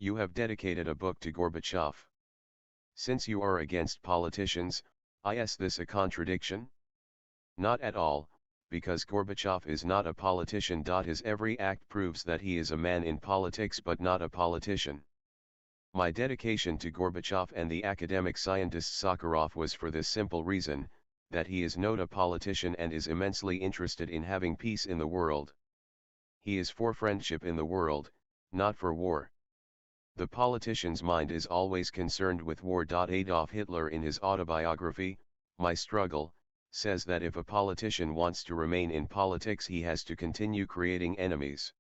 You have dedicated a book to Gorbachev. Since you are against politicians, is this a contradiction? Not at all, because Gorbachev is not a politician. His every act proves that he is a man in politics but not a politician. My dedication to Gorbachev and the academic scientist Sakharov was for this simple reason, that he is not a politician and is immensely interested in having peace in the world. He is for friendship in the world, not for war. The politician's mind is always concerned with war. Adolf Hitler in his autobiography, My Struggle, says that if a politician wants to remain in politics he has to continue creating enemies.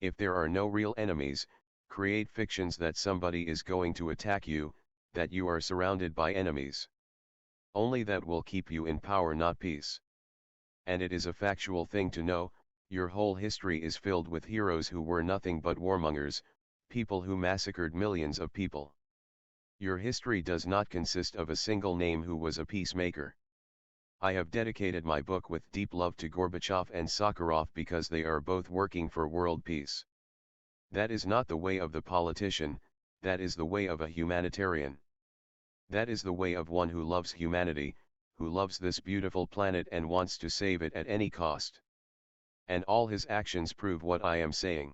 If there are no real enemies, create fictions that somebody is going to attack you, that you are surrounded by enemies. Only that will keep you in power, not peace. And it is a factual thing to know, your whole history is filled with heroes who were nothing but warmongers, people who massacred millions of people. Your history does not consist of a single name who was a peacemaker. I have dedicated my book with deep love to Gorbachev and Sakharov because they are both working for world peace. That is not the way of the politician, that is the way of a humanitarian. That is the way of one who loves humanity, who loves this beautiful planet and wants to save it at any cost. And all his actions prove what I am saying.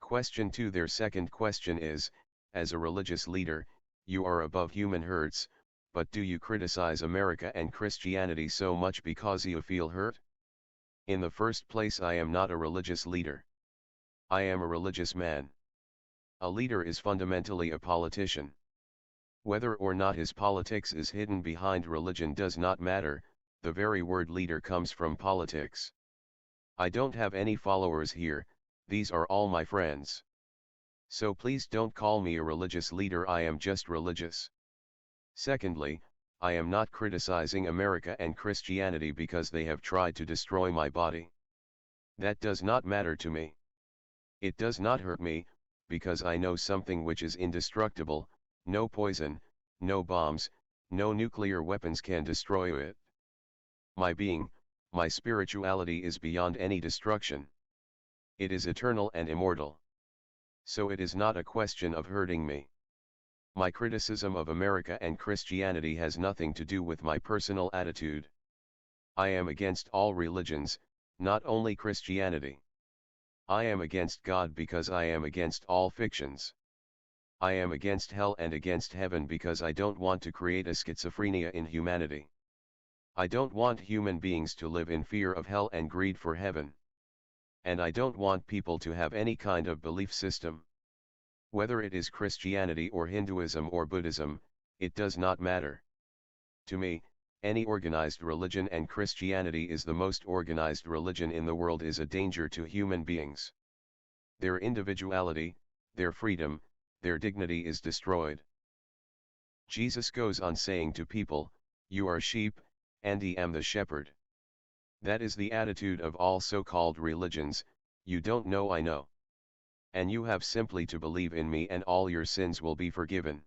Question 2. Their second question is, as a religious leader, you are above human hurts, but do you criticize America and Christianity so much because you feel hurt? In the first place, I am not a religious leader. I am a religious man. A leader is fundamentally a politician. Whether or not his politics is hidden behind religion does not matter, the very word leader comes from politics. I don't have any followers here, these are all my friends. So please don't call me a religious leader, I am just religious. Secondly, I am not criticizing America and Christianity because they have tried to destroy my body. That does not matter to me. It does not hurt me, because I know something which is indestructible, no poison, no bombs, no nuclear weapons can destroy it. My being, my spirituality is beyond any destruction. It is eternal and immortal. So it is not a question of hurting me. My criticism of America and Christianity has nothing to do with my personal attitude. I am against all religions, not only Christianity. I am against God because I am against all fictions. I am against hell and against heaven because I don't want to create a schizophrenia in humanity. I don't want human beings to live in fear of hell and greed for heaven. And I don't want people to have any kind of belief system. Whether it is Christianity or Hinduism or Buddhism, it does not matter. To me, any organized religion, and Christianity is the most organized religion in the world, is a danger to human beings. Their individuality, their freedom, their dignity is destroyed. Jesus goes on saying to people, "You are sheep, and I am the shepherd." That is the attitude of all so-called religions, "You don't know, I know. And you have simply to believe in me and all your sins will be forgiven."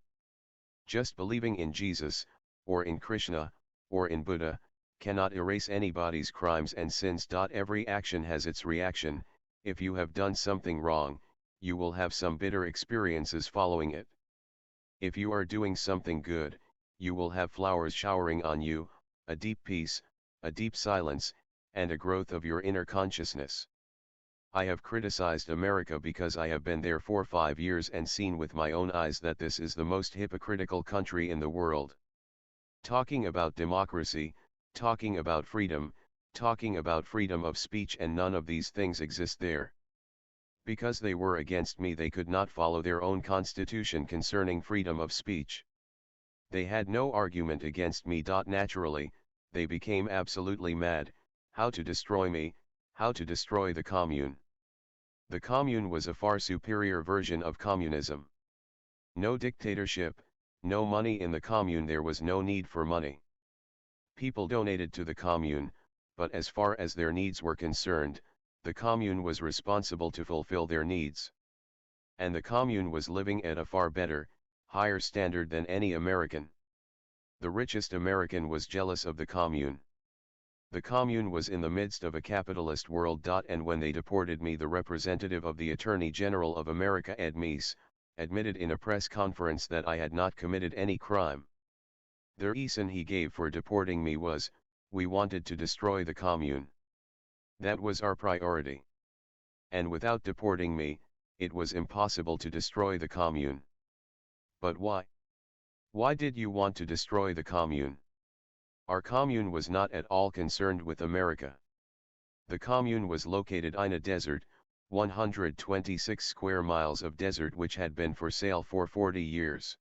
Just believing in Jesus, or in Krishna, or in Buddha, cannot erase anybody's crimes and sins. Every action has its reaction. If you have done something wrong, you will have some bitter experiences following it. If you are doing something good, you will have flowers showering on you, a deep peace, a deep silence, and a growth of your inner consciousness. I have criticized America because I have been there for 5 years and seen with my own eyes that this is the most hypocritical country in the world. Talking about democracy, talking about freedom of speech, and none of these things exist there. Because they were against me, they could not follow their own constitution concerning freedom of speech. They had no argument against me. Naturally, they became absolutely mad, how to destroy me, how to destroy the commune. The commune was a far superior version of communism. No dictatorship, no money in the commune, there was no need for money. People donated to the commune, but as far as their needs were concerned, the commune was responsible to fulfill their needs. And the commune was living at a far better, higher standard than any American. The richest American was jealous of the commune. The commune was in the midst of a capitalist world. And when they deported me, the representative of the Attorney General of America, Ed Meese, admitted in a press conference that I had not committed any crime. The reason he gave for deporting me was, we wanted to destroy the commune. That was our priority. And without deporting me, it was impossible to destroy the commune. But why? Why did you want to destroy the commune? Our commune was not at all concerned with America. The commune was located in a desert, 126 square miles of desert which had been for sale for 40 years.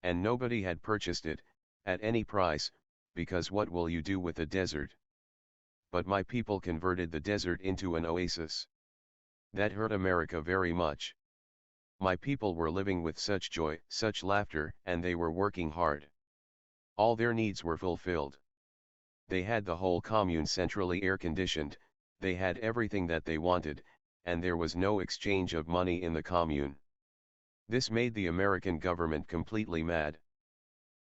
And nobody had purchased it, at any price, because what will you do with a desert? But my people converted the desert into an oasis. That hurt America very much. My people were living with such joy, such laughter, and they were working hard. All their needs were fulfilled. They had the whole commune centrally air-conditioned, they had everything that they wanted, and there was no exchange of money in the commune. This made the American government completely mad.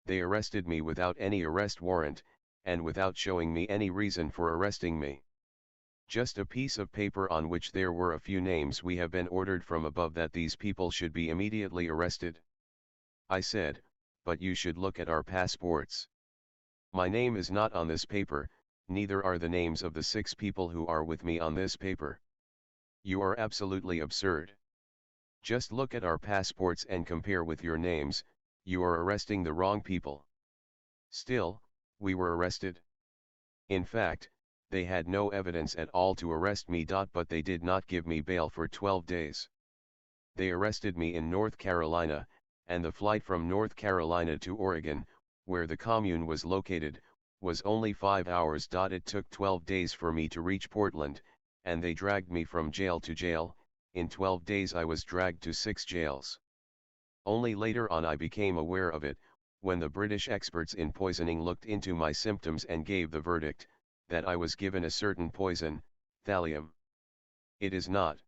They arrested me without any arrest warrant, and without showing me any reason for arresting me. Just a piece of paper on which there were a few names. We have been ordered from above that these people should be immediately arrested. I said, but you should look at our passports. My name is not on this paper, neither are the names of the 6 people who are with me on this paper. You are absolutely absurd. Just look at our passports and compare with your names, you are arresting the wrong people. Still, we were arrested. In fact, they had no evidence at all to arrest me. But they did not give me bail for 12 days. They arrested me in North Carolina, and the flight from North Carolina to Oregon, where the commune was located, was only 5 hours. It took 12 days for me to reach Portland, and they dragged me from jail to jail. In 12 days I was dragged to 6 jails. Only later on I became aware of it, when the British experts in poisoning looked into my symptoms and gave the verdict, that I was given a certain poison, thallium. It is not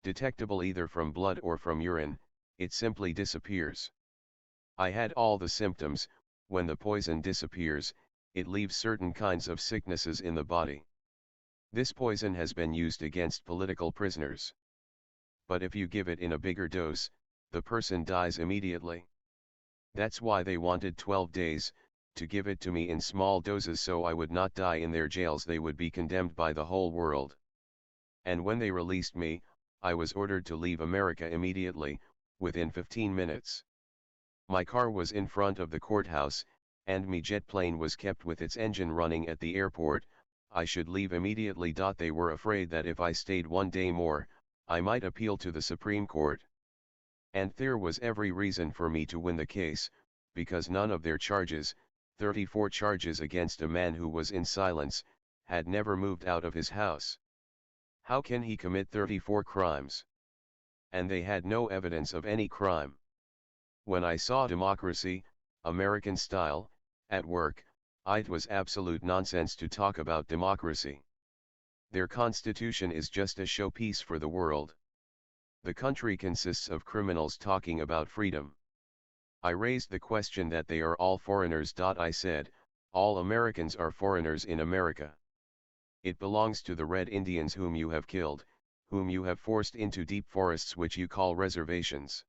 detectable either from blood or from urine, it simply disappears. I had all the symptoms. When the poison disappears, it leaves certain kinds of sicknesses in the body. This poison has been used against political prisoners. But if you give it in a bigger dose, the person dies immediately. That's why they wanted 12 days, to give it to me in small doses so I would not die in their jails. They would be condemned by the whole world. And when they released me, I was ordered to leave America immediately, within 15 minutes. My car was in front of the courthouse, and my jet plane was kept with its engine running at the airport. I should leave immediately. They were afraid that if I stayed 1 day more, I might appeal to the Supreme Court. And there was every reason for me to win the case, because none of their charges, 34 charges against a man who was in silence, had never moved out of his house. How can he commit 34 crimes? And they had no evidence of any crime. When I saw democracy, American style, at work, it was absolute nonsense to talk about democracy. Their constitution is just a showpiece for the world. The country consists of criminals talking about freedom. I raised the question that they are all foreigners. I said, all Americans are foreigners in America. It belongs to the Red Indians whom you have killed, whom you have forced into deep forests which you call reservations.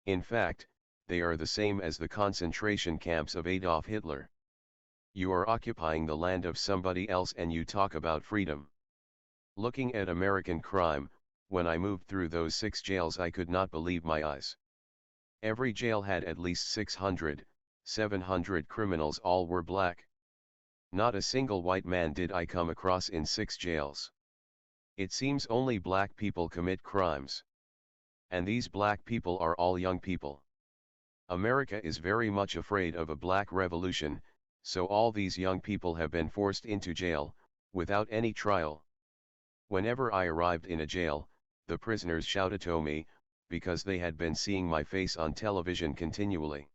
In fact, they are the same as the concentration camps of Adolf Hitler. You are occupying the land of somebody else and you talk about freedom. Looking at American crime, when I moved through those 6 jails I could not believe my eyes. Every jail had at least 600, 700 criminals. All were black. Not a single white man did I come across in 6 jails. It seems only black people commit crimes. And these black people are all young people. America is very much afraid of a black revolution, so all these young people have been forced into jail, without any trial. Whenever I arrived in a jail, the prisoners shouted to me, because they had been seeing my face on television continually.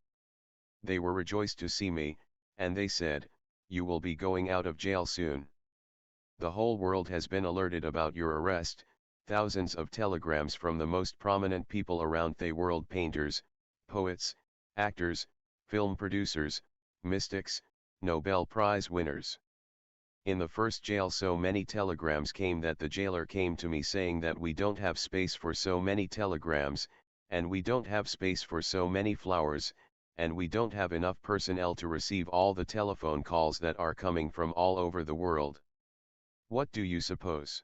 They were rejoiced to see me, and they said, you will be going out of jail soon. The whole world has been alerted about your arrest. Thousands of telegrams from the most prominent people around the world, painters, poets, actors, film producers, mystics, Nobel Prize winners. In the first jail so many telegrams came that the jailer came to me saying that we don't have space for so many telegrams, and we don't have space for so many flowers, and we don't have enough personnel to receive all the telephone calls that are coming from all over the world. What do you suppose?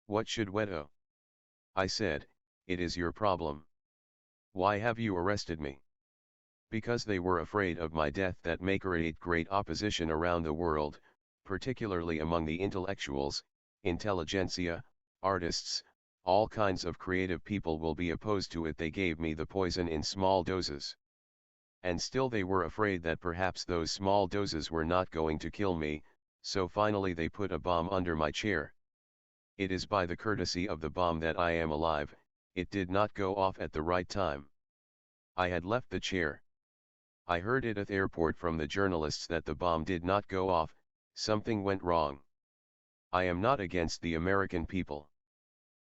What should we do? I said, it is your problem. Why have you arrested me? Because they were afraid of my death that may create great opposition around the world, particularly among the intellectuals, intelligentsia, artists, all kinds of creative people will be opposed to it. They gave me the poison in small doses. And still they were afraid that perhaps those small doses were not going to kill me, so finally they put a bomb under my chair. It is by the courtesy of the bomb that I am alive. It did not go off at the right time. I had left the chair. I heard it at the airport from the journalists that the bomb did not go off, something went wrong. I am not against the American people.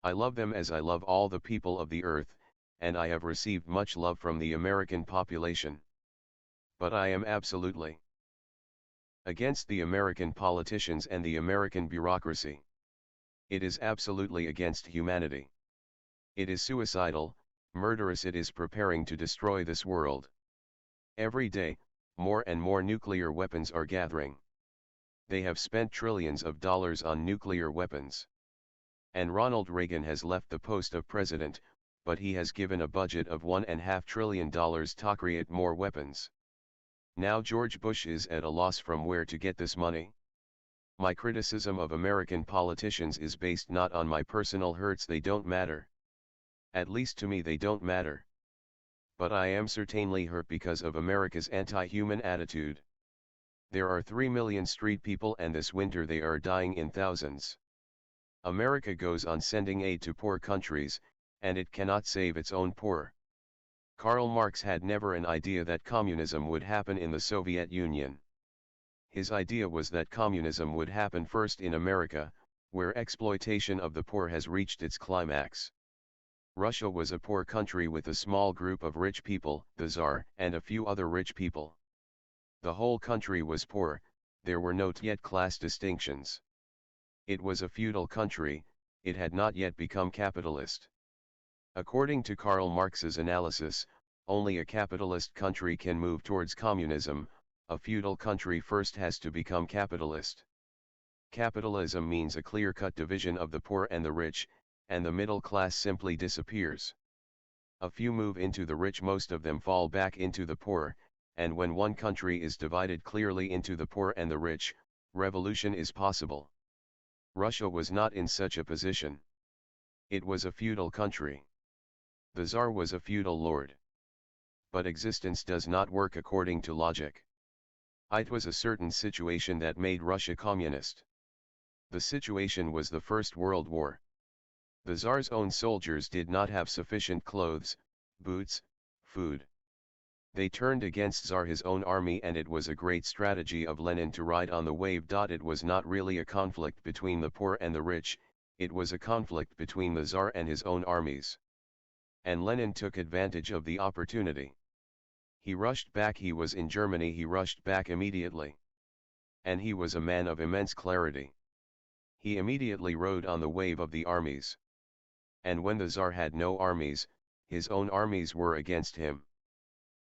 I love them as I love all the people of the earth, and I have received much love from the American population. But I am absolutely against the American politicians and the American bureaucracy. It is absolutely against humanity. It is suicidal, murderous. It is preparing to destroy this world. Every day, more and more nuclear weapons are gathering. They have spent trillions of dollars on nuclear weapons. And Ronald Reagan has left the post of president, but he has given a budget of $1.5 trillion to create more weapons. Now George Bush is at a loss from where to get this money. My criticism of American politicians is based not on my personal hurts. They don't matter. At least to me they don't matter. But I am certainly hurt because of America's anti-human attitude. There are 3 million street people, and this winter they are dying in thousands. America goes on sending aid to poor countries, and it cannot save its own poor. Karl Marx had never an idea that communism would happen in the Soviet Union. His idea was that communism would happen first in America, where exploitation of the poor has reached its climax. Russia was a poor country with a small group of rich people, the Tsar, and a few other rich people. The whole country was poor. There were not yet class distinctions. It was a feudal country. It had not yet become capitalist. According to Karl Marx's analysis, only a capitalist country can move towards communism. A feudal country first has to become capitalist. Capitalism means a clear-cut division of the poor and the rich, and the middle class simply disappears. A few move into the rich, most of them fall back into the poor, and when one country is divided clearly into the poor and the rich, revolution is possible. Russia was not in such a position. It was a feudal country. The Tsar was a feudal lord. But existence does not work according to logic. It was a certain situation that made Russia communist. The situation was the First World War. The Tsar's own soldiers did not have sufficient clothes, boots, food. They turned against Tsar his own army, and it was a great strategy of Lenin to ride on the wave. It was not really a conflict between the poor and the rich, it was a conflict between the Tsar and his own armies. And Lenin took advantage of the opportunity. He rushed back. He was in Germany. He rushed back immediately. And he was a man of immense clarity. He immediately rode on the wave of the armies. And when the Tsar had no armies, his own armies were against him.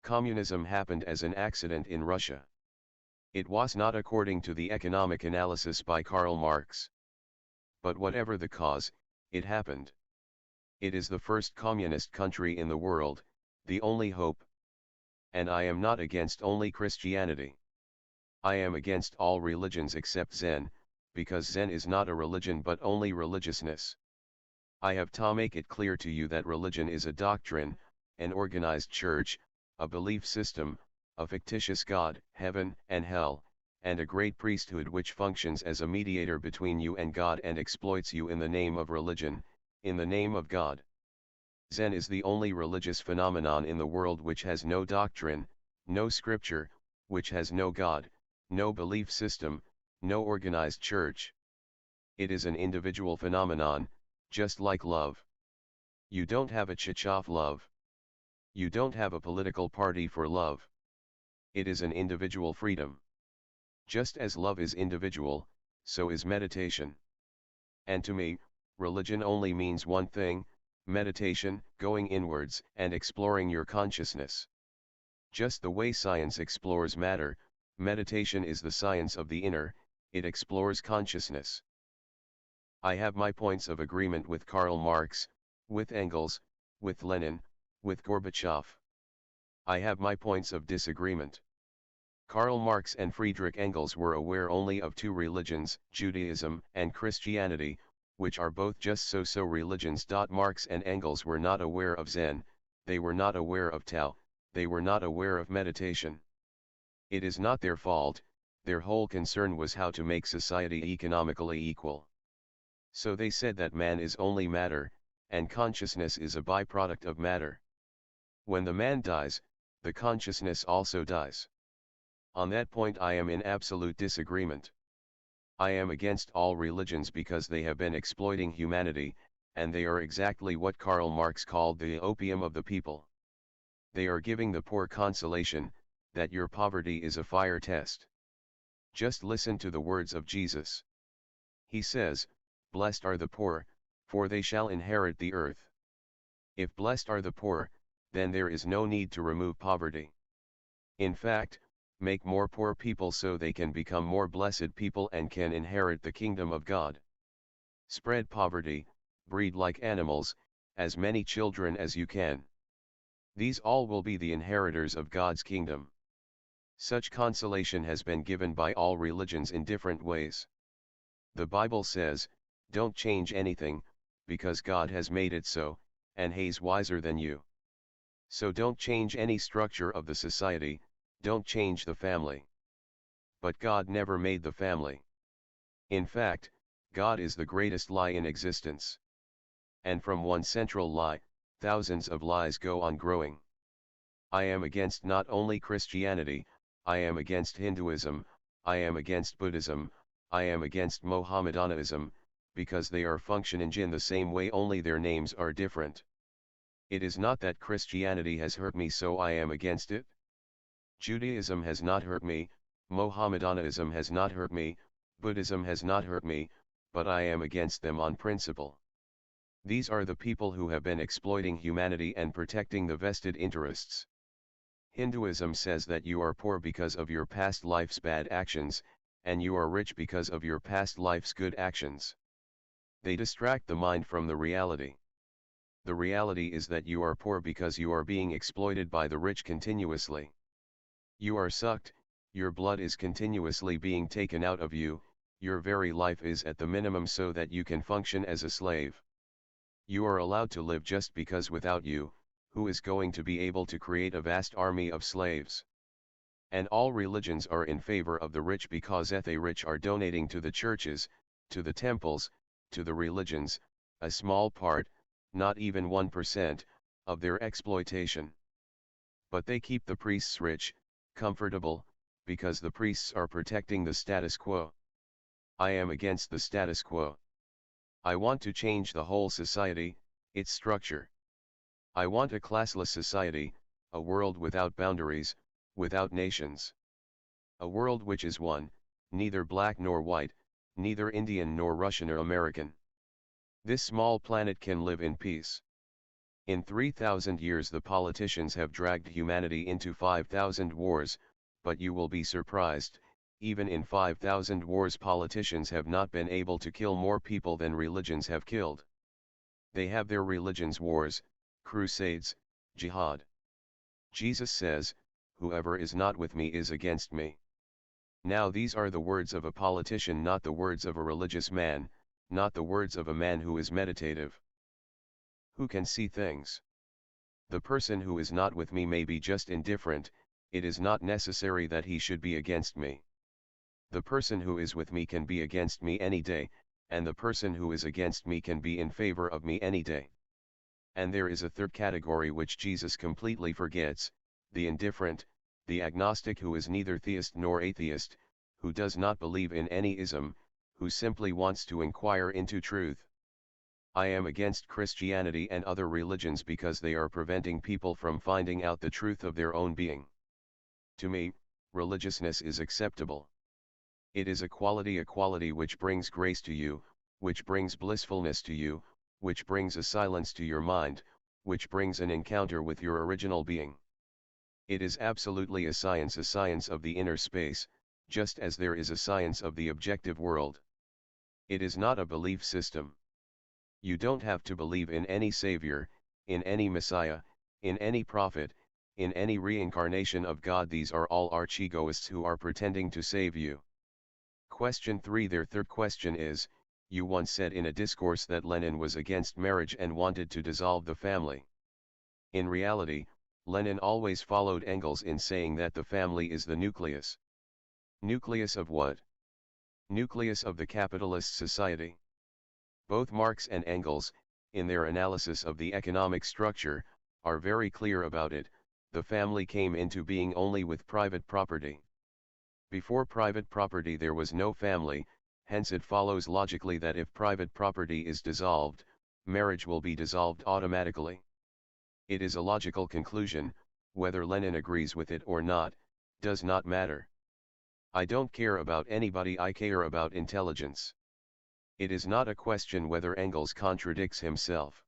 Communism happened as an accident in Russia. It was not according to the economic analysis by Karl Marx. But whatever the cause, it happened. It is the first communist country in the world, the only hope. And I am not against only Christianity. I am against all religions except Zen, because Zen is not a religion but only religiousness. I have to make it clear to you that religion is a doctrine, an organized church, a belief system, a fictitious God, heaven and hell, and a great priesthood which functions as a mediator between you and God and exploits you in the name of religion, in the name of God. Zen is the only religious phenomenon in the world which has no doctrine, no scripture, which has no God, no belief system, no organized church. It is an individual phenomenon, just like love. You don't have a church of love. You don't have a political party for love. It is an individual freedom. Just as love is individual, so is meditation. And to me, religion only means one thing, meditation, going inwards, and exploring your consciousness. Just the way science explores matter, meditation is the science of the inner, it explores consciousness. I have my points of agreement with Karl Marx, with Engels, with Lenin, with Gorbachev. I have my points of disagreement. Karl Marx and Friedrich Engels were aware only of two religions, Judaism and Christianity, which are both just so-so religions. Marx and Engels were not aware of Zen, they were not aware of Tao, they were not aware of meditation. It is not their fault, their whole concern was how to make society economically equal. So they said that man is only matter, and consciousness is a byproduct of matter. When the man dies, the consciousness also dies. On that point I am in absolute disagreement. I am against all religions because they have been exploiting humanity, and they are exactly what Karl Marx called the opium of the people. They are giving the poor consolation, that your poverty is a fire test. Just listen to the words of Jesus. He says, "Blessed are the poor, for they shall inherit the earth." If blessed are the poor, then there is no need to remove poverty. In fact, make more poor people so they can become more blessed people and can inherit the kingdom of God. Spread poverty, breed like animals, as many children as you can. These all will be the inheritors of God's kingdom. Such consolation has been given by all religions in different ways. The Bible says, don't change anything, because God has made it so, and He's wiser than you. So don't change any structure of the society, don't change the family. But God never made the family. In fact, God is the greatest lie in existence. And from one central lie, thousands of lies go on growing. I am against not only Christianity, I am against Hinduism, I am against Buddhism, I am against Mohammedanism, because they are functioning in the same way, only their names are different. It is not that Christianity has hurt me so I am against it. Judaism has not hurt me, Mohammedanism has not hurt me, Buddhism has not hurt me, but I am against them on principle. These are the people who have been exploiting humanity and protecting the vested interests. Hinduism says that you are poor because of your past life's bad actions, and you are rich because of your past life's good actions. They distract the mind from the reality. The reality is that you are poor because you are being exploited by the rich continuously. You are sucked, your blood is continuously being taken out of you, your very life is at the minimum so that you can function as a slave. You are allowed to live just because without you, who is going to be able to create a vast army of slaves? And all religions are in favor of the rich because the rich are donating to the churches, to the temples, to the religions, a small part, not even 1%, of their exploitation. But they keep the priests rich, comfortable, because the priests are protecting the status quo. I am against the status quo. I want to change the whole society, its structure. I want a classless society, a world without boundaries, without nations. A world which is one, neither black nor white, neither Indian nor Russian or American. This small planet can live in peace. In 3,000 years the politicians have dragged humanity into 5,000 wars, but you will be surprised, even in 5,000 wars politicians have not been able to kill more people than religions have killed. They have their religions' wars, crusades, jihad. Jesus says, "Whoever is not with me is against me." Now these are the words of a politician, not the words of a religious man, not the words of a man who is meditative. Who can see things? The person who is not with me may be just indifferent, it is not necessary that he should be against me. The person who is with me can be against me any day, and the person who is against me can be in favor of me any day. And there is a third category which Jesus completely forgets, the indifferent, the agnostic who is neither theist nor atheist, who does not believe in any ism, who simply wants to inquire into truth. I am against Christianity and other religions because they are preventing people from finding out the truth of their own being. To me, religiousness is acceptable. It is a quality which brings grace to you, which brings blissfulness to you, which brings a silence to your mind, which brings an encounter with your original being. It is absolutely a science of the inner space, just as there is a science of the objective world. It is not a belief system. You don't have to believe in any savior, in any messiah, in any prophet, in any reincarnation of God. These are all arch-egoists who are pretending to save you. Question 3. Their third question is, you once said in a discourse that Lenin was against marriage and wanted to dissolve the family. In reality, Lenin always followed Engels in saying that the family is the nucleus. Nucleus of what? Nucleus of the capitalist society. Both Marx and Engels, in their analysis of the economic structure, are very clear about it. The family came into being only with private property. Before private property there was no family, hence it follows logically that if private property is dissolved, marriage will be dissolved automatically. It is a logical conclusion, whether Lenin agrees with it or not, does not matter. I don't care about anybody, I care about intelligence. It is not a question whether Engels contradicts himself.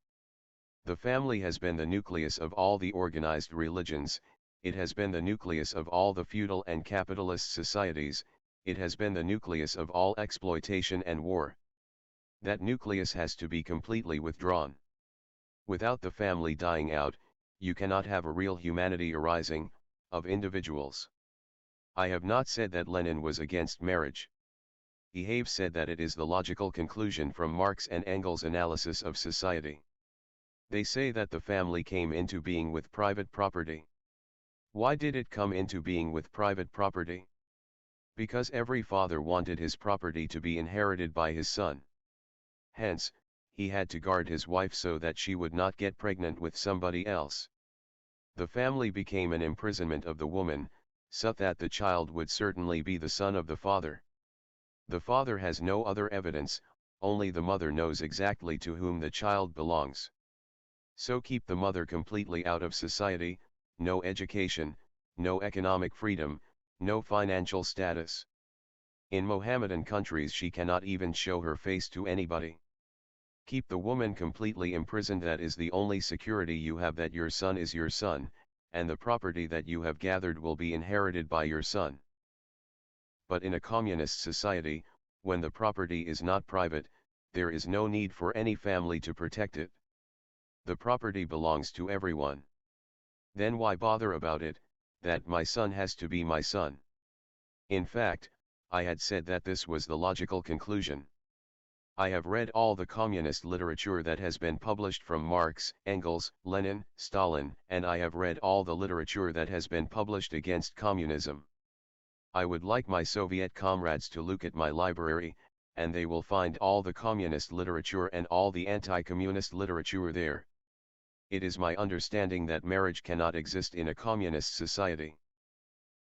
The family has been the nucleus of all the organized religions, it has been the nucleus of all the feudal and capitalist societies, it has been the nucleus of all exploitation and war. That nucleus has to be completely withdrawn. Without the family dying out, you cannot have a real humanity arising, of individuals. I have not said that Lenin was against marriage. He have said that it is the logical conclusion from Marx and Engels' analysis of society. They say that the family came into being with private property. Why did it come into being with private property? Because every father wanted his property to be inherited by his son. Hence, he had to guard his wife so that she would not get pregnant with somebody else. The family became an imprisonment of the woman, so that the child would certainly be the son of the father. The father has no other evidence, only the mother knows exactly to whom the child belongs. So keep the mother completely out of society, no education, no economic freedom, no financial status. In Mohammedan countries she cannot even show her face to anybody. Keep the woman completely imprisoned, that is the only security you have, that your son is your son, and the property that you have gathered will be inherited by your son. But in a communist society, when the property is not private, there is no need for any family to protect it. The property belongs to everyone. Then why bother about it, that my son has to be my son? In fact, I had said that this was the logical conclusion. I have read all the communist literature that has been published from Marx, Engels, Lenin, Stalin, and I have read all the literature that has been published against communism. I would like my Soviet comrades to look at my library, and they will find all the communist literature and all the anti-communist literature there. It is my understanding that marriage cannot exist in a communist society.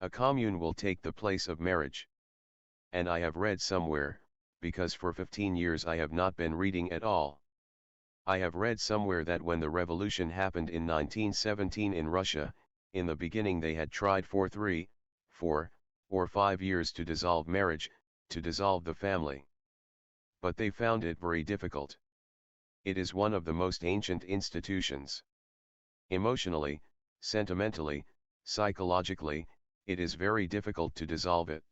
A commune will take the place of marriage. And I have read somewhere, because for 15 years I have not been reading at all. I have read somewhere that when the revolution happened in 1917 in Russia, in the beginning they had tried for 3, 4, or 5 years to dissolve marriage, to dissolve the family. But they found it very difficult. It is one of the most ancient institutions. Emotionally, sentimentally, psychologically, it is very difficult to dissolve it.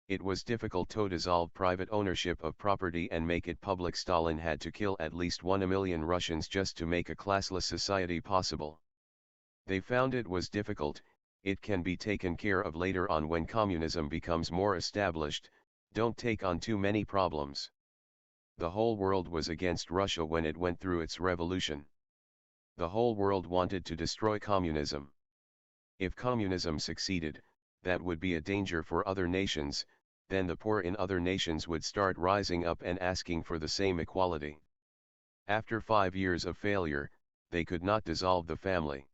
It was difficult to dissolve private ownership of property and make it public. Stalin had to kill at least 1 million Russians just to make a classless society possible. They found it was difficult. It can be taken care of later on when communism becomes more established. Don't take on too many problems. The whole world was against Russia when it went through its revolution. The whole world wanted to destroy communism. If communism succeeded, that would be a danger for other nations, then the poor in other nations would start rising up and asking for the same equality. After 5 years of failure, they could not dissolve the family.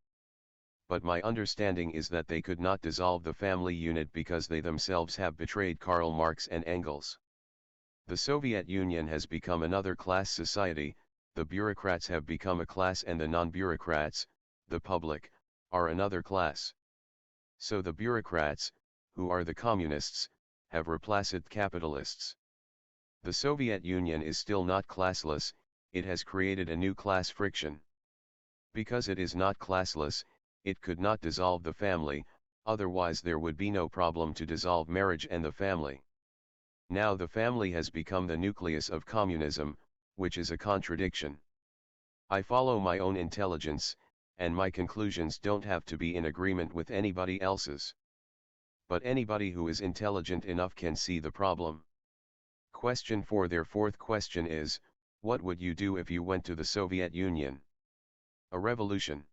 But my understanding is that they could not dissolve the family unit because they themselves have betrayed Karl Marx and Engels. The Soviet Union has become another class society, the bureaucrats have become a class and the non-bureaucrats, the public, are another class. So the bureaucrats, who are the communists, have replaced capitalists. The Soviet Union is still not classless, it has created a new class friction. Because it is not classless, it could not dissolve the family, otherwise there would be no problem to dissolve marriage and the family. Now the family has become the nucleus of communism, which is a contradiction. I follow my own intelligence, and my conclusions don't have to be in agreement with anybody else's. But anybody who is intelligent enough can see the problem. Question 4. Their fourth question is, what would you do if you went to the Soviet Union? A revolution.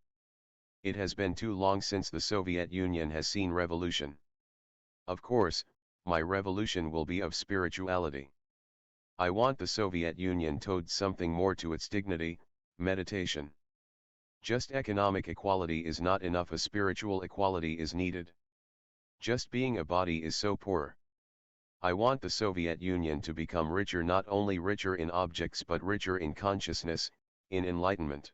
It has been too long since the Soviet Union has seen revolution. Of course, my revolution will be of spirituality. I want the Soviet Union towed something more to its dignity, meditation. Just economic equality is not enough, a spiritual equality is needed. Just being a body is so poor. I want the Soviet Union to become richer, not only richer in objects but richer in consciousness, in enlightenment.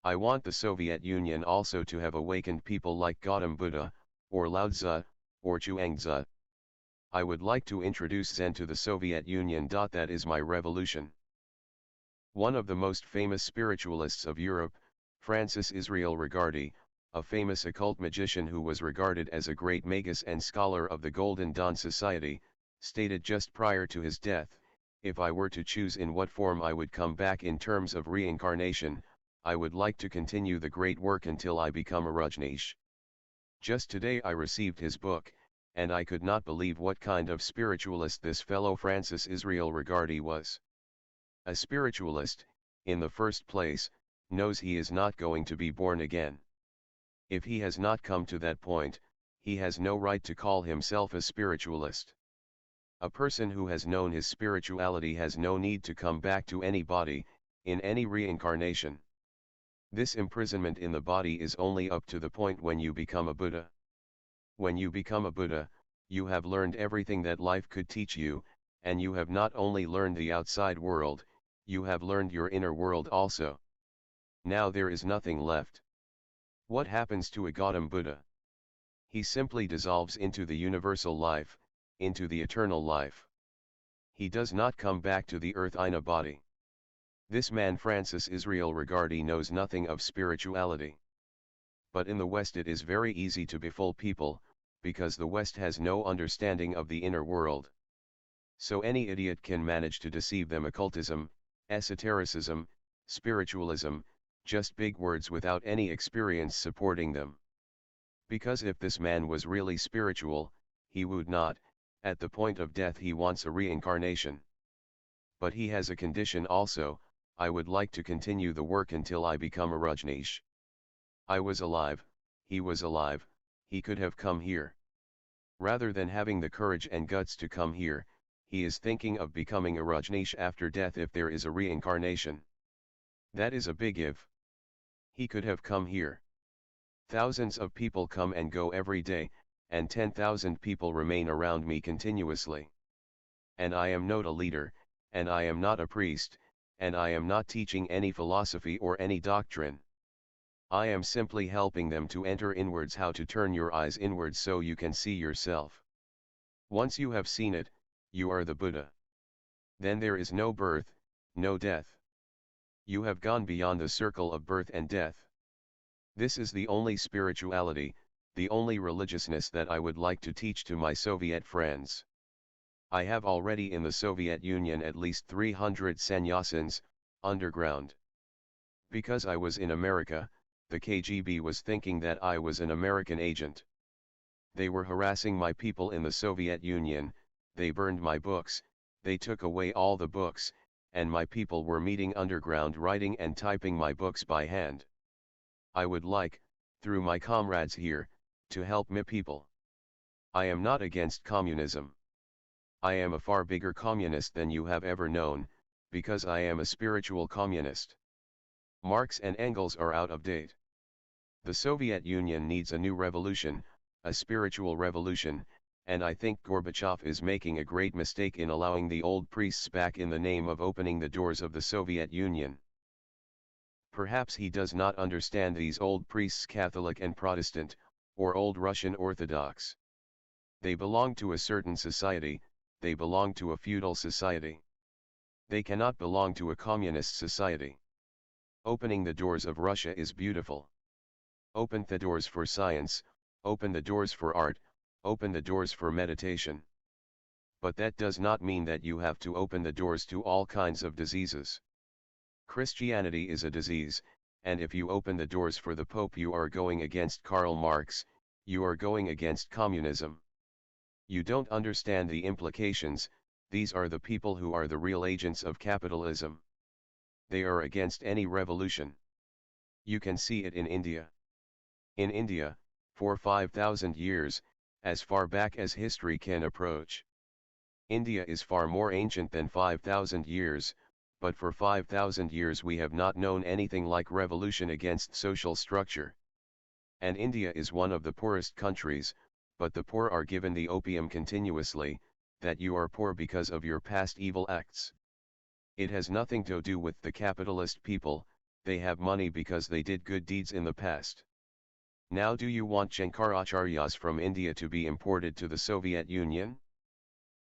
I want the Soviet Union also to have awakened people like Gautam Buddha, or Lao Tzu, or Chuang-Tzu. I would like to introduce Zen to the Soviet Union. That is my revolution. One of the most famous spiritualists of Europe, Francis Israel Regardie, a famous occult magician who was regarded as a great magus and scholar of the Golden Dawn Society, stated just prior to his death, if I were to choose in what form I would come back in terms of reincarnation, I would like to continue the great work until I become a Rajneesh. Just today I received his book, and I could not believe what kind of spiritualist this fellow Francis Israel Regardie was. A spiritualist, in the first place, knows he is not going to be born again. If he has not come to that point, he has no right to call himself a spiritualist. A person who has known his spirituality has no need to come back to any body, in any reincarnation. This imprisonment in the body is only up to the point when you become a Buddha. When you become a Buddha, you have learned everything that life could teach you, and you have not only learned the outside world, you have learned your inner world also. Now there is nothing left. What happens to a Gautam Buddha? He simply dissolves into the universal life, into the eternal life. He does not come back to the earth in a body. This man Francis Israel Regardie knows nothing of spirituality. But in the West it is very easy to befool people, because the West has no understanding of the inner world. So any idiot can manage to deceive them. Occultism, esotericism, spiritualism, just big words without any experience supporting them. Because if this man was really spiritual, he would not, at the point of death he wants a reincarnation. But he has a condition also, I would like to continue the work until I become a Rajneesh. I was alive, he was alive, he could have come here. Rather than having the courage and guts to come here, he is thinking of becoming a Rajneesh after death if there is a reincarnation. That is a big if. He could have come here. Thousands of people come and go every day, and 10,000 people remain around me continuously. And I am not a leader, and I am not a priest, and I am not teaching any philosophy or any doctrine. I am simply helping them to enter inwards, how to turn your eyes inwards so you can see yourself. Once you have seen it, you are the Buddha. Then there is no birth, no death. You have gone beyond the circle of birth and death. This is the only spirituality, the only religiousness that I would like to teach to my Soviet friends. I have already in the Soviet Union at least 300 sannyasins, underground. Because I was in America, the KGB was thinking that I was an American agent. They were harassing my people in the Soviet Union, they burned my books, they took away all the books, and my people were meeting underground writing and typing my books by hand. I would like, through my comrades here, to help my people. I am not against communism. I am a far bigger communist than you have ever known, because I am a spiritual communist. Marx and Engels are out of date. The Soviet Union needs a new revolution, a spiritual revolution, and I think Gorbachev is making a great mistake in allowing the old priests back in the name of opening the doors of the Soviet Union. Perhaps he does not understand these old priests, Catholic and Protestant, or old Russian Orthodox. They belong to a certain society, they belong to a feudal society. They cannot belong to a communist society. Opening the doors of Russia is beautiful. Open the doors for science, open the doors for art, open the doors for meditation. But that does not mean that you have to open the doors to all kinds of diseases. Christianity is a disease, and if you open the doors for the Pope, you are going against Karl Marx, you are going against communism. You don't understand the implications. These are the people who are the real agents of capitalism. They are against any revolution. You can see it in India. In India, for 5,000 years, as far back as history can approach. India is far more ancient than 5,000 years, but for 5,000 years we have not known anything like revolution against social structure. And India is one of the poorest countries, but the poor are given the opium continuously, that you are poor because of your past evil acts. It has nothing to do with the capitalist people. They have money because they did good deeds in the past. Now do you want Shankaracharyas from India to be imported to the Soviet Union?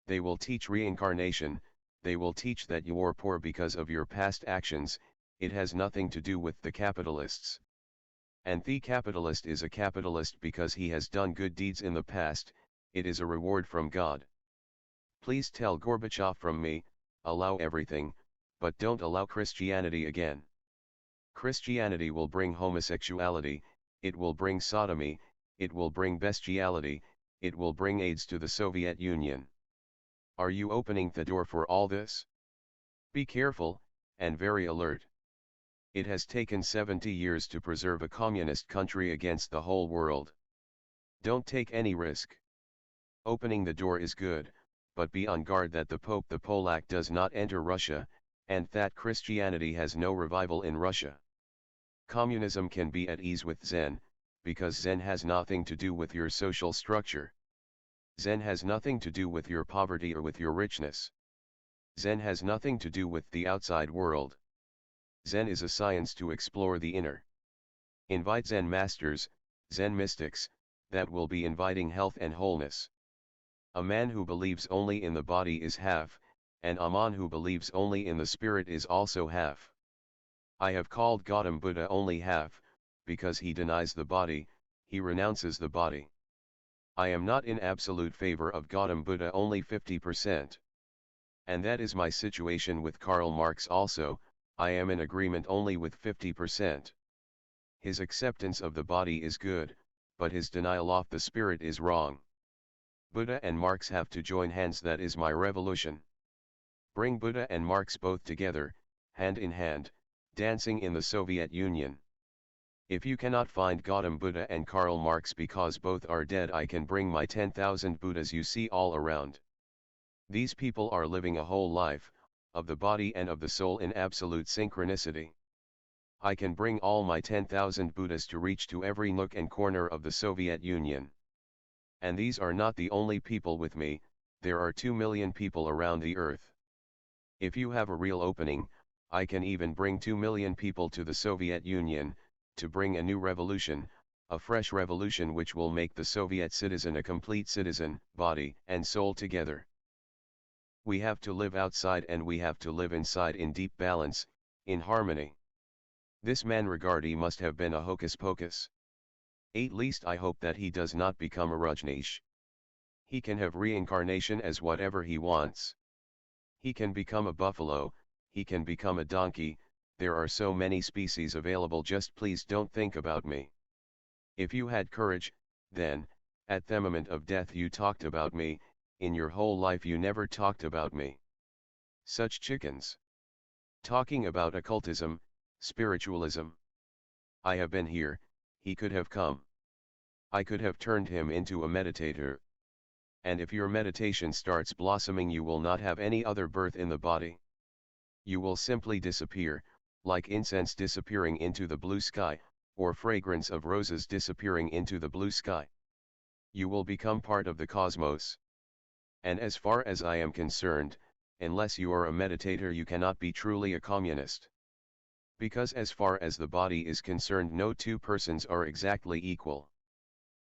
They will teach reincarnation, they will teach that you are poor because of your past actions. It has nothing to do with the capitalists. And the capitalist is a capitalist because he has done good deeds in the past. It is a reward from God. Please tell Gorbachev from me, allow everything, but don't allow Christianity again. Christianity will bring homosexuality, it will bring sodomy, it will bring bestiality, it will bring AIDS to the Soviet Union. Are you opening the door for all this? Be careful, and very alert. It has taken 70 years to preserve a communist country against the whole world. Don't take any risk. Opening the door is good, but be on guard that the Pope the Polak does not enter Russia, and that Christianity has no revival in Russia. Communism can be at ease with Zen, because Zen has nothing to do with your social structure. Zen has nothing to do with your poverty or with your richness. Zen has nothing to do with the outside world. Zen is a science to explore the inner. Invite Zen masters, Zen mystics, that will be inviting health and wholeness. A man who believes only in the body is half, and a man who believes only in the spirit is also half. I have called Gautam Buddha only half, because he denies the body, he renounces the body. I am not in absolute favor of Gautam Buddha only 50%. And that is my situation with Karl Marx also. I am in agreement only with 50%. His acceptance of the body is good, but his denial of the spirit is wrong. Buddha and Marx have to join hands, that is my revolution. Bring Buddha and Marx both together, hand in hand, dancing in the Soviet Union. If you cannot find Gautam Buddha and Karl Marx because both are dead, I can bring my 10,000 Buddhas you see all around. These people are living a whole life, of the body and of the soul in absolute synchronicity. I can bring all my 10,000 Buddhas to reach to every nook and corner of the Soviet Union. And these are not the only people with me, there are 2 million people around the earth. If you have a real opening, I can even bring 2 million people to the Soviet Union, to bring a new revolution, a fresh revolution which will make the Soviet citizen a complete citizen, body and soul together. We have to live outside and we have to live inside in deep balance, in harmony. This man Regardi must have been a hocus pocus. At least I hope that he does not become a Rajneesh. He can have reincarnation as whatever he wants. He can become a buffalo, he can become a donkey, there are so many species available, just please don't think about me. If you had courage, then, at the moment of death you talked about me, in your whole life you never talked about me. Such chickens. Talking about occultism, spiritualism. I have been here, he could have come. I could have turned him into a meditator. And if your meditation starts blossoming, you will not have any other birth in the body. You will simply disappear, like incense disappearing into the blue sky, or fragrance of roses disappearing into the blue sky. You will become part of the cosmos. And as far as I am concerned, unless you are a meditator you cannot be truly a communist. Because as far as the body is concerned, no two persons are exactly equal.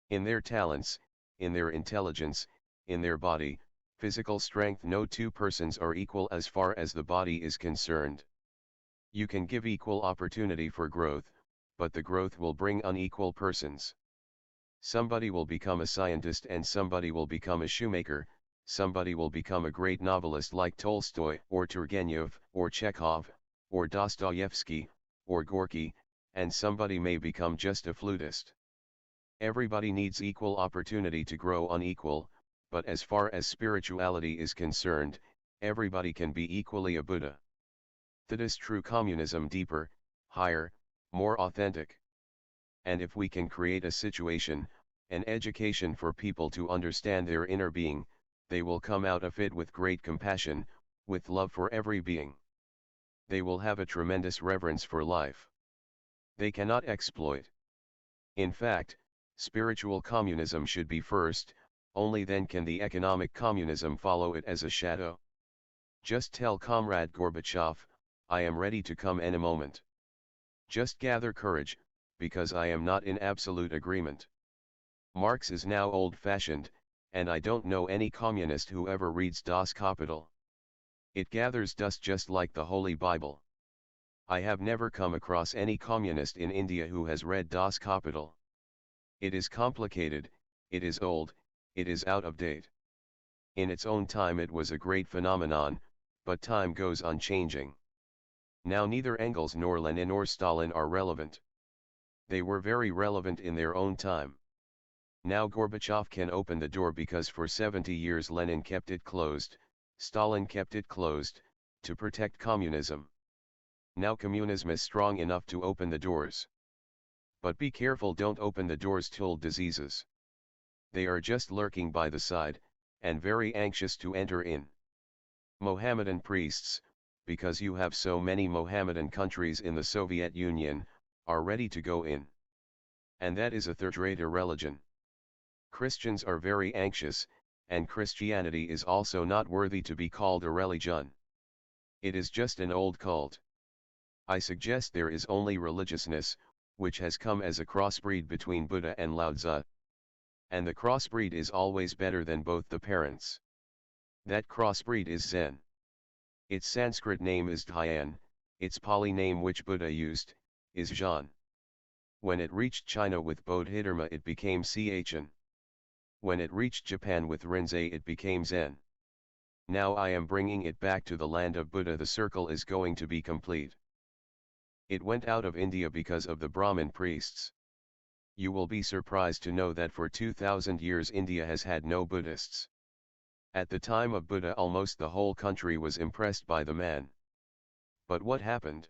In their talents, in their intelligence, in their body, Physical strength. No two persons are equal as far as the body is concerned. You can give equal opportunity for growth, but the growth will bring unequal persons. Somebody will become a scientist and somebody will become a shoemaker, somebody will become a great novelist like Tolstoy or Turgenev or Chekhov, or Dostoevsky, or Gorky, and somebody may become just a flutist. Everybody needs equal opportunity to grow unequal, but as far as spirituality is concerned, everybody can be equally a Buddha. That is true communism, deeper, higher, more authentic. And if we can create a situation, an education for people to understand their inner being, they will come out of it with great compassion, with love for every being. They will have a tremendous reverence for life. They cannot exploit. In fact, spiritual communism should be first, only then can the economic communism follow it as a shadow. Just tell Comrade Gorbachev, I am ready to come any moment. Just gather courage, because I am not in absolute agreement. Marx is now old-fashioned, and I don't know any communist who ever reads Das Kapital. It gathers dust just like the Holy Bible. I have never come across any communist in India who has read Das Kapital. It is complicated, it is old, it is out of date. In its own time it was a great phenomenon, but time goes on changing. Now neither Engels nor Lenin or Stalin are relevant. They were very relevant in their own time. Now Gorbachev can open the door because for 70 years Lenin kept it closed, Stalin kept it closed, to protect communism. Now communism is strong enough to open the doors. But be careful, don't open the doors to old diseases. They are just lurking by the side, and very anxious to enter in. Mohammedan priests, because you have so many Mohammedan countries in the Soviet Union, are ready to go in. And that is a third-rate religion. Christians are very anxious, and Christianity is also not worthy to be called a religion. It is just an old cult. I suggest there is only religiousness, which has come as a crossbreed between Buddha and Lao Tzu. And the crossbreed is always better than both the parents. That crossbreed is Zen. Its Sanskrit name is Dhyan, its Pali name which Buddha used, is Zhan. When it reached China with Bodhidharma it became Ch'an. When it reached Japan with Rinzai it became Zen. Now I am bringing it back to the land of Buddha. The circle is going to be complete. It went out of India because of the Brahmin priests. You will be surprised to know that for 2000 years India has had no Buddhists. At the time of Buddha almost the whole country was impressed by the man. But what happened?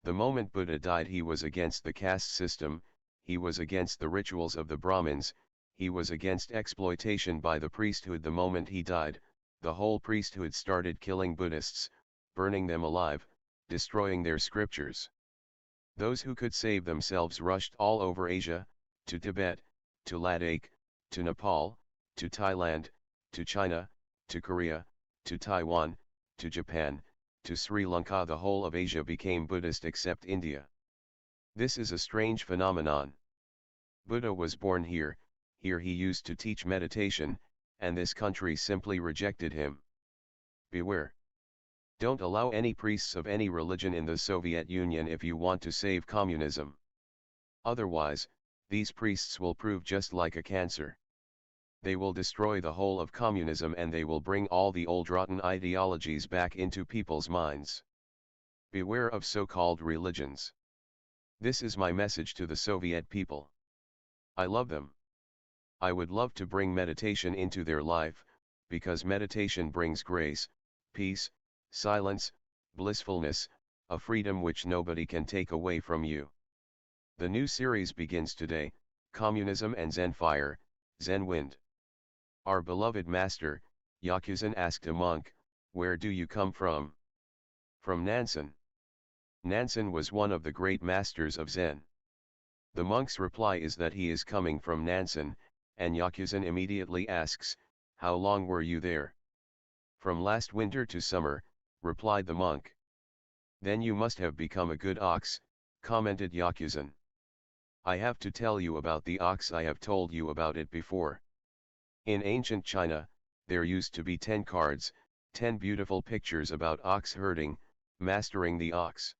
The moment Buddha died he was against the caste system, he was against the rituals of the Brahmins, he was against exploitation by the priesthood. The moment he died, the whole priesthood started killing Buddhists, burning them alive, destroying their scriptures. Those who could save themselves rushed all over Asia, to Tibet, to Ladakh, to Nepal, to Thailand, to China, to Korea, to Taiwan, to Japan, to Sri Lanka. The whole of Asia became Buddhist except India. This is a strange phenomenon. Buddha was born here he used to teach meditation, and this country simply rejected him. Beware. Don't allow any priests of any religion in the Soviet Union if you want to save communism. Otherwise, these priests will prove just like a cancer. They will destroy the whole of communism and they will bring all the old rotten ideologies back into people's minds. Beware of so-called religions. This is my message to the Soviet people. I love them. I would love to bring meditation into their life, because meditation brings grace, peace, silence, blissfulness, a freedom which nobody can take away from you. The new series begins today, Communism and Zen Fire, Zen Wind. Our beloved master, Yakuzan, asked a monk, "Where do you come from?" "From Nansen." Nansen was one of the great masters of Zen. The monk's reply is that he is coming from Nansen, and Yakuzan immediately asks, "How long were you there?" "From last winter to summer," replied the monk. "Then you must have become a good ox," commented Yakuzan. "I have to tell you about the ox. I have told you about it before. In ancient China, there used to be 10 cards, 10 beautiful pictures about ox herding, mastering the ox.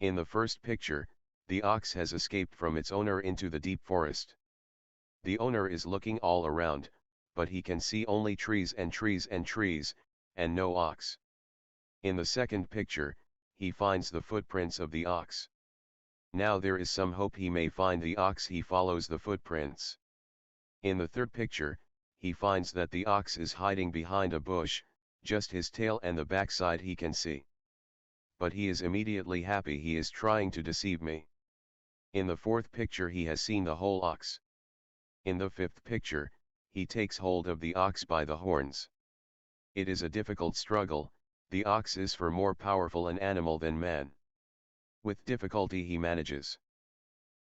In the first picture, the ox has escaped from its owner into the deep forest. The owner is looking all around, but he can see only trees and trees and trees, and no ox. In the second picture, he finds the footprints of the ox. Now there is some hope he may find the ox, he follows the footprints. In the third picture, he finds that the ox is hiding behind a bush, just his tail and the backside he can see. But he is immediately happy, he is trying to deceive me. In the fourth picture he has seen the whole ox. In the fifth picture, he takes hold of the ox by the horns. It is a difficult struggle, the ox is far more powerful an animal than man. With difficulty he manages.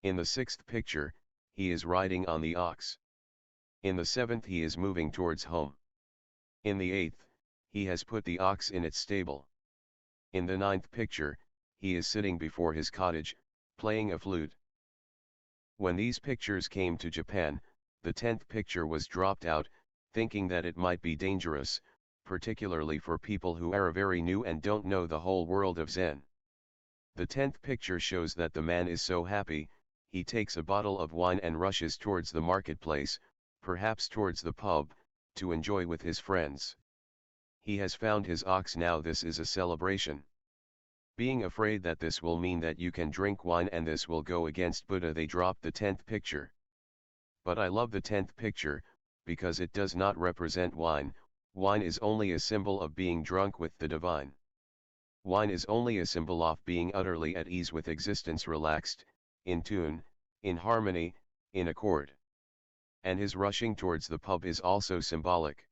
In the sixth picture, he is riding on the ox. In the seventh he is moving towards home. In the eighth, he has put the ox in its stable. In the ninth picture, he is sitting before his cottage, playing a flute. When these pictures came to Japan, the 10th picture was dropped out, thinking that it might be dangerous, particularly for people who are very new and don't know the whole world of Zen. The 10th picture shows that the man is so happy, he takes a bottle of wine and rushes towards the marketplace, perhaps towards the pub, to enjoy with his friends. He has found his ox now, this is a celebration. Being afraid that this will mean that you can drink wine and this will go against Buddha, they dropped the 10th picture. But I love the 10th picture, because it does not represent wine, wine is only a symbol of being drunk with the divine. Wine is only a symbol of being utterly at ease with existence, relaxed, in tune, in harmony, in accord. And his rushing towards the pub is also symbolic.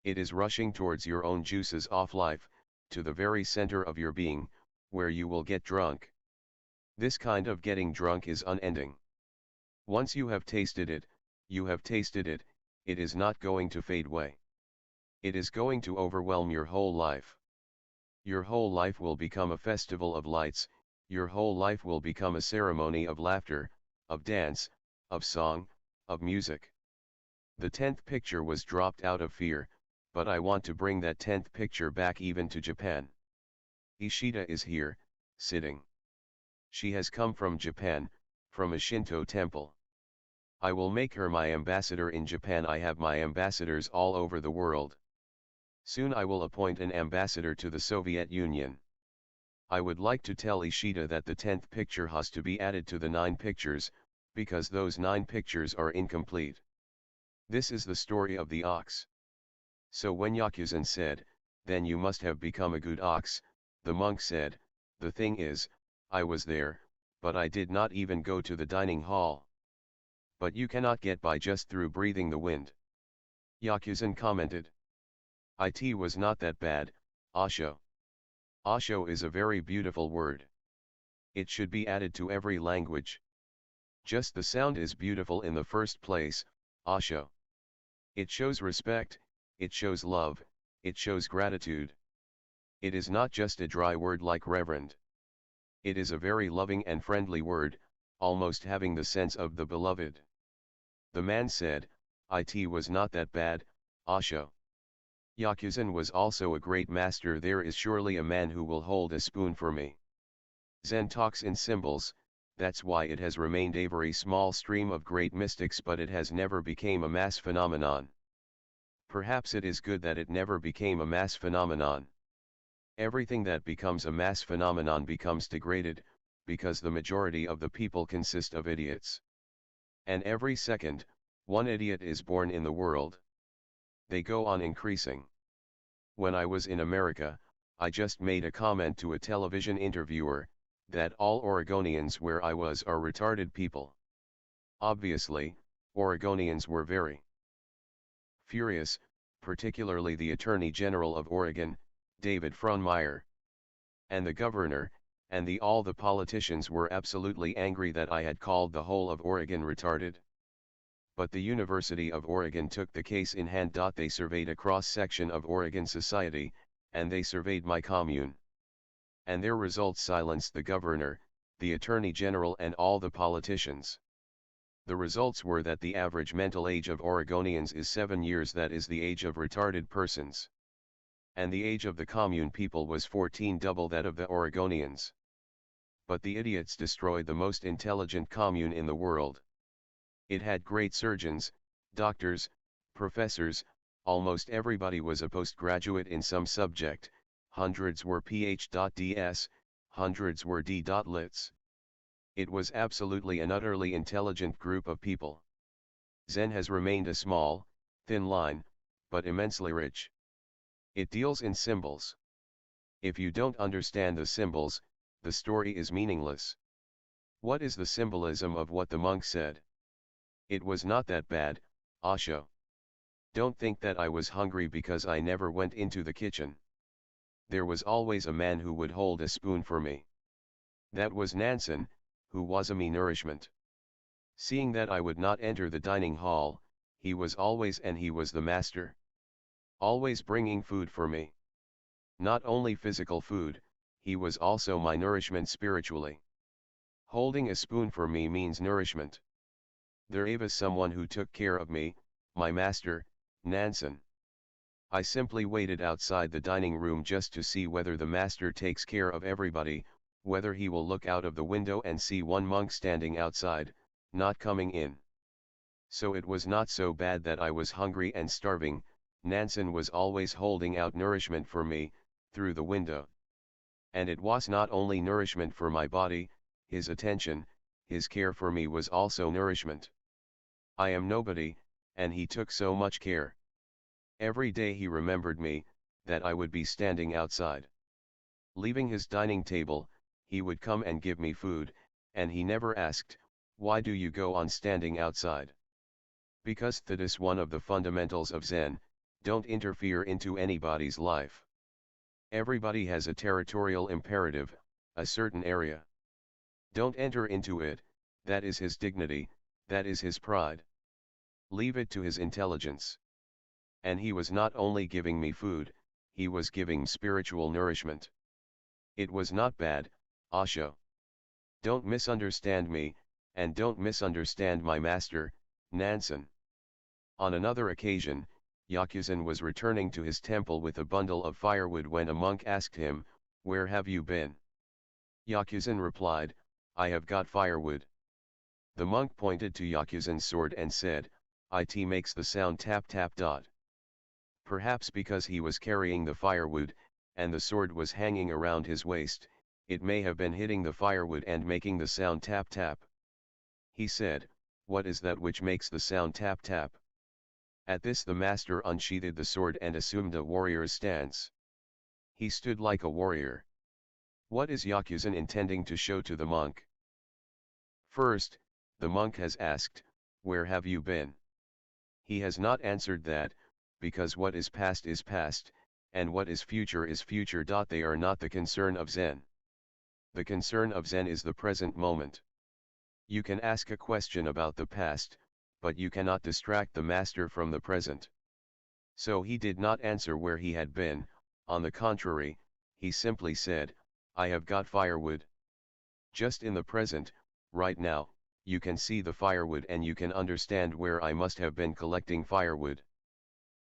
It is rushing towards your own juices of life, to the very center of your being, where you will get drunk. This kind of getting drunk is unending. Once you have tasted it, you have tasted it, it is not going to fade away. It is going to overwhelm your whole life. Your whole life will become a festival of lights, your whole life will become a ceremony of laughter, of dance, of song, of music. The 10th picture was dropped out of fear, but I want to bring that 10th picture back even to Japan. Ishida is here, sitting. She has come from Japan, from a Shinto temple. I will make her my ambassador in Japan. I have my ambassadors all over the world. Soon I will appoint an ambassador to the Soviet Union. I would like to tell Ishida that the 10th picture has to be added to the 9 pictures, because those 9 pictures are incomplete. This is the story of the ox. So when Yakuzan said, "Then you must have become a good ox," the monk said, "The thing is, I was there, but I did not even go to the dining hall." But you cannot get by just through breathing the wind. Yakuzan commented. It was not that bad, Osho. Osho is a very beautiful word. It should be added to every language. Just the sound is beautiful in the first place, Osho. It shows respect, it shows love, it shows gratitude. It is not just a dry word like reverend. It is a very loving and friendly word, almost having the sense of the beloved. The man said, "It was not that bad, Osho." Yakuzan was also a great master. There is surely a man who will hold a spoon for me. Zen talks in symbols, that's why it has remained a very small stream of great mystics, but it has never become a mass phenomenon. Perhaps it is good that it never became a mass phenomenon. Everything that becomes a mass phenomenon becomes degraded, because the majority of the people consist of idiots. And every second, one idiot is born in the world. They go on increasing. When I was in America, I just made a comment to a television interviewer, that all Oregonians where I was are retarded people. Obviously, Oregonians were very furious, particularly the Attorney General of Oregon, David Frohnmeyer. And the governor, and all the politicians were absolutely angry that I had called the whole of Oregon retarded. But the University of Oregon took the case in hand. They surveyed a cross-section of Oregon society, and they surveyed my commune. And their results silenced the governor, the attorney general and all the politicians. The results were that the average mental age of Oregonians is 7 years, that is the age of retarded persons. And the age of the commune people was 14, double that of the Oregonians. But the idiots destroyed the most intelligent commune in the world. It had great surgeons, doctors, professors, almost everybody was a postgraduate in some subject, hundreds were Ph.D.S., hundreds were D.Lits. It was absolutely an utterly intelligent group of people. Zen has remained a small, thin line, but immensely rich. It deals in symbols. If you don't understand the symbols, the story is meaningless. What is the symbolism of what the monk said? It was not that bad, Osho. Don't think that I was hungry because I never went into the kitchen. There was always a man who would hold a spoon for me. That was Nansen, who was a me nourishment. Seeing that I would not enter the dining hall, he was always, and he was the master. Always bringing food for me. Not only physical food, he was also my nourishment spiritually. Holding a spoon for me means nourishment. There was someone who took care of me, my master, Nansen. I simply waited outside the dining room just to see whether the master takes care of everybody, whether he will look out of the window and see one monk standing outside, not coming in. So it was not so bad that I was hungry and starving. Nansen was always holding out nourishment for me, through the window. And it was not only nourishment for my body, his attention, his care for me was also nourishment. I am nobody, and he took so much care. Every day he remembered me, that I would be standing outside. Leaving his dining table, he would come and give me food, and he never asked, "Why do you go on standing outside?" Because that is one of the fundamentals of Zen, don't interfere into anybody's life. Everybody has a territorial imperative, a certain area. Don't enter into it, that is his dignity, that is his pride. Leave it to his intelligence. And he was not only giving me food, he was giving spiritual nourishment. It was not bad, Osho. Don't misunderstand me, and don't misunderstand my master, Nansen. On another occasion, Yakuzen was returning to his temple with a bundle of firewood when a monk asked him, "Where have you been?" Yakuzen replied, "I have got firewood." The monk pointed to Yakuzen's sword and said, "It makes the sound tap tap dot." Perhaps because he was carrying the firewood, and the sword was hanging around his waist, it may have been hitting the firewood and making the sound tap tap. He said, "What is that which makes the sound tap tap?" At this the master unsheathed the sword and assumed a warrior's stance. He stood like a warrior. What is Yakuzen intending to show to the monk? First, the monk has asked, "Where have you been?" He has not answered that, because what is past, and what is future. They are not the concern of Zen. The concern of Zen is the present moment. You can ask a question about the past, but you cannot distract the master from the present. So he did not answer where he had been, on the contrary, he simply said, "I have got firewood." Just in the present, right now, you can see the firewood and you can understand where I must have been collecting firewood.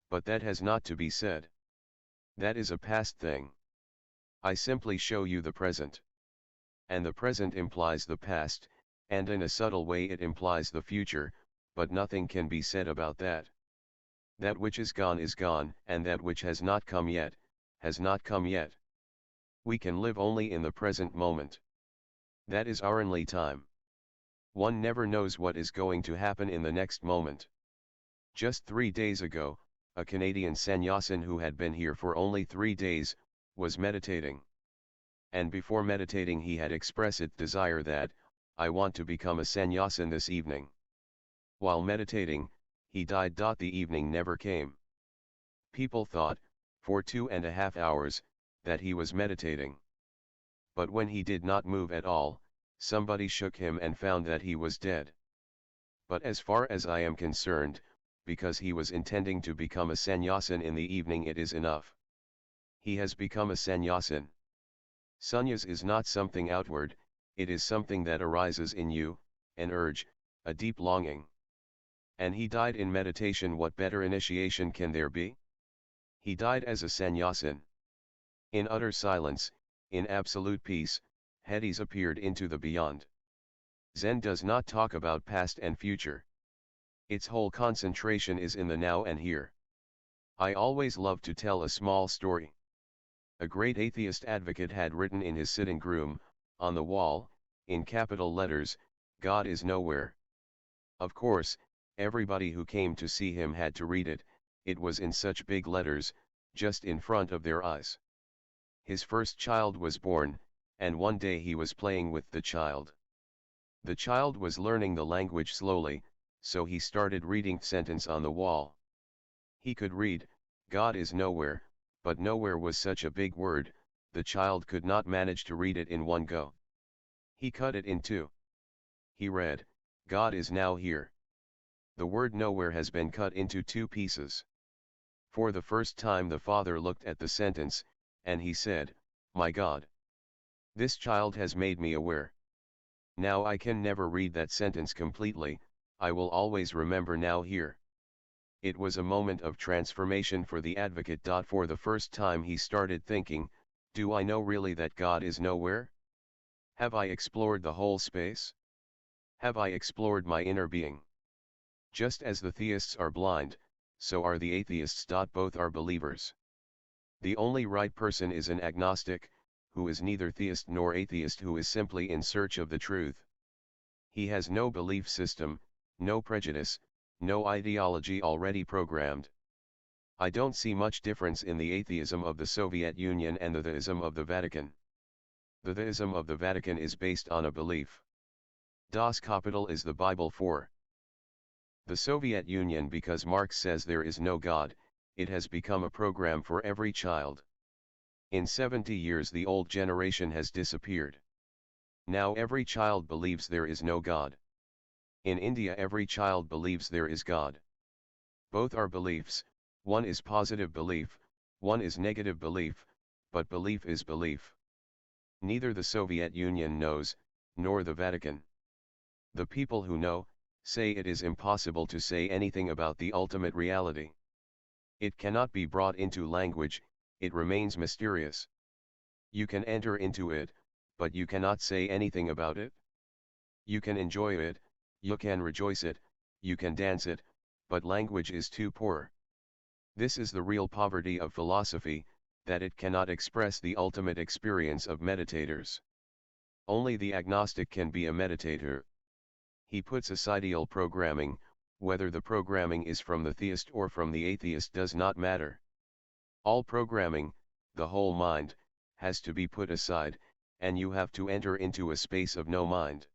But that has not to be said. That is a past thing. I simply show you the present. And the present implies the past, and in a subtle way it implies the future, but nothing can be said about that. That which is gone, and that which has not come yet, has not come yet. We can live only in the present moment. That is our only time. One never knows what is going to happen in the next moment. Just 3 days ago, a Canadian sannyasin who had been here for only 3 days, was meditating. And before meditating he had expressed its desire that, "I want to become a sannyasin this evening." While meditating, he died. The evening never came. People thought, for 2.5 hours, that he was meditating. But when he did not move at all, somebody shook him and found that he was dead. But as far as I am concerned, because he was intending to become a sannyasin in the evening, it is enough. He has become a sannyasin. Sannyas is not something outward, it is something that arises in you, an urge, a deep longing. And he died in meditation. What better initiation can there be? He died as a sannyasin. In utter silence, in absolute peace, Hades appeared into the beyond. Zen does not talk about past and future. Its whole concentration is in the now and here. I always love to tell a small story. A great atheist advocate had written in his sitting room, on the wall, in capital letters, "God is nowhere." Of course, everybody who came to see him had to read it. It was in such big letters, just in front of their eyes. His first child was born, and one day he was playing with the child. The child was learning the language slowly, so he started reading the sentence on the wall. He could read, "God is nowhere," but nowhere was such a big word, the child could not manage to read it in one go. He cut it in two. He read, "God is now here." The word nowhere has been cut into two pieces. For the first time the father looked at the sentence, and he said, "My God! This child has made me aware. Now I can never read that sentence completely, I will always remember now here." It was a moment of transformation for the advocate. For the first time he started thinking, do I know really that God is nowhere? Have I explored the whole space? Have I explored my inner being? Just as the theists are blind, so are the atheists. Both are believers. The only right person is an agnostic, who is neither theist nor atheist, who is simply in search of the truth. He has no belief system, no prejudice, no ideology already programmed. I don't see much difference in the atheism of the Soviet Union and the theism of the Vatican. The theism of the Vatican is based on a belief. Das Kapital is the Bible for the Soviet Union. Because Marx says there is no God, it has become a program for every child. In 70 years the old generation has disappeared. Now every child believes there is no God. In India every child believes there is God. Both are beliefs, one is positive belief, one is negative belief, but belief is belief. Neither the Soviet Union knows, nor the Vatican. The people who know, say it is impossible to say anything about the ultimate reality. It cannot be brought into language, it remains mysterious. You can enter into it, but you cannot say anything about it. You can enjoy it, you can rejoice it, you can dance it, but language is too poor. This is the real poverty of philosophy, that it cannot express the ultimate experience of meditators. Only the agnostic can be a meditator. He puts aside ideal programming, whether the programming is from the theist or from the atheist does not matter. All programming, the whole mind, has to be put aside, and you have to enter into a space of no mind.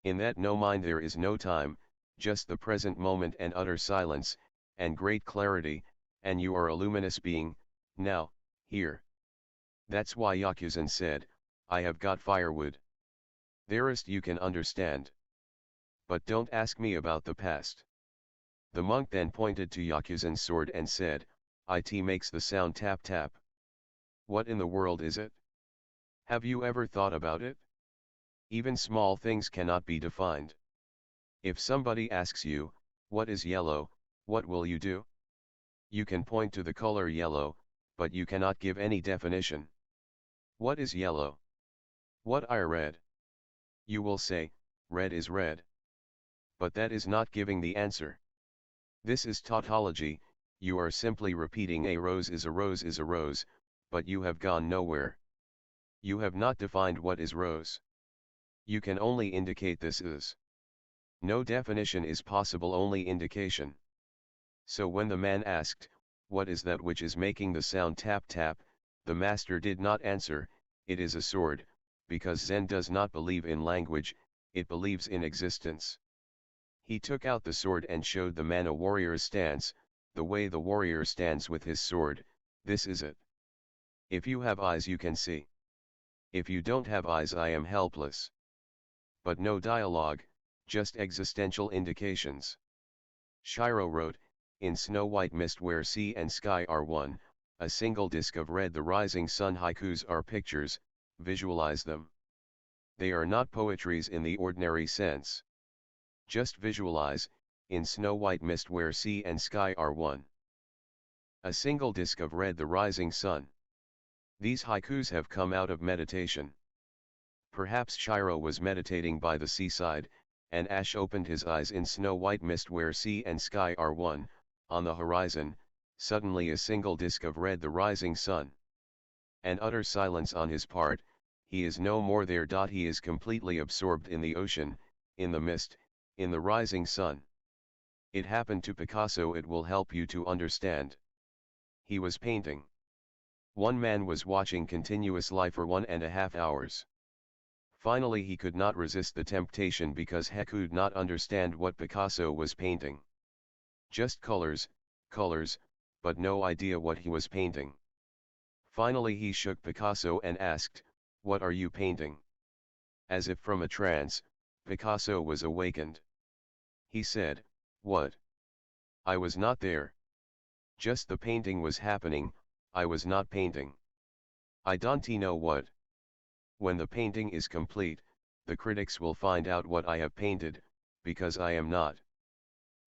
In that no mind there is no time, just the present moment and utter silence, and great clarity, and you are a luminous being, now, here. That's why Yakuzen said, "I have got firewood." The rest you can understand. But don't ask me about the past. The monk then pointed to Yakuzen's sword and said, "It makes the sound tap tap. What in the world is it? Have you ever thought about it? Even small things cannot be defined. If somebody asks you, what is yellow, what will you do? You can point to the color yellow, but you cannot give any definition. What is yellow? What are red? You will say, red is red. But that is not giving the answer. This is tautology, you are simply repeating a rose is a rose is a rose, but you have gone nowhere. You have not defined what is rose. You can only indicate this is. No definition is possible, only indication. So when the man asked, what is that which is making the sound tap tap, the master did not answer, it is a sword, because Zen does not believe in language, it believes in existence. He took out the sword and showed the man a warrior's stance, the way the warrior stands with his sword, this is it. If you have eyes you can see. If you don't have eyes I am helpless. But no dialogue, just existential indications. Shiro wrote, in snow-white mist where sea and sky are one, a single disk of red. The rising sun haikus are pictures, visualize them. They are not poetries in the ordinary sense. Just visualize, in snow-white mist where sea and sky are one. A single disk of red, the rising sun. These haikus have come out of meditation. Perhaps Shiro was meditating by the seaside, and Ash opened his eyes in snow-white mist where sea and sky are one. On the horizon, suddenly a single disk of red, the rising sun. And utter silence on his part, he is no more there. He is completely absorbed in the ocean, in the mist, in the rising sun. It happened to Picasso. It will help you to understand. He was painting. One man was watching continuous life for 1.5 hours. Finally he could not resist the temptation because he could not understand what Picasso was painting. Just colors, colors, but no idea what he was painting. Finally he shook Picasso and asked, "What are you painting?" As if from a trance, Picasso was awakened. He said, "What? I was not there. Just the painting was happening, I was not painting. I don't know what. When the painting is complete, the critics will find out what I have painted, because I am not.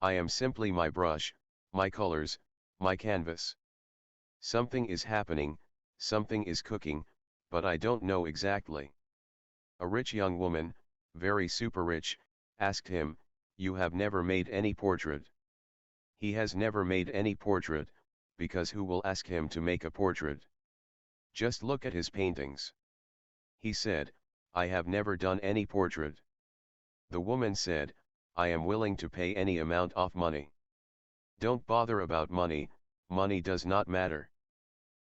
I am simply my brush, my colors, my canvas. Something is happening, something is cooking, but I don't know exactly." A rich young woman, very super rich, asked him, "You have never made any portrait?" He has never made any portrait, because who will ask him to make a portrait? Just look at his paintings. He said, "I have never done any portrait." The woman said, "I am willing to pay any amount of money. Don't bother about money, money does not matter."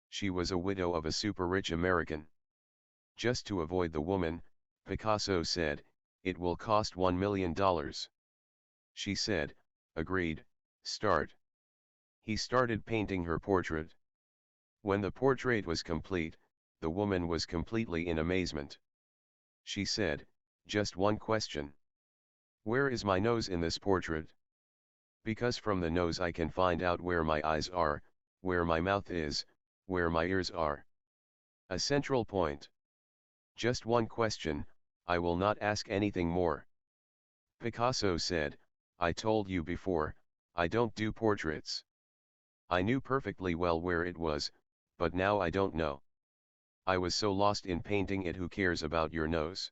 She was a widow of a super rich American. Just to avoid the woman, Picasso said, "It will cost $1 million. She said, "Agreed, start." He started painting her portrait. When the portrait was complete, the woman was completely in amazement. She said, "Just one question. Where is my nose in this portrait? Because from the nose I can find out where my eyes are, where my mouth is, where my ears are. A central point. Just one question, I will not ask anything more." Picasso said, "I told you before, I don't do portraits. I knew perfectly well where it was, but now I don't know. I was so lost in painting it. Who cares about your nose?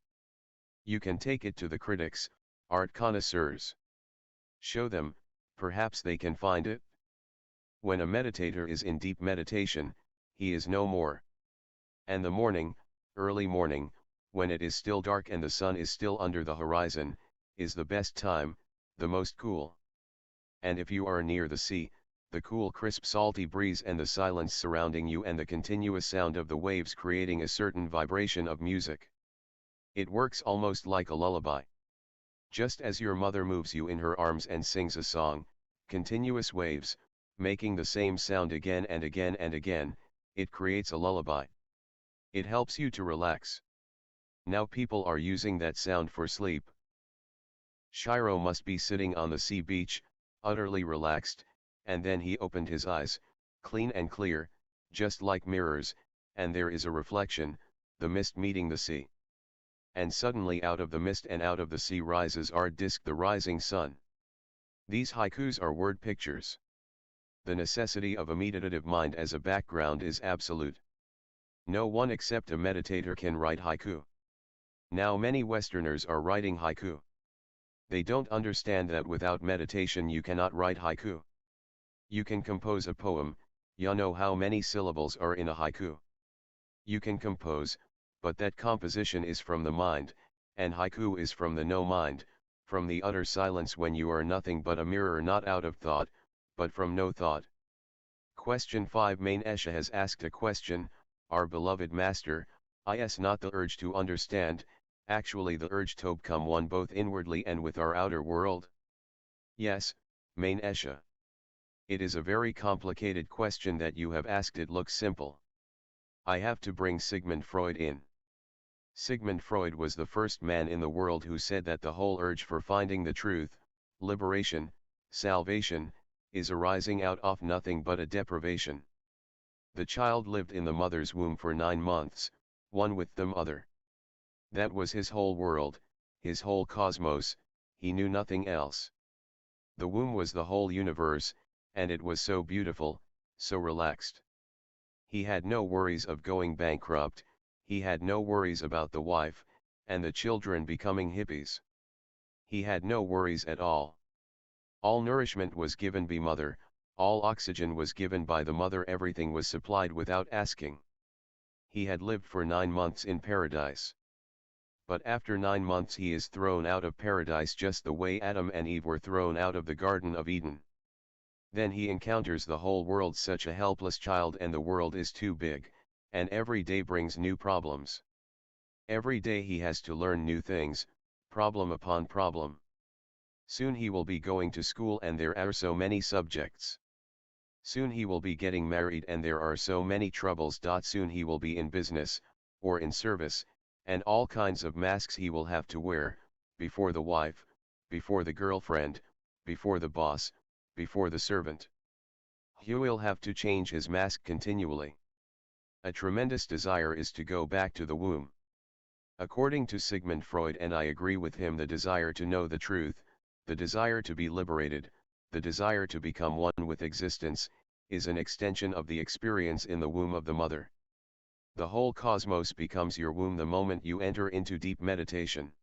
You can take it to the critics, art connoisseurs. Show them, perhaps they can find it." When a meditator is in deep meditation, he is no more. And the morning, early morning, when it is still dark and the sun is still under the horizon, is the best time, the most cool. And if you are near the sea, the cool crisp salty breeze and the silence surrounding you and the continuous sound of the waves creating a certain vibration of music. It works almost like a lullaby. Just as your mother moves you in her arms and sings a song, continuous waves, making the same sound again and again and again, it creates a lullaby. It helps you to relax. Now people are using that sound for sleep. Shiro must be sitting on the sea beach, utterly relaxed, and then he opened his eyes, clean and clear, just like mirrors, and there is a reflection, the mist meeting the sea. And suddenly out of the mist and out of the sea rises our disk, the rising sun. These haikus are word pictures. The necessity of a meditative mind as a background is absolute. No one except a meditator can write haiku. Now many Westerners are writing haiku. They don't understand that without meditation you cannot write haiku. You can compose a poem, you know how many syllables are in a haiku. You can compose, but that composition is from the mind, and haiku is from the no mind, from the utter silence when you are nothing but a mirror, not out of thought, but from no thought. Question 5. Main Esha has asked a question, our beloved master, is not the urge to understand, actually the urge to become one both inwardly and with our outer world? Yes, Main Esha. It is a very complicated question that you have asked. It looks simple. I have to bring Sigmund Freud in. Sigmund Freud was the first man in the world who said that the whole urge for finding the truth, liberation, salvation, is arising out of nothing but a deprivation. The child lived in the mother's womb for 9 months, one with the mother. That was his whole world, his whole cosmos. he knew nothing else. The womb was the whole universe, and it was so beautiful, so relaxed. He had no worries of going bankrupt, he had no worries about the wife, and the children becoming hippies. He had no worries at all. All nourishment was given by mother, all oxygen was given by the mother, everything was supplied without asking. He had lived for 9 months in paradise. But after 9 months he is thrown out of paradise just the way Adam and Eve were thrown out of the Garden of Eden. Then he encounters the whole world, such a helpless child, and the world is too big, and every day brings new problems. Every day he has to learn new things, problem upon problem. Soon he will be going to school and there are so many subjects. Soon he will be getting married and there are so many troubles. Soon he will be in business, or in service, and all kinds of masks he will have to wear, before the wife, before the girlfriend, before the boss, before the servant. He will have to change his mask continually. A tremendous desire is to go back to the womb. According to Sigmund Freud, and I agree with him, the desire to know the truth, the desire to be liberated, the desire to become one with existence, is an extension of the experience in the womb of the mother. The whole cosmos becomes your womb the moment you enter into deep meditation.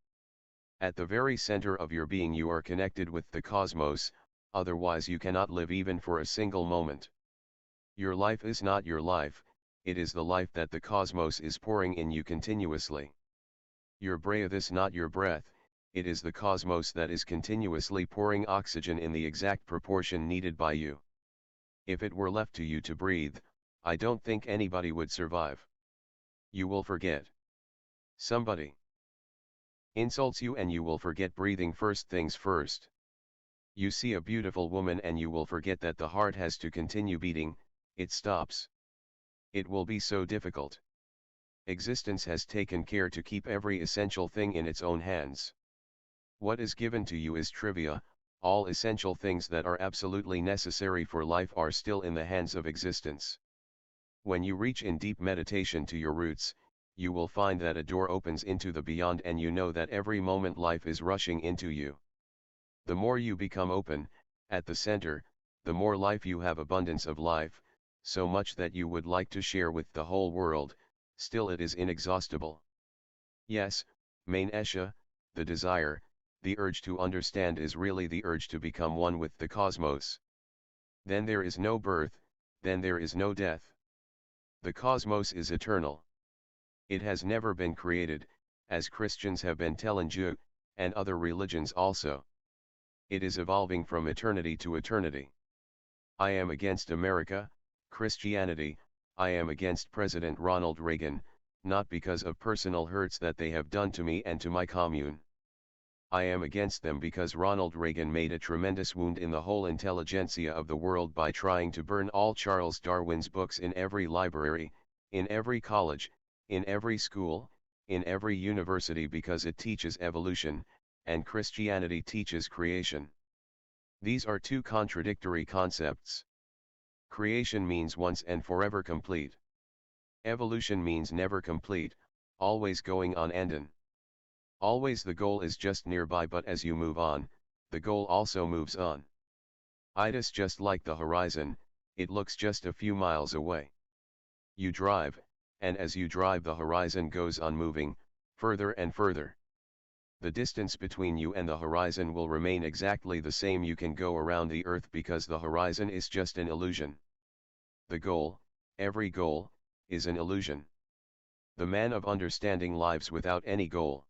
At the very center of your being you are connected with the cosmos, otherwise you cannot live even for a single moment. Your life is not your life, it is the life that the cosmos is pouring in you continuously. Your breath is not your breath, it is the cosmos that is continuously pouring oxygen in the exact proportion needed by you. If it were left to you to breathe, I don't think anybody would survive. You will forget. Somebody insults you and you will forget breathing first things first. You see a beautiful woman and you will forget that the heart has to continue beating, it stops. It will be so difficult. Existence has taken care to keep every essential thing in its own hands. What is given to you is trivia, all essential things that are absolutely necessary for life are still in the hands of existence. When you reach in deep meditation to your roots, you will find that a door opens into the beyond and you know that every moment life is rushing into you. The more you become open, at the center, the more life you have, abundance of life, so much that you would like to share with the whole world, still it is inexhaustible. Yes, main Esha, the desire, the urge to understand is really the urge to become one with the cosmos. Then there is no birth, then there is no death. The cosmos is eternal. It has never been created, as Christians have been telling you, and other religions also. It is evolving from eternity to eternity. I am against America, Christianity, I am against President Ronald Reagan, not because of personal hurts that they have done to me and to my commune. I am against them because Ronald Reagan made a tremendous wound in the whole intelligentsia of the world by trying to burn all Charles Darwin's books in every library, in every college, in every school, in every university, because it teaches evolution, and Christianity teaches creation. These are two contradictory concepts. Creation means once and forever complete. Evolution means never complete, always going on and always the goal is just nearby, but as you move on, the goal also moves on. It is just like the horizon, it looks just a few miles away. You drive, and as you drive the horizon goes on moving, further and further. The distance between you and the horizon will remain exactly the same. You can go around the earth because the horizon is just an illusion. The goal, every goal, is an illusion. The man of understanding lives without any goal.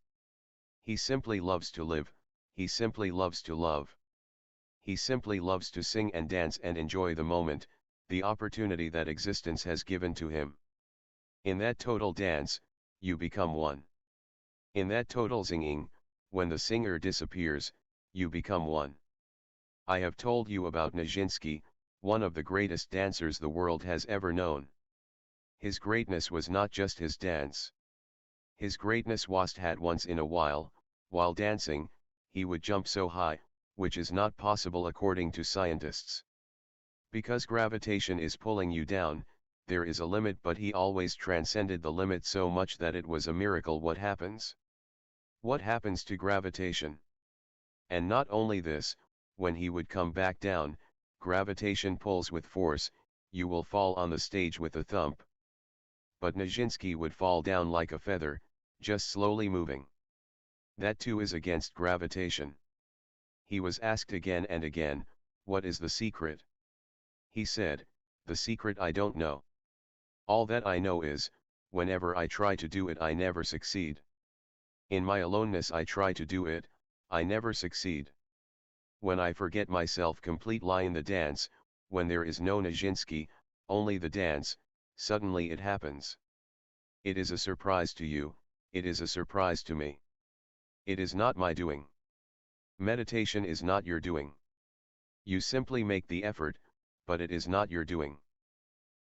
He simply loves to live, he simply loves to love. He simply loves to sing and dance and enjoy the moment, the opportunity that existence has given to him. In that total dance, you become one. In that total singing, when the singer disappears, you become one. I have told you about Nijinsky, one of the greatest dancers the world has ever known. His greatness was not just his dance. His greatness was that once in a while dancing, he would jump so high, which is not possible according to scientists. Because gravitation is pulling you down, there is a limit, but he always transcended the limit so much that it was a miracle. What happens? What happens to gravitation? And not only this, when he would come back down, gravitation pulls with force, you will fall on the stage with a thump. But Nijinsky would fall down like a feather, just slowly moving. That too is against gravitation. He was asked again and again, what is the secret? He said, the secret I don't know. All that I know is, whenever I try to do it I never succeed. In my aloneness I try to do it, I never succeed. When I forget myself complete lie in the dance, when there is no Nijinsky, only the dance, suddenly it happens. It is a surprise to you, it is a surprise to me. It is not my doing. Meditation is not your doing. You simply make the effort, but it is not your doing.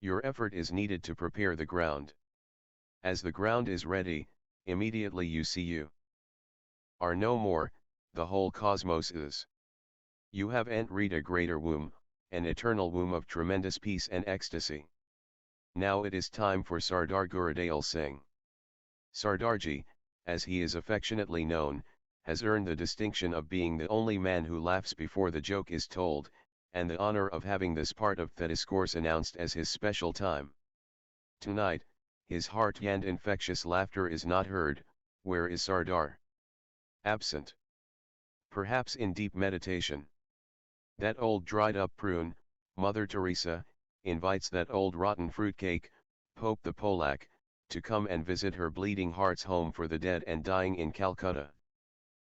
Your effort is needed to prepare the ground. As the ground is ready, immediately you see you are no more, the whole cosmos is. You have entered a greater womb, an eternal womb of tremendous peace and ecstasy. Now it is time for Sardar Gurudale Singh. Sardarji, as he is affectionately known, has earned the distinction of being the only man who laughs before the joke is told, and the honor of having this part of the discourse announced as his special time. Tonight, his heart and infectious laughter is not heard. Where is Sardar? Absent. Perhaps in deep meditation. That old dried up prune, Mother Teresa, invites that old rotten fruitcake, Pope the Polak, to come and visit her bleeding heart's home for the dead and dying in Calcutta.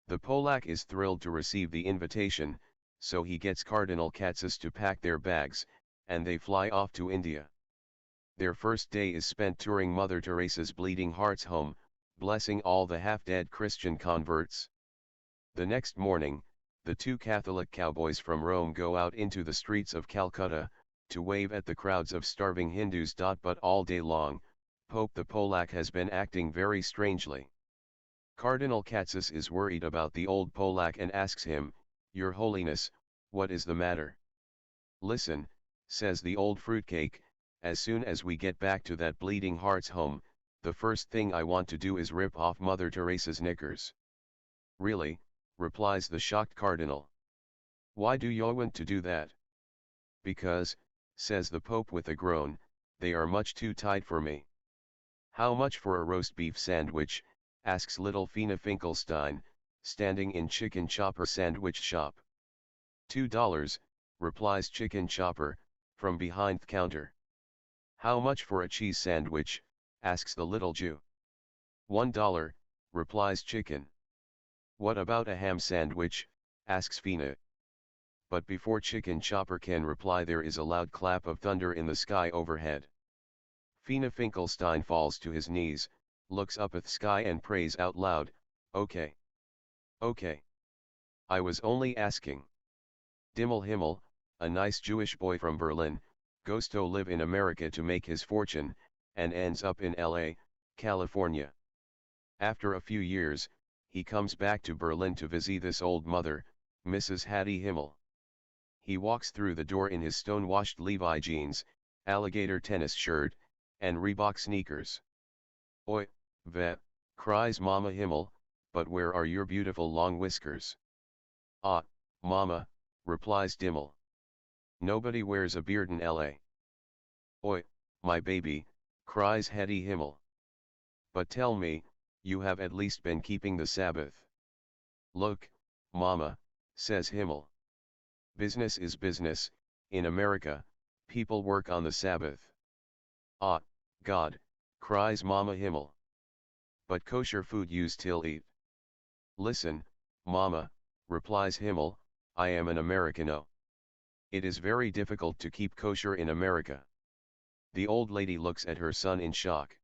The Polak is thrilled to receive the invitation, so he gets Cardinal Katzis to pack their bags, and they fly off to India. Their first day is spent touring Mother Teresa's bleeding heart's home, blessing all the half-dead Christian converts. The next morning, the two Catholic cowboys from Rome go out into the streets of Calcutta, to wave at the crowds of starving Hindus. But all day long, Pope the Polak has been acting very strangely. Cardinal Katzis is worried about the old Polak and asks him, Your Holiness, what is the matter? Listen, says the old fruitcake, as soon as we get back to that bleeding heart's home, the first thing I want to do is rip off Mother Teresa's knickers. Really? Replies the shocked cardinal. Why do you want to do that? Because, says the Pope with a groan, they are much too tight for me. How much for a roast beef sandwich? Asks little Fina Finkelstein, standing in Chicken Chopper sandwich shop. $2, replies Chicken Chopper, from behind the counter. How much for a cheese sandwich? Asks the little Jew. $1, replies Chicken. What about a ham sandwich? Asks Fina. But before Chicken Chopper can reply there is a loud clap of thunder in the sky overhead. Fina Finkelstein falls to his knees, looks up at the sky and prays out loud, Okay. Okay. I was only asking. Dimmel Himmel, a nice Jewish boy from Berlin, goes to live in America to make his fortune, and ends up in LA, California. After a few years, he comes back to Berlin to visit this old mother, Mrs. Hattie Himmel. He walks through the door in his stone-washed Levi jeans, alligator tennis shirt, and Reebok sneakers. Oi, vet, cries Mama Himmel, but where are your beautiful long whiskers? Ah, Mama, replies Dimmel. Nobody wears a beard in L.A. Oi, my baby, cries Hetty Himmel. But tell me, you have at least been keeping the Sabbath. Look, Mama, says Himmel. Business is business, in America, people work on the Sabbath. Ah, God, cries Mama Himmel. But kosher food you still eat. Listen, Mama, replies Himmel, I am an Americano. It is very difficult to keep kosher in America. The old lady looks at her son in shock.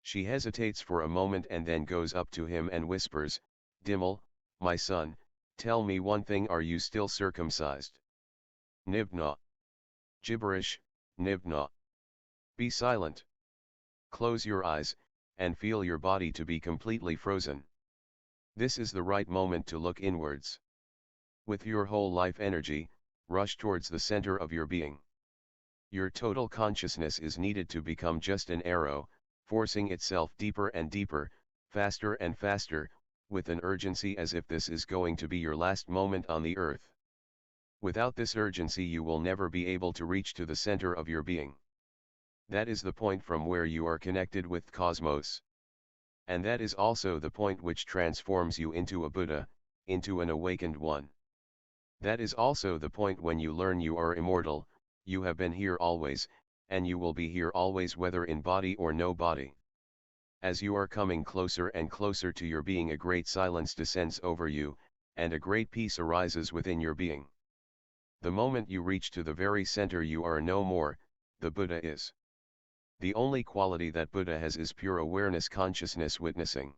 She hesitates for a moment and then goes up to him and whispers, Dimmel, my son, tell me one thing, are you still circumcised? Nibna. Gibberish, Nibna. Be silent. Close your eyes, and feel your body to be completely frozen. This is the right moment to look inwards. With your whole life energy, rush towards the center of your being. Your total consciousness is needed to become just an arrow, forcing itself deeper and deeper, faster and faster, with an urgency as if this is going to be your last moment on the earth. Without this urgency you will never be able to reach to the center of your being. That is the point from where you are connected with cosmos. And that is also the point which transforms you into a Buddha, into an awakened one. That is also the point when you learn you are immortal, you have been here always, and you will be here always whether in body or no body. As you are coming closer and closer to your being, a great silence descends over you, and a great peace arises within your being. The moment you reach to the very center you are no more, the Buddha is. The only quality that Buddha has is pure awareness, consciousness, witnessing.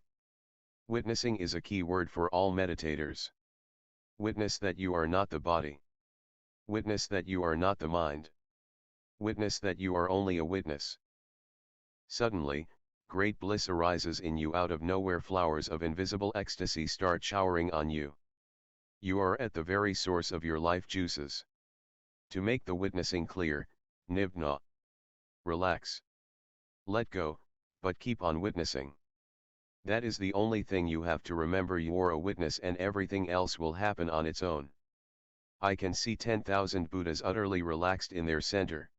Witnessing is a key word for all meditators. Witness that you are not the body. Witness that you are not the mind. Witness that you are only a witness. Suddenly, great bliss arises in you out of nowhere. Flowers of invisible ecstasy start showering on you. You are at the very source of your life juices. To make the witnessing clear, nibbana. Relax. Let go, but keep on witnessing. That is the only thing you have to remember. You are a witness and everything else will happen on its own. I can see 10,000 Buddhas utterly relaxed in their center.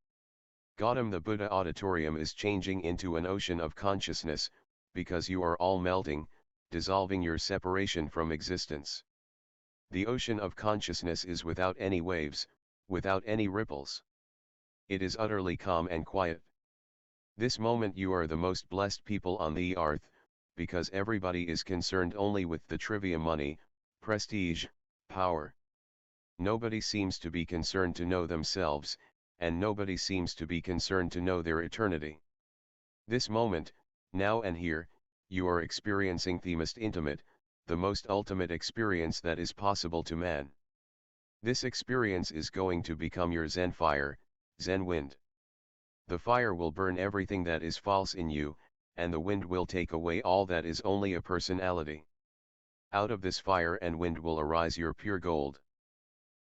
Gautam, the Buddha auditorium is changing into an ocean of consciousness, because you are all melting, dissolving your separation from existence. The ocean of consciousness is without any waves, without any ripples. It is utterly calm and quiet. This moment you are the most blessed people on the earth, because everybody is concerned only with the trivia, money, prestige, power. Nobody seems to be concerned to know themselves, and nobody seems to be concerned to know their eternity. This moment, now and here, you are experiencing the most intimate, the most ultimate experience that is possible to man. This experience is going to become your Zen fire, Zen wind. The fire will burn everything that is false in you, and the wind will take away all that is only a personality. Out of this fire and wind will arise your pure gold.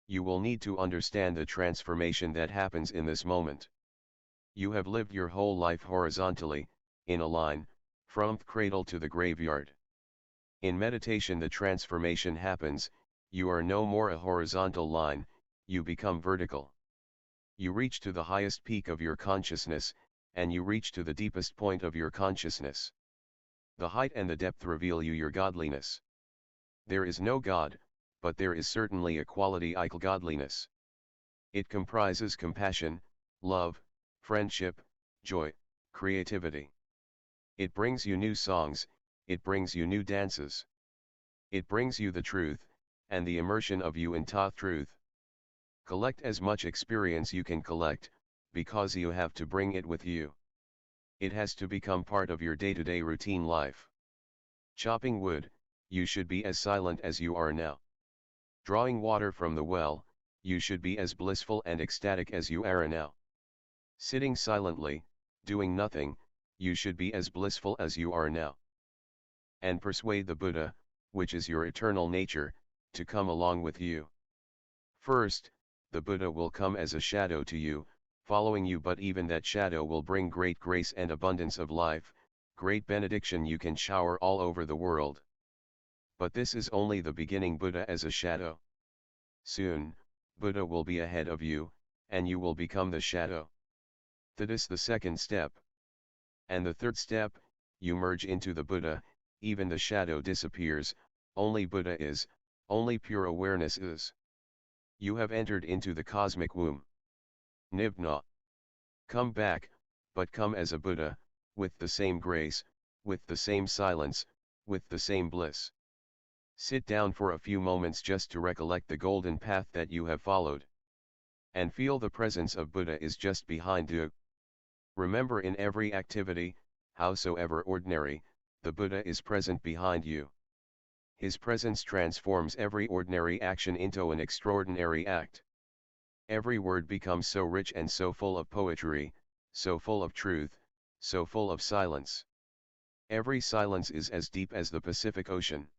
You will need to understand the transformation that happens in this moment. You have lived your whole life horizontally, in a line, from the cradle to the graveyard. In meditation the transformation happens, you are no more a horizontal line, you become vertical. You reach to the highest peak of your consciousness, and you reach to the deepest point of your consciousness. The height and the depth reveal you your godliness. There is no God, but there is certainly a quality like godliness. It comprises compassion, love, friendship, joy, creativity. It brings you new songs, it brings you new dances. It brings you the truth, and the immersion of you in ta truth. Collect as much experience you can collect, because you have to bring it with you. It has to become part of your day-to-day routine life. Chopping wood, you should be as silent as you are now. Drawing water from the well, you should be as blissful and ecstatic as you are now. Sitting silently, doing nothing, you should be as blissful as you are now. And persuade the Buddha, which is your eternal nature, to come along with you. First, the Buddha will come as a shadow to you, following you, but even that shadow will bring great grace and abundance of life, great benediction you can shower all over the world. But this is only the beginning. Buddha as a shadow. Soon, Buddha will be ahead of you, and you will become the shadow. That is the second step. And the third step, you merge into the Buddha, even the shadow disappears, only Buddha is, only pure awareness is. You have entered into the cosmic womb. Nibbana. Come back, but come as a Buddha, with the same grace, with the same silence, with the same bliss. Sit down for a few moments just to recollect the golden path that you have followed. And feel the presence of Buddha is just behind you. Remember, in every activity, howsoever ordinary, the Buddha is present behind you. His presence transforms every ordinary action into an extraordinary act. Every word becomes so rich and so full of poetry, so full of truth, so full of silence. Every silence is as deep as the Pacific Ocean.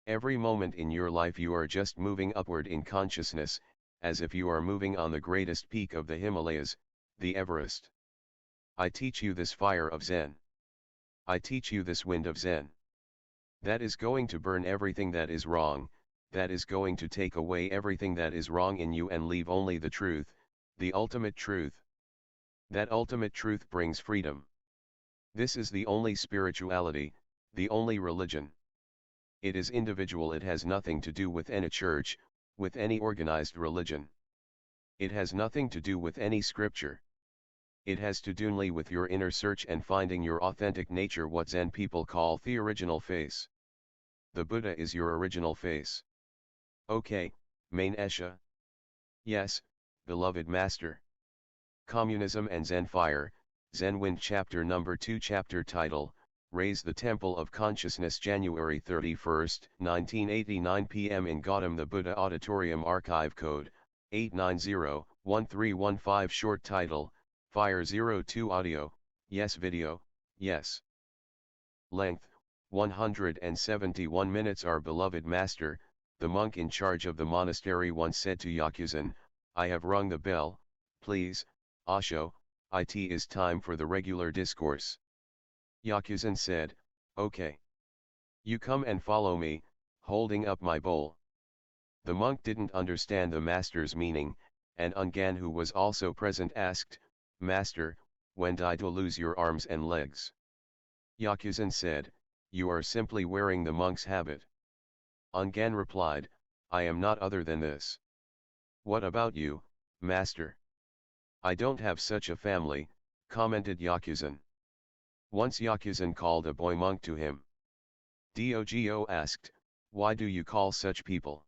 Every moment in your life you are just moving upward in consciousness, as if you are moving on the greatest peak of the Himalayas, the Everest. I teach you this fire of Zen. I teach you this wind of Zen. That is going to burn everything that is wrong, that is going to take away everything that is wrong in you and leave only the truth, the ultimate truth. That ultimate truth brings freedom. This is the only spirituality, the only religion. It is individual, it has nothing to do with any church, with any organized religion. It has nothing to do with any scripture. It has to do only with your inner search and finding your authentic nature, what Zen people call the original face. The Buddha is your original face. Okay, Main Esha. Yes, beloved master. Communism and Zen Fire, Zen Wind Chapter Number 2 Chapter Title, Raise the Temple of Consciousness January 31, 1989 p.m. in Gautam the Buddha Auditorium Archive Code, 890-1315 Short Title, Fire 02 Audio, Yes Video, Yes. Length, 171 minutes. Our beloved master, the monk in charge of the monastery, once said to Yakuzan, I have rung the bell, please, Osho, it is time for the regular discourse. Yakuzan said, okay. You come and follow me, holding up my bowl. The monk didn't understand the master's meaning, and Ungan, who was also present, asked, Master, when did you lose your arms and legs? Yakuzan said, you are simply wearing the monk's habit. Ungan replied, I am not other than this. What about you, master? I don't have such a family, commented Yakuzan. Once Yakuzan called a boy monk to him. Dogo asked, why do you call such people?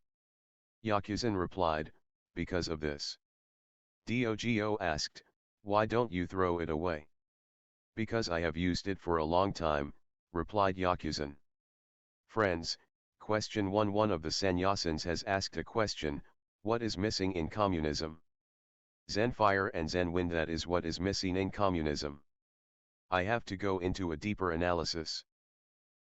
Yakuzan replied, because of this. Dogo asked, why don't you throw it away? Because I have used it for a long time, replied Yakuzan. Friends, question 1. One of the sannyasins has asked a question, what is missing in communism? Zen Fire and Zen Wind, that is what is missing in communism. I have to go into a deeper analysis.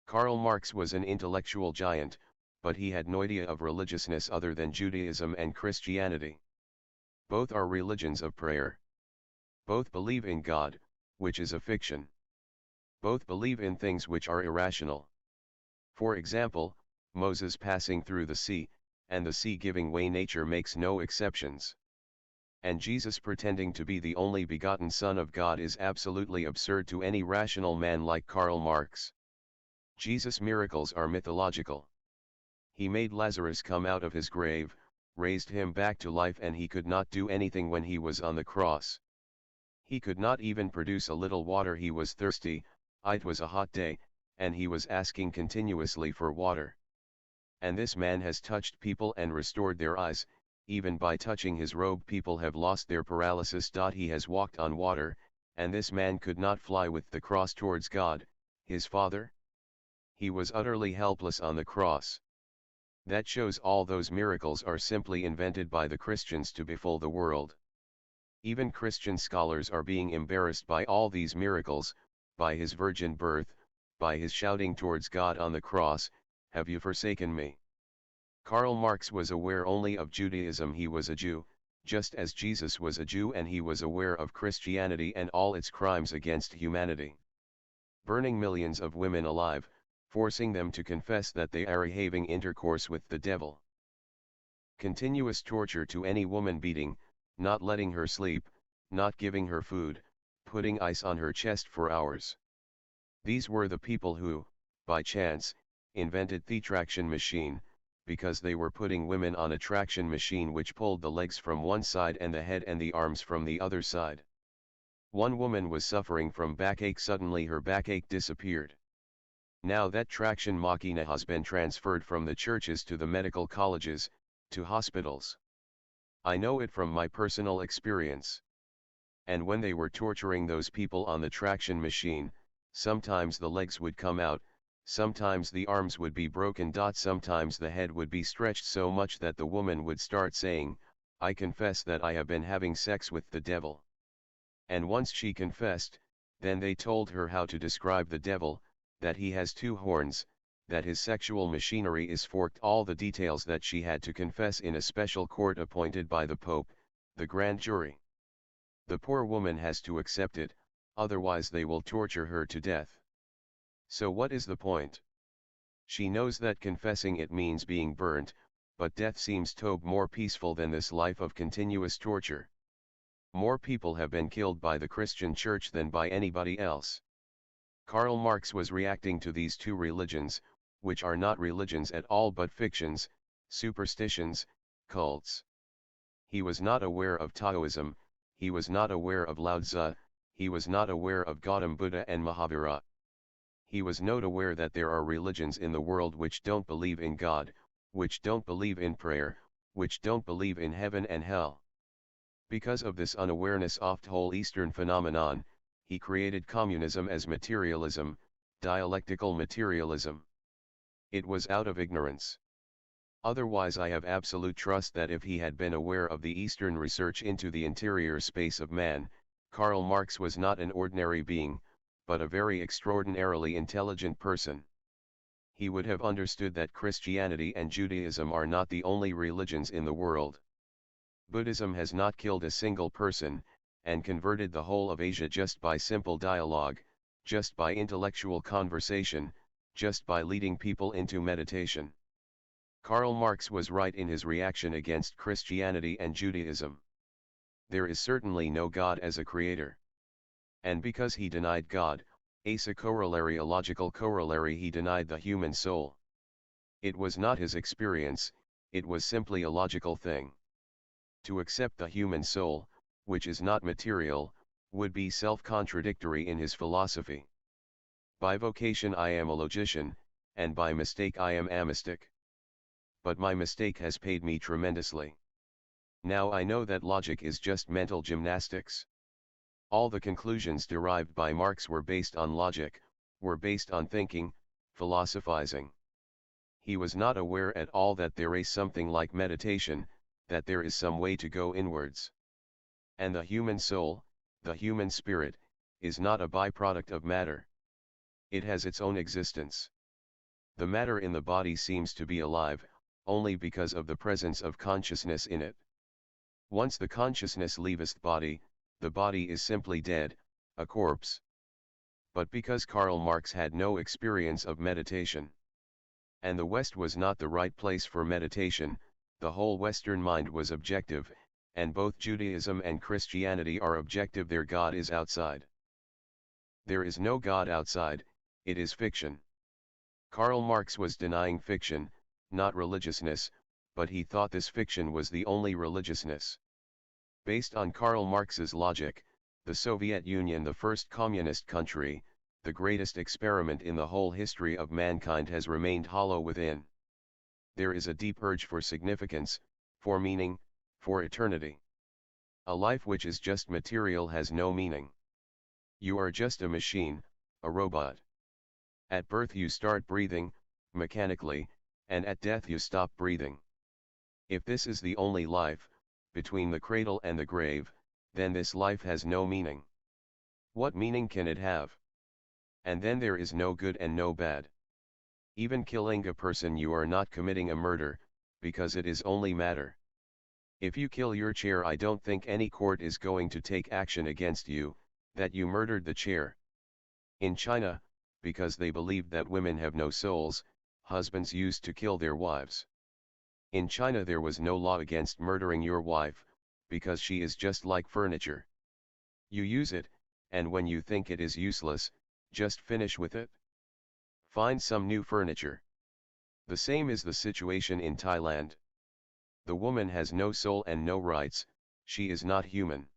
Karl Marx was an intellectual giant, but he had no idea of religiousness other than Judaism and Christianity. Both are religions of prayer. Both believe in God, which is a fiction. Both believe in things which are irrational. For example, Moses passing through the sea, and the sea giving way. Nature makes no exceptions. And Jesus pretending to be the only begotten Son of God is absolutely absurd to any rational man like Karl Marx. Jesus' miracles are mythological. He made Lazarus come out of his grave, raised him back to life, and he could not do anything when he was on the cross. He could not even produce a little water. He was thirsty, it was a hot day, and he was asking continuously for water. And this man has touched people and restored their eyes, even by touching his robe people have lost their paralysis. He has walked on water, and this man could not fly with the cross towards God, his Father? He was utterly helpless on the cross. That shows all those miracles are simply invented by the Christians to befool the world. Even Christian scholars are being embarrassed by all these miracles, by his virgin birth, by his shouting towards God on the cross, have you forsaken me? Karl Marx was aware only of Judaism. He was a Jew, just as Jesus was a Jew, and he was aware of Christianity and all its crimes against humanity. Burning millions of women alive, forcing them to confess that they are having intercourse with the devil. Continuous torture to any woman, beating, not letting her sleep, not giving her food, putting ice on her chest for hours. These were the people who, by chance, invented the traction machine, because they were putting women on a traction machine which pulled the legs from one side and the head and the arms from the other side. One woman was suffering from backache. Suddenly her backache disappeared. Now that traction machine has been transferred from the churches to the medical colleges, to hospitals. I know it from my personal experience. And when they were torturing those people on the traction machine, sometimes the legs would come out, sometimes the arms would be broken. Sometimes the head would be stretched so much that the woman would start saying, I confess that I have been having sex with the devil. And once she confessed, then they told her how to describe the devil, that he has two horns, that his sexual machinery is forked. All the details that she had to confess in a special court appointed by the Pope, the grand jury. The poor woman has to accept it, otherwise they will torture her to death. So what is the point? She knows that confessing it means being burnt, but death seems to be more peaceful than this life of continuous torture. More people have been killed by the Christian Church than by anybody else. Karl Marx was reacting to these two religions, which are not religions at all but fictions, superstitions, cults. He was not aware of Taoism, he was not aware of Lao Tzu, he was not aware of Gautam Buddha and Mahavira. He was not aware that there are religions in the world which don't believe in God, which don't believe in prayer, which don't believe in heaven and hell. Because of this unawareness of the whole Eastern phenomenon, he created communism as materialism, dialectical materialism. It was out of ignorance. Otherwise I have absolute trust that if he had been aware of the Eastern research into the interior space of man, Karl Marx was not an ordinary being, but a very extraordinarily intelligent person. He would have understood that Christianity and Judaism are not the only religions in the world. Buddhism has not killed a single person, and converted the whole of Asia just by simple dialogue, just by intellectual conversation, just by leading people into meditation. Karl Marx was right in his reaction against Christianity and Judaism. There is certainly no God as a creator. And because he denied God, as a corollary, a logical corollary, he denied the human soul. It was not his experience, it was simply a logical thing. To accept the human soul, which is not material, would be self-contradictory in his philosophy. By vocation I am a logician, and by mistake I am a mystic. But my mistake has paid me tremendously. Now I know that logic is just mental gymnastics. All the conclusions derived by Marx were based on logic, were based on thinking, philosophizing. He was not aware at all that there is something like meditation, that there is some way to go inwards. And the human soul, the human spirit, is not a byproduct of matter. It has its own existence. The matter in the body seems to be alive, only because of the presence of consciousness in it. Once the consciousness leaves the body is simply dead, a corpse. But because Karl Marx had no experience of meditation, and the West was not the right place for meditation, the whole Western mind was objective, and both Judaism and Christianity are objective. Their God is outside. There is no God outside, it is fiction. Karl Marx was denying fiction, not religiousness, but he thought this fiction was the only religiousness. Based on Karl Marx's logic, the Soviet Union, the first communist country, the greatest experiment in the whole history of mankind, has remained hollow within. There is a deep urge for significance, for meaning, for eternity. A life which is just material has no meaning. You are just a machine, a robot. At birth you start breathing, mechanically, and at death you stop breathing. If this is the only life, between the cradle and the grave, then this life has no meaning. What meaning can it have? And then there is no good and no bad. Even killing a person, you are not committing a murder, because it is only matter. If you kill your chair, I don't think any court is going to take action against you, that you murdered the chair. In China, because they believed that women have no souls, husbands used to kill their wives. In China there was no law against murdering your wife, because she is just like furniture. You use it, and when you think it is useless, just finish with it. Find some new furniture. The same is the situation in Thailand. The woman has no soul and no rights, she is not human.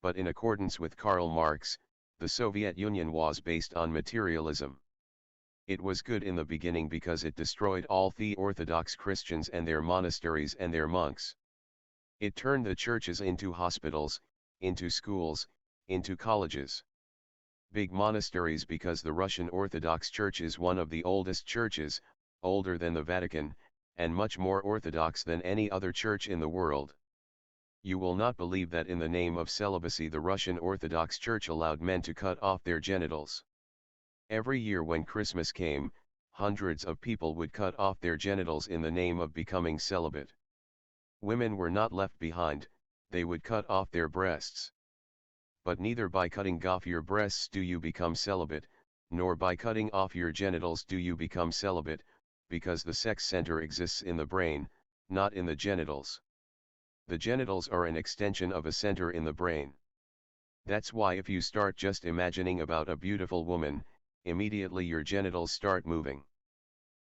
But in accordance with Karl Marx, the Soviet Union was based on materialism. It was good in the beginning because it destroyed all the Orthodox Christians and their monasteries and their monks. It turned the churches into hospitals, into schools, into colleges. Big monasteries, because the Russian Orthodox Church is one of the oldest churches, older than the Vatican, and much more orthodox than any other church in the world. You will not believe that in the name of celibacy the Russian Orthodox Church allowed men to cut off their genitals. Every year when Christmas came, hundreds of people would cut off their genitals in the name of becoming celibate. Women were not left behind, they would cut off their breasts. But neither by cutting off your breasts do you become celibate, nor by cutting off your genitals do you become celibate, because the sex center exists in the brain, not in the genitals. The genitals are an extension of a center in the brain. That's why if you start just imagining about a beautiful woman, immediately your genitals start moving.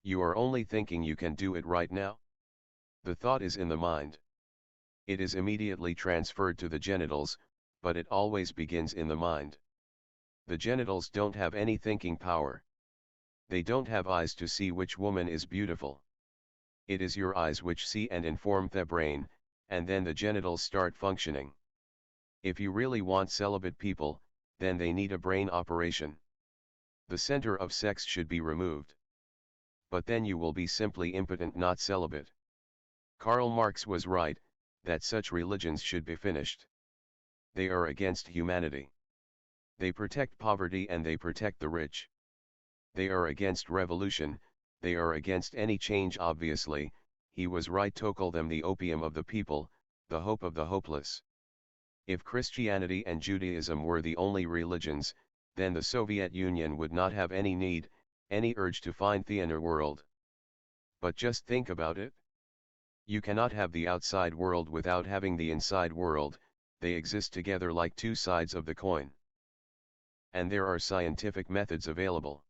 You are only thinking you can do it right now. The thought is in the mind. It is immediately transferred to the genitals, but it always begins in the mind. The genitals don't have any thinking power. They don't have eyes to see which woman is beautiful. It is your eyes which see and inform the brain, and then the genitals start functioning. If you really want celibate people, then they need a brain operation. The center of sex should be removed. But then you will be simply impotent, not celibate. Karl Marx was right, that such religions should be finished. They are against humanity. They protect poverty and they protect the rich. They are against revolution, they are against any change. Obviously, he was right to call them the opium of the people, the hope of the hopeless. If Christianity and Judaism were the only religions, then the Soviet Union would not have any need, any urge to find the inner world. But just think about it. You cannot have the outside world without having the inside world, they exist together like two sides of the coin. And there are scientific methods available.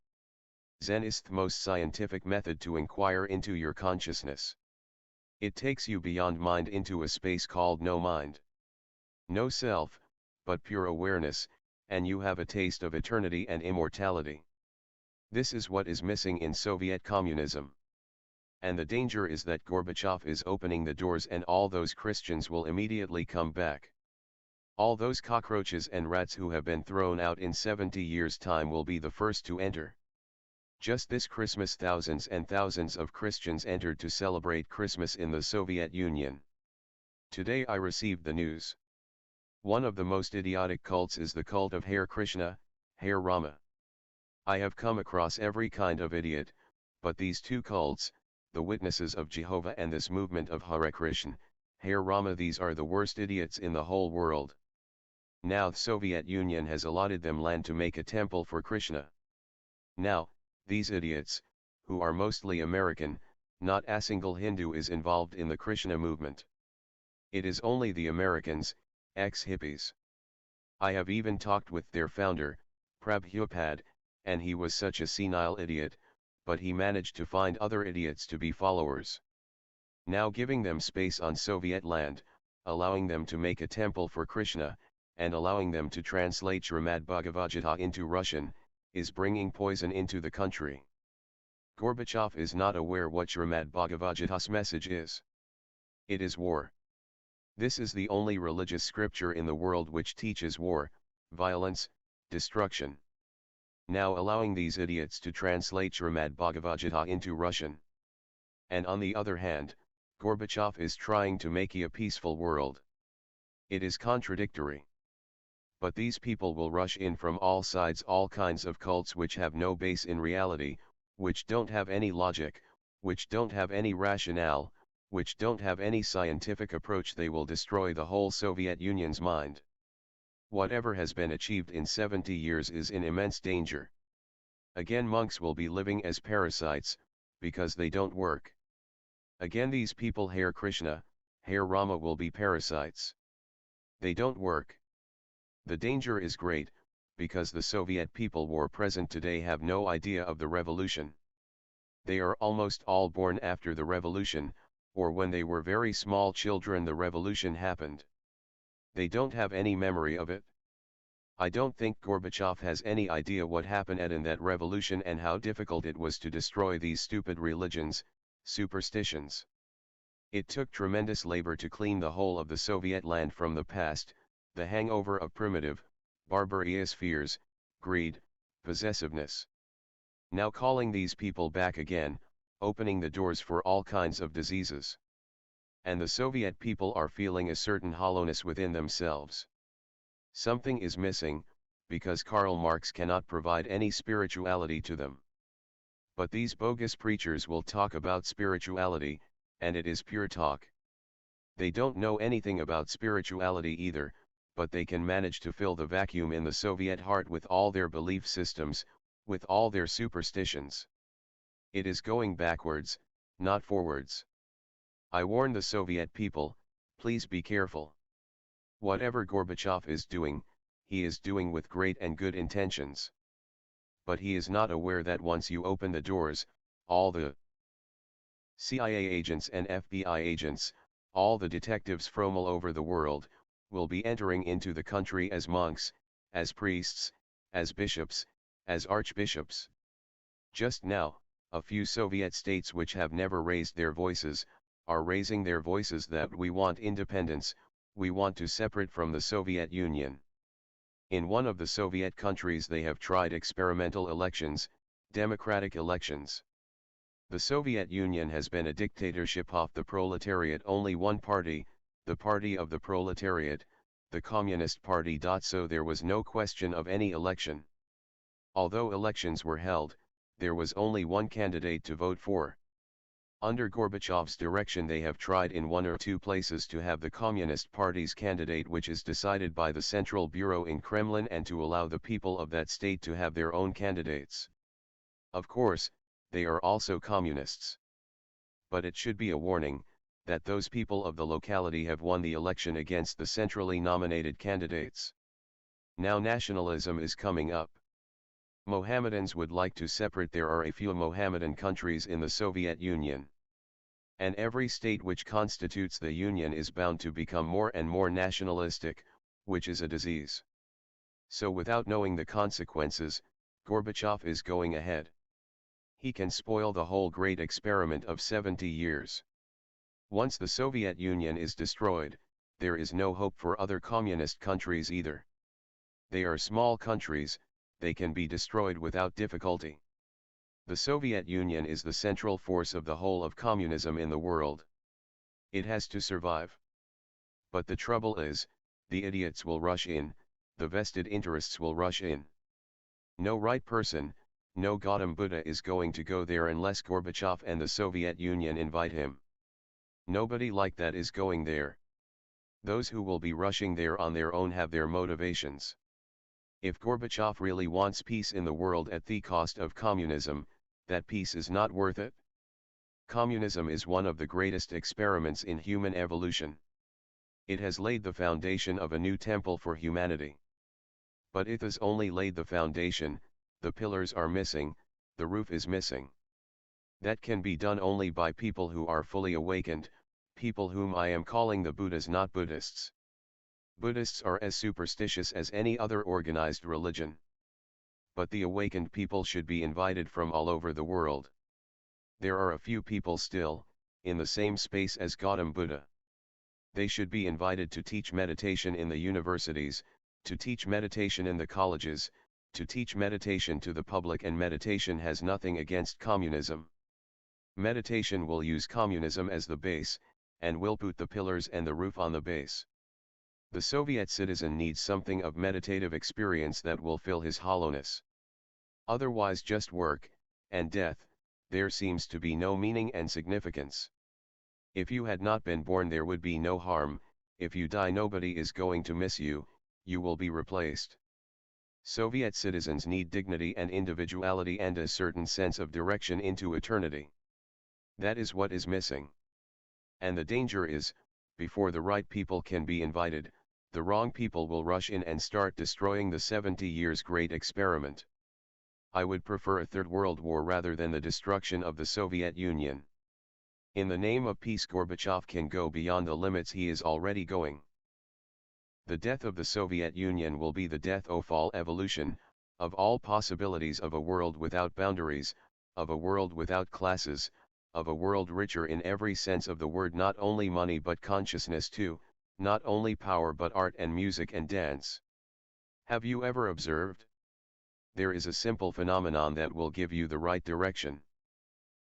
Zen is the most scientific method to inquire into your consciousness. It takes you beyond mind into a space called no mind. No self, but pure awareness, and you have a taste of eternity and immortality. This is what is missing in Soviet communism. And the danger is that Gorbachev is opening the doors and all those Christians will immediately come back. All those cockroaches and rats who have been thrown out in 70 years' time will be the first to enter. Just this Christmas thousands and thousands of Christians entered to celebrate Christmas in the Soviet Union. Today I received the news. One of the most idiotic cults is the cult of Hare Krishna, Hare Rama. I have come across every kind of idiot, but these two cults, the Witnesses of Jehovah and this movement of Hare Krishna, Hare Rama, these are the worst idiots in the whole world. Now the Soviet Union has allotted them land to make a temple for Krishna. Now, these idiots, who are mostly American, not a single Hindu is involved in the Krishna movement. It is only the Americans, ex-hippies. I have even talked with their founder, Prabhupada, and he was such a senile idiot, but he managed to find other idiots to be followers. Now giving them space on Soviet land, allowing them to make a temple for Krishna, and allowing them to translate Srimad Bhagavad Gita into Russian, is bringing poison into the country. Gorbachev is not aware what Srimad Bhagavad Gita's message is. It is war. This is the only religious scripture in the world which teaches war, violence, destruction. Now allowing these idiots to translate Srimad Bhagavad Gita into Russian. And on the other hand, Gorbachev is trying to make a peaceful world. It is contradictory. But these people will rush in from all sides, all kinds of cults which have no base in reality, which don't have any logic, which don't have any rationale, which don't have any scientific approach. They will destroy the whole Soviet Union's mind. Whatever has been achieved in 70 years is in immense danger. Again, monks will be living as parasites, because they don't work. Again, these people Hare Krishna, Hare Rama will be parasites. They don't work. The danger is great, because the Soviet people war present today have no idea of the revolution. They are almost all born after the revolution, or when they were very small children the revolution happened. They don't have any memory of it. I don't think Gorbachev has any idea what happened in that revolution and how difficult it was to destroy these stupid religions, superstitions. It took tremendous labor to clean the whole of the Soviet land from the past, the hangover of primitive, barbarous fears, greed, possessiveness. Now calling these people back again, opening the doors for all kinds of diseases. And the Soviet people are feeling a certain hollowness within themselves. Something is missing, because Karl Marx cannot provide any spirituality to them. But these bogus preachers will talk about spirituality, and it is pure talk. They don't know anything about spirituality either, but they can manage to fill the vacuum in the Soviet heart with all their belief systems, with all their superstitions. It is going backwards, not forwards. I warn the Soviet people, please be careful. Whatever Gorbachev is doing, he is doing with great and good intentions. But he is not aware that once you open the doors, all the CIA agents and FBI agents, all the detectives from all over the world, will be entering into the country as monks, as priests, as bishops, as archbishops. Just now, a few Soviet states which have never raised their voices, are raising their voices that we want independence, we want to separate from the Soviet Union. In one of the Soviet countries they have tried experimental elections, democratic elections. The Soviet Union has been a dictatorship of the proletariat, only one party, the party of the proletariat, the Communist Party. So there was no question of any election. Although elections were held, there was only one candidate to vote for. Under Gorbachev's direction they have tried in one or two places to have the Communist Party's candidate which is decided by the Central Bureau in Kremlin and to allow the people of that state to have their own candidates. Of course, they are also communists. But it should be a warning, that those people of the locality have won the election against the centrally nominated candidates. Now nationalism is coming up. Mohammedans would like to separate. There are a few Mohammedan countries in the Soviet Union. And every state which constitutes the Union is bound to become more and more nationalistic, which is a disease. So without knowing the consequences, Gorbachev is going ahead. He can spoil the whole great experiment of 70 years. Once the Soviet Union is destroyed, there is no hope for other communist countries either. They are small countries, they can be destroyed without difficulty. The Soviet Union is the central force of the whole of communism in the world. It has to survive. But the trouble is, the idiots will rush in, the vested interests will rush in. No right person, no Gautam Buddha is going to go there unless Gorbachev and the Soviet Union invite him. Nobody like that is going there. Those who will be rushing there on their own have their motivations. If Gorbachev really wants peace in the world at the cost of communism, that peace is not worth it. Communism is one of the greatest experiments in human evolution. It has laid the foundation of a new temple for humanity. But it has only laid the foundation, the pillars are missing, the roof is missing. That can be done only by people who are fully awakened, people whom I am calling the Buddhas, not Buddhists. Buddhists are as superstitious as any other organized religion. But the awakened people should be invited from all over the world. There are a few people still, in the same space as Gautam Buddha. They should be invited to teach meditation in the universities, to teach meditation in the colleges, to teach meditation to the public, and meditation has nothing against communism. Meditation will use communism as the base, and will put the pillars and the roof on the base. The Soviet citizen needs something of meditative experience that will fill his hollowness. Otherwise just work, and death, there seems to be no meaning and significance. If you had not been born there would be no harm, if you die nobody is going to miss you, you will be replaced. Soviet citizens need dignity and individuality and a certain sense of direction into eternity. That is what is missing. And the danger is, before the right people can be invited, the wrong people will rush in and start destroying the 70 years great experiment. I would prefer a third world war rather than the destruction of the Soviet Union. In the name of peace, Gorbachev can go beyond the limits he is already going. The death of the Soviet Union will be the death of all evolution, of all possibilities of a world without boundaries, of a world without classes, of a world richer in every sense of the word, not only money but consciousness too, not only power but art and music and dance. Have you ever observed? There is a simple phenomenon that will give you the right direction.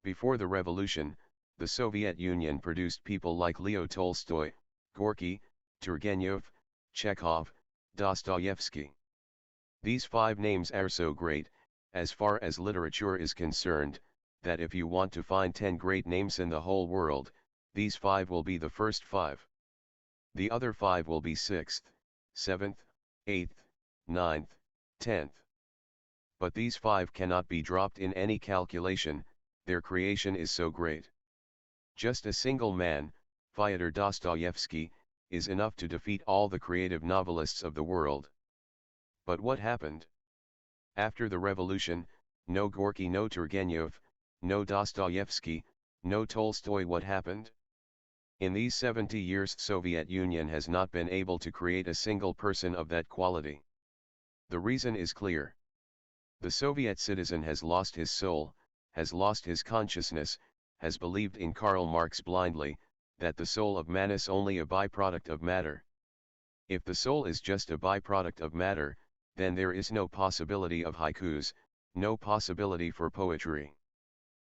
Before the revolution, the Soviet Union produced people like Leo Tolstoy, Gorky, Turgenev, Chekhov, Dostoevsky. These 5 names are so great, as far as literature is concerned, that if you want to find 10 great names in the whole world, these 5 will be the first 5. The other 5 will be 6th, 7th, 8th, 9th, 10th. But these five cannot be dropped in any calculation, their creation is so great. Just a single man, Fyodor Dostoevsky, is enough to defeat all the creative novelists of the world. But what happened? After the revolution, no Gorky, no Turgenev, no Dostoevsky, no Tolstoy. What happened? In these 70 years Soviet Union has not been able to create a single person of that quality. The reason is clear. The Soviet citizen has lost his soul, has lost his consciousness, has believed in Karl Marx blindly, that the soul of man is only a byproduct of matter. If the soul is just a byproduct of matter, then there is no possibility of haikus, no possibility for poetry.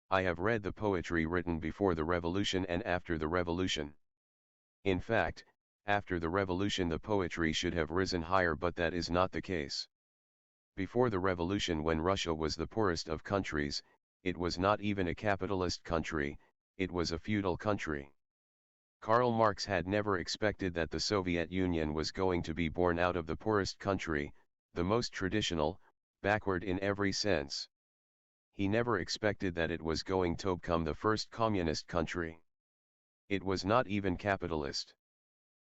I have read the poetry written before the revolution and after the revolution. In fact, after the revolution the poetry should have risen higher, but that is not the case. Before the revolution, when Russia was the poorest of countries, it was not even a capitalist country, it was a feudal country. Karl Marx had never expected that the Soviet Union was going to be born out of the poorest country, the most traditional, backward in every sense. He never expected that it was going to become the first communist country. It was not even capitalist.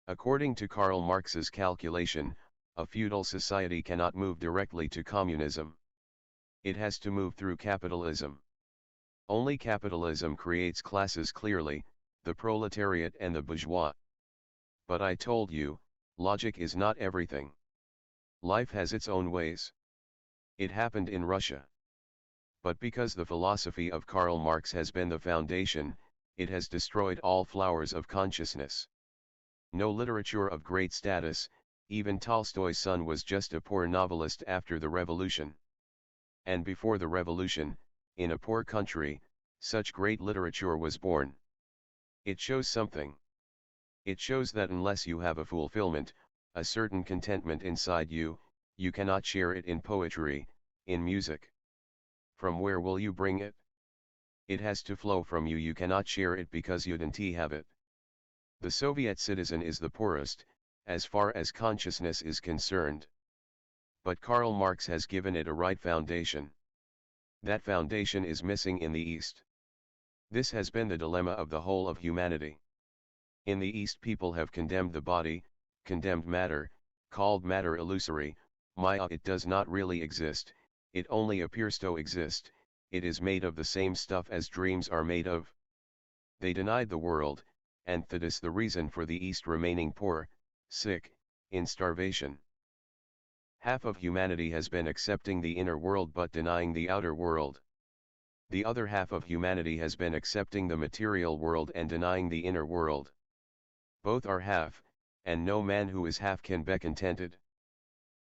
According to Karl Marx's calculation, a feudal society cannot move directly to communism. It has to move through capitalism. Only capitalism creates classes clearly, the proletariat and the bourgeois. But I told you, logic is not everything. Life has its own ways. It happened in Russia. But because the philosophy of Karl Marx has been the foundation, it has destroyed all flowers of consciousness. No literature of great status, even Tolstoy's son was just a poor novelist after the revolution. And before the revolution, in a poor country, such great literature was born. It shows something. It shows that unless you have a fulfillment, a certain contentment inside you, you cannot share it in poetry, in music. From where will you bring it? It has to flow from you. You cannot share it because you don't have it. The Soviet citizen is the poorest, as far as consciousness is concerned. But Karl Marx has given it a right foundation. That foundation is missing in the East. This has been the dilemma of the whole of humanity. In the East people have condemned the body, condemned matter, called matter illusory, Maya. It does not really exist, it only appears to exist, it is made of the same stuff as dreams are made of. They denied the world, and that is the reason for the East remaining poor, sick, in starvation. Half of humanity has been accepting the inner world but denying the outer world. The other half of humanity has been accepting the material world and denying the inner world. Both are half, and no man who is half can be contented.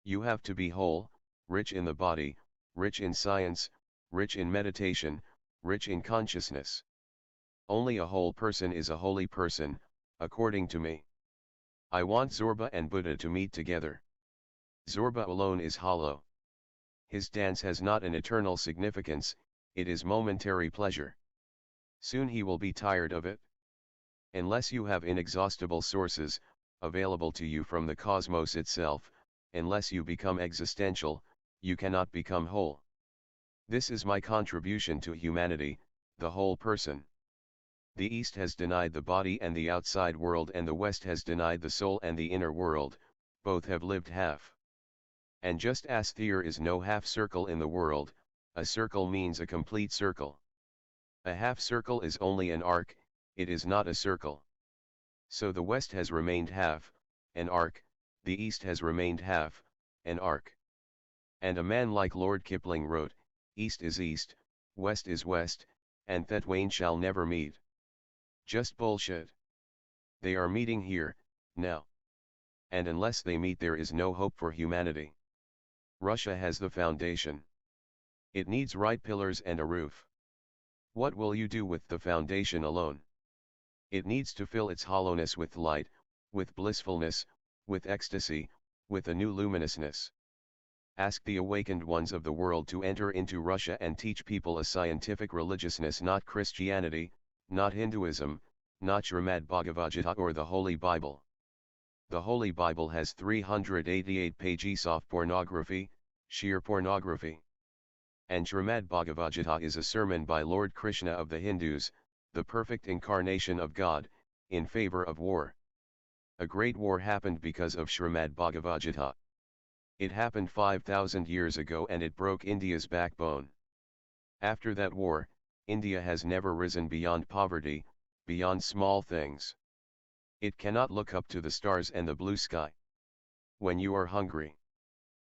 You have to be whole, rich in the body, rich in science, rich in meditation, rich in consciousness. Only a whole person is a holy person, according to me. I want Zorba and Buddha to meet together. Zorba alone is hollow. His dance has not an eternal significance, it is momentary pleasure. Soon he will be tired of it. Unless you have inexhaustible sources, available to you from the cosmos itself, unless you become existential, you cannot become whole. This is my contribution to humanity, the whole person. The East has denied the body and the outside world, and the West has denied the soul and the inner world, both have lived half. And just as there is no half circle in the world, a circle means a complete circle. A half circle is only an arc, it is not a circle. So the West has remained half, an arc, the East has remained half, an arc. And a man like Lord Kipling wrote, East is East, West is West, and that twain shall never meet. Just bullshit. They are meeting here, now. And unless they meet there is no hope for humanity. Russia has the foundation. It needs right pillars and a roof. What will you do with the foundation alone? It needs to fill its hollowness with light, with blissfulness, with ecstasy, with a new luminousness. Ask the awakened ones of the world to enter into Russia and teach people a scientific religiousness, not Christianity, not Hinduism, not Srimad Bhagavad Gita or the Holy Bible. The Holy Bible has 388 pages of pornography, sheer pornography. and Srimad Bhagavad Gita is a sermon by Lord Krishna of the Hindus, the perfect incarnation of God, in favor of war. A great war happened because of Srimad Bhagavad Gita. It happened 5,000 years ago and it broke India's backbone. After that war, India has never risen beyond poverty, beyond small things. It cannot look up to the stars and the blue sky. When you are hungry,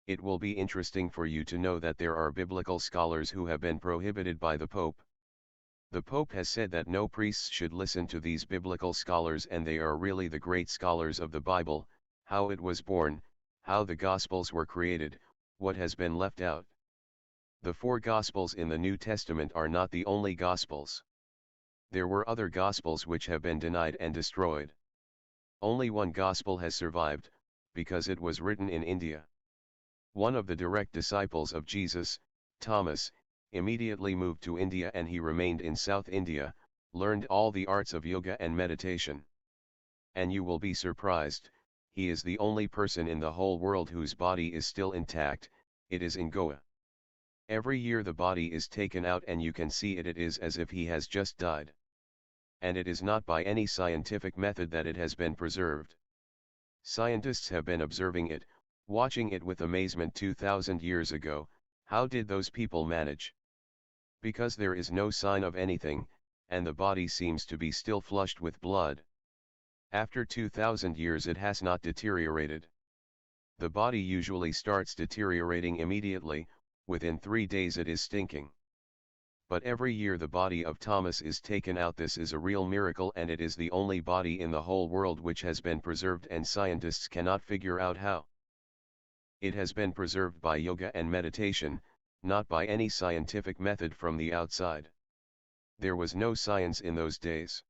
it will be interesting for you to know that there are biblical scholars who have been prohibited by the Pope. The Pope has said that no priests should listen to these biblical scholars, and they are really the great scholars of the Bible, how it was born, how the Gospels were created, what has been left out. The 4 Gospels in the New Testament are not the only Gospels. There were other Gospels which have been denied and destroyed. Only one Gospel has survived, because it was written in India. One of the direct disciples of Jesus, Thomas, immediately moved to India and he remained in South India, learned all the arts of yoga and meditation. And you will be surprised, he is the only person in the whole world whose body is still intact, it is in Goa. Every year the body is taken out and you can see it is as if he has just died. And it is not by any scientific method that it has been preserved. Scientists have been observing it, watching it with amazement 2,000 years ago. How did those people manage? Because there is no sign of anything, and the body seems to be still flushed with blood. After 2,000 years it has not deteriorated. The body usually starts deteriorating immediately, within 3 days it is stinking. But every year the body of Thomas is taken out. This is a real miracle, and it is the only body in the whole world which has been preserved, and scientists cannot figure out how. It has been preserved by yoga and meditation, not by any scientific method from the outside. There was no science in those days.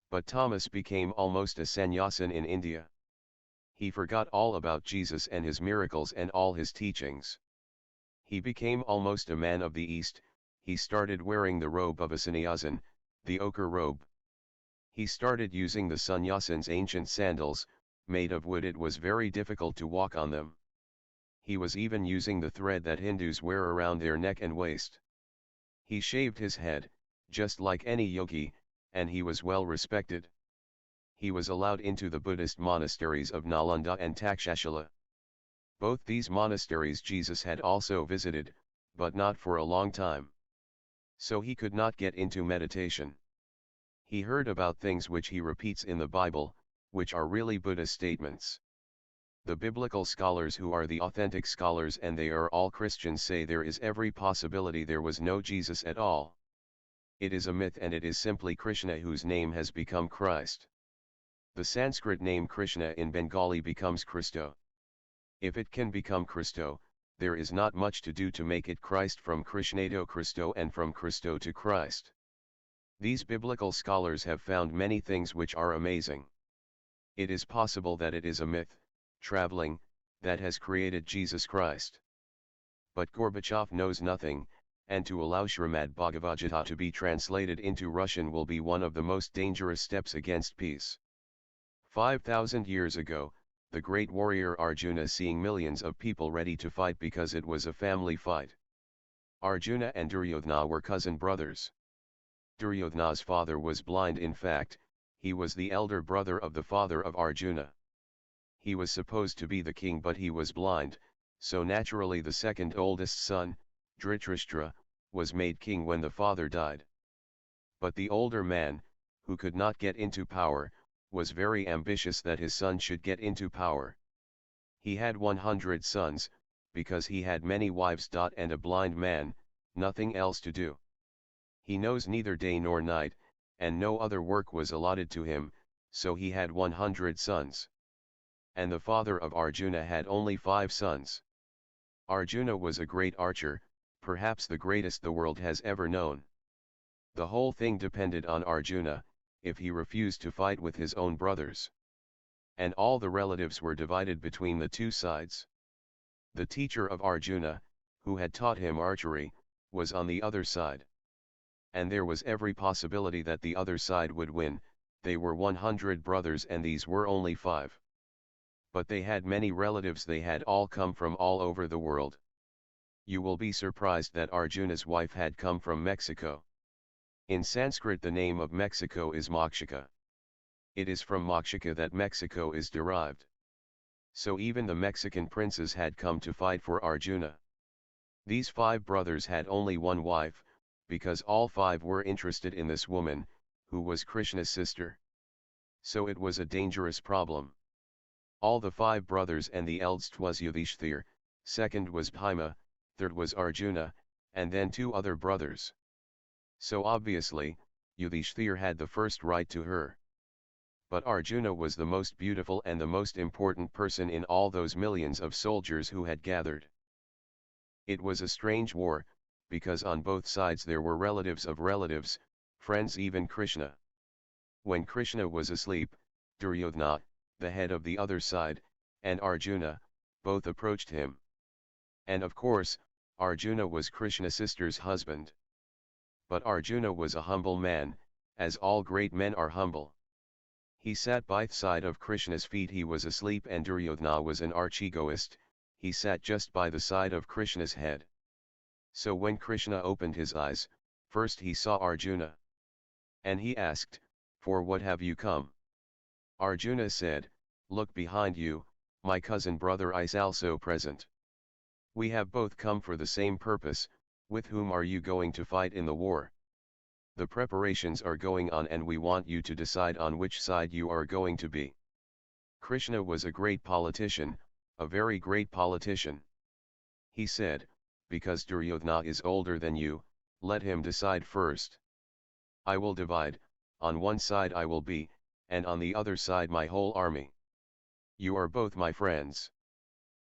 But Thomas became almost a sannyasin in India. He forgot all about Jesus and his miracles and all his teachings. He became almost a man of the East. He started wearing the robe of a sannyasin, the ochre robe. He started using the sannyasin's ancient sandals, made of wood. It was very difficult to walk on them. He was even using the thread that Hindus wear around their neck and waist. He shaved his head, just like any yogi, and he was well respected. He was allowed into the Buddhist monasteries of Nalanda and Takshashila. Both these monasteries Jesus had also visited, but not for a long time. So he could not get into meditation. He heard about things which he repeats in the Bible, which are really Buddha statements. The biblical scholars who are the authentic scholars, and they are all Christians, say there is every possibility there was no Jesus at all. It is a myth, and it is simply Krishna whose name has become Christ. The Sanskrit name Krishna in Bengali becomes Christo. If it can become Christo, there is not much to do to make it Christ, from Krishna to Christo and from Christo to Christ. These biblical scholars have found many things which are amazing. It is possible that it is a myth, traveling, that has created Jesus Christ. But Gorbachev knows nothing, and to allow Srimad Bhagavad Gita to be translated into Russian will be one of the most dangerous steps against peace. 5,000 years ago, the great warrior Arjuna, seeing millions of people ready to fight because it was a family fight. Arjuna and Duryodhana were cousin brothers. Duryodhana's father was blind. In fact, he was the elder brother of the father of Arjuna. He was supposed to be the king, but he was blind, so naturally the second oldest son, Dhritarashtra, was made king when the father died. But the older man, who could not get into power, was very ambitious that his son should get into power. He had 100 sons, because he had many wives. And a blind man, nothing else to do. He knows neither day nor night, and no other work was allotted to him, so he had 100 sons. And the father of Arjuna had only 5 sons. Arjuna was a great archer, perhaps the greatest the world has ever known. The whole thing depended on Arjuna, if he refused to fight with his own brothers. And all the relatives were divided between the two sides. The teacher of Arjuna, who had taught him archery, was on the other side. And there was every possibility that the other side would win. They were 100 brothers and these were only 5. But they had many relatives. They had all come from all over the world. you will be surprised that Arjuna's wife had come from Mexico. In Sanskrit the name of Mexico is Mokshika. It is from Mokshika that Mexico is derived. So even the Mexican princes had come to fight for Arjuna. These 5 brothers had only one wife, because all 5 were interested in this woman, who was Krishna's sister. So it was a dangerous problem. All the 5 brothers, and the eldest was Yudhishthir, second was Bhima, third was Arjuna, and then 2 other brothers. So obviously, Yudhishthir had the first right to her. But Arjuna was the most beautiful and the most important person in all those millions of soldiers who had gathered. It was a strange war, because on both sides there were relatives of relatives, friends, even Krishna. When Krishna was asleep, Duryodhana, the head of the other side, and Arjuna, both approached him. And of course, Arjuna was Krishna's sister's husband. But Arjuna was a humble man, as all great men are humble. He sat by the side of Krishna's feet. He was asleep, and Duryodhana was an arch-egoist. He sat just by the side of Krishna's head. So when Krishna opened his eyes, first he saw Arjuna. And he asked, "For what have you come?" Arjuna said, "Look behind you, my cousin brother is also present. We have both come for the same purpose. With whom are you going to fight in the war? The preparations are going on, and we want you to decide on which side you are going to be." Krishna was a great politician, a very great politician. He said, "Because Duryodhana is older than you, let him decide first. I will divide, on one side I will be, and on the other side my whole army. You are both my friends.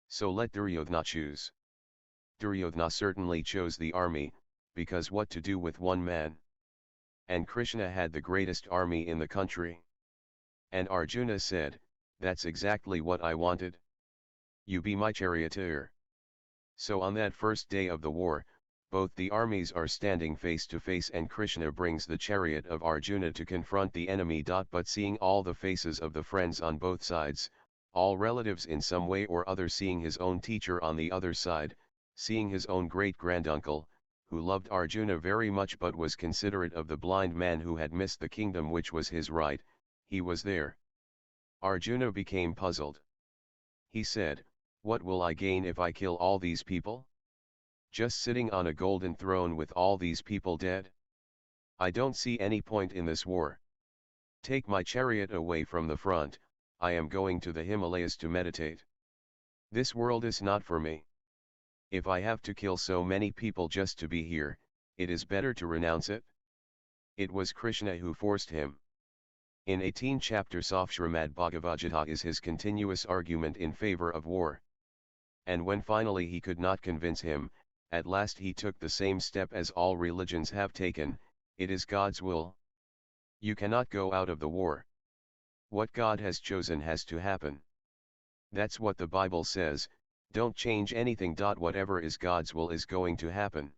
So let Duryodhana choose." Duryodhana certainly chose the army, because what to do with one man? And Krishna had the greatest army in the country. And Arjuna said, "That's exactly what I wanted. You be my charioteer." So on that first day of the war, both the armies are standing face to face, and Krishna brings the chariot of Arjuna to confront the enemy. But seeing all the faces of the friends on both sides, all relatives in some way or other, seeing his own teacher on the other side, seeing his own great-granduncle, who loved Arjuna very much but was considerate of the blind man who had missed the kingdom which was his right, he was there. Arjuna became puzzled. He said, "What will I gain if I kill all these people? Just sitting on a golden throne with all these people dead? I don't see any point in this war. Take my chariot away from the front, I am going to the Himalayas to meditate. This world is not for me. If I have to kill so many people just to be here, it is better to renounce it." It was Krishna who forced him. In 18 chapters of Srimad Bhagavad Gita is his continuous argument in favor of war. And when finally he could not convince him, at last he took the same step as all religions have taken: it is God's will. You cannot go out of the war. What God has chosen has to happen. That's what the Bible says. Don't change anything. Whatever is God's will is going to happen.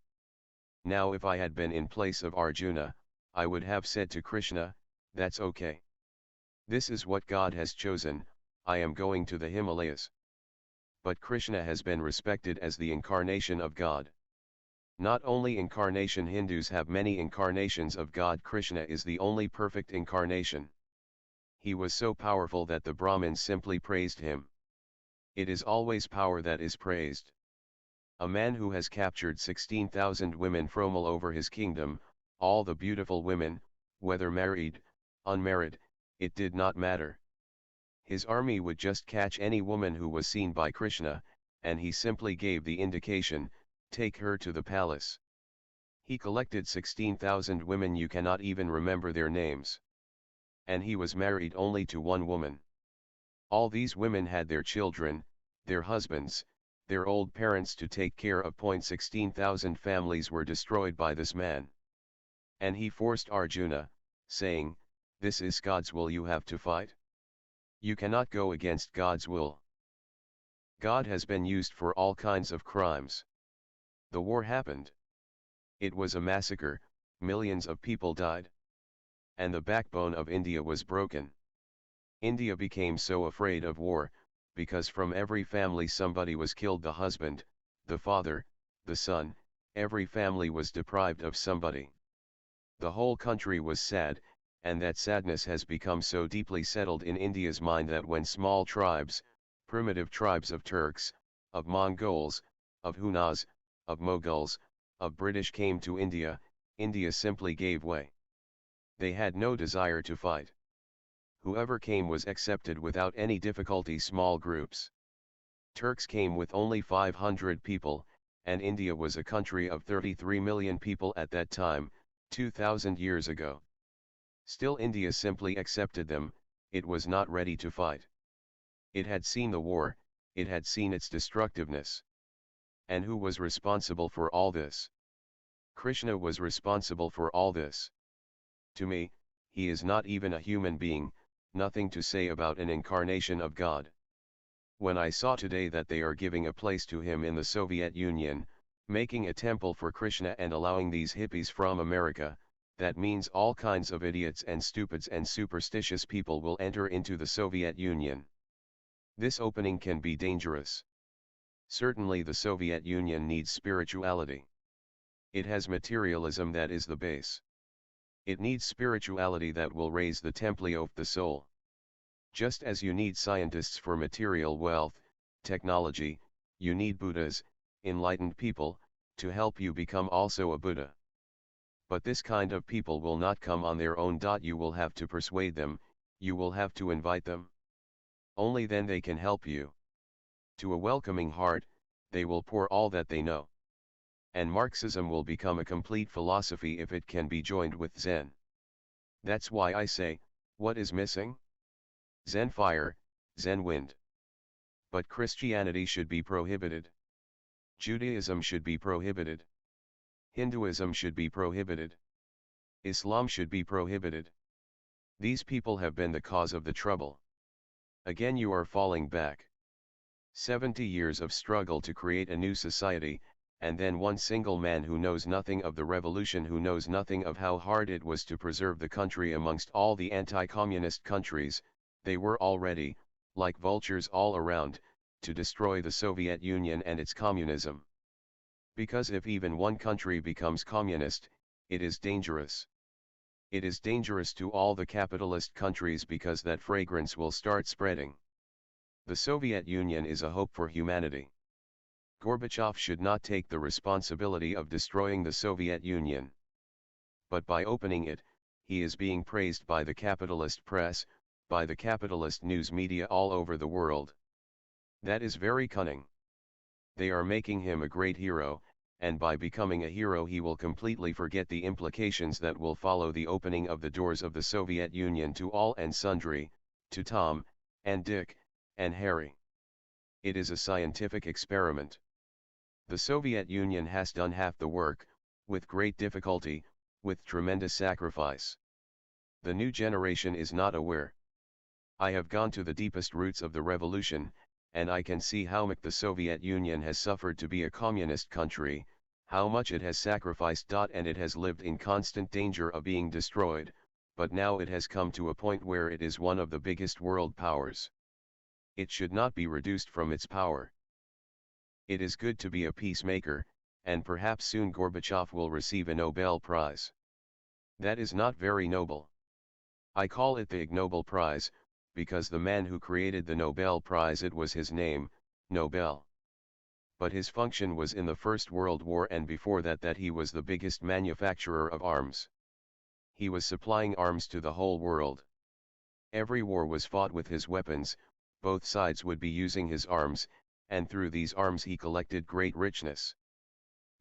Now if I had been in place of Arjuna, I would have said to Krishna, "That's okay. This is what God has chosen, I am going to the Himalayas." But Krishna has been respected as the incarnation of God. Not only incarnation, Hindus have many incarnations of God. Krishna is the only perfect incarnation. He was so powerful that the Brahmins simply praised him. It is always power that is praised. A man who has captured 16,000 women from all over his kingdom, all the beautiful women, whether married, unmarried, it did not matter. His army would just catch any woman who was seen by Krishna, and he simply gave the indication, "Take her to the palace." He collected 16,000 women, you cannot even remember their names. And he was married only to one woman. All these women had their children, their husbands, their old parents to take care of. 16,000 families were destroyed by this man. And he forced Arjuna, saying, "This is God's will, you have to fight. You cannot go against God's will." God has been used for all kinds of crimes. The war happened. It was a massacre, millions of people died. And the backbone of India was broken. India became so afraid of war, because from every family somebody was killed: the husband, the father, the son, every family was deprived of somebody. The whole country was sad, and that sadness has become so deeply settled in India's mind that when small tribes, primitive tribes of Turks, of Mongols, of Hunas, of Mughals, of British came to India, India simply gave way. They had no desire to fight. Whoever came was accepted without any difficulty. Small groups. Turks came with only 500 people, and India was a country of 33 million people at that time, 2000 years ago. Still India simply accepted them. It was not ready to fight. It had seen the war, it had seen its destructiveness. And who was responsible for all this? Krishna was responsible for all this. To me, he is not even a human being, nothing to say about an incarnation of God. When I saw today that they are giving a place to him in the Soviet Union, making a temple for Krishna and allowing these hippies from America, that means all kinds of idiots and stupids and superstitious people will enter into the Soviet Union. This opening can be dangerous. Certainly the Soviet Union needs spirituality. It has materialism that is the base. It needs spirituality that will raise the temple of the soul. Just as you need scientists for material wealth, technology, you need Buddhas, enlightened people, to help you become also a Buddha. But this kind of people will not come on their own. You will have to persuade them, you will have to invite them. Only then they can help you. To a welcoming heart, they will pour all that they know. And Marxism will become a complete philosophy if it can be joined with Zen. That's why I say, what is missing? Zen fire, Zen wind. But Christianity should be prohibited. Judaism should be prohibited. Hinduism should be prohibited. Islam should be prohibited. These people have been the cause of the trouble. Again you are falling back. 70 years of struggle to create a new society, and then one single man who knows nothing of the revolution, who knows nothing of how hard it was to preserve the country amongst all the anti-communist countries. They were all ready, like vultures all around, to destroy the Soviet Union and its communism. Because if even one country becomes communist, it is dangerous. It is dangerous to all the capitalist countries because that fragrance will start spreading. The Soviet Union is a hope for humanity. Gorbachev should not take the responsibility of destroying the Soviet Union. But by opening it, he is being praised by the capitalist press, by the capitalist news media all over the world. That is very cunning. They are making him a great hero, and by becoming a hero he will completely forget the implications that will follow the opening of the doors of the Soviet Union to all and sundry, to Tom, and Dick, and Harry. It is a scientific experiment. The Soviet Union has done half the work, with great difficulty, with tremendous sacrifice. The new generation is not aware. I have gone to the deepest roots of the revolution, and I can see how much the Soviet Union has suffered to be a communist country, how much it has sacrificed. And it has lived in constant danger of being destroyed, but now it has come to a point where it is one of the biggest world powers. It should not be reduced from its power. It is good to be a peacemaker, and perhaps soon Gorbachev will receive a Nobel Prize. That is not very noble. I call it the Ig Nobel Prize, because the man who created the Nobel Prize, it was his name, Nobel. But his function was in the First World War, and before that he was the biggest manufacturer of arms. He was supplying arms to the whole world. Every war was fought with his weapons, both sides would be using his arms, and through these arms he collected great richness.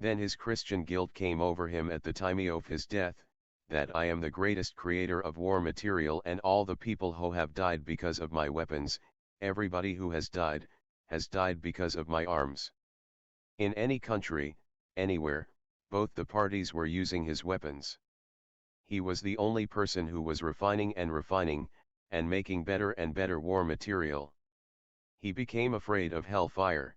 Then his Christian guilt came over him at the time of his death, that I am the greatest creator of war material, and all the people who have died because of my weapons, everybody who has died because of my arms. In any country, anywhere, both the parties were using his weapons. He was the only person who was refining, and making better and better war material. He became afraid of hellfire.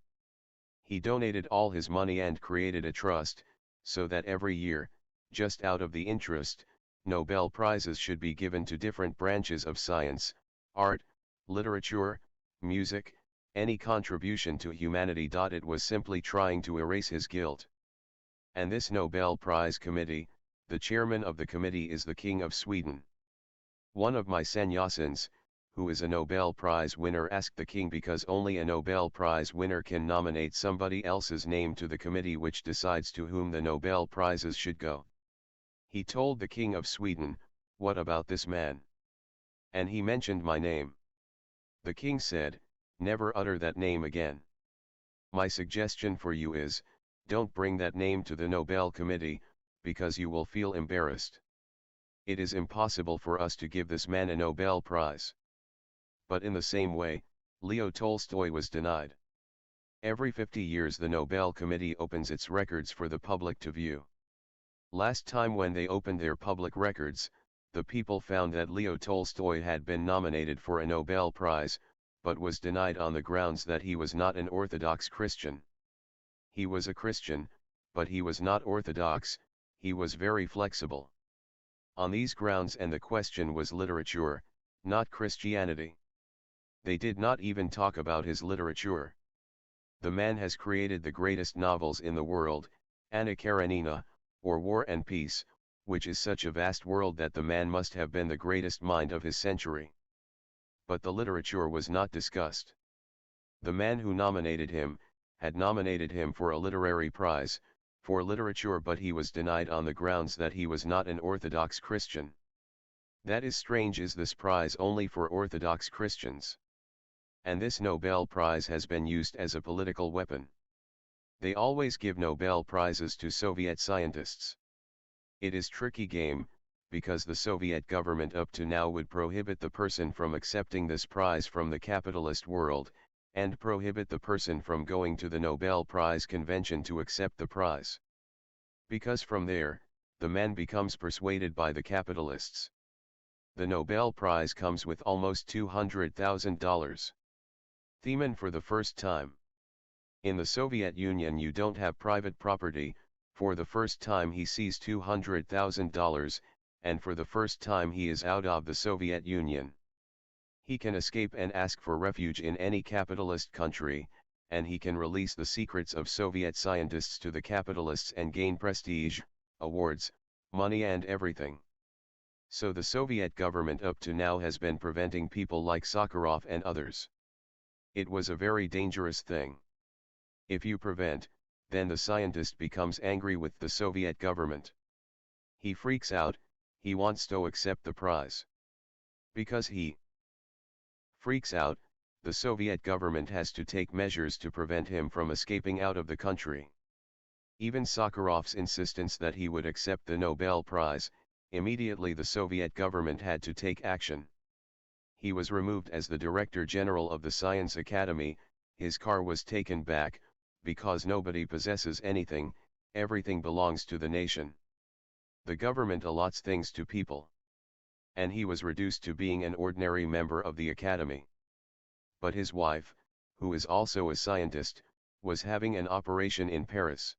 He donated all his money and created a trust, so that every year, just out of the interest, Nobel Prizes should be given to different branches of science, art, literature, music, any contribution to humanity. It was simply trying to erase his guilt. And this Nobel Prize Committee, the chairman of the committee is the King of Sweden. One of my sannyasins, who is a Nobel Prize winner, asked the king because only a Nobel Prize winner can nominate somebody else's name to the committee which decides to whom the Nobel Prizes should go. He told the King of Sweden, "What about this man?" And he mentioned my name. The king said, "Never utter that name again. My suggestion for you is, don't bring that name to the Nobel Committee, because you will feel embarrassed. It is impossible for us to give this man a Nobel Prize." But in the same way, Leo Tolstoy was denied. Every 50 years the Nobel Committee opens its records for the public to view. Last time when they opened their public records, the people found that Leo Tolstoy had been nominated for a Nobel Prize, but was denied on the grounds that he was not an Orthodox Christian. He was a Christian, but he was not Orthodox, he was very flexible. On these grounds, and the question was literature, not Christianity. They did not even talk about his literature. The man has created the greatest novels in the world, Anna Karenina, or War and Peace, which is such a vast world that the man must have been the greatest mind of his century. But the literature was not discussed. The man who nominated him, had nominated him for a literary prize, for literature, but he was denied on the grounds that he was not an Orthodox Christian. That is strange. Is this prize only for Orthodox Christians? And this Nobel Prize has been used as a political weapon. They always give Nobel Prizes to Soviet scientists. It is tricky game, because the Soviet government up to now would prohibit the person from accepting this prize from the capitalist world, and prohibit the person from going to the Nobel Prize convention to accept the prize. Because from there, the man becomes persuaded by the capitalists. The Nobel Prize comes with almost $200,000. Themen for the first time. In the Soviet Union you don't have private property. For the first time he sees $200,000, and for the first time he is out of the Soviet Union. He can escape and ask for refuge in any capitalist country, and he can release the secrets of Soviet scientists to the capitalists and gain prestige, awards, money and everything. So the Soviet government up to now has been preventing people like Sakharov and others. It was a very dangerous thing. If you prevent, then the scientist becomes angry with the Soviet government. He freaks out, he wants to accept the prize. Because he freaks out, the Soviet government has to take measures to prevent him from escaping out of the country. Even Sakharov's insistence that he would accept the Nobel Prize, immediately the Soviet government had to take action. He was removed as the Director General of the Science Academy, his car was taken back, because nobody possesses anything, everything belongs to the nation. The government allots things to people. And he was reduced to being an ordinary member of the academy. But his wife, who is also a scientist, was having an operation in Paris.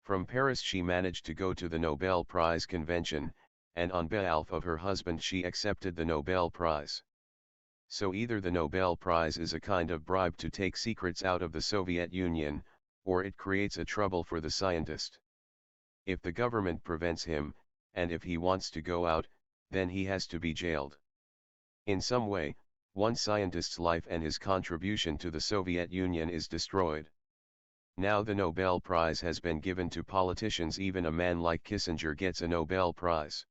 From Paris she managed to go to the Nobel Prize convention, and on behalf of her husband she accepted the Nobel Prize. So either the Nobel Prize is a kind of bribe to take secrets out of the Soviet Union, or it creates a trouble for the scientist. If the government prevents him, and if he wants to go out, then he has to be jailed. In some way, one scientist's life and his contribution to the Soviet Union is destroyed. Now the Nobel Prize has been given to politicians. Even a man like Kissinger gets a Nobel Prize.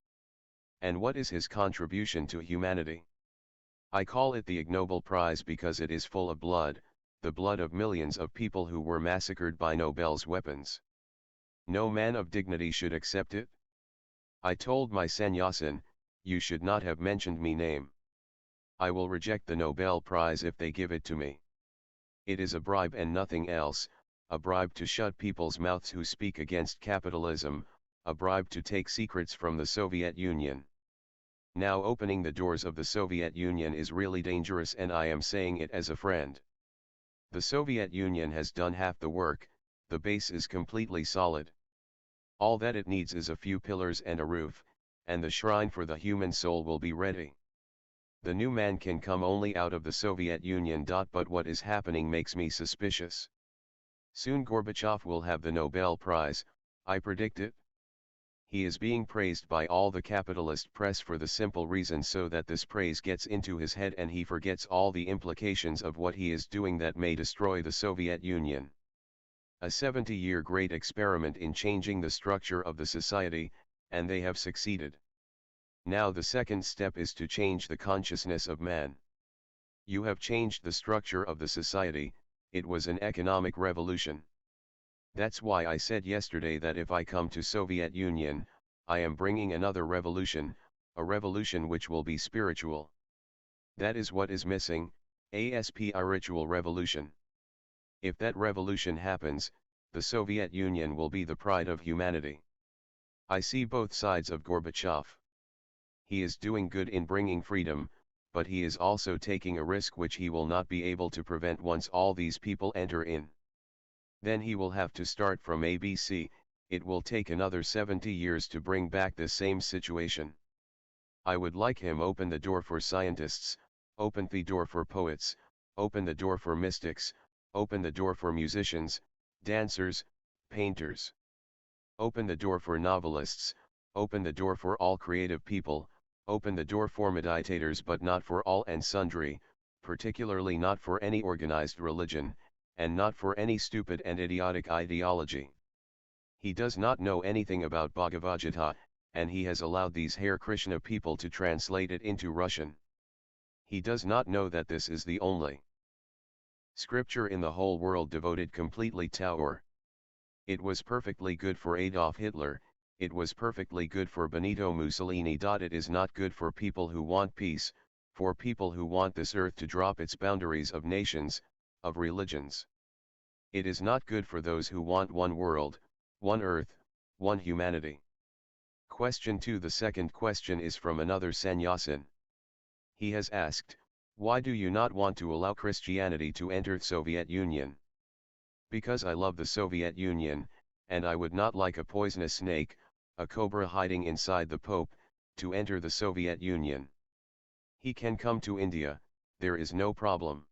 And what is his contribution to humanity? I call it the ignoble prize because it is full of blood, the blood of millions of people who were massacred by Nobel's weapons. No man of dignity should accept it. I told my sannyasin, you should not have mentioned me name. I will reject the Nobel Prize if they give it to me. It is a bribe and nothing else, a bribe to shut people's mouths who speak against capitalism, a bribe to take secrets from the Soviet Union. Now opening the doors of the Soviet Union is really dangerous, and I am saying it as a friend. The Soviet Union has done half the work, the base is completely solid. All that it needs is a few pillars and a roof, and the shrine for the human soul will be ready. The new man can come only out of the Soviet Union. But what is happening makes me suspicious. Soon Gorbachev will have the Nobel Prize, I predict it. He is being praised by all the capitalist press for the simple reason so that this praise gets into his head and he forgets all the implications of what he is doing that may destroy the Soviet Union. A 70-year great experiment in changing the structure of the society, and they have succeeded. Now the second step is to change the consciousness of man. You have changed the structure of the society, it was an economic revolution. That's why I said yesterday that if I come to Soviet Union, I am bringing another revolution, a revolution which will be spiritual. That is what is missing, a spiritual revolution. If that revolution happens, the Soviet Union will be the pride of humanity. I see both sides of Gorbachev. He is doing good in bringing freedom, but he is also taking a risk which he will not be able to prevent once all these people enter in. Then he will have to start from ABC, it will take another 70 years to bring back the same situation. I would like him open the door for scientists, open the door for poets, open the door for mystics, open the door for musicians, dancers, painters. Open the door for novelists, open the door for all creative people, open the door for meditators but not for all and sundry, particularly not for any organized religion, and not for any stupid and idiotic ideology. He does not know anything about Bhagavad Gita, and he has allowed these Hare Krishna people to translate it into Russian. He does not know that this is the only scripture in the whole world devoted completely to Tao. It was perfectly good for Adolf Hitler, it was perfectly good for Benito Mussolini. It is not good for people who want peace, for people who want this earth to drop its boundaries of nations, of religions. It is not good for those who want one world, one earth, one humanity. Question 2. The second question is from another sannyasin. He has asked, why do you not want to allow Christianity to enter the Soviet Union? Because I love the Soviet Union, and I would not like a poisonous snake, a cobra hiding inside the Pope, to enter the Soviet Union. He can come to India, there is no problem.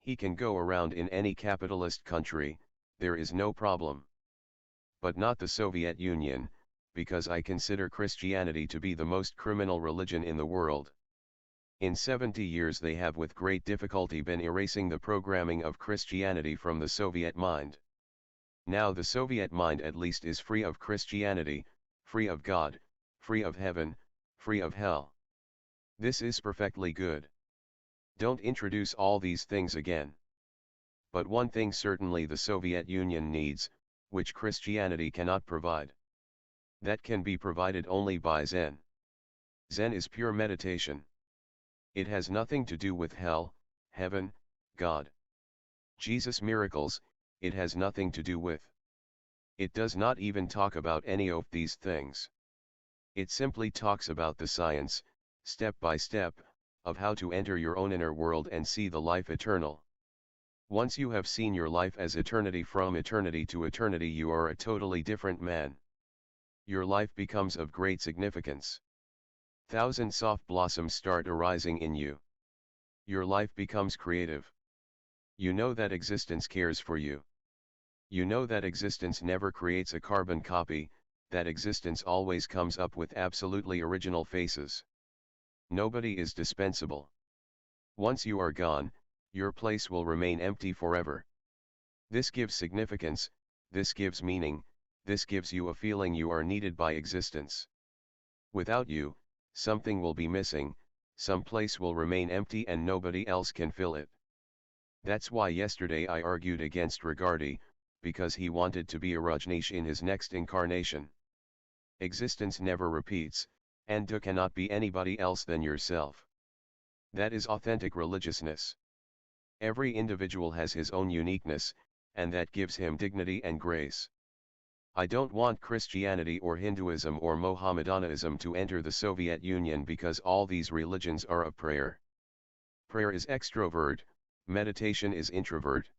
He can go around in any capitalist country, there is no problem. But not the Soviet Union, because I consider Christianity to be the most criminal religion in the world. In 70 years they have with great difficulty been erasing the programming of Christianity from the Soviet mind. Now the Soviet mind at least is free of Christianity, free of God, free of heaven, free of hell. This is perfectly good. Don't introduce all these things again. But one thing certainly the Soviet Union needs, which Christianity cannot provide. That can be provided only by Zen. Zen is pure meditation. It has nothing to do with hell, heaven, God. Jesus' miracles, it has nothing to do with. It does not even talk about any of these things. It simply talks about the science, step by step, of how to enter your own inner world and see the life eternal. Once you have seen your life as eternity from eternity to eternity, you are a totally different man. Your life becomes of great significance. Thousand soft blossoms start arising in you. Your life becomes creative. You know that existence cares for you. You know that existence never creates a carbon copy, that existence always comes up with absolutely original faces. Nobody is dispensable. Once you are gone, your place will remain empty forever. This gives significance, this gives meaning, this gives you a feeling you are needed by existence. Without you, something will be missing, some place will remain empty and nobody else can fill it. That's why yesterday I argued against Rigardi, because he wanted to be a Rajneesh in his next incarnation. Existence never repeats, and you cannot be anybody else than yourself. That is authentic religiousness. Every individual has his own uniqueness, and that gives him dignity and grace. I don't want Christianity or Hinduism or Mohammedanism to enter the Soviet Union because all these religions are of prayer. Prayer is extrovert, meditation is introvert.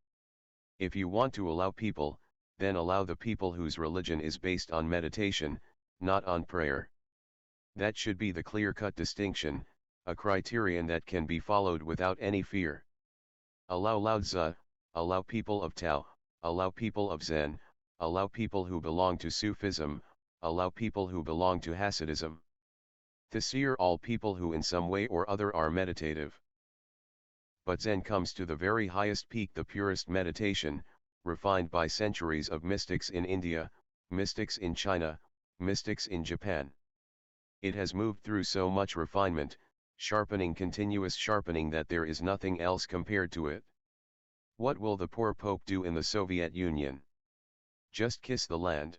If you want to allow people, then allow the people whose religion is based on meditation, not on prayer. That should be the clear-cut distinction, a criterion that can be followed without any fear. Allow Lao Tzu, allow people of Tao, allow people of Zen, allow people who belong to Sufism, allow people who belong to Hasidism. Thisir all people who in some way or other are meditative. But Zen comes to the very highest peak, the purest meditation, refined by centuries of mystics in India, mystics in China, mystics in Japan. It has moved through so much refinement, sharpening, continuous sharpening, that there is nothing else compared to it. What will the poor Pope do in the Soviet Union? Just kiss the land.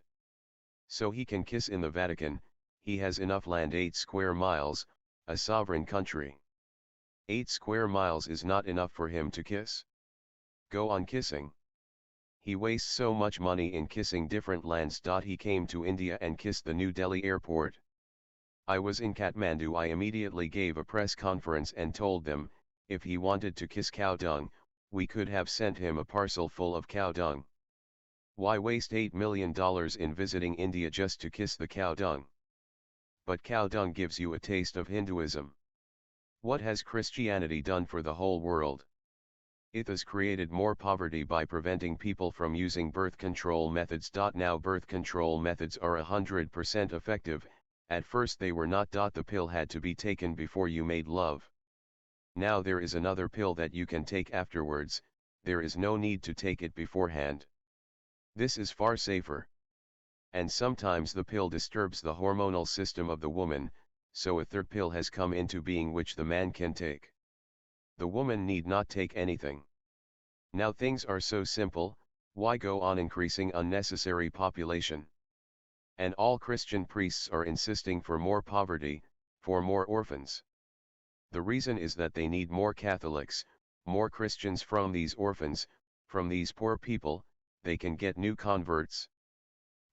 So he can kiss in the Vatican. He has enough land, 8 square miles, a sovereign country. 8 square miles is not enough for him to kiss. Go on kissing. He wastes so much money in kissing different lands. He came to India and kissed the New Delhi airport. I was in Kathmandu. I immediately gave a press conference and told them, if he wanted to kiss cow dung, we could have sent him a parcel full of cow dung. Why waste $8 million in visiting India just to kiss the cow dung? But cow dung gives you a taste of Hinduism. What has Christianity done for the whole world? It has created more poverty by preventing people from using birth control methods. Now birth control methods are 100% effective. At first they were not. The pill had to be taken before you made love. Now there is another pill that you can take afterwards. There is no need to take it beforehand. This is far safer. And sometimes the pill disturbs the hormonal system of the woman, so a third pill has come into being which the man can take. The woman need not take anything. Now things are so simple, why go on increasing unnecessary population? And all Christian priests are insisting for more poverty, for more orphans. The reason is that they need more Catholics, more Christians from these orphans, from these poor people. They can get new converts.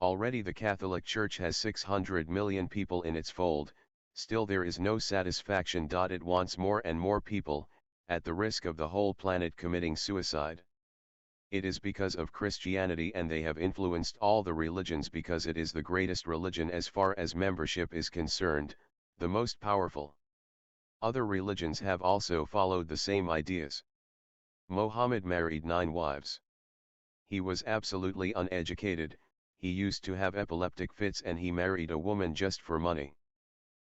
Already the Catholic Church has 600 million people in its fold, still there is no satisfaction. It wants more and more people, at the risk of the whole planet committing suicide. It is because of Christianity, and they have influenced all the religions because it is the greatest religion as far as membership is concerned, the most powerful. Other religions have also followed the same ideas. Mohammed married 9 wives. He was absolutely uneducated, he used to have epileptic fits, and he married a woman just for money.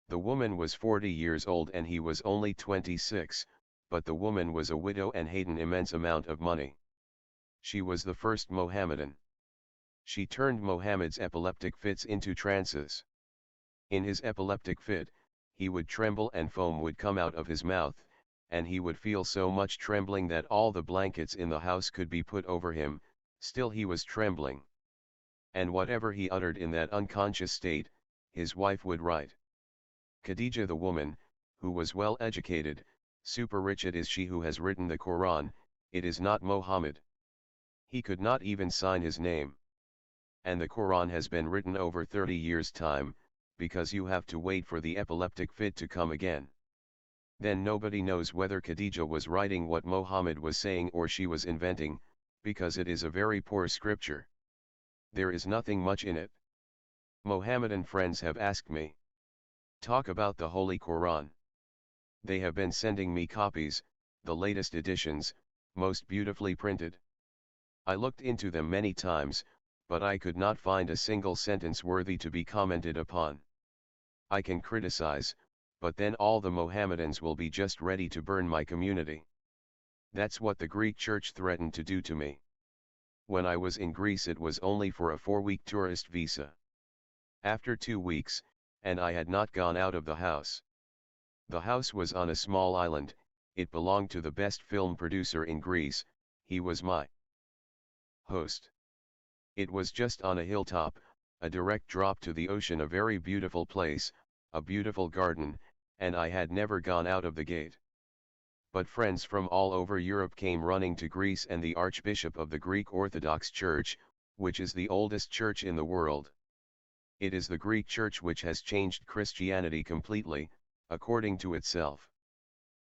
The woman was 40 years old and he was only 26, but the woman was a widow and had an immense amount of money. She was the first Mohammedan. She turned Mohammed's epileptic fits into trances. In his epileptic fit, he would tremble and foam would come out of his mouth, and he would feel so much trembling that all the blankets in the house could be put over him, still he was trembling. And whatever he uttered in that unconscious state, his wife would write. Khadija, the woman, who was well educated, super rich, it is she who has written the Quran, it is not Mohammed. He could not even sign his name. And the Quran has been written over 30 years' time, because you have to wait for the epileptic fit to come again. Then nobody knows whether Khadija was writing what Mohammed was saying or she was inventing, because it is a very poor scripture. There is nothing much in it. Mohammedan friends have asked me, talk about the Holy Quran. They have been sending me copies, the latest editions, most beautifully printed. I looked into them many times, but I could not find a single sentence worthy to be commented upon. I can criticize, but then all the Mohammedans will be just ready to burn my community. That's what the Greek Church threatened to do to me. When I was in Greece it was only for a 4-week tourist visa. After 2 weeks, and I had not gone out of the house. The house was on a small island, it belonged to the best film producer in Greece, he was my host. It was just on a hilltop, a direct drop to the ocean, a very beautiful place, a beautiful garden, and I had never gone out of the gate. But friends from all over Europe came running to Greece, and the Archbishop of the Greek Orthodox Church, which is the oldest church in the world. It is the Greek Church which has changed Christianity completely, according to itself.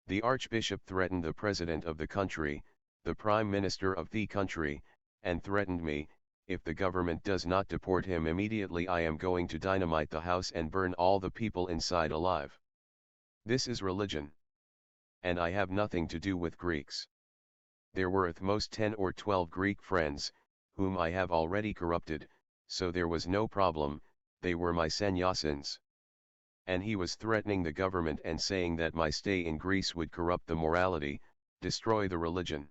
The Archbishop threatened the President of the country, the Prime Minister of the country, and threatened me, if the government does not deport him immediately I am going to dynamite the house and burn all the people inside alive. This is religion. And I have nothing to do with Greeks. There were at most 10 or 12 Greek friends, whom I have already corrupted, so there was no problem, they were my sannyasins. And he was threatening the government and saying that my stay in Greece would corrupt the morality, destroy the religion.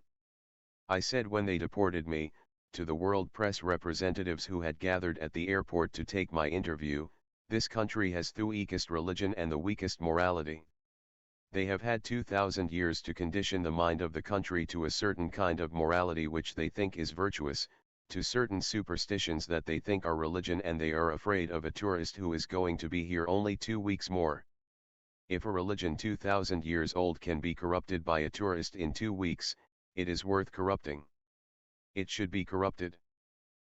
I said when they deported me, to the world press representatives who had gathered at the airport to take my interview, this country has the weakest religion and the weakest morality. They have had 2,000 years to condition the mind of the country to a certain kind of morality which they think is virtuous, to certain superstitions that they think are religion, and they are afraid of a tourist who is going to be here only 2 weeks more. If a religion 2,000 years old can be corrupted by a tourist in 2 weeks, it is worth corrupting. It should be corrupted.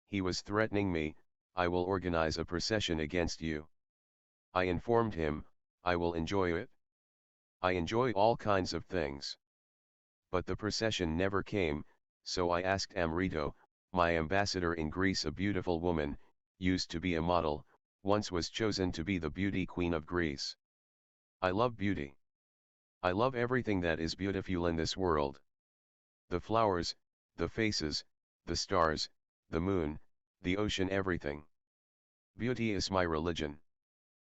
He was threatening me, I will organize a procession against you. I informed him, I will enjoy it. I enjoy all kinds of things. But the procession never came, so I asked Amrito, my ambassador in Greece, a beautiful woman, used to be a model, once was chosen to be the beauty queen of Greece. I love beauty. I love everything that is beautiful in this world. The flowers, the faces, the stars, the moon, the ocean, everything. Beauty is my religion.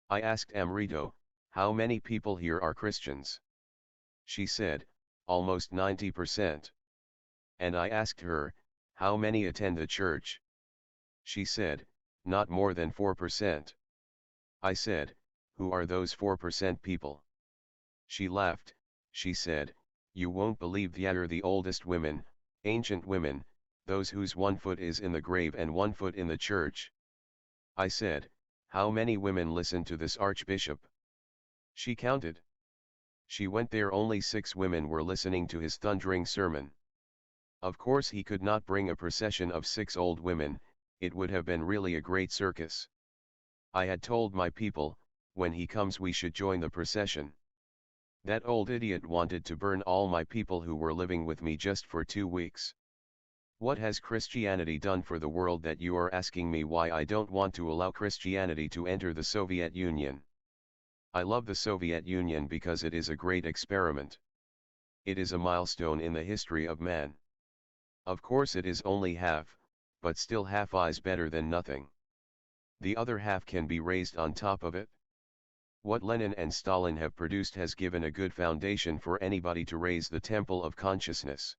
I asked Amrito, how many people here are Christians? She said, almost 90%. And I asked her, how many attend the church? She said, not more than 4%. I said, who are those 4% people? She laughed, she said, you won't believe they are the oldest women, ancient women, those whose 1 foot is in the grave and 1 foot in the church. I said, how many women listen to this archbishop? She counted. She went there, only 6 women were listening to his thundering sermon. Of course he could not bring a procession of 6 old women, it would have been really a great circus. I had told my people, when he comes we should join the procession. That old idiot wanted to burn all my people who were living with me just for 2 weeks. What has Christianity done for the world that you are asking me why I don't want to allow Christianity to enter the Soviet Union? I love the Soviet Union because it is a great experiment. It is a milestone in the history of man. Of course it is only half, but still half is better than nothing. The other half can be raised on top of it. What Lenin and Stalin have produced has given a good foundation for anybody to raise the temple of consciousness.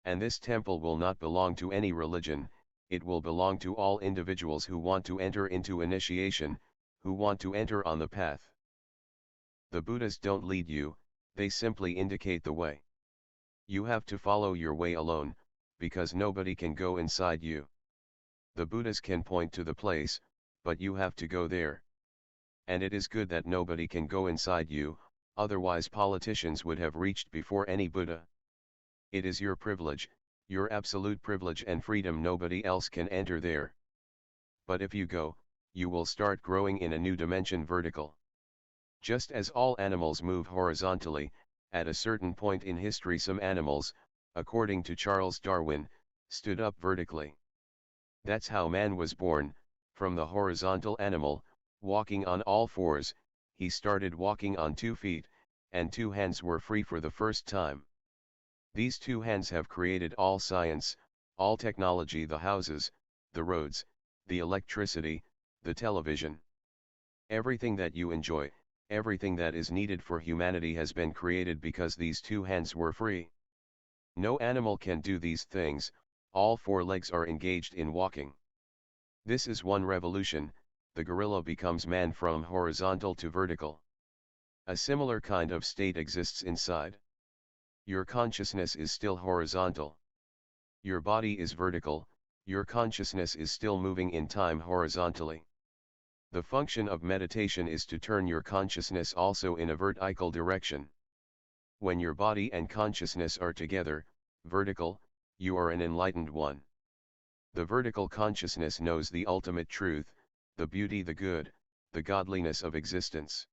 And this temple will not belong to any religion, it will belong to all individuals who want to enter into initiation, who want to enter on the path. The Buddhas don't lead you, they simply indicate the way. You have to follow your way alone, because nobody can go inside you. The Buddhas can point to the place, but you have to go there. And it is good that nobody can go inside you, otherwise politicians would have reached before any Buddha. It is your privilege, your absolute privilege and freedom, nobody else can enter there. But if you go, you will start growing in a new dimension, vertical. Just as all animals move horizontally, at a certain point in history some animals, according to Charles Darwin, stood up vertically. That's how man was born, from the horizontal animal, walking on all fours, he started walking on 2 feet, and 2 hands were free for the first time. These 2 hands have created all science, all technology, the houses, the roads, the electricity, the television. Everything that you enjoy, everything that is needed for humanity has been created because these 2 hands were free. No animal can do these things, all 4 legs are engaged in walking. This is one revolution, the gorilla becomes man from horizontal to vertical. A similar kind of state exists inside. Your consciousness is still horizontal. Your body is vertical, your consciousness is still moving in time horizontally. The function of meditation is to turn your consciousness also in a vertical direction. When your body and consciousness are together, vertical, you are an enlightened one. The vertical consciousness knows the ultimate truth, the beauty, the good, the godliness of existence.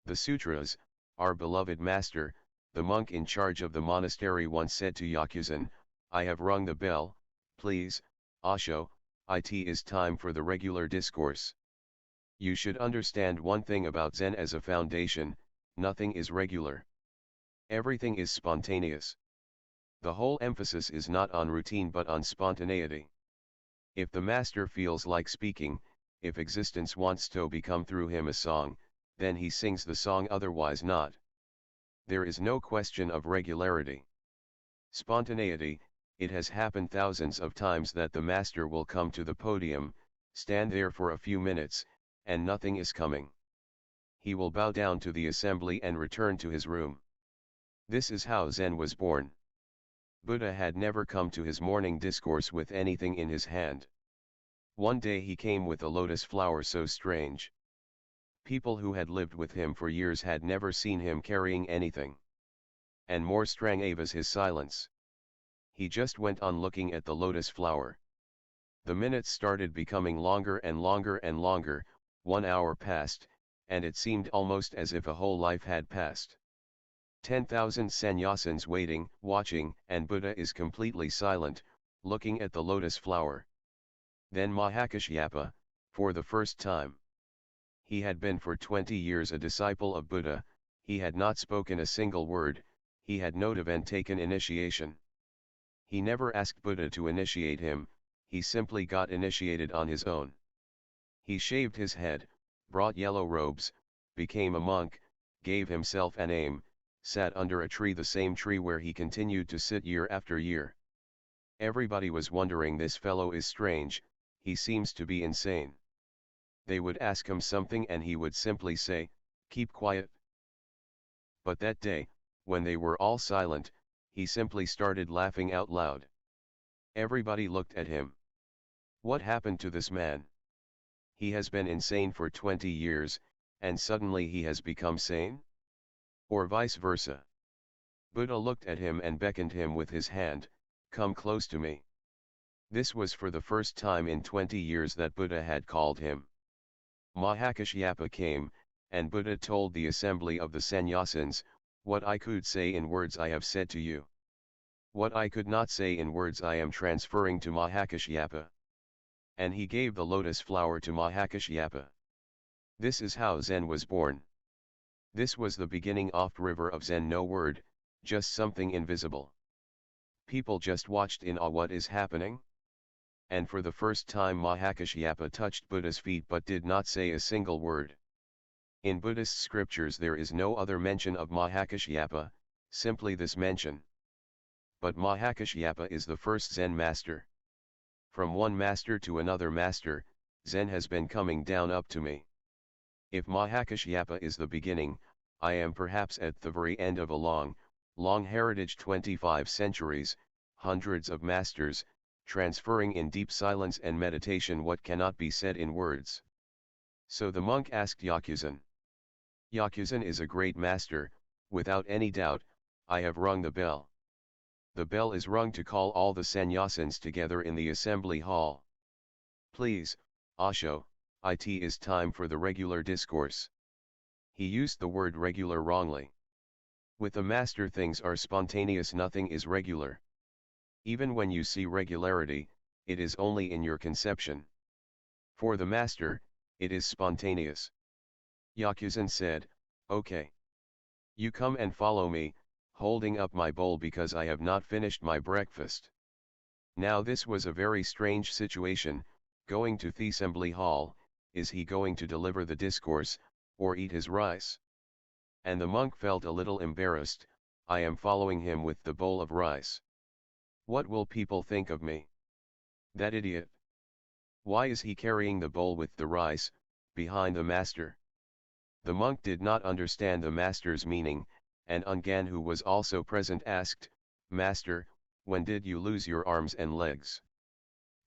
The sutras, our beloved master, the monk in charge of the monastery, once said to Yakuzan, I have rung the bell, please, Osho, it is time for the regular discourse. You should understand one thing about Zen as a foundation, nothing is regular. Everything is spontaneous. The whole emphasis is not on routine but on spontaneity. If the master feels like speaking, if existence wants to become through him a song, then he sings the song, otherwise not. There is no question of regularity. Spontaneity. It has happened thousands of times that the master will come to the podium, stand there for a few minutes, and nothing is coming. He will bow down to the assembly and return to his room. This is how Zen was born. Buddha had never come to his morning discourse with anything in his hand. One day he came with a lotus flower so strange. People who had lived with him for years had never seen him carrying anything. And more strange was his silence. He just went on looking at the lotus flower. The minutes started becoming longer and longer and longer, 1 hour passed, and it seemed almost as if a whole life had passed. 10,000 sannyasins waiting, watching, and Buddha is completely silent, looking at the lotus flower. Then Mahakashyapa, for the first time. He had been for 20 years a disciple of Buddha, he had not spoken a single word, he had not even taken initiation. He never asked Buddha to initiate him, he simply got initiated on his own. He shaved his head, brought yellow robes, became a monk, gave himself a name, sat under a tree, the same tree where he continued to sit year after year. Everybody was wondering, this fellow is strange, he seems to be insane. They would ask him something and he would simply say, keep quiet. But that day, when they were all silent, he simply started laughing out loud. Everybody looked at him. What happened to this man? He has been insane for 20 years, and suddenly he has become sane? Or vice versa. Buddha looked at him and beckoned him with his hand, come close to me. This was for the first time in 20 years that Buddha had called him. Mahakashyapa came, and Buddha told the assembly of the sannyasins, what I could say in words I have said to you. What I could not say in words I am transferring to Mahakashyapa. And he gave the lotus flower to Mahakashyapa. This is how Zen was born. This was the beginning off river of Zen, no word, just something invisible. People just watched in awe what is happening. And for the first time Mahakashyapa touched Buddha's feet but did not say a single word. In Buddhist scriptures there is no other mention of Mahakashyapa, simply this mention. But Mahakashyapa is the first Zen master. From one master to another master, Zen has been coming down up to me. If Mahakashyapa is the beginning, I am perhaps at the very end of a long, long heritage, 25 centuries, hundreds of masters, transferring in deep silence and meditation what cannot be said in words. So the monk asked Yakuzan. Yakuzan is a great master, without any doubt, I have rung the bell. The bell is rung to call all the sannyasins together in the assembly hall. Please, Osho, it is time for the regular discourse. He used the word regular wrongly. With the master things are spontaneous, nothing is regular. Even when you see regularity, it is only in your conception. For the master, it is spontaneous. Yakuzan said, okay. You come and follow me, holding up my bowl because I have not finished my breakfast. Now this was a very strange situation, going to the assembly hall, is he going to deliver the discourse, or eat his rice? And the monk felt a little embarrassed, I am following him with the bowl of rice. What will people think of me? That idiot. Why is he carrying the bowl with the rice, behind the master? The monk did not understand the master's meaning, and Ungan, who was also present, asked, Master, when did you lose your arms and legs?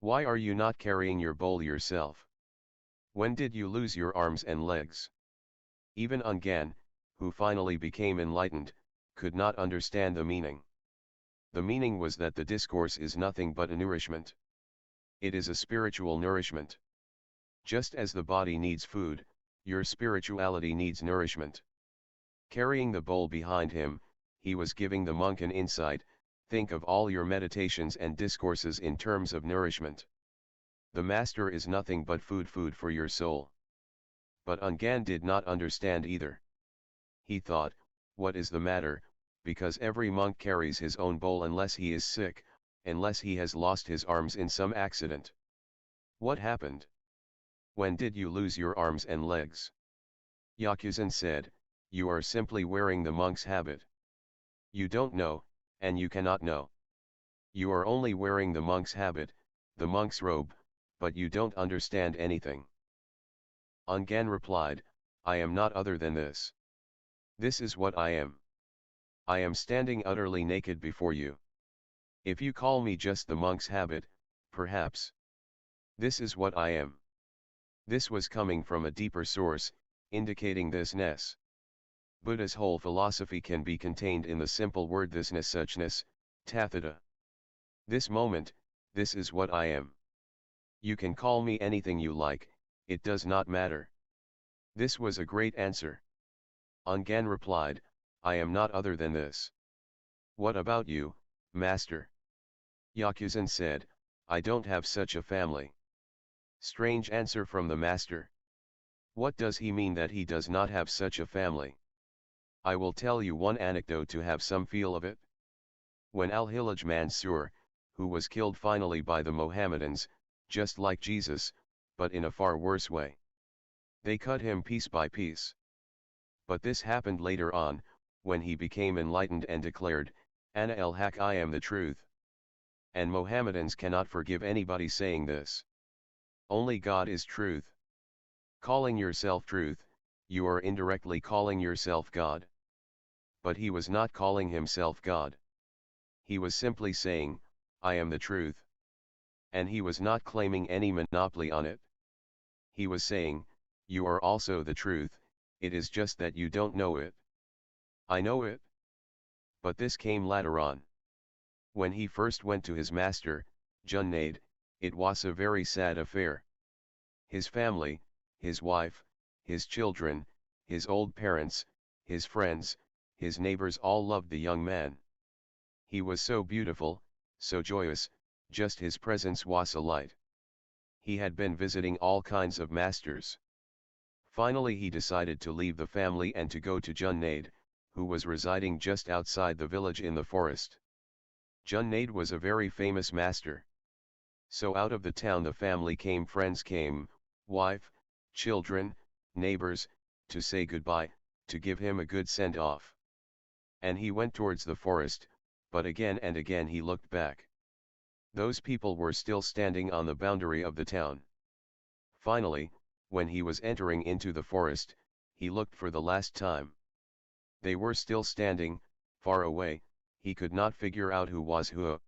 Why are you not carrying your bowl yourself? When did you lose your arms and legs? Even Ungan, who finally became enlightened, could not understand the meaning. The meaning was that the discourse is nothing but a nourishment. It is a spiritual nourishment. Just as the body needs food, your spirituality needs nourishment. Carrying the bowl behind him, he was giving the monk an insight, think of all your meditations and discourses in terms of nourishment. The master is nothing but food for your soul. But Ungan did not understand either. He thought, what is the matter, because every monk carries his own bowl unless he is sick, unless he has lost his arms in some accident. What happened? When did you lose your arms and legs? Yakuzan said, you are simply wearing the monk's habit. You don't know, and you cannot know. You are only wearing the monk's habit, the monk's robe, but you don't understand anything. Ongan replied, I am not other than this. This is what I am. I am standing utterly naked before you. If you call me just the monk's habit, perhaps. This is what I am. This was coming from a deeper source, indicating thisness. Buddha's whole philosophy can be contained in the simple word thisness suchness, tathata. This moment, this is what I am. You can call me anything you like, it does not matter. This was a great answer. Ongan replied, I am not other than this. What about you, master? Yakuzan said, I don't have such a family. Strange answer from the master. What does he mean that he does not have such a family? I will tell you one anecdote to have some feel of it. When Al-Hillaj Mansur, who was killed finally by the Mohammedans, just like Jesus, but in a far worse way. They cut him piece by piece. But this happened later on, when he became enlightened and declared, Ana el-Haq, I am the truth. And Mohammedans cannot forgive anybody saying this. Only God is truth. Calling yourself truth, you are indirectly calling yourself God. But he was not calling himself God. He was simply saying, I am the truth. And he was not claiming any monopoly on it. He was saying, you are also the truth, it is just that you don't know it. I know it. But this came later on. When he first went to his master, Junaid, it was a very sad affair. His family, his wife, his children, his old parents, his friends, his neighbors all loved the young man. He was so beautiful, so joyous, just his presence was a light. He had been visiting all kinds of masters. Finally he decided to leave the family and to go to Junaid, who was residing just outside the village in the forest. Junaid was a very famous master. So out of the town the family came, friends came, wife, children, neighbors, to say goodbye, to give him a good send-off. And he went towards the forest, but again and again he looked back. Those people were still standing on the boundary of the town. Finally, when he was entering into the forest, he looked for the last time. They were still standing, far away, he could not figure out who was who.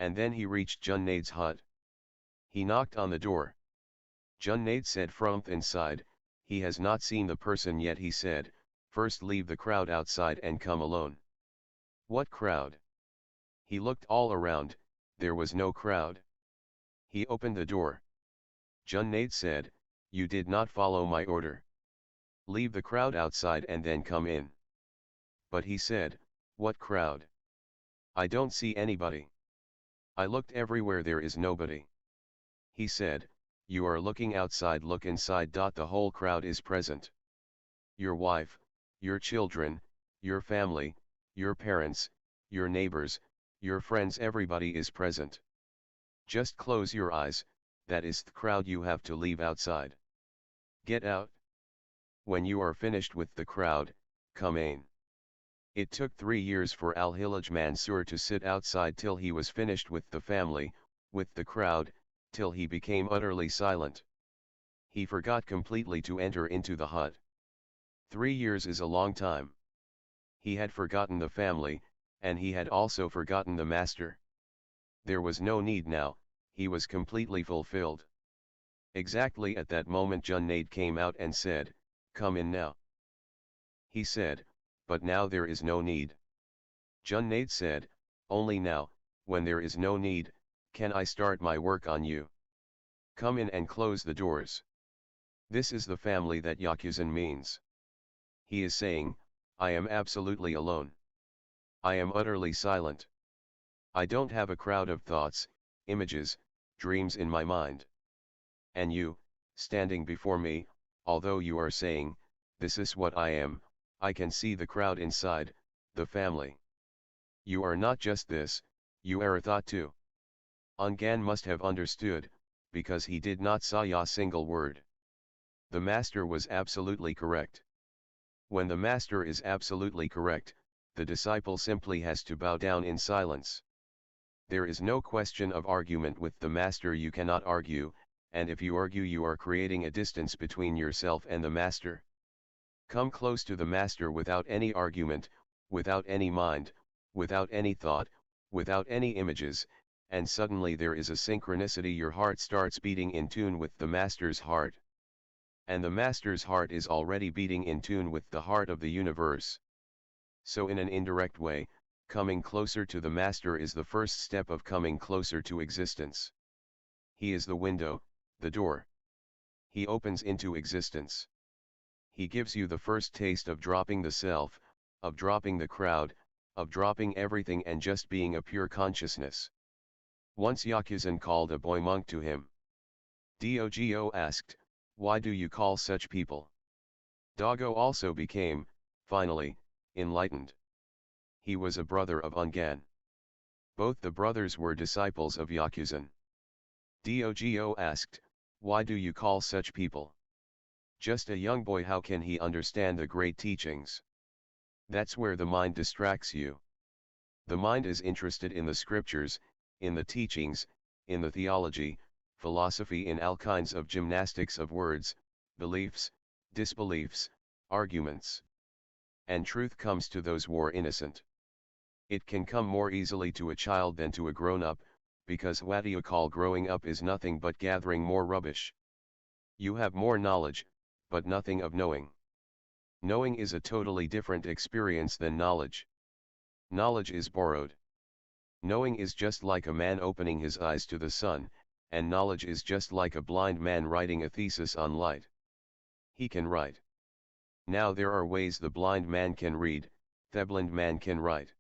And then he reached Junaid's hut. He knocked on the door. Junaid said from inside, he has not seen the person yet. He said, first leave the crowd outside and come alone. What crowd? He looked all around, there was no crowd. He opened the door. Junaid said, you did not follow my order. Leave the crowd outside and then come in. But he said, what crowd? I don't see anybody. I looked everywhere, there is nobody. He said, you are looking outside, look inside. The whole crowd is present. Your wife, your children, your family, your parents, your neighbors, your friends, everybody is present. Just close your eyes, that is the crowd you have to leave outside. Get out. When you are finished with the crowd, come in. It took 3 years for Al-Hillaj Mansur to sit outside till he was finished with the family, with the crowd, till he became utterly silent. He forgot completely to enter into the hut. 3 years is a long time. He had forgotten the family, and he had also forgotten the master. There was no need now, he was completely fulfilled. Exactly at that moment Junaid came out and said, come in now. He said, but now there is no need. Junaid said, only now, when there is no need, can I start my work on you. Come in and close the doors. This is the family that Yakuzan means. He is saying, I am absolutely alone. I am utterly silent. I don't have a crowd of thoughts, images, dreams in my mind. And you, standing before me, although you are saying, this is what I am, I can see the crowd inside, the family. You are not just this, you are a thought too. Ongan must have understood, because he did not say a single word. The master was absolutely correct. When the master is absolutely correct, the disciple simply has to bow down in silence. There is no question of argument with the master. You cannot argue, and if you argue you are creating a distance between yourself and the master. Come close to the master without any argument, without any mind, without any thought, without any images, and suddenly there is a synchronicity. Your heart starts beating in tune with the master's heart. And the master's heart is already beating in tune with the heart of the universe. So in an indirect way, coming closer to the master is the first step of coming closer to existence. He is the window, the door. He opens into existence. He gives you the first taste of dropping the self, of dropping the crowd, of dropping everything and just being a pure consciousness. Once Yakuzen called a boy monk to him. Dogo asked, "Why do you call such people?" Dogo also became, finally, enlightened. He was a brother of Ungan. Both the brothers were disciples of Yakuzen. Dogo asked, "Why do you call such people?" Just a young boy, how can he understand the great teachings? That's where the mind distracts you. The mind is interested in the scriptures, in the teachings, in the theology, philosophy, in all kinds of gymnastics of words, beliefs, disbeliefs, arguments. And truth comes to those who are innocent. It can come more easily to a child than to a grown-up, because what you call growing up is nothing but gathering more rubbish. You have more knowledge, but nothing of knowing. Knowing is a totally different experience than knowledge. Knowledge is borrowed. Knowing is just like a man opening his eyes to the sun, and knowledge is just like a blind man writing a thesis on light. He can write. Now there are ways the blind man can read, the blind man can write.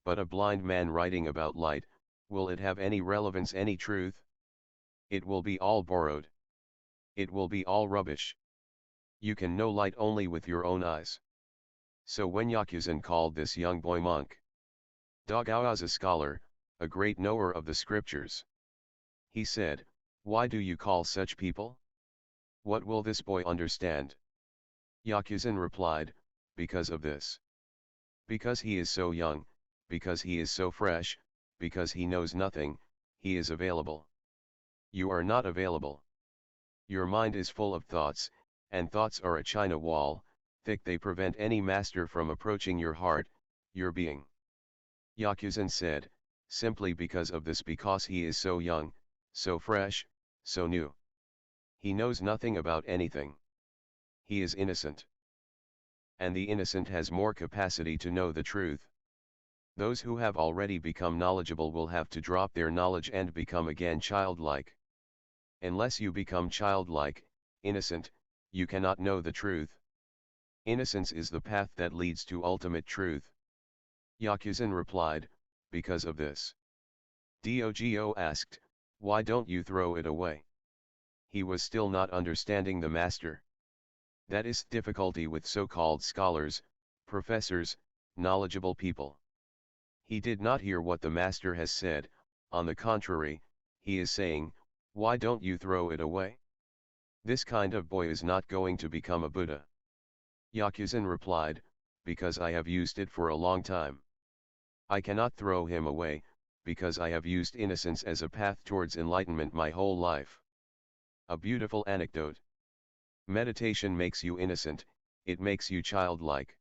But a blind man writing about light, will it have any relevance, any truth? It will be all borrowed. It will be all rubbish. You can know light only with your own eyes. So when Yakuzen called this young boy monk, Dogo was a scholar, a great knower of the scriptures. He said, "Why do you call such people? What will this boy understand?" Yakuzen replied, "Because of this. Because he is so young, because he is so fresh, because he knows nothing, he is available. You are not available. Your mind is full of thoughts, and thoughts are a china wall, thick. They prevent any master from approaching your heart, your being." Yakuzen said, "Simply because of this, because he is so young, so fresh, so new. He knows nothing about anything. He is innocent. And the innocent has more capacity to know the truth. Those who have already become knowledgeable will have to drop their knowledge and become again childlike. Unless you become childlike, innocent, you cannot know the truth. Innocence is the path that leads to ultimate truth." Yakuzen replied, "Because of this." Dogo asked, "Why don't you throw it away?" He was still not understanding the master. That is difficulty with so-called scholars, professors, knowledgeable people. He did not hear what the master has said. On the contrary, he is saying, "Why don't you throw it away?" This kind of boy is not going to become a Buddha. Yakuzen replied, "Because I have used it for a long time. I cannot throw him away, because I have used innocence as a path towards enlightenment my whole life." A beautiful anecdote. Meditation makes you innocent, it makes you childlike.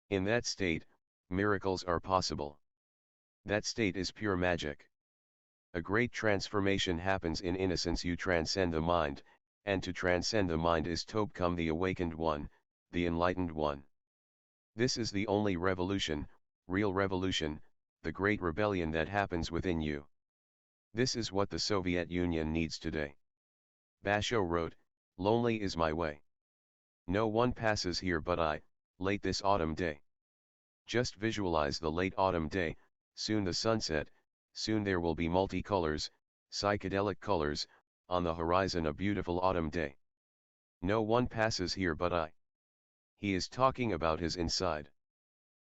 In that state, miracles are possible. That state is pure magic. A great transformation happens in innocence. You transcend the mind, and to transcend the mind is to become the awakened one, the enlightened one. This is the only revolution, real revolution, the great rebellion that happens within you. This is what the Soviet Union needs today. Basho wrote, "Lonely is my way. No one passes here but I, late this autumn day." Just visualize the late autumn day, soon the sunset, soon there will be multicolors, psychedelic colors, on the horizon, a beautiful autumn day. No one passes here but I. He is talking about his inside.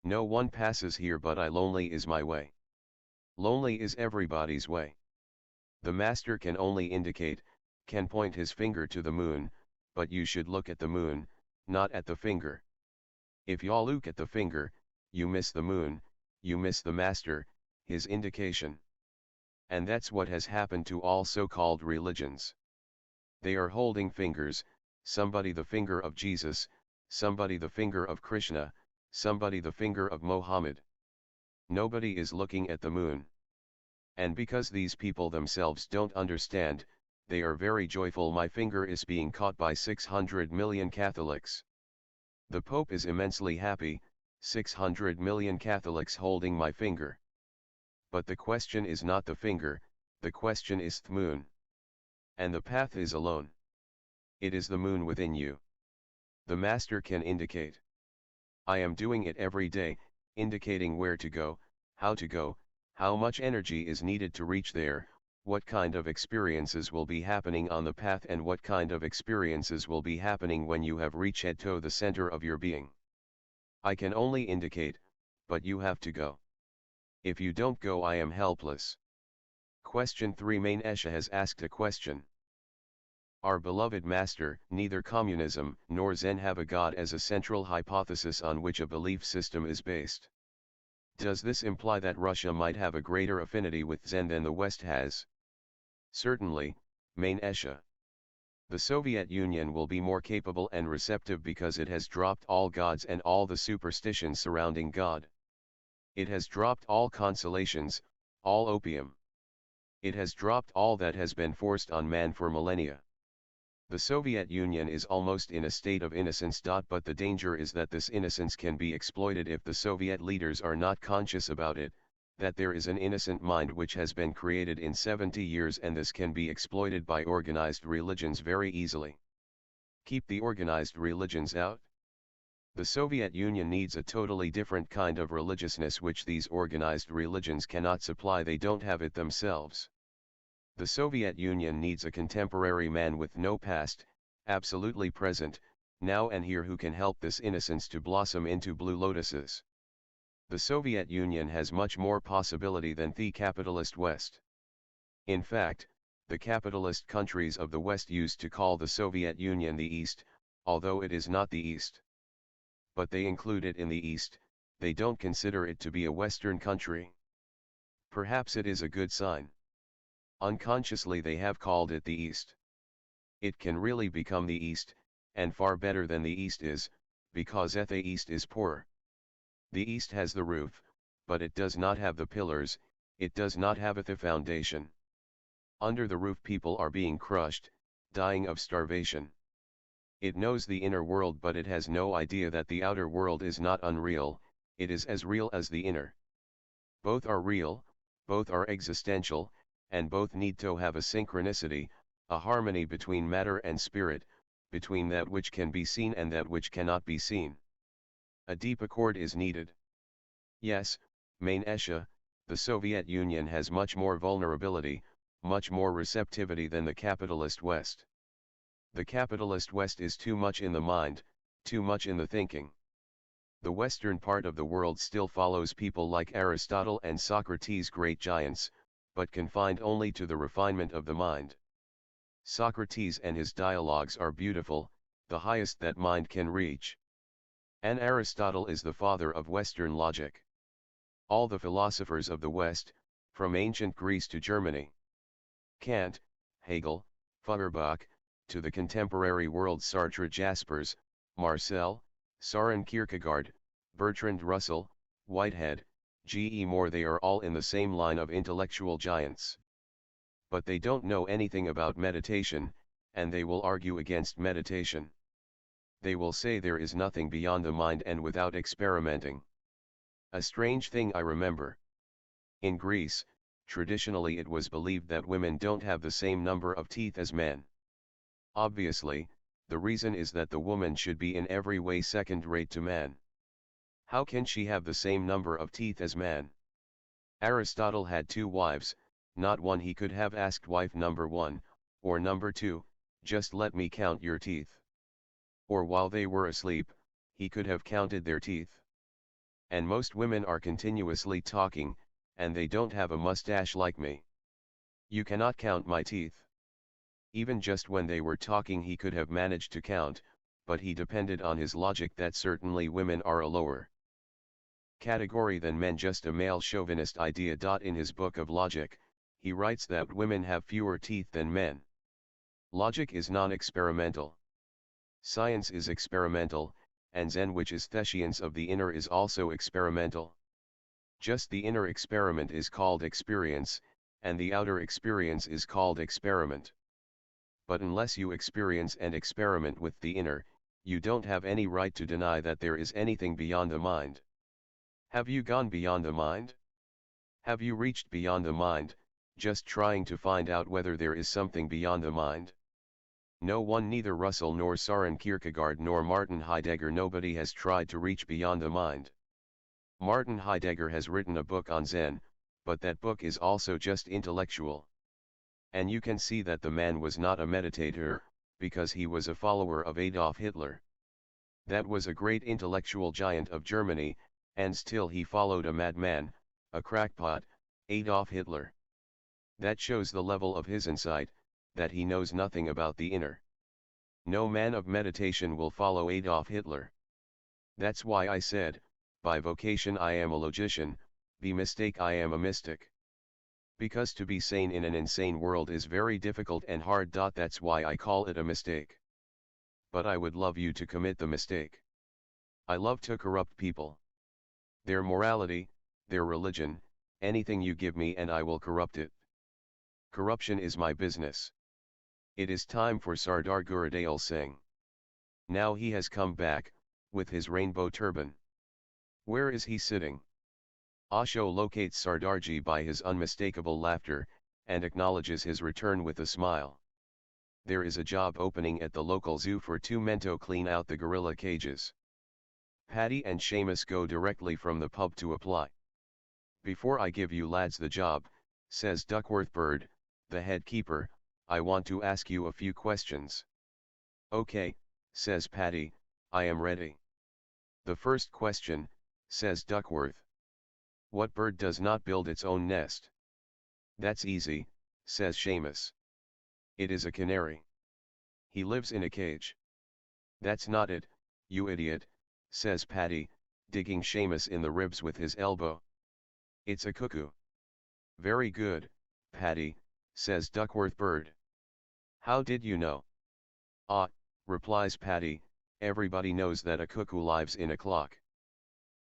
No one passes here but I. Lonely is my way. Lonely is everybody's way. The master can only indicate, can point his finger to the moon, but you should look at the moon, not at the finger. If you look at the finger, you miss the moon, you miss the master, his indication. And that's what has happened to all so-called religions. They are holding fingers, somebody the finger of Jesus, somebody the finger of Krishna, somebody the finger of Mohammed. Nobody is looking at the moon. And because these people themselves don't understand, they are very joyful my finger is being caught by 600 million Catholics. The Pope is immensely happy, 600 million Catholics holding my finger. But the question is not the finger, the question is the moon. And the path is alone. It is the moon within you. The master can indicate. I am doing it every day, indicating where to go, how much energy is needed to reach there, what kind of experiences will be happening on the path and what kind of experiences will be happening when you have reached to the center of your being. I can only indicate, but you have to go. If you don't go I am helpless. Question 3 Main Esha has asked a question. Our beloved master, neither communism nor Zen have a God as a central hypothesis on which a belief system is based. Does this imply that Russia might have a greater affinity with Zen than the West has? Certainly, Main Esha. The Soviet Union will be more capable and receptive because it has dropped all gods and all the superstitions surrounding God. It has dropped all consolations, all opium. It has dropped all that has been forced on man for millennia. The Soviet Union is almost in a state of innocence. But the danger is that this innocence can be exploited if the Soviet leaders are not conscious about it, that there is an innocent mind which has been created in 70 years and this can be exploited by organized religions very easily. Keep the organized religions out. The Soviet Union needs a totally different kind of religiousness which these organized religions cannot supply, they don't have it themselves. The Soviet Union needs a contemporary man with no past, absolutely present, now and here who can help this innocence to blossom into blue lotuses. The Soviet Union has much more possibility than the capitalist West. In fact, the capitalist countries of the West used to call the Soviet Union the East, although it is not the East. But they include it in the East, they don't consider it to be a Western country. Perhaps it is a good sign. Unconsciously they have called it the East. It can really become the East, and far better than the East is, because the East is poor. The East has the roof, but it does not have the pillars, it does not have the foundation. Under the roof people are being crushed, dying of starvation. It knows the inner world but it has no idea that the outer world is not unreal, it is as real as the inner. Both are real, both are existential, and both need to have a synchronicity, a harmony between matter and spirit, between that which can be seen and that which cannot be seen. A deep accord is needed. Yes, Main Esha, the Soviet Union has much more vulnerability, much more receptivity than the capitalist West. The capitalist West is too much in the mind, too much in the thinking. The western part of the world still follows people like Aristotle and Socrates, great giants, but confined only to the refinement of the mind. Socrates and his dialogues are beautiful, the highest that mind can reach. And Aristotle is the father of Western logic. All the philosophers of the West, from ancient Greece to Germany, Kant, Hegel, Feuerbach, to the contemporary world Sartre, Jaspers, Marcel, Søren Kierkegaard, Bertrand Russell, Whitehead, G. E. Moore, they are all in the same line of intellectual giants. But they don't know anything about meditation, and they will argue against meditation. They will say there is nothing beyond the mind and without experimenting. A strange thing I remember. In Greece, traditionally it was believed that women don't have the same number of teeth as men. Obviously, the reason is that the woman should be in every way second-rate to man. How can she have the same number of teeth as man? Aristotle had 2 wives, not one. He could have asked wife number 1, or number 2, just let me count your teeth. Or while they were asleep, he could have counted their teeth. And most women are continuously talking, and they don't have a mustache like me. You cannot count my teeth. Even just when they were talking he could have managed to count, but he depended on his logic that certainly women are a lower category than men, just a male chauvinist idea. In his book of Logic, he writes that women have fewer teeth than men. Logic is non-experimental. Science is experimental, and Zen, which is thescience of the inner, is also experimental. Just the inner experiment is called experience, and the outer experience is called experiment. But unless you experience and experiment with the inner, you don't have any right to deny that there is anything beyond the mind. Have you gone beyond the mind? Have you reached beyond the mind, just trying to find out whether there is something beyond the mind? No one, neither Russell nor Søren Kierkegaard nor Martin Heidegger, nobody has tried to reach beyond the mind. Martin Heidegger has written a book on Zen, but that book is also just intellectual. And you can see that the man was not a meditator, because he was a follower of Adolf Hitler. That was a great intellectual giant of Germany, and still he followed a madman, a crackpot, Adolf Hitler. That shows the level of his insight, that he knows nothing about the inner. No man of meditation will follow Adolf Hitler. That's why I said, by vocation I am a logician, by mistake I am a mystic. Because to be sane in an insane world is very difficult and hard. That's why I call it a mistake. But I would love you to commit the mistake. I love to corrupt people. Their morality, their religion, anything you give me and I will corrupt it. Corruption is my business. It is time for Sardar Gurudale Singh. Now he has come back, with his rainbow turban. Where is he sitting? Osho locates Sardarji by his unmistakable laughter, and acknowledges his return with a smile. There is a job opening at the local zoo for 2 men to clean out the gorilla cages. Paddy and Seamus go directly from the pub to apply. Before I give you lads the job, says Duckworth Bird, the head keeper, I want to ask you a few questions. Okay, says Paddy, I am ready. The first question, says Duckworth. What bird does not build its own nest? That's easy, says Seamus. It is a canary. He lives in a cage. That's not it, you idiot, says Paddy, digging Seamus in the ribs with his elbow. It's a cuckoo. Very good, Paddy, says Duckworth Bird. How did you know? Ah, replies Paddy, everybody knows that a cuckoo lives in a clock.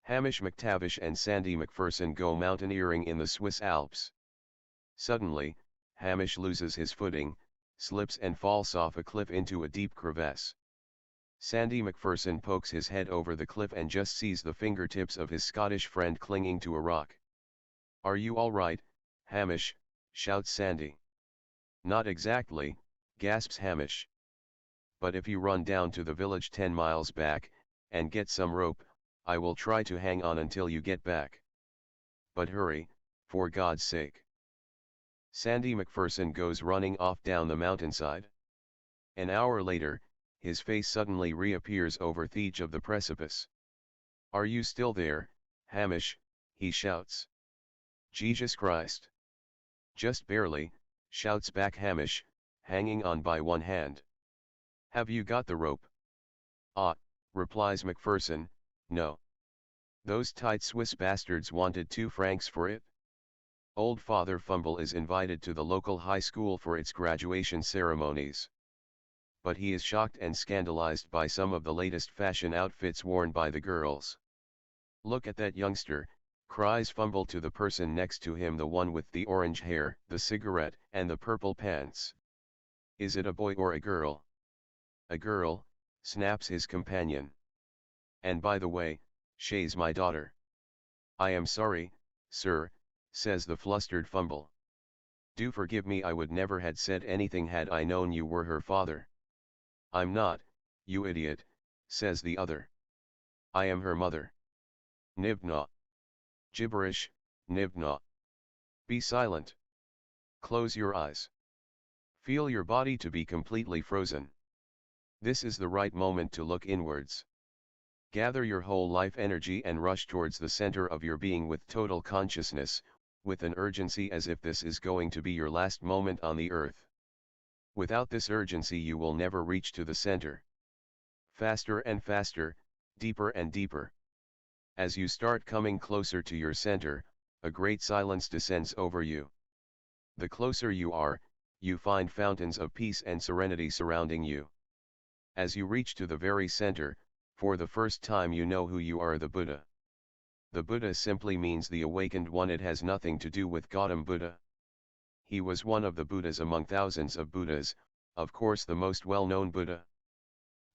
Hamish McTavish and Sandy McPherson go mountaineering in the Swiss Alps. Suddenly, Hamish loses his footing, slips and falls off a cliff into a deep crevasse. Sandy McPherson pokes his head over the cliff and just sees the fingertips of his Scottish friend clinging to a rock. Are you all right, Hamish? Shouts Sandy. Not exactly, gasps Hamish. But if you run down to the village 10 miles back, and get some rope, I will try to hang on until you get back. But hurry, for God's sake. Sandy McPherson goes running off down the mountainside. An hour later, his face suddenly reappears over the edge of the precipice. Are you still there, Hamish? He shouts. Jesus Christ! Just barely, shouts back Hamish, hanging on by one hand. Have you got the rope? Ah, replies McPherson, no. Those tight Swiss bastards wanted 2 francs for it. Old Father Fumble is invited to the local high school for its graduation ceremonies. But he is shocked and scandalized by some of the latest fashion outfits worn by the girls. Look at that youngster, cries Fumble to the person next to him, the one with the orange hair, the cigarette, and the purple pants. Is it a boy or a girl? A girl, snaps his companion. And by the way, she's my daughter. I am sorry, sir, says the flustered Fumble. Do forgive me, I would never had said anything had I known you were her father. I'm not, you idiot, says the other. I am her mother. Nibna. Gibberish, Nibna. Be silent. Close your eyes. Feel your body to be completely frozen. This is the right moment to look inwards. Gather your whole life energy and rush towards the center of your being with total consciousness, with an urgency as if this is going to be your last moment on the earth. Without this urgency you will never reach to the center. Faster and faster, deeper and deeper. As you start coming closer to your center, a great silence descends over you. The closer you are, you find fountains of peace and serenity surrounding you. As you reach to the very center, for the first time you know who you are: the Buddha. The Buddha simply means the awakened one. It has nothing to do with Gautam Buddha. He was one of the Buddhas among thousands of Buddhas, of course the most well-known Buddha.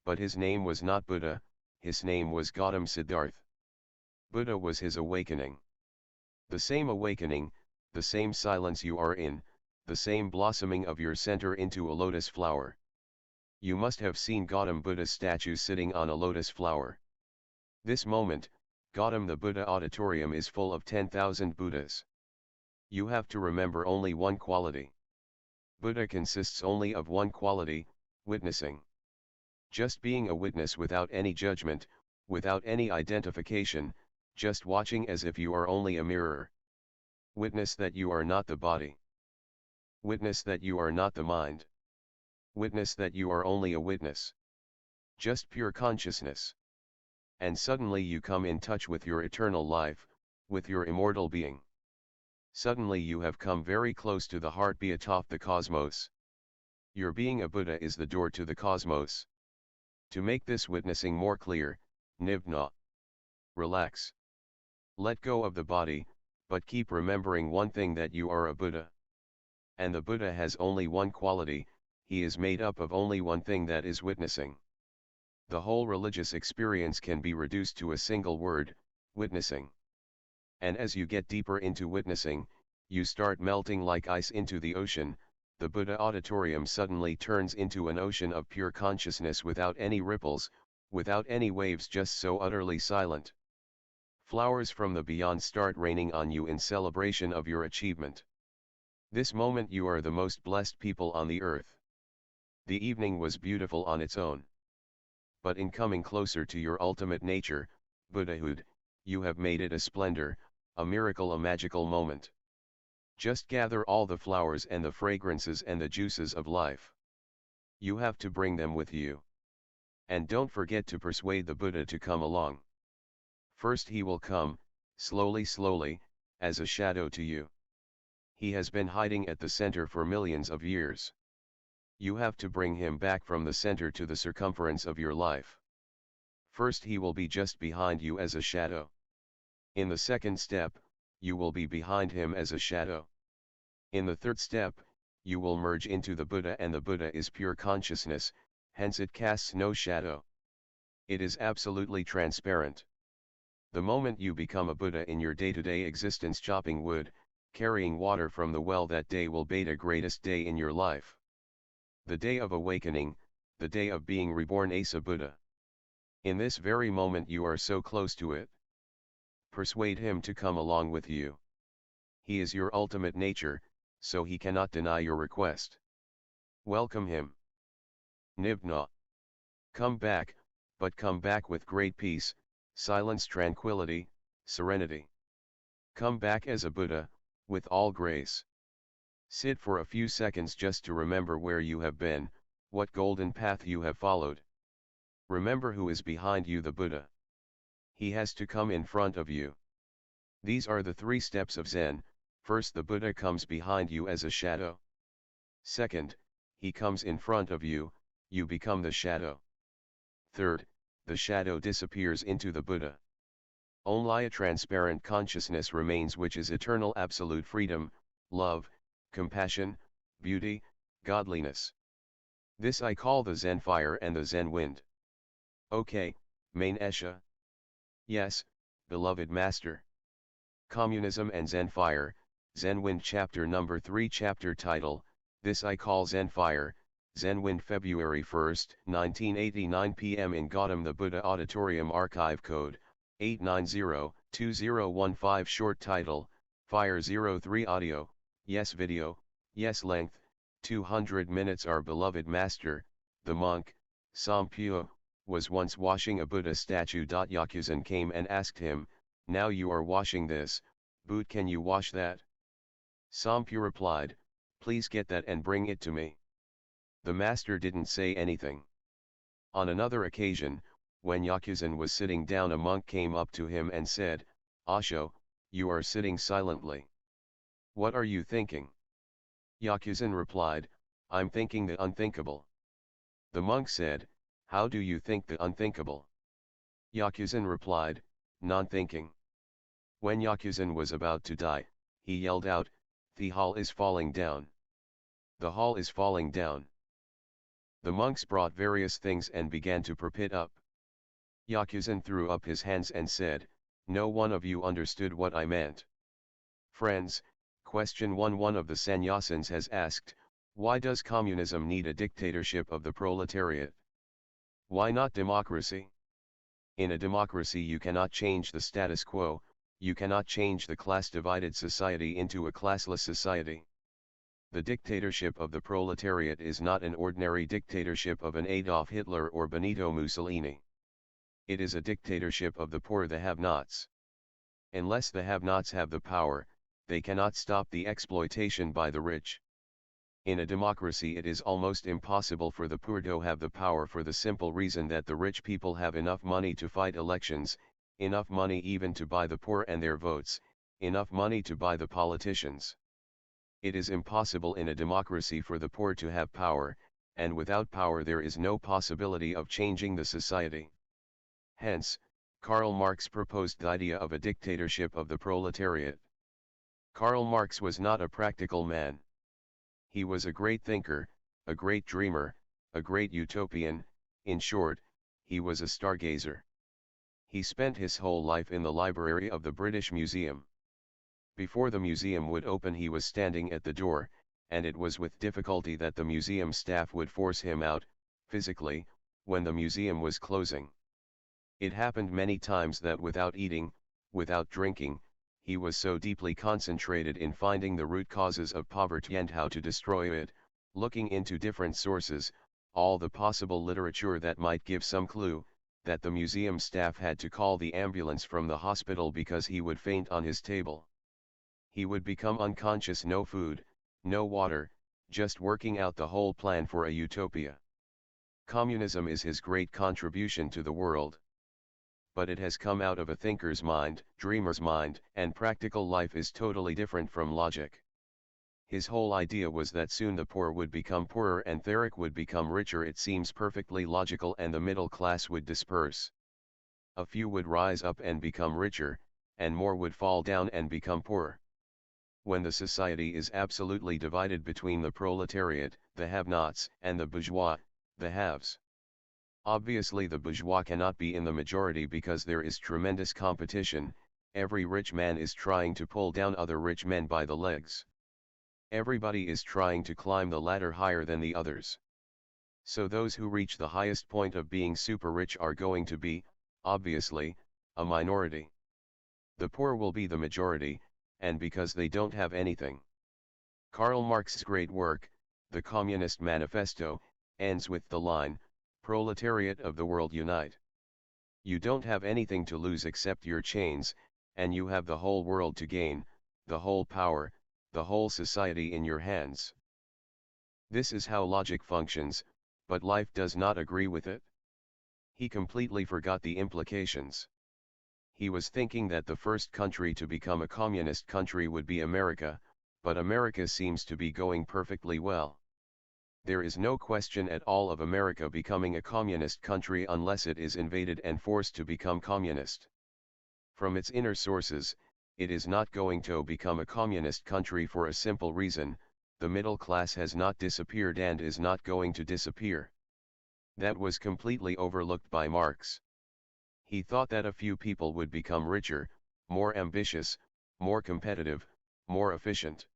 But his name was not Buddha, his name was Gautam Siddhartha. Buddha was his awakening. The same awakening, the same silence you are in, the same blossoming of your center into a lotus flower. You must have seen Gautam Buddha's statue sitting on a lotus flower. This moment, Gautam the Buddha auditorium is full of 10,000 Buddhas. You have to remember only one quality. Buddha consists only of one quality: witnessing. Just being a witness without any judgment, without any identification, just watching as if you are only a mirror. Witness that you are not the body. Witness that you are not the mind. Witness that you are only a witness. Just pure consciousness. And suddenly you come in touch with your eternal life, with your immortal being. Suddenly you have come very close to the heartbeat of the cosmos. Your being a Buddha is the door to the cosmos. To make this witnessing more clear, Nibna. Relax. Let go of the body, but keep remembering one thing: that you are a Buddha. And the Buddha has only one quality: he is made up of only one thing, that is witnessing. The whole religious experience can be reduced to a single word: witnessing. And as you get deeper into witnessing, you start melting like ice into the ocean. The Buddha auditorium suddenly turns into an ocean of pure consciousness, without any ripples, without any waves, just so utterly silent. Flowers from the beyond start raining on you in celebration of your achievement. This moment you are the most blessed people on the earth. The evening was beautiful on its own. But in coming closer to your ultimate nature, Buddhahood, you have made it a splendor, a miracle, a magical moment. Just gather all the flowers and the fragrances and the juices of life. You have to bring them with you. And don't forget to persuade the Buddha to come along. First he will come, slowly, as a shadow to you. He has been hiding at the center for millions of years. You have to bring him back from the center to the circumference of your life. First he will be just behind you as a shadow. In the second step, you will be behind him as a shadow. In the third step, you will merge into the Buddha, and the Buddha is pure consciousness, hence it casts no shadow. It is absolutely transparent. The moment you become a Buddha in your day-to-day existence, chopping wood, carrying water from the well, that day will be the greatest day in your life. The day of awakening, the day of being reborn as a Buddha. In this very moment you are so close to it. Persuade him to come along with you. He is your ultimate nature, so he cannot deny your request. Welcome him. Nibna. Come back, but come back with great peace, silence, tranquility, serenity. Come back as a Buddha, with all grace. Sit for a few seconds just to remember where you have been, what golden path you have followed. Remember who is behind you: the Buddha. He has to come in front of you. These are the 3 steps of Zen. First, the Buddha comes behind you as a shadow. Second, he comes in front of you, you become the shadow. Third, the shadow disappears into the Buddha. Only a transparent consciousness remains, which is eternal absolute freedom, love, compassion, beauty, godliness. This I call the Zen fire and the Zen wind. Okay, Main Esha. Yes, beloved master. Communism and Zen fire, Zen wind, chapter number 3, chapter title: This I call Zen fire, Zen wind. February 1st, 1989 p.m. in Gautam the Buddha Auditorium. Archive code 890-2015. Short title: Fire 03. Audio: yes. Video: yes. Length: 200 minutes. Our beloved master, the monk, Sampyo, was once washing a Buddha statue. Yakuzan came and asked him, "Now you are washing this, Buddha, can you wash that?" Sampu replied, "Please get that and bring it to me." The master didn't say anything. On another occasion, when Yakuzan was sitting down, a monk came up to him and said, "Osho, you are sitting silently. What are you thinking?" Yakuzan replied, "I'm thinking the unthinkable." The monk said, "How do you think the unthinkable?" Yakuzan replied, "Non-thinking." When Yakuzan was about to die, he yelled out, "The hall is falling down. The hall is falling down." The monks brought various things and began to prop it up. Yakuzan threw up his hands and said, "No one of you understood what I meant." Friends, question 1. One of the sannyasins has asked, why does communism need a dictatorship of the proletariat? Why not democracy? In a democracy you cannot change the status quo, you cannot change the class-divided society into a classless society. The dictatorship of the proletariat is not an ordinary dictatorship of an Adolf Hitler or Benito Mussolini. It is a dictatorship of the poor, the have-nots. Unless the have-nots have the power, they cannot stop the exploitation by the rich. In a democracy it is almost impossible for the poor to have the power, for the simple reason that the rich people have enough money to fight elections, enough money even to buy the poor and their votes, enough money to buy the politicians. It is impossible in a democracy for the poor to have power, and without power there is no possibility of changing the society. Hence, Karl Marx proposed the idea of a dictatorship of the proletariat. Karl Marx was not a practical man. He was a great thinker, a great dreamer, a great utopian, in short, he was a stargazer. He spent his whole life in the library of the British Museum. Before the museum would open he was standing at the door, and it was with difficulty that the museum staff would force him out, physically, when the museum was closing. It happened many times that without eating, without drinking, he was so deeply concentrated in finding the root causes of poverty and how to destroy it, looking into different sources, all the possible literature that might give some clue, that the museum staff had to call the ambulance from the hospital because he would faint on his table. He would become unconscious, no food, no water, just working out the whole plan for a utopia. Communism is his great contribution to the world. But it has come out of a thinker's mind, dreamer's mind, and practical life is totally different from logic. His whole idea was that soon the poor would become poorer and Theric would become richer. It seems perfectly logical, and the middle class would disperse. A few would rise up and become richer, and more would fall down and become poorer. When the society is absolutely divided between the proletariat, the have-nots, and the bourgeois, the haves. Obviously the bourgeois cannot be in the majority because there is tremendous competition. Every rich man is trying to pull down other rich men by the legs. Everybody is trying to climb the ladder higher than the others. So those who reach the highest point of being super rich are going to be, obviously, a minority. The poor will be the majority, and because they don't have anything. Karl Marx's great work, The Communist Manifesto, ends with the line, "Proletariat of the world, unite." You don't have anything to lose except your chains, and you have the whole world to gain, the whole power, the whole society in your hands. This is how logic functions, but life does not agree with it. He completely forgot the implications. He was thinking that the first country to become a communist country would be America, but America seems to be going perfectly well. There is no question at all of America becoming a communist country unless it is invaded and forced to become communist. From its inner sources, it is not going to become a communist country for a simple reason: the middle class has not disappeared and is not going to disappear. That was completely overlooked by Marx. He thought that a few people would become richer, more ambitious, more competitive, more efficient.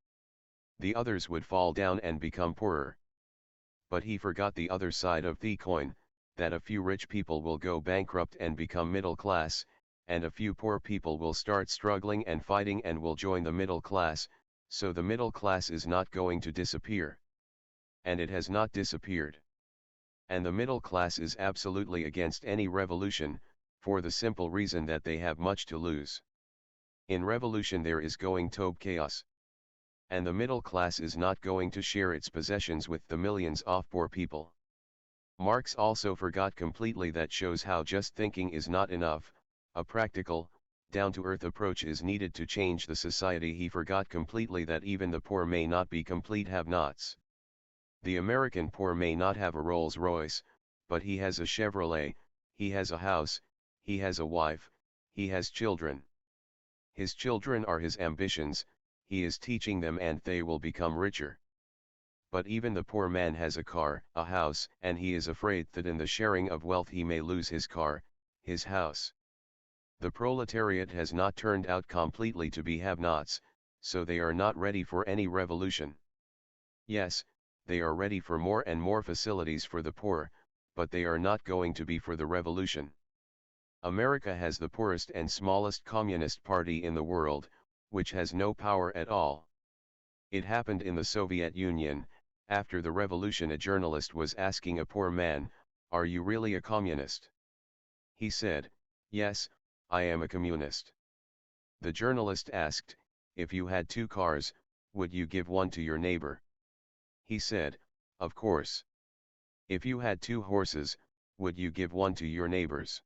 The others would fall down and become poorer. But he forgot the other side of the coin, that a few rich people will go bankrupt and become middle class, and a few poor people will start struggling and fighting and will join the middle class, so the middle class is not going to disappear. And it has not disappeared. And the middle class is absolutely against any revolution, for the simple reason that they have much to lose. In revolution there is going to be chaos. And the middle class is not going to share its possessions with the millions of poor people. Marx also forgot completely that shows how just thinking is not enough, a practical, down-to-earth approach is needed to change the society. He forgot completely that even the poor may not be complete have-nots. The American poor may not have a Rolls-Royce, but he has a Chevrolet, he has a house, he has a wife, he has children. His children are his ambitions, he is teaching them and they will become richer. But even the poor man has a car, a house, and he is afraid that in the sharing of wealth he may lose his car, his house. The proletariat has not turned out completely to be have-nots, so they are not ready for any revolution. Yes, they are ready for more and more facilities for the poor, but they are not going to be for the revolution. America has the poorest and smallest communist party in the world, which has no power at all. It happened in the Soviet Union. After the revolution, a journalist was asking a poor man, "Are you really a communist?" He said, "Yes, I am a communist." The journalist asked, "If you had 2 cars, would you give one to your neighbor?" He said, "Of course." "If you had 2 horses, would you give one to your neighbors?"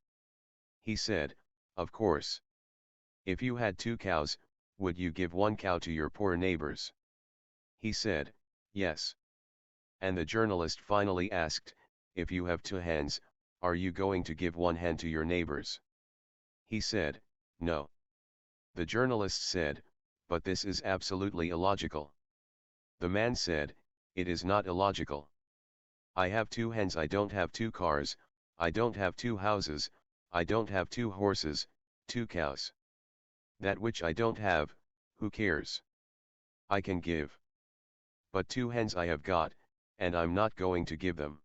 He said, "Of course." "If you had 2 cows, would you give 1 cow to your poor neighbors?" He said, "Yes." And the journalist finally asked, "If you have 2 hens, are you going to give 1 hen to your neighbors?" He said, "No." The journalist said, "But this is absolutely illogical." The man said, "It is not illogical. I have 2 hens, I don't have 2 cars, I don't have 2 houses, I don't have 2 horses, 2 cows. That which I don't have, who cares? I can give. But 2 hens I have got, and I'm not going to give them."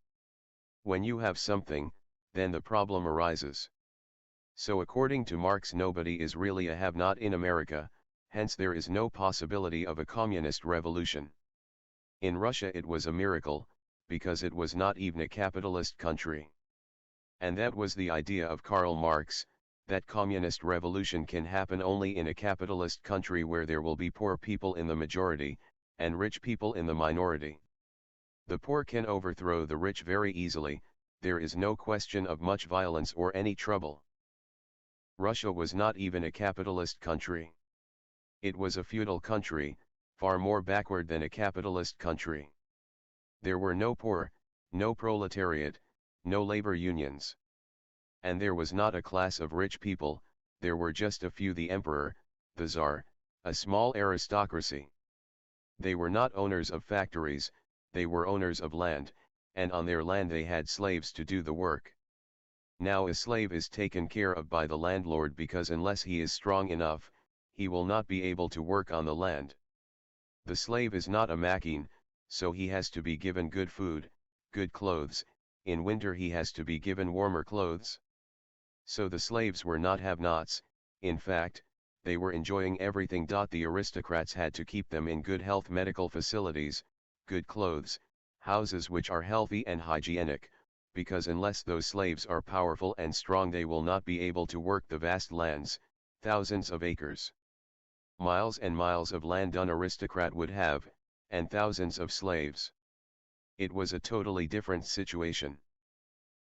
When you have something, then the problem arises. So according to Marx, nobody is really a have-not in America, hence there is no possibility of a communist revolution. In Russia it was a miracle, because it was not even a capitalist country. And that was the idea of Karl Marx, that communist revolution can happen only in a capitalist country where there will be poor people in the majority, and rich people in the minority. The poor can overthrow the rich very easily, there is no question of much violence or any trouble. Russia was not even a capitalist country. It was a feudal country, far more backward than a capitalist country. There were no poor, no proletariat, no labor unions. And there was not a class of rich people, there were just a few: the emperor, the czar, a small aristocracy. They were not owners of factories, they were owners of land, and on their land they had slaves to do the work. Now a slave is taken care of by the landlord because unless he is strong enough, he will not be able to work on the land. The slave is not a machine, so he has to be given good food, good clothes, in winter he has to be given warmer clothes. So the slaves were not have-nots, in fact, they were enjoying everything. The aristocrats had to keep them in good health, medical facilities, good clothes, houses which are healthy and hygienic, because unless those slaves are powerful and strong they will not be able to work the vast lands, thousands of acres. Miles and miles of land an aristocrat would have, and thousands of slaves. It was a totally different situation.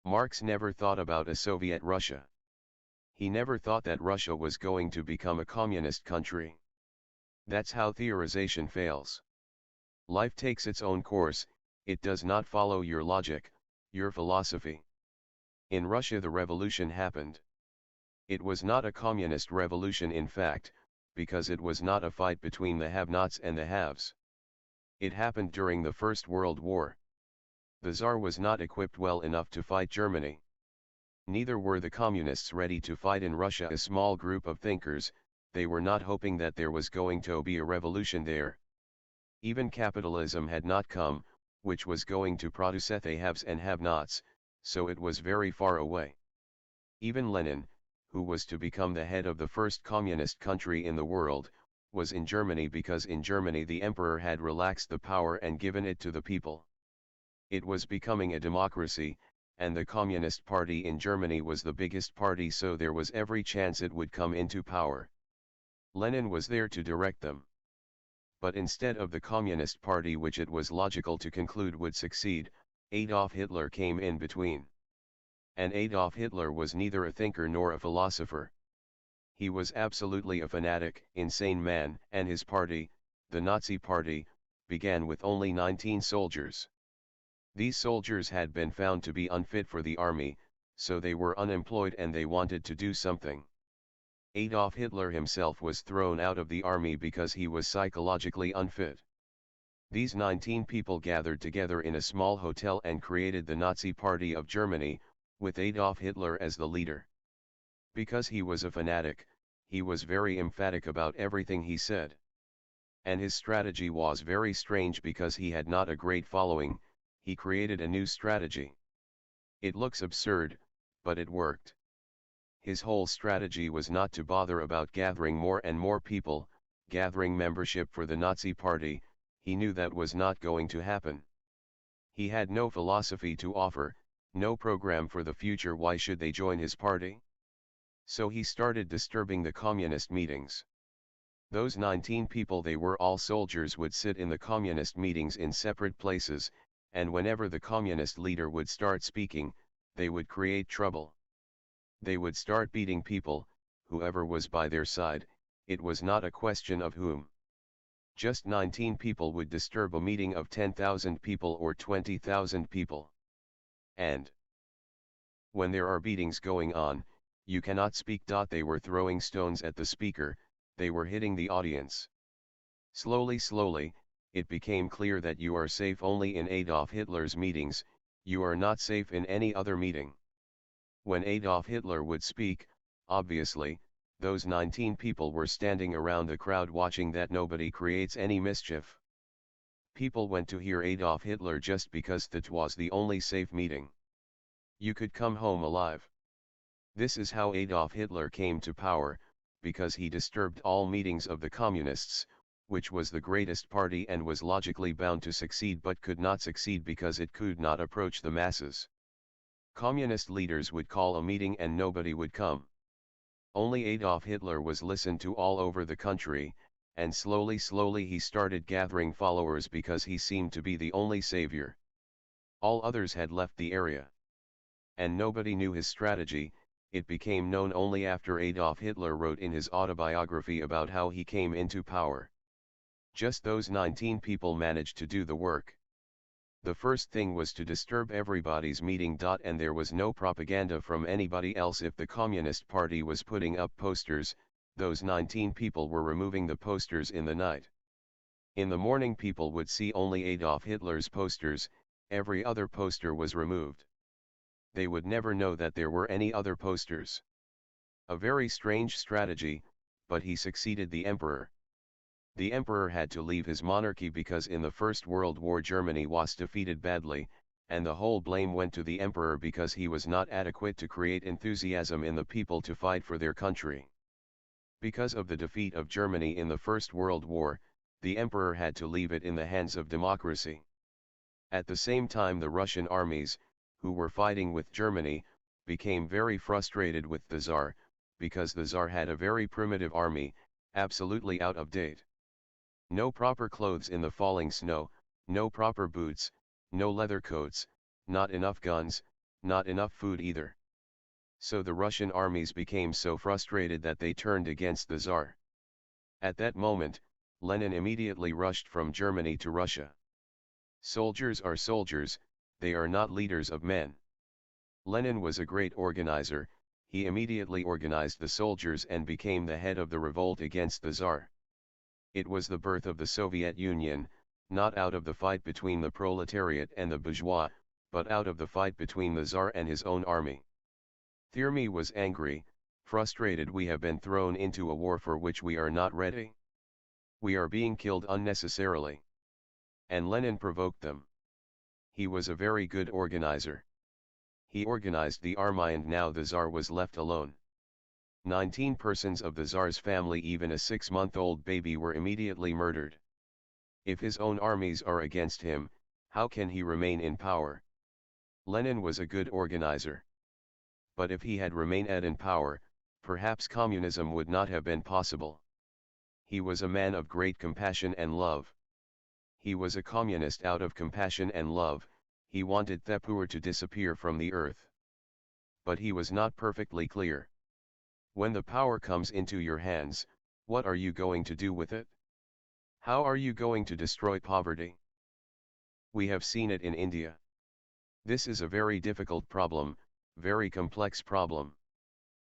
Marx never thought about a Soviet Russia. He never thought that Russia was going to become a communist country. That's how theorization fails. Life takes its own course, it does not follow your logic, your philosophy. In Russia the revolution happened. It was not a communist revolution in fact, because it was not a fight between the have-nots and the haves. It happened during the First World War. The Tsar was not equipped well enough to fight Germany. Neither were the communists ready to fight in Russia a small group of thinkers, they were not hoping that there was going to be a revolution there. Even capitalism had not come, which was going to produce the haves and have-nots, so it was very far away. Even Lenin, who was to become the head of the first communist country in the world, was in Germany because in Germany the emperor had relaxed the power and given it to the people. It was becoming a democracy, and the Communist Party in Germany was the biggest party, so there was every chance it would come into power. Lenin was there to direct them. But instead of the Communist Party, which it was logical to conclude would succeed, Adolf Hitler came in between. And Adolf Hitler was neither a thinker nor a philosopher. He was absolutely a fanatic, insane man, and his party, the Nazi Party, began with only 19 soldiers. These soldiers had been found to be unfit for the army, so they were unemployed and they wanted to do something. Adolf Hitler himself was thrown out of the army because he was psychologically unfit. These 19 people gathered together in a small hotel and created the Nazi Party of Germany, with Adolf Hitler as the leader. Because he was a fanatic, he was very emphatic about everything he said. And his strategy was very strange because he had not a great following. He created a new strategy. It looks absurd, but it worked. His whole strategy was not to bother about gathering more and more people, gathering membership for the Nazi Party. He knew that was not going to happen. He had no philosophy to offer, no program for the future. Why should they join his party? So he started disturbing the communist meetings. Those 19 people, they were all soldiers, would sit in the communist meetings in separate places, and whenever the communist leader would start speaking, they would create trouble. They would start beating people, whoever was by their side. It was not a question of whom. Just 19 people would disturb a meeting of 10,000 people or 20,000 people. And when there are beatings going on, you cannot speak. They were throwing stones at the speaker, they were hitting the audience. Slowly, it became clear that you are safe only in Adolf Hitler's meetings, you are not safe in any other meeting. When Adolf Hitler would speak, obviously, those 19 people were standing around the crowd watching that nobody creates any mischief. People went to hear Adolf Hitler just because that was the only safe meeting. You could come home alive. This is how Adolf Hitler came to power, because he disturbed all meetings of the communists, which was the greatest party and was logically bound to succeed but could not succeed because it could not approach the masses. Communist leaders would call a meeting and nobody would come. Only Adolf Hitler was listened to all over the country, and slowly he started gathering followers because he seemed to be the only savior. All others had left the area. And nobody knew his strategy. It became known only after Adolf Hitler wrote in his autobiography about how he came into power. Just those 19 people managed to do the work. The first thing was to disturb everybody's meeting. And there was no propaganda from anybody else. If the Communist Party was putting up posters, those 19 people were removing the posters in the night. In the morning people would see only Adolf Hitler's posters, every other poster was removed. They would never know that there were any other posters. A very strange strategy, but he succeeded. The emperor. The emperor had to leave his monarchy because in the First World War Germany was defeated badly, and the whole blame went to the emperor because he was not adequate to create enthusiasm in the people to fight for their country. Because of the defeat of Germany in the First World War, the emperor had to leave it in the hands of democracy. At the same time, the Russian armies, who were fighting with Germany, became very frustrated with the Tsar, because the Tsar had a very primitive army, absolutely out of date. No proper clothes in the falling snow, no proper boots, no leather coats, not enough guns, not enough food either. So the Russian armies became so frustrated that they turned against the Tsar. At that moment, Lenin immediately rushed from Germany to Russia. Soldiers are soldiers, they are not leaders of men. Lenin was a great organizer. He immediately organized the soldiers and became the head of the revolt against the Tsar. It was the birth of the Soviet Union, not out of the fight between the proletariat and the bourgeois, but out of the fight between the Tsar and his own army. Thierry was angry, frustrated. We have been thrown into a war for which we are not ready. We are being killed unnecessarily. And Lenin provoked them. He was a very good organizer. He organized the army and now the Tsar was left alone. 19 persons of the Tsar's family, even a 6-month-old baby, were immediately murdered. If his own armies are against him, how can he remain in power? Lenin was a good organizer. But if he had remained in power, perhaps communism would not have been possible. He was a man of great compassion and love. He was a communist out of compassion and love. He wanted Thepur to disappear from the earth. But he was not perfectly clear. When the power comes into your hands, what are you going to do with it? How are you going to destroy poverty? We have seen it in India. This is a very difficult problem, very complex problem.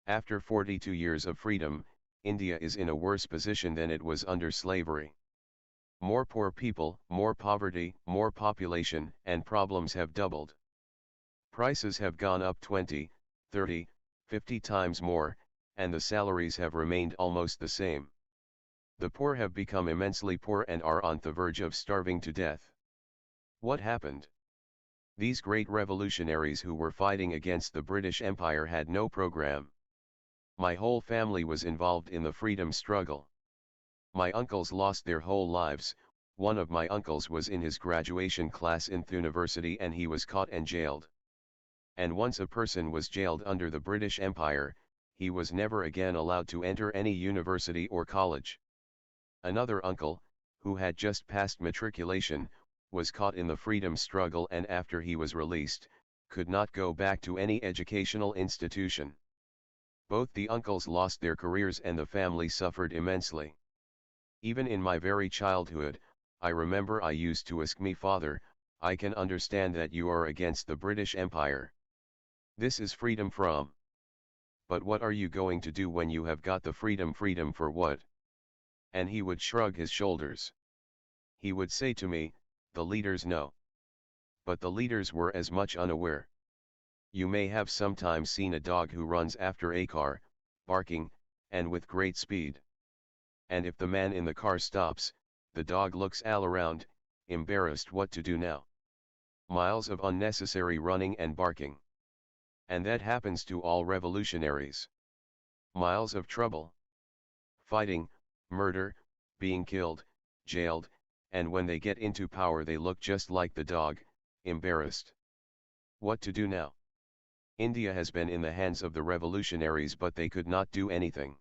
After 42 years of freedom, India is in a worse position than it was under slavery. More poor people, more poverty, more population, and problems have doubled. Prices have gone up 20, 30, 50 times more, and the salaries have remained almost the same. The poor have become immensely poor and are on the verge of starving to death. What happened? These great revolutionaries who were fighting against the British Empire had no program. My whole family was involved in the freedom struggle. My uncles lost their whole lives. One of my uncles was in his graduation class in the university and he was caught and jailed. And once a person was jailed under the British Empire, he was never again allowed to enter any university or college. Another uncle, who had just passed matriculation, was caught in the freedom struggle and after he was released, could not go back to any educational institution. Both the uncles lost their careers and the family suffered immensely. Even in my very childhood, I remember I used to ask me father, I can understand that you are against the British Empire. This is freedom from. But what are you going to do when you have got the freedom? Freedom for what? And he would shrug his shoulders. He would say to me, the leaders know. But the leaders were as much unaware. You may have sometimes seen a dog who runs after a car, barking, and with great speed. And if the man in the car stops, the dog looks all around, embarrassed what to do now. Miles of unnecessary running and barking. And that happens to all revolutionaries. Miles of trouble. Fighting, murder, being killed, jailed, and when they get into power they look just like the dog, embarrassed. What to do now? India has been in the hands of the revolutionaries but they could not do anything.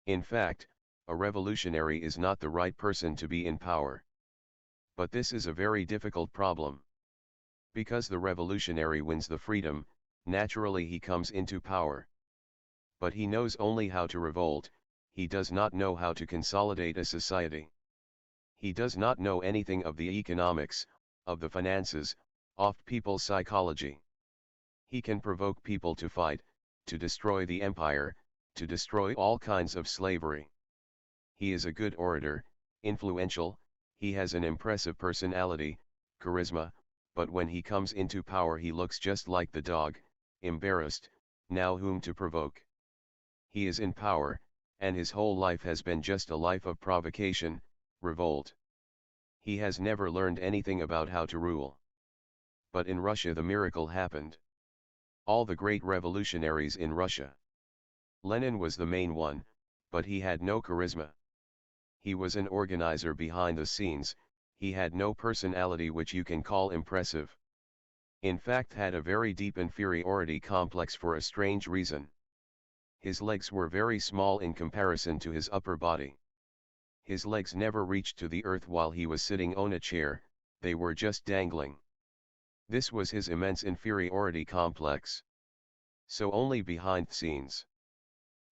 In fact, a revolutionary is not the right person to be in power. But this is a very difficult problem. Because the revolutionary wins the freedom, naturally he comes into power. But he knows only how to revolt, he does not know how to consolidate a society. He does not know anything of the economics, of the finances, of people's psychology. He can provoke people to fight, to destroy the empire, to destroy all kinds of slavery. He is a good orator, influential, he has an impressive personality, charisma, but when he comes into power he looks just like the dog, embarrassed, now whom to provoke. He is in power, and his whole life has been just a life of provocation, revolt. He has never learned anything about how to rule. But in Russia the miracle happened. All the great revolutionaries in Russia. Lenin was the main one, but he had no charisma. He was an organizer behind the scenes, he had no personality which you can call impressive. In fact had a very deep inferiority complex for a strange reason. His legs were very small in comparison to his upper body. His legs never reached to the earth while he was sitting on a chair, they were just dangling. This was his immense inferiority complex. So only behind the scenes.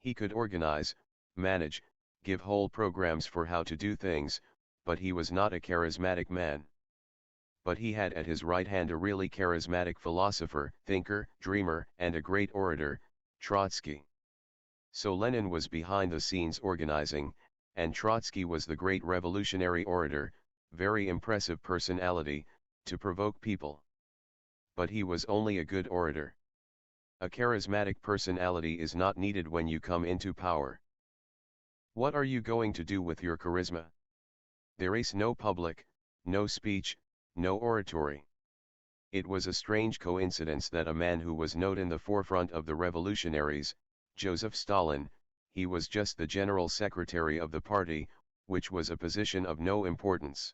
He could organize, manage, give whole programs for how to do things, but he was not a charismatic man. But he had at his right hand a really charismatic philosopher, thinker, dreamer, and a great orator, Trotsky. So Lenin was behind the scenes organizing, and Trotsky was the great revolutionary orator, very impressive personality, to provoke people. But he was only a good orator. A charismatic personality is not needed when you come into power. What are you going to do with your charisma? There is no public, no speech, no oratory. It was a strange coincidence that a man who was not in the forefront of the revolutionaries, Joseph Stalin, he was just the general secretary of the party, which was a position of no importance.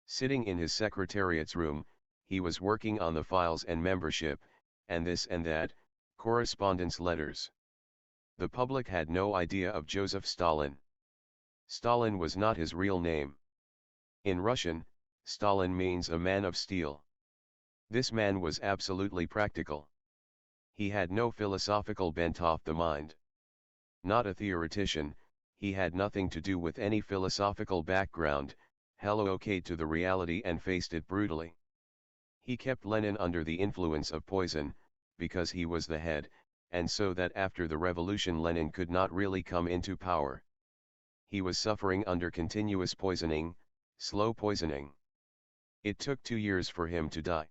Sitting in his secretariat's room, he was working on the files and membership, and this and that, correspondence letters. The public had no idea of Joseph Stalin. Stalin was not his real name. In Russian, Stalin means a man of steel. This man was absolutely practical. He had no philosophical bent off the mind. Not a theoretician, he had nothing to do with any philosophical background, hello okay to the reality and faced it brutally. He kept Lenin under the influence of poison, because he was the head, and so that after the revolution Lenin could not really come into power. He was suffering under continuous poisoning, slow poisoning. It took 2 years for him to die.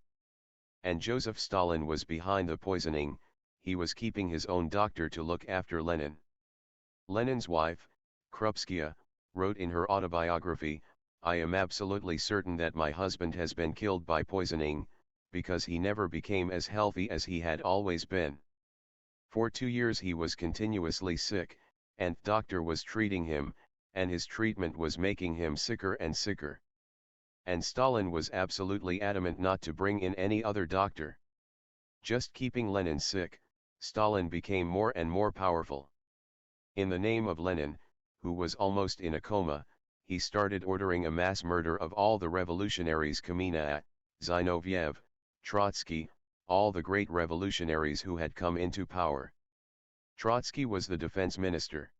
And Joseph Stalin was behind the poisoning, he was keeping his own doctor to look after Lenin. Lenin's wife, Krupskaya, wrote in her autobiography, "I am absolutely certain that my husband has been killed by poisoning, because he never became as healthy as he had always been. For 2 years he was continuously sick, and doctor was treating him, and his treatment was making him sicker and sicker." And Stalin was absolutely adamant not to bring in any other doctor. Just keeping Lenin sick, Stalin became more and more powerful. In the name of Lenin, who was almost in a coma, he started ordering a mass murder of all the revolutionaries: Kamina, Zinoviev, Trotsky, all the great revolutionaries who had come into power. Trotsky was the defense minister.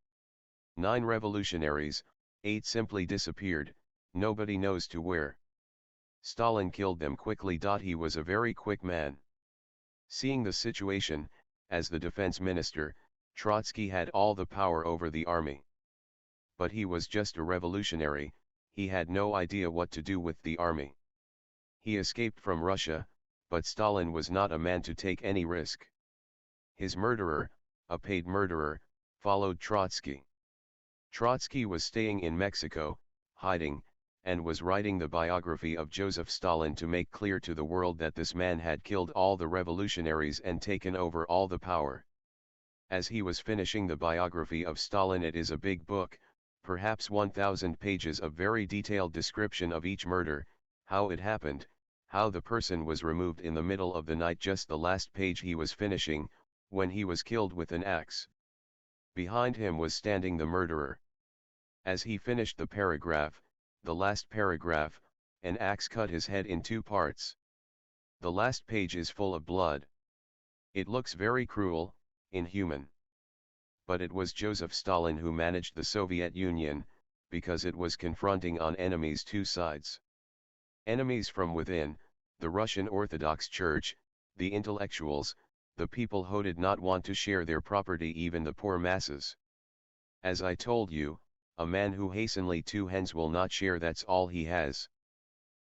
9 revolutionaries, 8 simply disappeared, nobody knows to where. Stalin killed them quickly. He was a very quick man. Seeing the situation, as the defense minister, Trotsky had all the power over the army. But he was just a revolutionary, he had no idea what to do with the army. He escaped from Russia, but Stalin was not a man to take any risk. His murderer, a paid murderer, followed Trotsky. Trotsky was staying in Mexico, hiding, and was writing the biography of Joseph Stalin to make clear to the world that this man had killed all the revolutionaries and taken over all the power. As he was finishing the biography of Stalin, it is a big book, perhaps 1,000 pages of very detailed description of each murder, how it happened, how the person was removed in the middle of the night. Just the last page he was finishing, when he was killed with an axe. Behind him was standing the murderer. As he finished the paragraph, the last paragraph, an axe cut his head in 2 parts. The last page is full of blood. It looks very cruel, inhuman. But it was Joseph Stalin who managed the Soviet Union, because it was confronting on enemies 2 sides. Enemies from within, the Russian Orthodox Church, the intellectuals, the people who did not want to share their property, even the poor masses. As I told you, a man who hastily 2 hens will not share, that's all he has.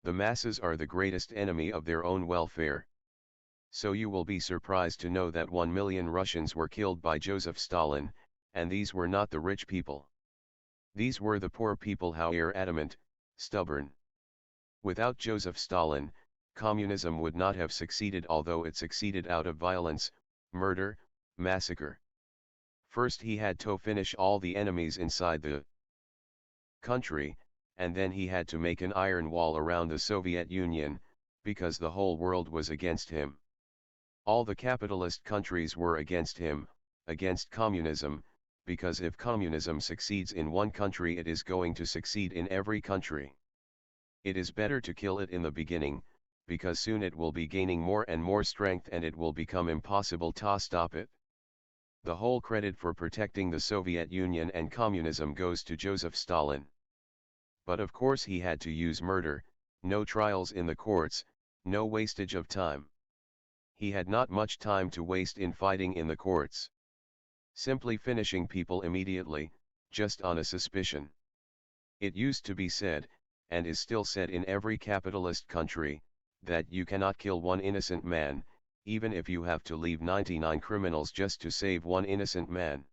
The masses are the greatest enemy of their own welfare. So you will be surprised to know that 1 million Russians were killed by Joseph Stalin, and these were not the rich people. These were the poor people, however adamant, stubborn. Without Joseph Stalin, communism would not have succeeded, although it succeeded out of violence, murder, massacre. First he had to finish all the enemies inside the country, and then he had to make an iron wall around the Soviet Union, because the whole world was against him. All the capitalist countries were against him, against communism, because if communism succeeds in one country, it is going to succeed in every country. It is better to kill it in the beginning, because soon it will be gaining more and more strength and it will become impossible to stop it. The whole credit for protecting the Soviet Union and communism goes to Joseph Stalin. But of course he had to use murder, no trials in the courts, no wastage of time. He had not much time to waste in fighting in the courts. Simply finishing people immediately, just on a suspicion. It used to be said, and is still said in every capitalist country, that you cannot kill one innocent man, even if you have to leave 99 criminals just to save one innocent man.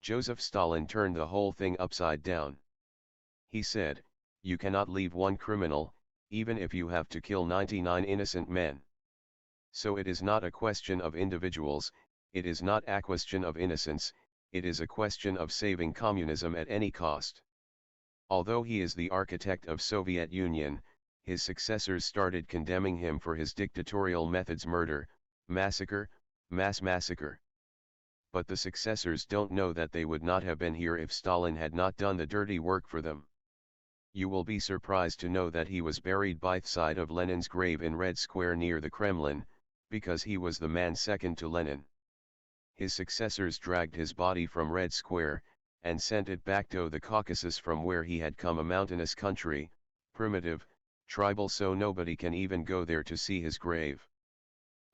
Joseph Stalin turned the whole thing upside down. He said, you cannot leave one criminal, even if you have to kill 99 innocent men. So it is not a question of individuals, it is not a question of innocence, it is a question of saving communism at any cost. Although he is the architect of Soviet Union, his successors started condemning him for his dictatorial methods: murder, massacre, mass massacre. but the successors don't know that they would not have been here if Stalin had not done the dirty work for them. You will be surprised to know that he was buried by the side of Lenin's grave in Red Square near the Kremlin, because he was the man second to Lenin. His successors dragged his body from Red Square, and sent it back to the Caucasus from where he had come, a mountainous country, primitive, tribal, so nobody can even go there to see his grave.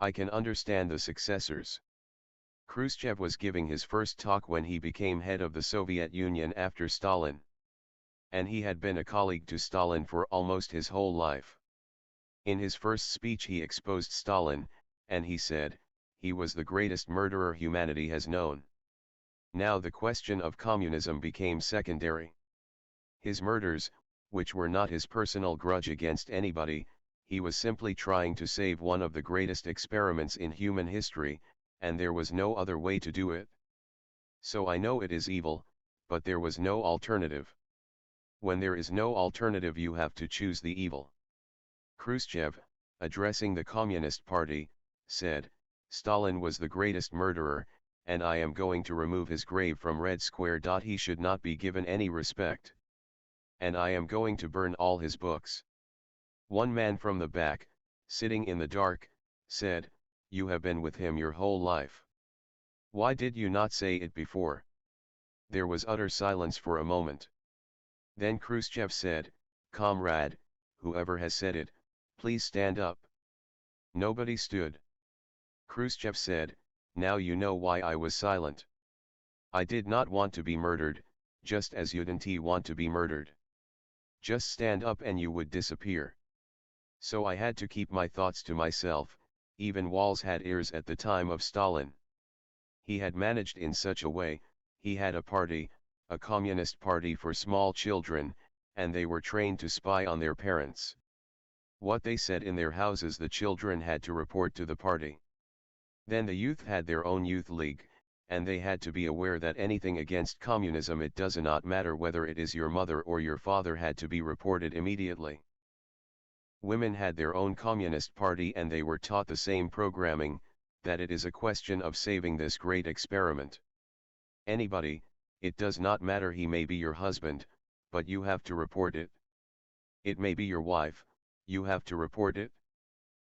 I can understand the successors. Khrushchev was giving his first talk when he became head of the Soviet Union after Stalin. And he had been a colleague to Stalin for almost his whole life. In his first speech he exposed Stalin, and he said, he was the greatest murderer humanity has known. Now the question of communism became secondary. His murders, which were not his personal grudge against anybody, he was simply trying to save one of the greatest experiments in human history, and there was no other way to do it. So I know it is evil, but there was no alternative. When there is no alternative, you have to choose the evil. Khrushchev, addressing the Communist Party, said, Stalin was the greatest murderer, and I am going to remove his grave from Red Square. He should not be given any respect. And I am going to burn all his books. One man from the back, sitting in the dark, said, you have been with him your whole life. Why did you not say it before? There was utter silence for a moment. Then Khrushchev said, comrade, whoever has said it, please stand up. Nobody stood. Khrushchev said, now you know why I was silent. I did not want to be murdered, just as you didn't want to be murdered. Just stand up and you would disappear. So I had to keep my thoughts to myself. Even walls had ears at the time of Stalin. He had managed in such a way, he had a party, a communist party for small children, and they were trained to spy on their parents. What they said in their houses the children had to report to the party. Then the youth had their own youth league, and they had to be aware that anything against communism, it does not matter whether it is your mother or your father, had to be reported immediately. Women had their own communist party and they were taught the same programming, that it is a question of saving this great experiment. Anybody, it does not matter, he may be your husband, but you have to report it. It may be your wife, you have to report it.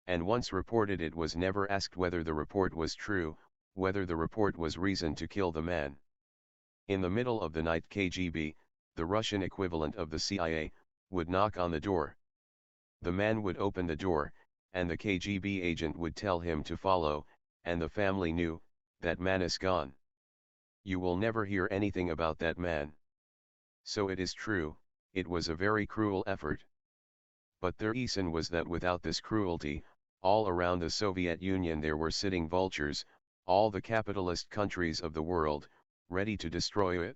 And once reported, it was never asked whether the report was true, whether the report was reason to kill the man. In the middle of the night, KGB, the Russian equivalent of the CIA, would knock on the door. The man would open the door, and the KGB agent would tell him to follow, and the family knew, that man is gone. You will never hear anything about that man. So it is true, it was a very cruel effort. But the reason was that without this cruelty, all around the Soviet Union there were sitting vultures, all the capitalist countries of the world, ready to destroy it.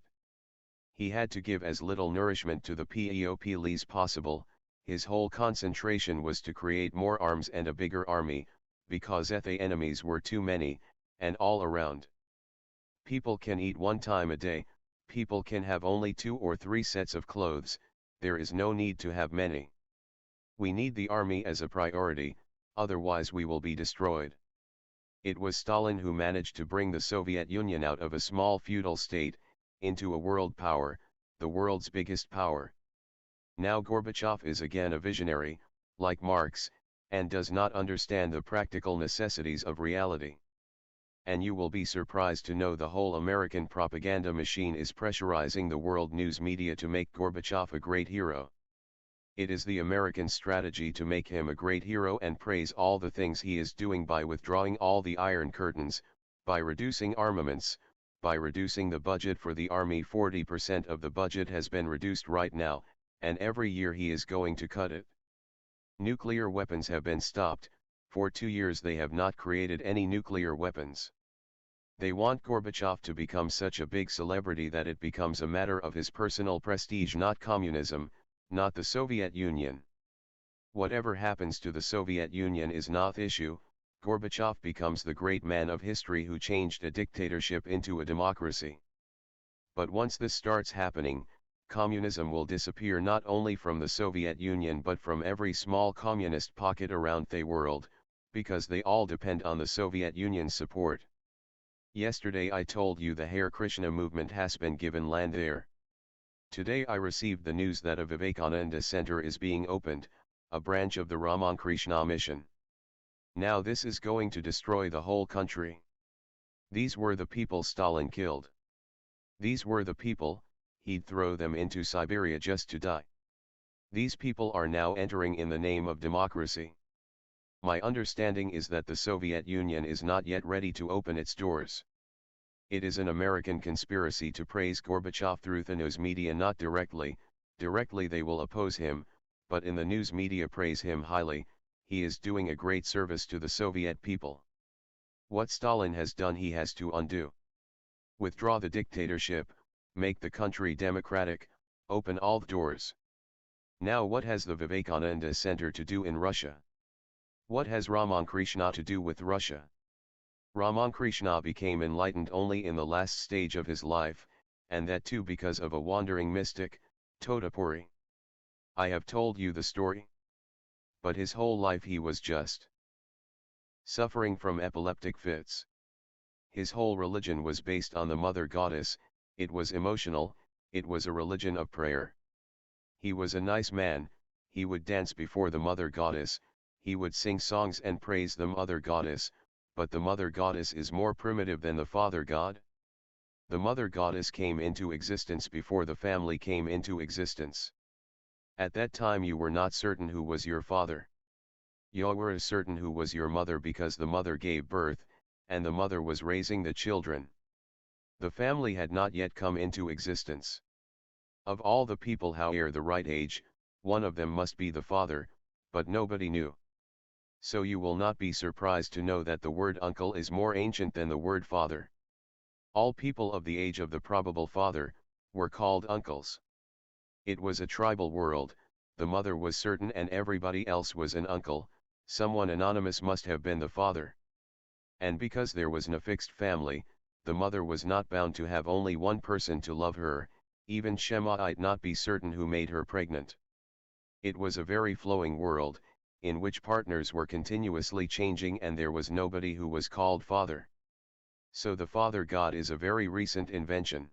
He had to give as little nourishment to the people as possible. His whole concentration was to create more arms and a bigger army, because the enemies were too many, and all around. People can eat one time a day, people can have only 2 or 3 sets of clothes, there is no need to have many. We need the army as a priority, otherwise we will be destroyed. It was Stalin who managed to bring the Soviet Union out of a small feudal state, into a world power, the world's biggest power. Now Gorbachev is again a visionary, like Marx, and does not understand the practical necessities of reality. And you will be surprised to know the whole American propaganda machine is pressurizing the world news media to make Gorbachev a great hero. It is the American strategy to make him a great hero and praise all the things he is doing by withdrawing all the Iron Curtains, by reducing armaments, by reducing the budget for the army. 40% of the budget has been reduced right now, and every year he is going to cut it. Nuclear weapons have been stopped, for 2 years they have not created any nuclear weapons. They want Gorbachev to become such a big celebrity that it becomes a matter of his personal prestige, not communism, not the Soviet Union. Whatever happens to the Soviet Union is not the issue. Gorbachev becomes the great man of history who changed a dictatorship into a democracy. But once this starts happening, communism will disappear not only from the Soviet Union but from every small communist pocket around the world, because they all depend on the Soviet Union's support. Yesterday I told you the Hare Krishna movement has been given land there. Today I received the news that a Vivekananda Center is being opened, a branch of the Ramakrishna mission. Now this is going to destroy the whole country. These were the people Stalin killed. These were the people, he'd throw them into Siberia just to die. These people are now entering in the name of democracy. My understanding is that the Soviet Union is not yet ready to open its doors. It is an American conspiracy to praise Gorbachev through the news media, not directly. Directly they will oppose him, but in the news media praise him highly. He is doing a great service to the Soviet people. What Stalin has done he has to undo. Withdraw the dictatorship, make the country democratic, open all the doors. Now what has the Vivekananda Center to do in Russia? What has Ramakrishna to do with Russia? Ramakrishna became enlightened only in the last stage of his life, and that too because of a wandering mystic, Totapuri. I have told you the story. But his whole life he was just suffering from epileptic fits. His whole religion was based on the mother goddess, it was emotional, it was a religion of prayer. He was a nice man, he would dance before the mother goddess, he would sing songs and praise the mother goddess, but the mother goddess is more primitive than the father god. The mother goddess came into existence before the family came into existence. At that time you were not certain who was your father. You were certain who was your mother because the mother gave birth, and the mother was raising the children. The family had not yet come into existence. Of all the people however the right age, one of them must be the father, but nobody knew. So you will not be surprised to know that the word uncle is more ancient than the word father. All people of the age of the probable father, were called uncles. It was a tribal world, the mother was certain and everybody else was an uncle, someone anonymous must have been the father. And because there was no fixed family, the mother was not bound to have only one person to love her, even Shema'd not be certain who made her pregnant. It was a very flowing world, in which partners were continuously changing and there was nobody who was called father. So the father god is a very recent invention.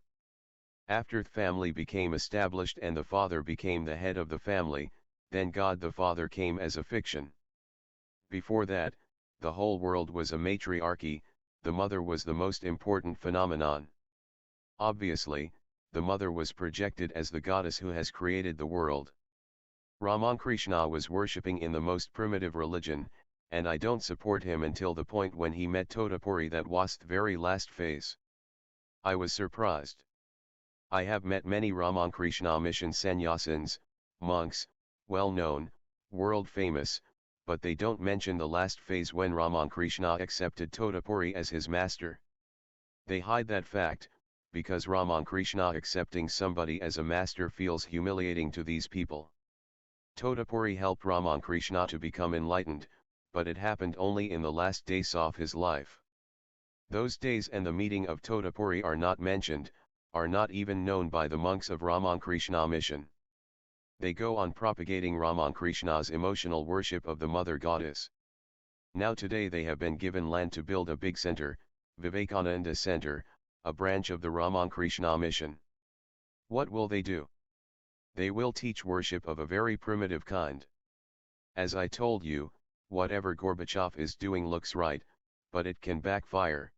After the family became established and the father became the head of the family, then God the Father came as a fiction. Before that, the whole world was a matriarchy, the mother was the most important phenomenon. Obviously, the mother was projected as the goddess who has created the world. Ramakrishna was worshipping in the most primitive religion, and I don't support him until the point when he met Totapuri, that was the very last phase. I was surprised. I have met many Ramakrishna mission sannyasins, monks, well known, world famous, but they don't mention the last phase when Ramakrishna accepted Totapuri as his master. They hide that fact, because Ramakrishna accepting somebody as a master feels humiliating to these people. Totapuri helped Ramakrishna to become enlightened, but it happened only in the last days of his life. Those days and the meeting of Totapuri are not mentioned, are not even known by the monks of Ramakrishna mission. They go on propagating Ramakrishna's emotional worship of the mother goddess. Now today they have been given land to build a big center, Vivekananda Center, a branch of the Ramakrishna mission. What will they do? They will teach worship of a very primitive kind. As I told you, whatever Gorbachev is doing looks right, but it can backfire.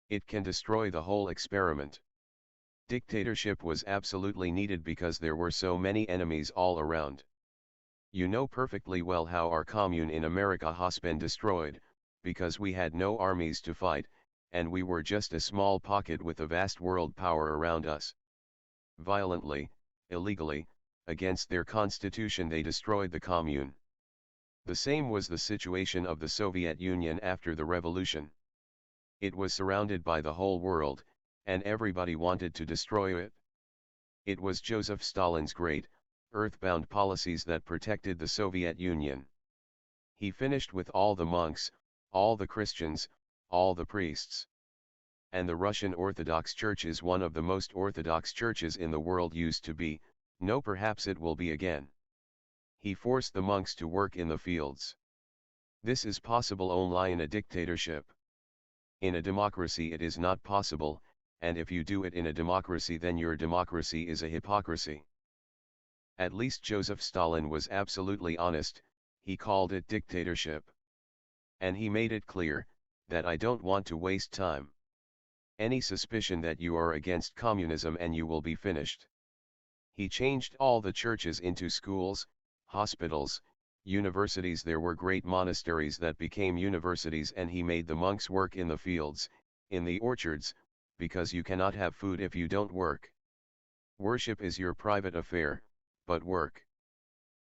It can destroy the whole experiment. Dictatorship was absolutely needed because there were so many enemies all around. You know perfectly well how our commune in America has been destroyed, because we had no armies to fight, and we were just a small pocket with a vast world power around us. Violently, illegally, against their constitution they destroyed the commune. The same was the situation of the Soviet Union after the revolution. It was surrounded by the whole world, and everybody wanted to destroy it. It was Joseph Stalin's great, earthbound policies that protected the Soviet Union. He finished with all the monks, all the Christians, all the priests. And the Russian Orthodox Church is one of the most orthodox churches in the world, used to be, no perhaps it will be again. He forced the monks to work in the fields. This is possible only in a dictatorship. In a democracy it is not possible, and if you do it in a democracy then your democracy is a hypocrisy. At least Joseph Stalin was absolutely honest, he called it dictatorship. And he made it clear, that I don't want to waste time. Any suspicion that you are against communism and you will be finished. He changed all the churches into schools, hospitals, universities. There were great monasteries that became universities, and he made the monks work in the fields, in the orchards, because you cannot have food if you don't work. Worship is your private affair, but work.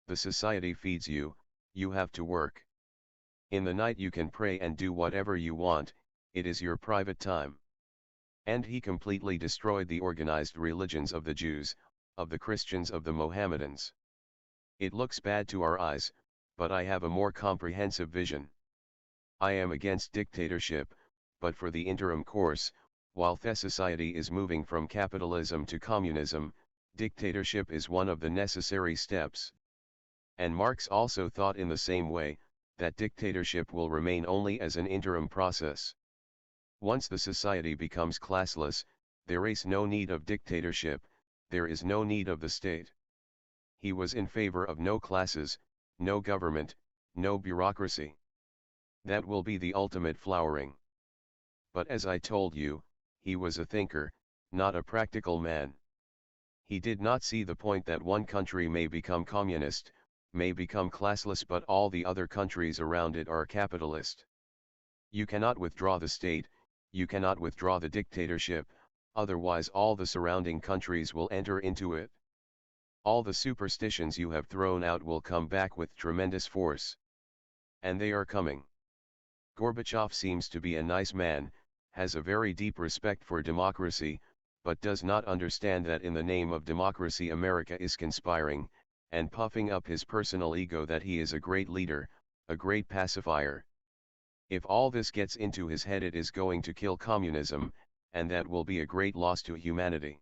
The society feeds you, you have to work. In the night you can pray and do whatever you want, it is your private time. And he completely destroyed the organized religions of the Jews, of the Christians, of the Mohammedans. It looks bad to our eyes, but I have a more comprehensive vision. I am against dictatorship, but for the interim course, while the society is moving from capitalism to communism, dictatorship is one of the necessary steps. And Marx also thought in the same way, that dictatorship will remain only as an interim process. Once the society becomes classless, there is no need of dictatorship, there is no need of the state. He was in favor of no classes, no government, no bureaucracy. That will be the ultimate flowering. But as I told you, he was a thinker, not a practical man. He did not see the point that one country may become communist, may become classless, but all the other countries around it are capitalist. You cannot withdraw the state, you cannot withdraw the dictatorship, otherwise all the surrounding countries will enter into it. All the superstitions you have thrown out will come back with tremendous force. And they are coming. Gorbachev seems to be a nice man, has a very deep respect for democracy, but does not understand that in the name of democracy America is conspiring, and puffing up his personal ego that he is a great leader, a great pacifier. If all this gets into his head, it is going to kill communism, and that will be a great loss to humanity.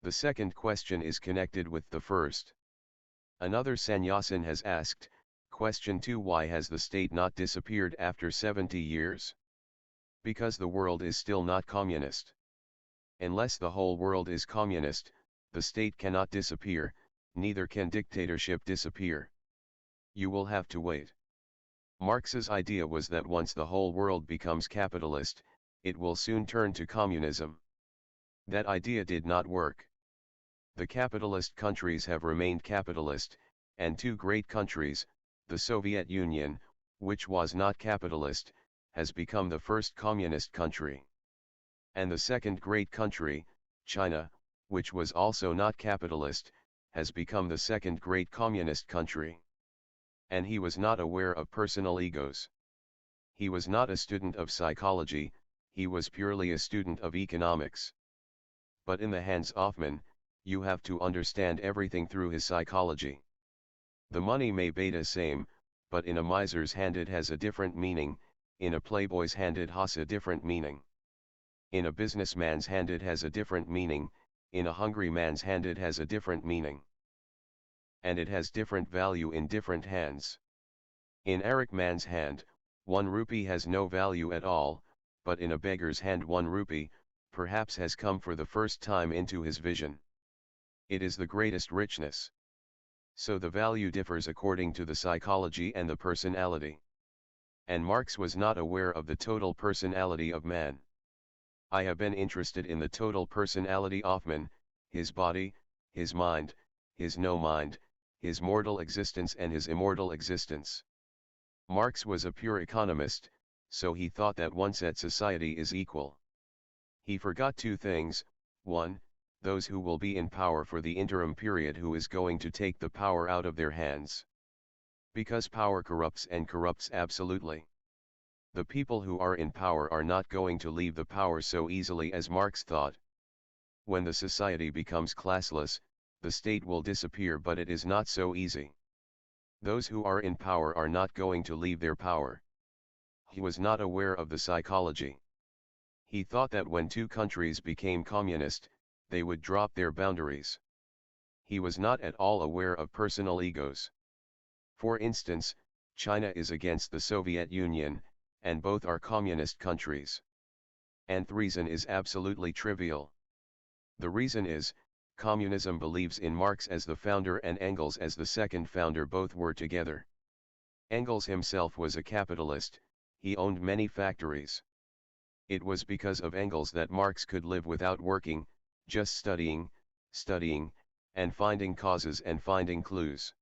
The second question is connected with the first. Another sannyasin has asked, question 2: why has the state not disappeared after 70 years? Because the world is still not communist. Unless the whole world is communist, the state cannot disappear, neither can dictatorship disappear. You will have to wait. Marx's idea was that once the whole world becomes capitalist, it will soon turn to communism. That idea did not work. The capitalist countries have remained capitalist, and two great countries, the Soviet Union, which was not capitalist, has become the first communist country. And the second great country, China, which was also not capitalist, has become the second great communist country. And he was not aware of personal egos. He was not a student of psychology, he was purely a student of economics. But in the hands of man, you have to understand everything through his psychology. The money may be the same, but in a miser's hand it has a different meaning, in a playboy's hand it has a different meaning. In a businessman's hand it has a different meaning, in a hungry man's hand it has a different meaning. And it has different value in different hands. In Arik man's hand, 1 rupee has no value at all, but in a beggar's hand 1 rupee, perhaps has come for the first time into his vision. It is the greatest richness. So the value differs according to the psychology and the personality. And Marx was not aware of the total personality of man. I have been interested in the total personality of man, his body, his mind, his no mind, his mortal existence and his immortal existence. Marx was a pure economist, so he thought that once that society is equal. He forgot two things: 1, those who will be in power for the interim period, who is going to take the power out of their hands. Because power corrupts and corrupts absolutely. The people who are in power are not going to leave the power so easily as Marx thought. When the society becomes classless, the state will disappear, but it is not so easy. Those who are in power are not going to leave their power. He was not aware of the psychology. He thought that when two countries became communist, they would drop their boundaries. He was not at all aware of personal egos. For instance, China is against the Soviet Union, and both are communist countries. Nth reason is absolutely trivial. The reason is, communism believes in Marx as the founder and Engels as the second founder. Both were together. Engels himself was a capitalist, he owned many factories. It was because of Engels that Marx could live without working, just studying, and finding causes and finding clues.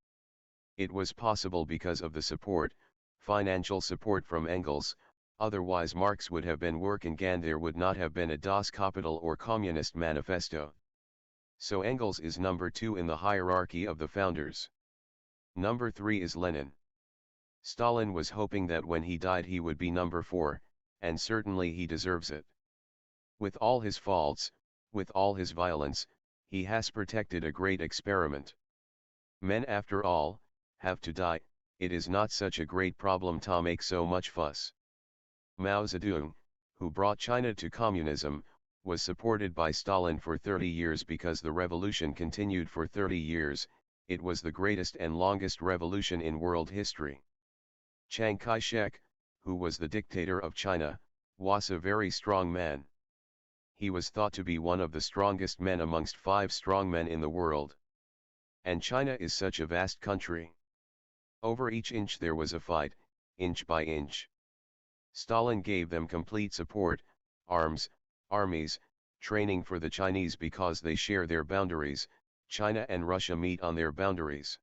It was possible because of the support, financial support from Engels, otherwise Marx would have been working and there would not have been a Das Kapital or Communist Manifesto. So Engels is number 2 in the hierarchy of the founders. Number 3 is Lenin. Stalin was hoping that when he died he would be number 4, and certainly he deserves it. With all his faults, with all his violence, he has protected a great experiment. Men after all, have to die, it is not such a great problem to make so much fuss. Mao Zedong, who brought China to communism, was supported by Stalin for 30 years because the revolution continued for 30 years, it was the greatest and longest revolution in world history. Chiang Kai-shek, who was the dictator of China, was a very strong man. He was thought to be one of the strongest men amongst 5 strong men in the world. And China is such a vast country. Over each inch there was a fight, inch by inch. Stalin gave them complete support, arms, armies, training for the Chinese because they share their boundaries, China and Russia meet on their boundaries.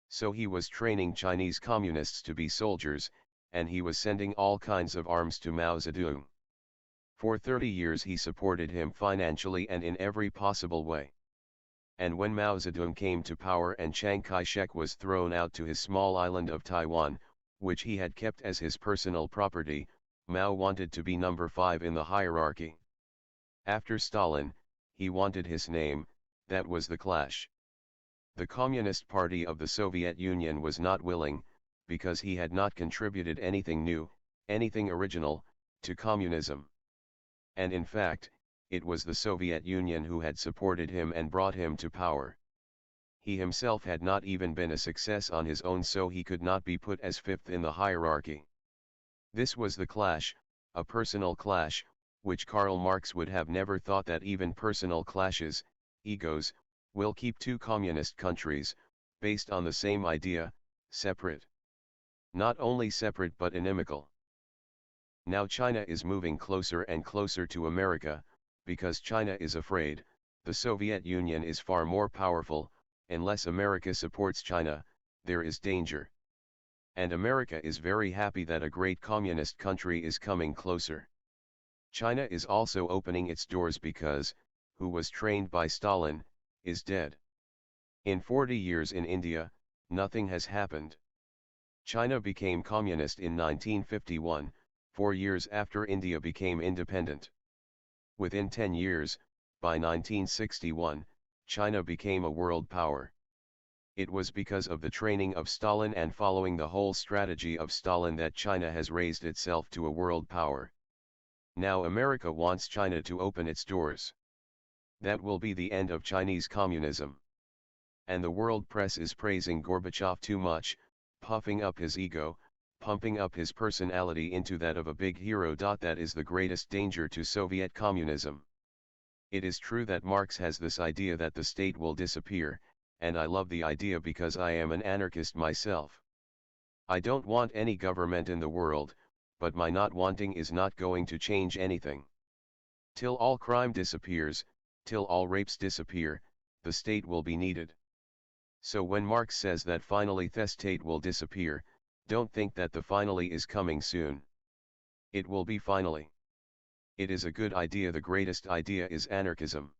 So he was training Chinese communists to be soldiers, and he was sending all kinds of arms to Mao Zedong. For 30 years he supported him financially and in every possible way. And when Mao Zedong came to power and Chiang Kai-shek was thrown out to his small island of Taiwan, which he had kept as his personal property, Mao wanted to be number 5 in the hierarchy. After Stalin, he wanted his name, that was the clash. The Communist Party of the Soviet Union was not willing, because he had not contributed anything new, anything original, to communism. And in fact, it was the Soviet Union who had supported him and brought him to power. He himself had not even been a success on his own, so he could not be put as 5th in the hierarchy. This was the clash, a personal clash, which Karl Marx would have never thought that even personal clashes, egos, will keep 2 communist countries, based on the same idea, separate. Not only separate but inimical. Now China is moving closer and closer to America, because China is afraid, the Soviet Union is far more powerful, unless America supports China, there is danger. And America is very happy that a great communist country is coming closer. China is also opening its doors because, who was trained by Stalin, is dead. In 40 years in India, nothing has happened. China became communist in 1951, 4 years after India became independent. Within 10 years, by 1961, China became a world power. It was because of the training of Stalin and following the whole strategy of Stalin that China has raised itself to a world power. Now America wants China to open its doors. That will be the end of Chinese communism. And the world press is praising Gorbachev too much, puffing up his ego, pumping up his personality into that of a big hero. That is the greatest danger to Soviet communism. It is true that Marx has this idea that the state will disappear, and I love the idea because I am an anarchist myself. I don't want any government in the world, but my not wanting is not going to change anything. Till all crime disappears, till all rapes disappear, the state will be needed. So when Marx says that finally the state will disappear, don't think that the finally is coming soon. It will be finally. It is a good idea. The greatest idea is anarchism.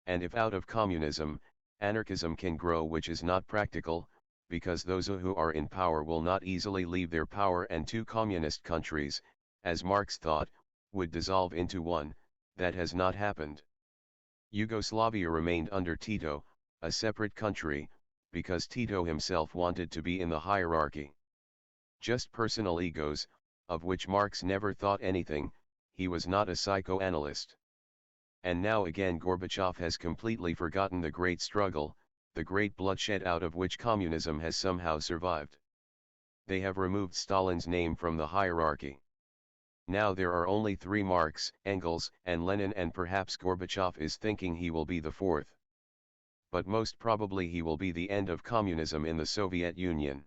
And if out of communism, anarchism can grow, which is not practical, because those who are in power will not easily leave their power, and 2 communist countries, as Marx thought, would dissolve into one, that has not happened. Yugoslavia remained under Tito, a separate country, because Tito himself wanted to be in the hierarchy. Just personal egos, of which Marx never thought anything, he was not a psychoanalyst. And now again Gorbachev has completely forgotten the great struggle, the great bloodshed out of which communism has somehow survived. They have removed Stalin's name from the hierarchy. Now there are only 3: Marx, Engels, and Lenin, and perhaps Gorbachev is thinking he will be the fourth. But most probably he will be the end of communism in the Soviet Union.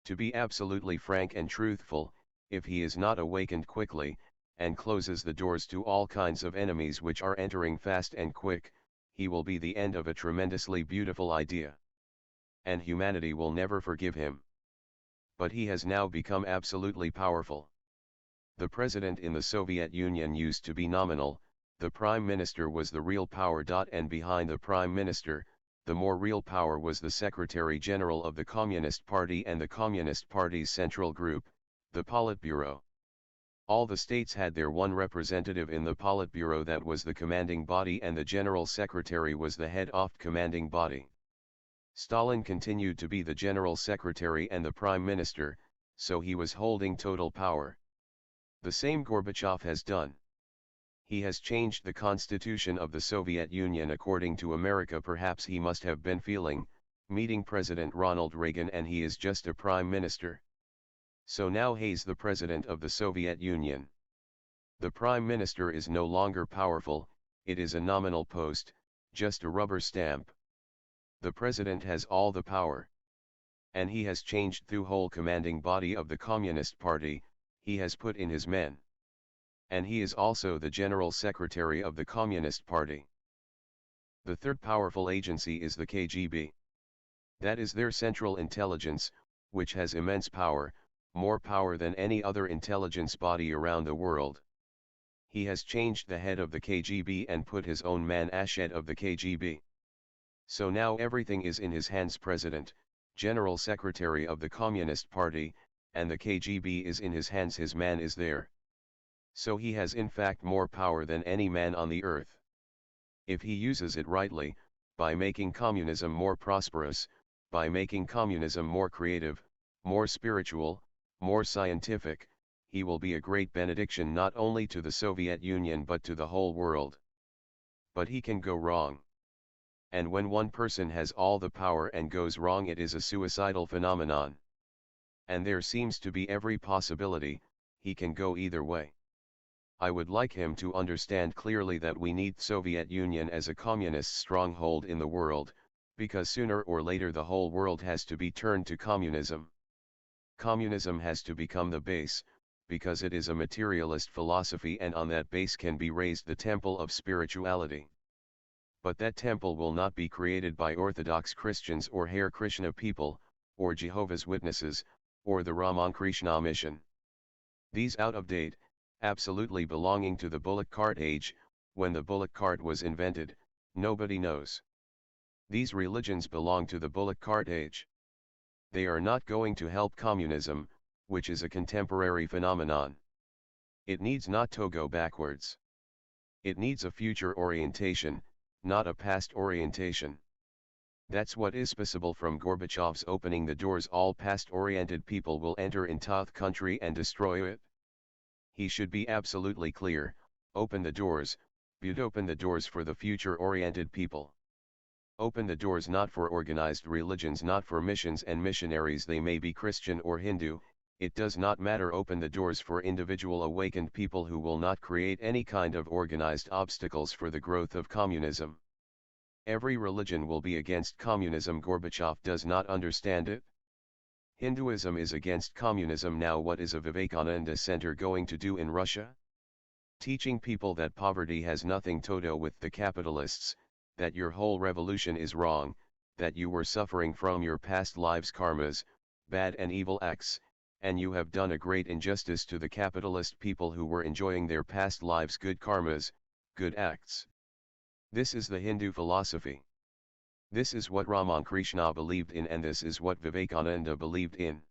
To be absolutely frank and truthful, if he is not awakened quickly, and closes the doors to all kinds of enemies which are entering fast and quick, he will be the end of a tremendously beautiful idea. And humanity will never forgive him. But he has now become absolutely powerful. The president in the Soviet Union used to be nominal, the prime minister was the real power. And behind the prime minister, the more real power was the Secretary General of the Communist Party and the Communist Party's central group, the Politburo. All the states had their one representative in the Politburo, that was the commanding body, and the General Secretary was the head of the commanding body. Stalin continued to be the General Secretary and the Prime Minister, so he was holding total power. The same Gorbachev has done. He has changed the constitution of the Soviet Union according to America. Perhaps he must have been feeling, meeting President Ronald Reagan, and he is just a prime minister. So now he's the president of the Soviet Union. The prime minister is no longer powerful, it is a nominal post, just a rubber stamp. The president has all the power. And he has changed through whole commanding body of the Communist Party, he has put in his men. And he is also the General Secretary of the Communist Party. The third powerful agency is the KGB. That is their central intelligence, which has immense power, more power than any other intelligence body around the world. He has changed the head of the KGB and put his own man as head of the KGB. So now everything is in his hands: President, General Secretary of the Communist Party, and the KGB is in his hands, his man is there. So he has in fact more power than any man on the earth. If he uses it rightly, by making communism more prosperous, by making communism more creative, more spiritual, more scientific, he will be a great benediction not only to the Soviet Union but to the whole world. But he can go wrong. And when one person has all the power and goes wrong, it is a suicidal phenomenon. And there seems to be every possibility, he can go either way. I would like him to understand clearly that we need Soviet Union as a communist stronghold in the world, because sooner or later the whole world has to be turned to communism. Communism has to become the base, because it is a materialist philosophy, and on that base can be raised the temple of spirituality. But that temple will not be created by Orthodox Christians or Hare Krishna people, or Jehovah's Witnesses, or the Ramakrishna mission. These out of date, absolutely belonging to the bullock cart age, when the bullock cart was invented, nobody knows. These religions belong to the bullock cart age. They are not going to help communism, which is a contemporary phenomenon. It needs not to go backwards. It needs a future orientation, not a past orientation. That's what is possible from Gorbachev's opening the doors. All past-oriented people will enter into the country and destroy it. He should be absolutely clear: open the doors, but open the doors for the future-oriented people. Open the doors not for organized religions, not for missions and missionaries, they may be Christian or Hindu, it does not matter. Open the doors for individual awakened people who will not create any kind of organized obstacles for the growth of communism. Every religion will be against communism. Gorbachev does not understand it. Hinduism is against communism now. What is a Vivekananda center going to do in Russia? Teaching people that poverty has nothing to do with the capitalists, that your whole revolution is wrong, that you were suffering from your past lives' karmas, bad and evil acts, and you have done a great injustice to the capitalist people who were enjoying their past lives' good karmas, good acts. This is the Hindu philosophy. This is what Ramakrishna believed in, and this is what Vivekananda believed in.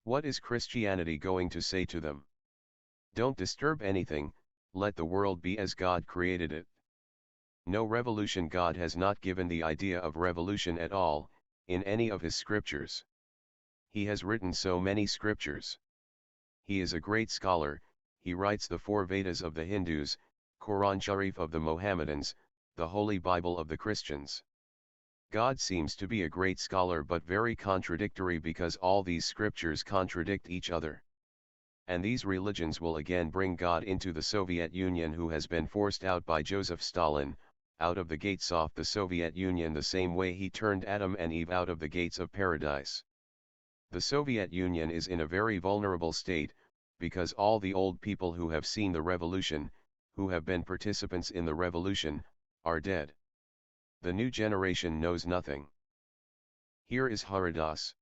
What is Christianity going to say to them? Don't disturb anything, let the world be as God created it. No revolution. God has not given the idea of revolution at all, in any of his scriptures. He has written so many scriptures. He is a great scholar, he writes the 4 Vedas of the Hindus, Quran Sharif of the Mohammedans, the Holy Bible of the Christians. God seems to be a great scholar but very contradictory, because all these scriptures contradict each other. And these religions will again bring God into the Soviet Union, who has been forced out by Joseph Stalin, out of the gates of the Soviet Union the same way he turned Adam and Eve out of the gates of paradise. The Soviet Union is in a very vulnerable state, because all the old people who have seen the revolution, who have been participants in the revolution, are dead. The new generation knows nothing. Here is Haridas.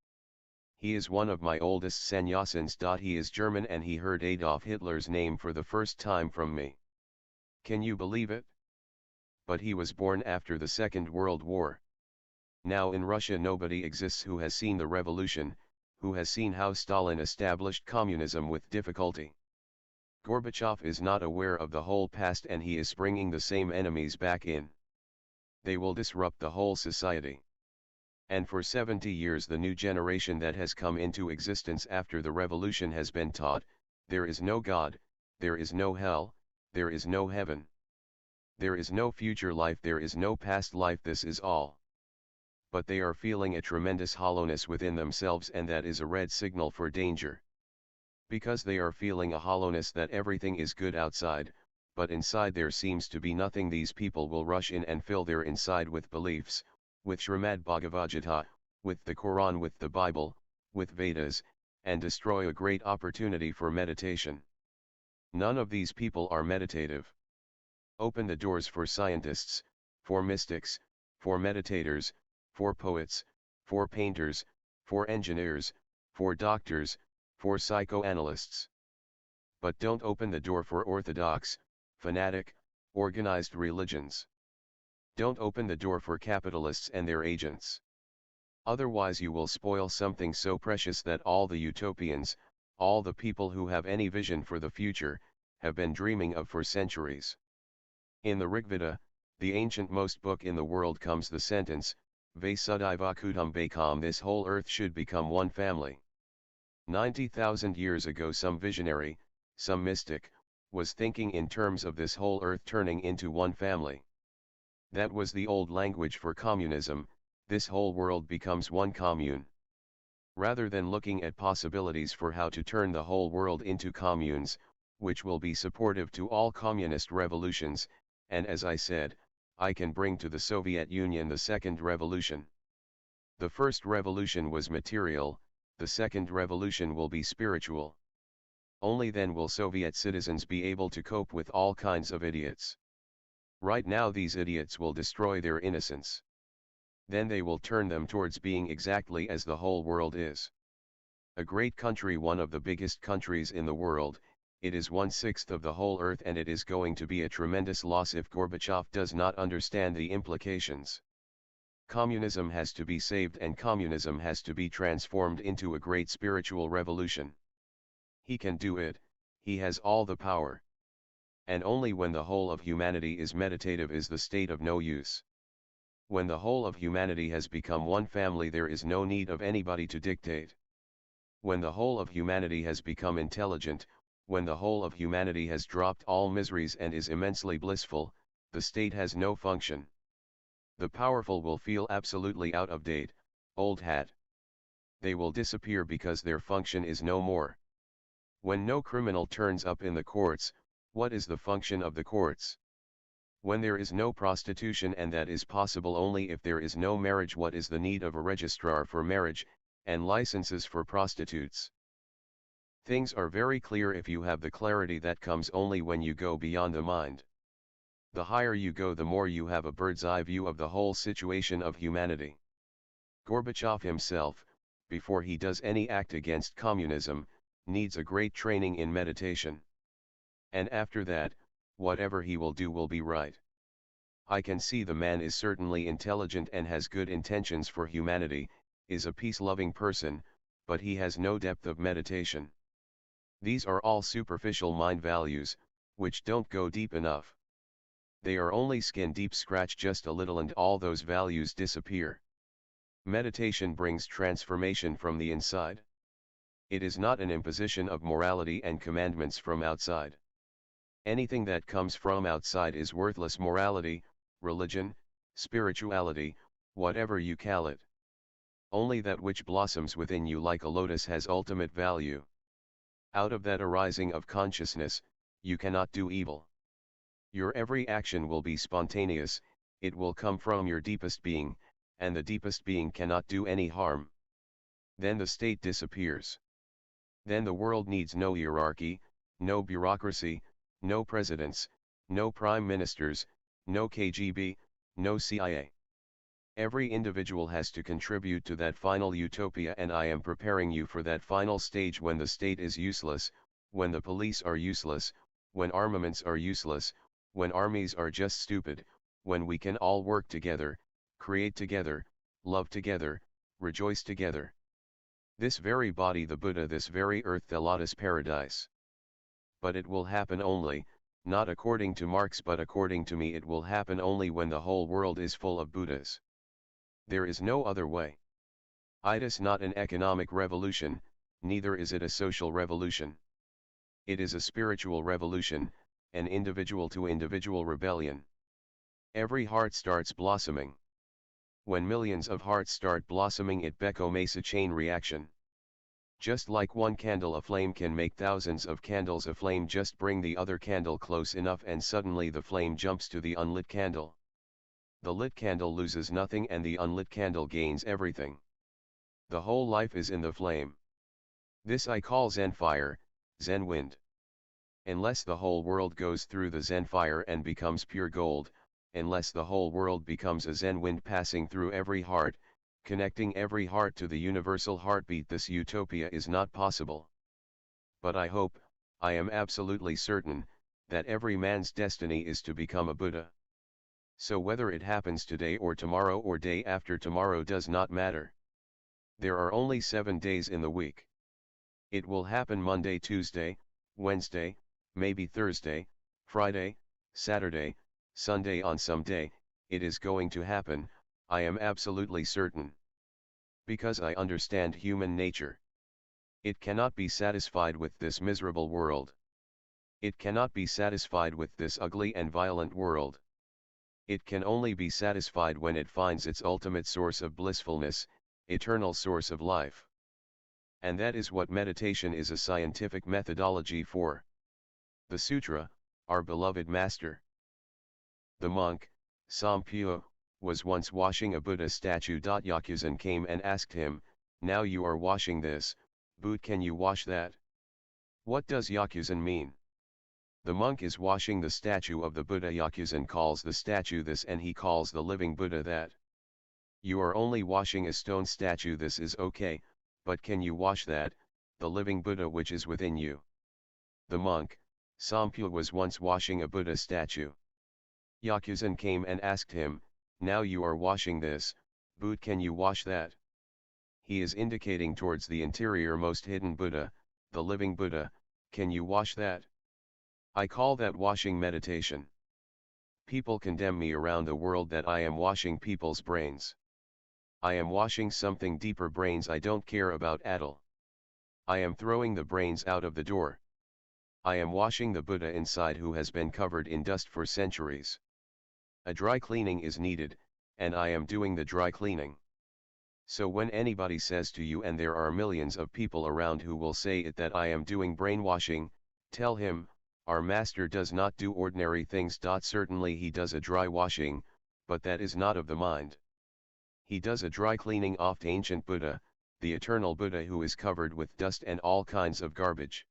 He is one of my oldest sannyasins. He is German and he heard Adolf Hitler's name for the first time from me. Can you believe it? But he was born after the Second World War. Now in Russia nobody exists who has seen the revolution, who has seen how Stalin established communism with difficulty. Gorbachev is not aware of the whole past and he is bringing the same enemies back in. They will disrupt the whole society. And for 70 years the new generation that has come into existence after the revolution has been taught, there is no God, there is no hell, there is no heaven. There is no future life, there is no past life, this is all. But they are feeling a tremendous hollowness within themselves, and that is a red signal for danger. Because they are feeling a hollowness that everything is good outside, but inside there seems to be nothing. These people will rush in and fill their inside with beliefs, with Srimad Bhagavad Gita, with the Quran, with the Bible, with Vedas, and destroy a great opportunity for meditation. None of these people are meditative. Open the doors for scientists, for mystics, for meditators, for poets, for painters, for engineers, for doctors, for psychoanalysts. But don't open the door for orthodox, fanatic, organized religions. Don't open the door for capitalists and their agents. Otherwise you will spoil something so precious that all the utopians, all the people who have any vision for the future, have been dreaming of for centuries. In the Rigveda, the ancient most book in the world, comes the sentence, Vasudhaiva Kutumbakam, this whole earth should become one family. 90,000 years ago some visionary, some mystic, was thinking in terms of this whole earth turning into one family. That was the old language for communism, this whole world becomes one commune. Rather than looking at possibilities for how to turn the whole world into communes, which will be supportive to all communist revolutions, and as I said, I can bring to the Soviet Union the second revolution. The first revolution was material, the second revolution will be spiritual. Only then will Soviet citizens be able to cope with all kinds of idiots. Right now these idiots will destroy their innocence. Then they will turn them towards being exactly as the whole world is. A great country, one of the biggest countries in the world, it is 1/6 of the whole earth, and it is going to be a tremendous loss if Gorbachev does not understand the implications. Communism has to be saved and communism has to be transformed into a great spiritual revolution. He can do it, he has all the power. And only when the whole of humanity is meditative is the state of no use. When the whole of humanity has become one family, there is no need of anybody to dictate. When the whole of humanity has become intelligent, when the whole of humanity has dropped all miseries and is immensely blissful, the state has no function. The powerful will feel absolutely out of date, old hat. They will disappear because their function is no more. When no criminal turns up in the courts, what is the function of the courts? When there is no prostitution, and that is possible only if there is no marriage, what is the need of a registrar for marriage, and licenses for prostitutes? Things are very clear if you have the clarity that comes only when you go beyond the mind. The higher you go, the more you have a bird's eye view of the whole situation of humanity. Gorbachev himself, before he does any act against communism, needs a great training in meditation. And after that, whatever he will do will be right. I can see the man is certainly intelligent and has good intentions for humanity, is a peace-loving person, but he has no depth of meditation. These are all superficial mind values, which don't go deep enough. They are only skin deep, scratch just a little and all those values disappear. Meditation brings transformation from the inside. It is not an imposition of morality and commandments from outside. Anything that comes from outside is worthless. Morality, religion, spirituality, whatever you call it. Only that which blossoms within you like a lotus has ultimate value. Out of that arising of consciousness, you cannot do evil. Your every action will be spontaneous, it will come from your deepest being, and the deepest being cannot do any harm. Then the state disappears. Then the world needs no hierarchy, no bureaucracy, no presidents, no prime ministers, no KGB, no CIA. Every individual has to contribute to that final utopia, and I am preparing you for that final stage when the state is useless, when the police are useless, when armaments are useless, when armies are just stupid, when we can all work together, create together, love together, rejoice together. This very body the Buddha, this very earth the lotus paradise. But it will happen only, not according to Marx but according to me, it will happen only when the whole world is full of Buddhas. There is no other way. It is not an economic revolution, neither is it a social revolution. It is a spiritual revolution, an individual-to-individual rebellion. Every heart starts blossoming. When millions of hearts start blossoming, it becomes a chain reaction. Just like one candle aflame can make thousands of candles aflame, just bring the other candle close enough and suddenly the flame jumps to the unlit candle. The lit candle loses nothing and the unlit candle gains everything. The whole life is in the flame. This I call Zen fire, Zen wind. Unless the whole world goes through the Zen fire and becomes pure gold, unless the whole world becomes a Zen wind passing through every heart, connecting every heart to the universal heartbeat, this utopia is not possible. But I hope, I am absolutely certain, that every man's destiny is to become a Buddha. So whether it happens today or tomorrow or day after tomorrow does not matter. There are only 7 days in the week. It will happen Monday, Tuesday, Wednesday, maybe Thursday, Friday, Saturday, Sunday. On some day, it is going to happen, I am absolutely certain. Because I understand human nature. It cannot be satisfied with this miserable world. It cannot be satisfied with this ugly and violent world. It can only be satisfied when it finds its ultimate source of blissfulness, eternal source of life. And that is what meditation is, a scientific methodology for. The Sutra, our beloved master. The monk, Sampyo, was once washing a Buddha statue. Yakuzen came and asked him, "Now you are washing this, Buddha, can you wash that?" What does Yakuzen mean? The monk is washing the statue of the Buddha. Yakuzen calls the statue this and he calls the living Buddha that. You are only washing a stone statue, this is okay, but can you wash that, the living Buddha which is within you? The monk, Sampyo, was once washing a Buddha statue. Yakuzen came and asked him, "Now you are washing this, Buddha, can you wash that?" He is indicating towards the interior most hidden Buddha, the living Buddha, "Can you wash that?" I call that washing meditation. People condemn me around the world that I am washing people's brains. I am washing something deeper, brains I don't care about at all. I am throwing the brains out of the door. I am washing the Buddha inside who has been covered in dust for centuries. A dry cleaning is needed, and I am doing the dry cleaning. So when anybody says to you, and there are millions of people around who will say it, that I am doing brainwashing, tell him, our master does not do ordinary things. Certainly he does a dry washing, but that is not of the mind. He does a dry cleaning off the ancient Buddha, the eternal Buddha who is covered with dust and all kinds of garbage.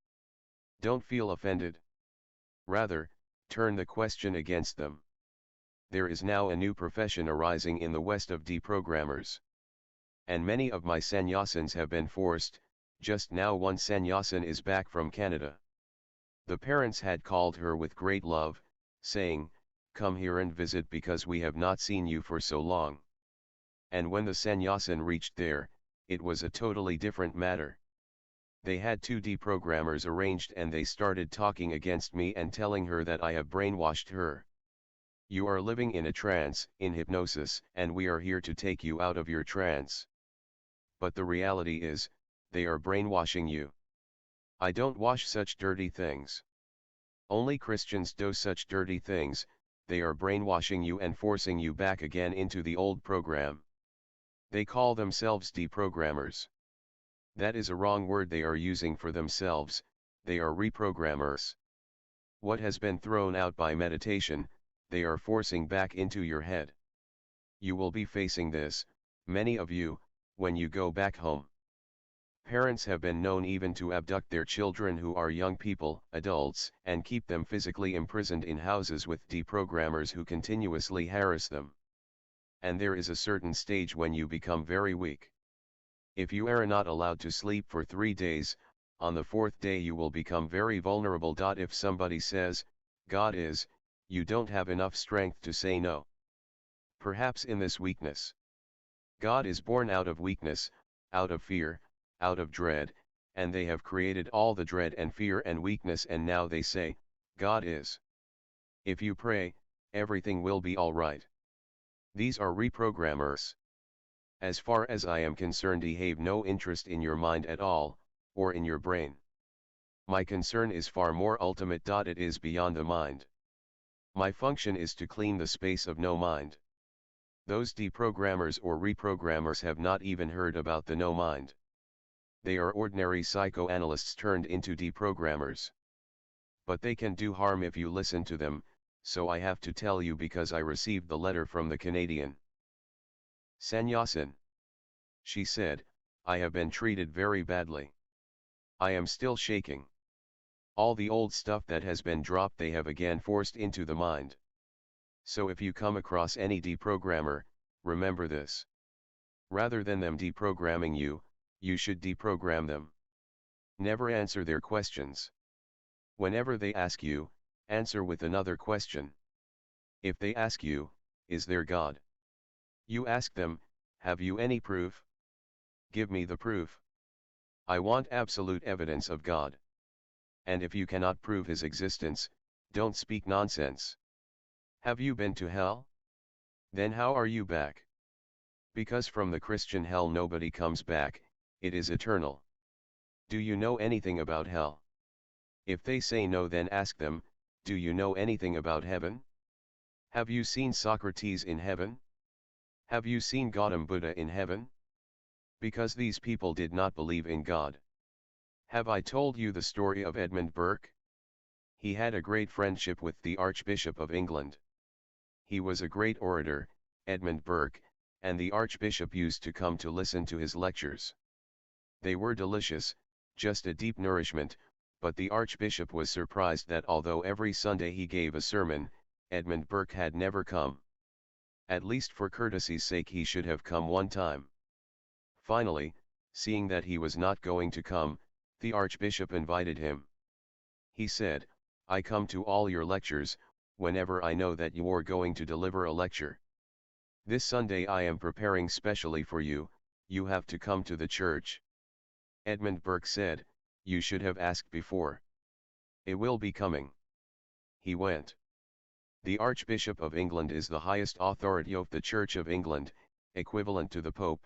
Don't feel offended. Rather, turn the question against them. There is now a new profession arising in the West of deprogrammers. And many of my sannyasins have been forced. Just now one sannyasin is back from Canada. The parents had called her with great love, saying, "Come here and visit because we have not seen you for so long." And when the sannyasin reached there, it was a totally different matter. They had 2 deprogrammers arranged and they started talking against me and telling her that I have brainwashed her. You are living in a trance, in hypnosis, and we are here to take you out of your trance. But the reality is, they are brainwashing you. I don't wash such dirty things. Only Christians do such dirty things. They are brainwashing you and forcing you back again into the old program. They call themselves deprogrammers. That is a wrong word they are using for themselves. they are reprogrammers. What has been thrown out by meditation, they are forcing back into your head. You will be facing this, many of you, when you go back home. Parents have been known even to abduct their children who are young people, adults, and keep them physically imprisoned in houses with deprogrammers who continuously harass them. And there is a certain stage when you become very weak. If you are not allowed to sleep for 3 days, on the 4th day you will become very vulnerable. If somebody says, God is, you don't have enough strength to say no. Perhaps in this weakness. God is born out of weakness, out of fear, out of dread, and they have created all the dread and fear and weakness, and now they say, God is. If you pray, everything will be all right. These are reprogrammers. As far as I am concerned, they have no interest in your mind at all, or in your brain. My concern is far more ultimate. It is beyond the mind. My function is to clean the space of no mind. Those deprogrammers or reprogrammers have not even heard about the no mind. They are ordinary psychoanalysts turned into deprogrammers. But they can do harm if you listen to them, so I have to tell you because I received the letter from the Canadian Sannyasin. She said, I have been treated very badly. I am still shaking. All the old stuff that has been dropped they have again forced into the mind. So if you come across any deprogrammer, remember this. Rather than them deprogramming you, you should deprogram them. Never answer their questions. Whenever they ask you, answer with another question. If they ask you, is there God? You ask them, have you any proof? Give me the proof. I want absolute evidence of God. And if you cannot prove his existence, don't speak nonsense. Have you been to hell? Then how are you back? Because from the Christian hell nobody comes back, it is eternal. Do you know anything about hell? If they say no, then ask them, do you know anything about heaven? Have you seen Socrates in heaven? Have you seen Gautam Buddha in heaven? Because these people did not believe in God. Have I told you the story of Edmund Burke? He had a great friendship with the Archbishop of England. He was a great orator, Edmund Burke, and the Archbishop used to come to listen to his lectures. They were delicious, just a deep nourishment, but the Archbishop was surprised that although every Sunday he gave a sermon, Edmund Burke had never come. At least for courtesy's sake he should have come one time. Finally, seeing that he was not going to come, the Archbishop invited him. He said, I come to all your lectures, whenever I know that you are going to deliver a lecture. This Sunday I am preparing specially for you, you have to come to the church. Edmund Burke said, you should have asked before. It will be coming. He went. The Archbishop of England is the highest authority of the Church of England, equivalent to the Pope.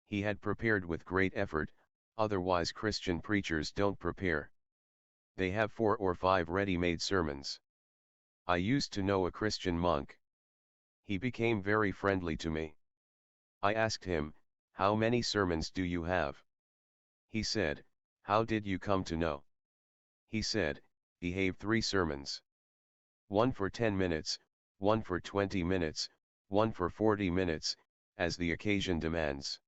He had prepared with great effort, otherwise Christian preachers don't prepare. They have 4 or 5 ready-made sermons. I used to know a Christian monk. He became very friendly to me. I asked him, how many sermons do you have? He said, how did you come to know? He said, I have 3 sermons. One for 10 minutes, one for 20 minutes, one for 40 minutes, as the occasion demands.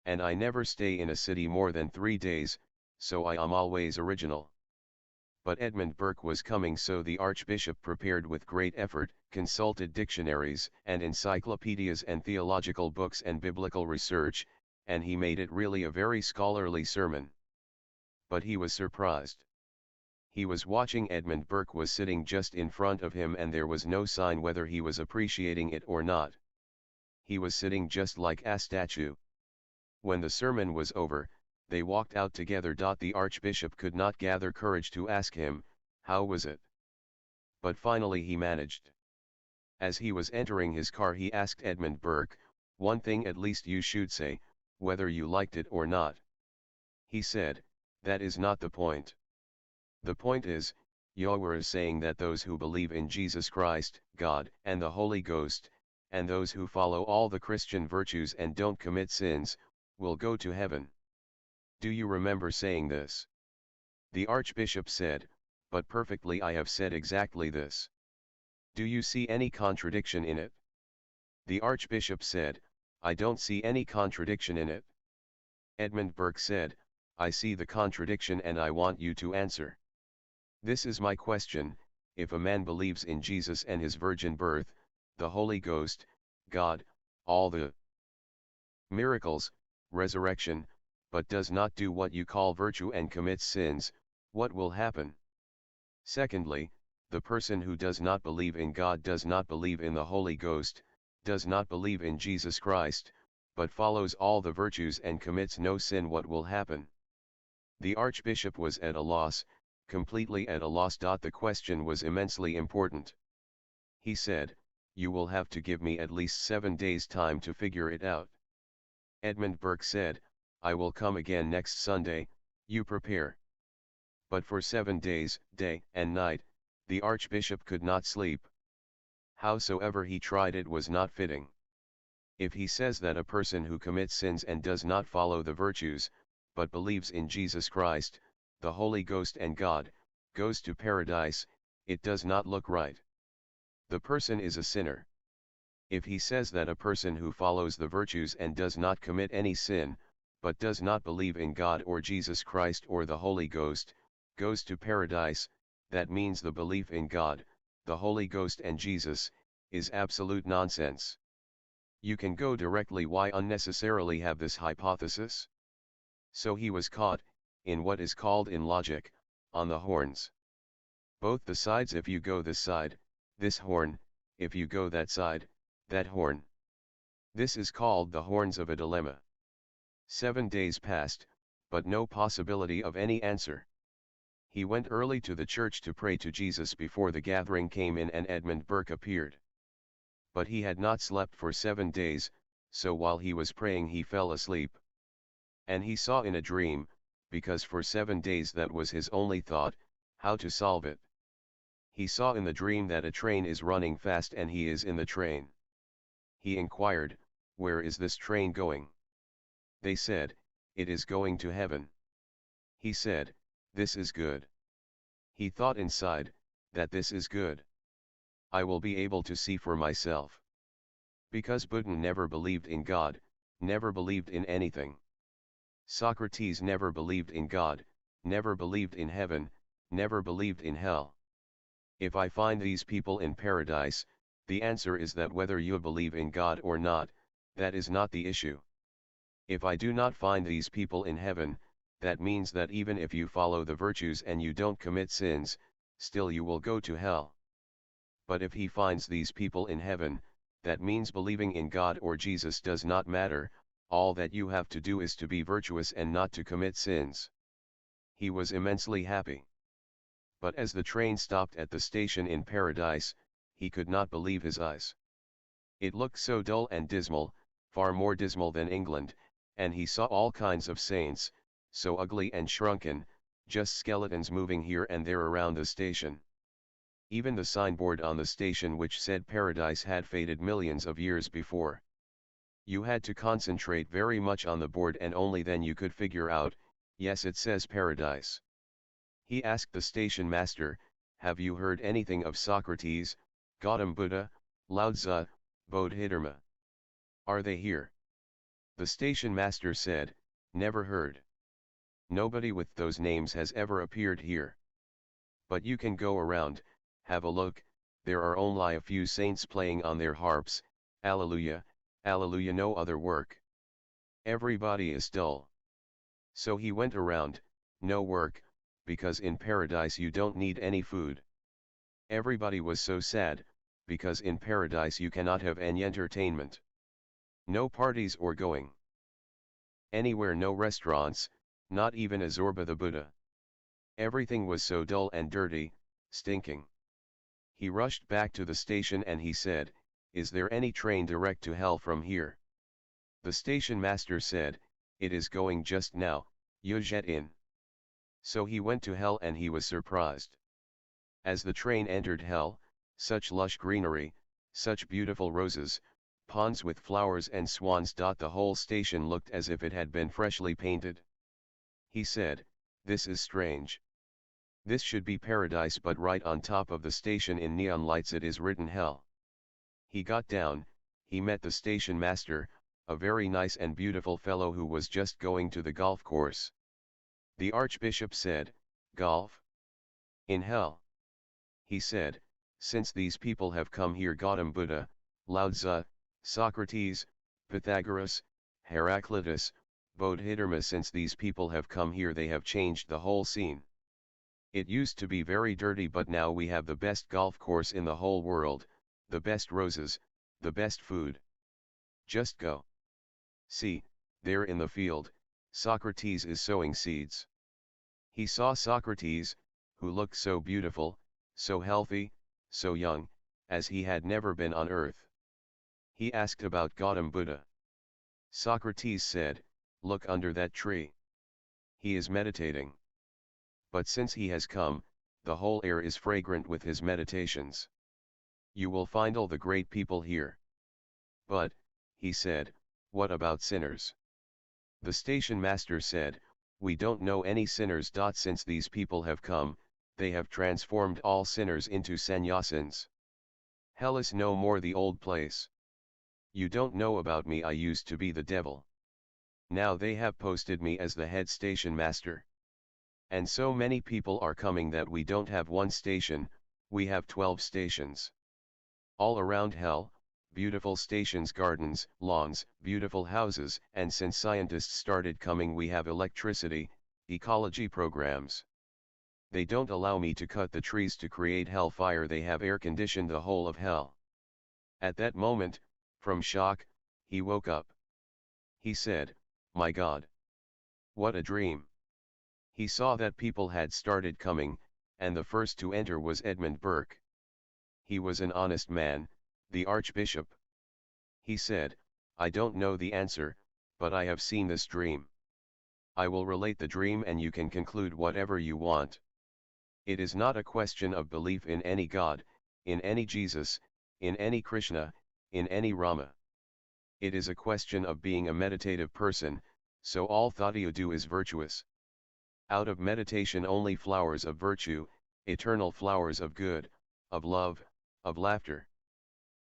And I never stay in a city more than 3 days, so I am always original. But Edmund Burke was coming, so the Archbishop prepared with great effort, consulted dictionaries and encyclopedias and theological books and biblical research, and he made it really a very scholarly sermon. But he was surprised. He was watching. Edmund Burke was sitting just in front of him, and there was no sign whether he was appreciating it or not. He was sitting just like a statue. When the sermon was over, they walked out together. The Archbishop could not gather courage to ask him, how was it? But finally he managed. As he was entering his car he asked Edmund Burke, one thing at least you should say, whether you liked it or not. He said, that is not the point. The point is, Yahweh is saying that those who believe in Jesus Christ, God, and the Holy Ghost, and those who follow all the Christian virtues and don't commit sins, will go to heaven. Do you remember saying this? The archbishop said, "But perfectly, I have said exactly this. Do you see any contradiction in it?" The archbishop said, "I don't see any contradiction in it." Edmund Burke said, "I see the contradiction and I want you to answer. This is my question: if a man believes in Jesus and his virgin birth, the Holy Ghost, God, all the miracles, resurrection, but does not do what you call virtue and commits sins, what will happen? Secondly, the person who does not believe in God, does not believe in the Holy Ghost, does not believe in Jesus Christ, but follows all the virtues and commits no sin, what will happen?" The archbishop was at a loss, completely at a loss. The question was immensely important. He said, "You will have to give me at least 7 days' time to figure it out." Edmund Burke said, "I will come again next Sunday, you prepare." But for 7 days, day and night, the archbishop could not sleep. Howsoever he tried, it was not fitting. If he says that a person who commits sins and does not follow the virtues, but believes in Jesus Christ, the Holy Ghost and God, goes to paradise, it does not look right. The person is a sinner. If he says that a person who follows the virtues and does not commit any sin, but does not believe in God or Jesus Christ or the Holy Ghost, goes to paradise, that means the belief in God, the Holy Ghost and Jesus, is absolute nonsense. You can go directly. Why unnecessarily have this hypothesis? So he was caught, in what is called in logic, on the horns. Both the sides: if you go this side, this horn; if you go that side, that horn. This is called the horns of a dilemma. 7 days passed, but no possibility of any answer. He went early to the church to pray to Jesus before the gathering came in, and Edmund Burke appeared. But he had not slept for 7 days, so while he was praying he fell asleep. And he saw in a dream, because for 7 days that was his only thought, how to solve it. He saw in the dream that a train is running fast and he is in the train. He inquired, "Where is this train going?" They said, "It is going to heaven." He said, "This is good." He thought inside, that this is good. I will be able to see for myself. Because Buddha never believed in God, never believed in anything. Socrates never believed in God, never believed in heaven, never believed in hell. If I find these people in paradise, the answer is that whether you believe in God or not, that is not the issue. If I do not find these people in heaven, that means that even if you follow the virtues and you don't commit sins, still you will go to hell. But if he finds these people in heaven, that means believing in God or Jesus does not matter, all that you have to do is to be virtuous and not to commit sins. He was immensely happy. But as the train stopped at the station in paradise, he could not believe his eyes. It looked so dull and dismal, far more dismal than England, and he saw all kinds of saints, so ugly and shrunken, just skeletons moving here and there around the station. Even the signboard on the station which said paradise had faded millions of years before. You had to concentrate very much on the board and only then you could figure out, yes, it says paradise. He asked the station master, "Have you heard anything of Socrates, Gautam Buddha, Lao Tzu, Bodhidharma? Are they here?" The station master said, "Never heard. Nobody with those names has ever appeared here. But you can go around, have a look, there are only a few saints playing on their harps, alleluia, alleluia, no other work. Everybody is dull." So he went around, no work, because in paradise you don't need any food. Everybody was so sad, because in paradise you cannot have any entertainment. No parties or going anywhere, no restaurants, not even a Zorba the Buddha. Everything was so dull and dirty, stinking. He rushed back to the station and he said, "Is there any train direct to hell from here?" The station master said, "It is going just now, you get in." So he went to hell and he was surprised. As the train entered hell, such lush greenery, such beautiful roses, ponds with flowers and swans. The whole station looked as if it had been freshly painted. He said, "This is strange. This should be paradise, but right on top of the station in neon lights it is written hell. He got down, he met the station master, a very nice and beautiful fellow who was just going to the golf course. The archbishop said, "Golf? In hell?" He said, "Since these people have come here, Gautam Buddha, Lao Tzu, Socrates, Pythagoras, Heraclitus, Bodhidharma, since these people have come here they have changed the whole scene. It used to be very dirty, but now we have the best golf course in the whole world, the best roses, the best food. Just go. See, there in the field, Socrates is sowing seeds." He saw Socrates, who looked so beautiful, so healthy, so young, as he had never been on earth. He asked about Gautam Buddha. Socrates said, "Look under that tree. He is meditating. But since he has come, the whole air is fragrant with his meditations. You will find all the great people here. But," he said, "what about sinners?" The station master said, "We don't know any sinners. Since these people have come, they have transformed all sinners into sannyasins. Hell is no more the old place. You don't know about me. I used to be the devil. Now they have posted me as the head station master. And so many people are coming that we don't have one station, we have 12 stations. All around hell, beautiful stations, gardens, lawns, beautiful houses, and since scientists started coming we have electricity, ecology programs. They don't allow me to cut the trees to create hellfire. They have air-conditioned the whole of hell." At that moment, from shock, he woke up. He said, "My God! What a dream!" He saw that people had started coming, and the first to enter was Edmund Burke. He was an honest man, the archbishop. He said, "I don't know the answer, but I have seen this dream. I will relate the dream and you can conclude whatever you want. It is not a question of belief in any God, in any Jesus, in any Krishna, in any Rama. It is a question of being a meditative person, so all thought you do is virtuous. Out of meditation only flowers of virtue, eternal flowers of good, of love, of laughter."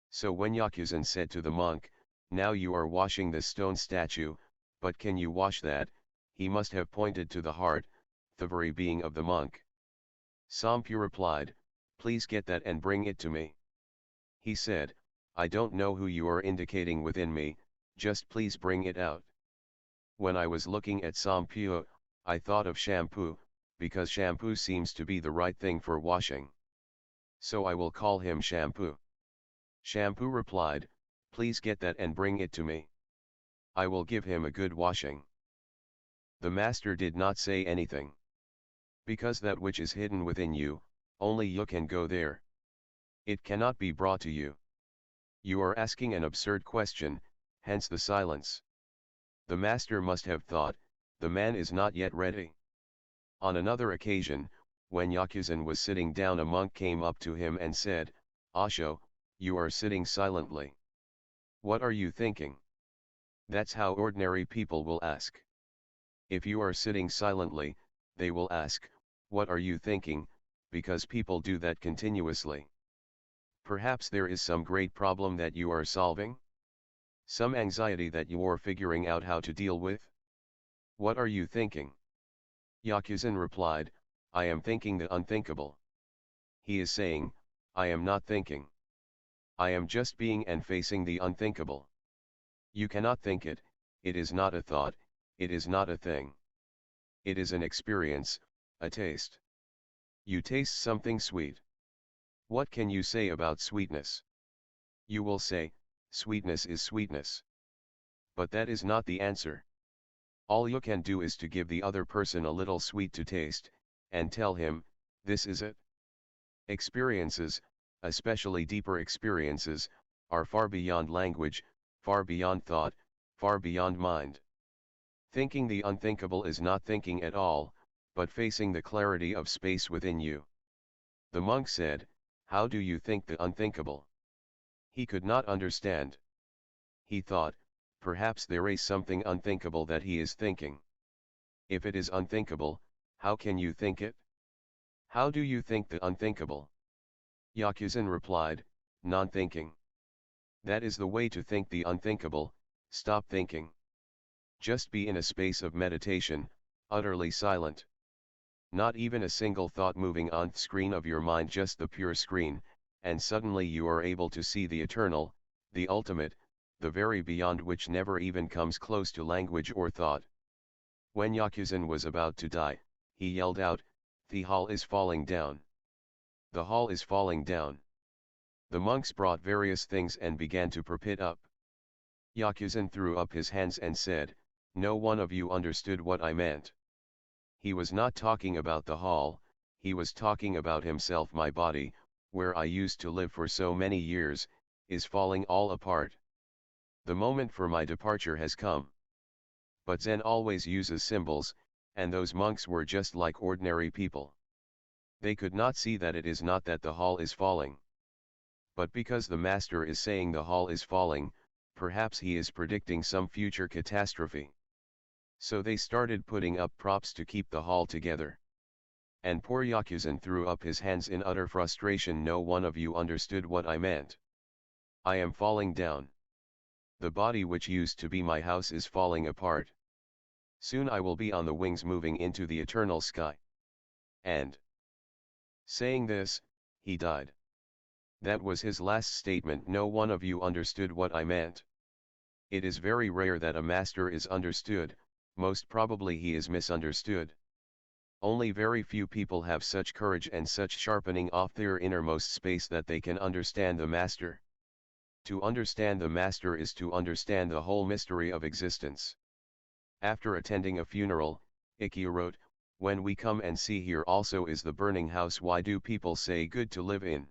So when Yakuzen said to the monk, "Now you are washing this stone statue, but can you wash that?" he must have pointed to the heart, the very being of the monk. Sampu replied, "Please get that and bring it to me." He said, "I don't know who you are indicating within me, just please bring it out." When I was looking at Sampu, I thought of shampoo, because shampoo seems to be the right thing for washing. So I will call him Shampoo." Shampoo replied, "Please get that and bring it to me. I will give him a good washing." The master did not say anything. Because that which is hidden within you, only you can go there. It cannot be brought to you. You are asking an absurd question, hence the silence. The master must have thought, the man is not yet ready. On another occasion, when Yakuzen was sitting down, a monk came up to him and said, "Osho, you are sitting silently. What are you thinking?" That's how ordinary people will ask. If you are sitting silently, they will ask, "What are you thinking?" because people do that continuously. Perhaps there is some great problem that you are solving? Some anxiety that you are figuring out how to deal with? What are you thinking? Yakuzen replied, "I am thinking the unthinkable." He is saying, "I am not thinking. I am just being and facing the unthinkable. You cannot think it, it is not a thought, it is not a thing. It is an experience, a taste. You taste something sweet. What can you say about sweetness? You will say, sweetness is sweetness. But that is not the answer. All you can do is to give the other person a little sweet to taste, and tell him, this is it." Experiences, especially deeper experiences, are far beyond language, far beyond thought, far beyond mind. Thinking the unthinkable is not thinking at all, but facing the clarity of space within you. The monk said, "How do you think the unthinkable?" He could not understand. He thought, perhaps there is something unthinkable that he is thinking. If it is unthinkable, how can you think it? How do you think the unthinkable? Yakuzan replied, non-thinking. That is the way to think the unthinkable. Stop thinking. Just be in a space of meditation, utterly silent. Not even a single thought moving on the screen of your mind, just the pure screen, and suddenly you are able to see the eternal, the ultimate, the very beyond which never even comes close to language or thought. When Yakuzan was about to die, he yelled out, "The hall is falling down. The hall is falling down." The monks brought various things and began to prop it up. Yakuzan threw up his hands and said, "No one of you understood what I meant." He was not talking about the hall, he was talking about himself. My body, where I used to live for so many years, is falling all apart. The moment for my departure has come. But Zen always uses symbols, and those monks were just like ordinary people. They could not see that it is not that the hall is falling. But because the master is saying the hall is falling, perhaps he is predicting some future catastrophe. So they started putting up props to keep the hall together. And poor Yakuzan threw up his hands in utter frustration. No one of you understood what I meant. I am falling down. The body which used to be my house is falling apart. Soon I will be on the wings moving into the eternal sky. And saying this, he died. That was his last statement. No one of you understood what I meant. It is very rare that a master is understood, most probably he is misunderstood. Only very few people have such courage and such sharpening of their innermost space that they can understand the master. To understand the master is to understand the whole mystery of existence. After attending a funeral, Ikkyu wrote, "When we come and see here also is the burning house, why do people say good to live in?"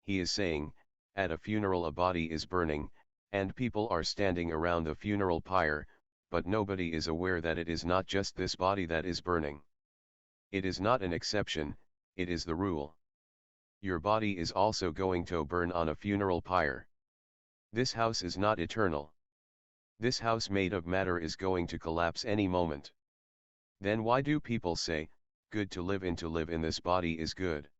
He is saying, at a funeral a body is burning, and people are standing around the funeral pyre, but nobody is aware that it is not just this body that is burning. It is not an exception, it is the rule. Your body is also going to burn on a funeral pyre. This house is not eternal. This house made of matter is going to collapse any moment. Then why do people say, good to live in this body is good?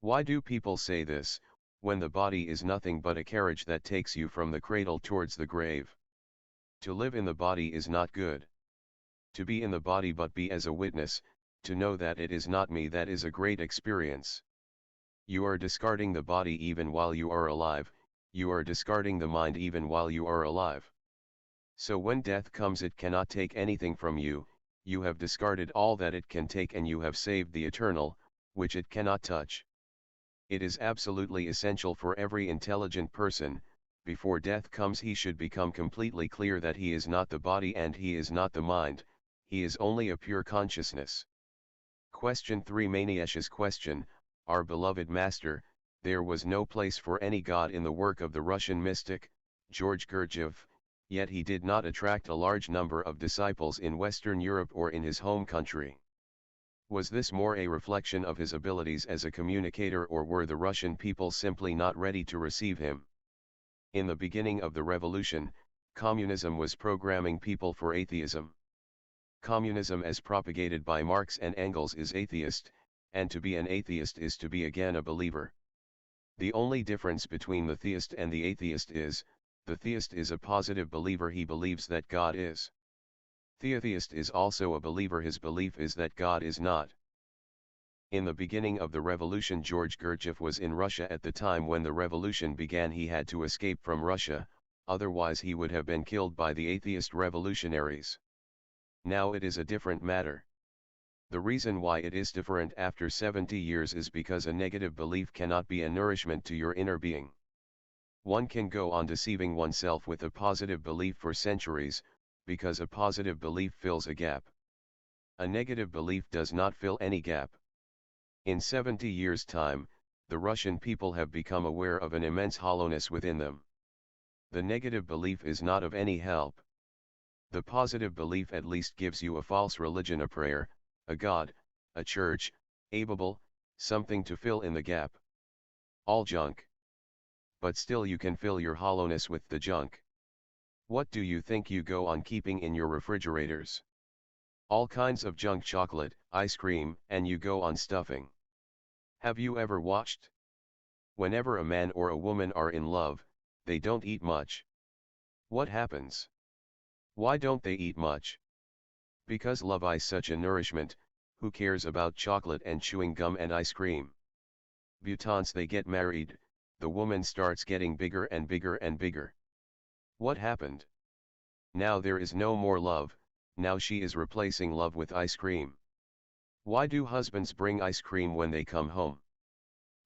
Why do people say this, when the body is nothing but a carriage that takes you from the cradle towards the grave? To live in the body is not good. To be in the body but be as a witness, to know that it is not me, that is a great experience. You are discarding the body even while you are alive, you are discarding the mind even while you are alive. So when death comes it cannot take anything from you, you have discarded all that it can take and you have saved the eternal, which it cannot touch. It is absolutely essential for every intelligent person, before death comes he should become completely clear that he is not the body and he is not the mind, he is only a pure consciousness. Question 3. Maniesh's question, our beloved master, there was no place for any god in the work of the Russian mystic, George Gurdjieff, yet he did not attract a large number of disciples in Western Europe or in his home country. Was this more a reflection of his abilities as a communicator, or were the Russian people simply not ready to receive him? In the beginning of the revolution, communism was programming people for atheism. Communism as propagated by Marx and Engels is atheist, and to be an atheist is to be again a believer. The only difference between the theist and the atheist is, the theist is a positive believer, he believes that God is. The atheist is also a believer, his belief is that God is not. In the beginning of the revolution, George Gurdjieff was in Russia at the time when the revolution began. He had to escape from Russia, otherwise he would have been killed by the atheist revolutionaries. Now it is a different matter. The reason why it is different after 70 years is because a negative belief cannot be a nourishment to your inner being. One can go on deceiving oneself with a positive belief for centuries, because a positive belief fills a gap. A negative belief does not fill any gap. In 70 years' time, the Russian people have become aware of an immense hollowness within them. The negative belief is not of any help. The positive belief at least gives you a false religion, a prayer, a God, a church, a Bible, something to fill in the gap. All junk. But still you can fill your hollowness with the junk. What do you think you go on keeping in your refrigerators? All kinds of junk chocolate, ice cream, and you go on stuffing. Have you ever watched? Whenever a man or a woman are in love, they don't eat much. What happens? Why don't they eat much? Because love is such a nourishment. Who cares about chocolate and chewing gum and ice cream? But once they get married, the woman starts getting bigger and bigger and bigger. What happened? Now there is no more love, now she is replacing love with ice cream. Why do husbands bring ice cream when they come home?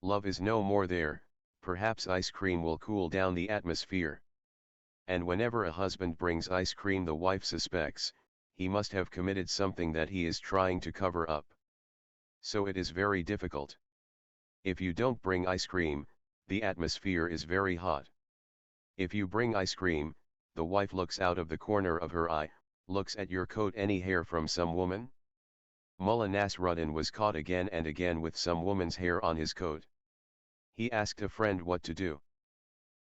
Love is no more there, perhaps ice cream will cool down the atmosphere. And whenever a husband brings ice cream, the wife suspects, he must have committed something that he is trying to cover up. So it is very difficult. If you don't bring ice cream, the atmosphere is very hot. If you bring ice cream, the wife looks out of the corner of her eye, looks at your coat. Any hair from some woman? Mullah Nasruddin was caught again and again with some woman's hair on his coat. He asked a friend what to do.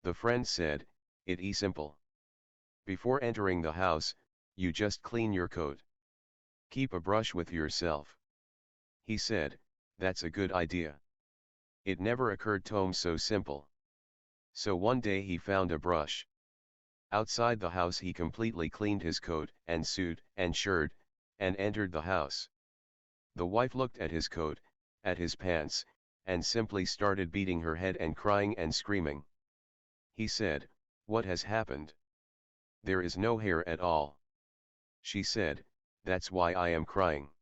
The friend said, "It is simple. Before entering the house, you just clean your coat. Keep a brush with yourself." He said, "That's a good idea." It never occurred to him so simple. So one day he found a brush. Outside the house he completely cleaned his coat and suit and shirt, and entered the house. The wife looked at his coat, at his pants, and simply started beating her head and crying and screaming. He said, "What has happened? There is no hair at all." She said, "That's why I am crying.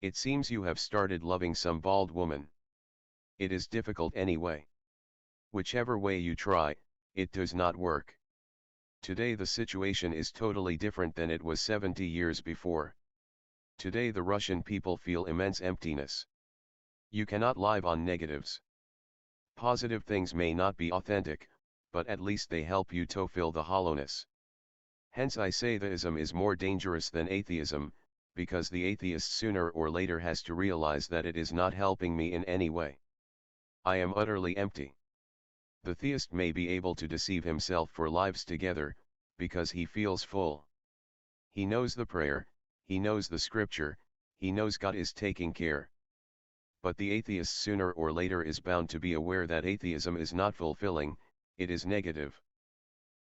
It seems you have started loving some bald woman. It is difficult anyway. Whichever way you try, it does not work." Today the situation is totally different than it was 70 years before. Today the Russian people feel immense emptiness. You cannot live on negatives. Positive things may not be authentic, but at least they help you to fill the hollowness. Hence I say theism is more dangerous than atheism, because the atheist sooner or later has to realize that it is not helping me in any way. I am utterly empty. The theist may be able to deceive himself for lives together, because he feels full. He knows the prayer, he knows the scripture, he knows God is taking care. But the atheist sooner or later is bound to be aware that atheism is not fulfilling, it is negative.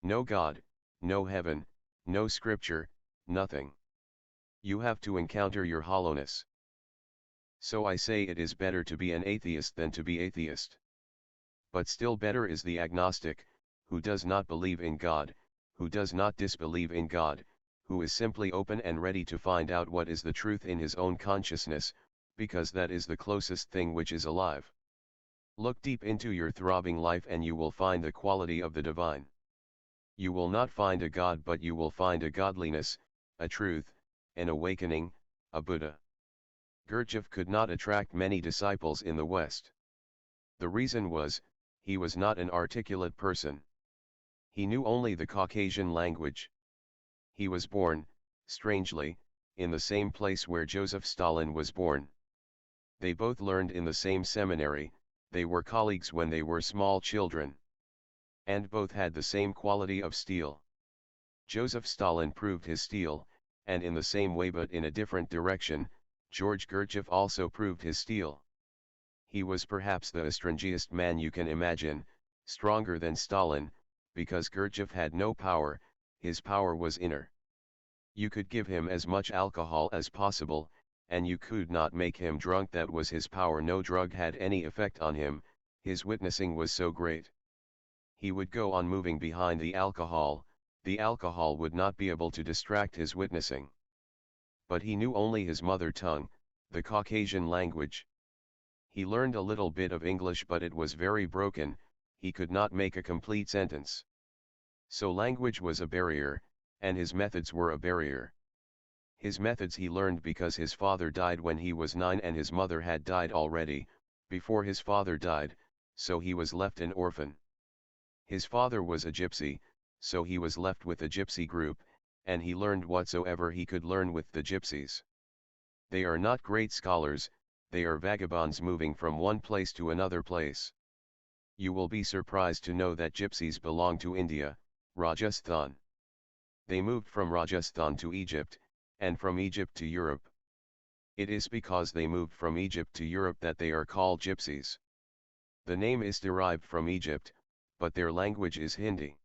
No God, no heaven, no scripture, nothing. You have to encounter your hollowness. So I say it is better to be an atheist than to be atheist. But still better is the agnostic, who does not believe in God, who does not disbelieve in God, who is simply open and ready to find out what is the truth in his own consciousness, because that is the closest thing which is alive. Look deep into your throbbing life and you will find the quality of the divine. You will not find a God, but you will find a godliness, a truth, an awakening, a Buddha. Gurdjieff could not attract many disciples in the West. The reason was, he was not an articulate person. He knew only the Caucasian language. He was born, strangely, in the same place where Joseph Stalin was born. They both learned in the same seminary, they were colleagues when they were small children. And both had the same quality of steel. Joseph Stalin proved his steel, and in the same way but in a different direction, George Gurdjieff also proved his steel. He was perhaps the stringiest man you can imagine, stronger than Stalin, because Gurdjieff had no power, his power was inner. You could give him as much alcohol as possible, and you could not make him drunk. That was his power. No drug had any effect on him, his witnessing was so great. He would go on moving behind the alcohol would not be able to distract his witnessing. But he knew only his mother tongue, the Caucasian language. He learned a little bit of English, but it was very broken, he could not make a complete sentence. So language was a barrier, and his methods were a barrier. His methods he learned because his father died when he was 9 and his mother had died already, before his father died, so he was left an orphan. His father was a gypsy, so he was left with a gypsy group, and he learned whatsoever he could learn with the gypsies. They are not great scholars, they are vagabonds moving from one place to another place. You will be surprised to know that gypsies belong to India, Rajasthan. They moved from Rajasthan to Egypt, and from Egypt to Europe. It is because they moved from Egypt to Europe that they are called gypsies. The name is derived from Egypt, but their language is Hindi.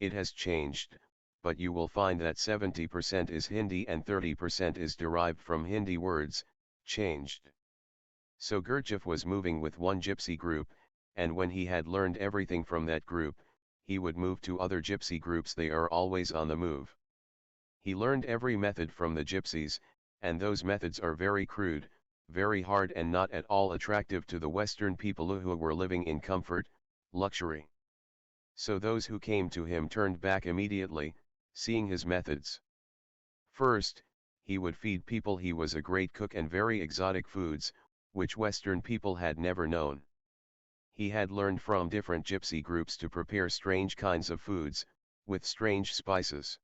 It has changed, but you will find that 70% is Hindi and 30% is derived from Hindi words, changed. So Gurdjieff was moving with one gypsy group, and when he had learned everything from that group, he would move to other gypsy groups. They are always on the move. He learned every method from the gypsies, and those methods are very crude, very hard and not at all attractive to the Western people who were living in comfort, luxury. So those who came to him turned back immediately, seeing his methods. First, he would feed people. He was a great cook and very exotic foods, which Western people had never known. He had learned from different gypsy groups to prepare strange kinds of foods, with strange spices.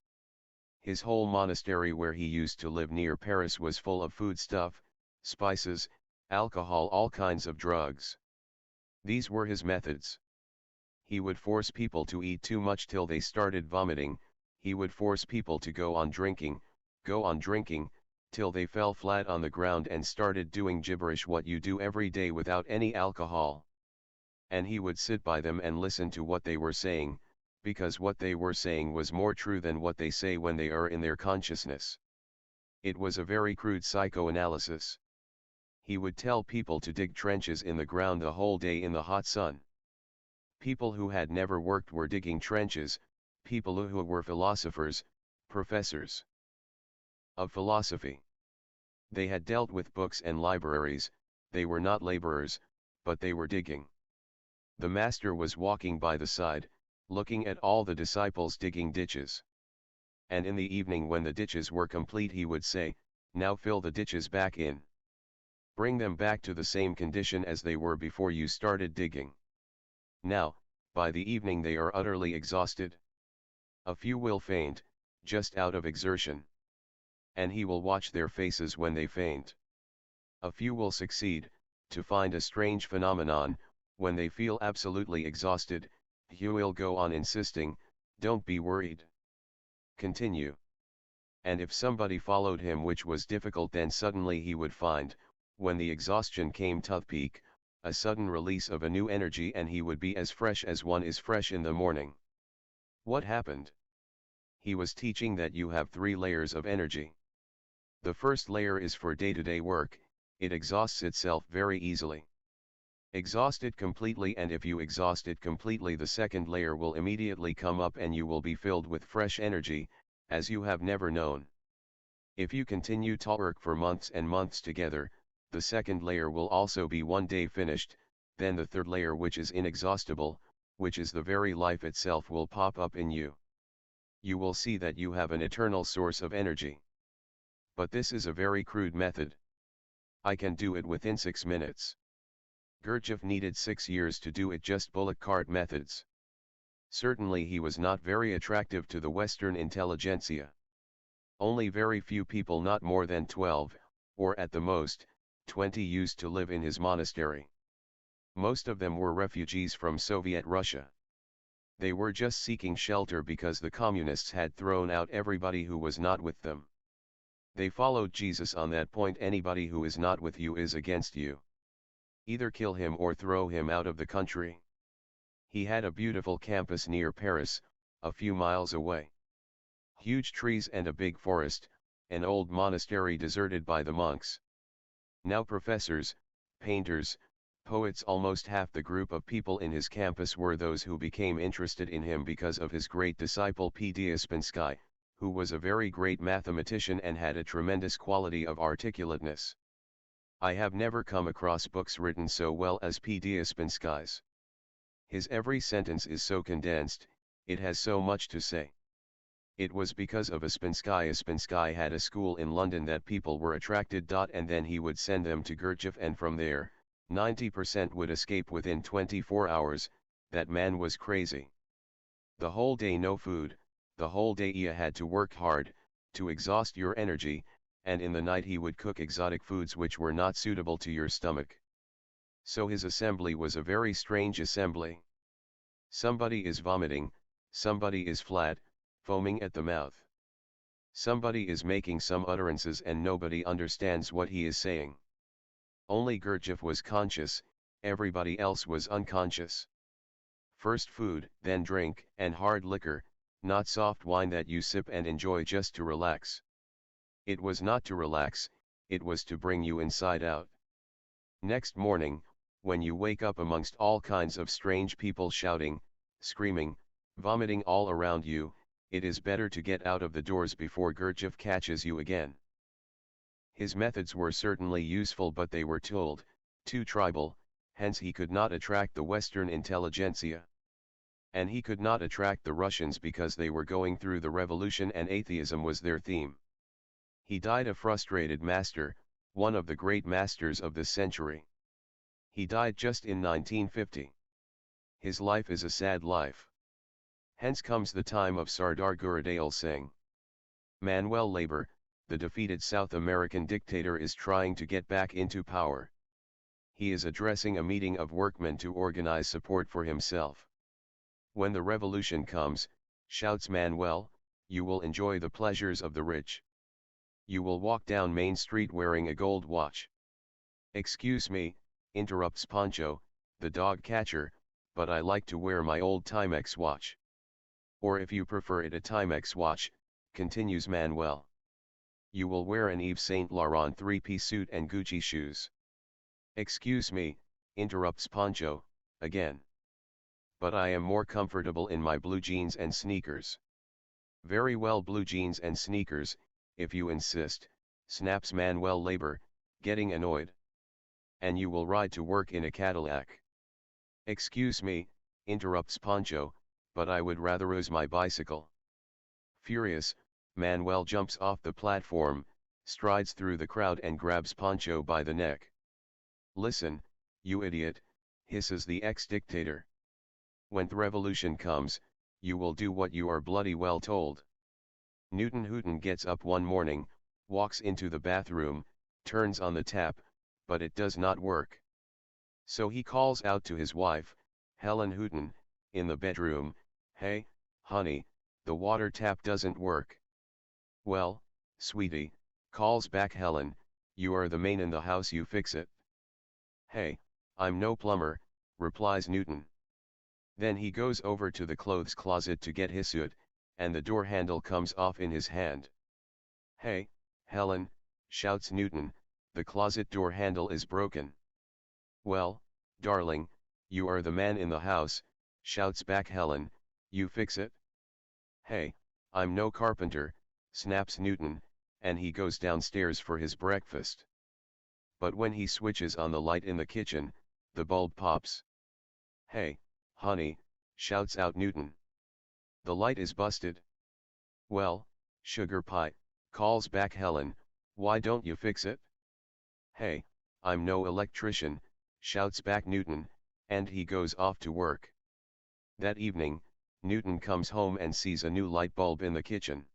His whole monastery where he used to live near Paris was full of foodstuff, spices, alcohol, all kinds of drugs. These were his methods. He would force people to eat too much till they started vomiting. He would force people to go on drinking, till they fell flat on the ground and started doing gibberish, what you do every day without any alcohol. And he would sit by them and listen to what they were saying, because what they were saying was more true than what they say when they are in their consciousness. It was a very crude psychoanalysis. He would tell people to dig trenches in the ground the whole day in the hot sun. People who had never worked were digging trenches, people who were philosophers, professors of philosophy. They had dealt with books and libraries. They were not laborers, but they were digging. The master was walking by the side, looking at all the disciples digging ditches. And in the evening when the ditches were complete he would say, "Now fill the ditches back in. Bring them back to the same condition as they were before you started digging." Now, by the evening they are utterly exhausted. A few will faint, just out of exertion. And he will watch their faces when they faint. A few will succeed, to find a strange phenomenon, when they feel absolutely exhausted, he will go on insisting, "Don't be worried. Continue." And if somebody followed him, which was difficult, then suddenly he would find, when the exhaustion came to the peak, a sudden release of a new energy, and he would be as fresh as one is fresh in the morning. What happened? He was teaching that you have 3 layers of energy. The first layer is for day-to-day work. It exhausts itself very easily. Exhaust it completely, and if you exhaust it completely, the second layer will immediately come up and you will be filled with fresh energy, as you have never known. If you continue to work for months and months together, the second layer will also be one day finished. Then the third layer, which is inexhaustible, which is the very life itself, will pop up in you. You will see that you have an eternal source of energy. But this is a very crude method. I can do it within 6 minutes. Gurdjieff needed 6 years to do it, just bullock cart methods. Certainly he was not very attractive to the Western intelligentsia. Only very few people, not more than 12, or at the most, 20, used to live in his monastery. Most of them were refugees from Soviet Russia. They were just seeking shelter because the communists had thrown out everybody who was not with them. They followed Jesus on that point: anybody who is not with you is against you. Either kill him or throw him out of the country. He had a beautiful campus near Paris, a few miles away. Huge trees and a big forest, an old monastery deserted by the monks. Now professors, painters, poets. Almost half the group of people in his campus were those who became interested in him because of his great disciple P.D. Ouspensky, who was a very great mathematician and had a tremendous quality of articulateness. I have never come across books written so well as P.D. Ouspensky's. His every sentence is so condensed, it has so much to say. It was because of Ouspensky. Ouspensky had a school in London that people were attracted. And then he would send them to Gurdjieff, and from there, 90% would escape within 24 hours. That man was crazy. The whole day no food, the whole day you had to work hard, to exhaust your energy, and in the night he would cook exotic foods which were not suitable to your stomach. So his assembly was a very strange assembly. Somebody is vomiting, somebody is flat, foaming at the mouth. Somebody is making some utterances and nobody understands what he is saying. Only Gurdjieff was conscious, everybody else was unconscious. First food, then drink, and hard liquor, not soft wine that you sip and enjoy just to relax. It was not to relax, it was to bring you inside out. Next morning, when you wake up amongst all kinds of strange people shouting, screaming, vomiting all around you, it is better to get out of the doors before Gurdjieff catches you again. His methods were certainly useful, but they were too tribal, hence he could not attract the Western intelligentsia. And he could not attract the Russians because they were going through the revolution and atheism was their theme. He died a frustrated master, one of the great masters of this century. He died just in 1950. His life is a sad life. Hence comes the time of Sardar Gurudale Singh. Manuel Labor, the defeated South American dictator, is trying to get back into power. He is addressing a meeting of workmen to organize support for himself. When the revolution comes, shouts Manuel, you will enjoy the pleasures of the rich. You will walk down Main Street wearing a gold watch. Excuse me, interrupts Pancho, the dog catcher, but I like to wear my old Timex watch. Or if you prefer it, a Timex watch, continues Manuel. You will wear an Yves Saint Laurent three-piece suit and Gucci shoes. Excuse me, interrupts Pancho, again. But I am more comfortable in my blue jeans and sneakers. Very well, blue jeans and sneakers, if you insist, snaps Manuel Labor, getting annoyed. And you will ride to work in a Cadillac. Excuse me, interrupts Pancho, but I would rather use my bicycle. Furious, Manuel jumps off the platform, strides through the crowd and grabs Pancho by the neck. Listen, you idiot, hisses the ex-dictator. When the revolution comes, you will do what you are bloody well told. Newton Hooton gets up one morning, walks into the bathroom, turns on the tap, but it does not work. So he calls out to his wife, Helen Hooton, in the bedroom, hey, honey, the water tap doesn't work. Well, sweetie, calls back Helen, you are the main in the house, you fix it. Hey, I'm no plumber, replies Newton. Then he goes over to the clothes closet to get his suit, and the door handle comes off in his hand. Hey, Helen, shouts Newton, the closet door handle is broken. Well, darling, you are the man in the house, shouts back Helen, you fix it. Hey, I'm no carpenter, snaps Newton, and he goes downstairs for his breakfast. But when he switches on the light in the kitchen, the bulb pops. Hey, honey, shouts out Newton. The light is busted. Well, sugar pie, calls back Helen, why don't you fix it? Hey, I'm no electrician, shouts back Newton, and he goes off to work. That evening, Newton comes home and sees a new light bulb in the kitchen.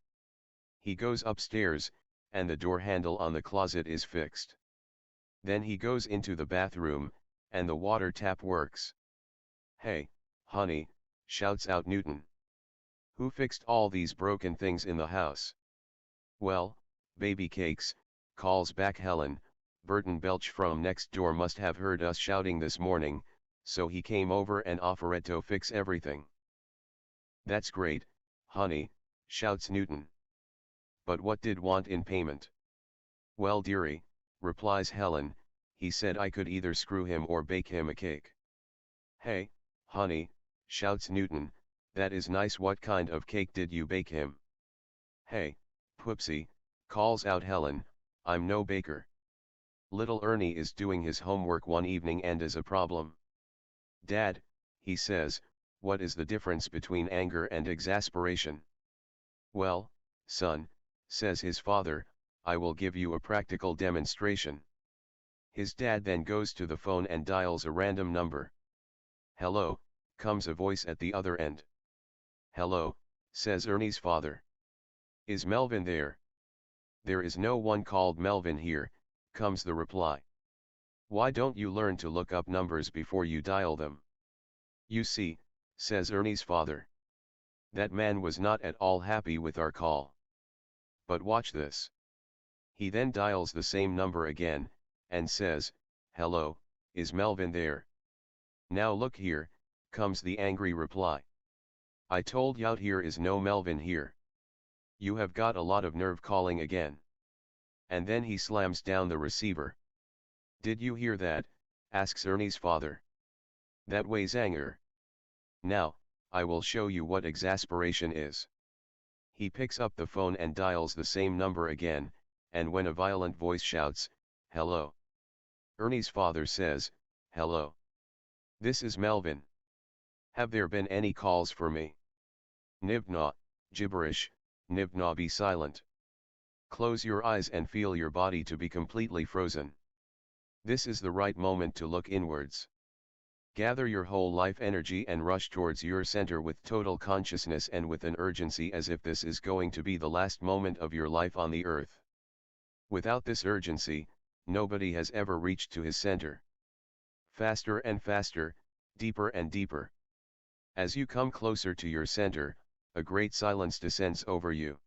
He goes upstairs, and the door handle on the closet is fixed. Then he goes into the bathroom, and the water tap works. Hey, honey, shouts out Newton. Who fixed all these broken things in the house? Well, baby cakes, calls back Helen, Burton Belch from next door must have heard us shouting this morning, so he came over and offered to fix everything. That's great, honey, shouts Newton. But what did want in payment? Well, dearie, replies Helen, he said I could either screw him or bake him a cake. Hey, honey, shouts Newton, that is nice, what kind of cake did you bake him? Hey, Poopsie, calls out Helen, I'm no baker. Little Ernie is doing his homework one evening and is a problem. Dad, he says, what is the difference between anger and exasperation? Well, son, says his father, I will give you a practical demonstration. His dad then goes to the phone and dials a random number. Hello, comes a voice at the other end. Hello, says Ernie's father. Is Melvin there? There is no one called Melvin here, comes the reply. Why don't you learn to look up numbers before you dial them? You see, says Ernie's father. That man was not at all happy with our call. But watch this. He then dials the same number again, and says, "Hello, is Melvin there?" "Now look here," comes the angry reply. "I told you here is no Melvin here. You have got a lot of nerve calling again." And then he slams down the receiver. "Did you hear that?" asks Ernie's father. "That weighs anger. Now, I will show you what exasperation is." He picks up the phone and dials the same number again, and when a violent voice shouts, "Hello," Ernie's father says, "Hello. This is Melvin. Have there been any calls for me?" "Nibna, gibberish, nibna, be silent. Close your eyes and feel your body to be completely frozen. This is the right moment to look inwards. Gather your whole life energy and rush towards your center with total consciousness and with an urgency as if this is going to be the last moment of your life on the earth. Without this urgency, nobody has ever reached to his center. Faster and faster, deeper and deeper. As you come closer to your center, a great silence descends over you.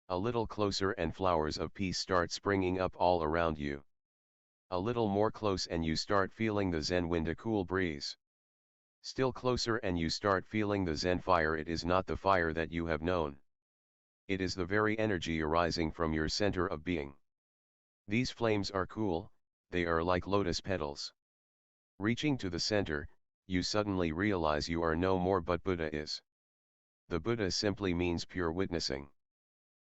A little closer and flowers of peace start springing up all around you. A little more close and you start feeling the Zen wind, a cool breeze. Still closer and you start feeling the Zen fire. It is not the fire that you have known. It is the very energy arising from your center of being. These flames are cool, they are like lotus petals. Reaching to the center, you suddenly realize you are no more but Buddha is. The Buddha simply means pure witnessing.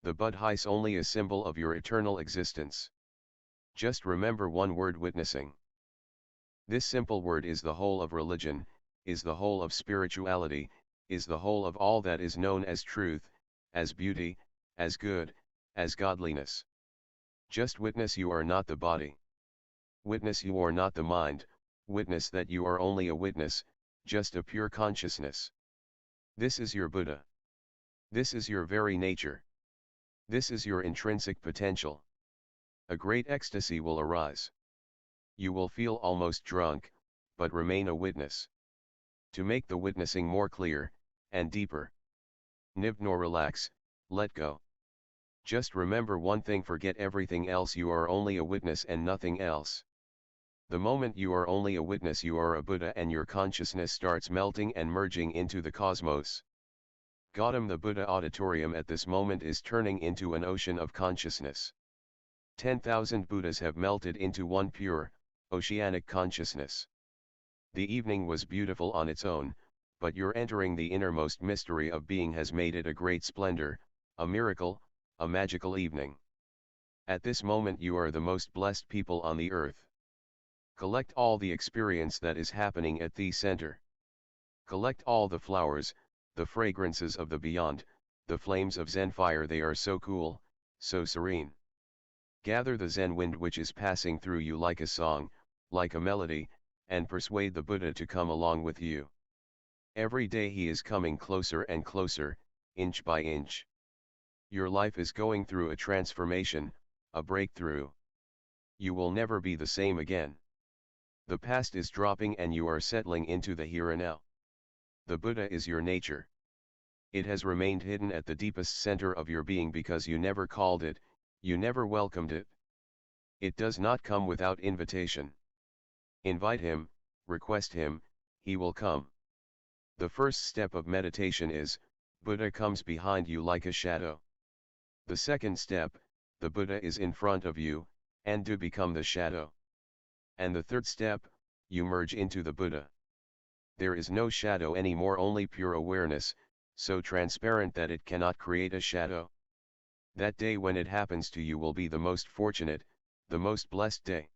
The Buddha is only a symbol of your eternal existence. Just remember one word: witnessing. This simple word is the whole of religion, is the whole of spirituality, is the whole of all that is known as truth, as beauty, as good, as godliness. Just witness you are not the body. Witness you are not the mind, witness that you are only a witness, just a pure consciousness. This is your Buddha. This is your very nature. This is your intrinsic potential. A great ecstasy will arise. You will feel almost drunk, but remain a witness. To make the witnessing more clear, and deeper. Nibnor, relax, let go. Just remember one thing: forget everything else. You are only a witness and nothing else. The moment you are only a witness, you are a Buddha, and your consciousness starts melting and merging into the cosmos. Gautam, the Buddha auditorium at this moment is turning into an ocean of consciousness. 10,000 Buddhas have melted into one pure, oceanic consciousness. The evening was beautiful on its own, but your entering the innermost mystery of being has made it a great splendor, a miracle, a magical evening. At this moment you are the most blessed people on the earth. Collect all the experience that is happening at the center. Collect all the flowers, the fragrances of the beyond, the flames of Zen fire. They are so cool, so serene. Gather the Zen wind which is passing through you like a song, like a melody, and persuade the Buddha to come along with you. Every day he is coming closer and closer, inch by inch. Your life is going through a transformation, a breakthrough. You will never be the same again. The past is dropping and you are settling into the here and now. The Buddha is your nature. It has remained hidden at the deepest center of your being because you never called it, you never welcomed it. It does not come without invitation. Invite him, request him, he will come. The first step of meditation is, Buddha comes behind you like a shadow. The second step, the Buddha is in front of you, and do become the shadow. And the third step, you merge into the Buddha. There is no shadow anymore, only pure awareness, so transparent that it cannot create a shadow. That day when it happens to you will be the most fortunate, the most blessed day.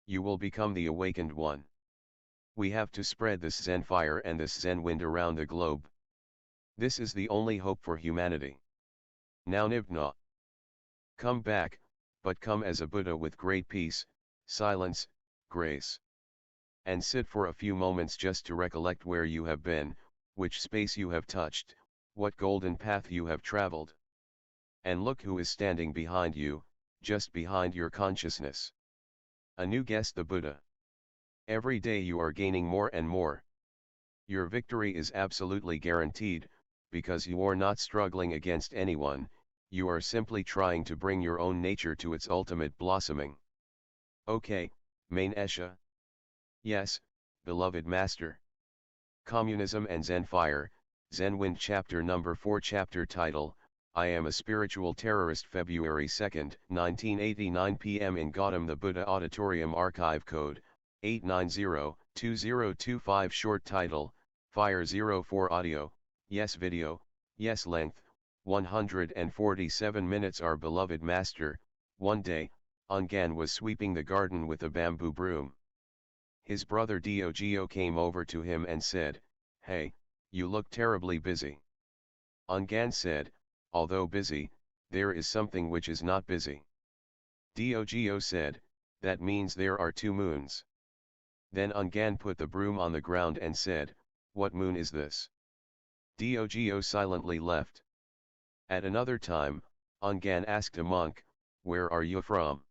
You will become the awakened one. We have to spread this Zen fire and this Zen wind around the globe. This is the only hope for humanity. Now Nibna. Come back, but come as a Buddha with great peace, silence, grace. And sit for a few moments just to recollect where you have been, which space you have touched, what golden path you have traveled. And look who is standing behind you, just behind your consciousness. A new guest, the Buddha. Every day you are gaining more and more. Your victory is absolutely guaranteed, because you are not struggling against anyone, you are simply trying to bring your own nature to its ultimate blossoming. Okay, main Esha. Yes, beloved master. Communism and Zen Fire, Zen Wind Chapter Number 4 Chapter Title, I Am a Spiritual Terrorist February 2, 1989 p.m. in Gautam the Buddha Auditorium Archive Code, 890-2025 Short Title, Fire 04 Audio, Yes Video, Yes Length, 147 minutes Our beloved master, one day, Ungan was sweeping the garden with a bamboo broom. His brother Diogeo came over to him and said, "Hey, you look terribly busy." Ungan said, "Although busy, there is something which is not busy." Diogeo said, "That means there are two moons." Then Ungan put the broom on the ground and said, "What moon is this?" Diogeo silently left. At another time, Ungan asked a monk, "Where are you from?"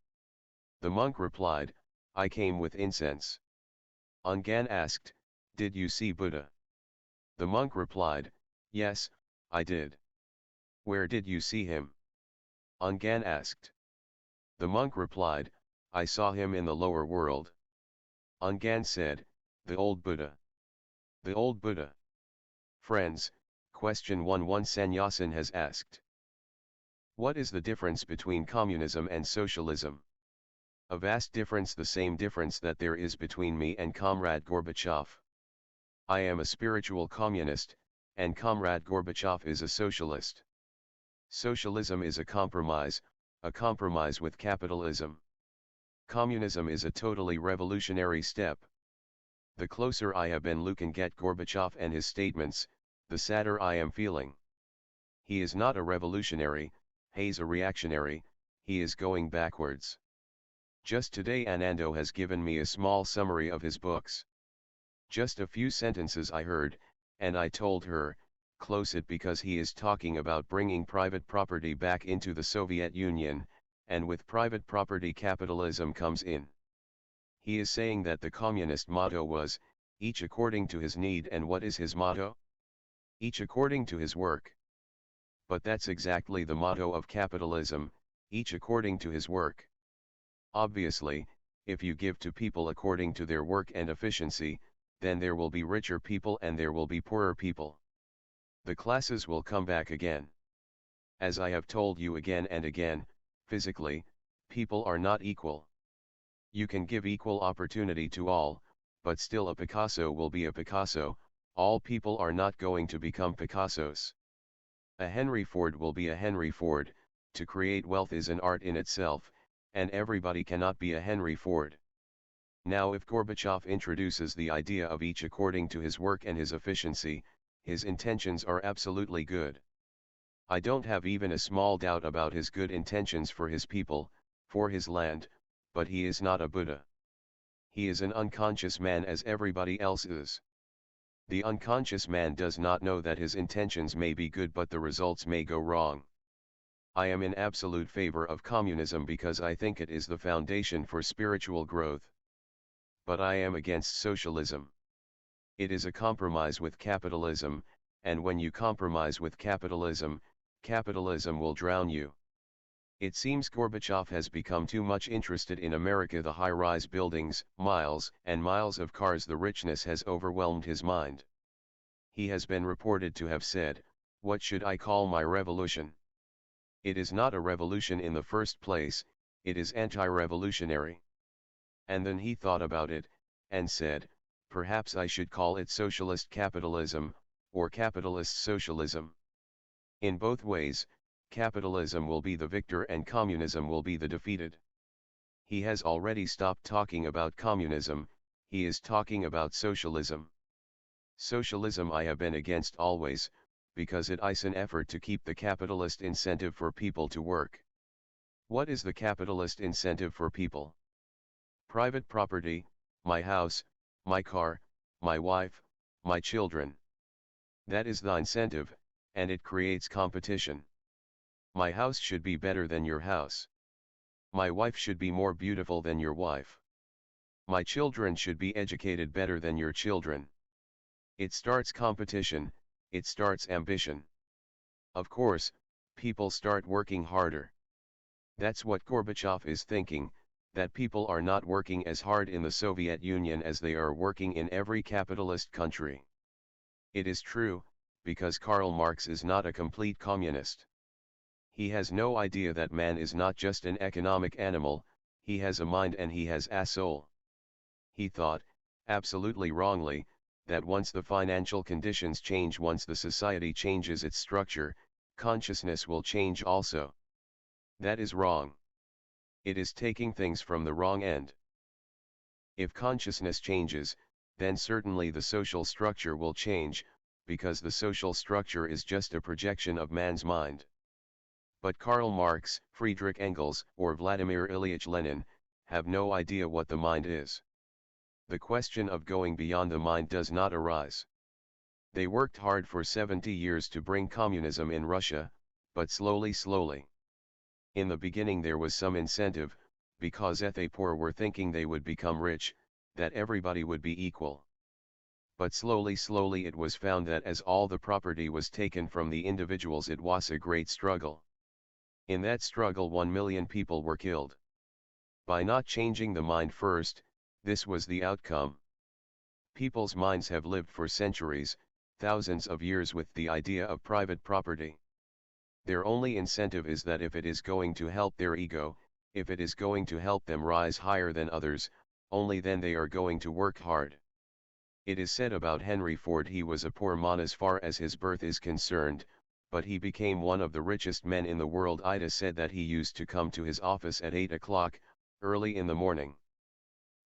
The monk replied, "I came with incense." Ungan asked, "Did you see Buddha?" The monk replied, "Yes, I did." "Where did you see him?" Ungan asked. The monk replied, "I saw him in the lower world." Ungan said, "The old Buddha." The old Buddha. Friends, question 11 Sannyasin has asked. What is the difference between communism and socialism? A vast difference, the same difference that there is between me and Comrade Gorbachev. I am a spiritual communist, and Comrade Gorbachev is a socialist. Socialism is a compromise with capitalism. Communism is a totally revolutionary step. The closer I have been looking at Gorbachev and his statements, the sadder I am feeling. He is not a revolutionary, he's a reactionary, he is going backwards. Just today Anando has given me a small summary of his books. Just a few sentences I heard, and I told her, close it because he is talking about bringing private property back into the Soviet Union, and with private property capitalism comes in. He is saying that the communist motto was, each according to his need, and what is his motto? Each according to his work. But that's exactly the motto of capitalism, each according to his work. Obviously, if you give to people according to their work and efficiency, then there will be richer people and there will be poorer people. The classes will come back again. As I have told you again and again, physically, people are not equal. You can give equal opportunity to all, but still a Picasso will be a Picasso, all people are not going to become Picassos. A Henry Ford will be a Henry Ford, to create wealth is an art in itself, and everybody cannot be a Henry Ford. Now if Gorbachev introduces the idea of each according to his work and his efficiency, his intentions are absolutely good. I don't have even a small doubt about his good intentions for his people, for his land, but he is not a Buddha. He is an unconscious man as everybody else is. The unconscious man does not know that his intentions may be good but the results may go wrong. I am in absolute favor of communism because I think it is the foundation for spiritual growth. But I am against socialism. It is a compromise with capitalism, and when you compromise with capitalism, capitalism will drown you. It seems Gorbachev has become too much interested in America, the high-rise buildings, miles and miles of cars, the richness has overwhelmed his mind. He has been reported to have said, "What should I call my revolution?" It is not a revolution in the first place, it is anti-revolutionary. And then he thought about it, and said, perhaps I should call it socialist capitalism, or capitalist socialism. In both ways, capitalism will be the victor and communism will be the defeated. He has already stopped talking about communism, he is talking about socialism. Socialism I have been against always, because it is an effort to keep the capitalist incentive for people to work. What is the capitalist incentive for people? Private property, my house, my car, my wife, my children. That is the incentive, and it creates competition. My house should be better than your house. My wife should be more beautiful than your wife. My children should be educated better than your children. It starts competition, it starts ambition. Of course, people start working harder. That's what Gorbachev is thinking, that people are not working as hard in the Soviet Union as they are working in every capitalist country. It is true, because Karl Marx is not a complete communist. He has no idea that man is not just an economic animal, he has a mind and he has a soul. He thought, absolutely wrongly, that once the financial conditions change, once the society changes its structure, consciousness will change also. That is wrong. It is taking things from the wrong end. If consciousness changes, then certainly the social structure will change, because the social structure is just a projection of man's mind. But Karl Marx, Friedrich Engels, or Vladimir Ilyich Lenin, have no idea what the mind is. The question of going beyond the mind does not arise. They worked hard for 70 years to bring communism in Russia, but slowly. In the beginning there was some incentive, because the poor were thinking they would become rich, that everybody would be equal. But slowly it was found that as all the property was taken from the individuals, it was a great struggle. In that struggle 1 million people were killed. By not changing the mind first, this was the outcome. People's minds have lived for centuries, thousands of years with the idea of private property. Their only incentive is that if it is going to help their ego, if it is going to help them rise higher than others, only then they are going to work hard. It is said about Henry Ford, he was a poor man as far as his birth is concerned, but he became one of the richest men in the world. Ida said that he used to come to his office at 8 o'clock, early in the morning.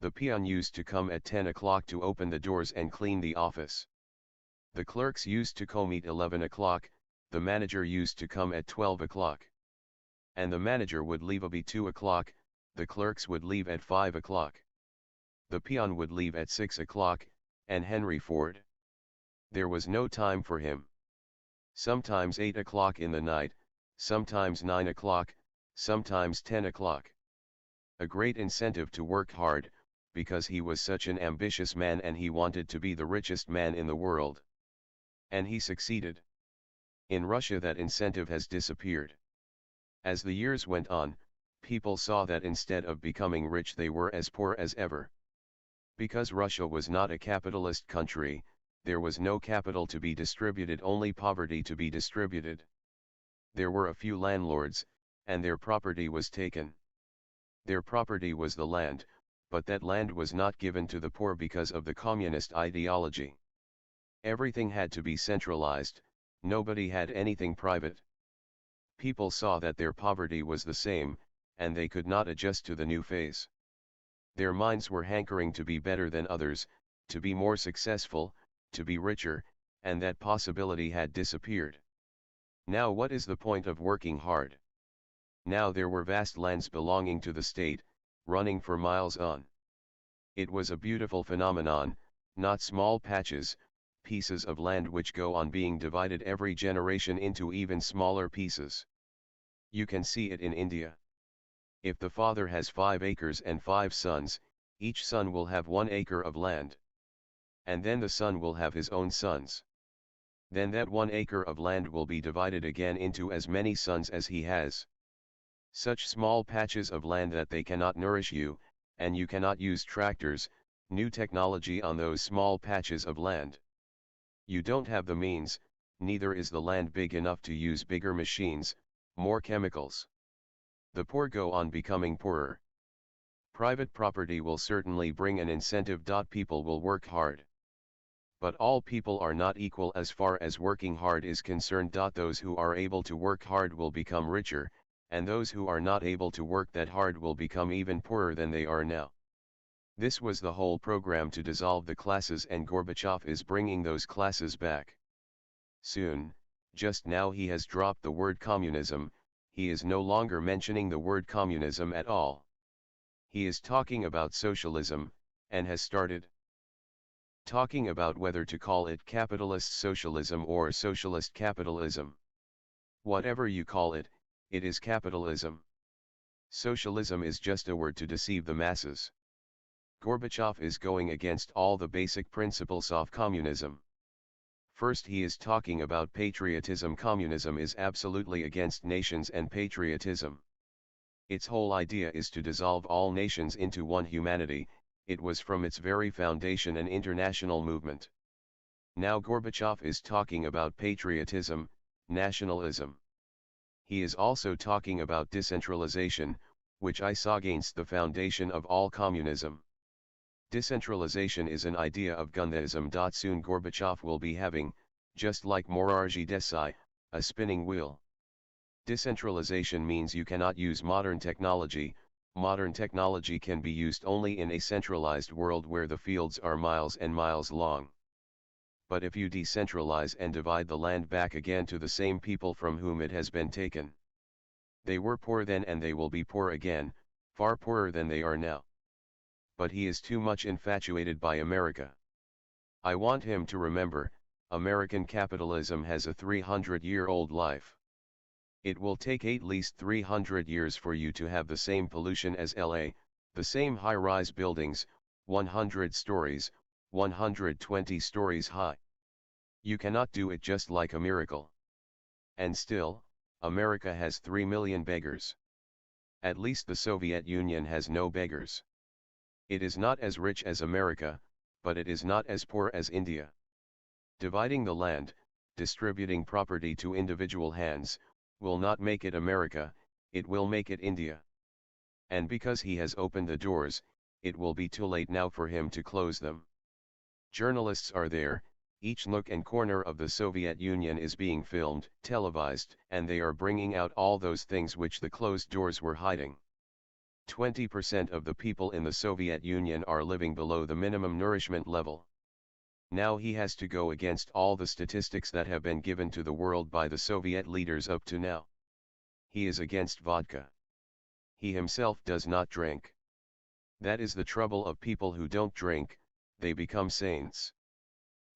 The peon used to come at 10 o'clock to open the doors and clean the office. The clerks used to come at 11 o'clock, the manager used to come at 12 o'clock. And the manager would leave at 2 o'clock, the clerks would leave at 5 o'clock. The peon would leave at 6 o'clock, and Henry Ford. There was no time for him. Sometimes 8 o'clock in the night, sometimes 9 o'clock, sometimes 10 o'clock. A great incentive to work hard, because he was such an ambitious man and he wanted to be the richest man in the world. And he succeeded. In Russia that incentive has disappeared. As the years went on, people saw that instead of becoming rich they were as poor as ever. Because Russia was not a capitalist country, there was no capital to be distributed, only poverty to be distributed. There were a few landlords, and their property was taken. Their property was the land, but that land was not given to the poor because of the communist ideology. Everything had to be centralized, nobody had anything private. People saw that their poverty was the same, and they could not adjust to the new phase. Their minds were hankering to be better than others, to be more successful, to be richer, and that possibility had disappeared. Now what is the point of working hard? Now there were vast lands belonging to the state, running for miles on. It was a beautiful phenomenon, not small patches, pieces of land which go on being divided every generation into even smaller pieces. You can see it in India. If the father has 5 acres and 5 sons, each son will have 1 acre of land. And then the son will have his own sons. Then that 1 acre of land will be divided again into as many sons as he has. Such small patches of land that they cannot nourish you, and you cannot use tractors, new technology on those small patches of land. You don't have the means, neither is the land big enough to use bigger machines, more chemicals. The poor go on becoming poorer. Private property will certainly bring an incentive. People will work hard. But all people are not equal as far as working hard is concerned. Those who are able to work hard will become richer, and those who are not able to work that hard will become even poorer than they are now. This was the whole program to dissolve the classes, and Gorbachev is bringing those classes back. Soon, just now he has dropped the word communism, he is no longer mentioning the word communism at all. He is talking about socialism, and has started talking about whether to call it capitalist socialism or socialist capitalism. Whatever you call it, it is capitalism. Socialism is just a word to deceive the masses. Gorbachev is going against all the basic principles of communism. First, he is talking about patriotism. Communism is absolutely against nations and patriotism. Its whole idea is to dissolve all nations into one humanity. It was from its very foundation an international movement. Now Gorbachev is talking about patriotism, nationalism. He is also talking about decentralization, which I saw against the foundation of all communism. Decentralization is an idea of Gandhism. Soon Gorbachev will be having, just like Morarji Desai, a spinning wheel. Decentralization means you cannot use modern technology. Modern technology can be used only in a centralized world where the fields are miles and miles long. But if you decentralize and divide the land back again to the same people from whom it has been taken, they were poor then and they will be poor again, far poorer than they are now. But he is too much infatuated by America. I want him to remember, American capitalism has a 300-year-old life. It will take at least 300 years for you to have the same pollution as LA, the same high-rise buildings, 100 stories, 120 stories high. You cannot do it just like a miracle. And still, America has 3 million beggars. At least the Soviet Union has no beggars. It is not as rich as America, but it is not as poor as India. Dividing the land, distributing property to individual hands, will not make it America, it will make it India. And because he has opened the doors, it will be too late now for him to close them. Journalists are there, each nook and corner of the Soviet Union is being filmed, televised, and they are bringing out all those things which the closed doors were hiding. 20% of the people in the Soviet Union are living below the minimum nourishment level. Now he has to go against all the statistics that have been given to the world by the Soviet leaders up to now. He is against vodka. He himself does not drink. That is the trouble of people who don't drink, they become saints.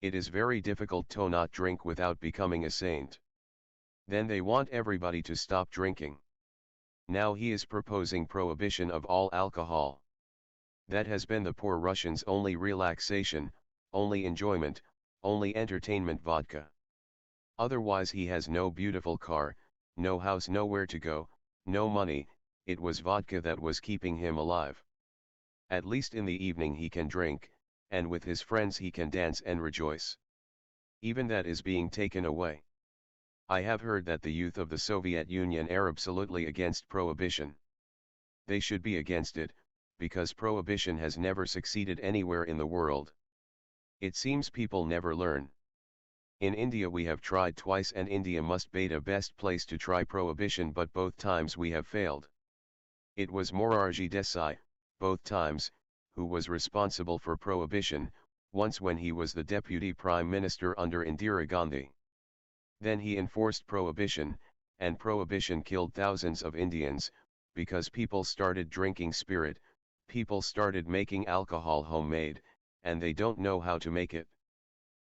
It is very difficult to not drink without becoming a saint. Then they want everybody to stop drinking. Now he is proposing prohibition of all alcohol. That has been the poor Russians' only relaxation, only enjoyment, only entertainment, vodka. Otherwise he has no beautiful car, no house, nowhere to go, no money. It was vodka that was keeping him alive. At least in the evening he can drink, and with his friends he can dance and rejoice. Even that is being taken away. I have heard that the youth of the Soviet Union are absolutely against prohibition. They should be against it, because prohibition has never succeeded anywhere in the world. It seems people never learn. In India we have tried twice and India must be the best place to try prohibition, but both times we have failed. It was Morarji Desai, both times, who was responsible for prohibition, once when he was the deputy prime minister under Indira Gandhi. Then he enforced prohibition, and prohibition killed thousands of Indians, because people started drinking spirit, people started making alcohol homemade, and they don't know how to make it.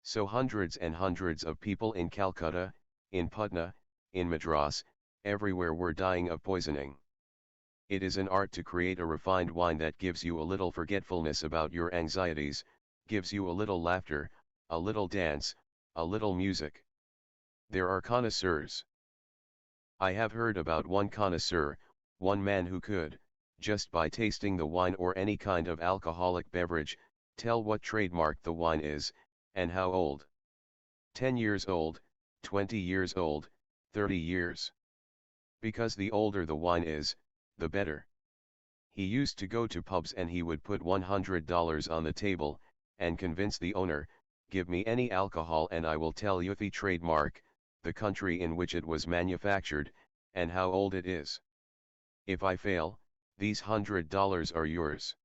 So hundreds and hundreds of people in Calcutta, in Patna, in Madras, everywhere were dying of poisoning. It is an art to create a refined wine that gives you a little forgetfulness about your anxieties, gives you a little laughter, a little dance, a little music. There are connoisseurs. I have heard about one connoisseur, one man who could, just by tasting the wine or any kind of alcoholic beverage, tell what trademark the wine is, and how old. 10 years old, 20 years old, 30 years. Because the older the wine is, the better. He used to go to pubs and he would put $100 on the table, and convince the owner, give me any alcohol and I will tell you the trademark, the country in which it was manufactured, and how old it is. If I fail, these $100 are yours.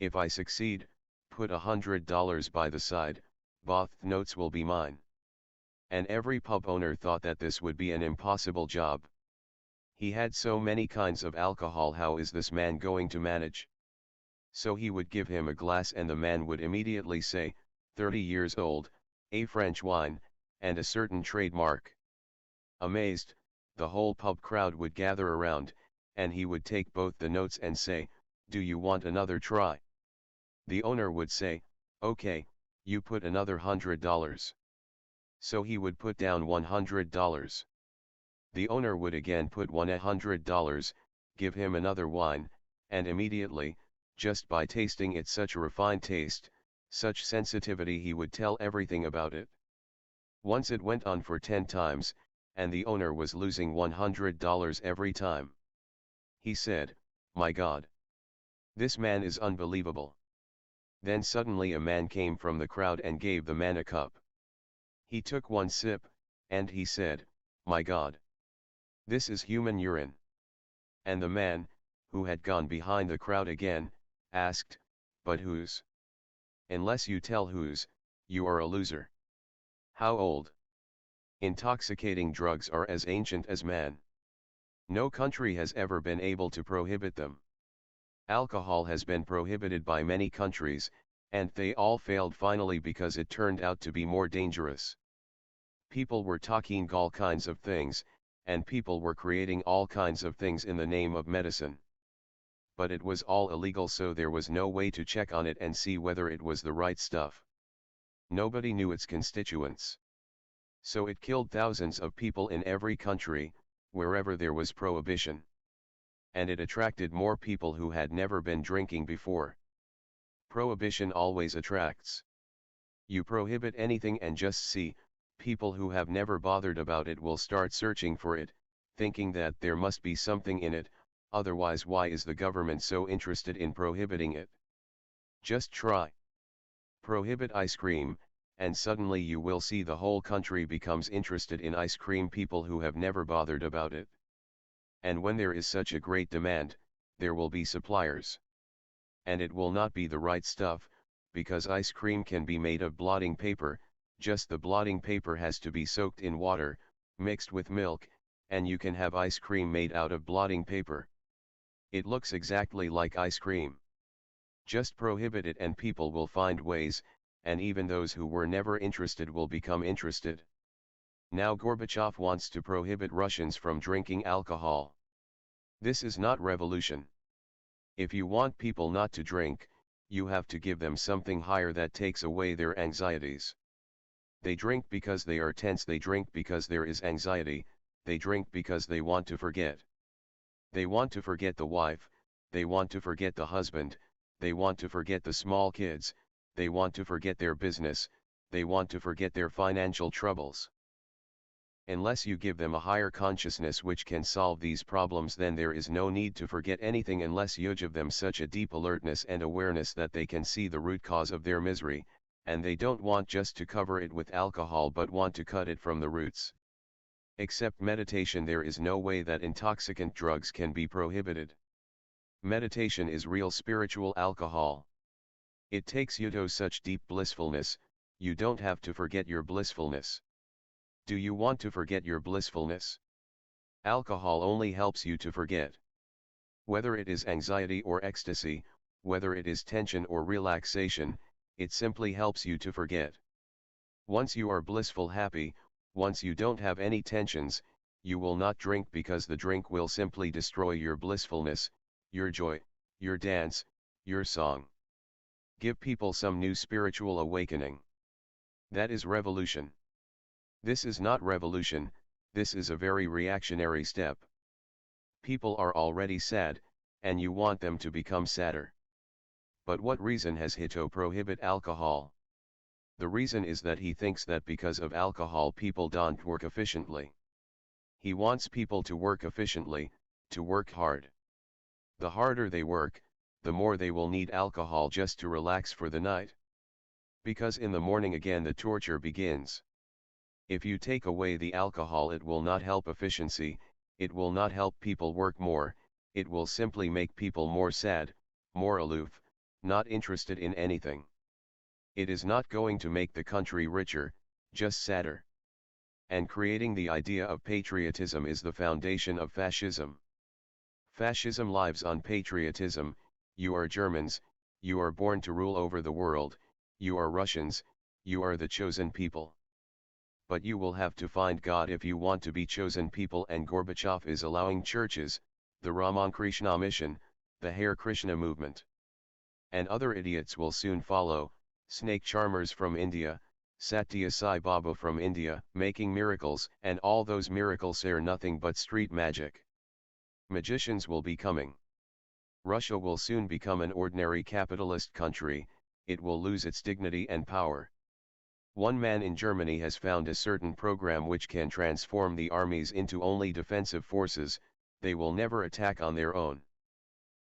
If I succeed, put $100 by the side, both notes will be mine. And every pub owner thought that this would be an impossible job. He had so many kinds of alcohol, how is this man going to manage? So he would give him a glass and the man would immediately say, 30 years old, a French wine, and a certain trademark. Amazed, the whole pub crowd would gather around, and he would take both the notes and say, do you want another try? The owner would say, okay, you put another $100. So he would put down $100. The owner would again put $100, give him another wine, and immediately, just by tasting it, such a refined taste, such sensitivity, he would tell everything about it. Once it went on for 10 times, and the owner was losing $100 every time. He said, "My God! This man is unbelievable." Then suddenly a man came from the crowd and gave the man a cup. He took one sip, and he said, "My God! This is human urine." And the man, who had gone behind the crowd again, asked, "But whose? Unless you tell whose, you are a loser." How old? Intoxicating drugs are as ancient as man. No country has ever been able to prohibit them. Alcohol has been prohibited by many countries, and they all failed finally because it turned out to be more dangerous. People were talking all kinds of things, and people were creating all kinds of things in the name of medicine. But it was all illegal, so there was no way to check on it and see whether it was the right stuff. Nobody knew its constituents. So it killed thousands of people in every country, wherever there was prohibition. And it attracted more people who had never been drinking before. Prohibition always attracts. You prohibit anything and just see, people who have never bothered about it will start searching for it, thinking that there must be something in it, otherwise why is the government so interested in prohibiting it? Just try. Prohibit ice cream, and suddenly you will see the whole country becomes interested in ice cream, people who have never bothered about it. And when there is such a great demand, there will be suppliers. And it will not be the right stuff, because ice cream can be made of blotting paper, just the blotting paper has to be soaked in water, mixed with milk, and you can have ice cream made out of blotting paper. It looks exactly like ice cream. Just prohibit it and people will find ways, and even those who were never interested will become interested. Now Gorbachev wants to prohibit Russians from drinking alcohol. This is not revolution. If you want people not to drink, you have to give them something higher that takes away their anxieties. They drink because they are tense, they drink because there is anxiety, they drink because they want to forget. They want to forget the wife, they want to forget the husband, they want to forget the small kids, they want to forget their business, they want to forget their financial troubles. Unless you give them a higher consciousness which can solve these problems, then there is no need to forget anything unless you give them such a deep alertness and awareness that they can see the root cause of their misery, and they don't want just to cover it with alcohol but want to cut it from the roots. Except meditation, there is no way that intoxicant drugs can be prohibited. Meditation is real spiritual alcohol. It takes you to such deep blissfulness, you don't have to forget your blissfulness. Do you want to forget your blissfulness? Alcohol only helps you to forget. Whether it is anxiety or ecstasy, whether it is tension or relaxation, it simply helps you to forget. Once you are blissful, happy, once you don't have any tensions, you will not drink because the drink will simply destroy your blissfulness, your joy, your dance, your song. Give people some new spiritual awakening. That is revolution. This is not revolution, this is a very reactionary step. People are already sad, and you want them to become sadder. But what reason has he to prohibit alcohol? The reason is that he thinks that because of alcohol people don't work efficiently. He wants people to work efficiently, to work hard. The harder they work, the more they will need alcohol just to relax for the night. Because in the morning again the torture begins. If you take away the alcohol, it will not help efficiency, it will not help people work more, it will simply make people more sad, more aloof, not interested in anything. It is not going to make the country richer, just sadder. And creating the idea of patriotism is the foundation of fascism. Fascism lives on patriotism. You are Germans, you are born to rule over the world, you are Russians, you are the chosen people. But you will have to find God if you want to be chosen people, and Gorbachev is allowing churches, the Ramakrishna mission, the Hare Krishna movement. And other idiots will soon follow, snake charmers from India, Satya Sai Baba from India, making miracles, and all those miracles are nothing but street magic. Magicians will be coming. Russia will soon become an ordinary capitalist country, it will lose its dignity and power. One man in Germany has found a certain program which can transform the armies into only defensive forces, they will never attack on their own.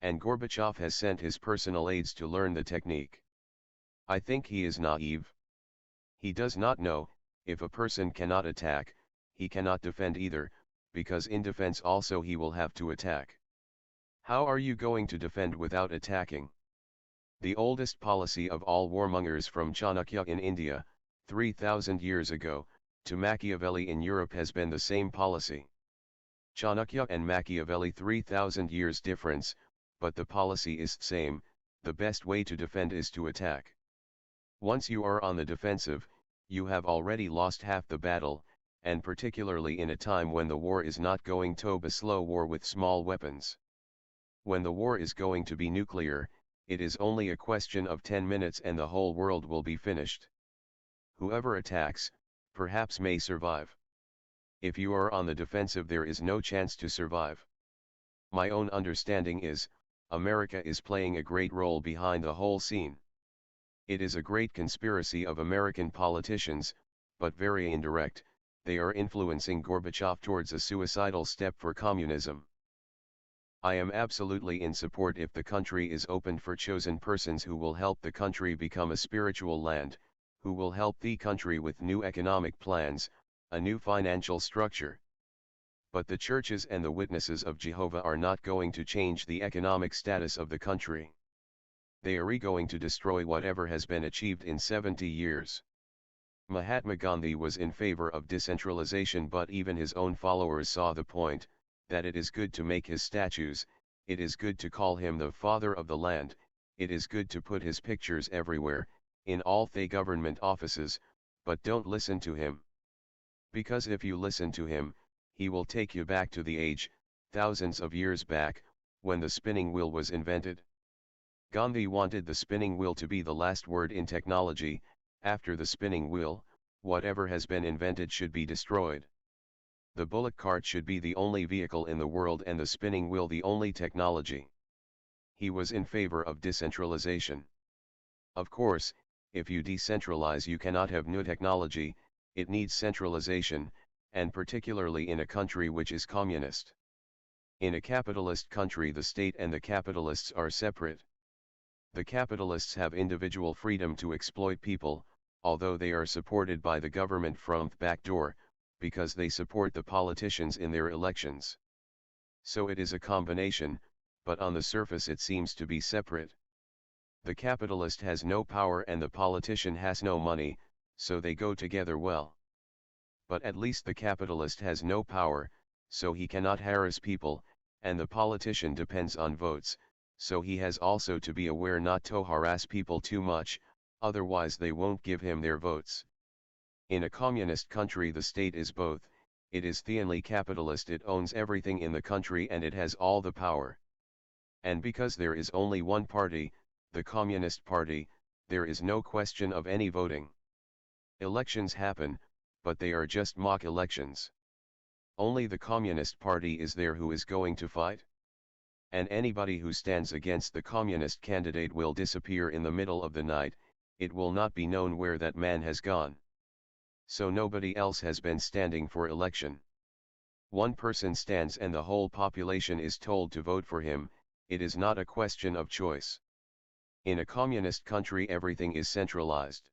And Gorbachev has sent his personal aides to learn the technique. I think he is naive. He does not know, if a person cannot attack, he cannot defend either, because in defense also he will have to attack. How are you going to defend without attacking? The oldest policy of all warmongers from Chanakya in India, 3,000 years ago, to Machiavelli in Europe has been the same policy. Chanakya and Machiavelli 3,000 years difference, but the policy is same, the best way to defend is to attack. Once you are on the defensive, you have already lost half the battle, and particularly in a time when the war is not going to be a slow war with small weapons. When the war is going to be nuclear, it is only a question of 10 minutes and the whole world will be finished. Whoever attacks, perhaps may survive. If you are on the defensive there is no chance to survive. My own understanding is, America is playing a great role behind the whole scene. It is a great conspiracy of American politicians, but very indirect, they are influencing Gorbachev towards a suicidal step for communism. I am absolutely in support if the country is opened for chosen persons who will help the country become a spiritual land, who will help the country with new economic plans, a new financial structure. But the churches and the witnesses of Jehovah are not going to change the economic status of the country. They are going to destroy whatever has been achieved in 70 years. Mahatma Gandhi was in favor of decentralization, but even his own followers saw the point, that it is good to make his statues, it is good to call him the father of the land, it is good to put his pictures everywhere, in all the government offices, but don't listen to him. Because if you listen to him, he will take you back to the age, thousands of years back, when the spinning wheel was invented. Gandhi wanted the spinning wheel to be the last word in technology, after the spinning wheel, whatever has been invented should be destroyed. The bullock cart should be the only vehicle in the world and the spinning wheel the only technology. He was in favor of decentralization. Of course, if you decentralize you cannot have new technology, it needs centralization, and particularly in a country which is communist. In a capitalist country the state and the capitalists are separate. The capitalists have individual freedom to exploit people, although they are supported by the government from the back door, because they support the politicians in their elections. So it is a combination, but on the surface it seems to be separate. The capitalist has no power and the politician has no money, so they go together well. But at least the capitalist has no power, so he cannot harass people, and the politician depends on votes, so he has also to be aware not to harass people too much, otherwise they won't give him their votes. In a communist country the state is both, it is theonly capitalist, it owns everything in the country and it has all the power. And because there is only one party, the Communist Party, there is no question of any voting. Elections happen, but they are just mock elections. Only the Communist Party is there who is going to fight. And anybody who stands against the communist candidate will disappear in the middle of the night, it will not be known where that man has gone. So nobody else has been standing for election. One person stands and the whole population is told to vote for him, it is not a question of choice. In a communist country everything is centralized.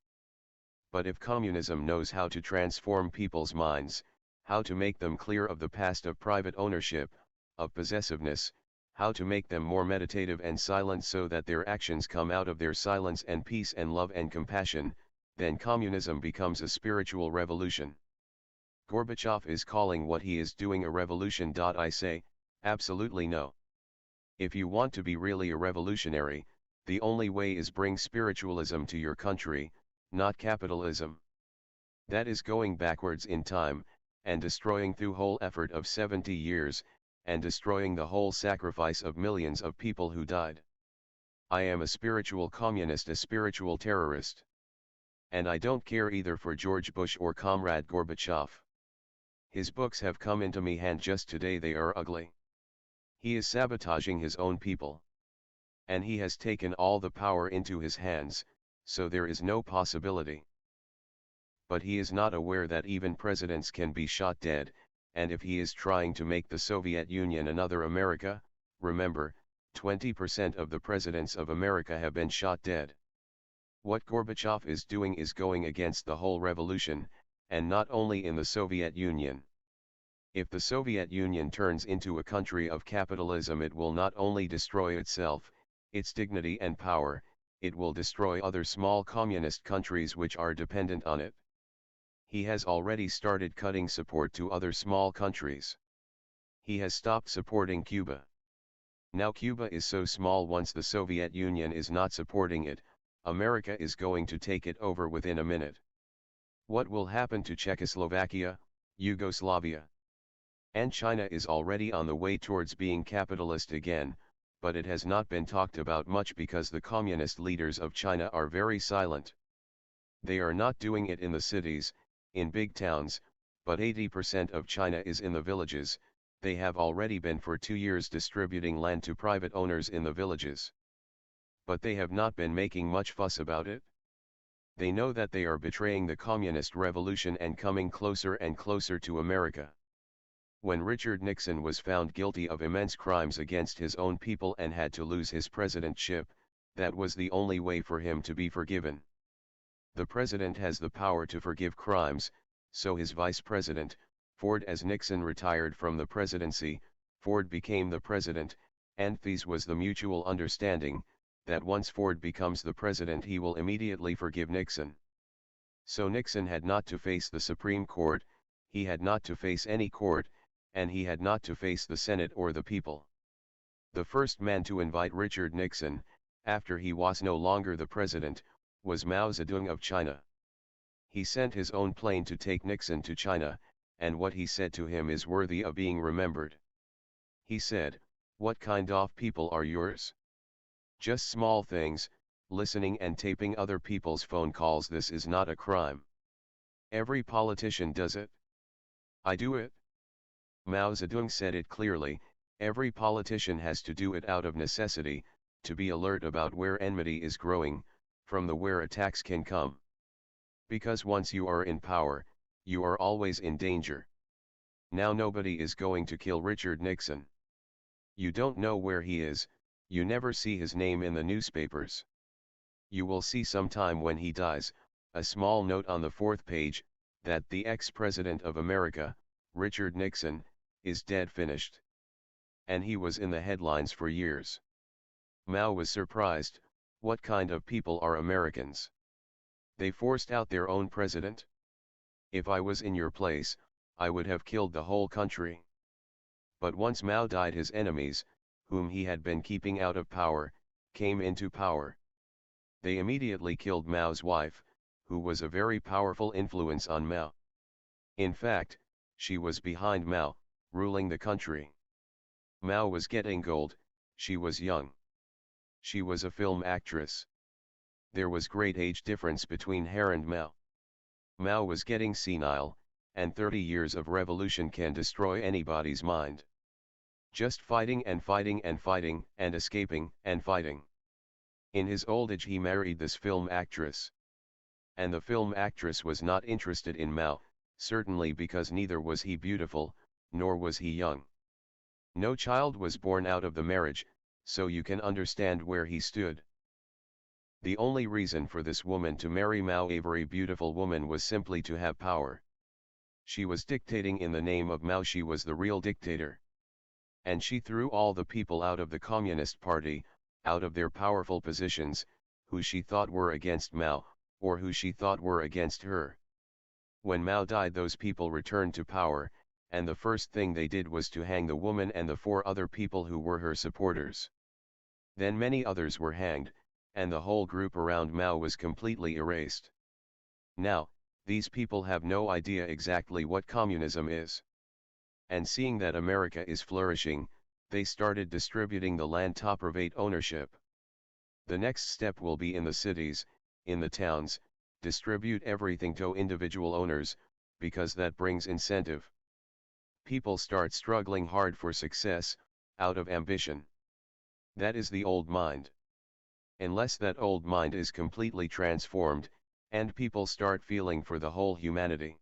But if communism knows how to transform people's minds, how to make them clear of the past of private ownership, of possessiveness, how to make them more meditative and silent so that their actions come out of their silence and peace and love and compassion, then communism becomes a spiritual revolution. Gorbachev is calling what he is doing a revolution. I say, absolutely no. If you want to be really a revolutionary, the only way is bring spiritualism to your country, not capitalism. That is going backwards in time, and destroying through whole effort of 70 years, and destroying the whole sacrifice of millions of people who died. I am a spiritual communist, a spiritual terrorist. And I don't care either for George Bush or Comrade Gorbachev. His books have come into me hand just today, they are ugly. He is sabotaging his own people. And he has taken all the power into his hands, so there is no possibility. But he is not aware that even presidents can be shot dead, and if he is trying to make the Soviet Union another America, remember, 20% of the presidents of America have been shot dead. What Gorbachev is doing is going against the whole revolution, and not only in the Soviet Union. If the Soviet Union turns into a country of capitalism, it will not only destroy itself, its dignity and power, it will destroy other small communist countries which are dependent on it. He has already started cutting support to other small countries. He has stopped supporting Cuba. Now Cuba is so small, once the Soviet Union is not supporting it, America is going to take it over within a minute. What will happen to Czechoslovakia, Yugoslavia? And China is already on the way towards being capitalist again, but it has not been talked about much because the communist leaders of China are very silent. They are not doing it in the cities, in big towns, but 80% of China is in the villages. They have already been for 2 years distributing land to private owners in the villages. But they have not been making much fuss about it. They know that they are betraying the communist revolution and coming closer and closer to America. When Richard Nixon was found guilty of immense crimes against his own people and had to lose his presidentship, that was the only way for him to be forgiven. The president has the power to forgive crimes, so his vice president, Ford, as Nixon retired from the presidency, Ford became the president, and this was the mutual understanding, that once Ford becomes the president he will immediately forgive Nixon. So Nixon had not to face the Supreme Court, he had not to face any court, and he had not to face the Senate or the people. The first man to invite Richard Nixon, after he was no longer the president, was Mao Zedong of China. He sent his own plane to take Nixon to China, and what he said to him is worthy of being remembered. He said, "What kind of people are yours? Just small things, listening and taping other people's phone calls, this is not a crime. Every politician does it. I do it." Mao Zedong said it clearly, every politician has to do it out of necessity, to be alert about where enmity is growing, from the where attacks can come. Because once you are in power, you are always in danger. Now nobody is going to kill Richard Nixon. You don't know where he is, you never see his name in the newspapers. You will see sometime when he dies, a small note on the 4th page, that the ex-president of America, Richard Nixon, is dead, finished. And he was in the headlines for years. Mao was surprised, what kind of people are Americans? They forced out their own president? If I was in your place, I would have killed the whole country. But once Mao died, his enemies, whom he had been keeping out of power, came into power. They immediately killed Mao's wife, who was a very powerful influence on Mao. In fact, she was behind Mao, ruling the country. Mao was getting gold, she was young. She was a film actress. There was great age difference between her and Mao. Mao was getting senile, and 30 years of revolution can destroy anybody's mind. Just fighting and fighting and fighting and escaping and fighting. In his old age he married this film actress. And the film actress was not interested in Mao, certainly because neither was he beautiful, nor was he young. No child was born out of the marriage, so you can understand where he stood. The only reason for this woman to marry Mao, a very beautiful woman, was simply to have power. She was dictating in the name of Mao, she was the real dictator. And she threw all the people out of the Communist Party, out of their powerful positions, who she thought were against Mao, or who she thought were against her. When Mao died, those people returned to power, and the first thing they did was to hang the woman and the 4 other people who were her supporters. Then many others were hanged, and the whole group around Mao was completely erased. Now, these people have no idea exactly what communism is. And seeing that America is flourishing, they started distributing the land to private ownership. The next step will be in the cities, in the towns, distribute everything to individual owners, because that brings incentive. People start struggling hard for success, out of ambition. That is the old mind. Unless that old mind is completely transformed, and people start feeling for the whole humanity,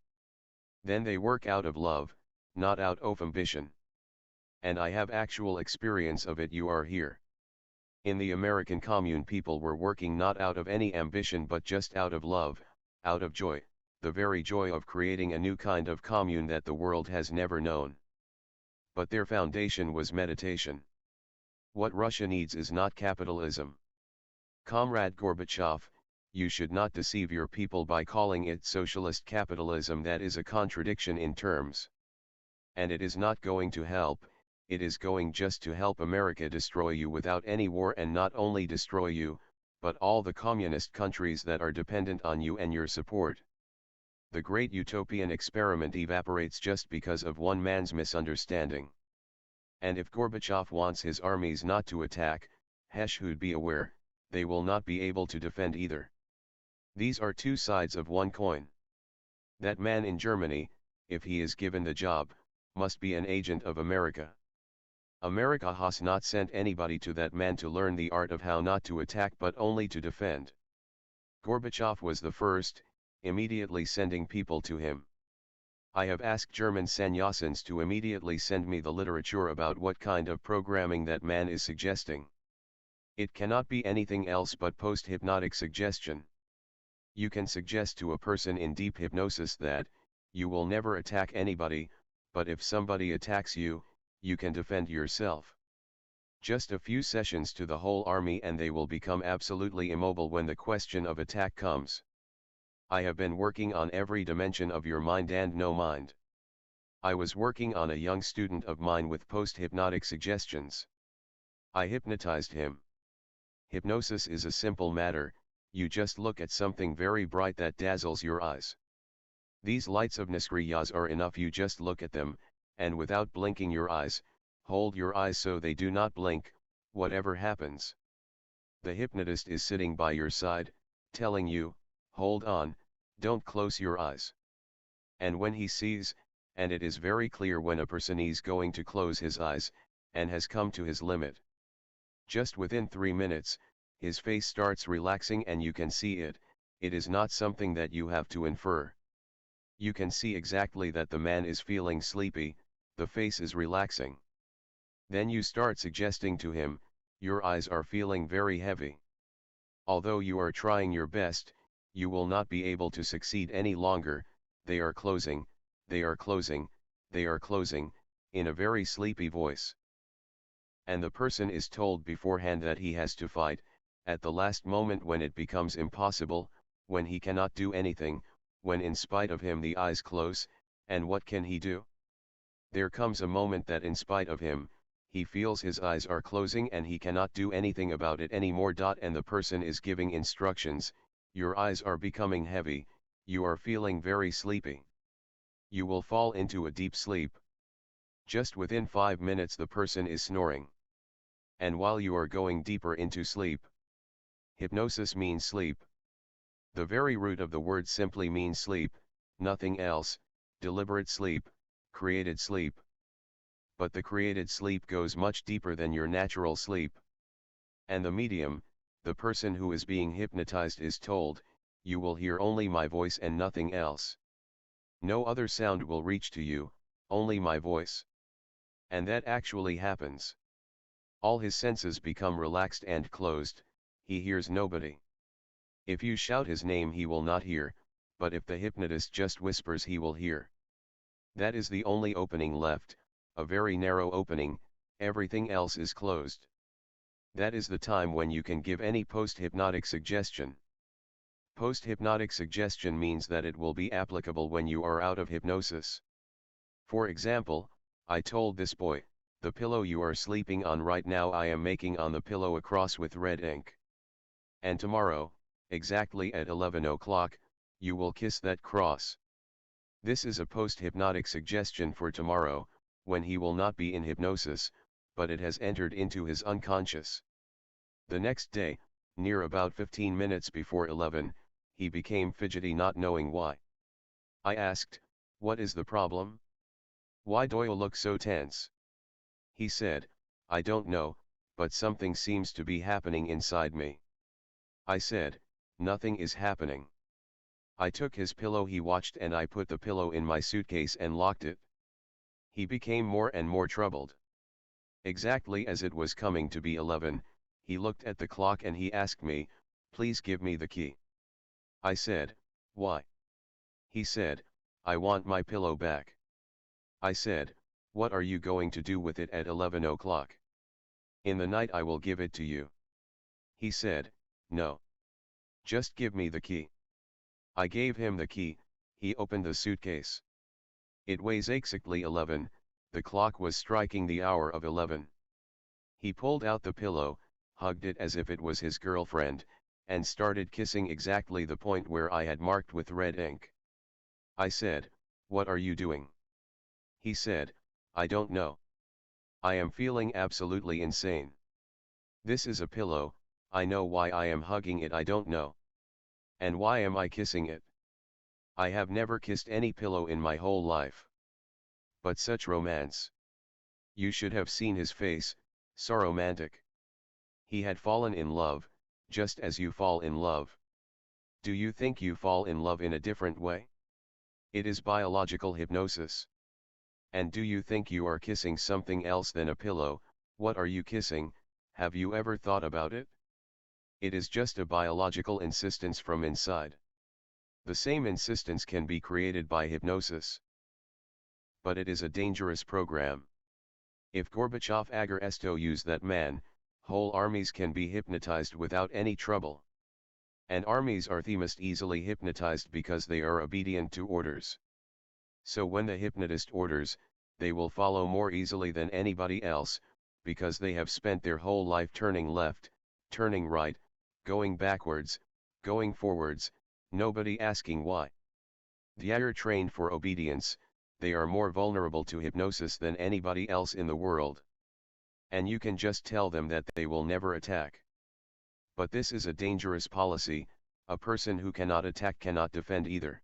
then they work out of love, not out of ambition. And I have actual experience of it. You are here. In the American commune, people were working not out of any ambition but just out of love, out of joy, the very joy of creating a new kind of commune that the world has never known. But their foundation was meditation. What Russia needs is not capitalism. Comrade Gorbachev, you should not deceive your people by calling it socialist capitalism. That is a contradiction in terms. And it is not going to help. It is going just to help America destroy you without any war, and not only destroy you, but all the communist countries that are dependent on you and your support. The great utopian experiment evaporates just because of one man's misunderstanding. And if Gorbachev wants his armies not to attack, should be aware, they will not be able to defend either. These are two sides of one coin. That man in Germany, if he is given the job, must be an agent of America. America has not sent anybody to that man to learn the art of how not to attack but only to defend. Gorbachev was the first, immediately sending people to him. I have asked German sannyasins to immediately send me the literature about what kind of programming that man is suggesting. It cannot be anything else but post-hypnotic suggestion. You can suggest to a person in deep hypnosis that you will never attack anybody, but if somebody attacks you, you can defend yourself. Just a few sessions to the whole army and they will become absolutely immobile when the question of attack comes. I have been working on every dimension of your mind and no mind. I was working on a young student of mine with post-hypnotic suggestions. I hypnotized him. Hypnosis is a simple matter. You just look at something very bright that dazzles your eyes. These lights of niskriyas are enough. You just look at them, and without blinking your eyes, hold your eyes so they do not blink, whatever happens. The hypnotist is sitting by your side, telling you, hold on, don't close your eyes. And when he sees, and it is very clear when a person is going to close his eyes, and has come to his limit. Just within 3 minutes, his face starts relaxing and you can see it. It is not something that you have to infer. You can see exactly that the man is feeling sleepy, the face is relaxing. Then you start suggesting to him, your eyes are feeling very heavy. Although you are trying your best, you will not be able to succeed any longer. They are closing, they are closing, they are closing, in a very sleepy voice. And the person is told beforehand that he has to fight, at the last moment when it becomes impossible, when he cannot do anything, when in spite of him the eyes close, and what can he do? There comes a moment that in spite of him, he feels his eyes are closing and he cannot do anything about it anymore. And the person is giving instructions, your eyes are becoming heavy, you are feeling very sleepy. You will fall into a deep sleep. Just within 5 minutes the person is snoring. And while you are going deeper into sleep. Hypnosis means sleep. The very root of the word simply means sleep, nothing else, deliberate sleep, created sleep. But the created sleep goes much deeper than your natural sleep. And the medium, the person who is being hypnotized, is told, you will hear only my voice and nothing else. No other sound will reach to you, only my voice. And that actually happens. All his senses become relaxed and closed, he hears nobody. If you shout his name he will not hear, but if the hypnotist just whispers he will hear. That is the only opening left, a very narrow opening, everything else is closed. That is the time when you can give any post-hypnotic suggestion. Post-hypnotic suggestion means that it will be applicable when you are out of hypnosis. For example, I told this boy, the pillow you are sleeping on right now I am making on the pillow a cross with red ink. And tomorrow, exactly at 11 o'clock, you will kiss that cross. This is a post-hypnotic suggestion for tomorrow, when he will not be in hypnosis, but it has entered into his unconscious. The next day, near about 15 minutes before 11, he became fidgety, not knowing why. I asked, "What is the problem? Why do you look so tense?" He said, "I don't know, but something seems to be happening inside me." I said, "Nothing is happening." I took his pillow he watched and I put the pillow in my suitcase and locked it. He became more and more troubled. Exactly as it was coming to be 11, he looked at the clock and he asked me, "Please give me the key." I said, "Why?" He said, "I want my pillow back." I said, "What are you going to do with it at 11 o'clock? In the night I will give it to you." He said, "No. Just give me the key." I gave him the key. He opened the suitcase. It weighs exactly 11, the clock was striking the hour of 11. He pulled out the pillow, hugged it as if it was his girlfriend, and started kissing exactly the point where I had marked with red ink. I said, "What are you doing?" He said, "I don't know. I am feeling absolutely insane. This is a pillow, I know why I am hugging it, I don't know. And why am I kissing it? I have never kissed any pillow in my whole life. But such romance. You should have seen his face, so romantic. He had fallen in love, just as you fall in love. Do you think you fall in love in a different way? It is biological hypnosis. And do you think you are kissing something else than a pillow? What are you kissing? Have you ever thought about it? It is just a biological insistence from inside. The same insistence can be created by hypnosis. But it is a dangerous program. If Gorbachev agar esto use that man, whole armies can be hypnotized without any trouble. And armies are the most easily hypnotized because they are obedient to orders. So when the hypnotist orders, they will follow more easily than anybody else, because they have spent their whole life turning left, turning right, going backwards, going forwards, nobody asking why. They are trained for obedience, they are more vulnerable to hypnosis than anybody else in the world. And you can just tell them that they will never attack. But this is a dangerous policy, a person who cannot attack cannot defend either.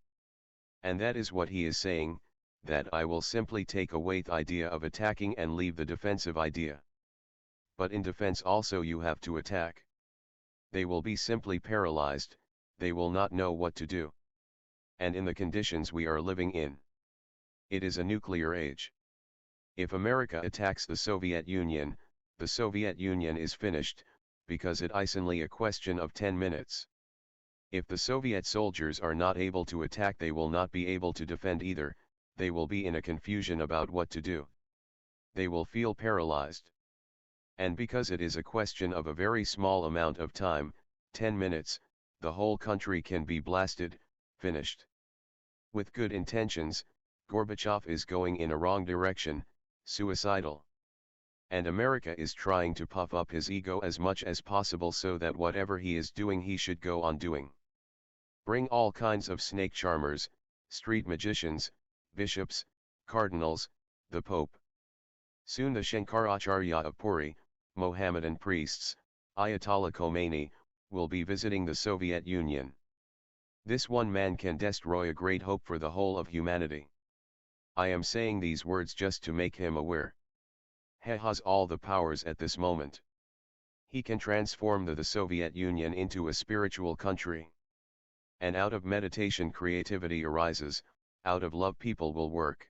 And that is what he is saying, that I will simply take away the idea of attacking and leave the defensive idea. But in defense also you have to attack. They will be simply paralyzed, they will not know what to do. And in the conditions we are living in, it is a nuclear age. If America attacks the Soviet Union is finished, because it is only a question of 10 minutes. If the Soviet soldiers are not able to attack, they will not be able to defend either, they will be in a confusion about what to do. They will feel paralyzed. And because it is a question of a very small amount of time, 10 minutes, the whole country can be blasted, finished. With good intentions, Gorbachev is going in a wrong direction, suicidal. And America is trying to puff up his ego as much as possible so that whatever he is doing he should go on doing. Bring all kinds of snake charmers, street magicians, bishops, cardinals, the Pope. Soon the Shankaracharya of Puri, Mohammedan priests, Ayatollah Khomeini, will be visiting the Soviet Union. This one man can destroy a great hope for the whole of humanity. I am saying these words just to make him aware. He has all the powers at this moment. He can transform the Soviet Union into a spiritual country. And out of meditation creativity arises, out of love people will work.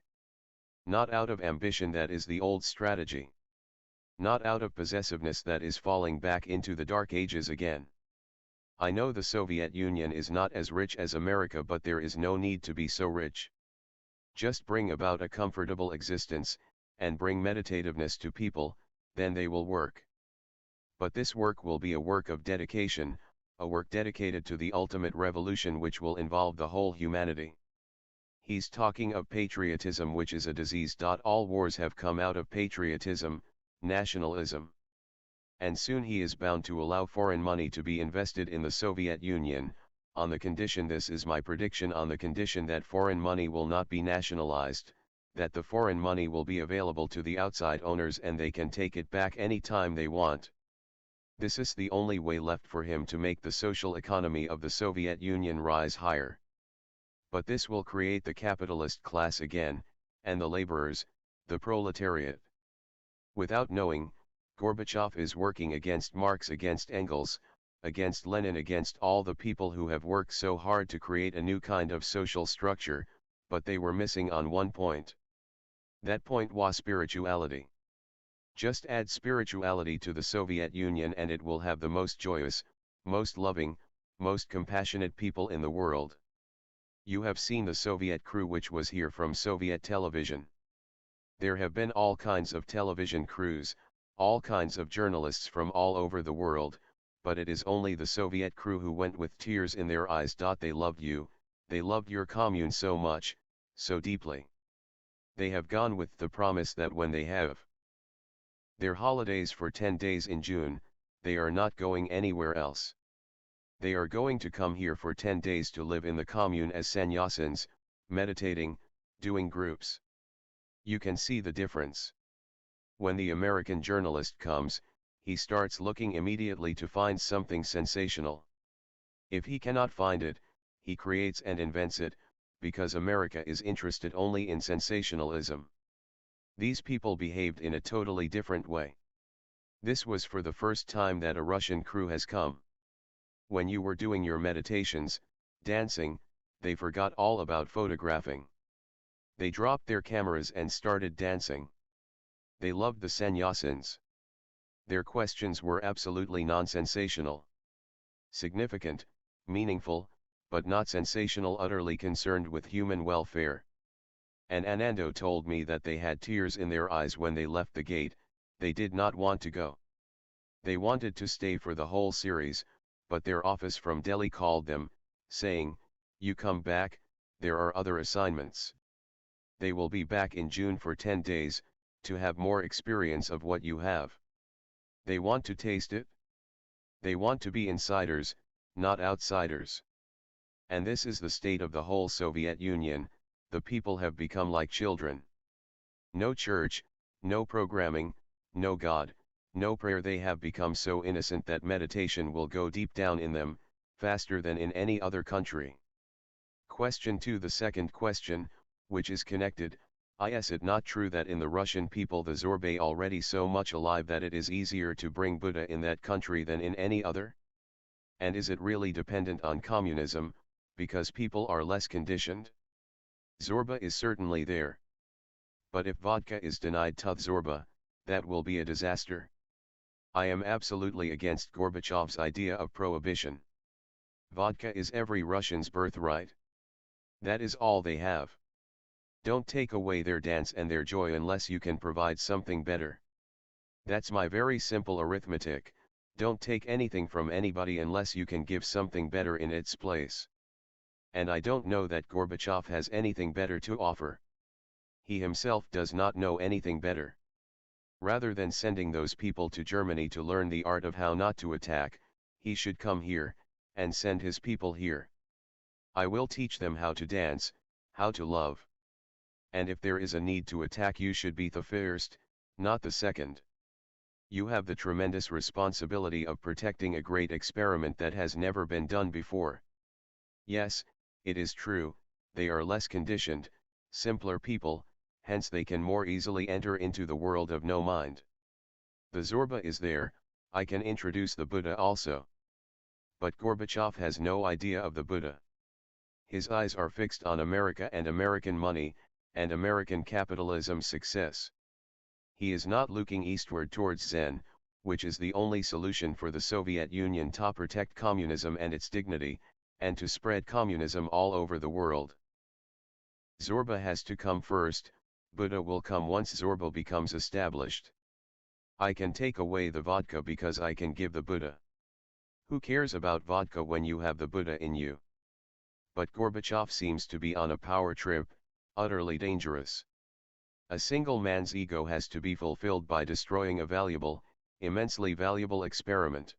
Not out of ambition, that is the old strategy. Not out of possessiveness, that is falling back into the dark ages again. I know the Soviet Union is not as rich as America, but there is no need to be so rich. Just bring about a comfortable existence, and bring meditativeness to people, then they will work. But this work will be a work of dedication, a work dedicated to the ultimate revolution which will involve the whole humanity. He's talking of patriotism, which is a disease. All wars have come out of patriotism, nationalism. And soon he is bound to allow foreign money to be invested in the Soviet Union, on the condition, this is my prediction, on the condition that foreign money will not be nationalized, that the foreign money will be available to the outside owners and they can take it back any time they want. This is the only way left for him to make the social economy of the Soviet Union rise higher. But this will create the capitalist class again, and the laborers, the proletariat. Without knowing, Gorbachev is working against Marx, against Engels, against Lenin, against all the people who have worked so hard to create a new kind of social structure, but they were missing on one point. That point was spirituality. Just add spirituality to the Soviet Union and it will have the most joyous, most loving, most compassionate people in the world. You have seen the Soviet crew which was here from Soviet television. There have been all kinds of television crews, all kinds of journalists from all over the world, but it is only the Soviet crew who went with tears in their eyes. They loved you, they loved your commune so much, so deeply. They have gone with the promise that when they have their holidays for 10 days in June, they are not going anywhere else. They are going to come here for 10 days to live in the commune as sannyasins, meditating, doing groups. You can see the difference. When the American journalist comes, he starts looking immediately to find something sensational. If he cannot find it, he creates and invents it, because America is interested only in sensationalism. These people behaved in a totally different way. This was for the first time that a Russian crew has come. When you were doing your meditations, dancing, they forgot all about photographing. They dropped their cameras and started dancing. They loved the sannyasins. Their questions were absolutely non-sensational. Significant, meaningful, but not sensational, utterly concerned with human welfare. And Anando told me that they had tears in their eyes when they left the gate. They did not want to go. They wanted to stay for the whole series, but their office from Delhi called them, saying, "You come back, there are other assignments." They will be back in June for 10 days, to have more experience of what you have. They want to taste it. They want to be insiders, not outsiders. And this is the state of the whole Soviet Union. The people have become like children. No church, no programming, no God, no prayer. They have become so innocent that meditation will go deep down in them, faster than in any other country. Question 2. The second question, which is connected, is it not true that in the Russian people the Zorba already so much alive that it is easier to bring Buddha in that country than in any other? And is it really dependent on communism, because people are less conditioned? Zorba is certainly there. But if vodka is denied to Zorba, that will be a disaster. I am absolutely against Gorbachev's idea of prohibition. Vodka is every Russian's birthright. That is all they have. Don't take away their dance and their joy unless you can provide something better. That's my very simple arithmetic. Don't take anything from anybody unless you can give something better in its place. And I don't know that Gorbachev has anything better to offer. He himself does not know anything better. Rather than sending those people to Germany to learn the art of how not to attack, he should come here, and send his people here. I will teach them how to dance, how to love. And if there is a need to attack, you should be the first, not the second. You have the tremendous responsibility of protecting a great experiment that has never been done before. Yes, it is true, they are less conditioned, simpler people, hence they can more easily enter into the world of no mind. The Zorba is there, I can introduce the Buddha also. But Gorbachev has no idea of the Buddha. His eyes are fixed on America and American money, and American capitalism's success. He is not looking eastward towards Zen, which is the only solution for the Soviet Union to protect communism and its dignity, and to spread communism all over the world. Zorba has to come first, Buddha will come once Zorba becomes established. I can take away the vodka because I can give the Buddha. Who cares about vodka when you have the Buddha in you? But Gorbachev seems to be on a power trip, utterly dangerous. A single man's ego has to be fulfilled by destroying a valuable, immensely valuable experiment.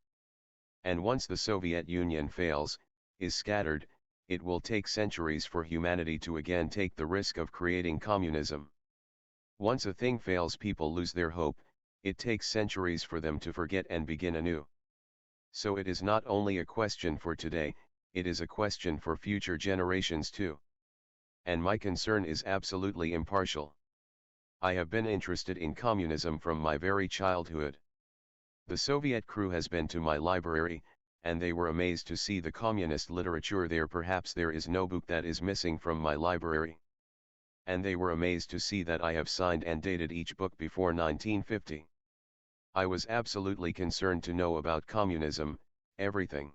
And once the Soviet Union fails, is scattered, it will take centuries for humanity to again take the risk of creating communism. Once a thing fails, people lose their hope, it takes centuries for them to forget and begin anew. So it is not only a question for today, it is a question for future generations too. And my concern is absolutely impartial. I have been interested in communism from my very childhood. The Soviet crew has been to my library, and they were amazed to see the communist literature there. Perhaps there is no book that is missing from my library. And they were amazed to see that I have signed and dated each book before 1950. I was absolutely concerned to know about communism, everything.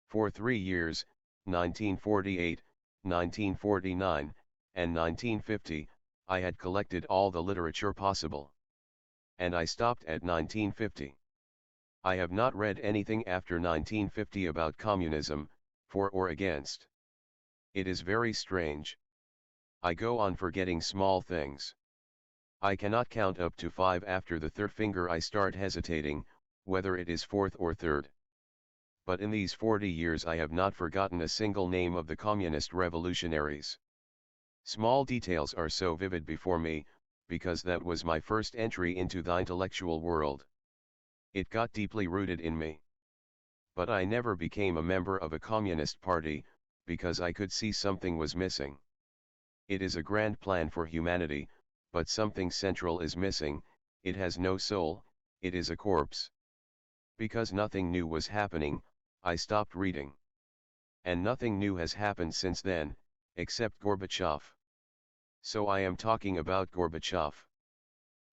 For 3 years, 1948, 1949, and 1950, I had collected all the literature possible. And I stopped at 1950. I have not read anything after 1950 about communism, for or against. It is very strange. I go on forgetting small things. I cannot count up to 5 after the third finger. I start hesitating, whether it is fourth or third. But in these 40 years I have not forgotten a single name of the communist revolutionaries. Small details are so vivid before me, because that was my first entry into the intellectual world. It got deeply rooted in me. But I never became a member of a communist party, because I could see something was missing. It is a grand plan for humanity, but something central is missing. It has no soul, it is a corpse. Because nothing new was happening, I stopped reading. And nothing new has happened since then, except Gorbachev. So I am talking about Gorbachev.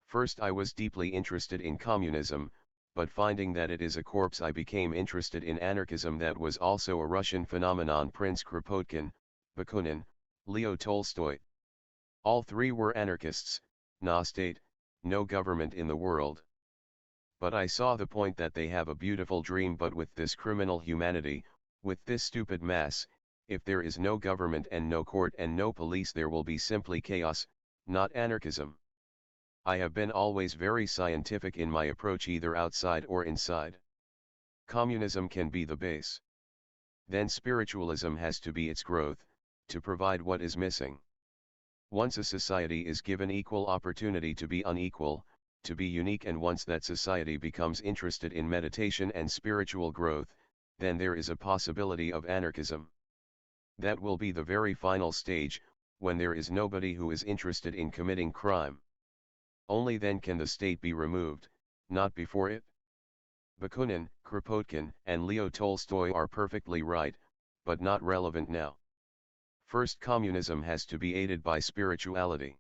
First I was deeply interested in communism, but finding that it is a corpse I became interested in anarchism. That was also a Russian phenomenon. Prince Kropotkin, Bakunin, Leo Tolstoy. All three were anarchists, no state, no government in the world. But I saw the point that they have a beautiful dream, but with this criminal humanity, with this stupid mass, if there is no government and no court and no police, there will be simply chaos, not anarchism. I have been always very scientific in my approach, either outside or inside. Communism can be the base. Then spiritualism has to be its growth, to provide what is missing. Once a society is given equal opportunity to be unequal, to be unique, and once that society becomes interested in meditation and spiritual growth, then there is a possibility of anarchism. That will be the very final stage, when there is nobody who is interested in committing crime. Only then can the state be removed, not before it. Bakunin, Kropotkin, and Leo Tolstoy are perfectly right, but not relevant now. First, communism has to be aided by spirituality.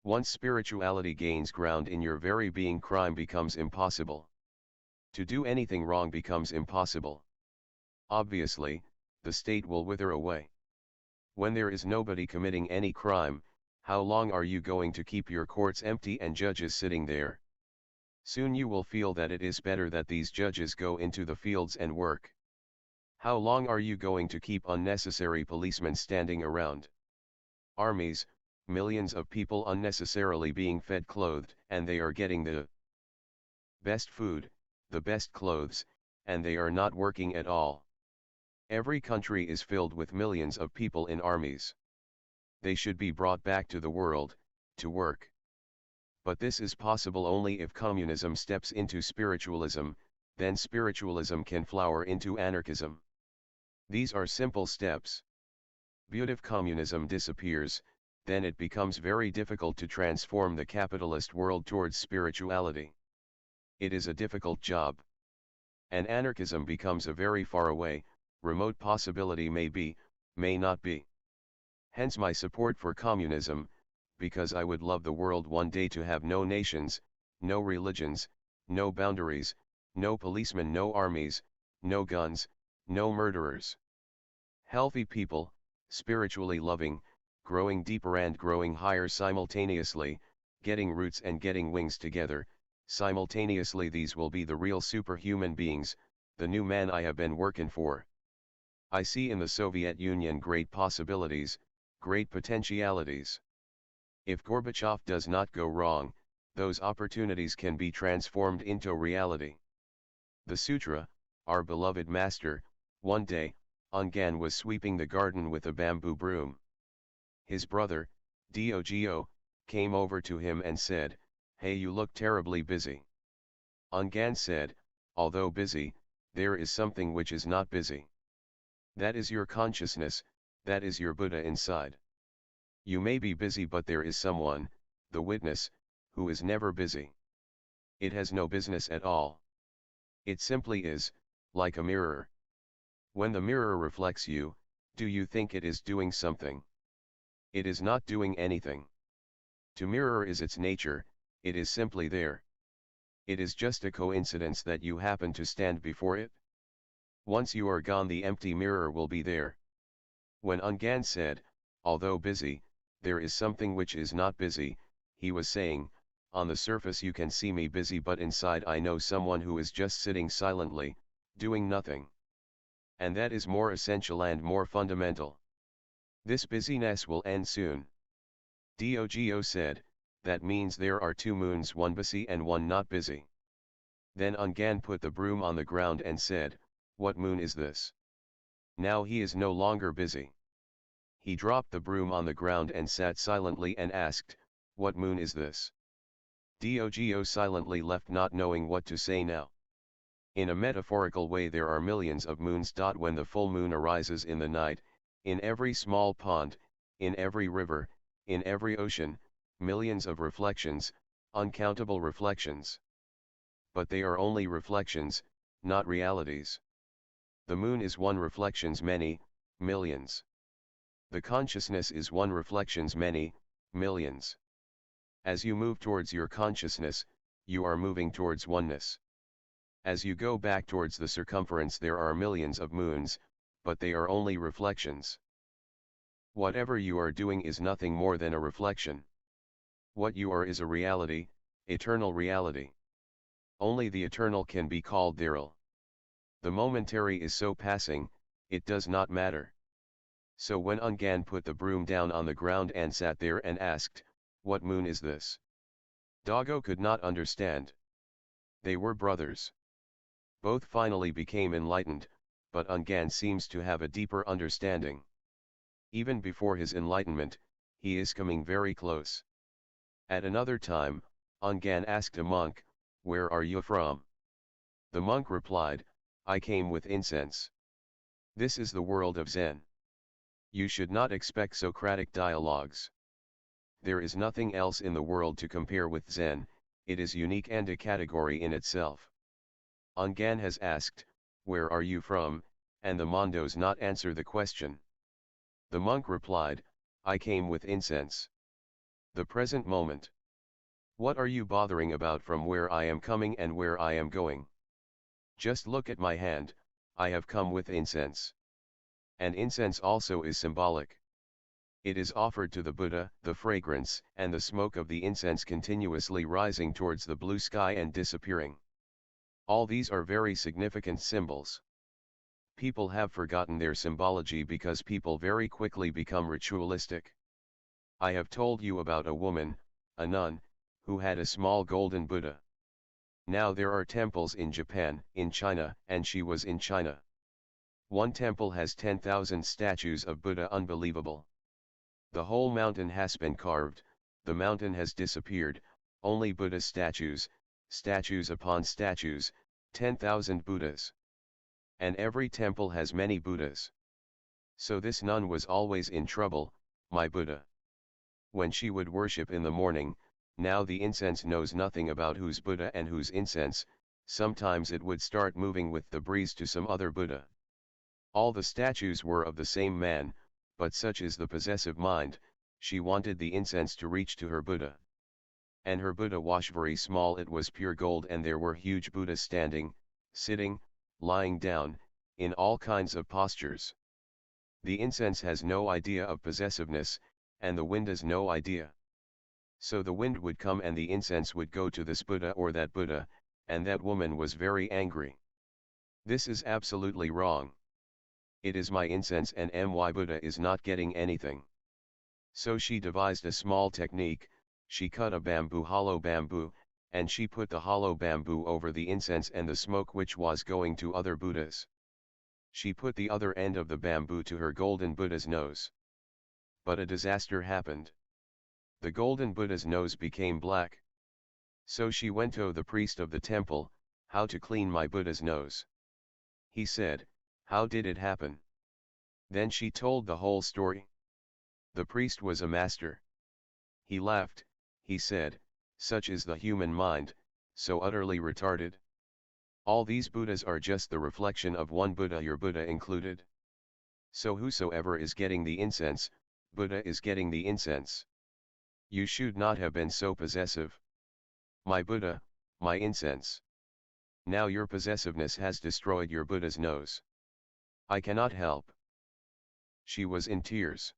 Once spirituality gains ground in your very being, crime becomes impossible. To do anything wrong becomes impossible. Obviously, the state will wither away. When there is nobody committing any crime, how long are you going to keep your courts empty and judges sitting there? Soon you will feel that it is better that these judges go into the fields and work. How long are you going to keep unnecessary policemen standing around? Armies, millions of people unnecessarily being fed, clothed, and they are getting the best food, the best clothes, and they are not working at all. Every country is filled with millions of people in armies. They should be brought back to the world, to work. But this is possible only if communism steps into spiritualism, then spiritualism can flower into anarchism. These are simple steps. But if communism disappears, then it becomes very difficult to transform the capitalist world towards spirituality. It is a difficult job. And anarchism becomes a very far away, remote possibility, may be, may not be. Hence my support for communism, because I would love the world one day to have no nations, no religions, no boundaries, no policemen, no armies, no guns, no murderers. Healthy people, spiritually loving, growing deeper and growing higher simultaneously, getting roots and getting wings together, simultaneously. These will be the real superhuman beings, the new man I have been working for. I see in the Soviet Union great possibilities, great potentialities. If Gorbachev does not go wrong, those opportunities can be transformed into reality. The Sutra, our beloved master, one day, Ongan was sweeping the garden with a bamboo broom. His brother, Dogyo, came over to him and said, "Hey, you look terribly busy." Ongan said, "Although busy, there is something which is not busy. That is your consciousness, that is your Buddha inside. You may be busy, but there is someone, the witness, who is never busy. It has no business at all. It simply is, like a mirror. When the mirror reflects you, do you think it is doing something? It is not doing anything. To mirror is its nature, it is simply there. It is just a coincidence that you happen to stand before it. Once you are gone, the empty mirror will be there. When Ungan said, although busy, there is something which is not busy, he was saying, on the surface you can see me busy, but inside I know someone who is just sitting silently, doing nothing. And that is more essential and more fundamental. This busyness will end soon. Dogo said, that means there are two moons, one busy and one not busy. Then Ungan put the broom on the ground and said, what moon is this? Now he is no longer busy. He dropped the broom on the ground and sat silently and asked, what moon is this? Dogo silently left, not knowing what to say now. In a metaphorical way, there are millions of moons. When the full moon arises in the night, in every small pond, in every river, in every ocean, millions of reflections, uncountable reflections. But they are only reflections, not realities. The moon is one, reflections many, millions. The consciousness is one, reflections many, millions. As you move towards your consciousness, you are moving towards oneness. As you go back towards the circumference, there are millions of moons, but they are only reflections. Whatever you are doing is nothing more than a reflection. What you are is a reality, eternal reality. Only the eternal can be called virile. The momentary is so passing, it does not matter. So when Ungan put the broom down on the ground and sat there and asked, what moon is this? Dogo could not understand. They were brothers. Both finally became enlightened, but Ungan seems to have a deeper understanding. Even before his enlightenment, he is coming very close. At another time, Ungan asked a monk, where are you from? The monk replied, I came with incense. This is the world of Zen. You should not expect Socratic dialogues. There is nothing else in the world to compare with Zen, it is unique and a category in itself. Ungan has asked, where are you from, and the monk does not answer the question. The monk replied, I came with incense. The present moment. What are you bothering about from where I am coming and where I am going? Just look at my hand, I have come with incense. And incense also is symbolic. It is offered to the Buddha, the fragrance and the smoke of the incense continuously rising towards the blue sky and disappearing. All these are very significant symbols. People have forgotten their symbology because people very quickly become ritualistic. I have told you about a woman, a nun, who had a small golden Buddha. Now there are temples in Japan, in China, and she was in China. One temple has 10,000 statues of Buddha, unbelievable. The whole mountain has been carved, the mountain has disappeared, only Buddha statues, statues upon statues, 10,000 Buddhas. And every temple has many Buddhas. So this nun was always in trouble, my Buddha. When she would worship in the morning, now the incense knows nothing about whose Buddha and whose incense, sometimes it would start moving with the breeze to some other Buddha. All the statues were of the same man, but such is the possessive mind, she wanted the incense to reach to her Buddha. And her Buddha was very small, it was pure gold, and there were huge Buddhas standing, sitting, lying down, in all kinds of postures. The incense has no idea of possessiveness, and the wind has no idea. So the wind would come and the incense would go to this Buddha or that Buddha, and that woman was very angry. This is absolutely wrong. It is my incense and my Buddha is not getting anything. So she devised a small technique, she cut a hollow bamboo, and she put the hollow bamboo over the incense and the smoke which was going to other Buddhas. She put the other end of the bamboo to her golden Buddha's nose. But a disaster happened. The golden Buddha's nose became black. So she went to the priest of the temple, how to clean my Buddha's nose. He said, "How did it happen?" Then she told the whole story. The priest was a master. He laughed, he said, "Such is the human mind, so utterly retarded. All these Buddhas are just the reflection of one Buddha, your Buddha included. So whosoever is getting the incense, Buddha is getting the incense. You should not have been so possessive. My Buddha, my incense. Now your possessiveness has destroyed your Buddha's nose. I cannot help." She was in tears.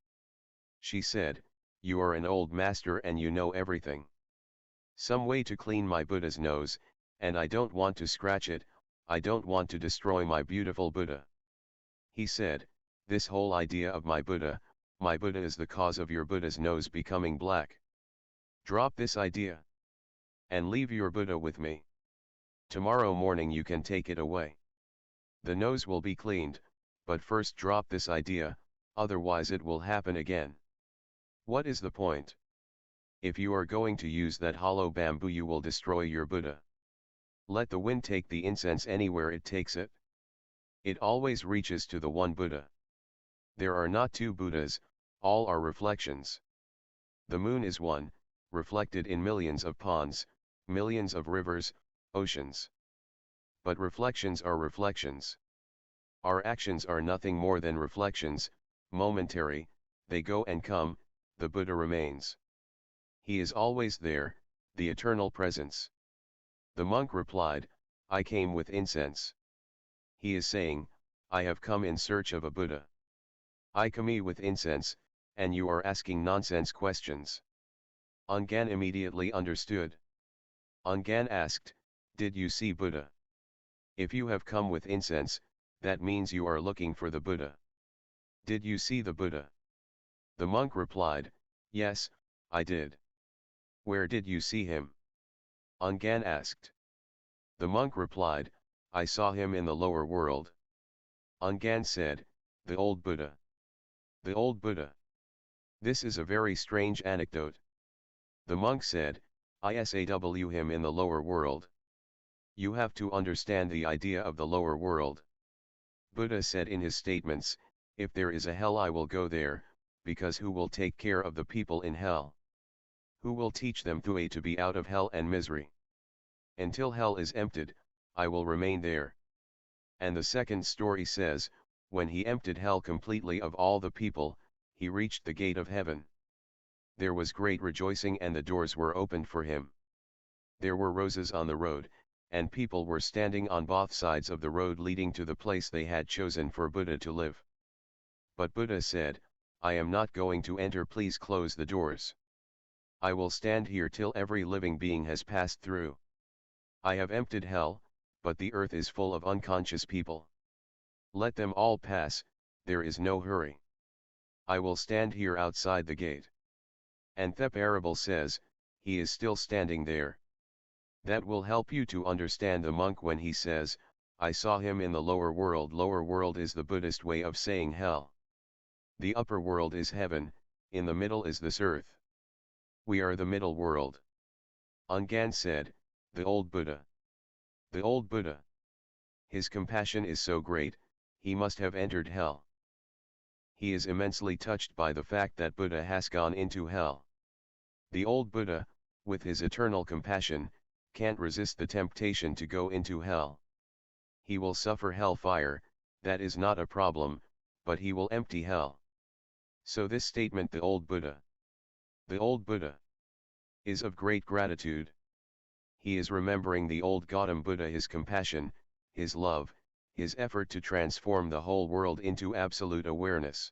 She said, "You are an old master and you know everything. Some way to clean my Buddha's nose, and I don't want to scratch it, I don't want to destroy my beautiful Buddha." He said, "This whole idea of my Buddha is the cause of your Buddha's nose becoming black. Drop this idea. And leave your Buddha with me. Tomorrow morning you can take it away. The nose will be cleaned, but first drop this idea, otherwise it will happen again. What is the point? If you are going to use that hollow bamboo, you will destroy your Buddha. Let the wind take the incense anywhere it takes it. It always reaches to the one Buddha. There are not two Buddhas, all are reflections. The moon is one, reflected in millions of ponds, millions of rivers, oceans. But reflections are reflections. Our actions are nothing more than reflections, momentary, they go and come, the Buddha remains. He is always there, the eternal presence." The monk replied, "I came with incense." He is saying, "I have come in search of a Buddha. I come with incense, and you are asking nonsense questions." Angan immediately understood. Angan asked, "Did you see Buddha? If you have come with incense, that means you are looking for the Buddha. Did you see the Buddha?" The monk replied, "Yes, I did." "Where did you see him?" Angan asked. The monk replied, "I saw him in the lower world." Angan said, "The old Buddha. The old Buddha. This is a very strange anecdote." The monk said, "I saw him in the lower world. You have to understand the idea of the lower world. Buddha said in his statements, if there is a hell I will go there, because who will take care of the people in hell? Who will teach them to be out of hell and misery? Until hell is emptied, I will remain there." And the second story says, when he emptied hell completely of all the people, he reached the gate of heaven. There was great rejoicing and the doors were opened for him. There were roses on the road, and people were standing on both sides of the road leading to the place they had chosen for Buddha to live. But Buddha said, "I am not going to enter, please close the doors. I will stand here till every living being has passed through. I have emptied hell, but the earth is full of unconscious people. Let them all pass, there is no hurry. I will stand here outside the gate." And the parable says, he is still standing there. That will help you to understand the monk when he says, "I saw him in the lower world." Lower world is the Buddhist way of saying hell. The upper world is heaven, in the middle is this earth. We are the middle world. Angan said, "The old Buddha. The old Buddha. His compassion is so great, he must have entered hell. He is immensely touched by the fact that Buddha has gone into hell. The old Buddha, with his eternal compassion, can't resist the temptation to go into hell. He will suffer hellfire, that is not a problem, but he will empty hell." So this statement, the old Buddha, is of great gratitude. He is remembering the old Gautam Buddha, his compassion, his love, his effort to transform the whole world into absolute awareness.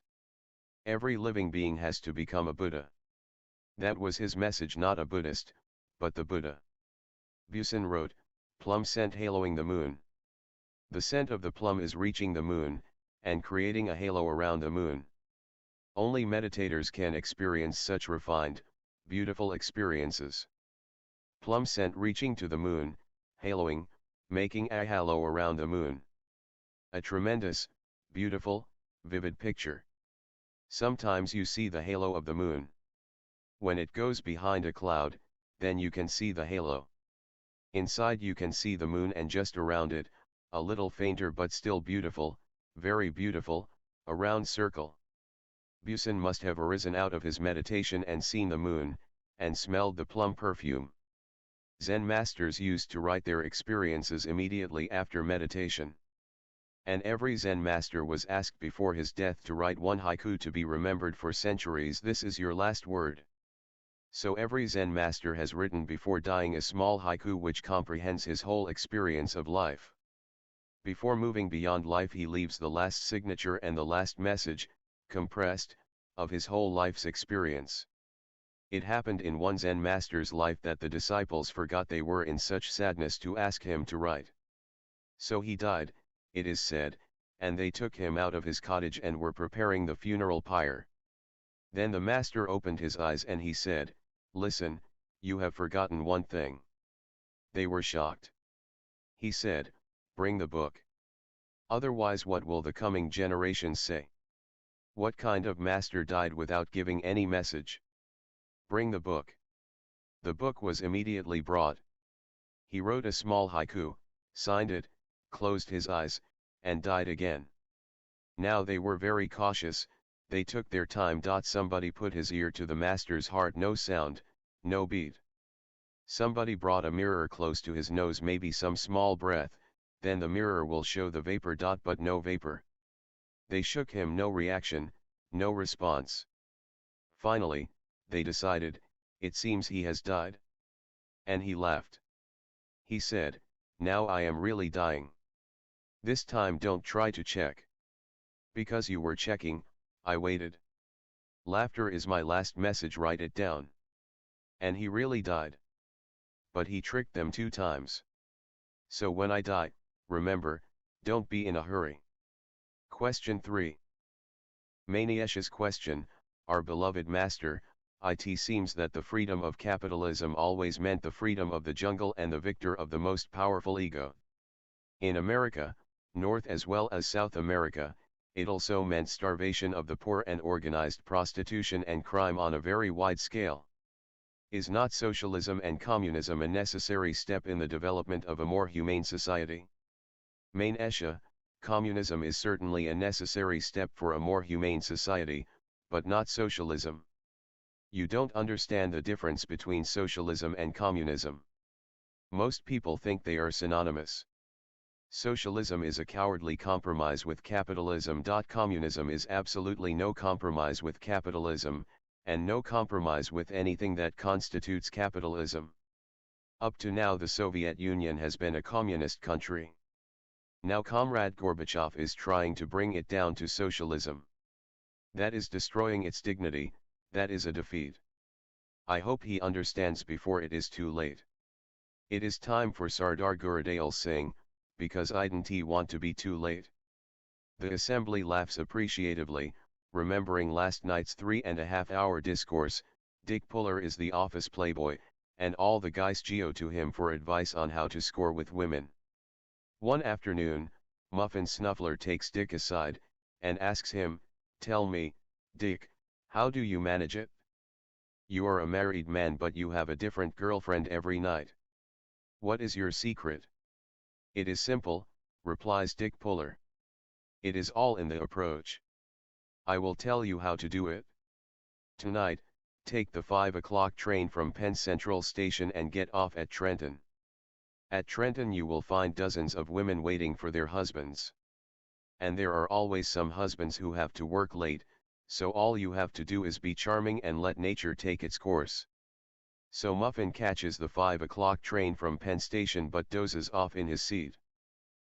Every living being has to become a Buddha. That was his message, not a Buddhist, but the Buddha. Busan wrote, "Plum scent haloing the moon. The scent of the plum is reaching the moon, and creating a halo around the moon. Only meditators can experience such refined, beautiful experiences. Plum scent reaching to the moon, haloing, making a halo around the moon. A tremendous, beautiful, vivid picture. Sometimes you see the halo of the moon. When it goes behind a cloud, then you can see the halo. Inside you can see the moon, and just around it, a little fainter but still beautiful, very beautiful, a round circle. Busan must have arisen out of his meditation and seen the moon, and smelled the plum perfume. Zen masters used to write their experiences immediately after meditation. And every Zen master was asked before his death to write one haiku to be remembered for centuries. This is your last word. So every Zen master has written before dying a small haiku which comprehends his whole experience of life. Before moving beyond life he leaves the last signature and the last message, compressed, of his whole life's experience. It happened in one Zen master's life that the disciples forgot they were in such sadness to ask him to write. So he died, it is said, and they took him out of his cottage and were preparing the funeral pyre. Then the master opened his eyes and he said, "Listen, you have forgotten one thing." They were shocked. He said, "Bring the book. Otherwise what will the coming generations say? What kind of master died without giving any message? Bring the book." The book was immediately brought. He wrote a small haiku, signed it, closed his eyes, and died again. Now they were very cautious, they took their time. Somebody put his ear to the master's heart, no sound, no beat. Somebody brought a mirror close to his nose, maybe some small breath, then the mirror will show the vapor. But no vapor. They shook him, no reaction, no response. Finally, they decided, it seems he has died. And he laughed. He said, "Now I am really dying. This time don't try to check. Because you were checking, I waited. Laughter is my last message, write it down." And he really died. But he tricked them 2 times. So when I die, remember, don't be in a hurry. Question 3. Maniesha's question, our beloved master, it seems that the freedom of capitalism always meant the freedom of the jungle and the victor of the most powerful ego. In America, North as well as South America, it also meant starvation of the poor and organized prostitution and crime on a very wide scale. Is not socialism and communism a necessary step in the development of a more humane society? Maniesha, communism is certainly a necessary step for a more humane society, but not socialism. You don't understand the difference between socialism and communism. Most people think they are synonymous. Socialism is a cowardly compromise with capitalism. Communism is absolutely no compromise with capitalism, and no compromise with anything that constitutes capitalism. Up to now the Soviet Union has been a communist country. Now Comrade Gorbachev is trying to bring it down to socialism. That is destroying its dignity, that is a defeat. I hope he understands before it is too late. It is time for Sardar Gurudale Singh, because I didn't want to be too late. The assembly laughs appreciatively, remembering last night's 3.5-hour discourse. Dick Puller is the office playboy, and all the guys go to him for advice on how to score with women. One afternoon, Muffin Snuffler takes Dick aside, and asks him, "Tell me, Dick, how do you manage it? You are a married man but you have a different girlfriend every night. What is your secret?" "It is simple," replies Dick Puller. "It is all in the approach. I will tell you how to do it. Tonight, take the 5 o'clock train from Penn Central Station and get off at Trenton. At Trenton you will find dozens of women waiting for their husbands. And there are always some husbands who have to work late, so all you have to do is be charming and let nature take its course." So Muffin catches the 5 o'clock train from Penn Station but dozes off in his seat.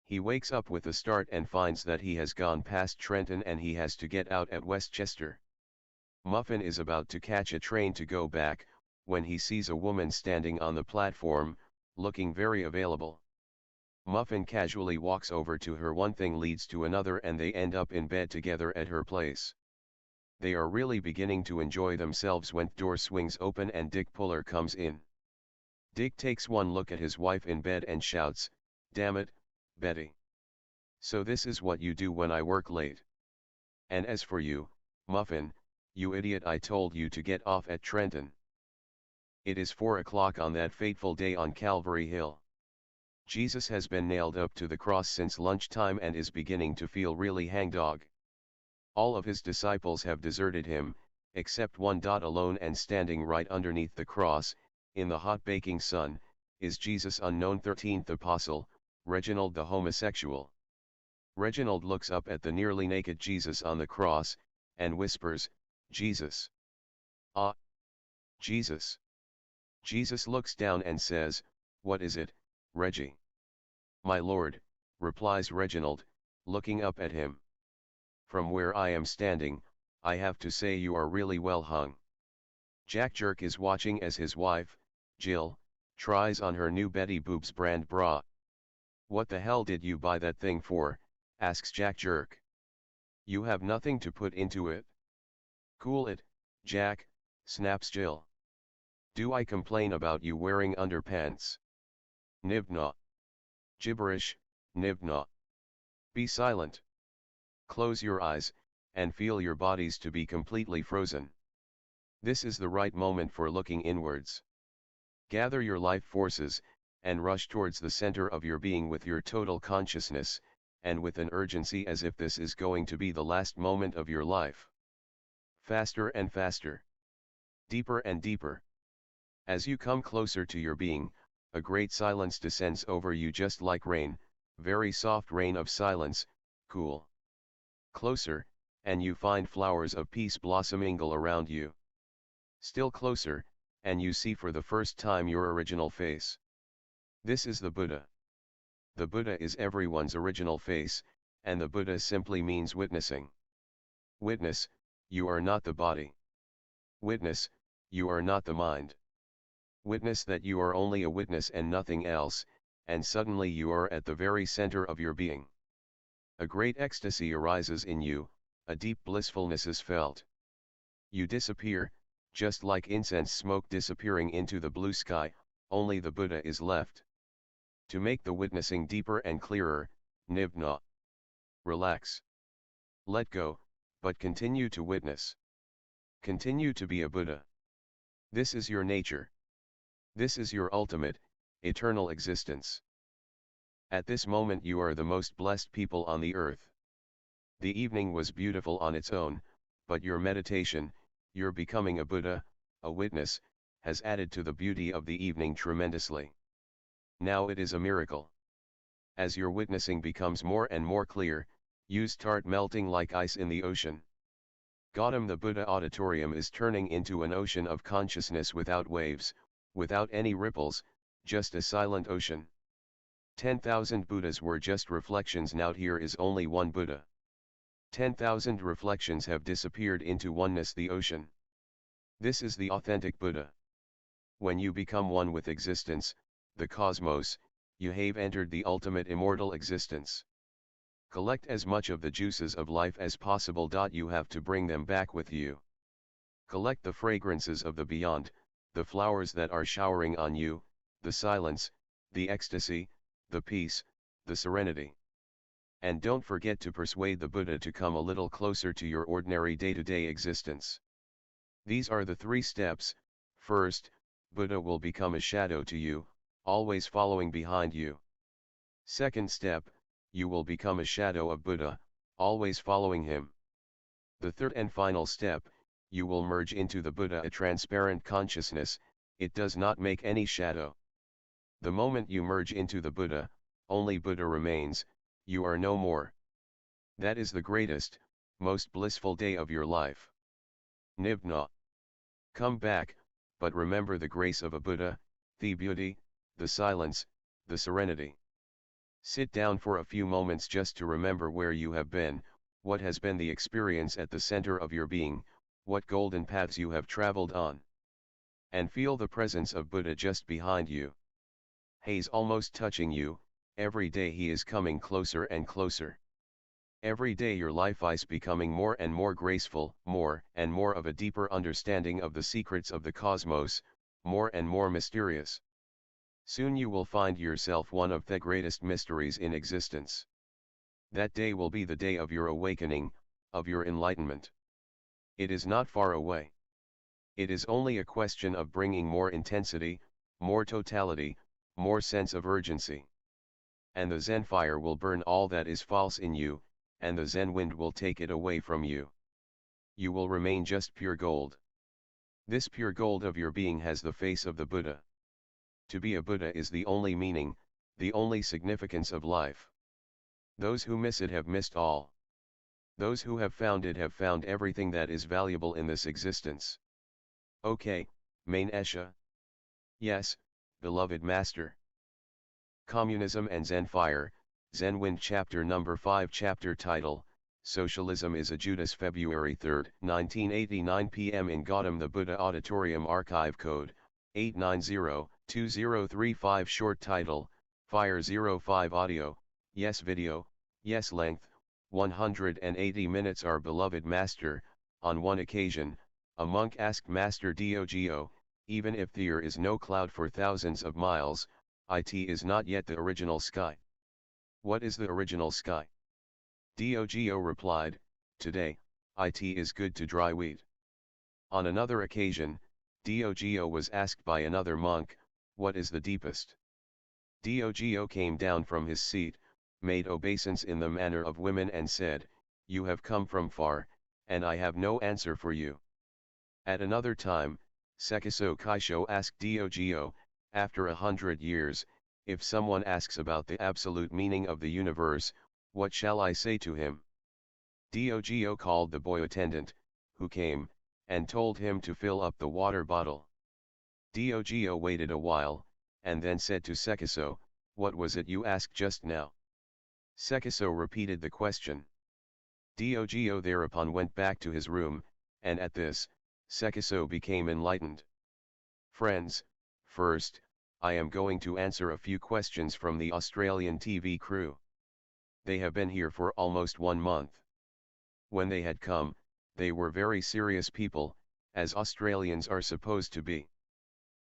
He wakes up with a start and finds that he has gone past Trenton and he has to get out at Westchester. Muffin is about to catch a train to go back, when he sees a woman standing on the platform, looking very available. Muffin casually walks over to her. One thing leads to another and they end up in bed together at her place. They are really beginning to enjoy themselves when door swings open and Dick Puller comes in. Dick takes one look at his wife in bed and shouts, "Damn it, Betty. So this is what you do when I work late. And as for you, Muffin, you idiot, I told you to get off at Trenton." It is 4 o'clock on that fateful day on Calvary Hill. Jesus has been nailed up to the cross since lunchtime and is beginning to feel really hangdog. All of his disciples have deserted him, except one. Alone and standing right underneath the cross, in the hot baking sun, is Jesus' unknown 13th apostle, Reginald the homosexual. Reginald looks up at the nearly naked Jesus on the cross, and whispers, "Jesus. Ah. Jesus." Jesus looks down and says, "What is it, Reggie?" "My lord," replies Reginald, looking up at him. "From where I am standing, I have to say you are really well hung." Jack Jerk is watching as his wife, Jill, tries on her new Betty Boop's brand bra. "What the hell did you buy that thing for?" asks Jack Jerk. "You have nothing to put into it." "Cool it, Jack," snaps Jill. "Do I complain about you wearing underpants?" "Nibna." "Gibberish, Nibna." "Be silent. Close your eyes, and feel your bodies to be completely frozen. This is the right moment for looking inwards. Gather your life forces, and rush towards the center of your being with your total consciousness, and with an urgency as if this is going to be the last moment of your life. Faster and faster. Deeper and deeper. As you come closer to your being, a great silence descends over you just like rain, very soft rain of silence, cool. Closer, and you find flowers of peace blossoming all around you. Still closer, and you see for the first time your original face. This is the Buddha. The Buddha is everyone's original face, and the Buddha simply means witnessing. Witness, you are not the body. Witness, you are not the mind. Witness that you are only a witness and nothing else, and suddenly you are at the very center of your being. A great ecstasy arises in you, a deep blissfulness is felt. You disappear, just like incense smoke disappearing into the blue sky, only the Buddha is left. To make the witnessing deeper and clearer, Nibna. Relax. Let go, but continue to witness. Continue to be a Buddha. This is your nature. This is your ultimate, eternal existence. At this moment you are the most blessed people on the earth. The evening was beautiful on its own, but your meditation, your becoming a Buddha, a witness, has added to the beauty of the evening tremendously. Now it is a miracle. As your witnessing becomes more and more clear, you start melting like ice in the ocean. Gautam the Buddha Auditorium is turning into an ocean of consciousness without waves, without any ripples, just a silent ocean. 10,000 Buddhas were just reflections, now here is only one Buddha. 10,000 reflections have disappeared into oneness, the ocean. This is the authentic Buddha. When you become one with existence, the cosmos, you have entered the ultimate immortal existence. Collect as much of the juices of life as possible. You have to bring them back with you. Collect the fragrances of the beyond, the flowers that are showering on you, the silence, the ecstasy, the peace, the serenity. And don't forget to persuade the Buddha to come a little closer to your ordinary day-to-day existence. These are the 3 steps. First, Buddha will become a shadow to you, always following behind you. Second step, you will become a shadow of Buddha, always following him. The third and final step, you will merge into the Buddha, a transparent consciousness, it does not make any shadow. The moment you merge into the Buddha, only Buddha remains, you are no more. That is the greatest, most blissful day of your life. Nibna. Come back, but remember the grace of a Buddha, the beauty, the silence, the serenity. Sit down for a few moments just to remember where you have been, what has been the experience at the center of your being, what golden paths you have traveled on. And feel the presence of Buddha just behind you. He's almost touching you, every day he is coming closer and closer. Every day your life is becoming more and more graceful, more and more of a deeper understanding of the secrets of the cosmos, more and more mysterious. Soon you will find yourself one of the greatest mysteries in existence. That day will be the day of your awakening, of your enlightenment. It is not far away. It is only a question of bringing more intensity, more totality, more sense of urgency. and the Zen fire will burn all that is false in you, and the Zen wind will take it away from you. You will remain just pure gold. This pure gold of your being has the face of the Buddha. To be a Buddha is the only meaning, the only significance of life. Those who miss it have missed all. Those who have found it have found everything that is valuable in this existence. Okay, Main Esha. Yes, beloved Master. Communism and Zen Fire, Zen Wind Chapter Number 5 Chapter Title, Socialism is a Judas February 3, 1989 p.m. in Gautam the Buddha Auditorium Archive Code, 890-2035 Short Title, Fire 05 Audio, Yes Video, Yes Length, 180 minutes Our beloved Master, on one occasion, a monk asked Master Dogo, even if there is no cloud for thousands of miles, it is not yet the original sky. What is the original sky? Dogo replied, today, it is good to dry wheat. On another occasion, Dogo was asked by another monk, what is the deepest? Dogo came down from his seat, made obeisance in the manner of women and said, you have come from far, and I have no answer for you. At another time, Sekiso Kaisho asked Dogo, after 100 years, if someone asks about the absolute meaning of the universe, what shall I say to him? Dogo called the boy attendant, who came, and told him to fill up the water bottle. Dogo waited a while, and then said to Sekiso, what was it you asked just now? Sekiso repeated the question. Dogo thereupon went back to his room, and at this, Sekiso became enlightened. Friends, first, I am going to answer a few questions from the Australian TV crew. They have been here for almost 1 month. When they had come, they were very serious people, as Australians are supposed to be.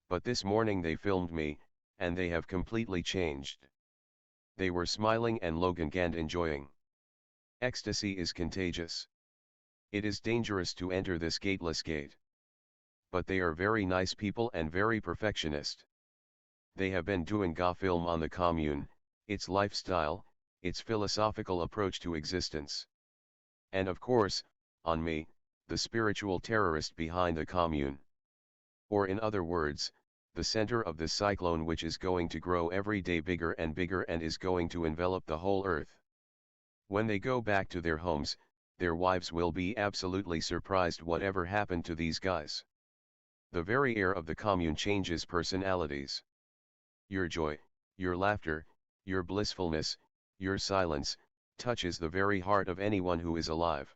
But this morning they filmed me, and they have completely changed. They were smiling and Logan and enjoying. Ecstasy is contagious. It is dangerous to enter this gateless gate. But they are very nice people and very perfectionist. They have been doing Ga film on the commune, its lifestyle, its philosophical approach to existence. And of course, on me, the spiritual terrorist behind the commune. Or in other words, the center of the cyclone which is going to grow every day bigger and is going to envelop the whole earth. When they go back to their homes, their wives will be absolutely surprised whatever happened to these guys. The very air of the commune changes personalities. Your joy, your laughter, your blissfulness, your silence, touches the very heart of anyone who is alive.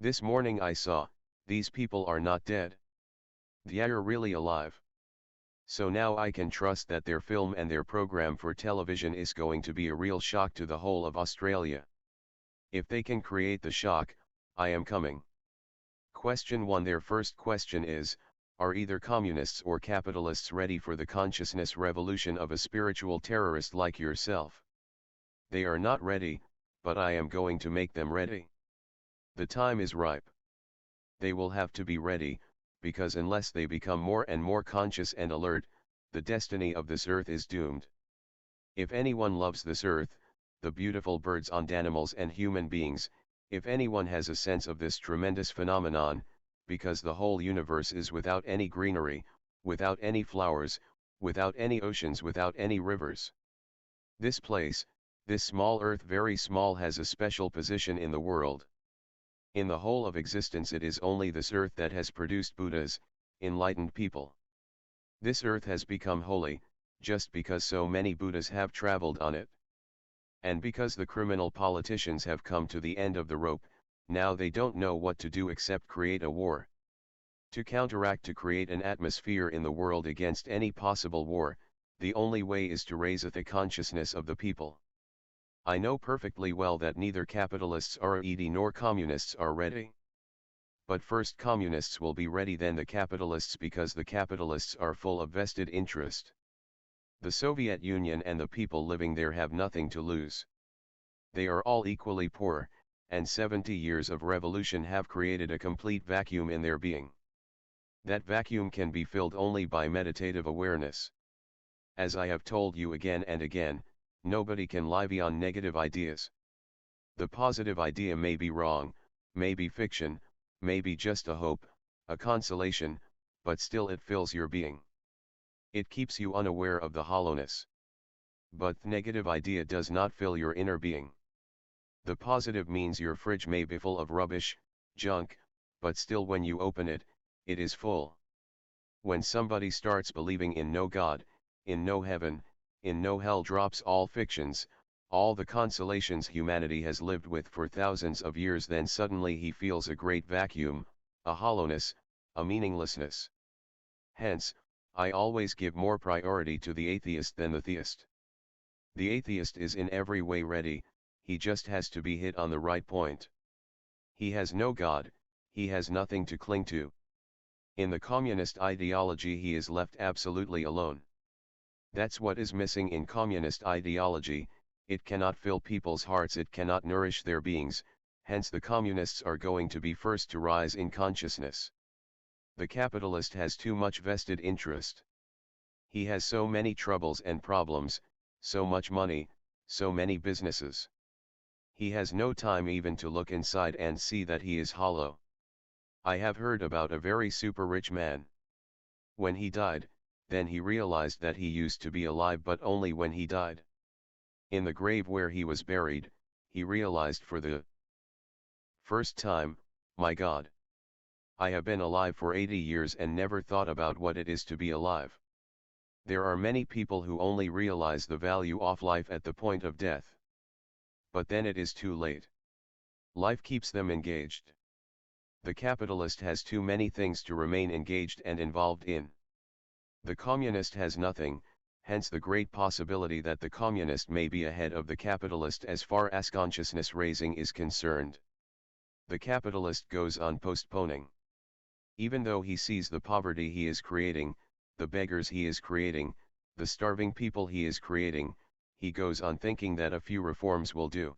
This morning I saw, these people are not dead. They are really alive. So now I can trust that their film and their program for television is going to be a real shock to the whole of Australia. If they can create the shock, I am coming. Question 1 Their first question is, are either communists or capitalists ready for the consciousness revolution of a spiritual terrorist like yourself? They are not ready, but I am going to make them ready. The time is ripe. They will have to be ready, because unless they become more and more conscious and alert, the destiny of this earth is doomed. If anyone loves this earth, the beautiful birds and animals and human beings, if anyone has a sense of this tremendous phenomenon, because the whole universe is without any greenery, without any flowers, without any oceans, without any rivers. This place, this small earth, very small, has a special position in the world. In the whole of existence it is only this earth that has produced Buddhas, enlightened people. This earth has become holy, just because so many Buddhas have traveled on it. And because the criminal politicians have come to the end of the rope, now they don't know what to do except create a war. To counteract, to create an atmosphere in the world against any possible war, the only way is to raise the consciousness of the people. I know perfectly well that neither capitalists are ready nor communists are ready. But first communists will be ready, then the capitalists, because the capitalists are full of vested interest. The Soviet Union and the people living there have nothing to lose. They are all equally poor, and 70 years of revolution have created a complete vacuum in their being. That vacuum can be filled only by meditative awareness. As I have told you again and again, nobody can lie beyond negative ideas. The positive idea may be wrong, may be fiction, may be just a hope, a consolation, but still it fills your being. It keeps you unaware of the hollowness. But the negative idea does not fill your inner being. The positive means your fridge may be full of rubbish, junk, but still when you open it, it is full. When somebody starts believing in no God, in no heaven, in no hell, drops all fictions, all the consolations humanity has lived with for thousands of years, then suddenly he feels a great vacuum, a hollowness, a meaninglessness. Hence, I always give more priority to the atheist than the theist. The atheist is in every way ready, he just has to be hit on the right point. He has no God, he has nothing to cling to. In the communist ideology he is left absolutely alone. That's what is missing in communist ideology, it cannot fill people's hearts, it cannot nourish their beings, hence the communists are going to be first to rise in consciousness. The capitalist has too much vested interest. He has so many troubles and problems, so much money, so many businesses. He has no time even to look inside and see that he is hollow. I have heard about a very super rich man. When he died, then he realized that he used to be alive, but only when he died. In the grave where he was buried, he realized for the first time, my God, I have been alive for 80 years and never thought about what it is to be alive. There are many people who only realize the value of life at the point of death. But then it is too late. Life keeps them engaged. The capitalist has too many things to remain engaged and involved in. The communist has nothing, hence the great possibility that the communist may be ahead of the capitalist as far as consciousness raising is concerned. The capitalist goes on postponing. Even though he sees the poverty he is creating, the beggars he is creating, the starving people he is creating, he goes on thinking that a few reforms will do.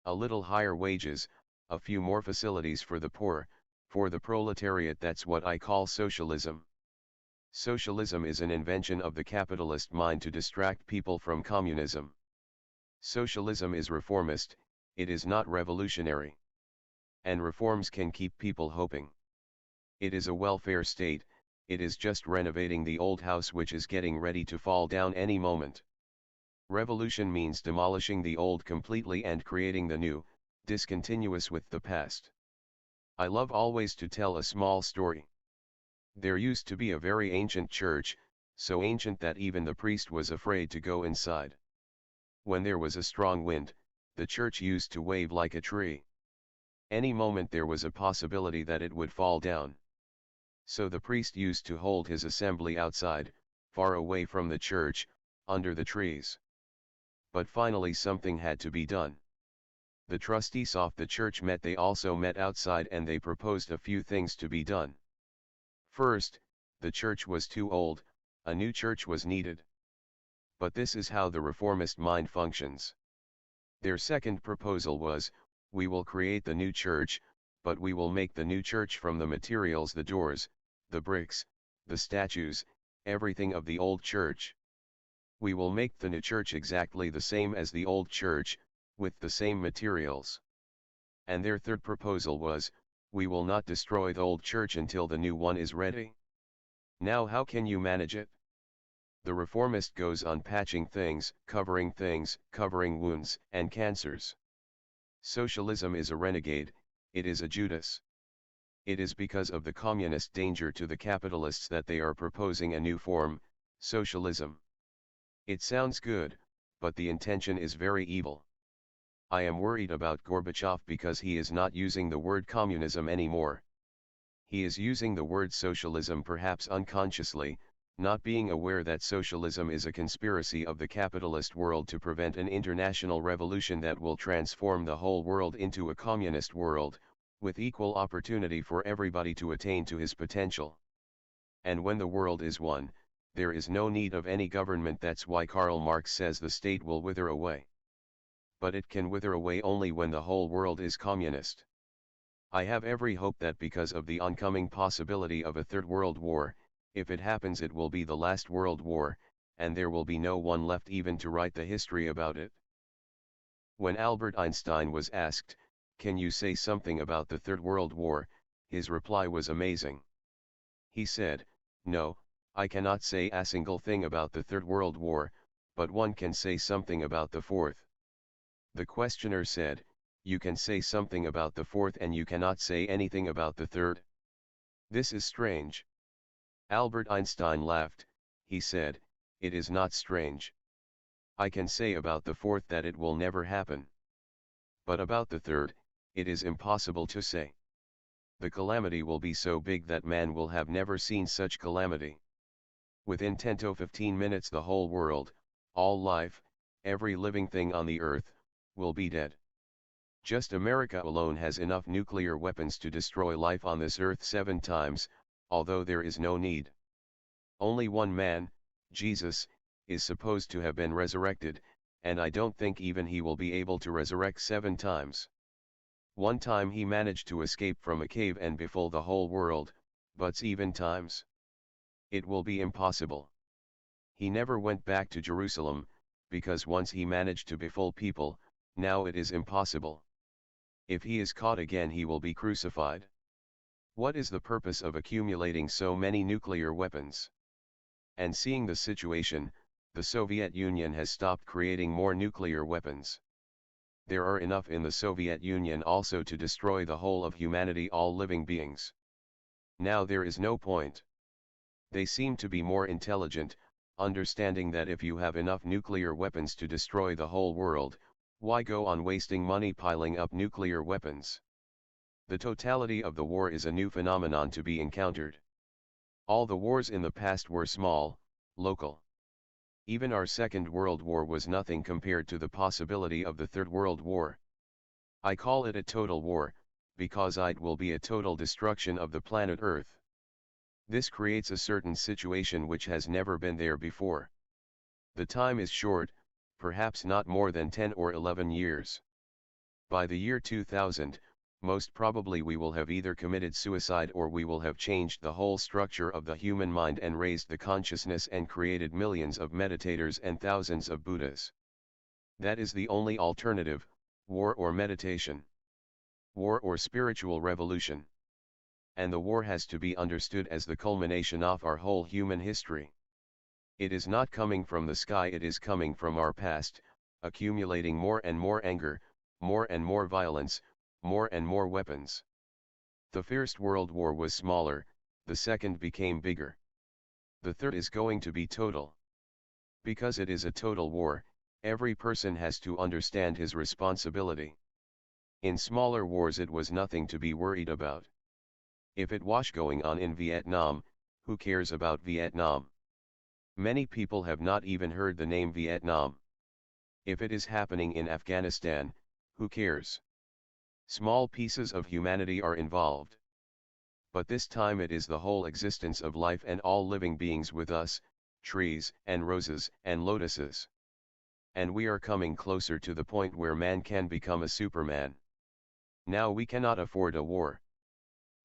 A little higher wages, a few more facilities for the poor, for the proletariat, that's what I call socialism. Socialism is an invention of the capitalist mind to distract people from communism. Socialism is reformist, it is not revolutionary. And reforms can keep people hoping. It is a welfare state, it is just renovating the old house which is getting ready to fall down any moment. Revolution means demolishing the old completely and creating the new, discontinuous with the past. I love always to tell a small story. There used to be a very ancient church, so ancient that even the priest was afraid to go inside. When there was a strong wind, the church used to wave like a tree. Any moment there was a possibility that it would fall down. So the priest used to hold his assembly outside, far away from the church, under the trees. But finally something had to be done. The trustees of the church met, they also met outside, and they proposed a few things to be done. First, the church was too old, a new church was needed. But this is how the reformist mind functions. Their second proposal was, we will create the new church, but we will make the new church from the materials, the doors, the bricks, the statues, everything of the old church. We will make the new church exactly the same as the old church, with the same materials. And their third proposal was, we will not destroy the old church until the new one is ready. Now how can you manage it? The reformist goes on patching things, covering wounds and cancers. Socialism is a renegade, it is a Judas. It is because of the communist danger to the capitalists that they are proposing a new form, socialism. It sounds good, but the intention is very evil. I am worried about Gorbachev because he is not using the word communism anymore. He is using the word socialism, perhaps unconsciously, not being aware that socialism is a conspiracy of the capitalist world to prevent an international revolution that will transform the whole world into a communist world, with equal opportunity for everybody to attain to his potential. And when the world is one, there is no need of any government. That's why Karl Marx says the state will wither away. But it can wither away only when the whole world is communist. I have every hope that because of the oncoming possibility of a third world war, if it happens it will be the last world war, and there will be no one left even to write the history about it. When Albert Einstein was asked, "Can you say something about the Third World War?" his reply was amazing. He said, "No, I cannot say a single thing about the Third World War, but one can say something about the Fourth." The questioner said, "You can say something about the Fourth and you cannot say anything about the Third? This is strange." Albert Einstein laughed. He said, "It is not strange. I can say about the Fourth that it will never happen. But about the Third, it is impossible to say. The calamity will be so big that man will have never seen such calamity. Within 10 to 15 minutes the whole world, all life, every living thing on the earth, will be dead. Just America alone has enough nuclear weapons to destroy life on this earth 7 times, although there is no need. Only one man, Jesus, is supposed to have been resurrected, and I don't think even he will be able to resurrect 7 times. One time he managed to escape from a cave and befool the whole world, but 7 times? It will be impossible. He never went back to Jerusalem, because once he managed to befool people, now it is impossible. If he is caught again he will be crucified. What is the purpose of accumulating so many nuclear weapons? And seeing the situation, the Soviet Union has stopped creating more nuclear weapons. There are enough in the Soviet Union also to destroy the whole of humanity, all living beings. Now there is no point. They seem to be more intelligent, understanding that if you have enough nuclear weapons to destroy the whole world, why go on wasting money piling up nuclear weapons? The totality of the war is a new phenomenon to be encountered. All the wars in the past were small, local. Even our Second World War was nothing compared to the possibility of the Third World War. I call it a total war, because it will be a total destruction of the planet Earth. This creates a certain situation which has never been there before. The time is short, perhaps not more than 10 or 11 years. By the year 2000, most probably we will have either committed suicide or we will have changed the whole structure of the human mind and raised the consciousness and created millions of meditators and thousands of Buddhas. That is the only alternative, war or meditation. War or spiritual revolution. And the war has to be understood as the culmination of our whole human history. It is not coming from the sky, it is coming from our past, accumulating more and more anger, more and more violence, more and more weapons. The First World War was smaller, the second became bigger. The third is going to be total. Because it is a total war, every person has to understand his responsibility. In smaller wars it was nothing to be worried about. If it was going on in Vietnam, who cares about Vietnam? Many people have not even heard the name Vietnam. If it is happening in Afghanistan, who cares? Small pieces of humanity are involved. But this time it is the whole existence of life and all living beings with us, trees and roses and lotuses. And we are coming closer to the point where man can become a Superman. Now we cannot afford a war.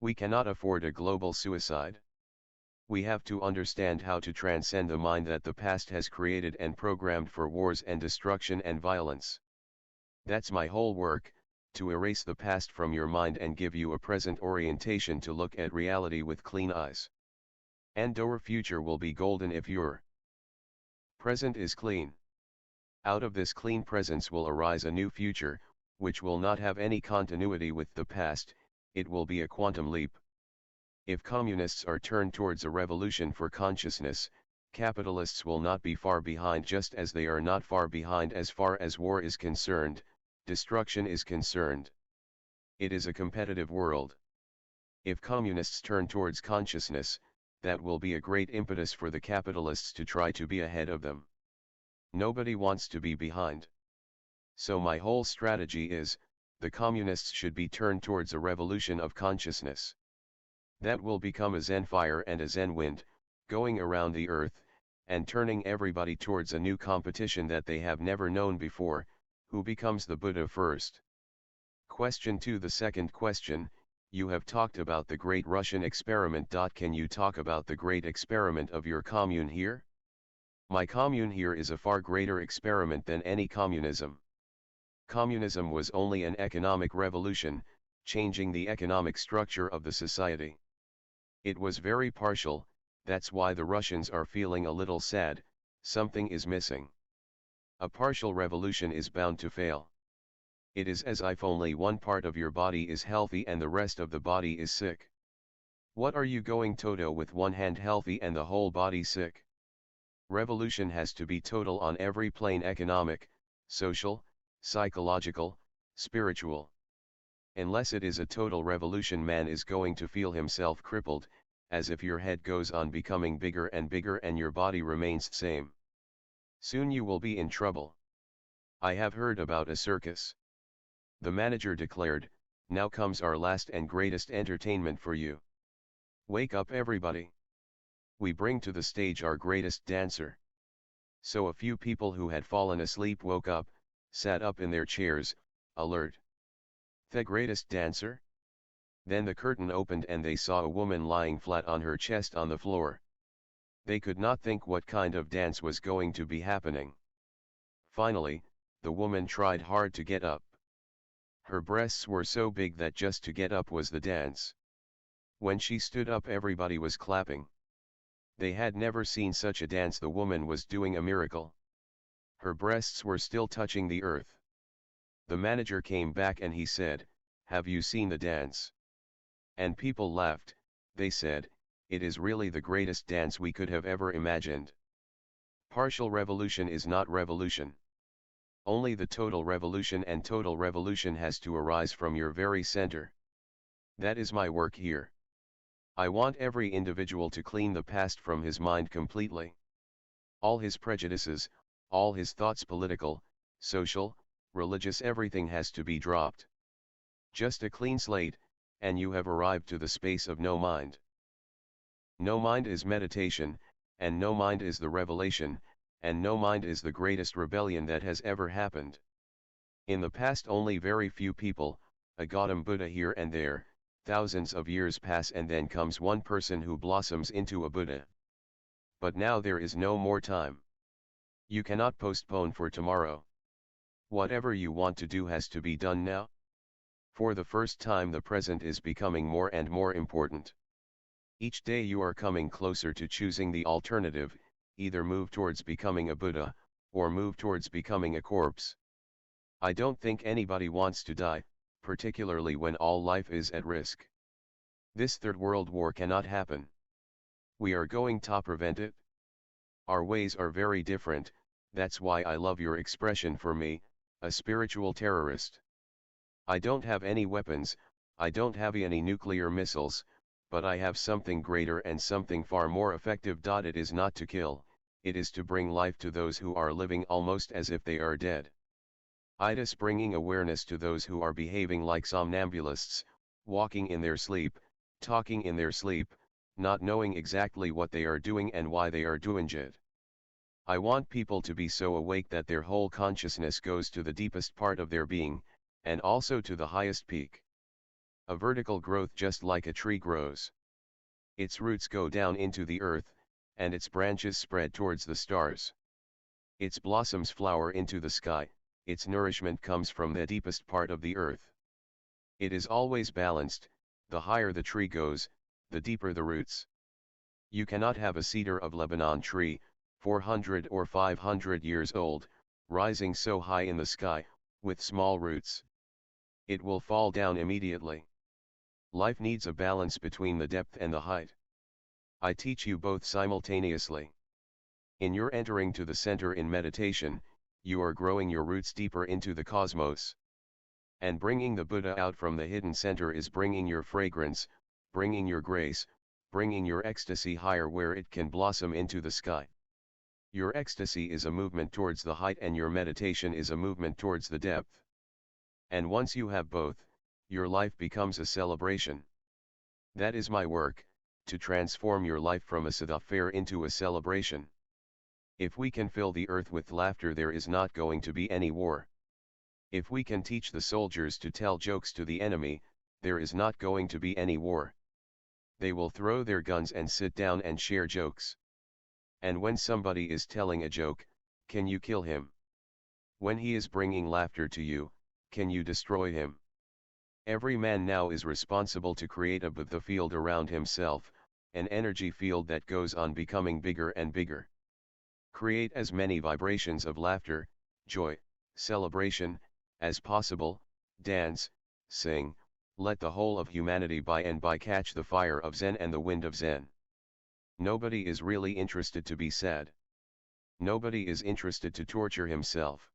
We cannot afford a global suicide. We have to understand how to transcend the mind that the past has created and programmed for wars and destruction and violence. That's my whole work, to erase the past from your mind and give you a present orientation to look at reality with clean eyes. And your future will be golden if your present is clean. Out of this clean presence will arise a new future, which will not have any continuity with the past, it will be a quantum leap. If communists are turned towards a revolution for consciousness, capitalists will not be far behind, just as they are not far behind as far as war is concerned, destruction is concerned. It is a competitive world. If communists turn towards consciousness, that will be a great impetus for the capitalists to try to be ahead of them. Nobody wants to be behind. So my whole strategy is, the communists should be turned towards a revolution of consciousness. That will become a Zen fire and a Zen wind, going around the earth, and turning everybody towards a new competition that they have never known before, who becomes the Buddha first. Question 2. The second question, you have talked about the great Russian experiment. Can you talk about the great experiment of your commune here? My commune here is a far greater experiment than any communism. Communism was only an economic revolution, changing the economic structure of the society. It was very partial, that's why the Russians are feeling a little sad, something is missing. A partial revolution is bound to fail. It is as if only one part of your body is healthy and the rest of the body is sick. What are you going toto with one hand healthy and the whole body sick? Revolution has to be total on every plane: economic, social, psychological, spiritual. Unless it is a total revolution, man is going to feel himself crippled, as if your head goes on becoming bigger and bigger and your body remains same. Soon you will be in trouble. I have heard about a circus. The manager declared, "Now comes our last and greatest entertainment for you. Wake up everybody. We bring to the stage our greatest dancer." So a few people who had fallen asleep woke up, sat up in their chairs, alert. The greatest dancer? Then the curtain opened and they saw a woman lying flat on her chest on the floor. They could not think what kind of dance was going to be happening. Finally, the woman tried hard to get up. Her breasts were so big that just to get up was the dance. When she stood up, everybody was clapping. They had never seen such a dance. The woman was doing a miracle. Her breasts were still touching the earth. The manager came back and he said, "Have you seen the dance?" And people laughed. They said, "It is really the greatest dance we could have ever imagined." Partial revolution is not revolution. Only the total revolution, and total revolution has to arise from your very center. That is my work here. I want every individual to clean the past from his mind completely. All his prejudices, all his thoughts, political, social, religious, everything has to be dropped. Just a clean slate, and you have arrived to the space of no mind. No mind is meditation, and no mind is the revelation, and no mind is the greatest rebellion that has ever happened. In the past only very few people, a Gautam Buddha here and there, thousands of years pass and then comes one person who blossoms into a Buddha. But now there is no more time. You cannot postpone for tomorrow. Whatever you want to do has to be done now. For the first time the present is becoming more and more important. Each day you are coming closer to choosing the alternative, either move towards becoming a Buddha, or move towards becoming a corpse. I don't think anybody wants to die, particularly when all life is at risk. This third world war cannot happen. We are going to prevent it. Our ways are very different, that's why I love your expression for me, a spiritual terrorist. I don't have any weapons, I don't have any nuclear missiles, but I have something greater and something far more effective. It is not to kill, it is to bring life to those who are living almost as if they are dead. It is bringing awareness to those who are behaving like somnambulists, walking in their sleep, talking in their sleep, not knowing exactly what they are doing and why they are doing it. I want people to be so awake that their whole consciousness goes to the deepest part of their being, and also to the highest peak. A vertical growth, just like a tree grows. Its roots go down into the earth, and its branches spread towards the stars. Its blossoms flower into the sky, its nourishment comes from the deepest part of the earth. It is always balanced, the higher the tree goes, the deeper the roots. You cannot have a cedar of Lebanon tree, 400 or 500 years old, rising so high in the sky, with small roots. It will fall down immediately. Life needs a balance between the depth and the height. I teach you both simultaneously. In your entering to the center in meditation, you are growing your roots deeper into the cosmos. And bringing the Buddha out from the hidden center is bringing your fragrance, bringing your grace, bringing your ecstasy higher where it can blossom into the sky. Your ecstasy is a movement towards the height and your meditation is a movement towards the depth. And once you have both, your life becomes a celebration. That is my work, to transform your life from a sad affair into a celebration. If we can fill the earth with laughter, there is not going to be any war. If we can teach the soldiers to tell jokes to the enemy, there is not going to be any war. They will throw their guns and sit down and share jokes. And when somebody is telling a joke, can you kill him? When he is bringing laughter to you, can you destroy him? Every man now is responsible to create a battlefield around himself, an energy field that goes on becoming bigger and bigger. Create as many vibrations of laughter, joy, celebration, as possible, dance, sing, let the whole of humanity by and by catch the fire of Zen and the wind of Zen. Nobody is really interested to be sad. Nobody is interested to torture himself.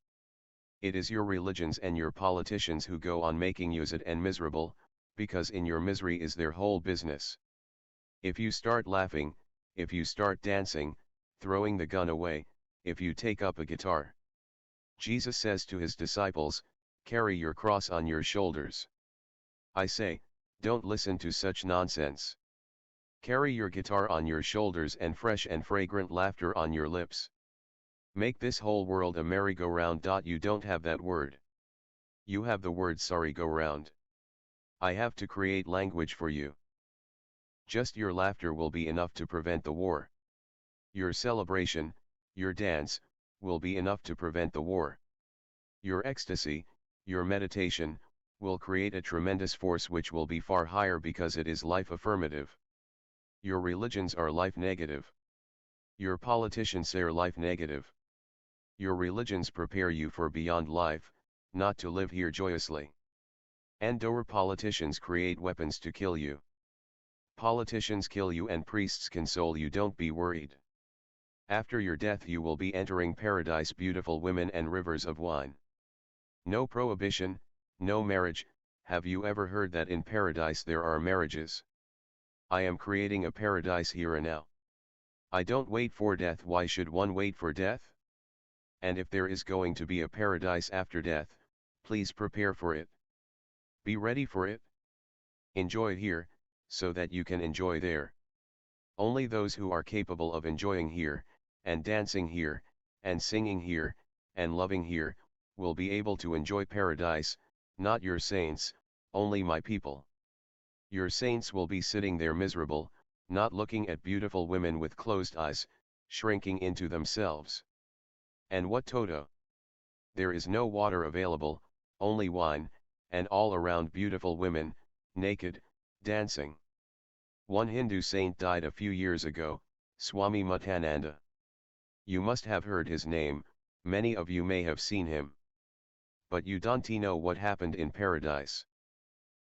It is your religions and your politicians who go on making you sad and miserable, because in your misery is their whole business. If you start laughing, if you start dancing, throwing the gun away, if you take up a guitar. Jesus says to his disciples, carry your cross on your shoulders. I say, don't listen to such nonsense. Carry your guitar on your shoulders and fresh and fragrant laughter on your lips. Make this whole world a merry-go-round. You don't have that word. You have the word sorry go round. I have to create language for you. Just your laughter will be enough to prevent the war. Your celebration, your dance, will be enough to prevent the war. Your ecstasy, your meditation, will create a tremendous force which will be far higher because it is life affirmative. Your religions are life negative. Your politicians are life negative. Your religions prepare you for beyond life, not to live here joyously. And our politicians create weapons to kill you. Politicians kill you and priests console you. Don't be worried. After your death you will be entering paradise, beautiful women and rivers of wine. No prohibition, no marriage. Have you ever heard that in paradise there are marriages? I am creating a paradise here and now. I don't wait for death. Why should one wait for death? And if there is going to be a paradise after death, please prepare for it. Be ready for it. Enjoy here, so that you can enjoy there. Only those who are capable of enjoying here, and dancing here, and singing here, and loving here, will be able to enjoy paradise, not your saints, only my people. Your saints will be sitting there miserable, not looking at beautiful women with closed eyes, shrinking into themselves. And what Toto? There is no water available, only wine, and all around beautiful women, naked, dancing. One Hindu saint died a few years ago, Swami Muttananda. You must have heard his name, many of you may have seen him. But you don't know what happened in paradise.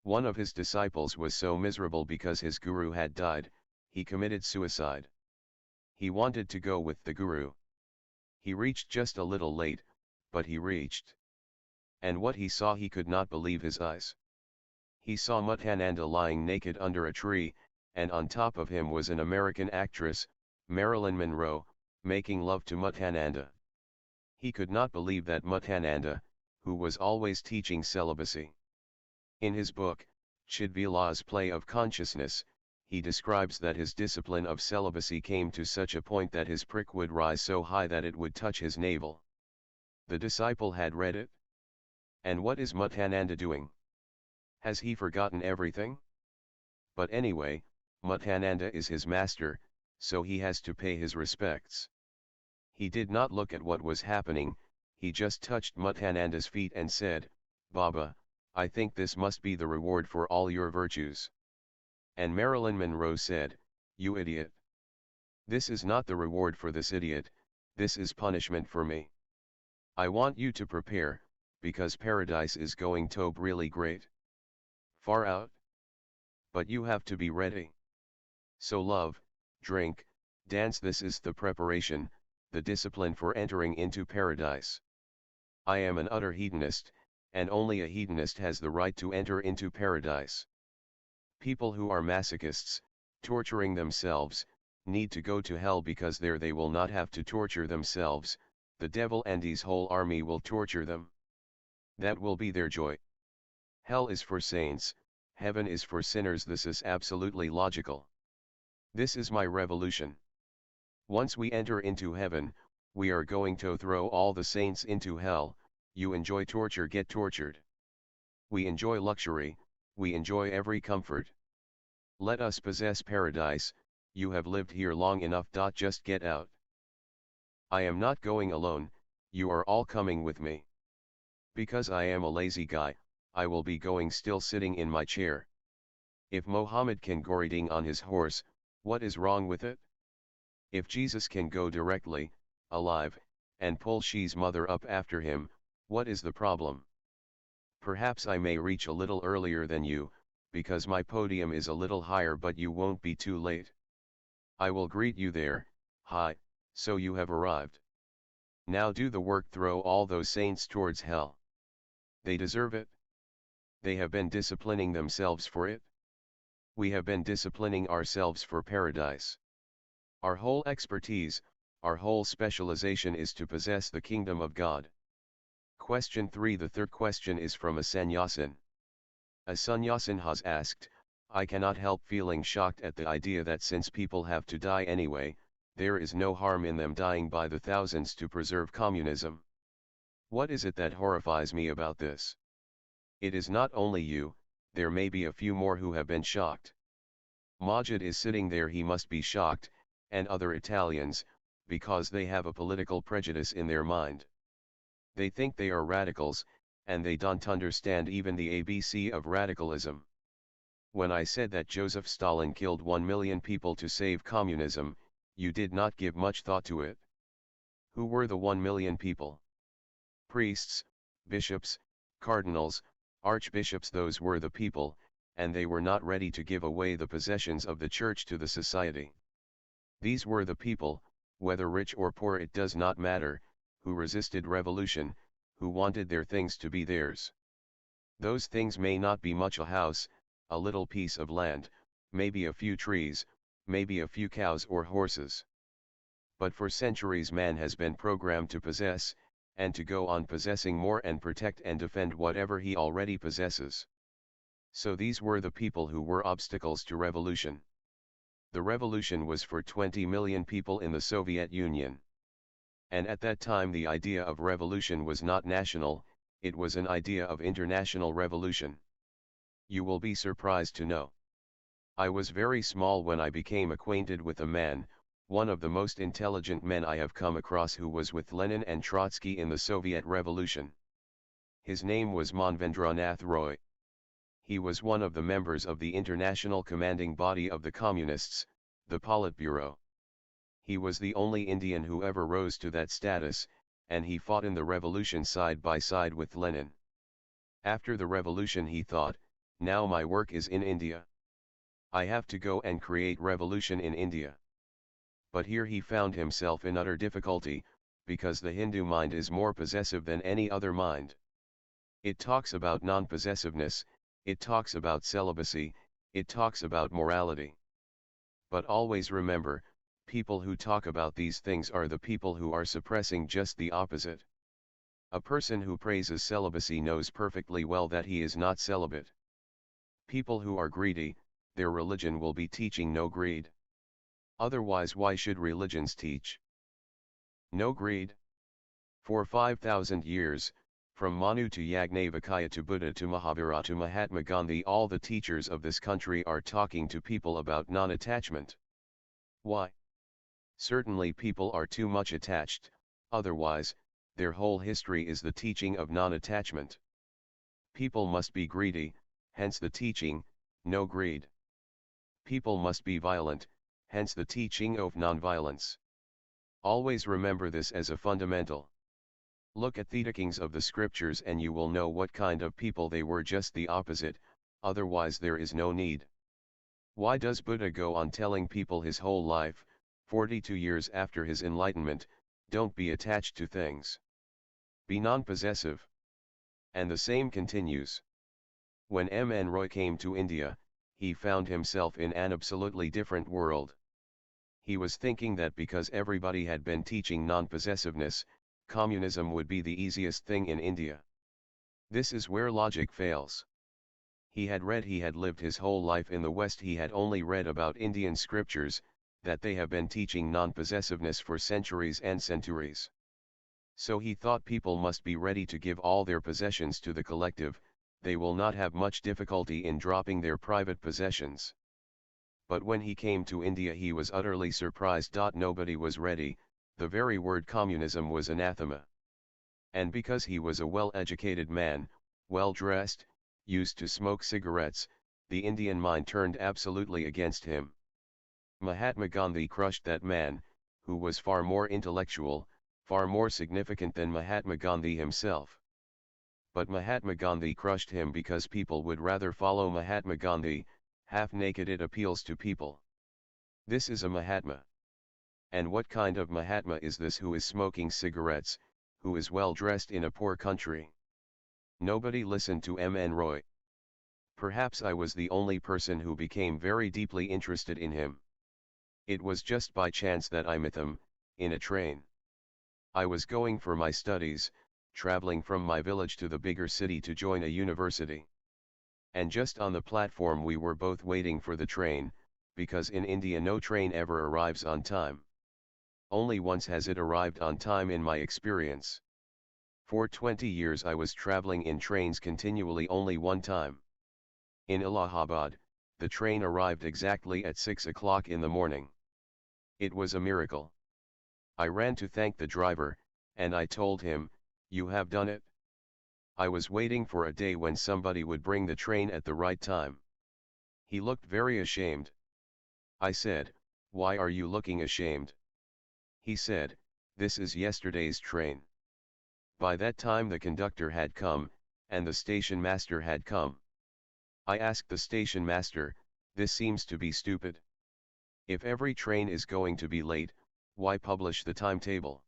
One of his disciples was so miserable because his guru had died, he committed suicide. He wanted to go with the guru. He reached just a little late, but he reached. And what he saw, he could not believe his eyes. He saw Muttananda lying naked under a tree, and on top of him was an American actress, Marilyn Monroe, making love to Muttananda. He could not believe that Muttananda, who was always teaching celibacy. In his book, Chidvila's Play of Consciousness, he describes that his discipline of celibacy came to such a point that his prick would rise so high that it would touch his navel. The disciple had read it. And what is Muttananda doing? Has he forgotten everything? But anyway, Muttananda is his master, so he has to pay his respects. He did not look at what was happening, he just touched Muttananda's feet and said, "Baba, I think this must be the reward for all your virtues." And Marilyn Monroe said, "You idiot. This is not the reward for this idiot, this is punishment for me. I want you to prepare, because paradise is going to be really great. Far out. But you have to be ready. So love, drink, dance. This is the preparation, the discipline for entering into paradise. I am an utter hedonist, and only a hedonist has the right to enter into paradise. People who are masochists, torturing themselves, need to go to hell because there they will not have to torture themselves, the devil and his whole army will torture them. That will be their joy. Hell is for saints, heaven is for sinners. This is absolutely logical. This is my revolution. Once we enter into heaven, we are going to throw all the saints into hell. You enjoy torture, get tortured. We enjoy luxury, we enjoy every comfort. Let us possess paradise. You have lived here long enough. Just get out. I am not going alone, you are all coming with me. Because I am a lazy guy, I will be going still sitting in my chair. If Mohammed can go riding on his horse, what is wrong with it? If Jesus can go directly, alive, and pull She's mother up after him, what is the problem? Perhaps I may reach a little earlier than you, because my podium is a little higher, but you won't be too late. I will greet you there. Hi, so you have arrived. Now do the work, throw all those saints towards hell. They deserve it. They have been disciplining themselves for it. We have been disciplining ourselves for paradise. Our whole expertise, our whole specialization is to possess the kingdom of God. Question 3. The third question is from a sannyasin. A sannyasin has asked, I cannot help feeling shocked at the idea that since people have to die anyway, there is no harm in them dying by the thousands to preserve communism. What is it that horrifies me about this? It is not only you, there may be a few more who have been shocked. Majid is sitting there, he must be shocked, and other Italians, because they have a political prejudice in their mind. They think they are radicals, and they don't understand even the ABC of radicalism. When I said that Joseph Stalin killed 1 million people to save communism, you did not give much thought to it. Who were the 1 million people? Priests, bishops, cardinals, archbishops, those were the people, and they were not ready to give away the possessions of the church to the society. These were the people, whether rich or poor it does not matter, who resisted revolution, who wanted their things to be theirs. Those things may not be much: a house, a little piece of land, maybe a few trees, maybe a few cows or horses. But for centuries man has been programmed to possess, and to go on possessing more and protect and defend whatever he already possesses. So these were the people who were obstacles to revolution. The revolution was for 20 million people in the Soviet Union. And at that time the idea of revolution was not national, it was an idea of international revolution. You will be surprised to know. I was very small when I became acquainted with a man, one of the most intelligent men I have come across, who was with Lenin and Trotsky in the Soviet Revolution. His name was Manvendranath Roy. He was one of the members of the international commanding body of the Communists, the Politburo. He was the only Indian who ever rose to that status, and he fought in the revolution side by side with Lenin. After the revolution he thought, now my work is in India. I have to go and create revolution in India. But here he found himself in utter difficulty, because the Hindu mind is more possessive than any other mind. It talks about non-possessiveness, it talks about celibacy, it talks about morality. But always remember, people who talk about these things are the people who are suppressing just the opposite. A person who praises celibacy knows perfectly well that he is not celibate. People who are greedy, their religion will be teaching no greed. Otherwise, why should religions teach no greed? For 5,000 years, from Manu to Yajnavalkya to Buddha to Mahavira to Mahatma Gandhi, all the teachers of this country are talking to people about non-attachment. Why? Certainly people are too much attached, otherwise, their whole history is the teaching of non-attachment. People must be greedy, hence the teaching, no greed. People must be violent, hence the teaching of non-violence. Always remember this as a fundamental. Look at the teachings of the scriptures and you will know what kind of people they were, just the opposite, otherwise there is no need. Why does Buddha go on telling people his whole life, 42 years after his enlightenment, don't be attached to things? Be non-possessive. And the same continues. When M. N. Roy came to India, he found himself in an absolutely different world. He was thinking that because everybody had been teaching non-possessiveness, communism would be the easiest thing in India. This is where logic fails. He had lived his whole life in the West, he had only read about Indian scriptures, that they have been teaching non-possessiveness for centuries and centuries. So he thought people must be ready to give all their possessions to the collective, they will not have much difficulty in dropping their private possessions. But when he came to India he was utterly surprised. Nobody was ready, The very word communism was anathema. And because he was a well-educated man, well-dressed, used to smoke cigarettes, the Indian mind turned absolutely against him. Mahatma Gandhi crushed that man, who was far more intellectual, far more significant than Mahatma Gandhi himself. But Mahatma Gandhi crushed him because people would rather follow Mahatma Gandhi. Half-naked it appeals to people. This is a Mahatma. And what kind of Mahatma is this who is smoking cigarettes, who is well dressed in a poor country? Nobody listened to M.N. Roy. Perhaps I was the only person who became very deeply interested in him. It was just by chance that I met him, in a train. I was going for my studies, traveling from my village to the bigger city to join a university. And just on the platform we were both waiting for the train, because in India no train ever arrives on time. Only once has it arrived on time in my experience. For 20 years I was traveling in trains continually only one time. In Allahabad, the train arrived exactly at 6 o'clock in the morning. It was a miracle. I ran to thank the driver, and I told him, "You have done it." I was waiting for a day when somebody would bring the train at the right time. He looked very ashamed. I said, "Why are you looking ashamed?" He said, "This is yesterday's train." By that time the conductor had come, and the station master had come. I asked the station master, "This seems to be stupid. If every train is going to be late, why publish the timetable?"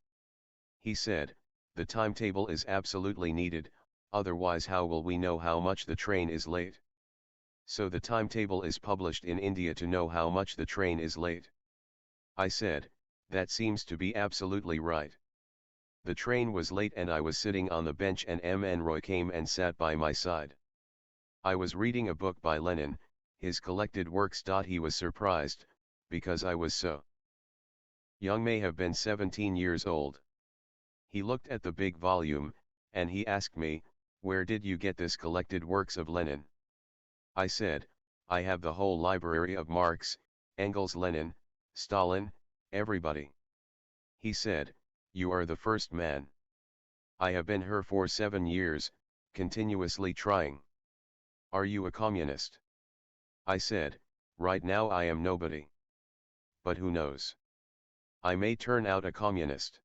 He said, "The timetable is absolutely needed, otherwise how will we know how much the train is late? So the timetable is published in India to know how much the train is late." I said, "That seems to be absolutely right." The train was late and I was sitting on the bench and M.N. Roy came and sat by my side. I was reading a book by Lenin, his collected works. He was surprised, because I was so young, may have been 17 years old. He looked at the big volume, and he asked me, "Where did you get this collected works of Lenin?" I said, "I have the whole library of Marx, Engels, Lenin, Stalin, everybody." He said, "You are the first man. I have been here for 7 years, continuously trying. Are you a communist?" I said, "Right now I am nobody. But who knows? I may turn out a communist.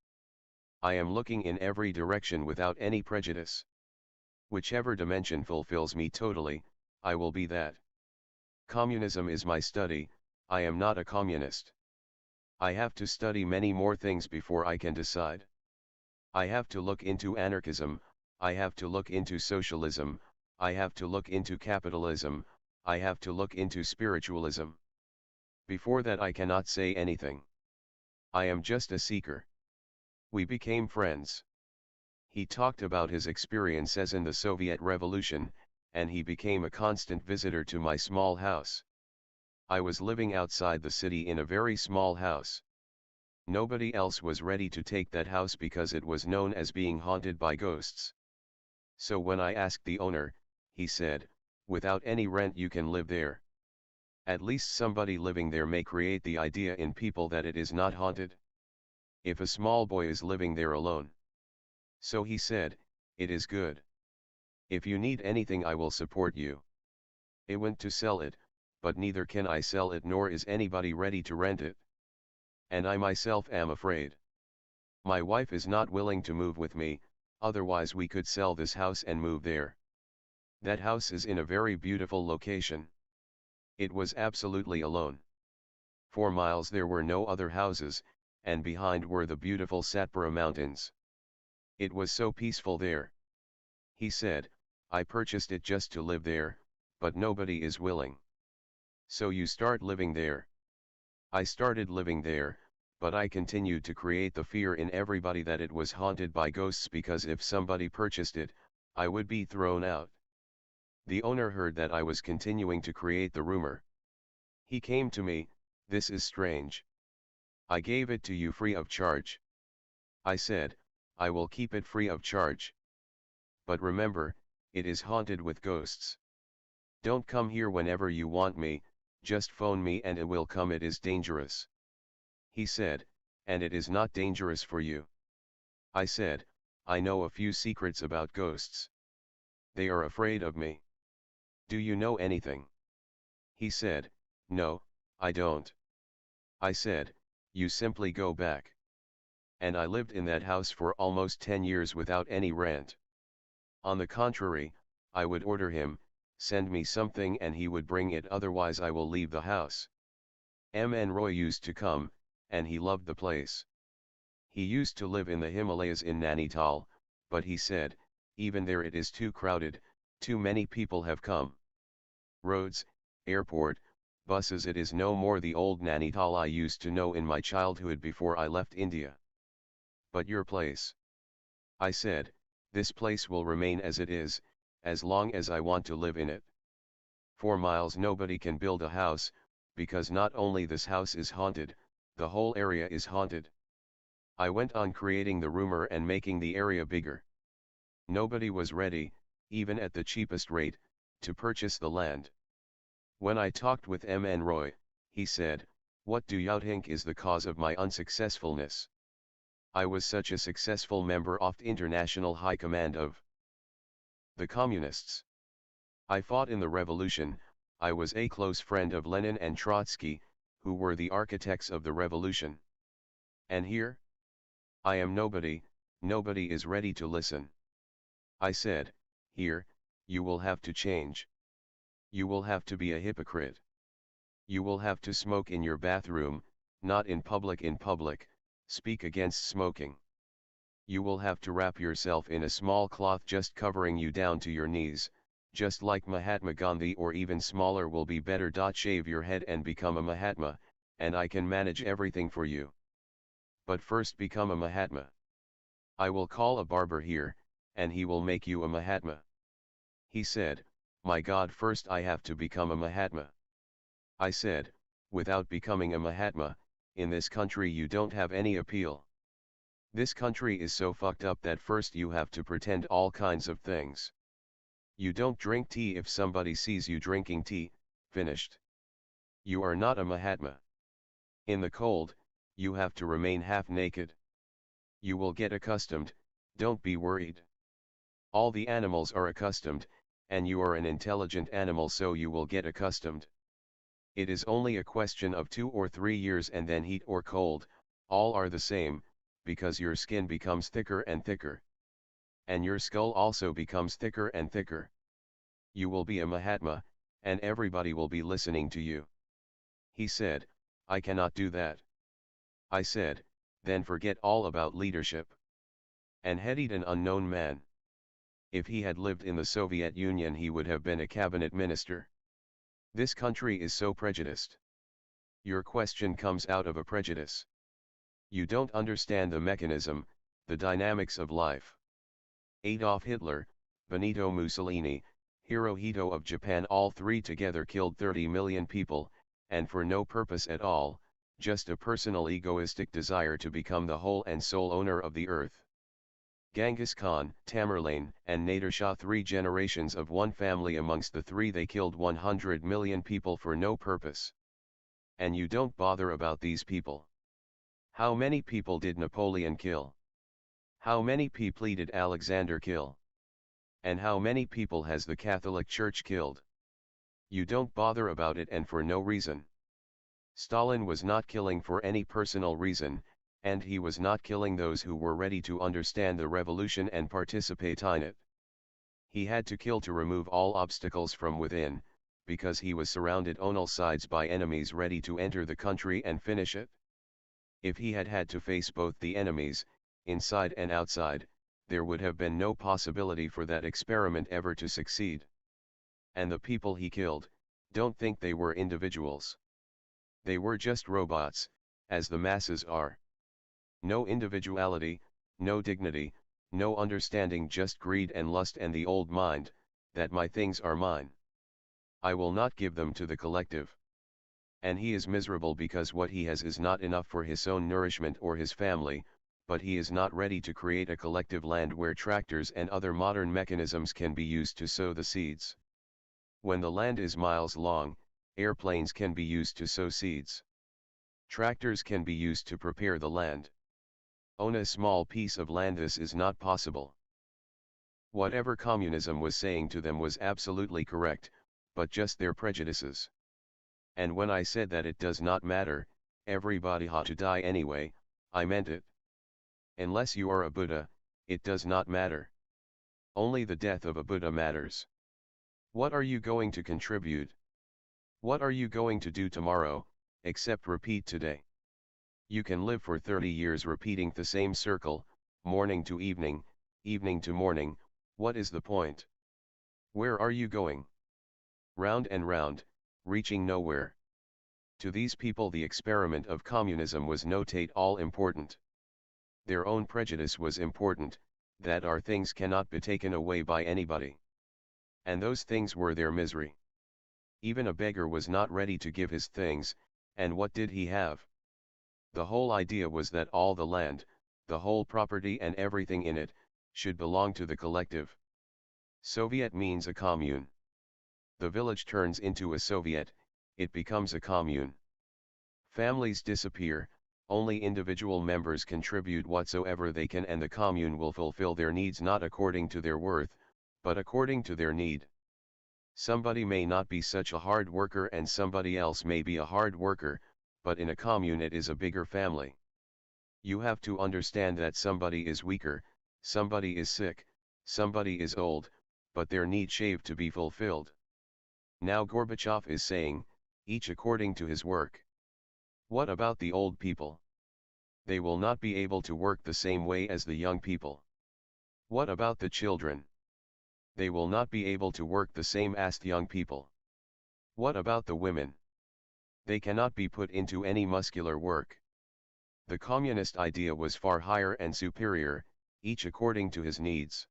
I am looking in every direction without any prejudice. Whichever dimension fulfills me totally, I will be that. Communism is my study, I am not a communist. I have to study many more things before I can decide. I have to look into anarchism, I have to look into socialism, I have to look into capitalism, I have to look into spiritualism. Before that I cannot say anything. I am just a seeker." We became friends. He talked about his experiences in the Soviet Revolution, and he became a constant visitor to my small house. I was living outside the city in a very small house. Nobody else was ready to take that house because it was known as being haunted by ghosts. So when I asked the owner, he said, "Without any rent you can live there. At least somebody living there may create the idea in people that it is not haunted. If a small boy is living there alone." So he said, "It is good. If you need anything I will support you." I went to sell it, but neither can I sell it nor is anybody ready to rent it. And I myself am afraid. My wife is not willing to move with me, otherwise we could sell this house and move there. That house is in a very beautiful location. It was absolutely alone. 4 miles there were no other houses, and behind were the beautiful Satpura Mountains. It was so peaceful there. He said, "I purchased it just to live there, but nobody is willing. So you start living there." I started living there, but I continued to create the fear in everybody that it was haunted by ghosts because if somebody purchased it, I would be thrown out. The owner heard that I was continuing to create the rumor. He came to me, "This is strange. I gave it to you free of charge." I said, "I will keep it free of charge. But remember, it is haunted with ghosts. Don't come here whenever you want me, just phone me and I will come. It is dangerous." He said, and it is not dangerous for you. I said, I know a few secrets about ghosts. They are afraid of me. Do you know anything? He said, no, I don't. I said, you simply go back. And I lived in that house for almost 10 years without any rent. On the contrary, I would order him, send me something and he would bring it, otherwise I will leave the house. M.N. Roy used to come, and he loved the place. He used to live in the Himalayas in Nainital, but he said, even there it is too crowded, too many people have come. Roads, airport, buses, it is no more the old Nainital I used to know in my childhood before I left India. But your place? I said, this place will remain as it is, as long as I want to live in it. 4 miles nobody can build a house, because not only this house is haunted, the whole area is haunted. I went on creating the rumor and making the area bigger. Nobody was ready, even at the cheapest rate, to purchase the land. When I talked with M.N. Roy, he said, what do you think is the cause of my unsuccessfulness? I was such a successful member of the International High Command of the Communists. I fought in the revolution, I was a close friend of Lenin and Trotsky, who were the architects of the revolution. And here? I am nobody, nobody is ready to listen. I said, here, you will have to change. You will have to be a hypocrite. You will have to smoke in your bathroom, not in public, speak against smoking. You will have to wrap yourself in a small cloth just covering you down to your knees, just like Mahatma Gandhi, or even smaller will be better. Shave your head and become a Mahatma, and I can manage everything for you. But first become a Mahatma. I will call a barber here, and he will make you a Mahatma. He said, my God, first I have to become a Mahatma. I said, without becoming a Mahatma, in this country you don't have any appeal. This country is so fucked up that first you have to pretend all kinds of things. You don't drink tea if somebody sees you drinking tea, finished. You are not a Mahatma. In the cold, you have to remain half naked. You will get accustomed, don't be worried. All the animals are accustomed, and you are an intelligent animal, so you will get accustomed. It is only a question of 2 or 3 years, and then heat or cold, all are the same, because your skin becomes thicker and thicker. And your skull also becomes thicker and thicker. You will be a Mahatma, and everybody will be listening to you. He said, I cannot do that. I said, then forget all about leadership. And headed an unknown man. If he had lived in the Soviet Union, he would have been a cabinet minister. This country is so prejudiced. Your question comes out of a prejudice. You don't understand the mechanism, the dynamics of life. Adolf Hitler, Benito Mussolini, Hirohito of Japan, all three together killed 30 million people, and for no purpose at all, just a personal egoistic desire to become the whole and sole owner of the earth. Genghis Khan, Tamerlane, and Nader Shah, 3 generations of one family. Amongst the 3 they killed 100 million people for no purpose. And you don't bother about these people. How many people did Napoleon kill? How many people did Alexander kill? And how many people has the Catholic Church killed? You don't bother about it, and for no reason. Stalin was not killing for any personal reason, and he was not killing those who were ready to understand the revolution and participate in it. He had to kill to remove all obstacles from within, because he was surrounded on all sides by enemies ready to enter the country and finish it. If he had had to face both the enemies, inside and outside, there would have been no possibility for that experiment ever to succeed. And the people he killed, don't think they were individuals. They were just robots, as the masses are. No individuality, no dignity, no understanding, just greed and lust and the old mind, that my things are mine. I will not give them to the collective. And he is miserable because what he has is not enough for his own nourishment or his family, but he is not ready to create a collective land where tractors and other modern mechanisms can be used to sow the seeds. When the land is miles long, airplanes can be used to sow seeds. Tractors can be used to prepare the land. Own a small piece of land. This is not possible. Whatever communism was saying to them was absolutely correct, but just their prejudices. And when I said that it does not matter, everybody had to die anyway, I meant it. Unless you are a Buddha, it does not matter. Only the death of a Buddha matters. What are you going to contribute? What are you going to do tomorrow, except repeat today? You can live for 30 years repeating the same circle, morning to evening, evening to morning. What is the point? Where are you going? Round and round, reaching nowhere. To these people the experiment of communism was not at all important. Their own prejudice was important, that our things cannot be taken away by anybody. And those things were their misery. Even a beggar was not ready to give his things, and what did he have? The whole idea was that all the land, the whole property and everything in it, should belong to the collective. Soviet means a commune. The village turns into a Soviet, it becomes a commune. Families disappear, only individual members contribute whatsoever they can, and the commune will fulfill their needs not according to their worth, but according to their need. Somebody may not be such a hard worker and somebody else may be a hard worker, but in a commune it is a bigger family. You have to understand that somebody is weaker, somebody is sick, somebody is old, but their need shaved to be fulfilled. Now Gorbachev is saying, each according to his work. What about the old people? They will not be able to work the same way as the young people. What about the children? They will not be able to work the same as the young people. What about the women? They cannot be put into any muscular work. The communist idea was far higher and superior, each according to his needs.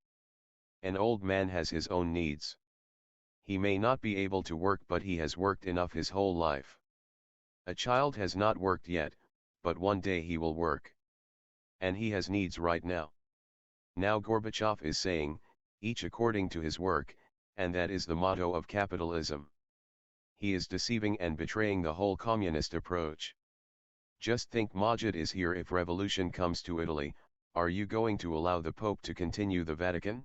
An old man has his own needs. He may not be able to work, but he has worked enough his whole life. A child has not worked yet, but one day he will work. And he has needs right now. Now Gorbachev is saying, each according to his work, and that is the motto of capitalism. He is deceiving and betraying the whole communist approach. Just think, Majid is here. If revolution comes to Italy, are you going to allow the Pope to continue the Vatican?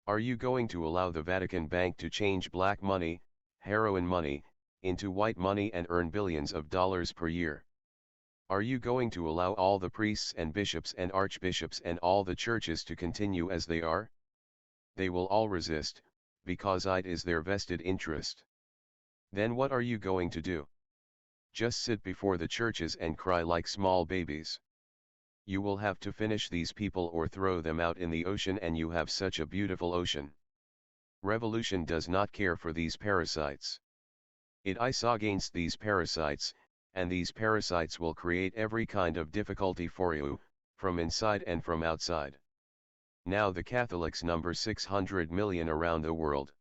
Are you going to allow the Vatican Bank to change black money, heroin money, into white money and earn billions of dollars per year? Are you going to allow all the priests and bishops and archbishops and all the churches to continue as they are? They will all resist, because it is their vested interest. Then what are you going to do? Just sit before the churches and cry like small babies? You will have to finish these people or throw them out in the ocean, and you have such a beautiful ocean. Revolution does not care for these parasites. It is against these parasites, and these parasites will create every kind of difficulty for you, from inside and from outside. Now the Catholics number 600 million around the world.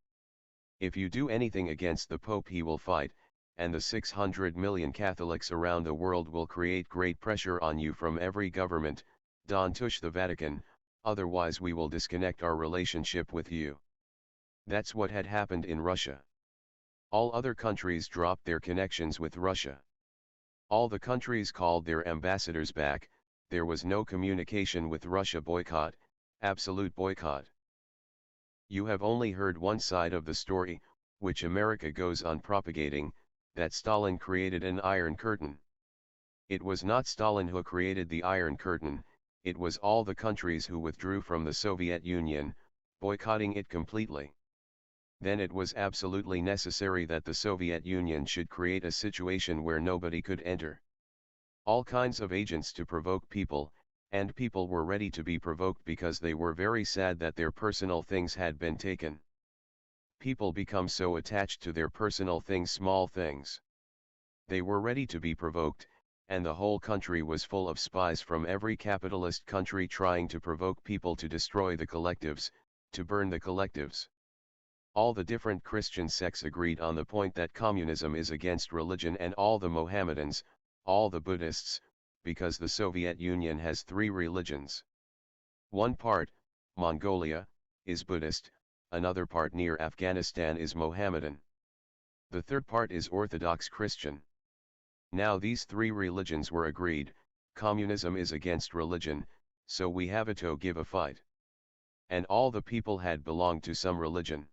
If you do anything against the Pope, he will fight, and the 600 million Catholics around the world will create great pressure on you from every government. Don't touch the Vatican, otherwise we will disconnect our relationship with you. That's what had happened in Russia. All other countries dropped their connections with Russia. All the countries called their ambassadors back. There was no communication with Russia. Boycott, absolute boycott. You have only heard one side of the story, which America goes on propagating, that Stalin created an Iron Curtain. It was not Stalin who created the Iron Curtain, it was all the countries who withdrew from the Soviet Union, boycotting it completely. Then it was absolutely necessary that the Soviet Union should create a situation where nobody could enter. All kinds of agents to provoke people, and people were ready to be provoked because they were very sad that their personal things had been taken. People become so attached to their personal things, small things. They were ready to be provoked, and the whole country was full of spies from every capitalist country trying to provoke people to destroy the collectives, to burn the collectives. All the different Christian sects agreed on the point that communism is against religion, and all the Mohammedans, all the Buddhists, because the Soviet Union has 3 religions. One part, Mongolia, is Buddhist, another part near Afghanistan is Mohammedan. The third part is Orthodox Christian. Now these three religions were agreed, communism is against religion, so we have to give a fight. And all the people had belonged to some religion.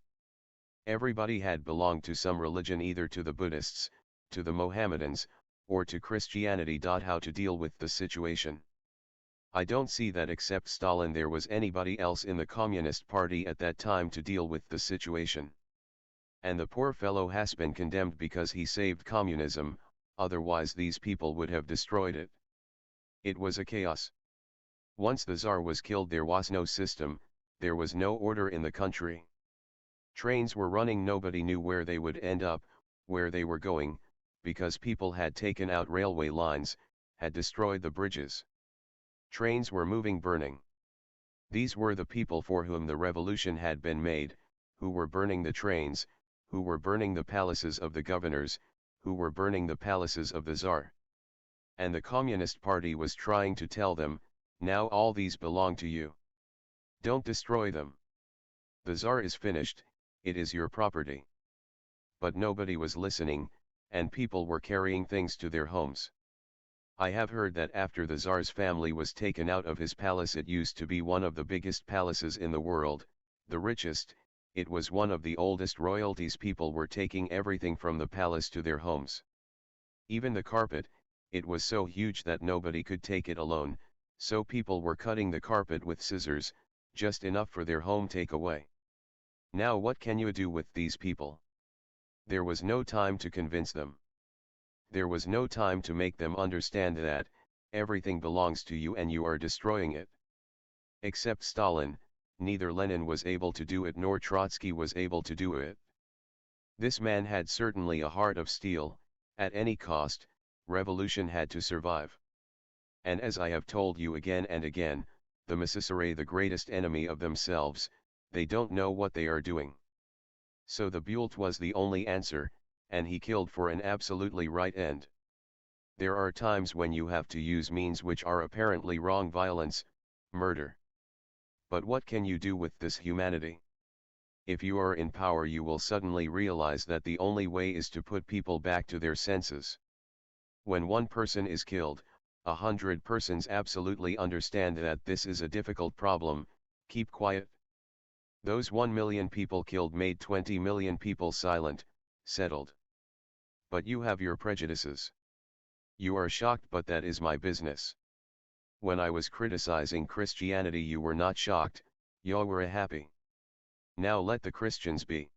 Everybody had belonged to some religion, either to the Buddhists, to the Mohammedans, or to Christianity. How to deal with the situation? I don't see that except Stalin there was anybody else in the Communist Party at that time to deal with the situation. And the poor fellow has been condemned because he saved communism, otherwise these people would have destroyed it. It was a chaos. Once the Tsar was killed there was no system, there was no order in the country. Trains were running, nobody knew where they would end up, where they were going, because people had taken out railway lines, had destroyed the bridges. Trains were moving, burning. These were the people for whom the revolution had been made, who were burning the trains, who were burning the palaces of the governors, who were burning the palaces of the Tsar. And the Communist Party was trying to tell them, now all these belong to you. Don't destroy them. The Tsar is finished, it is your property. But nobody was listening, and people were carrying things to their homes. I have heard that after the Tsar's family was taken out of his palace, it used to be one of the biggest palaces in the world, the richest, it was one of the oldest royalties. People were taking everything from the palace to their homes. Even the carpet, it was so huge that nobody could take it alone, so people were cutting the carpet with scissors, just enough for their home takeaway. Now what can you do with these people? There was no time to convince them. There was no time to make them understand that everything belongs to you and you are destroying it. Except Stalin, neither Lenin was able to do it nor Trotsky was able to do it. This man had certainly a heart of steel. At any cost, revolution had to survive. And as I have told you again and again, the masses are the greatest enemy of themselves, they don't know what they are doing. So the Bulte was the only answer, and he killed for an absolutely right end. There are times when you have to use means which are apparently wrong, violence, murder. But what can you do with this humanity? If you are in power you will suddenly realize that the only way is to put people back to their senses. When one person is killed, 100 persons absolutely understand that this is a difficult problem, keep quiet. Those 1 million people killed made 20 million people silent, settled. But you have your prejudices. You are shocked, but that is my business. When I was criticizing Christianity you were not shocked, you were happy. Now let the Christians be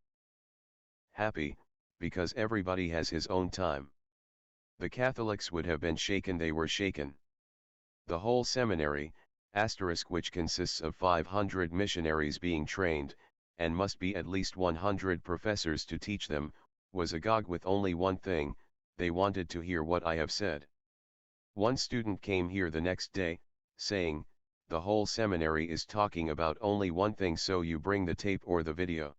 happy, because everybody has his own time. The Catholics would have been shaken, they were shaken. The whole seminary, which consists of 500 missionaries being trained, and must be at least 100 professors to teach them, was agog with only one thing, they wanted to hear what I have said. One student came here the next day, saying, the whole seminary is talking about only one thing, so you bring the tape or the video.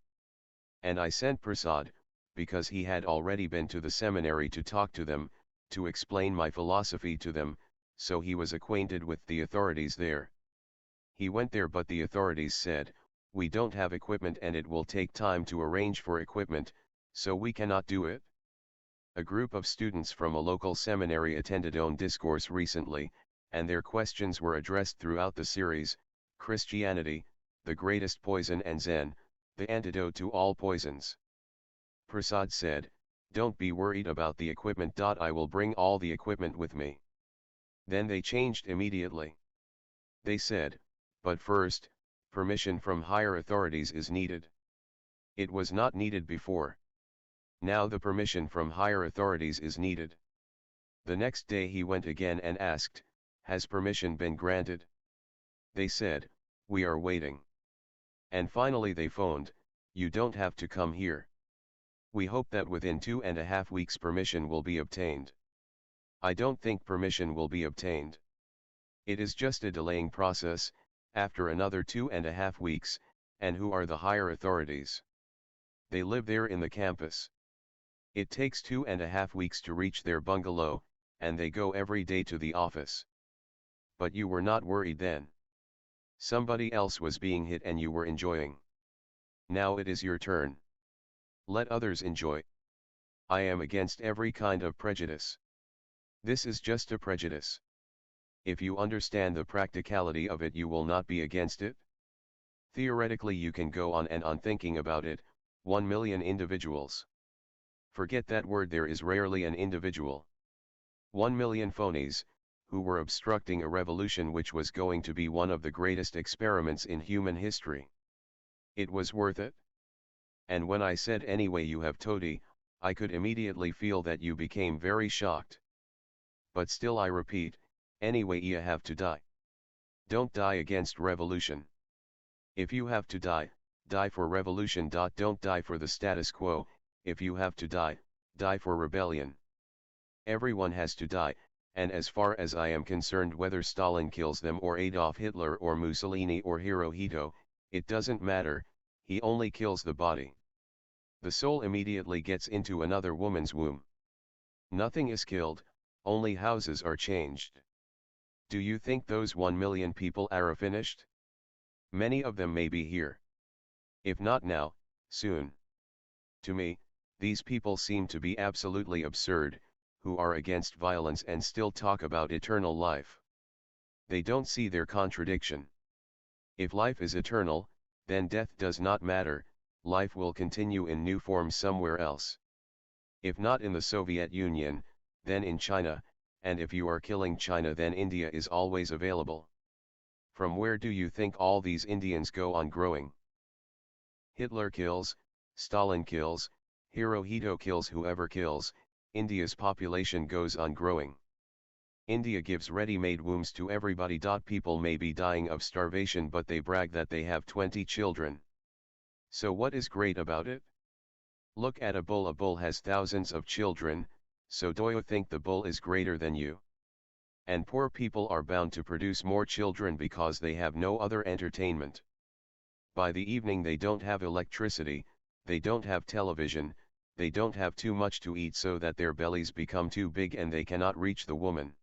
And I sent Prasad, because he had already been to the seminary to talk to them, to explain my philosophy to them, so he was acquainted with the authorities there. He went there, but the authorities said, we don't have equipment and it will take time to arrange for equipment, so we cannot do it. A group of students from a local seminary attended own discourse recently, and their questions were addressed throughout the series, Christianity, the greatest poison, and Zen, the antidote to all poisons. Prasad said, don't be worried about the equipment. I will bring all the equipment with me. Then they changed immediately. They said, but first, permission from higher authorities is needed. It was not needed before. Now the permission from higher authorities is needed. The next day he went again and asked, has permission been granted? They said, we are waiting. And finally they phoned, you don't have to come here. We hope that within 2.5 weeks permission will be obtained. I don't think permission will be obtained. It is just a delaying process, after another 2.5 weeks, and who are the higher authorities? They live there in the campus. It takes 2.5 weeks to reach their bungalow, and they go every day to the office. But you were not worried then. Somebody else was being hit and you were enjoying. Now it is your turn. Let others enjoy. I am against every kind of prejudice. This is just a prejudice. If you understand the practicality of it, you will not be against it. Theoretically, you can go on and on thinking about it. 1 million individuals. Forget that word, there is rarely an individual. 1 million phonies, who were obstructing a revolution which was going to be one of the greatest experiments in human history. It was worth it? And when I said anyway you have Toti, I could immediately feel that you became very shocked. But still I repeat, anyway you have to die. Don't die against revolution. If you have to die, die for revolution. Don't die for the status quo. If you have to die, die for rebellion. Everyone has to die, and as far as I am concerned, whether Stalin kills them or Adolf Hitler or Mussolini or Hirohito, it doesn't matter, he only kills the body. The soul immediately gets into another woman's womb. Nothing is killed, only houses are changed. Do you think those 1 million people are finished? Many of them may be here. If not now, soon. To me, these people seem to be absolutely absurd, who are against violence and still talk about eternal life. They don't see their contradiction. If life is eternal, then death does not matter, life will continue in new form somewhere else. If not in the Soviet Union, then in China, and if you are killing China, then India is always available. From where do you think all these Indians go on growing? Hitler kills, Stalin kills, Hirohito kills, whoever kills, India's population goes on growing. India gives ready-made wombs to everybody. People may be dying of starvation, but they brag that they have 20 children. So what is great about it? Look at a bull. A bull has thousands of children, so do you think the bull is greater than you? And poor people are bound to produce more children because they have no other entertainment. By the evening they don't have electricity, they don't have television, they don't have too much to eat, so that their bellies become too big and they cannot reach the woman.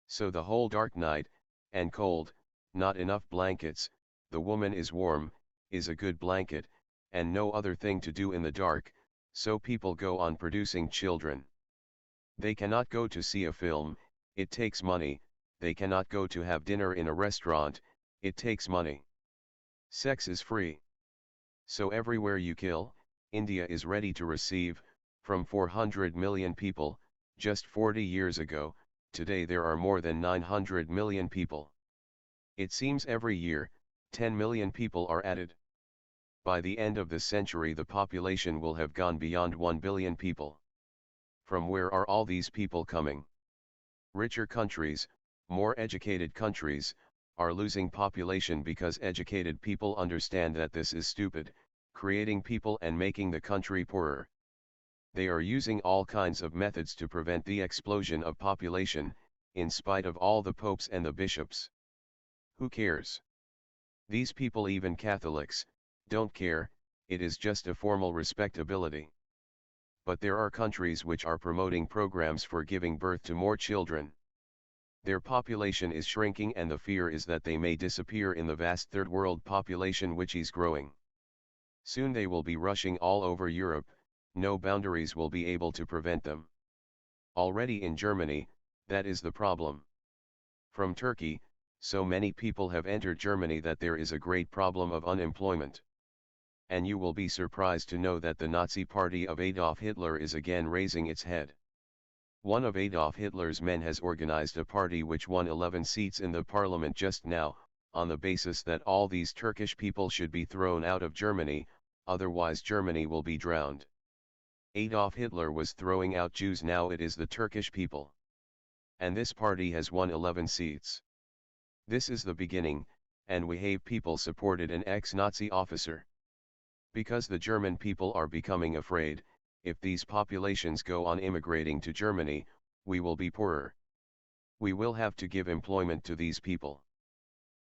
So the whole dark night, and cold, not enough blankets, the woman is warm, is a good blanket, and no other thing to do in the dark, so people go on producing children. They cannot go to see a film, it takes money, they cannot go to have dinner in a restaurant, it takes money. Sex is free. So everywhere you kill, India is ready to receive. From 400 million people, just 40 years ago, today there are more than 900 million people. It seems every year, 10 million people are added. By the end of the century the population will have gone beyond 1 billion people. From where are all these people coming? Richer countries, more educated countries, are losing population because educated people understand that this is stupid, creating people and making the country poorer. They are using all kinds of methods to prevent the explosion of population, in spite of all the popes and the bishops. Who cares? These people, even Catholics, don't care, it is just a formal respectability. But there are countries which are promoting programs for giving birth to more children. Their population is shrinking and the fear is that they may disappear in the vast third world population which is growing. Soon they will be rushing all over Europe, no boundaries will be able to prevent them. Already in Germany, that is the problem. From Turkey, so many people have entered Germany that there is a great problem of unemployment. And you will be surprised to know that the Nazi party of Adolf Hitler is again raising its head. One of Adolf Hitler's men has organized a party which won 11 seats in the parliament just now, on the basis that all these Turkish people should be thrown out of Germany, otherwise Germany will be drowned. Adolf Hitler was throwing out Jews, now it is the Turkish people. And this party has won 11 seats. This is the beginning, and we have people supported an ex-Nazi officer. Because the German people are becoming afraid, if these populations go on immigrating to Germany, we will be poorer. We will have to give employment to these people.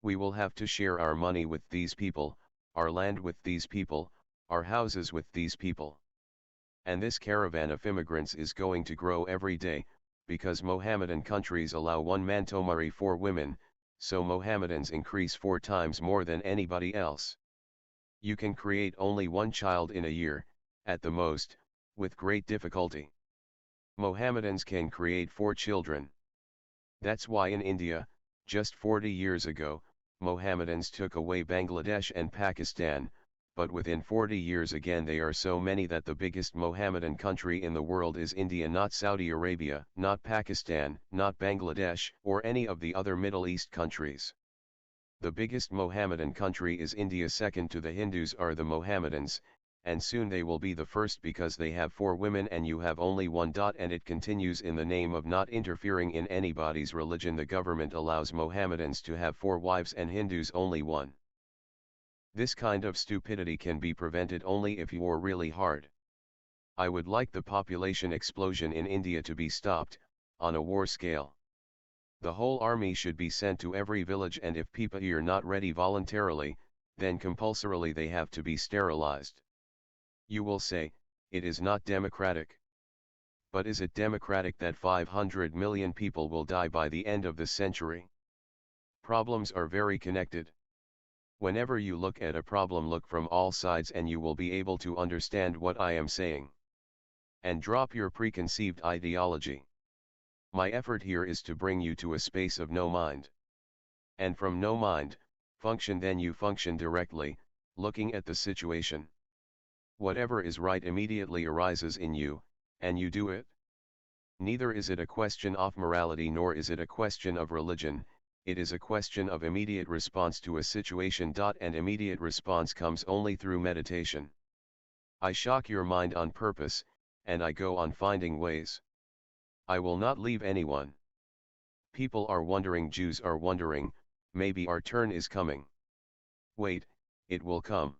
We will have to share our money with these people, our land with these people, our houses with these people. And this caravan of immigrants is going to grow every day, because Mohammedan countries allow one man to marry 4 women, so Mohammedans increase 4 times more than anybody else. You can create only 1 child in a year, at the most, with great difficulty. Mohammedans can create 4 children. That's why in India, just 40 years ago, Mohammedans took away Bangladesh and Pakistan, but within 40 years again they are so many that the biggest Mohammedan country in the world is India, not Saudi Arabia, not Pakistan, not Bangladesh, or any of the other Middle East countries. The biggest Mohammedan country is India. Second to the Hindus are the Mohammedans, and soon they will be the first because they have 4 women and you have only one. And it continues in the name of not interfering in anybody's religion. The government allows Mohammedans to have 4 wives and Hindus only one. This kind of stupidity can be prevented only if you war really hard. I would like the population explosion in India to be stopped, on a war scale. The whole army should be sent to every village, and if people are not ready voluntarily, then compulsorily they have to be sterilized. You will say, it is not democratic. But is it democratic that 500 million people will die by the end of the century? Problems are very connected. Whenever you look at a problem, look from all sides and you will be able to understand what I am saying. And drop your preconceived ideology. My effort here is to bring you to a space of no mind. And from no mind, function, then you function directly, looking at the situation. Whatever is right immediately arises in you, and you do it. Neither is it a question of morality nor is it a question of religion, it is a question of immediate response to a situation. And immediate response comes only through meditation. I shock your mind on purpose, and I go on finding ways. I will not leave anyone. People are wondering, Jews are wondering, maybe our turn is coming. Wait, it will come.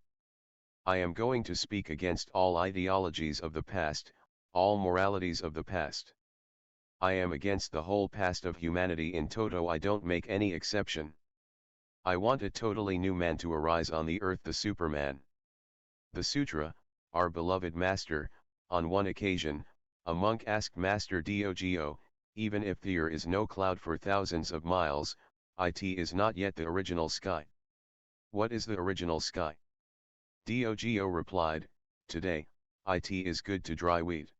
I am going to speak against all ideologies of the past, all moralities of the past. I am against the whole past of humanity in toto. I don't make any exception. I want a totally new man to arise on the earth, the Superman. The Sutra, our beloved master, on one occasion, a monk asked Master Dogo, even if there is no cloud for thousands of miles, it is not yet the original sky. What is the original sky? Dogo replied, today, it is good to dry wheat.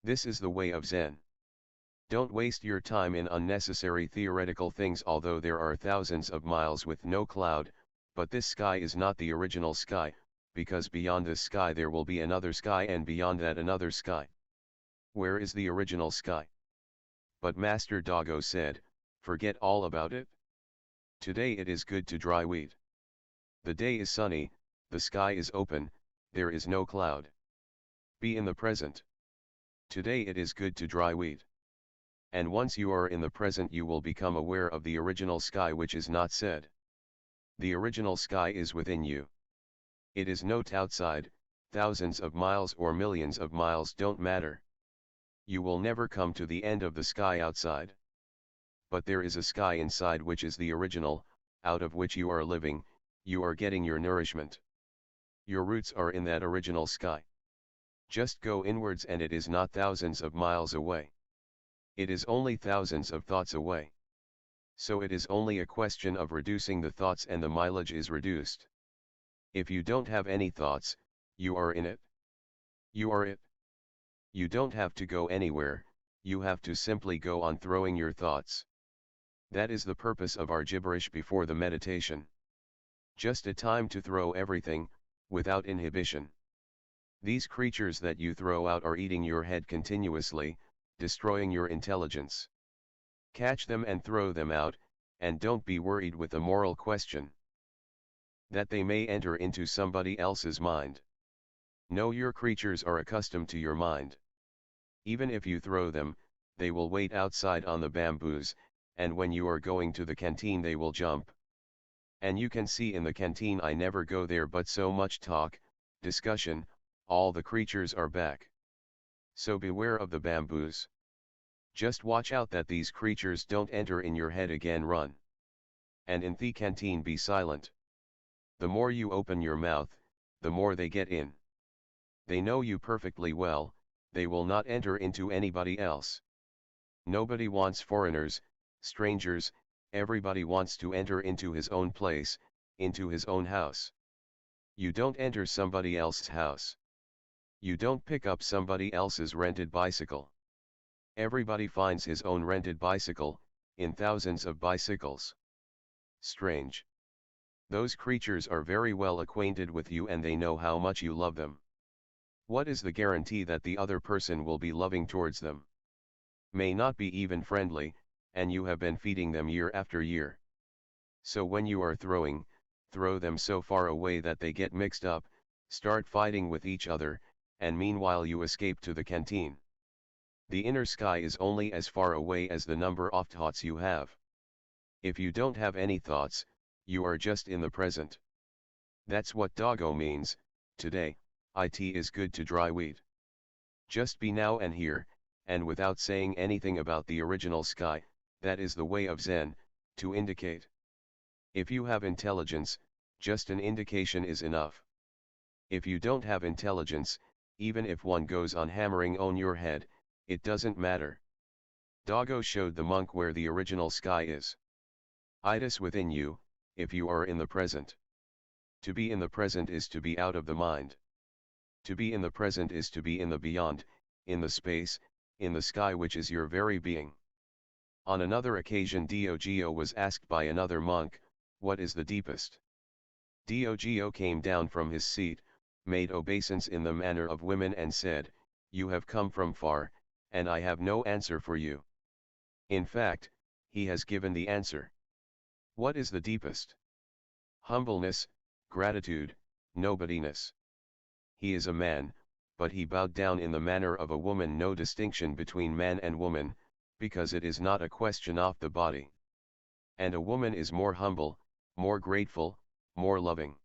This is the way of Zen. Don't waste your time in unnecessary theoretical things. Although there are thousands of miles with no cloud, but this sky is not the original sky, because beyond this sky there will be another sky, and beyond that another sky. Where is the original sky? But Master Dogo said, forget all about it. Today it is good to dry wheat. The day is sunny, the sky is open, there is no cloud. Be in the present. Today it is good to dry wheat. And once you are in the present you will become aware of the original sky, which is not said. The original sky is within you. It is not outside. Thousands of miles or millions of miles don't matter. You will never come to the end of the sky outside. But there is a sky inside which is the original, out of which you are living, you are getting your nourishment. Your roots are in that original sky. Just go inwards and it is not thousands of miles away. It is only thousands of thoughts away. So it is only a question of reducing the thoughts and the mileage is reduced. If you don't have any thoughts, you are in it. You are it. You don't have to go anywhere, you have to simply go on throwing your thoughts. That is the purpose of our gibberish before the meditation. Just a time to throw everything, without inhibition. These creatures that you throw out are eating your head continuously, destroying your intelligence. Catch them and throw them out, and don't be worried with a moral question. That they may enter into somebody else's mind. No, your creatures are accustomed to your mind. Even if you throw them, they will wait outside on the bamboos, and when you are going to the canteen they will jump. And you can see in the canteen I never go there, but so much talk, discussion, all the creatures are back. So beware of the bamboos. Just watch out that these creatures don't enter in your head again. Run. And in the canteen be silent. The more you open your mouth, the more they get in. They know you perfectly well, they will not enter into anybody else. Nobody wants foreigners, strangers, everybody wants to enter into his own place, into his own house. You don't enter somebody else's house. You don't pick up somebody else's rented bicycle. Everybody finds his own rented bicycle, in thousands of bicycles. Strange. Those creatures are very well acquainted with you and they know how much you love them. What is the guarantee that the other person will be loving towards them? May not be even friendly, and you have been feeding them year after year. So when you are throw them so far away that they get mixed up, start fighting with each other, and meanwhile you escape to the canteen. The inner sky is only as far away as the number of thoughts you have. If you don't have any thoughts, you are just in the present. That's what doggo means. Today, it is good to dry wheat. Just be now and here, and without saying anything about the original sky, that is the way of Zen, to indicate. If you have intelligence, just an indication is enough. If you don't have intelligence, even if one goes on hammering on your head, it doesn't matter. Doggo showed the monk where the original sky is. It is within you, if you are in the present. To be in the present is to be out of the mind. To be in the present is to be in the beyond, in the space, in the sky which is your very being. On another occasion Doggo was asked by another monk, what is the deepest? Doggo came down from his seat, made obeisance in the manner of women and said, you have come from far, and I have no answer for you. In fact, he has given the answer. What is the deepest? Humbleness, gratitude, nobodiness. He is a man, but he bowed down in the manner of a woman, no distinction between man and woman, because it is not a question of the body. And a woman is more humble, more grateful, more loving.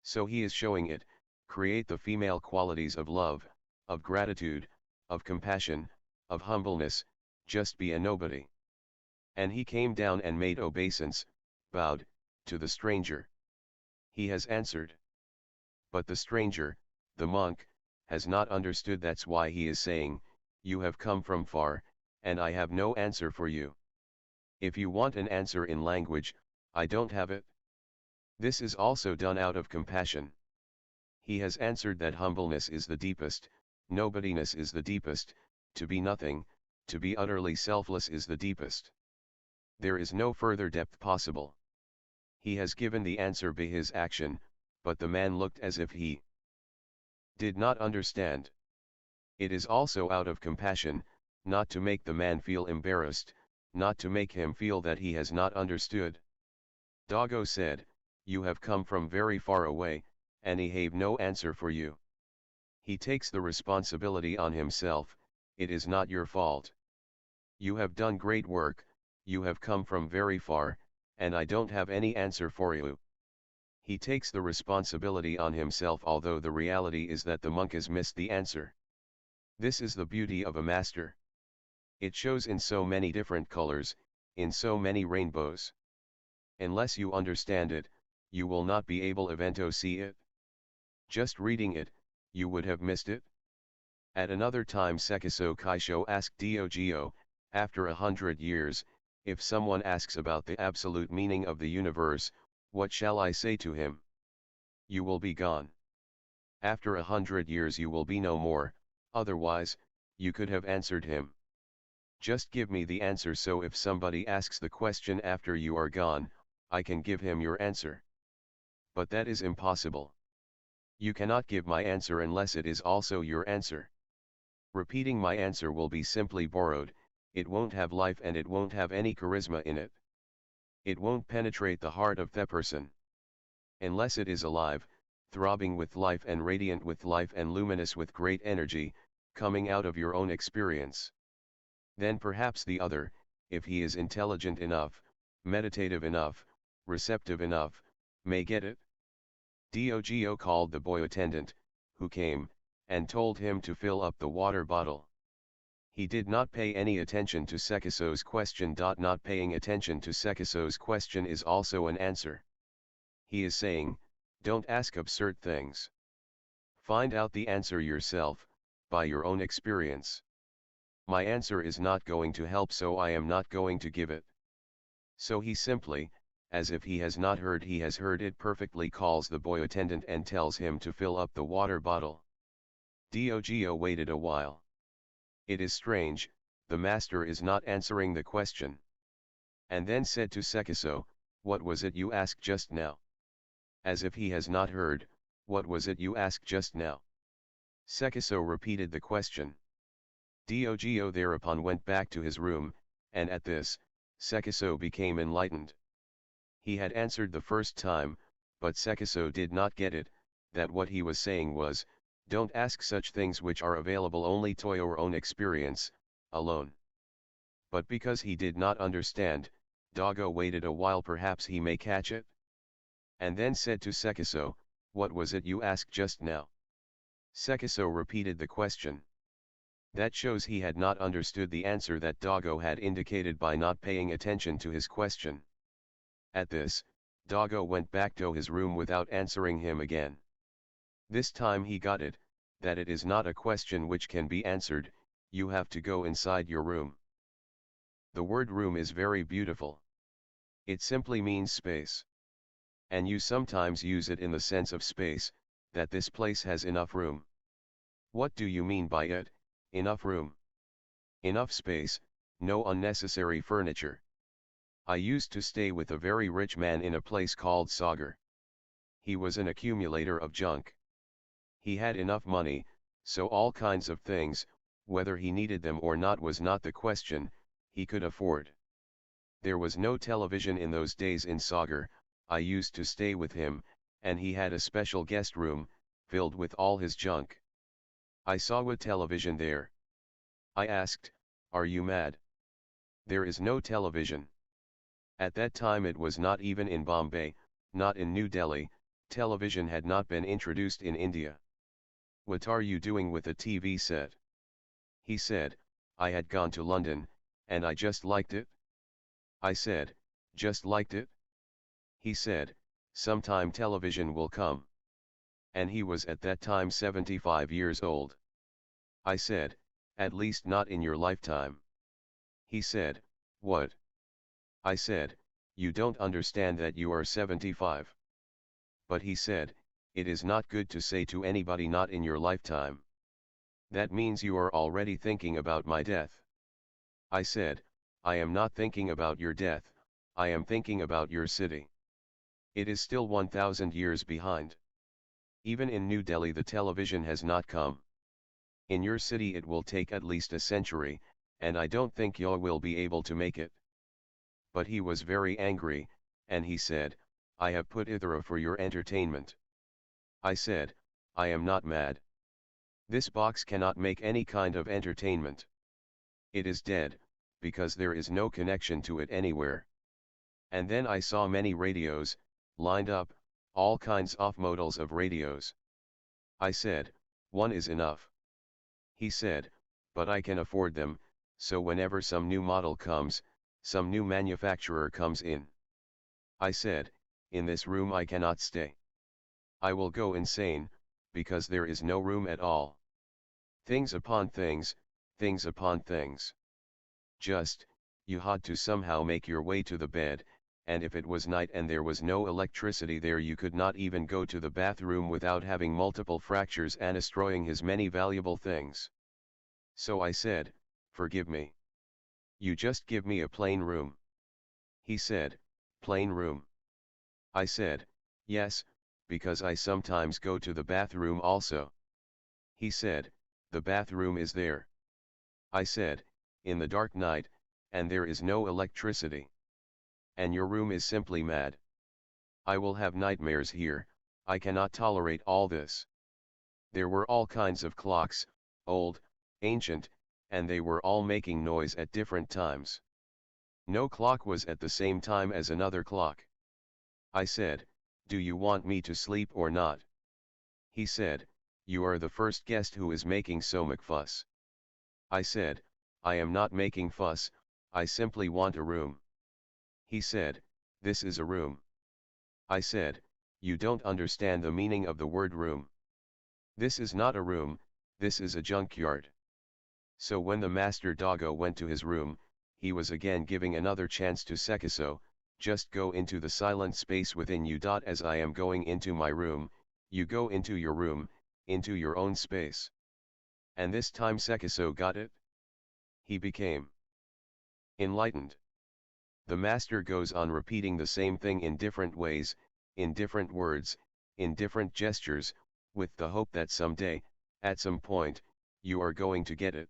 So he is showing it, create the female qualities of love, of gratitude, of compassion, of humbleness, just be a nobody. And he came down and made obeisance, bowed, to the stranger. He has answered. But the stranger, the monk, has not understood. That's why he is saying, you have come from far, and I have no answer for you. If you want an answer in language, I don't have it. This is also done out of compassion. He has answered that humbleness is the deepest, nobodiness is the deepest, to be nothing, to be utterly selfless is the deepest. There is no further depth possible. He has given the answer by his action, but the man looked as if he did not understand. It is also out of compassion, not to make the man feel embarrassed, not to make him feel that he has not understood. Doggo said, you have come from very far away, and he have no answer for you. He takes the responsibility on himself, it is not your fault. You have done great work, you have come from very far, and I don't have any answer for you. He takes the responsibility on himself, although the reality is that the monk has missed the answer. This is the beauty of a master. It shows in so many different colors, in so many rainbows. Unless you understand it, you will not be able to see it. Just reading it, you would have missed it. At another time Sekiso Kaisho asked Doggo, after 100 years, if someone asks about the absolute meaning of the universe, what shall I say to him? You will be gone. After 100 years you will be no more, otherwise, you could have answered him. Just give me the answer, so if somebody asks the question after you are gone, I can give him your answer. But that is impossible. You cannot give my answer unless it is also your answer. Repeating my answer will be simply borrowed, it won't have life and it won't have any charisma in it. It won't penetrate the heart of the person. Unless it is alive, throbbing with life and radiant with life and luminous with great energy, coming out of your own experience. Then perhaps the other, if he is intelligent enough, meditative enough, receptive enough, may get it. Doggo called the boy attendant, who came, and told him to fill up the water bottle. He did not pay any attention to Sekiso's question. Not paying attention to Sekiso's question is also an answer. He is saying, don't ask absurd things. Find out the answer yourself, by your own experience. My answer is not going to help, so I am not going to give it. So he simply, as if he has not heard he has heard it perfectly, calls the boy attendant and tells him to fill up the water bottle. Doggo waited a while. It is strange, the master is not answering the question. And then said to Sekiso, what was it you asked just now? As if he has not heard, what was it you asked just now? Sekiso repeated the question. Dogo thereupon went back to his room, and at this, Sekiso became enlightened. He had answered the first time, but Sekiso did not get it, that what he was saying was, don't ask such things which are available only to your own experience, alone. But because he did not understand, Dogo waited a while, perhaps he may catch it. And then said to Sekiso, what was it you asked just now? Sekiso repeated the question. That shows he had not understood the answer that Dogo had indicated by not paying attention to his question. At this, Dogo went back to his room without answering him again. This time he got it, that it is not a question which can be answered, you have to go inside your room. The word room is very beautiful. It simply means space. And you sometimes use it in the sense of space, that this place has enough room. What do you mean by it, enough room? Enough space, no unnecessary furniture. I used to stay with a very rich man in a place called Sagar. He was an accumulator of junk. He had enough money, so all kinds of things, whether he needed them or not was not the question, he could afford. There was no television in those days in Sagar. I used to stay with him, and he had a special guest room, filled with all his junk. I saw a television there. I asked, are you mad? There is no television. At that time it was not even in Bombay, not in New Delhi, television had not been introduced in India. What are you doing with a TV set? He said, I had gone to London, and I just liked it. I said, just liked it? He said, sometime television will come. And he was at that time 75 years old. I said, at least not in your lifetime. He said, what? I said, you don't understand that you are 75. But he said, it is not good to say to anybody not in your lifetime. That means you are already thinking about my death. I said, I am not thinking about your death, I am thinking about your city. It is still 1,000 years behind. Even in New Delhi the television has not come. In your city it will take at least a century, and I don't think you will be able to make it. But he was very angry, and he said, I have put Ithera for your entertainment. I said, I am not mad. This box cannot make any kind of entertainment. It is dead, because there is no connection to it anywhere. And then I saw many radios, lined up, all kinds of models of radios. I said, one is enough. He said, but I can afford them, so whenever some new model comes, some new manufacturer comes in. I said, in this room I cannot stay. I will go insane, because there is no room at all. Things upon things, things upon things. Just, you had to somehow make your way to the bed, and if it was night and there was no electricity there you could not even go to the bathroom without having multiple fractures and destroying his many valuable things. So I said, forgive me. You just give me a plain room. He said, plain room. I said, yes, because I sometimes go to the bathroom also. He said, the bathroom is there. I said, in the dark night, and there is no electricity. And your room is simply mad. I will have nightmares here, I cannot tolerate all this. There were all kinds of clocks, old, ancient, and they were all making noise at different times. No clock was at the same time as another clock. I said, do you want me to sleep or not? He said, you are the first guest who is making so much fuss. I said, I am not making fuss, I simply want a room. He said, this is a room. I said, you don't understand the meaning of the word room. This is not a room, this is a junkyard. So when the master Dogo went to his room, he was again giving another chance to Sekiso, just go into the silent space within you. As I am going into my room, you go into your room, into your own space. And this time Sekiso got it. he became enlightened. The master goes on repeating the same thing in different ways, in different words, in different gestures, with the hope that someday, at some point, you are going to get it.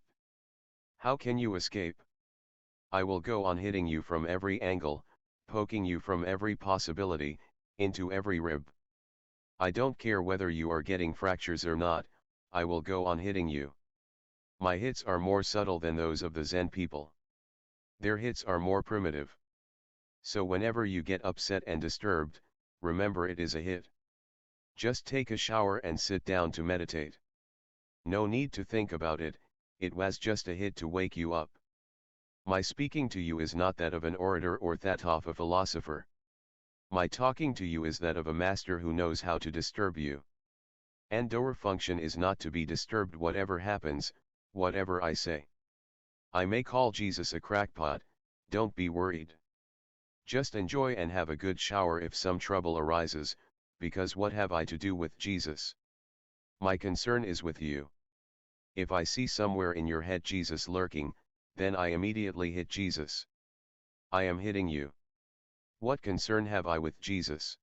How can you escape? I will go on hitting you from every angle, poking you from every possibility, into every rib. I don't care whether you are getting fractures or not, I will go on hitting you. My hits are more subtle than those of the Zen people. Their hits are more primitive. So whenever you get upset and disturbed, remember it is a hit. Just take a shower and sit down to meditate. No need to think about it, it was just a hit to wake you up. My speaking to you is not that of an orator or that of a philosopher. My talking to you is that of a master who knows how to disturb you. And our function is not to be disturbed whatever happens, whatever I say. I may call Jesus a crackpot, don't be worried. Just enjoy and have a good shower if some trouble arises, because what have I to do with Jesus? My concern is with you. If I see somewhere in your head Jesus lurking, then I immediately hit Jesus. I am hitting you. What concern have I with Jesus?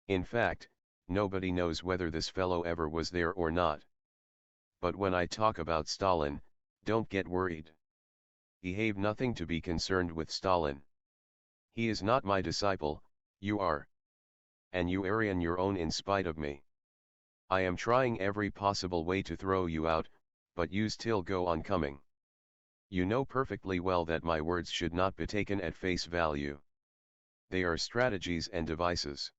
In fact, nobody knows whether this fellow ever was there or not. But when I talk about Stalin, don't get worried. He have nothing to be concerned with Stalin. He is not my disciple, you are. And you are on your own in spite of me. I am trying every possible way to throw you out, but you still go on coming. You know perfectly well that my words should not be taken at face value. They are strategies and devices.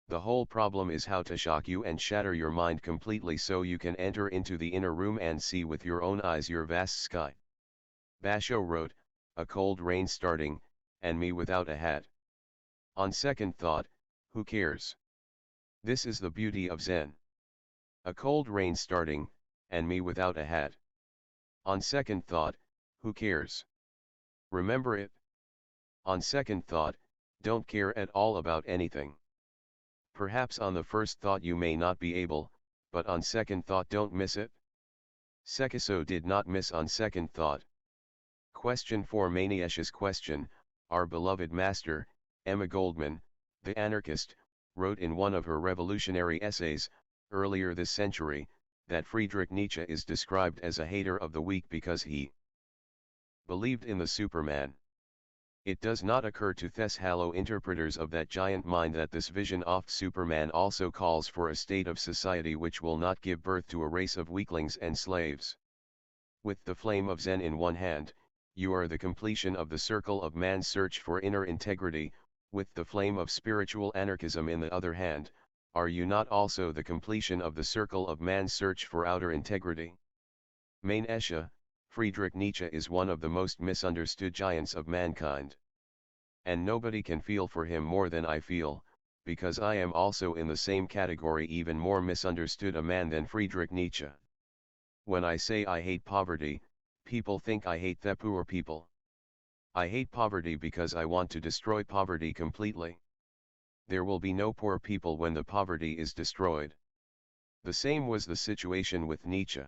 The whole problem is how to shock you and shatter your mind completely so you can enter into the inner room and see with your own eyes your vast sky. Basho wrote, a cold rain starting, and me without a hat. On second thought, who cares? This is the beauty of Zen. A cold rain starting, and me without a hat. On second thought, who cares? Remember it. On second thought, don't care at all about anything. Perhaps on the first thought you may not be able, but on second thought don't miss it. Sekiso did not miss on second thought. Question 4 Maniesh's question, our beloved master, Emma Goldman, the anarchist, wrote in one of her revolutionary essays, earlier this century, that Friedrich Nietzsche is described as a hater of the weak because he believed in the Superman. It does not occur to Theshallow interpreters of that giant mind that this vision of Superman also calls for a state of society which will not give birth to a race of weaklings and slaves. With the flame of Zen in one hand, you are the completion of the circle of man's search for inner integrity, with the flame of spiritual anarchism in the other hand, are you not also the completion of the circle of man's search for outer integrity? Esche, Friedrich Nietzsche is one of the most misunderstood giants of mankind. And nobody can feel for him more than I feel, because I am also in the same category, even more misunderstood a man than Friedrich Nietzsche. When I say I hate poverty, people think I hate the poor people. I hate poverty because I want to destroy poverty completely. There will be no poor people when the poverty is destroyed. The same was the situation with Nietzsche.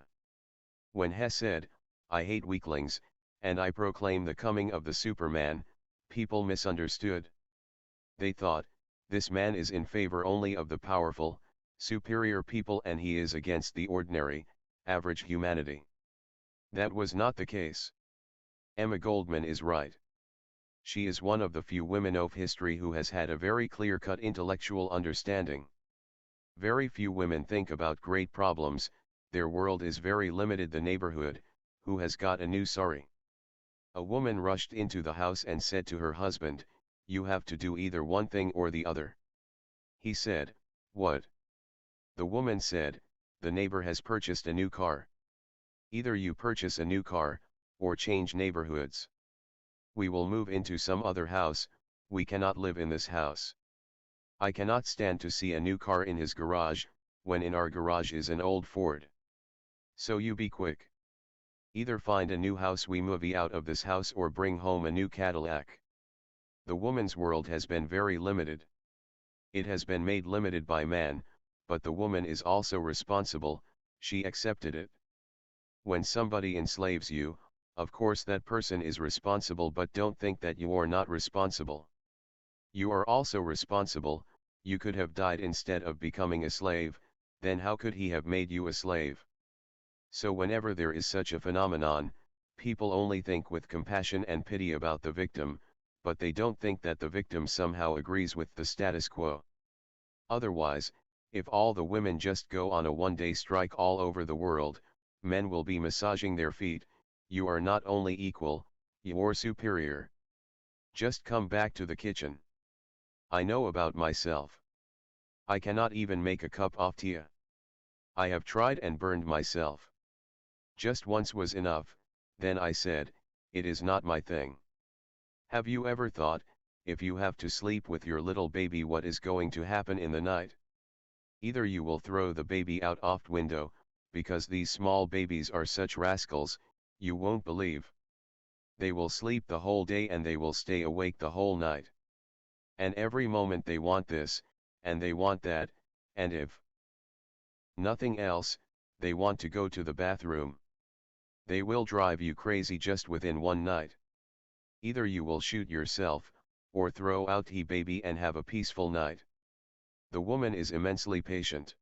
When Hess said, I hate weaklings, and I proclaim the coming of the Superman, people misunderstood. They thought, this man is in favor only of the powerful, superior people and he is against the ordinary, average humanity. That was not the case. Emma Goldman is right. She is one of the few women of history who has had a very clear-cut intellectual understanding. Very few women think about great problems, their world is very limited. The neighborhood, who has got a new sari? A woman rushed into the house and said to her husband, you have to do either one thing or the other. He said, what? The woman said, the neighbor has purchased a new car. Either you purchase a new car, or change neighborhoods. We will move into some other house, we cannot live in this house. I cannot stand to see a new car in his garage, when in our garage is an old Ford. So you be quick. Either find a new house, we move out of this house, or bring home a new Cadillac. The woman's world has been very limited. It has been made limited by man, but the woman is also responsible, she accepted it. When somebody enslaves you, of course that person is responsible, but don't think that you are not responsible. You are also responsible. You could have died instead of becoming a slave, then how could he have made you a slave? So whenever there is such a phenomenon, people only think with compassion and pity about the victim, but they don't think that the victim somehow agrees with the status quo. Otherwise, if all the women just go on a one-day strike all over the world, men will be massaging their feet. You are not only equal, you're superior. Just come back to the kitchen. I know about myself. I cannot even make a cup of tea. I have tried and burned myself. Just once was enough, then I said, it is not my thing. Have you ever thought, if you have to sleep with your little baby, what is going to happen in the night? Either you will throw the baby out of window, because these small babies are such rascals, you won't believe. They will sleep the whole day and they will stay awake the whole night. And every moment they want this, and they want that, and if nothing else, they want to go to the bathroom. They will drive you crazy just within one night. Either you will shoot yourself, or throw out the baby and have a peaceful night. The woman is immensely patient.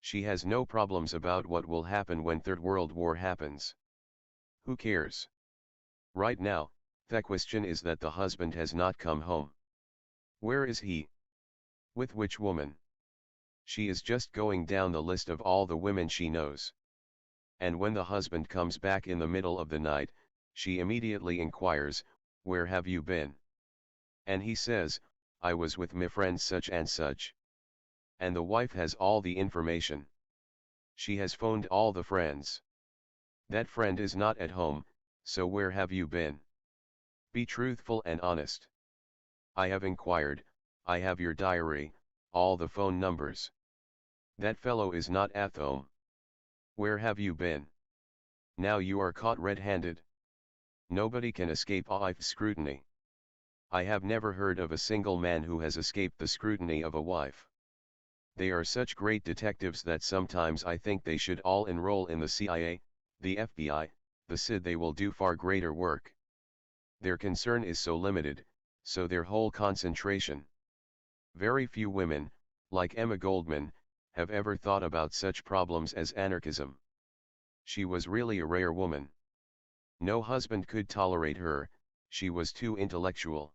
She has no problems about what will happen when Third World War happens. Who cares? Right now, the question is that the husband has not come home. Where is he? With which woman? She is just going down the list of all the women she knows. And when the husband comes back in the middle of the night, she immediately inquires, where have you been? And he says, I was with my friend such and such. And the wife has all the information. She has phoned all the friends. That friend is not at home, so where have you been? Be truthful and honest. I have inquired, I have your diary, all the phone numbers. That fellow is not at home. Where have you been? Now you are caught red-handed. Nobody can escape wife scrutiny. I have never heard of a single man who has escaped the scrutiny of a wife. They are such great detectives that sometimes I think they should all enroll in the CIA, the FBI, the SID. They will do far greater work. Their concern is so limited, so their whole concentration. Very few women, like Emma Goldman, have ever thought about such problems as anarchism. She was really a rare woman. No husband could tolerate her, she was too intellectual.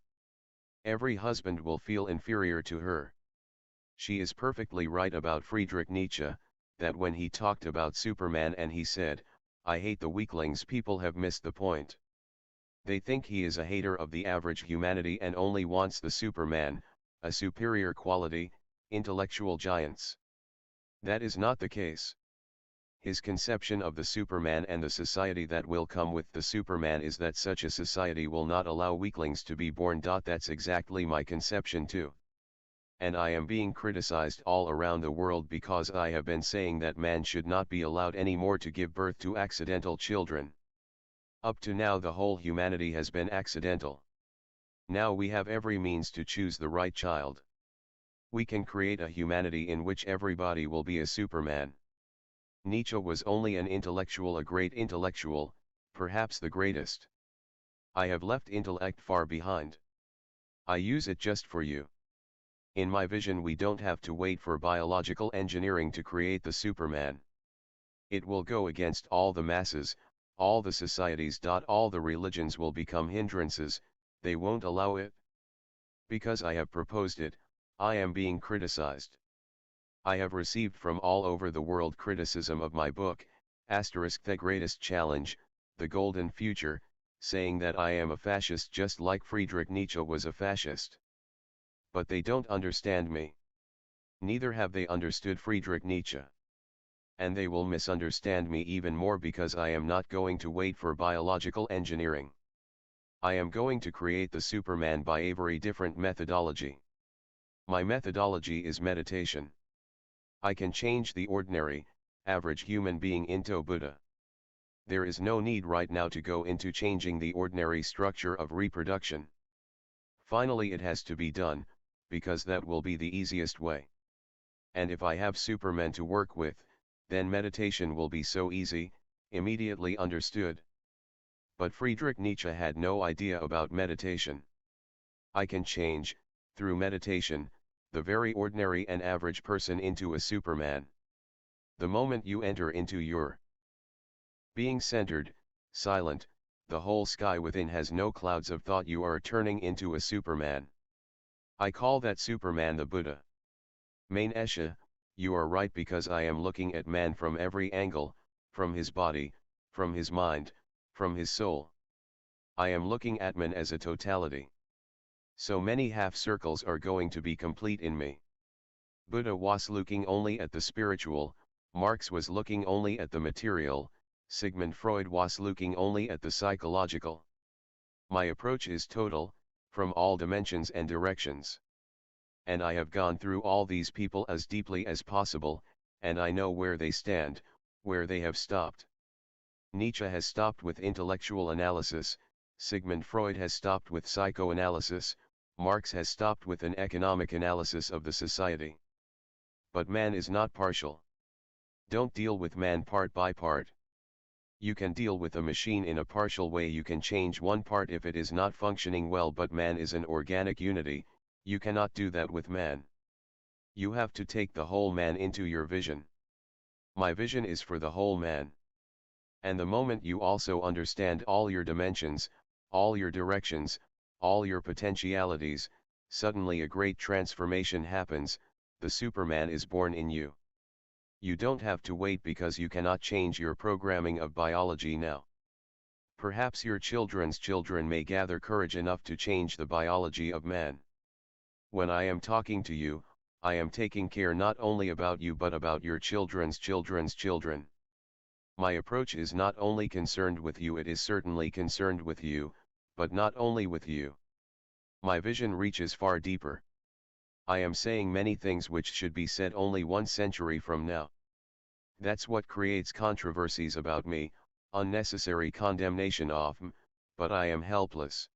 Every husband will feel inferior to her. She is perfectly right about Friedrich Nietzsche, that when he talked about Superman and he said, I hate the weaklings, people have missed the point. They think he is a hater of the average humanity and only wants the Superman, a superior quality, intellectual giants. That is not the case. His conception of the Superman and the society that will come with the Superman is that such a society will not allow weaklings to be born. That's exactly my conception too. And I am being criticized all around the world because I have been saying that man should not be allowed anymore to give birth to accidental children. Up to now the whole humanity has been accidental. Now we have every means to choose the right child. We can create a humanity in which everybody will be a Superman. Nietzsche was only an intellectual, a great intellectual, perhaps the greatest. I have left intellect far behind. I use it just for you. In my vision we don't have to wait for biological engineering to create the Superman. It will go against all the masses, all the societies. All the religions will become hindrances, they won't allow it. Because I have proposed it, I am being criticized. I have received from all over the world criticism of my book, The Greatest Challenge, The Golden Future, saying that I am a fascist just like Friedrich Nietzsche was a fascist. But they don't understand me. Neither have they understood Friedrich Nietzsche. And they will misunderstand me even more because I am not going to wait for biological engineering. I am going to create the Superman by a very different methodology. My methodology is meditation. I can change the ordinary, average human being into Buddha. There is no need right now to go into changing the ordinary structure of reproduction. Finally it has to be done, because that will be the easiest way. And if I have Supermen to work with, then meditation will be so easy, immediately understood. But Friedrich Nietzsche had no idea about meditation. I can change, through meditation, the very ordinary and average person into a Superman. The moment you enter into your being centered, silent, the whole sky within has no clouds of thought, you are turning into a Superman. I call that Superman the Buddha. Main Esha, you are right, because I am looking at man from every angle, from his body, from his mind, from his soul. I am looking at man as a totality. So many half circles are going to be complete in me. Buddha was looking only at the spiritual, Marx was looking only at the material, Sigmund Freud was looking only at the psychological. My approach is total, from all dimensions and directions. And I have gone through all these people as deeply as possible, and I know where they stand, where they have stopped. Nietzsche has stopped with intellectual analysis, Sigmund Freud has stopped with psychoanalysis, Marx has stopped with an economic analysis of the society. But man is not partial. Don't deal with man part by part. You can deal with a machine in a partial way, you can change one part if it is not functioning well, but man is an organic unity, you cannot do that with man. You have to take the whole man into your vision. My vision is for the whole man. And the moment you also understand all your dimensions, all your directions, all your potentialities, suddenly a great transformation happens, the Superman is born in you. You don't have to wait, because you cannot change your programming of biology now. Perhaps your children's children may gather courage enough to change the biology of man. When I am talking to you, I am taking care not only about you but about your children's children's children. My approach is not only concerned with you, it is certainly concerned with you, but not only with you. My vision reaches far deeper. I am saying many things which should be said only 1 century from now. That's what creates controversies about me, unnecessary condemnation of me, but I am helpless.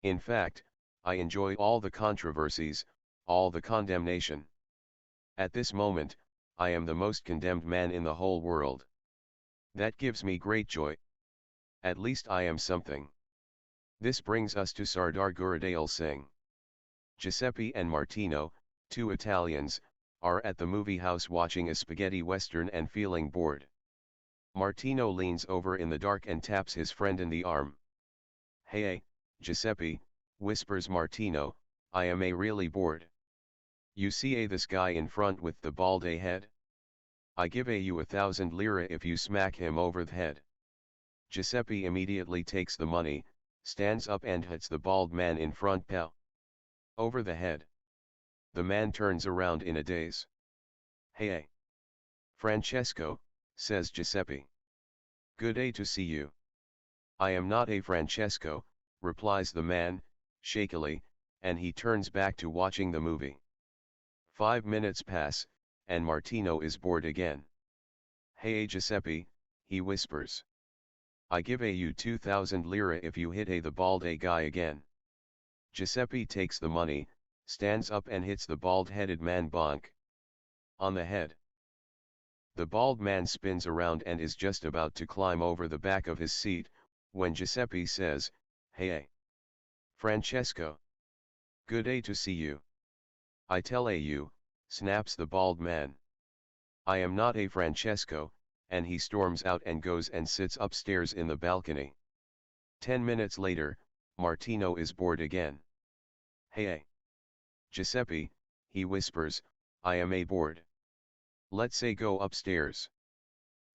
In fact, I enjoy all the controversies, all the condemnation. At this moment, I am the most condemned man in the whole world. That gives me great joy. At least I am something. This brings us to Sardar Gurudale Singh. Giuseppe and Martino, 2 Italians, are at the movie house watching a spaghetti western and feeling bored. Martino leans over in the dark and taps his friend in the arm. "Hey, Giuseppe," whispers Martino, "I am really bored. You see this guy in front with the bald head? I give you 1,000 lira if you smack him over the head." Giuseppe immediately takes the money, stands up and hits the bald man in front over the head. The man turns around in a daze. "Hey, Francesco," says Giuseppe. "Good day to see you." "I am not a Francesco," replies the man, shakily, and he turns back to watching the movie. 5 minutes pass, and Martino is bored again. "Hey Giuseppe," he whispers. "I give you 2,000 lira if you hit the bald guy again." Giuseppe takes the money, stands up and hits the bald-headed man bonk on the head. The bald man spins around and is just about to climb over the back of his seat, when Giuseppe says, "Hey, Francesco. Good day to see you." "I tell you," snaps the bald man. "I am not a Francesco," and he storms out and goes and sits upstairs in the balcony. 10 minutes later, Martino is bored again. "Hey, Giuseppe," he whispers, "I am bored. Let's go upstairs."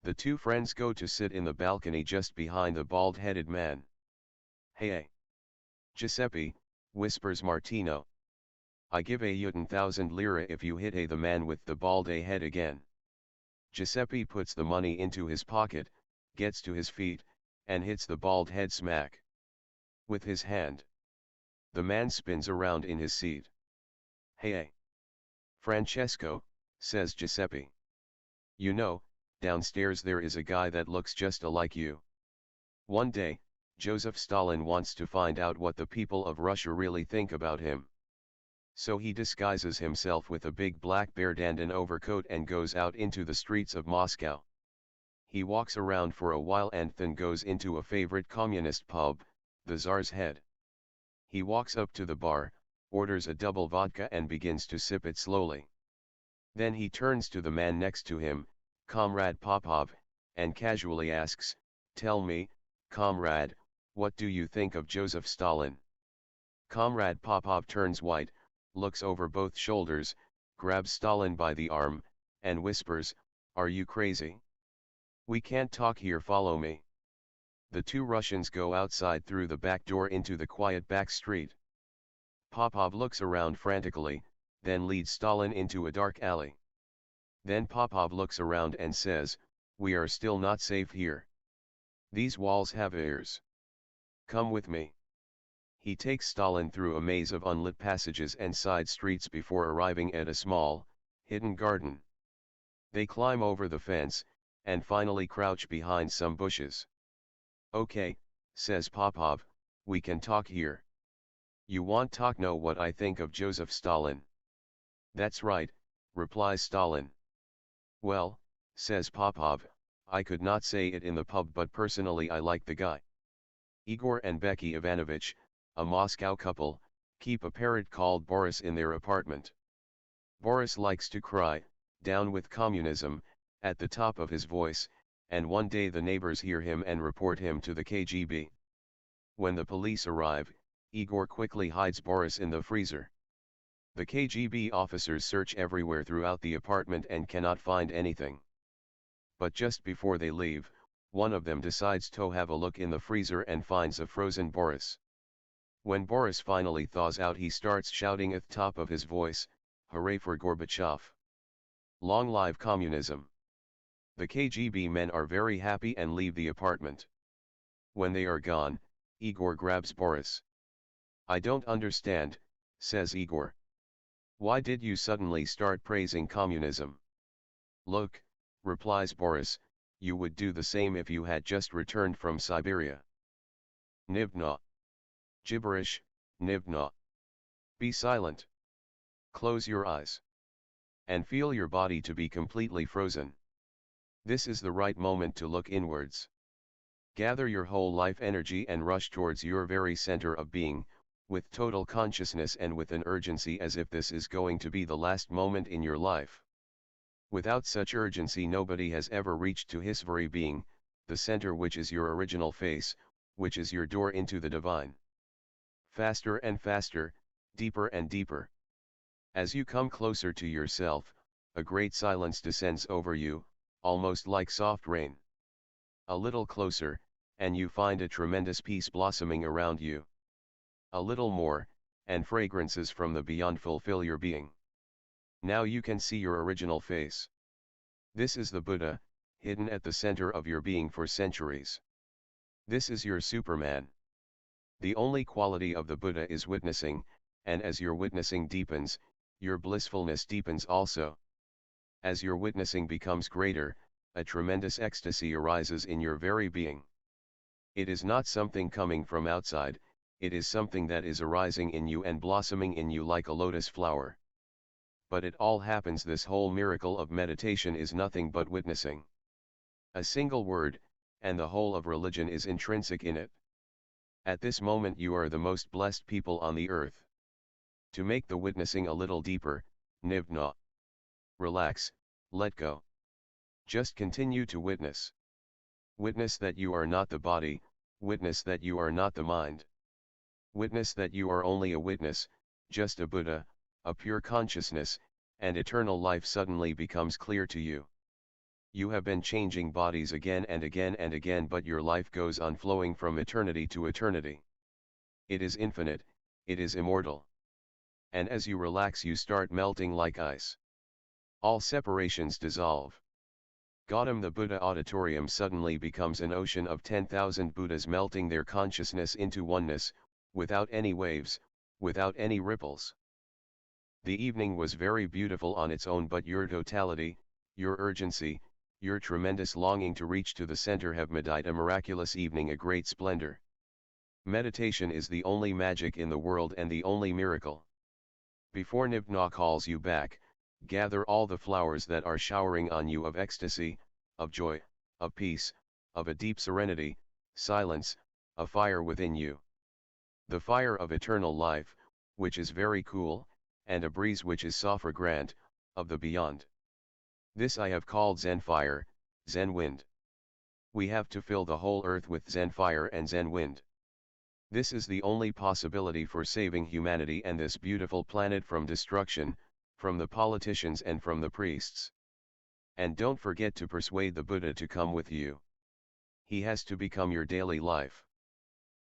The 2 friends go to sit in the balcony just behind the bald-headed man. "Hey, Giuseppe," whispers Martino. "I give you 1,000 lira if you hit the man with the bald head again." Giuseppe puts the money into his pocket, gets to his feet, and hits the bald head smack with his hand. The man spins around in his seat. "Hey, Francesco," says Giuseppe. "You know, downstairs there is a guy that looks just like you. One day, Joseph Stalin wants to find out what the people of Russia really think about him. So he disguises himself with a big black bear and an overcoat and goes out into the streets of Moscow. He walks around for a while and then goes into a favorite communist pub, the Tsar's Head. He walks up to the bar, orders a double vodka and begins to sip it slowly. Then he turns to the man next to him, Comrade Popov, and casually asks, "Tell me, comrade, what do you think of Joseph Stalin?" Comrade Popov turns white, looks over both shoulders, grabs Stalin by the arm, and whispers, "Are you crazy? We can't talk here, follow me." The two Russians go outside through the back door into the quiet back street. Popov looks around frantically, then leads Stalin into a dark alley. Then Popov looks around and says, "We are still not safe here. These walls have ears. Come with me." He takes Stalin through a maze of unlit passages and side streets before arriving at a small, hidden garden. They climb over the fence, and finally crouch behind some bushes. "Okay," says Popov, "we can talk here." "You want talk know what I think of Joseph Stalin?" "That's right," replies Stalin. "Well," says Popov, "I could not say it in the pub, but personally I like the guy." Igor and Becky Ivanovich, a Moscow couple, keep a parrot called Boris in their apartment. Boris likes to cry, "Down with communism," at the top of his voice, and one day the neighbors hear him and report him to the KGB. When the police arrive, Igor quickly hides Boris in the freezer. The KGB officers search everywhere throughout the apartment and cannot find anything. But just before they leave, one of them decides to have a look in the freezer and finds a frozen Boris. When Boris finally thaws out, he starts shouting at the top of his voice, "Hooray for Gorbachev! Long live communism!" The KGB men are very happy and leave the apartment. When they are gone, Igor grabs Boris. "I don't understand," says Igor. "Why did you suddenly start praising communism?" "Look," replies Boris, "you would do the same if you had just returned from Siberia." Nivna. Gibberish, nivna. Be silent. Close your eyes. And feel your body to be completely frozen. This is the right moment to look inwards. Gather your whole life energy and rush towards your very center of being, with total consciousness and with an urgency as if this is going to be the last moment in your life. Without such urgency nobody has ever reached to his very being, the center which is your original face, which is your door into the divine. Faster and faster, deeper and deeper. As you come closer to yourself, a great silence descends over you, almost like soft rain. A little closer, and you find a tremendous peace blossoming around you. A little more, and fragrances from the beyond fulfill your being. Now you can see your original face. This is the Buddha, hidden at the center of your being for centuries. This is your Superman. The only quality of the Buddha is witnessing, and as your witnessing deepens, your blissfulness deepens also. As your witnessing becomes greater, a tremendous ecstasy arises in your very being. It is not something coming from outside, it is something that is arising in you and blossoming in you like a lotus flower. But it all happens. This whole miracle of meditation is nothing but witnessing. A single word, and the whole of religion is intrinsic in it. At this moment you are the most blessed people on the earth. To make the witnessing a little deeper, nivna. Relax, let go. Just continue to witness. Witness that you are not the body, witness that you are not the mind. Witness that you are only a witness, just a Buddha, a pure consciousness, and eternal life suddenly becomes clear to you. You have been changing bodies again and again and again, but your life goes on flowing from eternity to eternity. It is infinite, it is immortal. And as you relax you start melting like ice. All separations dissolve. Gautam the Buddha auditorium suddenly becomes an ocean of 10,000 Buddhas melting their consciousness into oneness, without any waves, without any ripples. The evening was very beautiful on its own, but your totality, your urgency, your tremendous longing to reach to the center have made a miraculous evening a great splendor. Meditation is the only magic in the world and the only miracle. Before Nivna calls you back, gather all the flowers that are showering on you of ecstasy, of joy, of peace, of a deep serenity, silence, a fire within you. The fire of eternal life, which is very cool, and a breeze which is soft fragrant, of the beyond. This I have called Zen fire, Zen wind. We have to fill the whole earth with Zen fire and Zen wind. This is the only possibility for saving humanity and this beautiful planet from destruction, from the politicians and from the priests. And don't forget to persuade the Buddha to come with you. He has to become your daily life.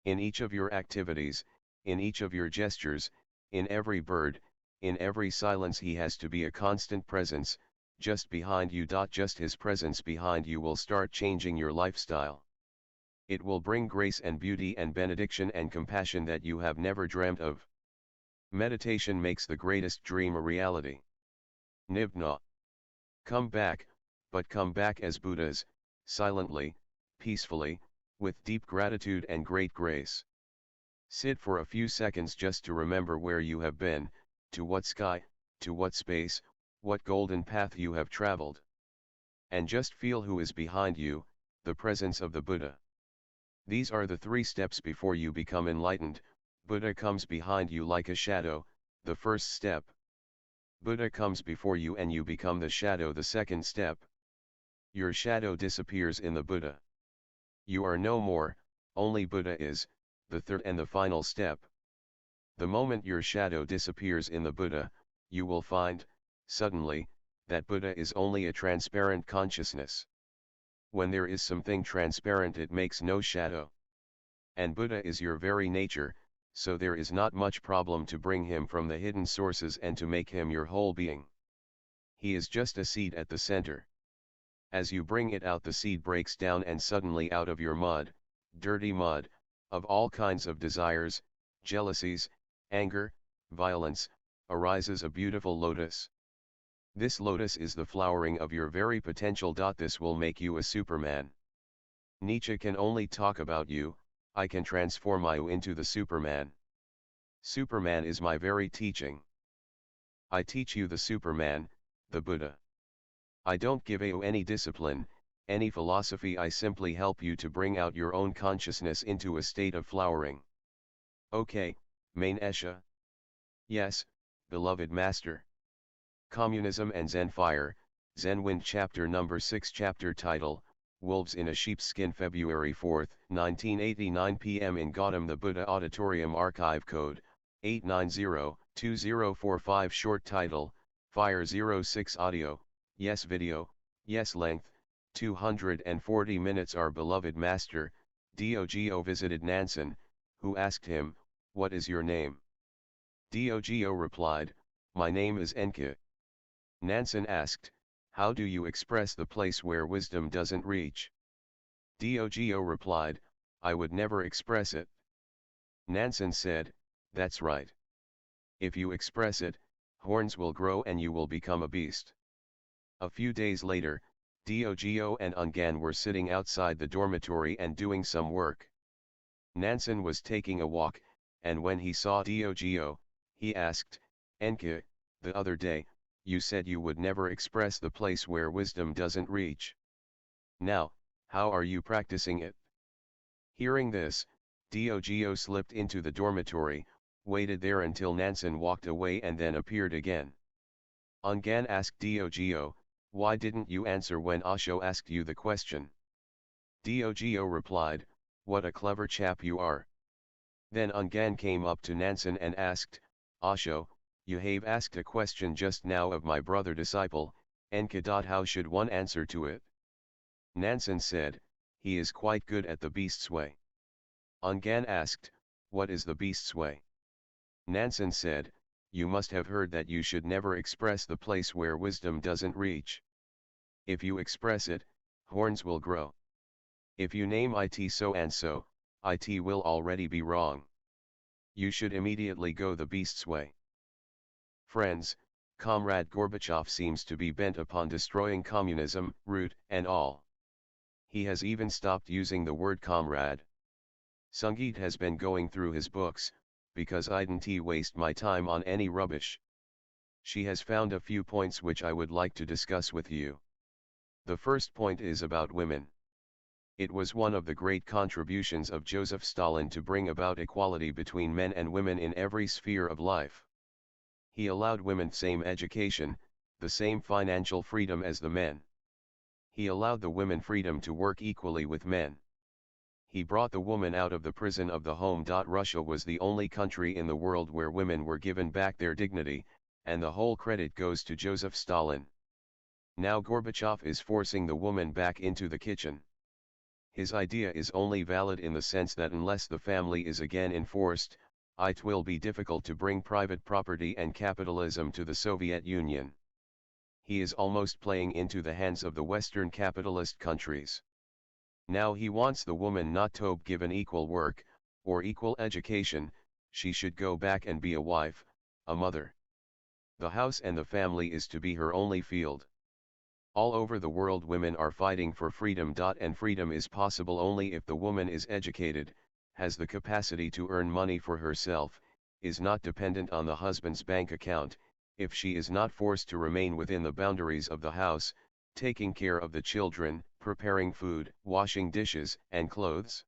In each of your activities, in each of your gestures, in every bird, in every silence he has to be a constant presence, just behind you. Just his presence behind you will start changing your lifestyle. It will bring grace and beauty and benediction and compassion that you have never dreamt of. Meditation makes the greatest dream a reality. Nibna. Come back, but come back as Buddhas, silently, peacefully, with deep gratitude and great grace. Sit for a few seconds just to remember where you have been, to what sky, to what space, what golden path you have traveled. And just feel who is behind you, the presence of the Buddha. These are the 3 steps before you become enlightened. Buddha comes behind you like a shadow, the first step. Buddha comes before you and you become the shadow, the second step. Your shadow disappears in the Buddha. You are no more, only Buddha is, the third and the final step. The moment your shadow disappears in the Buddha, you will find, suddenly, that Buddha is only a transparent consciousness. When there is something transparent it makes no shadow. And Buddha is your very nature, so there is not much problem to bring him from the hidden sources and to make him your whole being. He is just a seed at the center. As you bring it out the seed breaks down and suddenly out of your mud, dirty mud, of all kinds of desires, jealousies, anger, violence, arises a beautiful lotus. This lotus is the flowering of your very potential. This will make you a Superman. Nietzsche can only talk about you, I can transform you into the Superman. Superman is my very teaching. I teach you the Superman, the Buddha. I don't give you any discipline, any philosophy, I simply help you to bring out your own consciousness into a state of flowering. Okay, Main Esha. Yes, beloved Master. Communism and Zen Fire, Zen Wind Chapter Number 6 Chapter Title, Wolves in a Sheepskin February 4, 1989 p.m. in Gautam the Buddha Auditorium Archive Code, 890-2045 Short Title, Fire 06 Audio, Yes Video, Yes Length, 240 minutes Our beloved Master, Dogo visited Nansen, who asked him, "What is your name?" Dogo replied, "My name is Enki." Nansen asked, "How do you express the place where wisdom doesn't reach?" Dogo replied, "I would never express it." Nansen said, "That's right. If you express it, horns will grow and you will become a beast." A few days later, Dogo and Ungan were sitting outside the dormitory and doing some work. Nansen was taking a walk, and when he saw Dogo, he asked, "Enki, the other day, you said you would never express the place where wisdom doesn't reach. Now, how are you practicing it?" Hearing this, Dogo slipped into the dormitory, waited there until Nansen walked away and then appeared again. Ungan asked Dogo, "Why didn't you answer when Osho asked you the question?" Dogo replied, "What a clever chap you are." Then Ungan came up to Nansen and asked, "Osho, you have asked a question just now of my brother disciple, Enki. How should one answer to it?" Nansen said, "He is quite good at the beast's way." Ungan asked, "What is the beast's way?" Nansen said, "You must have heard that you should never express the place where wisdom doesn't reach. If you express it, horns will grow. If you name it so and so, it will already be wrong. You should immediately go the beast's way." Friends, Comrade Gorbachev seems to be bent upon destroying communism, root and all. He has even stopped using the word comrade. Sungit has been going through his books, because I didn't waste my time on any rubbish. She has found a few points which I would like to discuss with you. The first point is about women. It was one of the great contributions of Joseph Stalin to bring about equality between men and women in every sphere of life. He allowed women same education, the same financial freedom as the men. He allowed the women freedom to work equally with men. He brought the woman out of the prison of the home. Russia was the only country in the world where women were given back their dignity, and the whole credit goes to Joseph Stalin. Now Gorbachev is forcing the woman back into the kitchen. His idea is only valid in the sense that unless the family is again enforced, it will be difficult to bring private property and capitalism to the Soviet Union. He is almost playing into the hands of the Western capitalist countries. Now he wants the woman not to be given equal work, or equal education, she should go back and be a wife, a mother. The house and the family is to be her only field. All over the world women are fighting for freedom. And freedom is possible only if the woman is educated, has the capacity to earn money for herself, is not dependent on the husband's bank account, if she is not forced to remain within the boundaries of the house, taking care of the children, preparing food, washing dishes and clothes.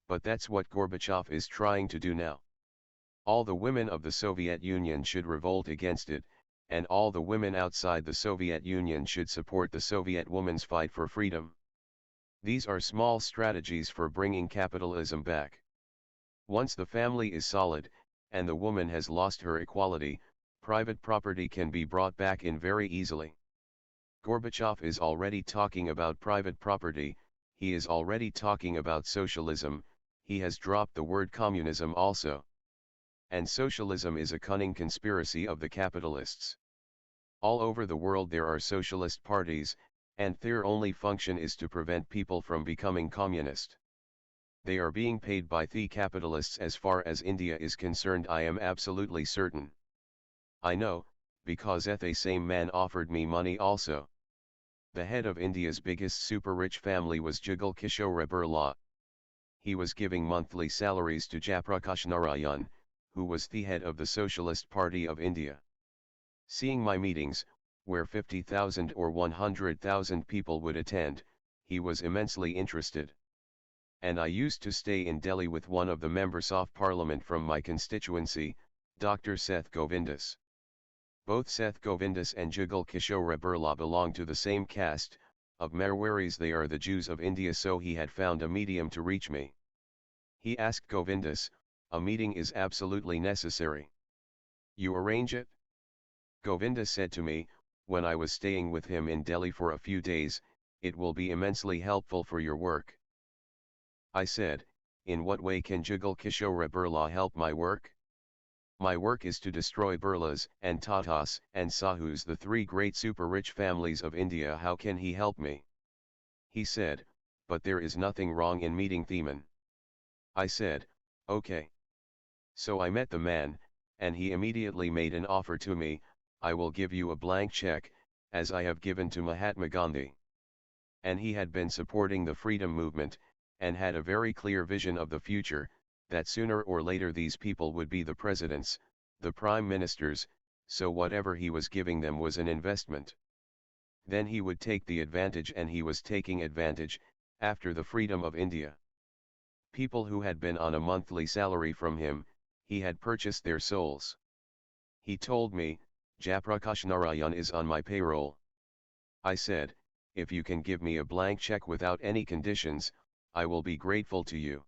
But that's what Gorbachev is trying to do now. All the women of the Soviet Union should revolt against it, and all the women outside the Soviet Union should support the Soviet woman's fight for freedom. These are small strategies for bringing capitalism back. Once the family is solid, and the woman has lost her equality, private property can be brought back in very easily. Gorbachev is already talking about private property, he is already talking about socialism, he has dropped the word communism also. And socialism is a cunning conspiracy of the capitalists. All over the world there are socialist parties, and their only function is to prevent people from becoming communist. They are being paid by the capitalists as far as India is concerned. I am absolutely certain. I know, because the same man offered me money also. The head of India's biggest super-rich family was Jugal Kishore Birla. He was giving monthly salaries to Jayaprakash Narayan, who was the head of the Socialist Party of India. Seeing my meetings, where 50,000 or 100,000 people would attend, he was immensely interested. And I used to stay in Delhi with one of the members of parliament from my constituency, Dr. Seth Govindas. Both Seth Govindas and Jugal Kishore Birla belong to the same caste, of Marwaris. They are the Jews of India, so he had found a medium to reach me. He asked Govindas, a meeting is absolutely necessary. You arrange it? Govinda said to me, when I was staying with him in Delhi for a few days, it will be immensely helpful for your work. I said, in what way can Jugal Kishore Birla help my work? My work is to destroy Birlas and Tatas and Sahus, the three great super-rich families of India. How can he help me? He said, but there is nothing wrong in meeting Theman. I said, okay. So I met the man, and he immediately made an offer to me, I will give you a blank check, as I have given to Mahatma Gandhi. And he had been supporting the freedom movement, and had a very clear vision of the future, that sooner or later these people would be the presidents, the prime ministers, so whatever he was giving them was an investment. Then he would take the advantage, and he was taking advantage, after the freedom of India. People who had been on a monthly salary from him, he had purchased their souls. He told me, Jayaprakash Narayan is on my payroll. I said, if you can give me a blank check without any conditions, I will be grateful to you.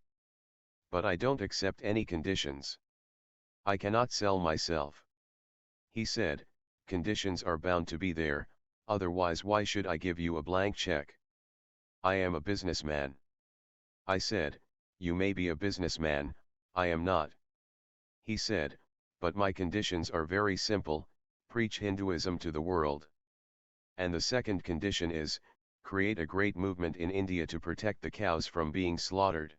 But I don't accept any conditions. I cannot sell myself. He said, conditions are bound to be there, otherwise why should I give you a blank check? I am a businessman. I said, you may be a businessman, I am not. He said, but my conditions are very simple, preach Hinduism to the world. And the second condition is, create a great movement in India to protect the cows from being slaughtered.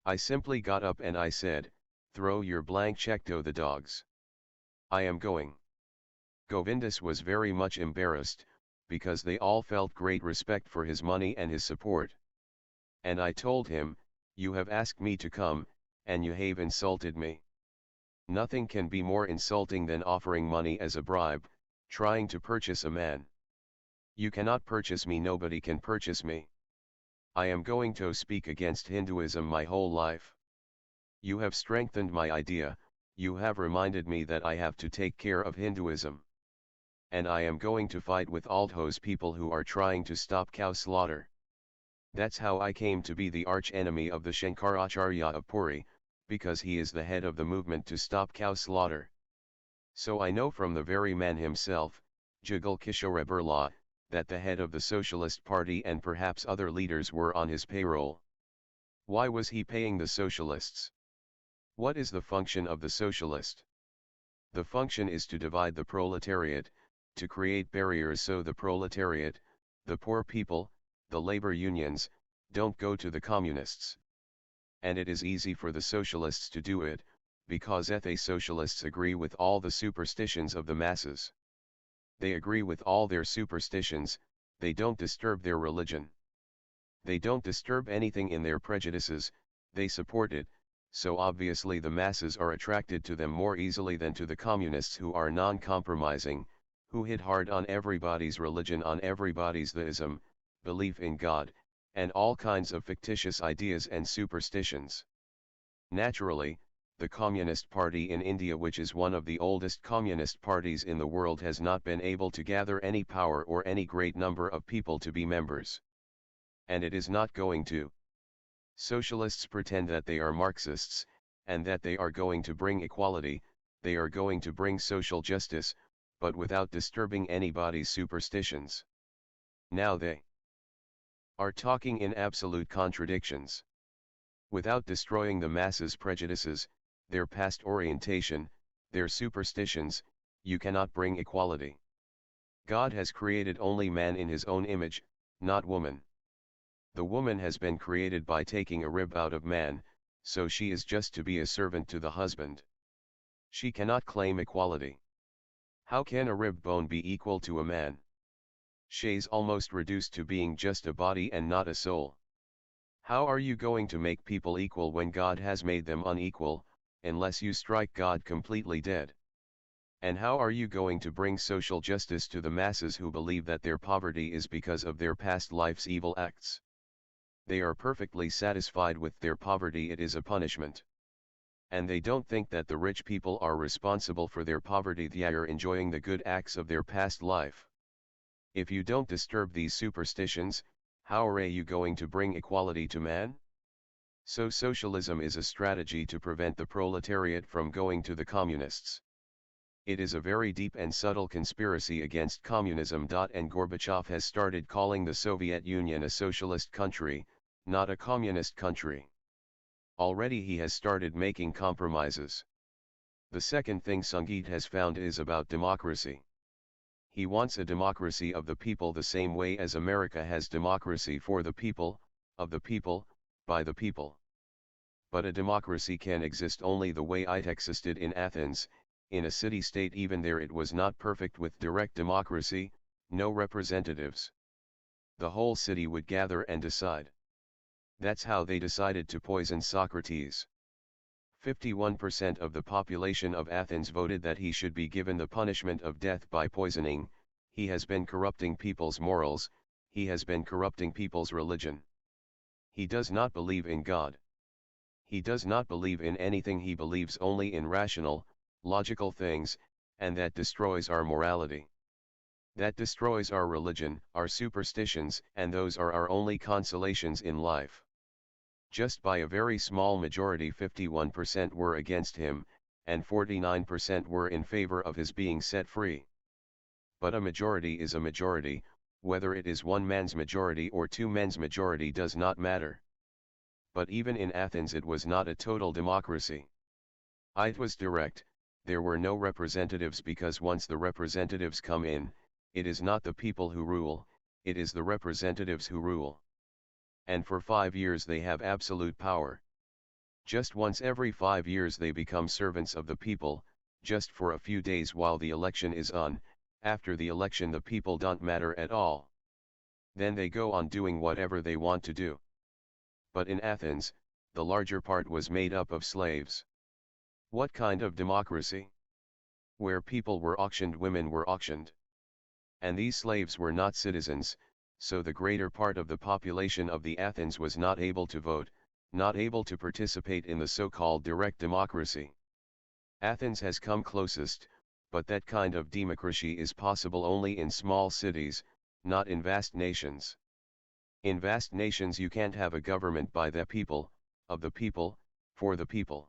I simply got up and I said, throw your blank check to the dogs. I am going. Govindas was very much embarrassed, because they all felt great respect for his money and his support. And I told him, you have asked me to come, and you have insulted me. Nothing can be more insulting than offering money as a bribe, trying to purchase a man. You cannot purchase me, nobody can purchase me. I am going to speak against Hinduism my whole life. You have strengthened my idea, you have reminded me that I have to take care of Hinduism. And I am going to fight with all those people who are trying to stop cow slaughter. That's how I came to be the arch enemy of the Shankaracharya of Puri, because he is the head of the movement to stop cow slaughter. So I know from the very man himself, Jugal Kishore Birla, that the head of the Socialist Party and perhaps other leaders were on his payroll. Why was he paying the socialists? What is the function of the socialist? The function is to divide the proletariat, to create barriers so the proletariat, the poor people, the labor unions, don't go to the communists. And it is easy for the socialists to do it, because the socialists agree with all the superstitions of the masses. They agree with all their superstitions, they don't disturb their religion. They don't disturb anything in their prejudices, they support it, so obviously the masses are attracted to them more easily than to the communists who are non-compromising, who hit hard on everybody's religion, on everybody's theism, belief in God, and all kinds of fictitious ideas and superstitions. Naturally, the Communist Party in India, which is one of the oldest communist parties in the world, has not been able to gather any power or any great number of people to be members. And it is not going to. Socialists pretend that they are Marxists, and that they are going to bring equality, they are going to bring social justice, but without disturbing anybody's superstitions. Now they are talking in absolute contradictions. Without destroying the masses' prejudices, their past orientation, their superstitions, you cannot bring equality. God has created only man in his own image, not woman. The woman has been created by taking a rib out of man, so she is just to be a servant to the husband. She cannot claim equality. How can a rib bone be equal to a man? She's almost reduced to being just a body and not a soul. How are you going to make people equal when God has made them unequal, unless you strike God completely dead? And how are you going to bring social justice to the masses who believe that their poverty is because of their past life's evil acts? They are perfectly satisfied with their poverty, it is a punishment. And they don't think that the rich people are responsible for their poverty, they are enjoying the good acts of their past life. If you don't disturb these superstitions, how are you going to bring equality to man? So socialism is a strategy to prevent the proletariat from going to the communists. It is a very deep and subtle conspiracy against communism. And Gorbachev has started calling the Soviet Union a socialist country, not a communist country. Already he has started making compromises. The second thing Sangeet has found is about democracy. He wants a democracy of the people the same way as America has democracy for the people, of the people, by the people. But a democracy can exist only the way it existed in Athens, in a city-state. Even there it was not perfect with direct democracy, no representatives. The whole city would gather and decide. That's how they decided to poison Socrates. 51% of the population of Athens voted that he should be given the punishment of death by poisoning. He has been corrupting people's morals, he has been corrupting people's religion. He does not believe in God. He does not believe in anything, he believes only in rational, logical things, and that destroys our morality. That destroys our religion, our superstitions, and those are our only consolations in life. Just by a very small majority, 51% were against him, and 49% were in favor of his being set free. But a majority is a majority, whether it is one man's majority or two men's majority does not matter. But even in Athens it was not a total democracy. It was direct, there were no representatives, because once the representatives come in, it is not the people who rule, it is the representatives who rule. And for 5 years they have absolute power. Just once every 5 years they become servants of the people, just for a few days while the election is on. After the election the people don't matter at all. Then they go on doing whatever they want to do. But in Athens, the larger part was made up of slaves. What kind of democracy? Where people were auctioned, women were auctioned. And these slaves were not citizens, so the greater part of the population of the Athens was not able to vote, not able to participate in the so-called direct democracy. Athens has come closest, but that kind of democracy is possible only in small cities, not in vast nations. In vast nations you can't have a government by the people, of the people, for the people.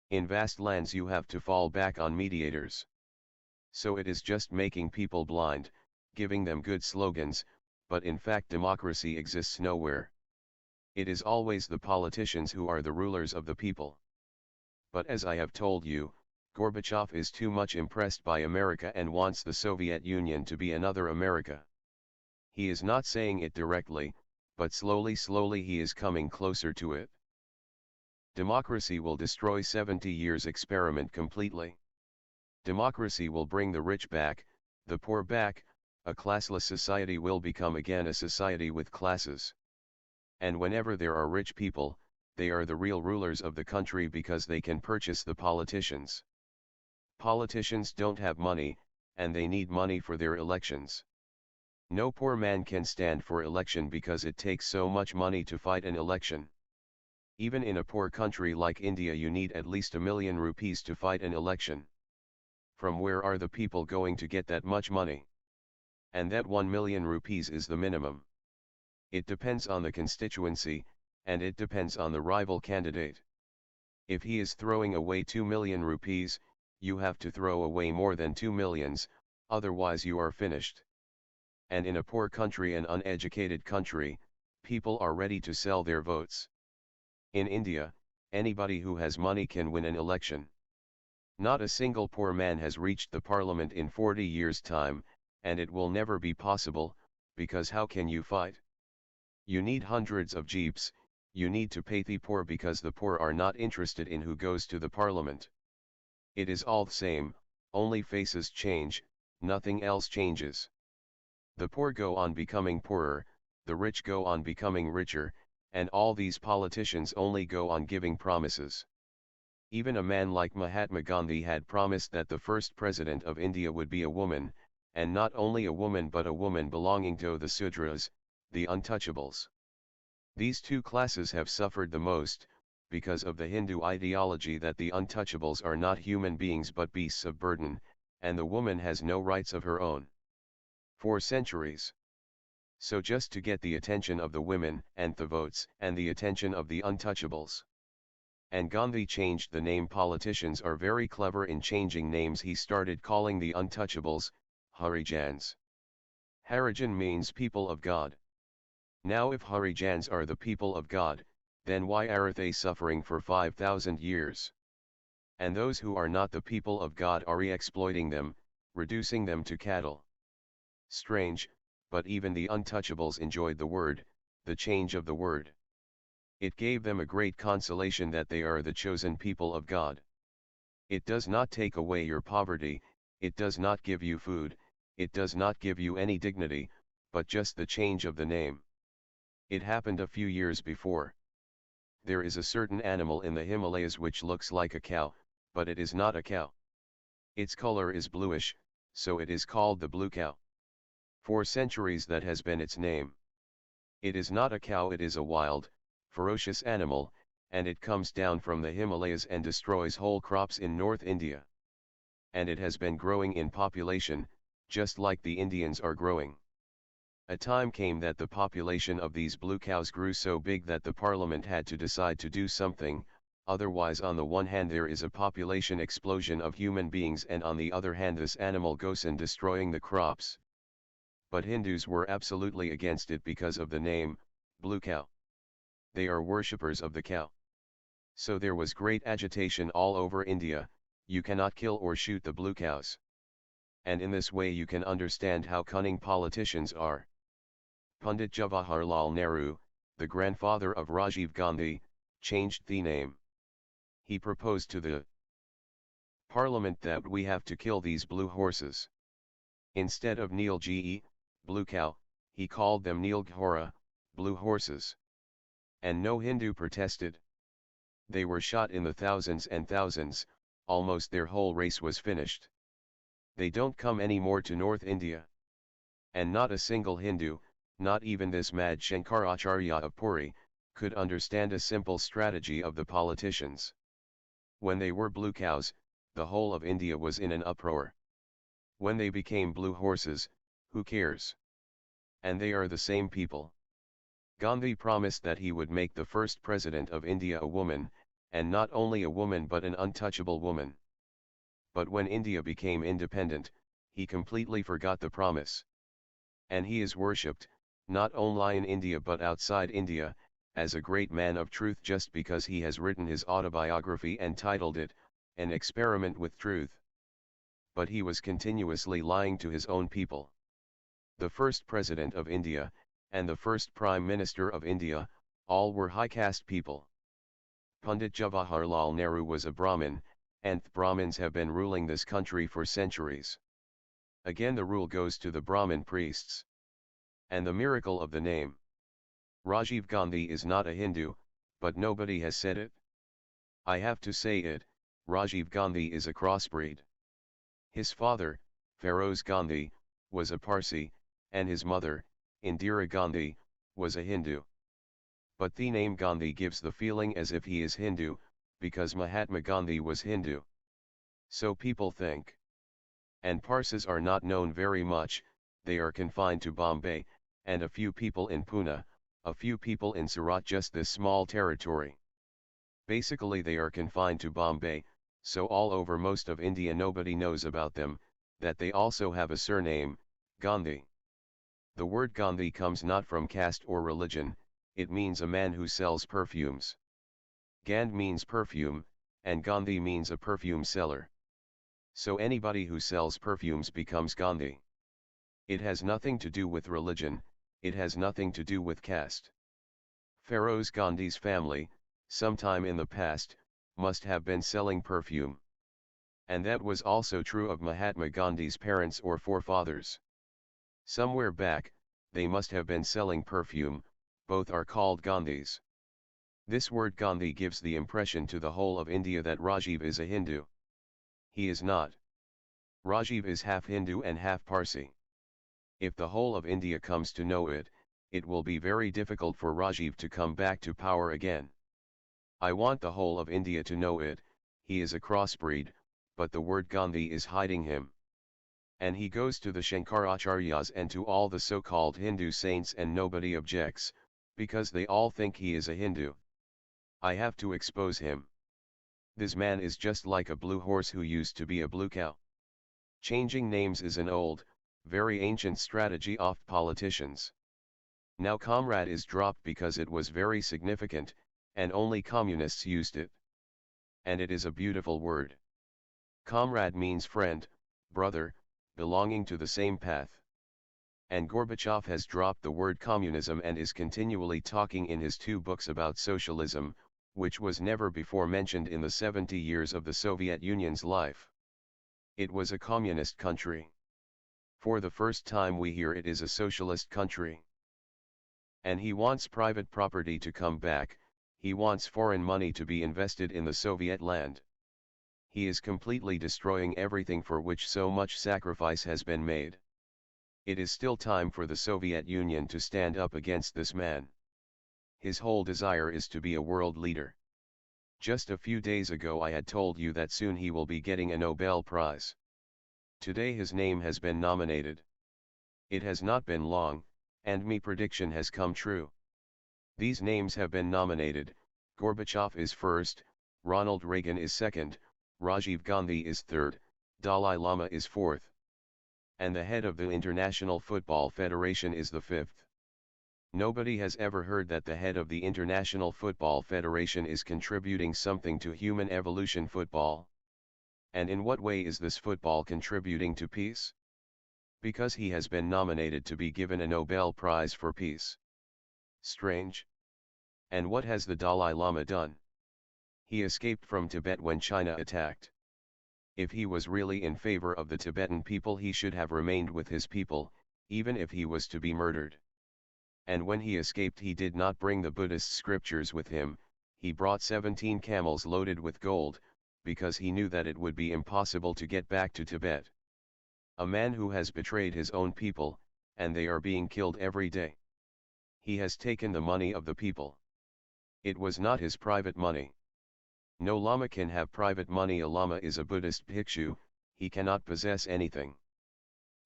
In vast lands you have to fall back on mediators. So it is just making people blind, giving them good slogans, but in fact democracy exists nowhere. It is always the politicians who are the rulers of the people. But as I have told you, Gorbachev is too much impressed by America and wants the Soviet Union to be another America. He is not saying it directly, but slowly he is coming closer to it. Democracy will destroy 70 years experiment completely. Democracy will bring the rich back, the poor back, a classless society will become again a society with classes. And whenever there are rich people, they are the real rulers of the country because they can purchase the politicians. Politicians don't have money, and they need money for their elections. No poor man can stand for election because it takes so much money to fight an election. Even in a poor country like India you need at least ₹1 million to fight an election. From where are the people going to get that much money? And that ₹1 million is the minimum. It depends on the constituency, and it depends on the rival candidate. If he is throwing away ₹2 million, you have to throw away more than 2 millions, otherwise you are finished. And in a poor country, an uneducated country, people are ready to sell their votes. In India, anybody who has money can win an election. Not a single poor man has reached the parliament in 40 years' time, and it will never be possible, because how can you fight? You need hundreds of jeeps, you need to pay the poor because the poor are not interested in who goes to the parliament. It is all the same, only faces change, nothing else changes. The poor go on becoming poorer, the rich go on becoming richer, and all these politicians only go on giving promises. Even a man like Mahatma Gandhi had promised that the first president of India would be a woman, and not only a woman but a woman belonging to the Sudras, the untouchables. These two classes have suffered the most, because of the Hindu ideology that the untouchables are not human beings but beasts of burden, and the woman has no rights of her own. For centuries. So just to get the attention of the women and the votes and the attention of the untouchables. And Gandhi changed the name. Politicians are very clever in changing names. He started calling the untouchables, Harijans. Harijan means people of God. Now if Harijans are the people of God, then why are they suffering for 5,000 years? And those who are not the people of God are exploiting them, reducing them to cattle. Strange, but even the untouchables enjoyed the word, the change of the word. It gave them a great consolation that they are the chosen people of God. It does not take away your poverty, it does not give you food, it does not give you any dignity, but just the change of the name. It happened a few years before. There is a certain animal in the Himalayas which looks like a cow, but it is not a cow. Its color is bluish, so it is called the blue cow. For centuries that has been its name. It is not a cow, it is a wild, ferocious animal, and it comes down from the Himalayas and destroys whole crops in North India. And it has been growing in population, just like the Indians are growing. A time came that the population of these blue cows grew so big that the parliament had to decide to do something, otherwise on the one hand there is a population explosion of human beings and on the other hand this animal goes on destroying the crops. But Hindus were absolutely against it because of the name, blue cow. They are worshippers of the cow. So there was great agitation all over India, you cannot kill or shoot the blue cows. And in this way you can understand how cunning politicians are. Pandit Jawaharlal Nehru, the grandfather of Rajiv Gandhi, changed the name. He proposed to the parliament that we have to kill these blue horses. Instead of Nilgi, blue cow, he called them Nilghora, blue horses. And no Hindu protested. They were shot in the thousands and thousands, almost their whole race was finished. They don't come anymore to North India. And not a single Hindu, Not even this mad Shankaracharya of Puri could understand a simple strategy of the politicians. When they were blue cows, the whole of India was in an uproar. When they became blue horses, who cares? And they are the same people. Gandhi promised that he would make the first president of India a woman, and not only a woman but an untouchable woman. But when India became independent, he completely forgot the promise. And he is worshipped, not only in India but outside India, as a great man of truth just because he has written his autobiography and titled it, An Experiment with Truth. But he was continuously lying to his own people. The first president of India, and the first prime minister of India, all were high caste people. Pandit Jawaharlal Nehru was a Brahmin, and Brahmins have been ruling this country for centuries. Again the rule goes to the Brahmin priests. And the miracle of the name. Rajiv Gandhi is not a Hindu, but nobody has said it. I have to say it, Rajiv Gandhi is a crossbreed. His father, Feroz Gandhi, was a Parsi, and his mother, Indira Gandhi, was a Hindu. But the name Gandhi gives the feeling as if he is Hindu, because Mahatma Gandhi was Hindu. So people think. And Parsis are not known very much, they are confined to Bombay, and a few people in Pune, a few people in Surat, just this small territory. Basically they are confined to Bombay, so all over most of India nobody knows about them, that they also have a surname, Gandhi. The word Gandhi comes not from caste or religion, it means a man who sells perfumes. Gand means perfume, and Gandhi means a perfume seller. So anybody who sells perfumes becomes Gandhi. It has nothing to do with religion, it has nothing to do with caste. Feroz Gandhi's family, sometime in the past, must have been selling perfume. And that was also true of Mahatma Gandhi's parents or forefathers. Somewhere back, they must have been selling perfume, both are called Gandhis. This word Gandhi gives the impression to the whole of India that Rajiv is a Hindu. He is not. Rajiv is half Hindu and half Parsi. If the whole of India comes to know it, it will be very difficult for Rajiv to come back to power again. I want the whole of India to know it, he is a crossbreed, but the word Gandhi is hiding him. And he goes to the Shankaracharyas and to all the so-called Hindu saints and nobody objects, because they all think he is a Hindu. I have to expose him. This man is just like a blue horse who used to be a blue cow. Changing names is an old, very ancient strategy of politicians. Now comrade is dropped because it was very significant, and only communists used it. And it is a beautiful word. Comrade means friend, brother, belonging to the same path. And Gorbachev has dropped the word communism and is continually talking in his 2 books about socialism, which was never before mentioned in the 70 years of the Soviet Union's life. It was a communist country. For the first time we hear it is a socialist country. And he wants private property to come back, he wants foreign money to be invested in the Soviet land. He is completely destroying everything for which so much sacrifice has been made. It is still time for the Soviet Union to stand up against this man. His whole desire is to be a world leader. Just a few days ago I had told you that soon he will be getting a Nobel Prize. Today his name has been nominated. It has not been long, and my prediction has come true. These names have been nominated, Gorbachev is first, Ronald Reagan is second, Rajiv Gandhi is third, Dalai Lama is fourth. And the head of the International Football Federation is the fifth. Nobody has ever heard that the head of the International Football Federation is contributing something to human evolution football. And in what way is this football contributing to peace? Because he has been nominated to be given a Nobel Prize for Peace. Strange. And what has the Dalai Lama done? He escaped from Tibet when China attacked. If he was really in favor of the Tibetan people he should have remained with his people, even if he was to be murdered. And when he escaped he did not bring the Buddhist scriptures with him, he brought 17 camels loaded with gold, because he knew that it would be impossible to get back to Tibet. A man who has betrayed his own people, and they are being killed every day. He has taken the money of the people. It was not his private money. No Lama can have private money. A Lama is a Buddhist bhikshu, he cannot possess anything.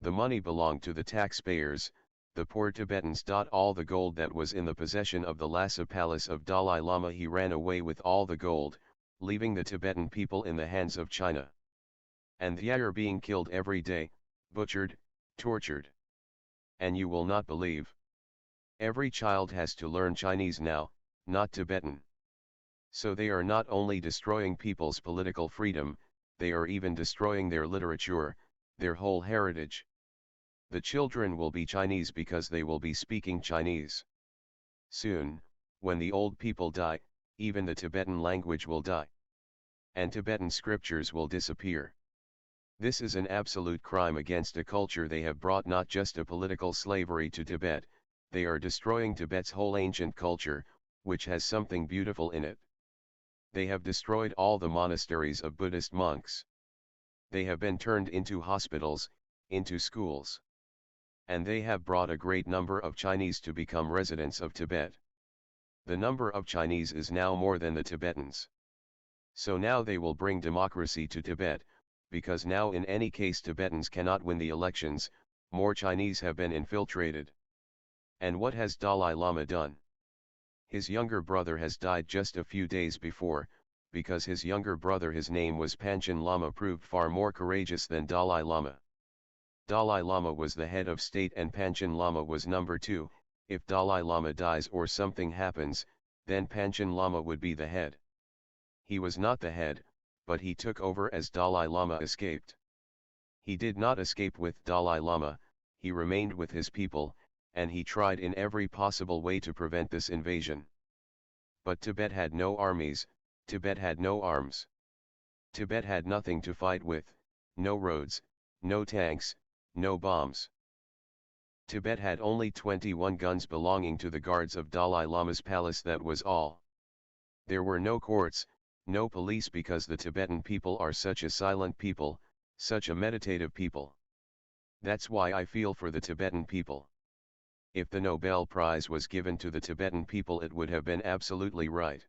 The money belonged to the taxpayers, the poor Tibetans. All the gold that was in the possession of the Lhasa palace of Dalai Lama, he ran away with all the gold, leaving the Tibetan people in the hands of China. And they are being killed every day, butchered, tortured. And you will not believe. Every child has to learn Chinese now, not Tibetan. So they are not only destroying people's political freedom, they are even destroying their literature, their whole heritage. The children will be Chinese because they will be speaking Chinese. Soon, when the old people die, even the Tibetan language will die. And Tibetan scriptures will disappear. This is an absolute crime against a culture. They have brought not just a political slavery to Tibet, they are destroying Tibet's whole ancient culture, which has something beautiful in it. They have destroyed all the monasteries of Buddhist monks. They have been turned into hospitals, into schools. And they have brought a great number of Chinese to become residents of Tibet. The number of Chinese is now more than the Tibetans. So now they will bring democracy to Tibet, because now in any case Tibetans cannot win the elections, more Chinese have been infiltrated. And what has Dalai Lama done? His younger brother has died just a few days before, because his younger brother, his name was Panchen Lama, proved far more courageous than Dalai Lama. Dalai Lama was the head of state and Panchen Lama was number 2, if Dalai Lama dies or something happens, then Panchen Lama would be the head. He was not the head, but he took over as Dalai Lama escaped. He did not escape with Dalai Lama, he remained with his people, and he tried in every possible way to prevent this invasion. But Tibet had no armies, Tibet had no arms. Tibet had nothing to fight with, no roads, no tanks, no bombs. Tibet had only 21 guns belonging to the guards of Dalai Lama's palace, that was all. There were no courts, no police, because the Tibetan people are such a silent people, such a meditative people. That's why I feel for the Tibetan people. If the Nobel Prize was given to the Tibetan people, it would have been absolutely right.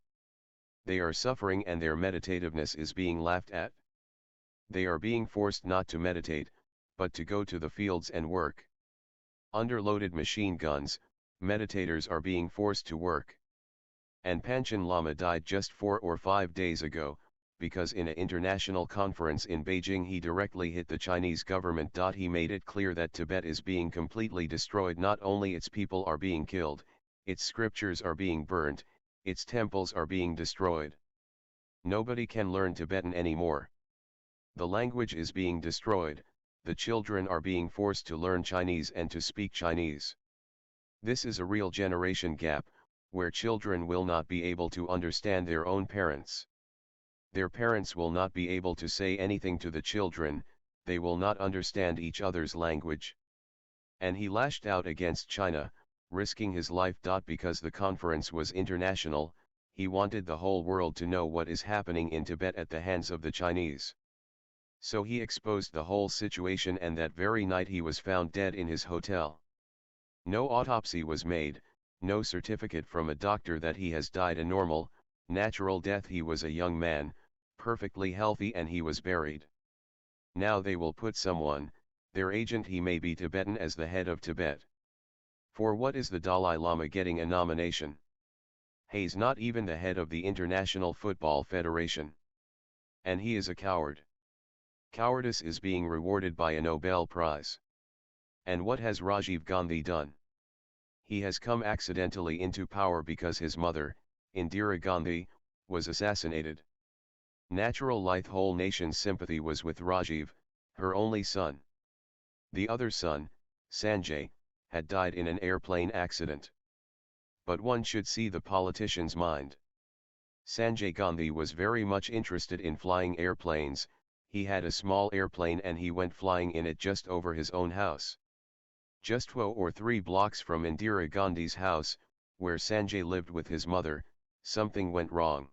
They are suffering and their meditativeness is being laughed at. They are being forced not to meditate, but to go to the fields and work. Under loaded machine guns, meditators are being forced to work. And Panchen Lama died just 4 or 5 days ago, because in an international conference in Beijing he directly hit the Chinese government. He made it clear that Tibet is being completely destroyed. Not only its people are being killed, its scriptures are being burned, its temples are being destroyed. Nobody can learn Tibetan anymore. The language is being destroyed, the children are being forced to learn Chinese and to speak Chinese. This is a real generation gap, where children will not be able to understand their own parents. Their parents will not be able to say anything to the children, they will not understand each other's language. And he lashed out against China, risking his life. Because the conference was international, he wanted the whole world to know what is happening in Tibet at the hands of the Chinese. So he exposed the whole situation, and that very night he was found dead in his hotel. No autopsy was made, no certificate from a doctor that he has died a normal, natural death. He was a young man, perfectly healthy, and he was buried. Now they will put someone, their agent, he may be Tibetan, as the head of Tibet. For what is the Dalai Lama getting a nomination? He's not even the head of the International Football Federation. And he is a coward. Cowardice is being rewarded by a Nobel Prize. And what has Rajiv Gandhi done? He has come accidentally into power because his mother, Indira Gandhi, was assassinated. Natural light, whole nation's sympathy was with Rajiv, her only son. The other son, Sanjay, had died in an airplane accident. But one should see the politician's mind. Sanjay Gandhi was very much interested in flying airplanes. He had a small airplane and he went flying in it just over his own house. Just 2 or 3 blocks from Indira Gandhi's house, where Sanjay lived with his mother, something went wrong.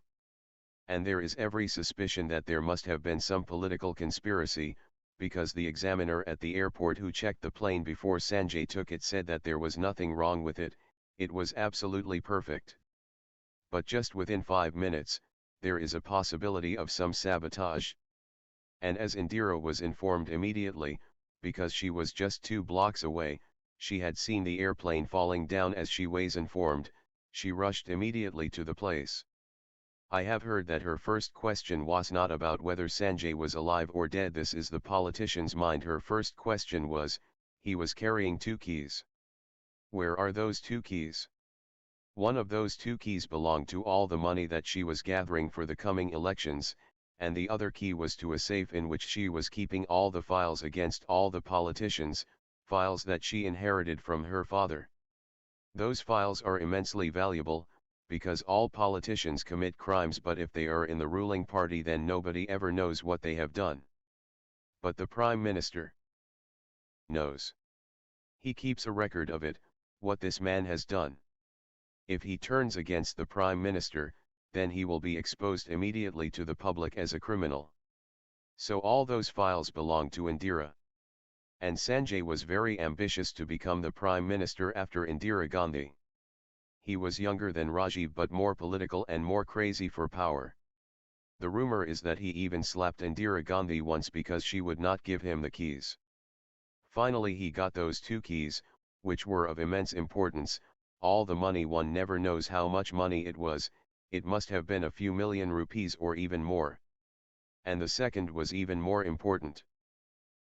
And there is every suspicion that there must have been some political conspiracy, because the examiner at the airport who checked the plane before Sanjay took it said that there was nothing wrong with it, It was absolutely perfect. But just within 5 minutes, there is a possibility of some sabotage. And as Indira was informed immediately, because she was just 2 blocks away, she had seen the airplane falling down as she was informed, she rushed immediately to the place. I have heard that her first question was not about whether Sanjay was alive or dead. This is the politician's mind. Her first question was, he was carrying 2 keys. Where are those 2 keys? One of those 2 keys belonged to all the money that she was gathering for the coming elections, and the other key was to a safe in which she was keeping all the files against all the politicians, files that she inherited from her father. Those files are immensely valuable, because all politicians commit crimes, but if they are in the ruling party then nobody ever knows what they have done. But the Prime Minister knows. He keeps a record of it, what this man has done. If he turns against the Prime Minister, then he will be exposed immediately to the public as a criminal. So all those files belong to Indira. And Sanjay was very ambitious to become the Prime Minister after Indira Gandhi. He was younger than Rajiv but more political and more crazy for power. The rumor is that he even slapped Indira Gandhi once because she would not give him the keys. Finally he got those 2 keys, which were of immense importance. All the money, one never knows how much money it was, it must have been a few million rupees or even more. And the second was even more important.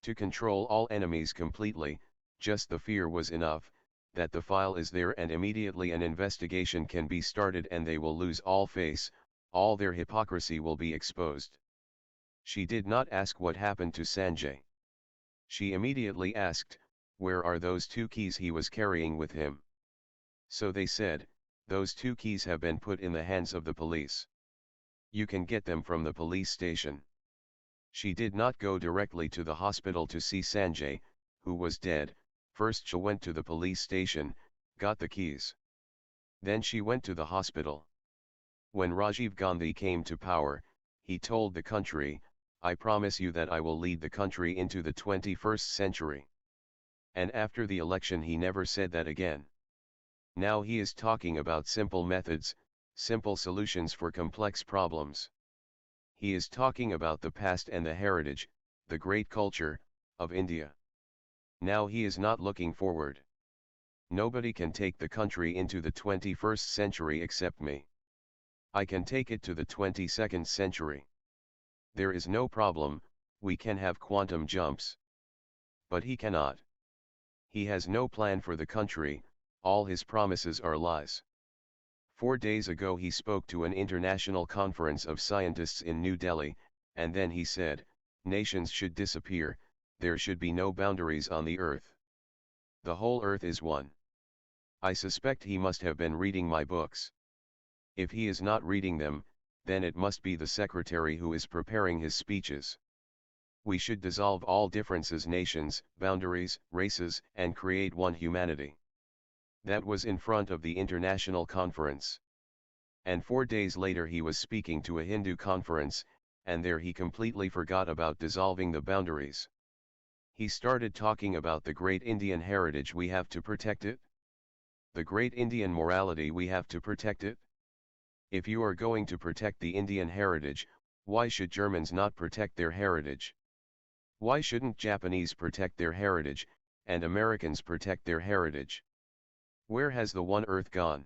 To control all enemies completely, just the fear was enough, that the file is there and immediately an investigation can be started and they will lose all face, all their hypocrisy will be exposed. She did not ask what happened to Sanjay. She immediately asked, where are those 2 keys he was carrying with him? So they said, those 2 keys have been put in the hands of the police. You can get them from the police station. She did not go directly to the hospital to see Sanjay, who was dead. First she went to the police station, got the keys. Then she went to the hospital. When Rajiv Gandhi came to power, he told the country, I promise you that I will lead the country into the 21st century. And after the election he never said that again. Now he is talking about simple methods, simple solutions for complex problems. He is talking about the past and the heritage, the great culture, of India. Now he is not looking forward. Nobody can take the country into the 21st century except me. I can take it to the 22nd century. There is no problem, we can have quantum jumps. But he cannot. He has no plan for the country, all his promises are lies. 4 days ago he spoke to an international conference of scientists in New Delhi, and then he said, nations should disappear, there should be no boundaries on the earth. The whole earth is one. I suspect he must have been reading my books. If he is not reading them, then it must be the secretary who is preparing his speeches. We should dissolve all differences, nations, boundaries, races, and create one humanity. That was in front of the international conference. And 4 days later he was speaking to a Hindu conference, and there he completely forgot about dissolving the boundaries. He started talking about the great Indian heritage, we have to protect it. The great Indian morality, we have to protect it. If you are going to protect the Indian heritage, why should Germans not protect their heritage? Why shouldn't Japanese protect their heritage, and Americans protect their heritage? Where has the one earth gone?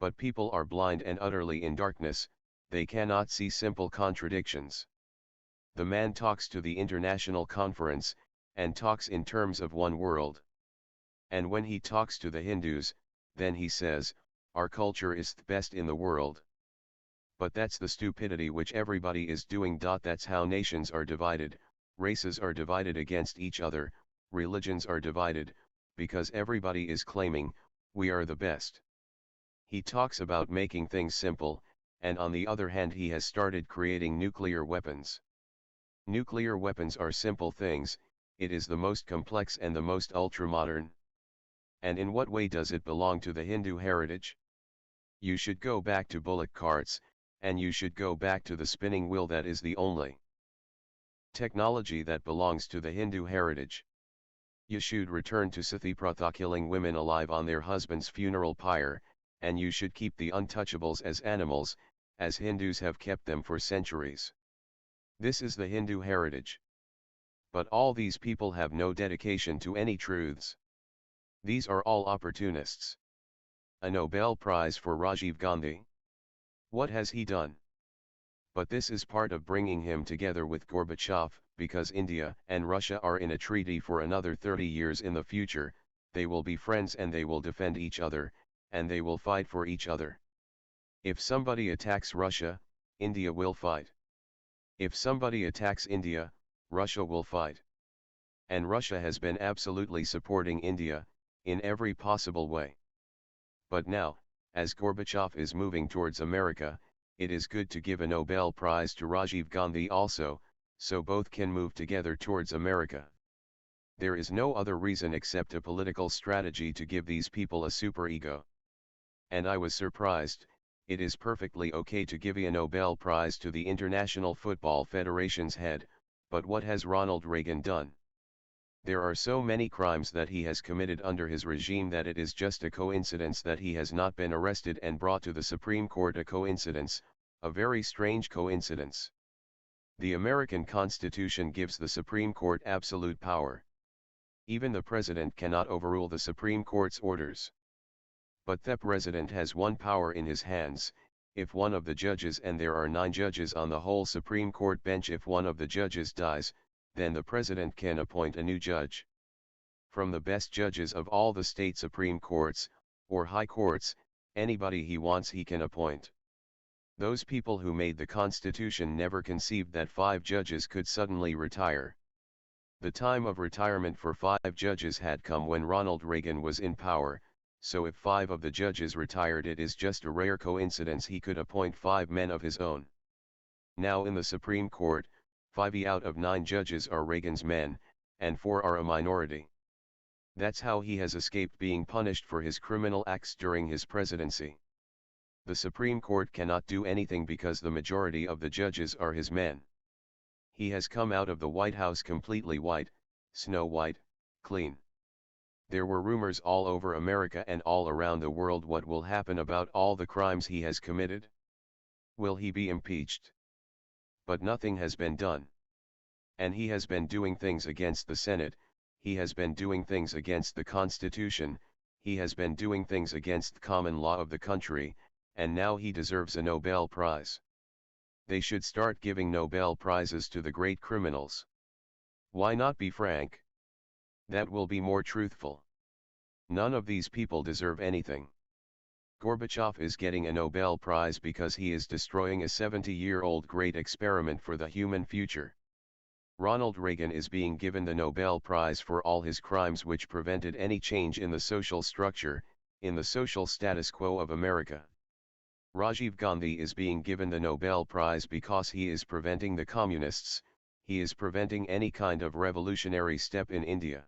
But people are blind and utterly in darkness, they cannot see simple contradictions. The man talks to the international conference, and talks in terms of one world. And when he talks to the Hindus, then he says, our culture is the best in the world. But that's the stupidity which everybody is doing. That's how nations are divided, races are divided against each other, religions are divided, because everybody is claiming, we are the best. He talks about making things simple, and on the other hand he has started creating nuclear weapons. Nuclear weapons are simple things, it is the most complex and the most ultra-modern. And in what way does it belong to the Hindu heritage? You should go back to bullock carts, and you should go back to the spinning wheel. That is the only technology that belongs to the Hindu heritage. You should return to Sathipratha, killing women alive on their husband's funeral pyre, and you should keep the untouchables as animals, as Hindus have kept them for centuries. This is the Hindu heritage. But all these people have no dedication to any truths. These are all opportunists. A Nobel Prize for Rajiv Gandhi? What has he done? But this is part of bringing him together with Gorbachev, because India and Russia are in a treaty for another 30 years in the future. They will be friends and they will defend each other, and they will fight for each other. If somebody attacks Russia, India will fight. If somebody attacks India, Russia will fight. And Russia has been absolutely supporting India, in every possible way. But now, as Gorbachev is moving towards America, it is good to give a Nobel Prize to Rajiv Gandhi also, so both can move together towards America. There is no other reason except a political strategy to give these people a superego. And I was surprised. It is perfectly okay to give a Nobel Prize to the International Football Federation's head, but what has Ronald Reagan done? There are so many crimes that he has committed under his regime that it is just a coincidence that he has not been arrested and brought to the Supreme Court. A coincidence, a very strange coincidence. The American Constitution gives the Supreme Court absolute power. Even the President cannot overrule the Supreme Court's orders. But the President has one power in his hands. If one of the judges, and there are 9 judges on the whole Supreme Court bench, if one of the judges dies, then the President can appoint a new judge. From the best judges of all the state Supreme Courts, or High Courts, anybody he wants he can appoint. Those people who made the Constitution never conceived that 5 judges could suddenly retire. The time of retirement for 5 judges had come when Ronald Reagan was in power, so if 5 of the judges retired, it is just a rare coincidence he could appoint 5 men of his own. Now in the Supreme Court, 5 out of 9 judges are Reagan's men, and 4 are a minority. That's how he has escaped being punished for his criminal acts during his presidency. The Supreme Court cannot do anything because the majority of the judges are his men. He has come out of the White House completely white, snow white, clean. There were rumors all over America and all around the world what will happen about all the crimes he has committed. Will he be impeached? But nothing has been done. And he has been doing things against the Senate, he has been doing things against the Constitution, he has been doing things against the common law of the country, and now he deserves a Nobel Prize. They should start giving Nobel Prizes to the great criminals. Why not be frank? That will be more truthful. None of these people deserve anything. Gorbachev is getting a Nobel Prize because he is destroying a 70-year-old great experiment for the human future. Ronald Reagan is being given the Nobel Prize for all his crimes which prevented any change in the social structure, in the social status quo of America. Rajiv Gandhi is being given the Nobel Prize because he is preventing the communists, he is preventing any kind of revolutionary step in India.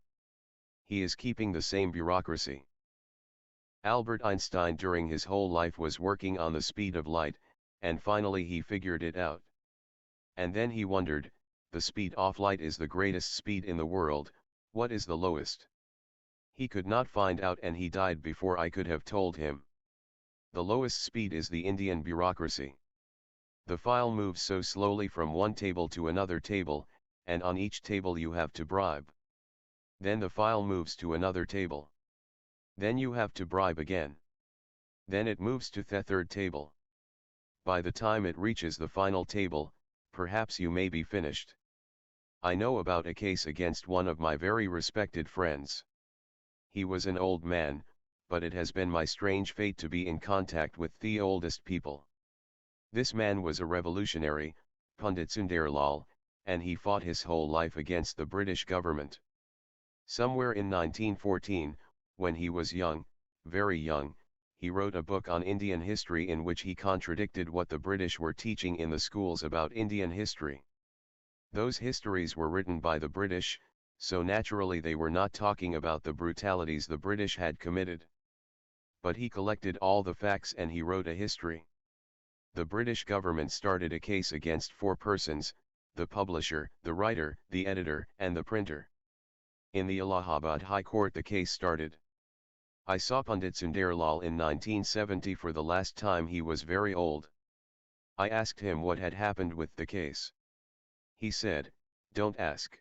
He is keeping the same bureaucracy. Albert Einstein during his whole life was working on the speed of light, and finally he figured it out. And then he wondered, the speed of light is the greatest speed in the world, what is the lowest? He could not find out and he died before I could have told him. The lowest speed is the Indian bureaucracy. The file moves so slowly from one table to another table, and on each table you have to bribe. Then the file moves to another table. Then you have to bribe again. Then it moves to the third table. By the time it reaches the final table, perhaps you may be finished. I know about a case against one of my very respected friends. He was an old man, but it has been my strange fate to be in contact with the oldest people. This man was a revolutionary, Pandit Sundarlal, and he fought his whole life against the British government. Somewhere in 1914, when he was young, very young, he wrote a book on Indian history in which he contradicted what the British were teaching in the schools about Indian history. Those histories were written by the British, so naturally they were not talking about the brutalities the British had committed. But he collected all the facts and he wrote a history. The British government started a case against 4 persons, the publisher, the writer, the editor, and the printer. In the Allahabad High Court the case started. I saw Pandit Sundarlal in 1970 for the last time. He was very old. I asked him what had happened with the case. He said, "Don't ask.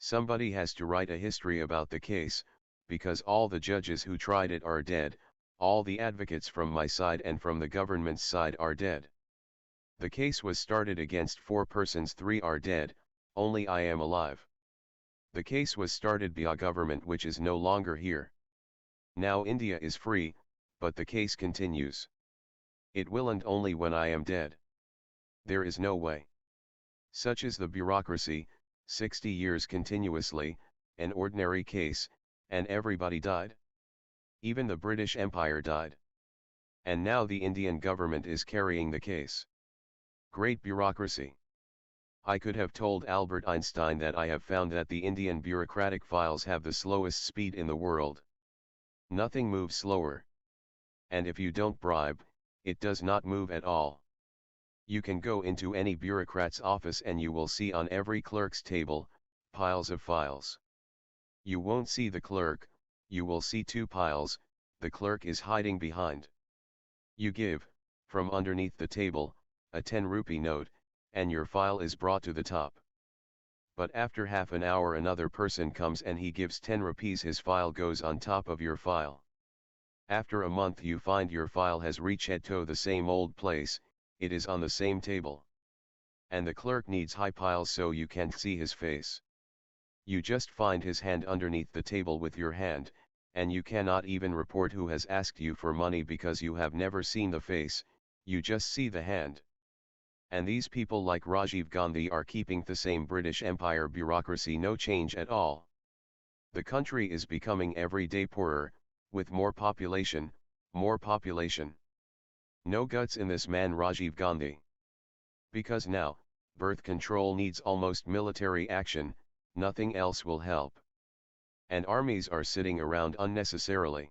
Somebody has to write a history about the case, because all the judges who tried it are dead, all the advocates from my side and from the government's side are dead. The case was started against 4 persons, 3 are dead, only I am alive. The case was started by a government which is no longer here. Now India is free, but the case continues. It will end only when I am dead. There is no way. Such is the bureaucracy, 60 years continuously, an ordinary case, and everybody died. Even the British Empire died. And now the Indian government is carrying the case. Great bureaucracy. I could have told Albert Einstein that I have found that the Indian bureaucratic files have the slowest speed in the world. Nothing moves slower. And if you don't bribe, it does not move at all. You can go into any bureaucrat's office and you will see on every clerk's table, piles of files. You won't see the clerk, you will see 2 piles, the clerk is hiding behind. You give, from underneath the table, a 10-rupee note, and your file is brought to the top. But after half an hour another person comes and he gives 10 rupees, his file goes on top of your file. After a month you find your file has reached to the same old place, it is on the same table. And the clerk needs high piles so you can't see his face. You just find his hand underneath the table with your hand, and you cannot even report who has asked you for money because you have never seen the face, you just see the hand. And these people like Rajiv Gandhi are keeping the same British Empire bureaucracy, no change at all. The country is becoming every day poorer, with more population, more population. No guts in this man Rajiv Gandhi. Because now, birth control needs almost military action, nothing else will help. And armies are sitting around unnecessarily.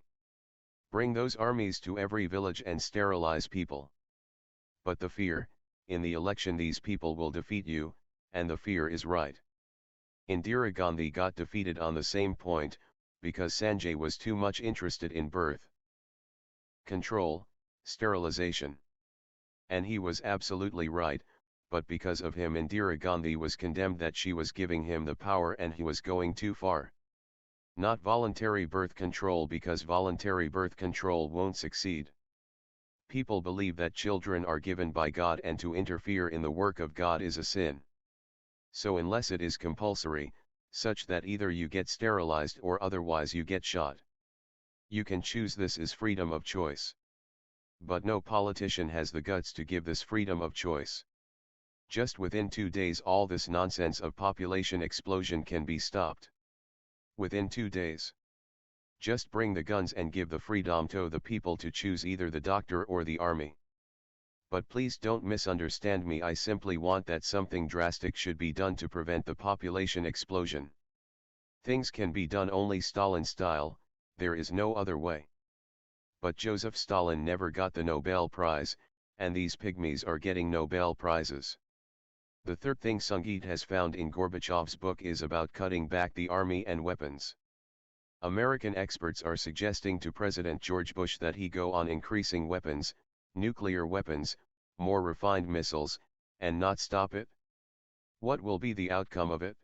Bring those armies to every village and sterilize people. But the fear, in the election these people will defeat you, and the fear is right. Indira Gandhi got defeated on the same point, because Sanjay was too much interested in birth control, sterilization. And he was absolutely right, but because of him Indira Gandhi was condemned that she was giving him the power and he was going too far. Not voluntary birth control, because voluntary birth control won't succeed. People believe that children are given by God and to interfere in the work of God is a sin. So unless it is compulsory, such that either you get sterilized or otherwise you get shot. You can choose, this is freedom of choice. But no politician has the guts to give this freedom of choice. Just within 2 days all this nonsense of population explosion can be stopped. Within 2 days. Just bring the guns and give the freedom to the people to choose either the doctor or the army. But please don't misunderstand me, I simply want that something drastic should be done to prevent the population explosion. Things can be done only Stalin style, there is no other way. But Joseph Stalin never got the Nobel Prize, and these pygmies are getting Nobel Prizes. The third thing Sangeet has found in Gorbachev's book is about cutting back the army and weapons. American experts are suggesting to President George Bush that he go on increasing weapons, nuclear weapons, more refined missiles, and not stop it. What will be the outcome of it?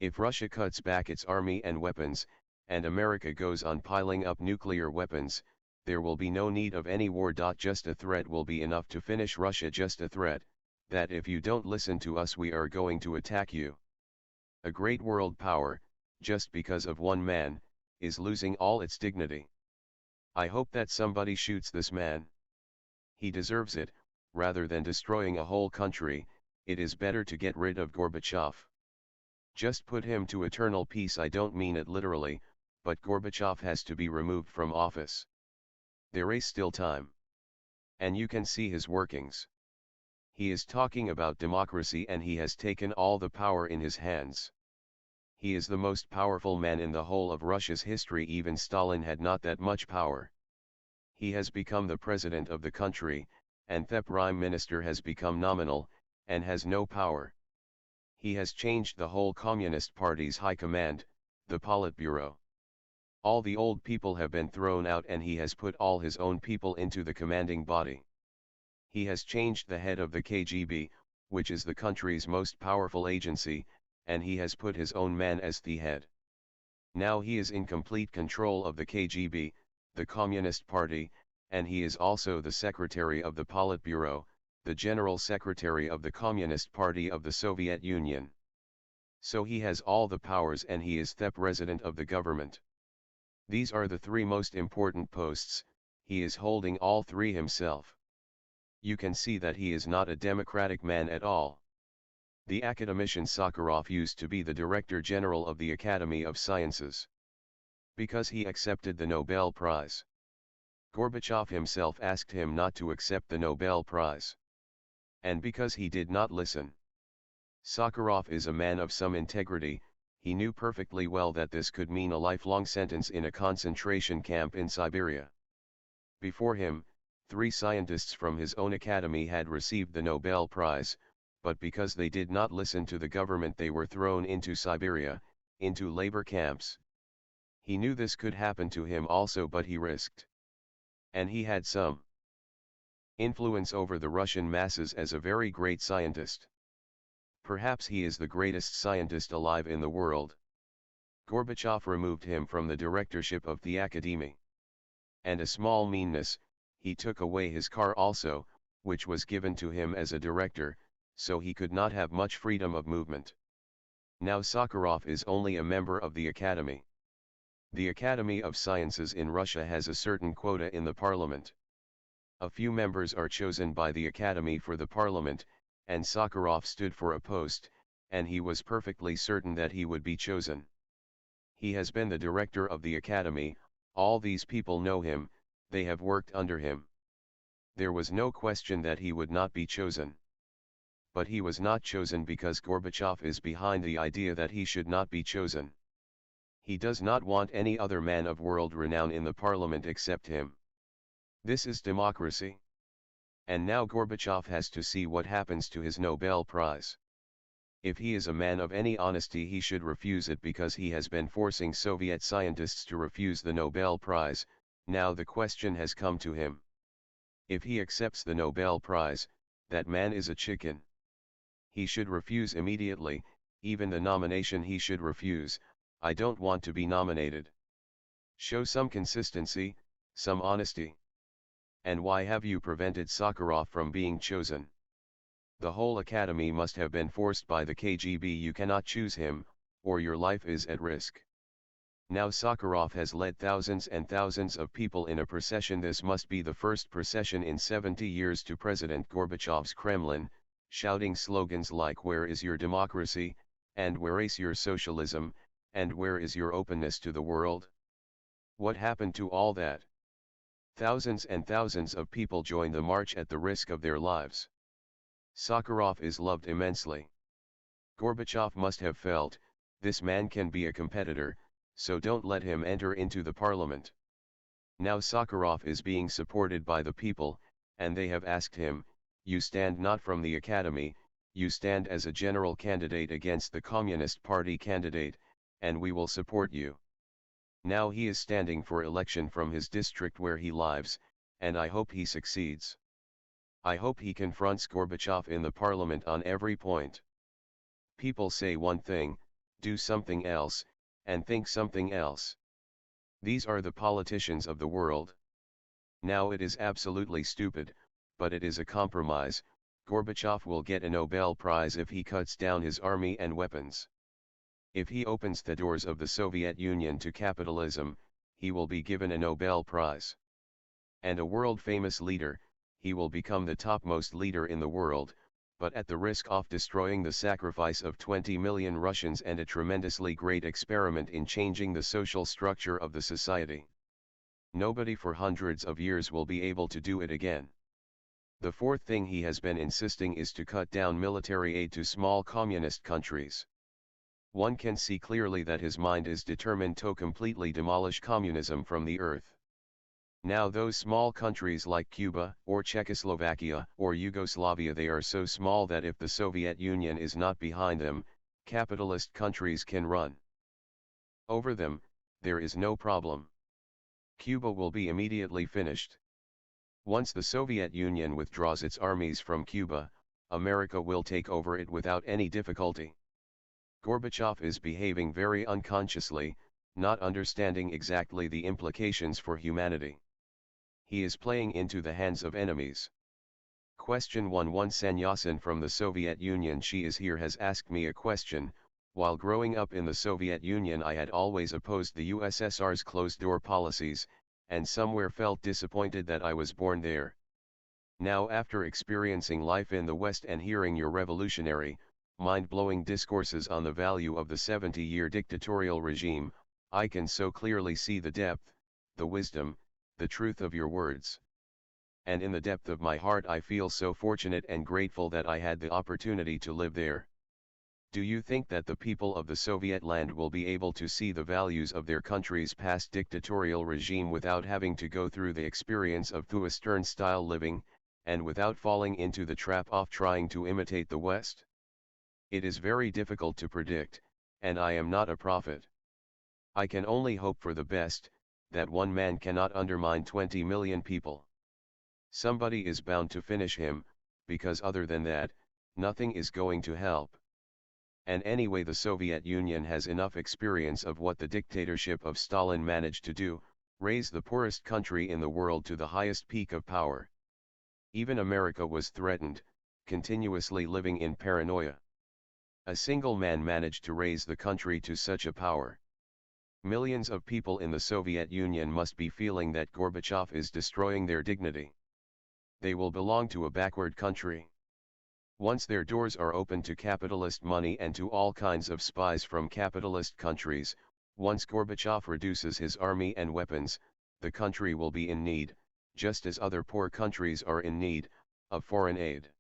If Russia cuts back its army and weapons, and America goes on piling up nuclear weapons, there will be no need of any war. Just a threat will be enough to finish Russia, just a threat, that if you don't listen to us we are going to attack you. A great world power, just because of one man, is losing all its dignity. I hope that somebody shoots this man. He deserves it. Rather than destroying a whole country, it is better to get rid of Gorbachev. Just put him to eternal peace. I don't mean it literally, but Gorbachev has to be removed from office. There is still time. And you can see his workings. He is talking about democracy and he has taken all the power in his hands. He is the most powerful man in the whole of Russia's history. Even Stalin had not that much power. He has become the president of the country, and the prime minister has become nominal, and has no power. He has changed the whole Communist Party's high command, the Politburo. All the old people have been thrown out and he has put all his own people into the commanding body. He has changed the head of the KGB, which is the country's most powerful agency, and he has put his own man as the head. Now he is in complete control of the KGB, the Communist Party, and he is also the secretary of the Politburo, the general secretary of the Communist Party of the Soviet Union. So he has all the powers and he is the president of the government. These are the three most important posts, he is holding all three himself. You can see that he is not a democratic man at all. The academician Sakharov used to be the Director General of the Academy of Sciences. Because he accepted the Nobel Prize. Gorbachev himself asked him not to accept the Nobel Prize. And because he did not listen. Sakharov is a man of some integrity, he knew perfectly well that this could mean a lifelong sentence in a concentration camp in Siberia. Before him, 3 scientists from his own academy had received the Nobel Prize, but because they did not listen to the government they were thrown into Siberia, into labor camps. He knew this could happen to him also, but he risked. And he had some influence over the Russian masses as a very great scientist. Perhaps he is the greatest scientist alive in the world. Gorbachev removed him from the directorship of the academy. And a small meanness, he took away his car also, which was given to him as a director, so he could not have much freedom of movement. Now Sakharov is only a member of the academy. The Academy of Sciences in Russia has a certain quota in the parliament. A few members are chosen by the academy for the parliament, and Sakharov stood for a post, and he was perfectly certain that he would be chosen. He has been the director of the academy, all these people know him, they have worked under him. There was no question that he would not be chosen. But he was not chosen because Gorbachev is behind the idea that he should not be chosen. He does not want any other man of world renown in the parliament except him. This is democracy. And now Gorbachev has to see what happens to his Nobel Prize. If he is a man of any honesty he should refuse it because he has been forcing Soviet scientists to refuse the Nobel Prize, now the question has come to him. If he accepts the Nobel Prize, that man is a chicken. He should refuse immediately, even the nomination he should refuse, I don't want to be nominated. Show some consistency, some honesty. And why have you prevented Sakharov from being chosen? The whole academy must have been forced by the KGB. You cannot choose him, or your life is at risk. Now Sakharov has led thousands and thousands of people in a procession. This must be the first procession in 70 years to President Gorbachev's Kremlin, shouting slogans like "Where is your democracy?" and "Where is your socialism?" and "Where is your openness to the world?" What happened to all that? Thousands and thousands of people joined the march at the risk of their lives. Sakharov is loved immensely. Gorbachev must have felt, this man can be a competitor, so don't let him enter into the parliament. Now Sakharov is being supported by the people, and they have asked him, you stand not from the academy, you stand as a general candidate against the Communist Party candidate, and we will support you. Now he is standing for election from his district where he lives, and I hope he succeeds. I hope he confronts Gorbachev in the parliament on every point. People say one thing, do something else, and think something else. These are the politicians of the world. Now it is absolutely stupid, but it is a compromise. Gorbachev will get a Nobel Prize if he cuts down his army and weapons. If he opens the doors of the Soviet Union to capitalism, he will be given a Nobel Prize. And a world-famous leader, he will become the topmost leader in the world, but at the risk of destroying the sacrifice of 20 million Russians and a tremendously great experiment in changing the social structure of the society. Nobody for hundreds of years will be able to do it again. The fourth thing he has been insisting is to cut down military aid to small communist countries. One can see clearly that his mind is determined to completely demolish communism from the earth. Now those small countries like Cuba, or Czechoslovakia, or Yugoslavia, they are so small that if the Soviet Union is not behind them, capitalist countries can run Over them, there is no problem. Cuba will be immediately finished. Once the Soviet Union withdraws its armies from Cuba, America will take over it without any difficulty. Gorbachev is behaving very unconsciously, not understanding exactly the implications for humanity. He is playing into the hands of enemies. Question 1. One sannyasin from the Soviet Union, she is here, has asked me a question. While growing up in the Soviet Union, I had always opposed the USSR's closed-door policies, and somewhere felt disappointed that I was born there. Now, after experiencing life in the West and hearing your revolutionary, mind-blowing discourses on the value of the 70-year dictatorial regime, I can so clearly see the depth, the wisdom, the truth of your words. And in the depth of my heart I feel so fortunate and grateful that I had the opportunity to live there. Do you think that the people of the Soviet land will be able to see the values of their country's past dictatorial regime without having to go through the experience of Western-style living, and without falling into the trap of trying to imitate the West? It is very difficult to predict, and I am not a prophet. I can only hope for the best, that one man cannot undermine 20 million people. Somebody is bound to finish him, because other than that, nothing is going to help. And anyway, the Soviet Union has enough experience of what the dictatorship of Stalin managed to do, raise the poorest country in the world to the highest peak of power. Even America was threatened, continuously living in paranoia. A single man managed to raise the country to such a power. Millions of people in the Soviet Union must be feeling that Gorbachev is destroying their dignity. They will belong to a backward country. Once their doors are open to capitalist money and to all kinds of spies from capitalist countries, once Gorbachev reduces his army and weapons, the country will be in need, just as other poor countries are in need, of foreign aid.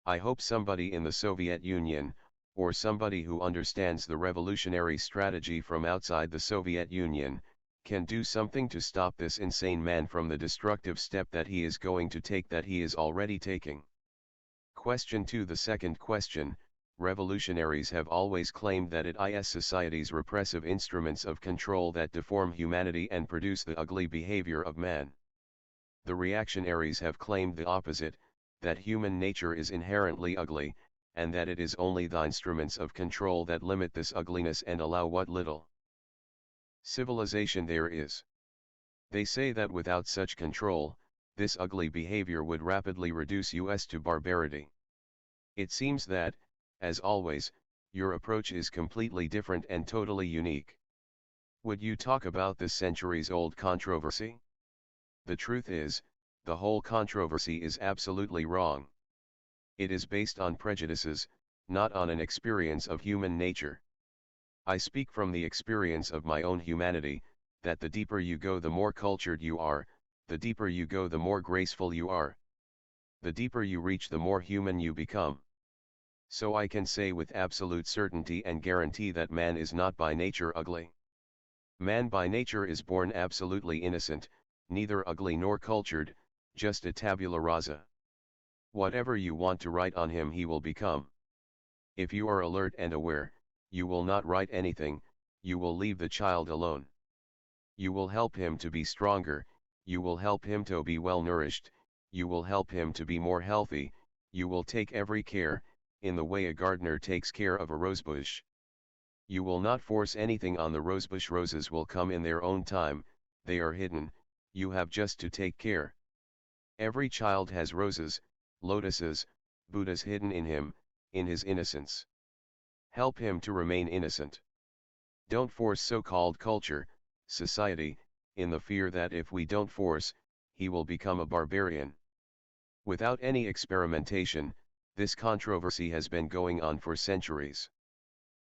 I hope somebody in the Soviet Union, or somebody who understands the revolutionary strategy from outside the Soviet Union, can do something to stop this insane man from the destructive step that he is going to take, that he is already taking. Question 2. The second question, revolutionaries have always claimed that it is society's repressive instruments of control that deform humanity and produce the ugly behavior of man. The reactionaries have claimed the opposite, that human nature is inherently ugly, and that it is only the instruments of control that limit this ugliness and allow what little civilization there is. They say that without such control, this ugly behavior would rapidly reduce us to barbarity. It seems that, as always, your approach is completely different and totally unique. Would you talk about this centuries-old controversy? The truth is, the whole controversy is absolutely wrong. It is based on prejudices, not on an experience of human nature. I speak from the experience of my own humanity, that the deeper you go the more cultured you are, the deeper you go the more graceful you are. The deeper you reach the more human you become. So I can say with absolute certainty and guarantee that man is not by nature ugly. Man by nature is born absolutely innocent, neither ugly nor cultured, just a tabula rasa. Whatever you want to write on him he will become. If you are alert and aware, you will not write anything, you will leave the child alone. You will help him to be stronger, you will help him to be well nourished, you will help him to be more healthy, you will take every care, in the way a gardener takes care of a rosebush. You will not force anything on the rosebush. Roses will come in their own time, they are hidden, you have just to take care. Every child has roses, lotuses, Buddhas hidden in him, in his innocence. Help him to remain innocent. Don't force so-called culture, society, in the fear that if we don't force, he will become a barbarian. Without any experimentation, this controversy has been going on for centuries.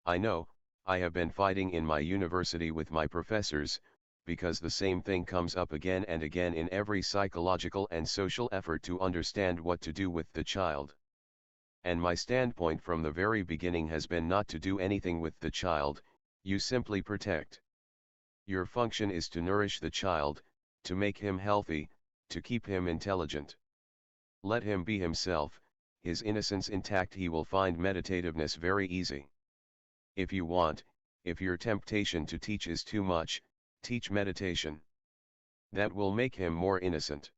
I know, I have been fighting in my university with my professors, because the same thing comes up again and again in every psychological and social effort to understand what to do with the child. And my standpoint from the very beginning has been not to do anything with the child, you simply protect. Your function is to nourish the child, to make him healthy, to keep him intelligent. Let him be himself, his innocence intact. He will find meditativeness very easy. If you want, if your temptation to teach is too much, teach meditation. That will make him more innocent.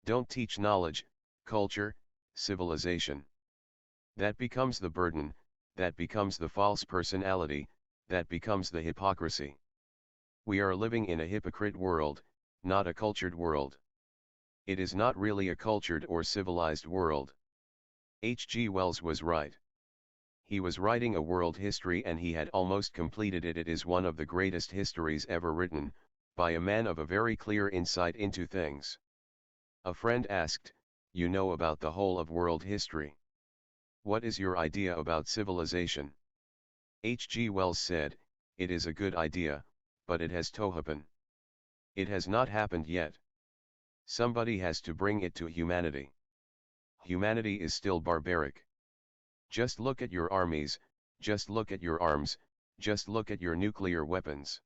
Don't teach knowledge, culture, civilization. That becomes the burden, that becomes the false personality, that becomes the hypocrisy. We are living in a hypocrite world, not a cultured world. It is not really a cultured or civilized world. H.G. Wells was right. He was writing a world history and he had almost completed it. It is one of the greatest histories ever written, by a man of a very clear insight into things. A friend asked, "You know about the whole of world history. What is your idea about civilization?" H.G. Wells said, "It is a good idea, but it has to happen. It has not happened yet. Somebody has to bring it to humanity. Humanity is still barbaric. Just look at your armies, just look at your arms, just look at your nuclear weapons.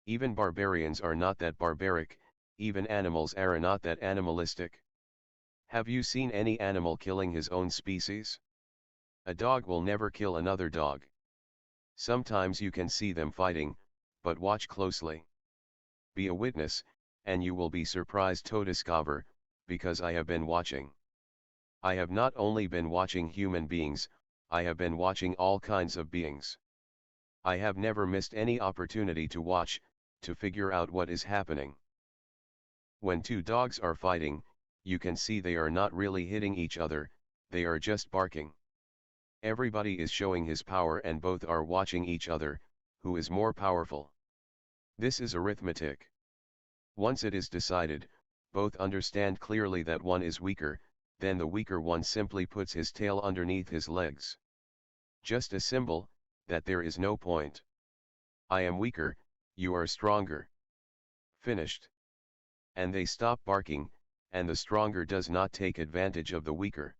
Even barbarians are not that barbaric, even animals are not that animalistic. Have you seen any animal killing his own species? A dog will never kill another dog. Sometimes you can see them fighting, but watch closely. Be a witness, and you will be surprised to discover, because I have been watching. I have not only been watching human beings, I have been watching all kinds of beings. I have never missed any opportunity to watch, to figure out what is happening. When two dogs are fighting, you can see they are not really hitting each other, they are just barking. Everybody is showing his power and both are watching each other, who is more powerful. This is arithmetic. Once it is decided, both understand clearly that one is weaker, then the weaker one simply puts his tail underneath his legs. Just a symbol, that there is no point. I am weaker, you are stronger. Finished. And they stop barking, and the stronger does not take advantage of the weaker.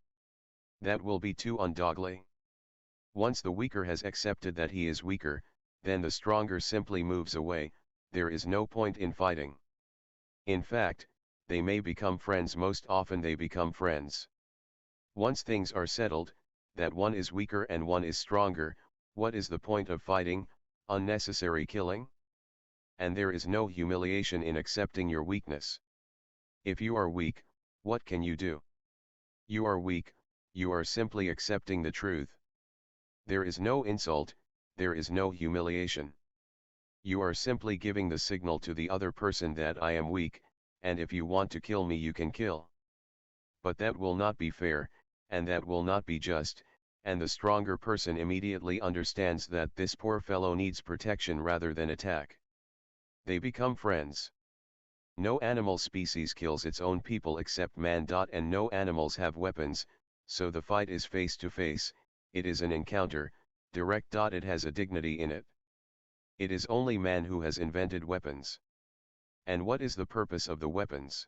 That will be too undogly. Once the weaker has accepted that he is weaker, then the stronger simply moves away, there is no point in fighting. In fact, they may become friends, most often they become friends. Once things are settled, that one is weaker and one is stronger, what is the point of fighting, unnecessary killing? And there is no humiliation in accepting your weakness. If you are weak, what can you do? You are weak, you are simply accepting the truth. There is no insult, there is no humiliation. You are simply giving the signal to the other person that I am weak, and if you want to kill me you can kill. But that will not be fair, and that will not be just, and the stronger person immediately understands that this poor fellow needs protection rather than attack. They become friends. No animal species kills its own people except man. And no animals have weapons, so the fight is face to face, it is an encounter, direct. It has a dignity in it. It is only man who has invented weapons. And what is the purpose of the weapons?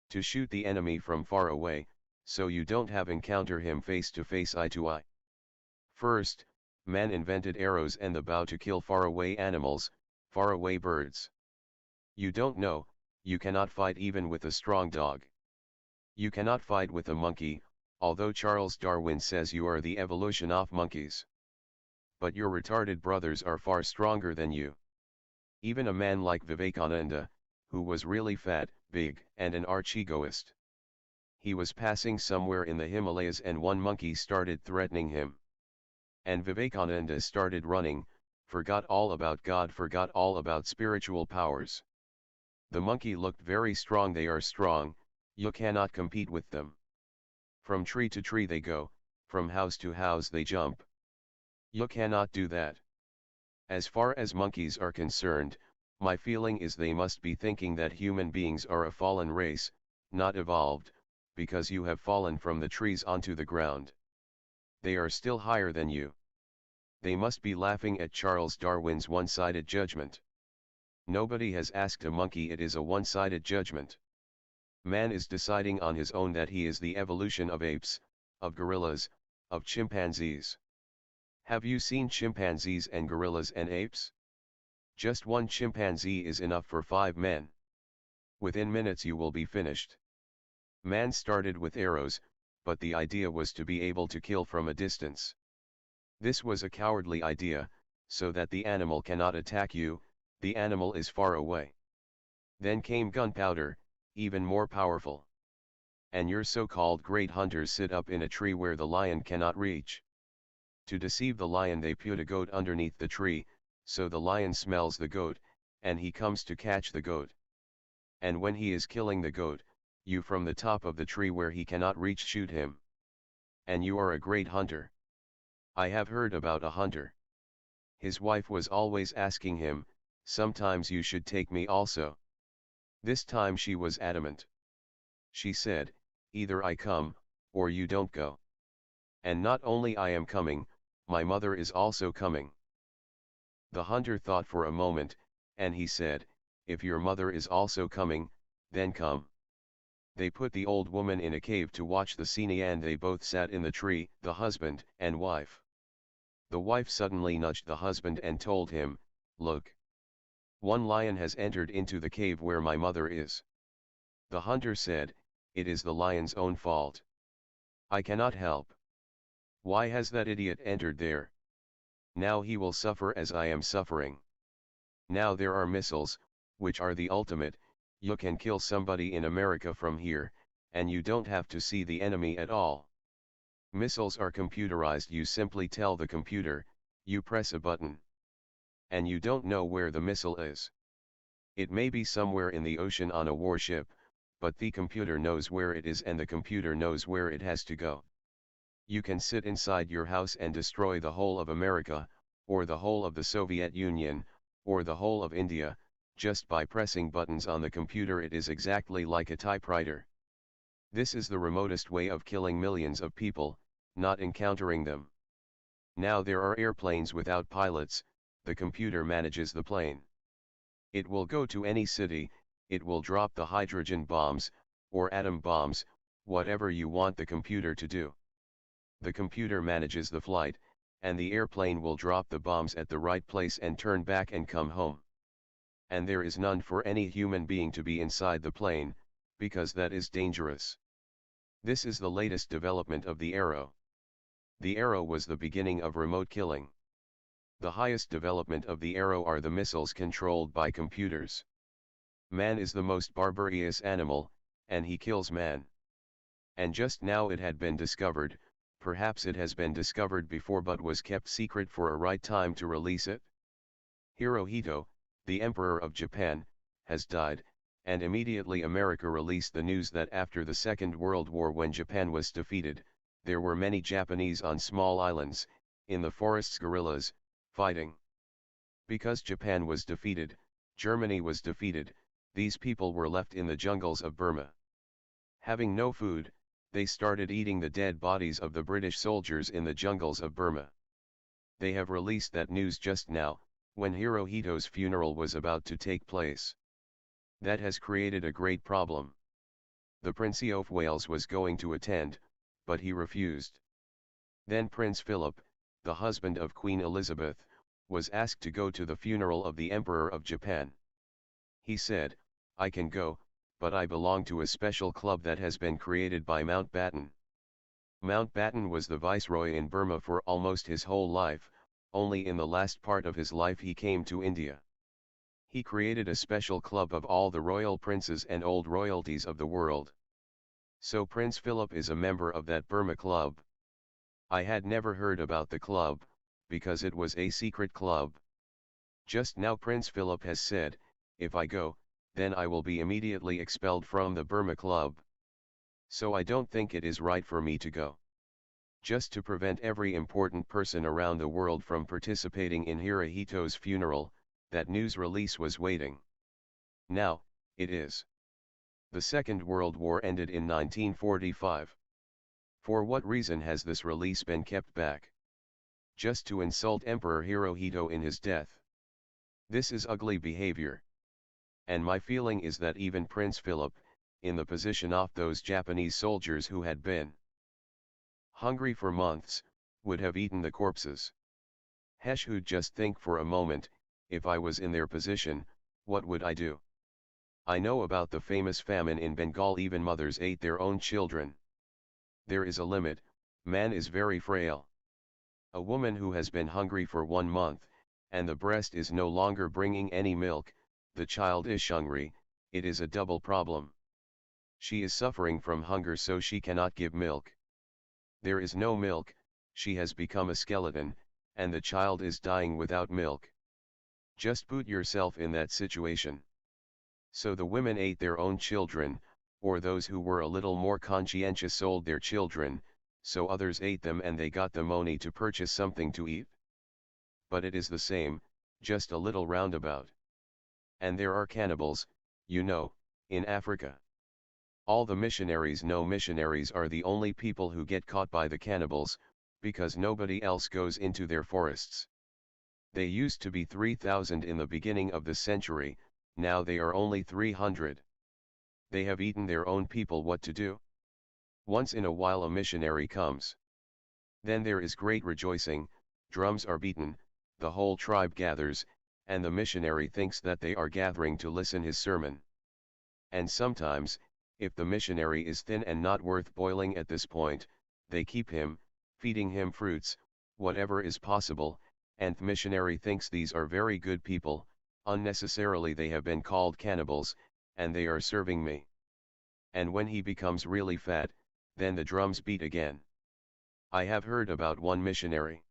To shoot the enemy from far away, so you don't have encounter him face to face, eye to eye. First, man invented arrows and the bow to kill faraway animals, faraway birds. You don't know, you cannot fight even with a strong dog. You cannot fight with a monkey, although Charles Darwin says you are the evolution of monkeys. But your retarded brothers are far stronger than you. Even a man like Vivekananda, who was really fat, big, and an arch-egoist. He was passing somewhere in the Himalayas and one monkey started threatening him. And Vivekananda started running, forgot all about God, forgot all about spiritual powers. The monkey looked very strong. They are strong, you cannot compete with them. From tree to tree they go, from house to house they jump. You cannot do that. As far as monkeys are concerned, my feeling is they must be thinking that human beings are a fallen race, not evolved, because you have fallen from the trees onto the ground. They are still higher than you. They must be laughing at Charles Darwin's one-sided judgment. Nobody has asked a monkey. It is a one-sided judgment. Man is deciding on his own that he is the evolution of apes, of gorillas, of chimpanzees. Have you seen chimpanzees and gorillas and apes? Just one chimpanzee is enough for 5 men. Within minutes you will be finished. Man started with arrows, but the idea was to be able to kill from a distance. This was a cowardly idea, so that the animal cannot attack you, the animal is far away. Then came gunpowder, even more powerful. And your so-called great hunters sit up in a tree where the lion cannot reach. To deceive the lion they put a goat underneath the tree, so the lion smells the goat, and he comes to catch the goat. And when he is killing the goat, you from the top of the tree where he cannot reach shoot him. And you are a great hunter. I have heard about a hunter. His wife was always asking him, sometimes you should take me also. This time she was adamant. She said, either I come, or you don't go. And not only I am coming, my mother is also coming. The hunter thought for a moment, and he said, if your mother is also coming, then come. They put the old woman in a cave to watch the scene, and they both sat in the tree, the husband and wife. The wife suddenly nudged the husband and told him, look. One lion has entered into the cave where my mother is. The hunter said, it is the lion's own fault. I cannot help. Why has that idiot entered there? Now he will suffer as I am suffering. Now there are missiles, which are the ultimate. You can kill somebody in America from here, and you don't have to see the enemy at all. Missiles are computerized. You simply tell the computer, you press a button. And you don't know where the missile is. It may be somewhere in the ocean on a warship, but the computer knows where it is and the computer knows where it has to go. You can sit inside your house and destroy the whole of America, or the whole of the Soviet Union, or the whole of India, just by pressing buttons on the computer. It is exactly like a typewriter. This is the remotest way of killing millions of people, not encountering them. Now there are airplanes without pilots, the computer manages the plane. It will go to any city, it will drop the hydrogen bombs, or atom bombs, whatever you want the computer to do. The computer manages the flight, and the airplane will drop the bombs at the right place and turn back and come home. And there is none for any human being to be inside the plane, because that is dangerous. This is the latest development of the arrow. The arrow was the beginning of remote killing. The highest development of the arrow are the missiles controlled by computers. Man is the most barbarous animal, and he kills man. And just now it had been discovered, perhaps it has been discovered before but was kept secret for a right time to release it. Hirohito, the Emperor of Japan, has died, and immediately America released the news that after the Second World War, when Japan was defeated, there were many Japanese on small islands, in the forests, guerrillas, fighting. Because Japan was defeated, Germany was defeated, these people were left in the jungles of Burma. Having no food, they started eating the dead bodies of the British soldiers in the jungles of Burma. They have released that news just now, when Hirohito's funeral was about to take place. That has created a great problem. The Prince of Wales was going to attend, but he refused. Then Prince Philip, the husband of Queen Elizabeth, was asked to go to the funeral of the Emperor of Japan. He said, I can go, but I belong to a special club that has been created by Mountbatten. Mountbatten was the viceroy in Burma for almost his whole life, only in the last part of his life he came to India. He created a special club of all the royal princes and old royalties of the world. So Prince Philip is a member of that Burma club. I had never heard about the club, because it was a secret club. Just now Prince Philip has said, if I go, then I will be immediately expelled from the Burma club. So I don't think it is right for me to go. Just to prevent every important person around the world from participating in Hirohito's funeral, that news release was waiting. Now, it is. The Second World War ended in 1945. For what reason has this release been kept back? Just to insult Emperor Hirohito in his death. This is ugly behavior. And my feeling is that even Prince Philip, in the position of those Japanese soldiers who had been hungry for months, would have eaten the corpses. Heshud, just think for a moment, if I was in their position, what would I do? I know about the famous famine in Bengal, even mothers ate their own children. There is a limit, man is very frail. A woman who has been hungry for 1 month, and the breast is no longer bringing any milk, the child is hungry, it is a double problem. She is suffering from hunger so she cannot give milk. There is no milk, she has become a skeleton, and the child is dying without milk. Just put yourself in that situation. So the women ate their own children, or those who were a little more conscientious sold their children, so others ate them and they got the money to purchase something to eat. But it is the same, just a little roundabout. And there are cannibals, you know, in Africa. All the missionaries know missionaries are the only people who get caught by the cannibals, because nobody else goes into their forests. They used to be 3,000 in the beginning of the century, now they are only 300. They have eaten their own people. What to do? Once in a while a missionary comes. Then there is great rejoicing, drums are beaten, the whole tribe gathers, and the missionary thinks that they are gathering to listen his sermon. And sometimes, if the missionary is thin and not worth boiling at this point, they keep him, feeding him fruits, whatever is possible, and the missionary thinks these are very good people, unnecessarily they have been called cannibals, and they are serving me. And when he becomes really fat, then the drums beat again. I have heard about one missionary.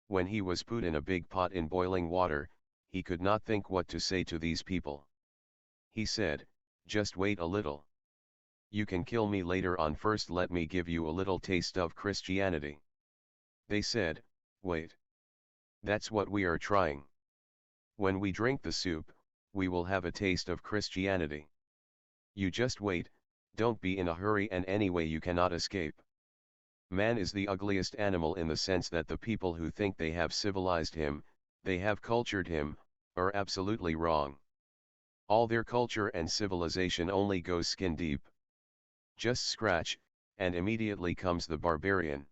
When he was put in a big pot in boiling water, he could not think what to say to these people. He said, "Just wait a little. You can kill me later on, first let me give you a little taste of Christianity." They said, "Wait. That's what we are trying. When we drink the soup, we will have a taste of Christianity. You just wait, don't be in a hurry, and anyway you cannot escape." Man is the ugliest animal in the sense that the people who think they have civilized him, they have cultured him, are absolutely wrong. All their culture and civilization only goes skin deep. Just scratch, and immediately comes the barbarian.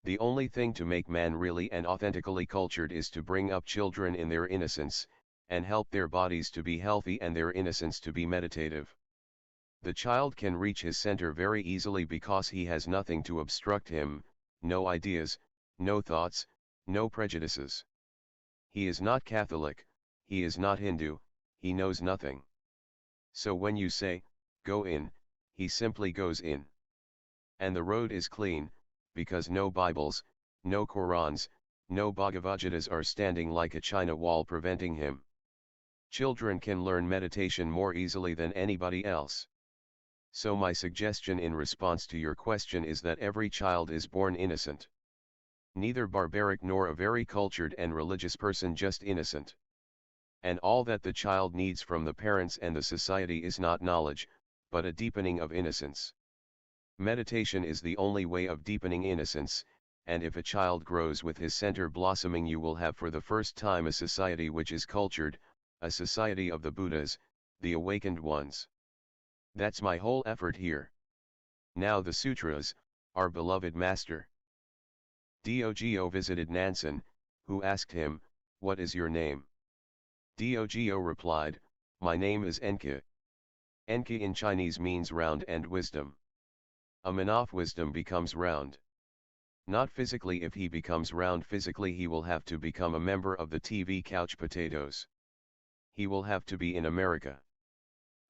The only thing to make man really and authentically cultured is to bring up children in their innocence, and help their bodies to be healthy and their innocence to be meditative. The child can reach his center very easily because he has nothing to obstruct him, no ideas, no thoughts, no prejudices. He is not Catholic, he is not Hindu, he knows nothing. So when you say, "Go in," he simply goes in. And the road is clean, because no Bibles, no Qurans, no Bhagavad Gitas are standing like a China wall preventing him. Children can learn meditation more easily than anybody else. So my suggestion in response to your question is that every child is born innocent. Neither barbaric nor a very cultured and religious person, just innocent. And all that the child needs from the parents and the society is not knowledge, but a deepening of innocence. Meditation is the only way of deepening innocence, and if a child grows with his center blossoming, you will have for the first time a society which is cultured, a society of the Buddhas, the awakened ones. That's my whole effort here. Now the sutras, our beloved master. Dogo visited Nansen, who asked him, "What is your name?" Dogo replied, "My name is Enki." Enki in Chinese means round and wisdom. A man of wisdom becomes round. Not physically. If he becomes round physically, he will have to become a member of the TV couch potatoes. He will have to be in America.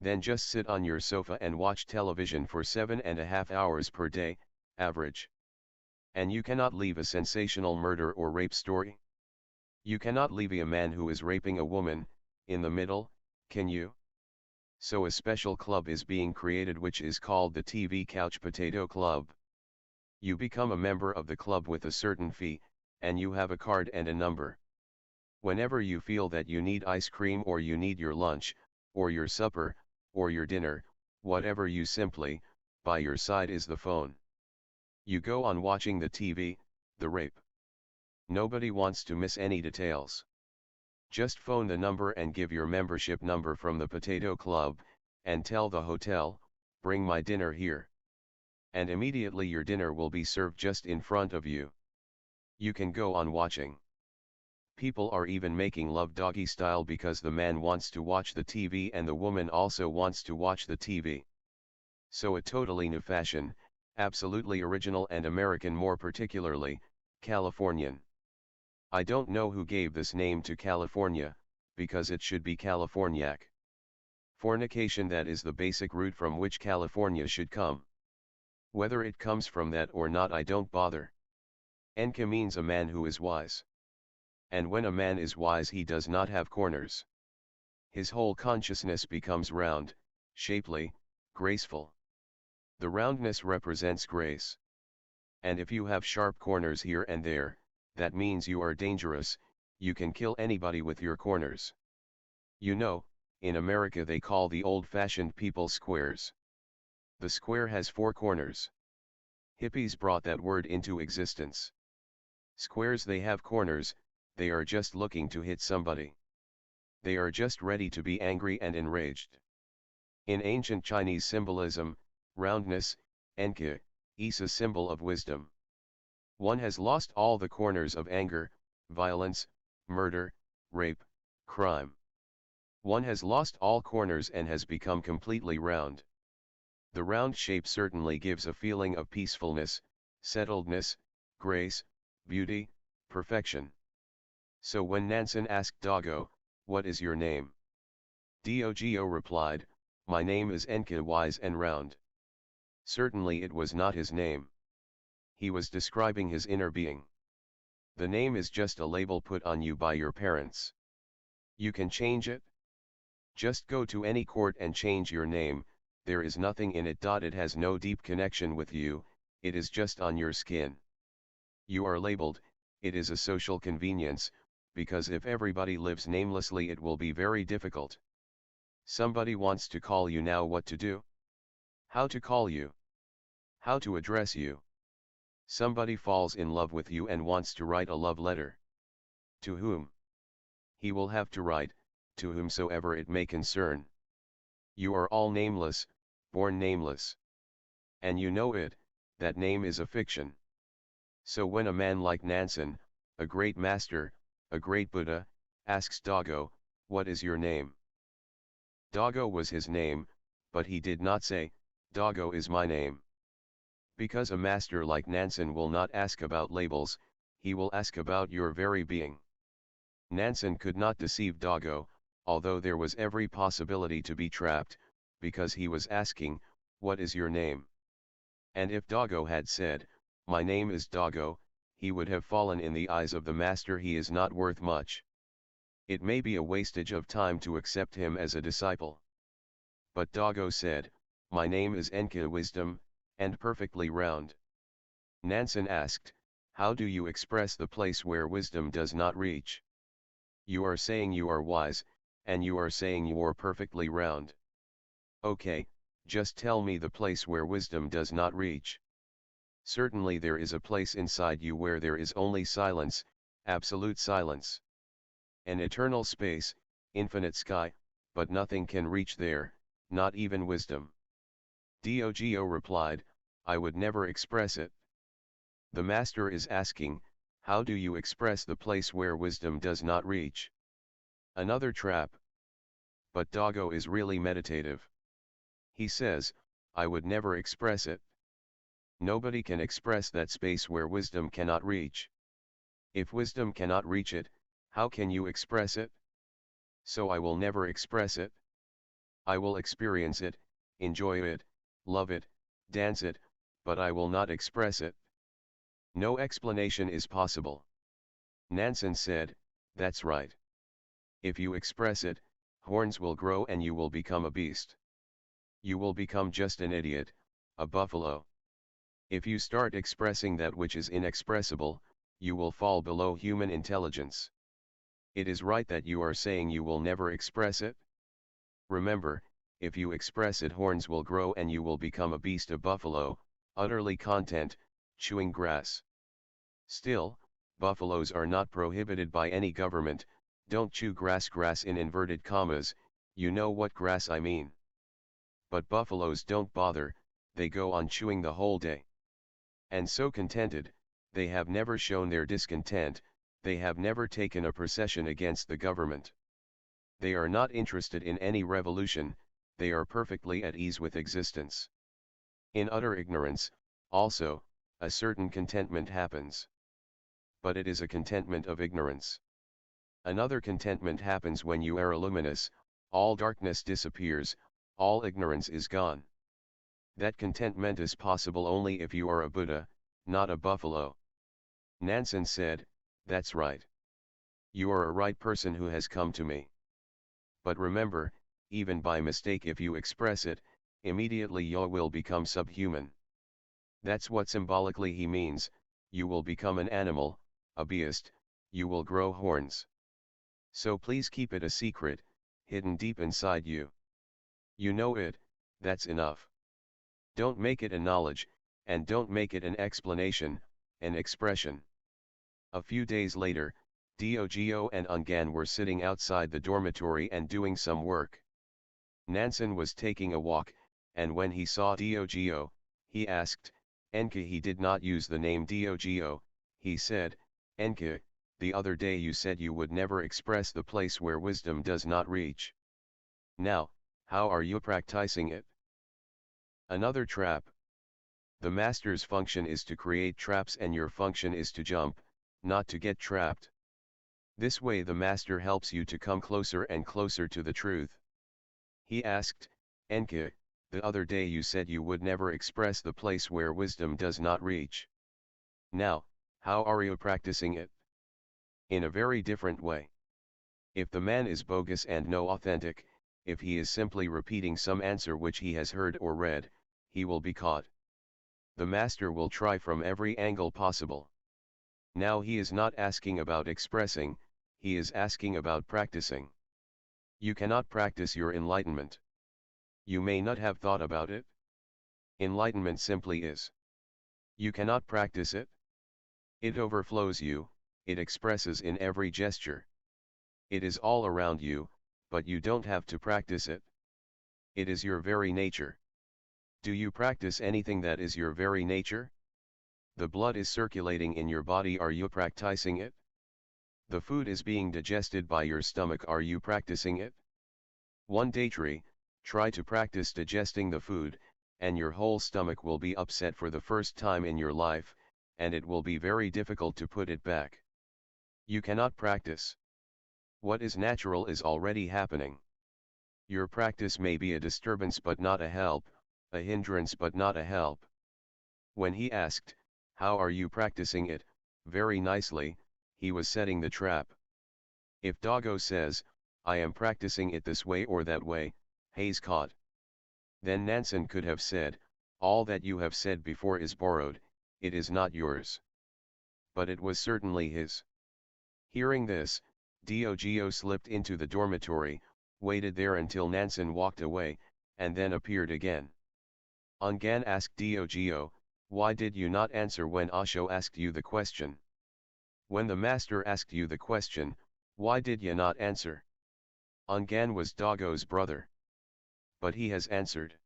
Then just sit on your sofa and watch television for 7.5 hours per day, average. And you cannot leave a sensational murder or rape story. You cannot leave a man who is raping a woman, in the middle, can you? So a special club is being created which is called the TV Couch Potato Club. You become a member of the club with a certain fee, and you have a card and a number. Whenever you feel that you need ice cream, or you need your lunch, or your supper, or your dinner, whatever, you simply, by your side is the phone. You go on watching the TV, the rape. Nobody wants to miss any details. Just phone the number and give your membership number from the Potato Club, and tell the hotel, "Bring my dinner here." And immediately your dinner will be served just in front of you. You can go on watching. People are even making love doggy style because the man wants to watch the TV and the woman also wants to watch the TV. So a totally new fashion, absolutely original and American, more particularly, Californian. I don't know who gave this name to California, because it should be Californiac. Fornication, that is the basic root from which California should come. Whether it comes from that or not, I don't bother. Enka means a man who is wise. And when a man is wise, he does not have corners. His whole consciousness becomes round, shapely, graceful. The roundness represents grace. And if you have sharp corners here and there, that means you are dangerous. You can kill anybody with your corners. You know, in America they call the old-fashioned people squares. The square has 4 corners. Hippies brought that word into existence. Squares, they have corners, they are just looking to hit somebody. They are just ready to be angry and enraged. In ancient Chinese symbolism, roundness, Enki, is a symbol of wisdom. One has lost all the corners of anger, violence, murder, rape, crime. One has lost all corners and has become completely round. The round shape certainly gives a feeling of peacefulness, settledness, grace, beauty, perfection. So when Nansen asked Doggo, "What is your name?" Dogo replied, "My name is Enki, wise and round." Certainly it was not his name. He was describing his inner being. The name is just a label put on you by your parents. You can change it. Just go to any court and change your name, there is nothing in it. It has no deep connection with you, it is just on your skin. You are labeled, it is a social convenience, because if everybody lives namelessly it will be very difficult. Somebody wants to call you now, what to do? How to call you? How to address you? Somebody falls in love with you and wants to write a love letter. To whom? He will have to write, to whomsoever it may concern. You are all nameless, born nameless. And you know it, that name is a fiction. So when a man like Nansen, a great master, a great Buddha, asks Doggo, "What is your name?" Doggo was his name, but he did not say, "Doggo is my name." Because a master like Nansen will not ask about labels, he will ask about your very being. Nansen could not deceive Doggo, although there was every possibility to be trapped, because he was asking, "What is your name?" And if Doggo had said, "My name is Doggo," he would have fallen in the eyes of the master. He is not worth much. It may be a wastage of time to accept him as a disciple. But Doggo said, "My name is Enki, wisdom, and perfectly round." Nansen asked, "How do you express the place where wisdom does not reach? You are saying you are wise, and you are saying you are perfectly round. Okay, just tell me the place where wisdom does not reach." Certainly there is a place inside you where there is only silence, absolute silence. An eternal space, infinite sky, but nothing can reach there, not even wisdom. Dogo replied, "I would never express it." The master is asking, how do you express the place where wisdom does not reach? Another trap. But Doggo is really meditative. He says, "I would never express it." Nobody can express that space where wisdom cannot reach. If wisdom cannot reach it, how can you express it? So I will never express it. I will experience it, enjoy it, love it, dance it, but I will not express it. No explanation is possible. Nansen said, "That's right. If you express it, horns will grow and you will become a beast. You will become just an idiot, a buffalo. If you start expressing that which is inexpressible, you will fall below human intelligence. It is right that you are saying you will never express it. Remember, if you express it, horns will grow and you will become a beast, a buffalo, utterly content, chewing grass. Still, buffaloes are not prohibited by any government. Don't chew grass, grass in inverted commas, you know what grass I mean. But buffaloes don't bother, they go on chewing the whole day. And so contented, they have never shown their discontent, they have never taken a procession against the government. They are not interested in any revolution, they are perfectly at ease with existence. In utter ignorance, also, a certain contentment happens. but it is a contentment of ignorance. Another contentment happens when you are luminous, all darkness disappears, all ignorance is gone. That contentment is possible only if you are a Buddha, not a buffalo. Nansen said, "That's right. You are a right person who has come to me. But remember, even by mistake if you express it, immediately you will become subhuman." That's what symbolically he means, you will become an animal, a beast, you will grow horns. So please keep it a secret, hidden deep inside you. You know it, that's enough. Don't make it a knowledge, and don't make it an explanation, an expression. A few days later, Dogo and Ungan were sitting outside the dormitory and doing some work. Nansen was taking a walk, and when he saw Dogo, he asked, "Enke." He did not use the name Dogo, he said, "Enke, the other day you said you would never express the place where wisdom does not reach. Now, how are you practicing it?" Another trap. The master's function is to create traps and your function is to jump, not to get trapped. This way the master helps you to come closer and closer to the truth. He asked, "Enke, the other day you said you would never express the place where wisdom does not reach. Now, how are you practicing it?" In a very different way. If the man is bogus and no authentic, if he is simply repeating some answer which he has heard or read, he will be caught. The master will try from every angle possible. Now he is not asking about expressing, he is asking about practicing. You cannot practice your enlightenment. You may not have thought about it. Enlightenment simply is. You cannot practice it. It overflows you, it expresses in every gesture. It is all around you, but you don't have to practice it. It is your very nature. Do you practice anything that is your very nature? The blood is circulating in your body, are you practicing it? The food is being digested by your stomach, are you practicing it? One day try to practice digesting the food, and your whole stomach will be upset for the first time in your life, and it will be very difficult to put it back. You cannot practice. What is natural is already happening. Your practice may be a disturbance but not a help, a hindrance but not a help. When he asked, "How are you practicing it?" very nicely, he was setting the trap. If Dogo says, "I am practicing it this way or that way," he's caught. Then Nansen could have said, "All that you have said before is borrowed, it is not yours." But it was certainly his. Hearing this, Dogo slipped into the dormitory, waited there until Nansen walked away, and then appeared again. Ungan asked Dogo, "Why did you not answer when Osho asked you the question? When the master asked you the question, why did you not answer?" Ungan was Dogo's brother. But he has answered.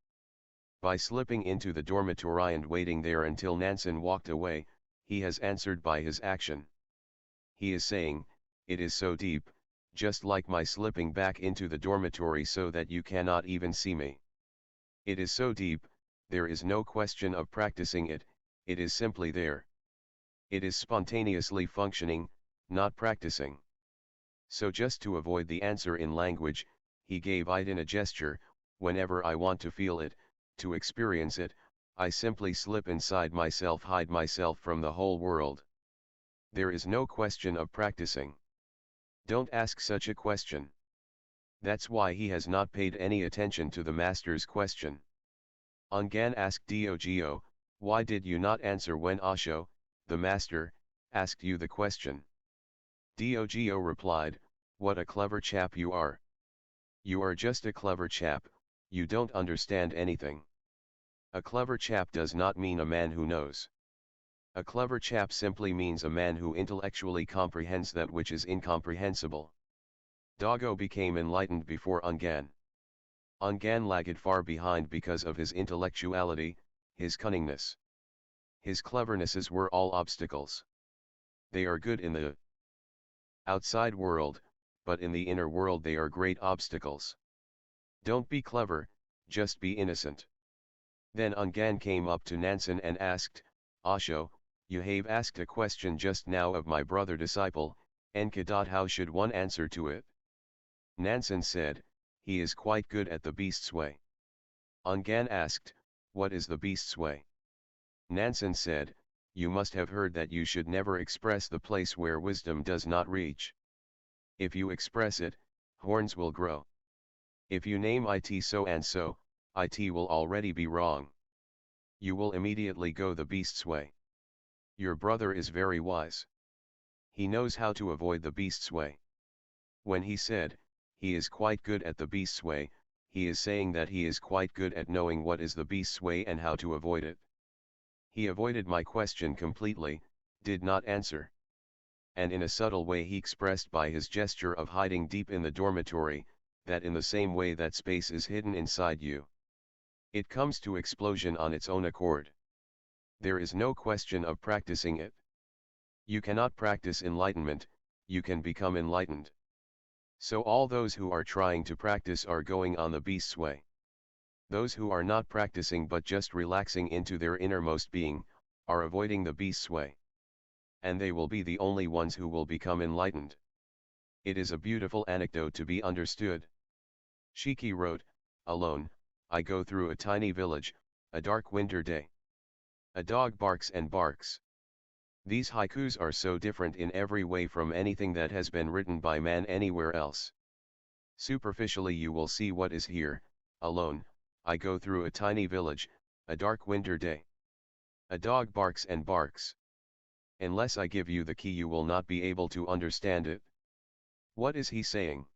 By slipping into the dormitory and waiting there until Nansen walked away, he has answered by his action. He is saying, "It is so deep, just like my slipping back into the dormitory so that you cannot even see me. It is so deep, there is no question of practicing it, it is simply there. It is spontaneously functioning, not practicing." So just to avoid the answer in language, he gave it in a gesture. Whenever I want to feel it, to experience it, I simply slip inside myself, hide myself from the whole world. There is no question of practicing. Don't ask such a question. That's why he has not paid any attention to the master's question. Ungan asked Dogo, "Why did you not answer when Osho, the master, asked you the question?" Dogo replied, "What a clever chap you are. You are just a clever chap, you don't understand anything. A clever chap does not mean a man who knows. A clever chap simply means a man who intellectually comprehends that which is incomprehensible." Dogo became enlightened before Ungan. Ungan lagged far behind because of his intellectuality, his cunningness. His clevernesses were all obstacles. They are good in the outside world, but in the inner world they are great obstacles. Don't be clever, just be innocent. Then Ungan came up to Nansen and asked, "Osho, You have asked a question just now of my brother disciple, Enka. How should one answer to it? Nansen said, he is quite good at the beast's way. Ungan asked, what is the beast's way? Nansen said, you must have heard that you should never express the place where wisdom does not reach. If you express it, horns will grow. If you name it so and so, it will already be wrong. You will immediately go the beast's way. Your brother is very wise. He knows how to avoid the beast's way. When he said, he is quite good at the beast's way, he is saying that he is quite good at knowing what is the beast's way and how to avoid it. He avoided my question completely, did not answer. And in a subtle way he expressed by his gesture of hiding deep in the dormitory, that in the same way that space is hidden inside you, it comes to explosion on its own accord. There is no question of practicing it. You cannot practice enlightenment, you can become enlightened. So all those who are trying to practice are going on the beast's way. Those who are not practicing but just relaxing into their innermost being, are avoiding the beast's way. And they will be the only ones who will become enlightened. It is a beautiful anecdote to be understood. Shiki wrote, alone, I go through a tiny village, a dark winter day. A dog barks and barks. These haikus are so different in every way from anything that has been written by man anywhere else. Superficially you will see what is here, alone, I go through a tiny village, a dark winter day. A dog barks and barks. Unless I give you the key you will not be able to understand it. What is he saying?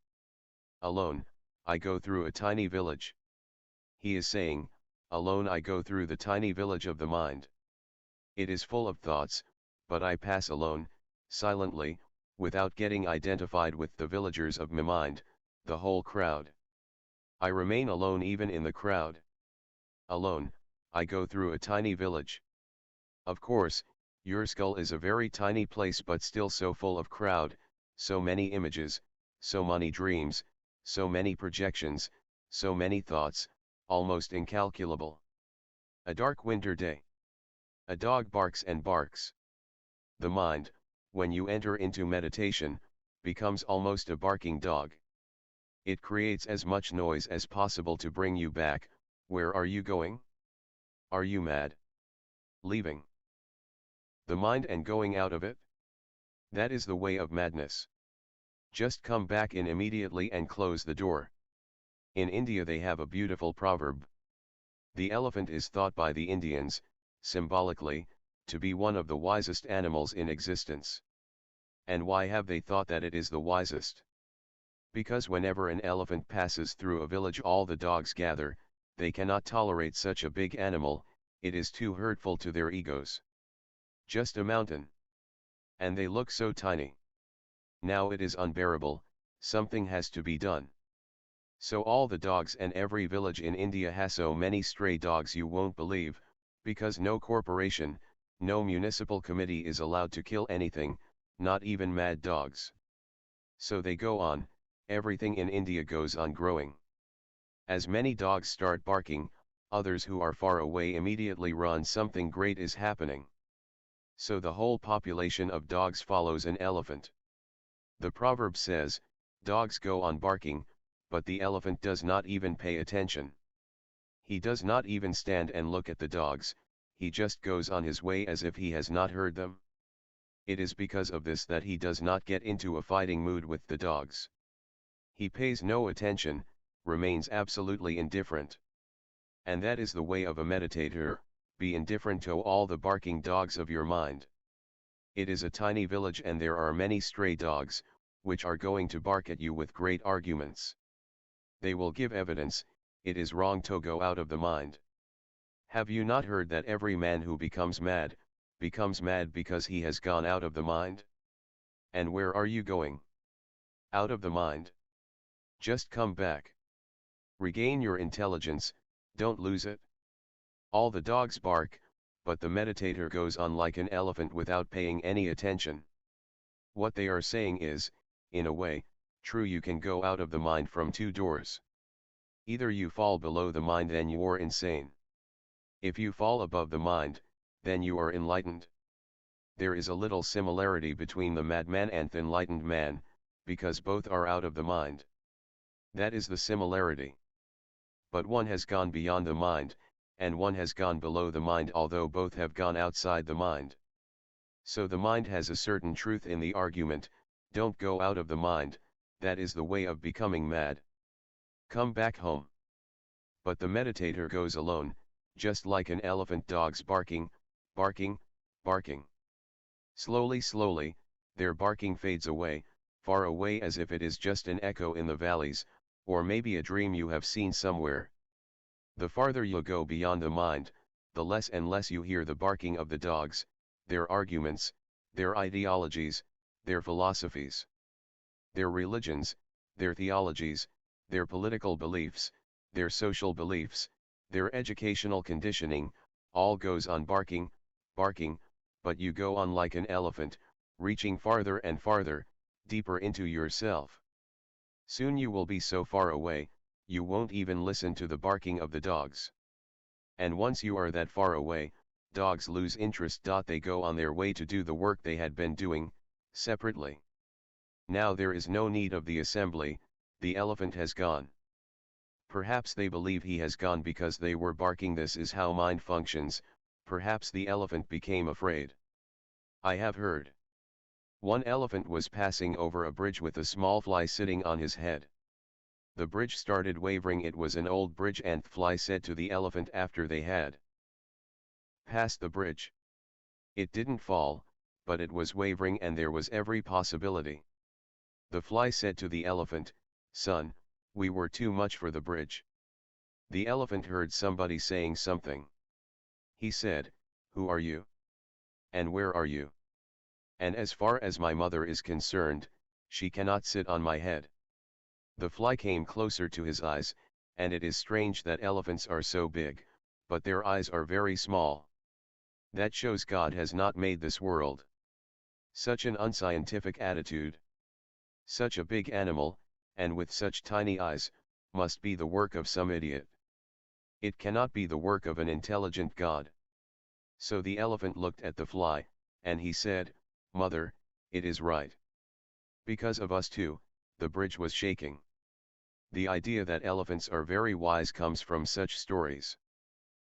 Alone, I go through a tiny village. He is saying, alone I go through the tiny village of the mind. It is full of thoughts, but I pass alone, silently, without getting identified with the villagers of my mind, the whole crowd. I remain alone even in the crowd. Alone, I go through a tiny village. Of course, your skull is a very tiny place but still so full of crowd, so many images, so many dreams, so many projections, so many thoughts, almost incalculable. A dark winter day. A dog barks and barks. The mind, when you enter into meditation, becomes almost a barking dog. It creates as much noise as possible to bring you back. Where are you going? Are you mad? Leaving the mind and going out of it? That is the way of madness. Just come back in immediately and close the door. In India they have a beautiful proverb. The elephant is thought by the Indians, symbolically, to be one of the wisest animals in existence. And why have they thought that it is the wisest? Because whenever an elephant passes through a village all the dogs gather, they cannot tolerate such a big animal, it is too hurtful to their egos. Just a mountain. And they look so tiny. Now it is unbearable, something has to be done. So all the dogs and every village in India has so many stray dogs you won't believe, because no corporation, no municipal committee is allowed to kill anything, not even mad dogs. So they go on, everything in India goes on growing. As many dogs start barking, others who are far away immediately run, something great is happening. So the whole population of dogs follows an elephant. The proverb says, dogs go on barking, but the elephant does not even pay attention. He does not even stand and look at the dogs, he just goes on his way as if he has not heard them. It is because of this that he does not get into a fighting mood with the dogs. He pays no attention, remains absolutely indifferent. And that is the way of a meditator, be indifferent to all the barking dogs of your mind. It is a tiny village and there are many stray dogs, which are going to bark at you with great arguments. They will give evidence, it is wrong to go out of the mind. Have you not heard that every man who becomes mad because he has gone out of the mind? And where are you going? Out of the mind. Just come back. Regain your intelligence, don't lose it. All the dogs bark, but the meditator goes on like an elephant without paying any attention. What they are saying is, in a way, true, you can go out of the mind from two doors. Either you fall below the mind, then you are insane. If you fall above the mind, then you are enlightened. There is a little similarity between the madman and the enlightened man, because both are out of the mind. That is the similarity. But one has gone beyond the mind, and one has gone below the mind, although both have gone outside the mind. So the mind has a certain truth in the argument, don't go out of the mind, that is the way of becoming mad. Come back home. But the meditator goes alone, just like an elephant dog's barking, barking, barking. Slowly, slowly, their barking fades away, far away, as if it is just an echo in the valleys, or maybe a dream you have seen somewhere. The farther you go beyond the mind, the less and less you hear the barking of the dogs, their arguments, their ideologies, their philosophies, their religions, their theologies, their political beliefs, their social beliefs, their educational conditioning, all goes on barking, barking, but you go on like an elephant, reaching farther and farther, deeper into yourself. Soon you will be so far away, you won't even listen to the barking of the dogs. And once you are that far away, dogs lose interest. They go on their way to do the work they had been doing, separately. Now there is no need of the assembly, the elephant has gone. Perhaps they believe he has gone because they were barking. This is how mind functions. Perhaps the elephant became afraid. I have heard. One elephant was passing over a bridge with a small fly sitting on his head. The bridge started wavering. It was an old bridge, and the fly said to the elephant after they had passed the bridge. It didn't fall, but it was wavering and there was every possibility. The fly said to the elephant, "Son, we were too much for the bridge." The elephant heard somebody saying something. He said, "Who are you? And where are you? And as far as my mother is concerned, she cannot sit on my head." The fly came closer to his eyes, and it is strange that elephants are so big, but their eyes are very small. That shows God has not made this world. Such an unscientific attitude. Such a big animal, and with such tiny eyes, must be the work of some idiot. It cannot be the work of an intelligent God. So the elephant looked at the fly, and he said, "Mother, it is right. Because of us too, the bridge was shaking." The idea that elephants are very wise comes from such stories.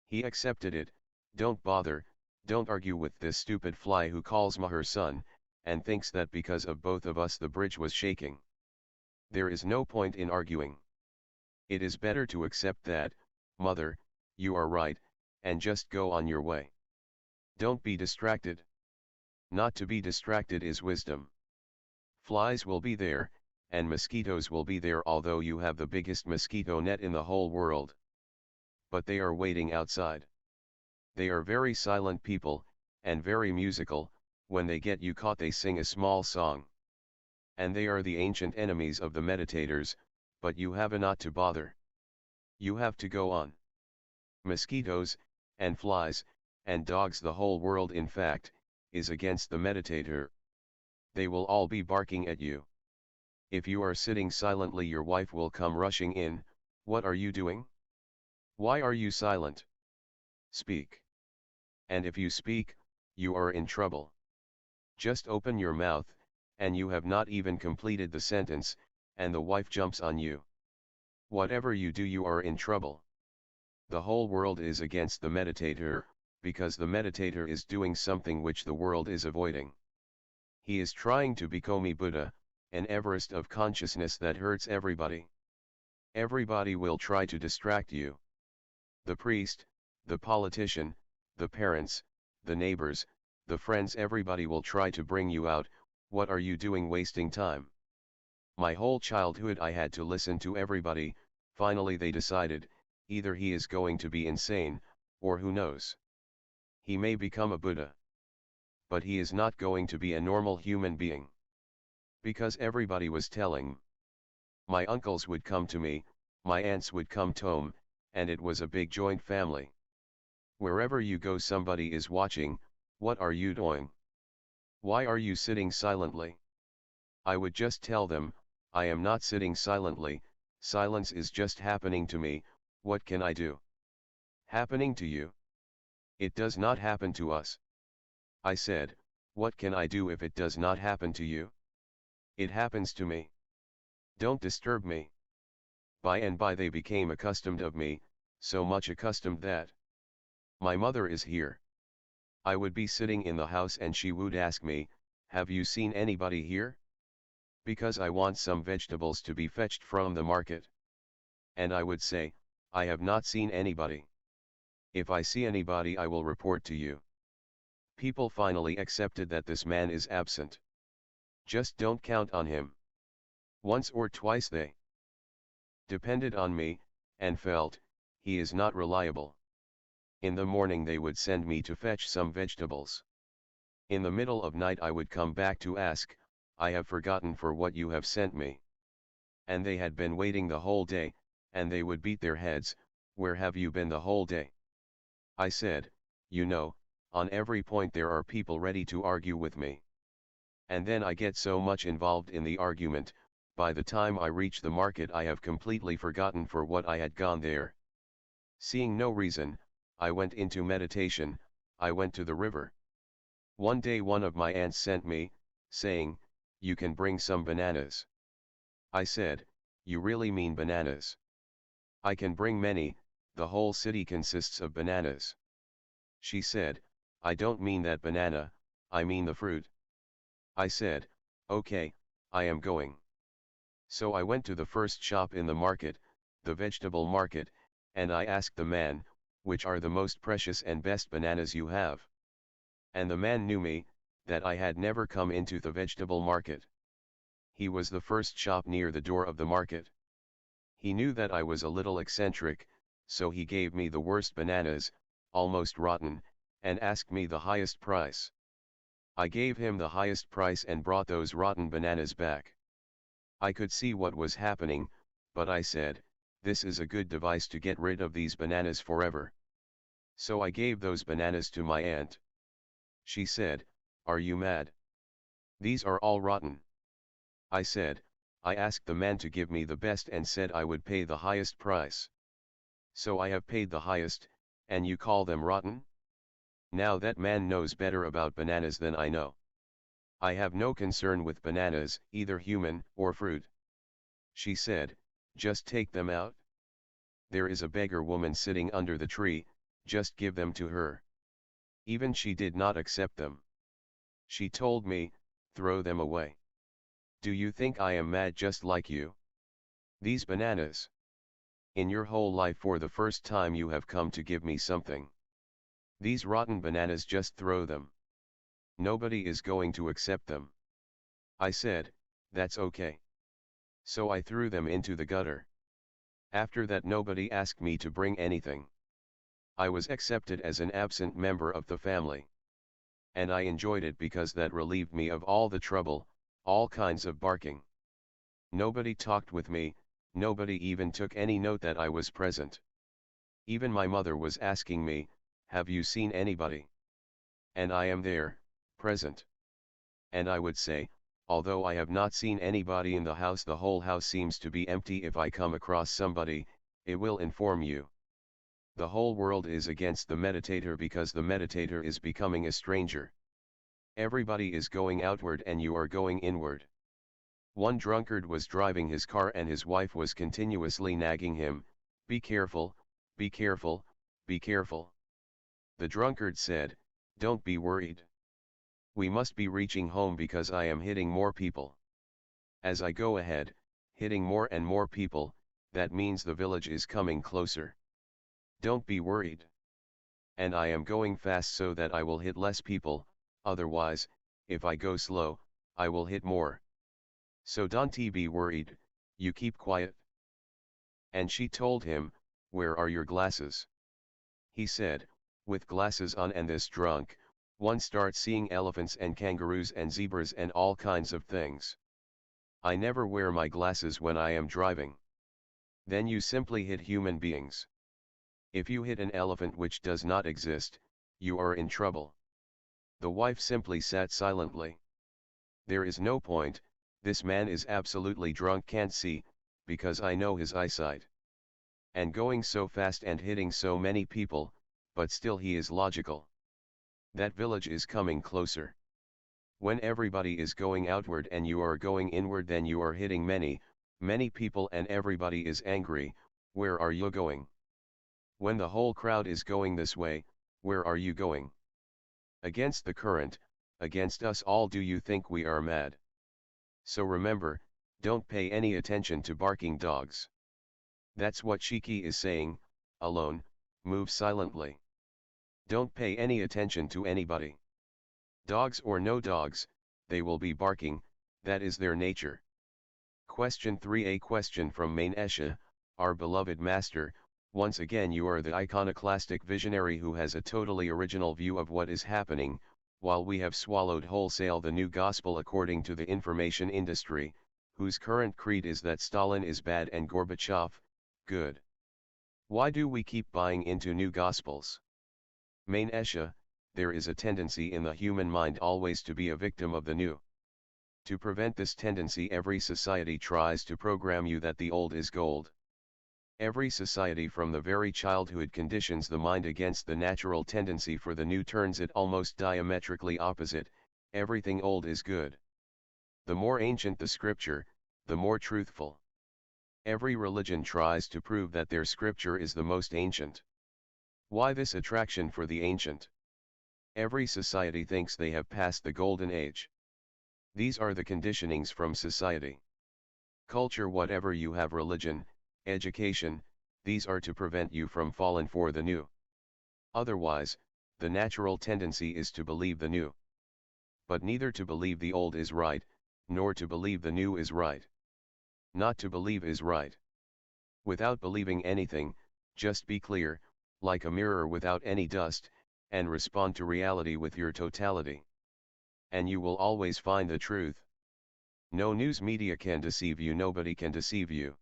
He accepted it. Don't bother, don't argue with this stupid fly who calls me her son, and thinks that because of both of us the bridge was shaking. There is no point in arguing. It is better to accept that, "Mother, you are right," and just go on your way. Don't be distracted. Not to be distracted is wisdom. Flies will be there, and mosquitoes will be there, although you have the biggest mosquito net in the whole world. But they are waiting outside. They are very silent people, and very musical. When they get you caught, they sing a small song. And they are the ancient enemies of the meditators, but you have not to bother. You have to go on. Mosquitoes, and flies, and dogs, the whole world in fact, is against the meditator. They will all be barking at you. If you are sitting silently, your wife will come rushing in. "What are you doing? Why are you silent? Speak." And if you speak, you are in trouble. Just open your mouth, and you have not even completed the sentence, and the wife jumps on you. Whatever you do, you are in trouble. The whole world is against the meditator, because the meditator is doing something which the world is avoiding. He is trying to become a Buddha, an Everest of consciousness that hurts everybody. Everybody will try to distract you. The priest, the politician, the parents, the neighbors, the friends, everybody will try to bring you out. What are you doing wasting time? My whole childhood I had to listen to everybody. Finally they decided, either he is going to be insane, or who knows. He may become a Buddha. But he is not going to be a normal human being. Because everybody was telling. My uncles would come to me, my aunts would come to me, and it was a big joint family. Wherever you go somebody is watching. What are you doing? Why are you sitting silently? I would just tell them, I am not sitting silently, silence is just happening to me. What can I do? Happening to you? It does not happen to us. I said, What can I do if it does not happen to you? It happens to me. Don't disturb me. By and by they became accustomed of me, so much accustomed that my mother is here. I would be sitting in the house and she would ask me, have you seen anybody here? Because I want some vegetables to be fetched from the market. And I would say, I have not seen anybody. If I see anybody I will report to you. People finally accepted that this man is absent. Just don't count on him. Once or twice they depended on me, and felt, he is not reliable. In the morning they would send me to fetch some vegetables. In the middle of night I would come back to ask, I have forgotten for what you have sent me. And they had been waiting the whole day, and they would beat their heads, where have you been the whole day? I said, you know, on every point there are people ready to argue with me. And then I get so much involved in the argument, by the time I reach the market I have completely forgotten for what I had gone there. Seeing no reason, I went into meditation, I went to the river. One day one of my aunts sent me, saying, you can bring some bananas. I said, you really mean bananas? I can bring many, the whole city consists of bananas. She said, I don't mean that banana, I mean the fruit. I said, okay, I am going. So I went to the first shop in the market, the vegetable market, and I asked the man, which are the most precious and best bananas you have? And the man knew me, that I had never come into the vegetable market. He was the first shop near the door of the market. He knew that I was a little eccentric, so he gave me the worst bananas, almost rotten, and asked me the highest price. I gave him the highest price and brought those rotten bananas back. I could see what was happening, but I said, this is a good device to get rid of these bananas forever. So I gave those bananas to my aunt. She said, are you mad? These are all rotten. I said, I asked the man to give me the best and said I would pay the highest price. So I have paid the highest, and you call them rotten? Now that man knows better about bananas than I know. I have no concern with bananas, either human or fruit. She said, just take them out. There is a beggar woman sitting under the tree, just give them to her. Even she did not accept them. She told me, throw them away. Do you think I am mad just like you? These bananas. In your whole life for the first time you have come to give me something. These rotten bananas, just throw them. Nobody is going to accept them. I said, that's okay. So I threw them into the gutter. After that nobody asked me to bring anything. I was accepted as an absent member of the family. And I enjoyed it because that relieved me of all the trouble, all kinds of barking. Nobody talked with me, nobody even took any note that I was present. Even my mother was asking me, have you seen anybody? And I am there, present. And I would say, although I have not seen anybody in the house, the whole house seems to be empty. If I come across somebody, it will inform you. The whole world is against the meditator because the meditator is becoming a stranger. Everybody is going outward and you are going inward. One drunkard was driving his car and his wife was continuously nagging him, be careful, be careful, be careful. The drunkard said, don't be worried. We must be reaching home because I am hitting more people. As I go ahead, hitting more and more people, that means the village is coming closer. Don't be worried. And I am going fast so that I will hit less people, otherwise, if I go slow, I will hit more. So don't be worried, you keep quiet. And she told him, where are your glasses? He said, with glasses on and this drunk, one starts seeing elephants and kangaroos and zebras and all kinds of things. I never wear my glasses when I am driving. Then you simply hit human beings. If you hit an elephant which does not exist, you are in trouble. The wife simply sat silently. There is no point, this man is absolutely drunk, can't see, because I know his eyesight. And going so fast and hitting so many people, but still he is logical. That village is coming closer. When everybody is going outward and you are going inward, then you are hitting many people and everybody is angry. Where are you going? When the whole crowd is going this way, where are you going? Against the current, against us all. Do you think we are mad? So remember, don't pay any attention to barking dogs. That's what Shiki is saying, alone, move silently. Don't pay any attention to anybody. Dogs or no dogs, they will be barking, that is their nature. Question 3. A question from Main Esha, our beloved master. Once again you are the iconoclastic visionary who has a totally original view of what is happening, while we have swallowed wholesale the new gospel according to the information industry, whose current creed is that Stalin is bad and Gorbachev, good. Why do we keep buying into new gospels? Main Esha, there is a tendency in the human mind always to be a victim of the new. To prevent this tendency, every society tries to program you that the old is gold. Every society from the very childhood conditions the mind against the natural tendency for the new, turns it almost diametrically opposite. Everything old is good. The more ancient the scripture, the more truthful. Every religion tries to prove that their scripture is the most ancient. Why this attraction for the ancient? Every society thinks they have passed the golden age. These are the conditionings from society. Culture, whatever you have, religion, education, these are to prevent you from falling for the new. Otherwise, the natural tendency is to believe the new. But neither to believe the old is right, nor to believe the new is right. Not to believe is right. Without believing anything, just be clear, like a mirror without any dust, and respond to reality with your totality. And you will always find the truth. No news media can deceive you, nobody can deceive you.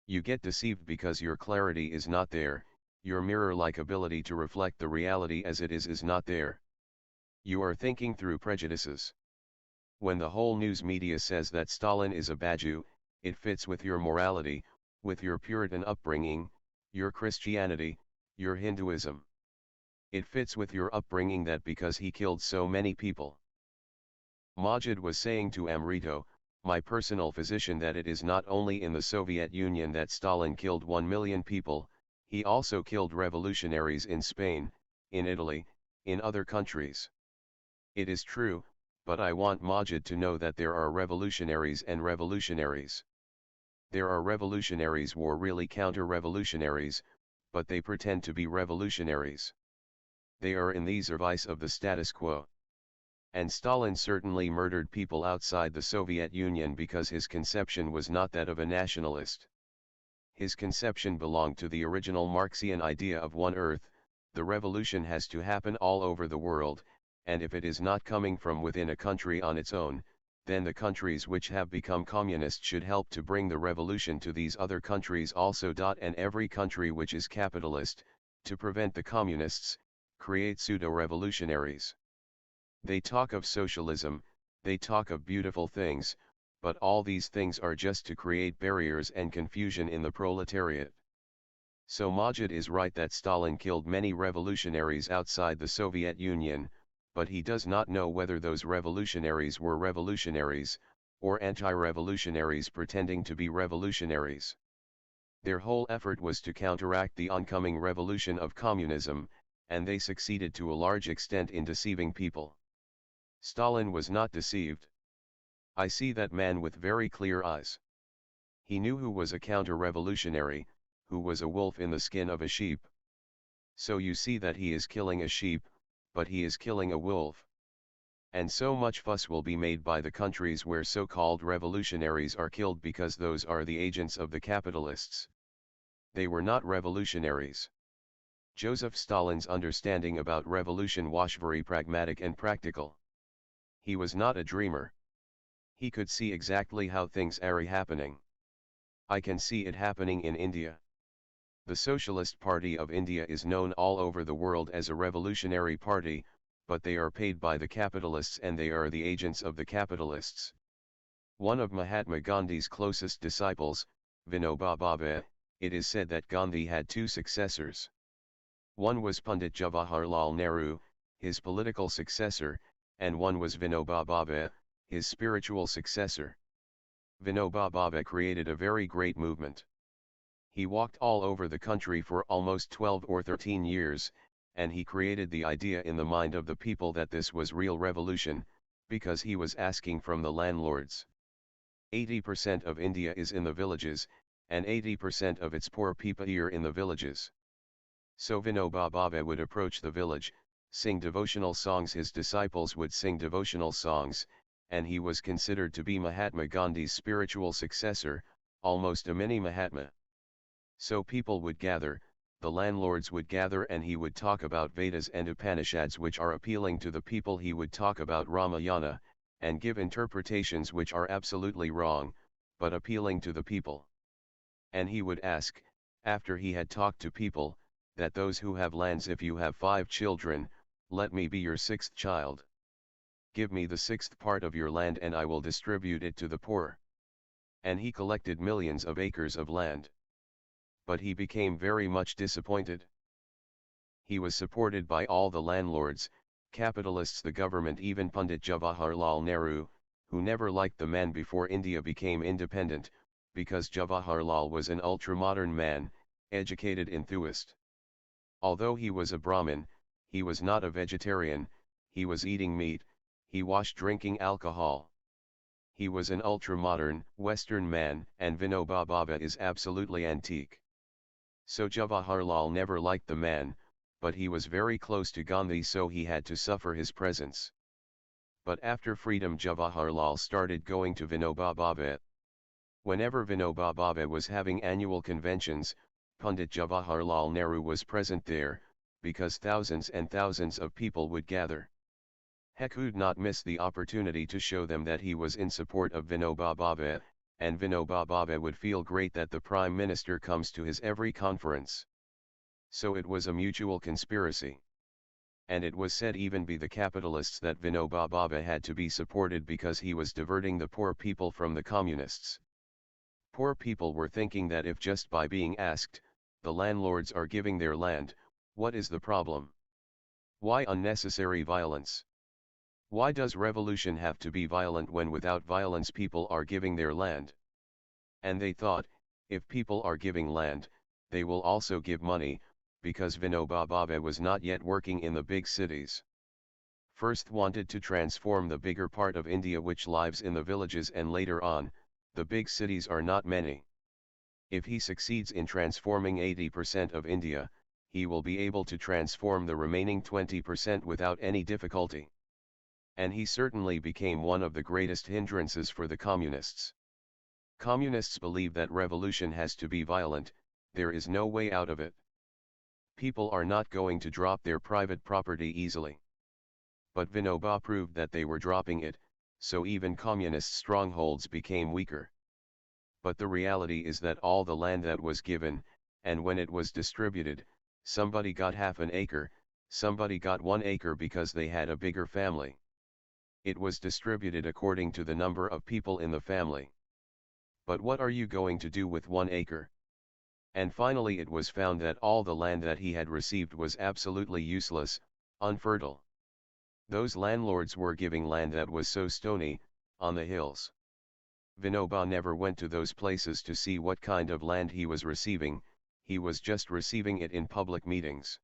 You get deceived because your clarity is not there, your mirror-like ability to reflect the reality as it is not there. You are thinking through prejudices. When the whole news media says that Stalin is a bad Jew, it fits with your morality, with your Puritan upbringing, your Christianity, your Hinduism. It fits with your upbringing that because he killed so many people. Majid was saying to Amrito, my personal physician, that it is not only in the Soviet Union that Stalin killed 1 million people, he also killed revolutionaries in Spain, in Italy, in other countries. It is true, but I want Majid to know that there are revolutionaries and revolutionaries. There are revolutionaries who are really counter-revolutionaries, but they pretend to be revolutionaries. They are in the service of the status quo. And Stalin certainly murdered people outside the Soviet Union because his conception was not that of a nationalist. His conception belonged to the original Marxian idea of one earth. The revolution has to happen all over the world, and if it is not coming from within a country on its own, then the countries which have become communist should help to bring the revolution to these other countries also. And every country which is capitalist, to prevent the communists, create pseudo-revolutionaries. They talk of socialism, they talk of beautiful things, but all these things are just to create barriers and confusion in the proletariat. So Majid is right that Stalin killed many revolutionaries outside the Soviet Union, but he does not know whether those revolutionaries were revolutionaries, or anti-revolutionaries pretending to be revolutionaries. Their whole effort was to counteract the oncoming revolution of communism, and they succeeded to a large extent in deceiving people. Stalin was not deceived. I see that man with very clear eyes. He knew who was a counter-revolutionary, who was a wolf in the skin of a sheep. So you see that he is killing a sheep, but he is killing a wolf. And so much fuss will be made by the countries where so-called revolutionaries are killed because those are the agents of the capitalists. They were not revolutionaries. Joseph Stalin's understanding about revolution was very pragmatic and practical. He was not a dreamer. He could see exactly how things are happening. I can see it happening in India. The Socialist Party of India is known all over the world as a revolutionary party, but they are paid by the capitalists and they are the agents of the capitalists. One of Mahatma Gandhi's closest disciples, Vinoba Bhave, it is said that Gandhi had two successors. One was Pandit Jawaharlal Nehru, his political successor, and one was Vinoba Bhave, his spiritual successor. Vinoba Bhave created a very great movement. He walked all over the country for almost 12 or 13 years, and he created the idea in the mind of the people that this was real revolution, because he was asking from the landlords. 80% of India is in the villages, and 80% of its poor people are in the villages. So Vinoba Bhave would approach the village, sing devotional songs, his disciples would sing devotional songs, and he was considered to be Mahatma Gandhi's spiritual successor, almost a mini Mahatma. So people would gather, the landlords would gather, and he would talk about Vedas and Upanishads which are appealing to the people. He would talk about Ramayana, and give interpretations which are absolutely wrong, but appealing to the people. And he would ask, after he had talked to people, that those who have lands, if you have 5 children, let me be your 6th child. Give me the 6th part of your land and I will distribute it to the poor. And he collected millions of acres of land. But he became very much disappointed. He was supported by all the landlords, capitalists, the government, even Pandit Jawaharlal Nehru, who never liked the man before India became independent, because Jawaharlal was an ultra-modern man, educated enthusiast. Although he was a Brahmin, he was not a vegetarian, he was eating meat, he was drinking alcohol. He was an ultra-modern, Western man, and Vinoba Bhave is absolutely antique. So Jawaharlal never liked the man, but he was very close to Gandhi, so he had to suffer his presence. But after freedom, Jawaharlal started going to Vinoba Bhave. Whenever Vinoba Bhave was having annual conventions, Pandit Jawaharlal Nehru was present there, because thousands and thousands of people would gather. He could not miss the opportunity to show them that he was in support of Vinoba Bhave, and Vinoba Bhave would feel great that the Prime Minister comes to his every conference. So it was a mutual conspiracy. And it was said even by the capitalists that Vinoba Bhave had to be supported because he was diverting the poor people from the communists. Poor people were thinking that if just by being asked, the landlords are giving their land, what is the problem? Why unnecessary violence? Why does revolution have to be violent when without violence people are giving their land? And they thought, if people are giving land, they will also give money, because Vinoba Bhave was not yet working in the big cities. First wanted to transform the bigger part of India which lives in the villages, and later on, the big cities are not many. If he succeeds in transforming 80% of India, he will be able to transform the remaining 20% without any difficulty. And he certainly became one of the greatest hindrances for the communists. Communists believe that revolution has to be violent, there is no way out of it. People are not going to drop their private property easily. But Vinoba proved that they were dropping it, so even communist strongholds became weaker. But the reality is that all the land that was given, and when it was distributed, somebody got half an acre, somebody got 1 acre because they had a bigger family. It was distributed according to the number of people in the family. But what are you going to do with 1 acre? And finally it was found that all the land that he had received was absolutely useless, unfertile. Those landlords were giving land that was so stony, on the hills. Vinoba never went to those places to see what kind of land he was receiving, he was just receiving it in public meetings.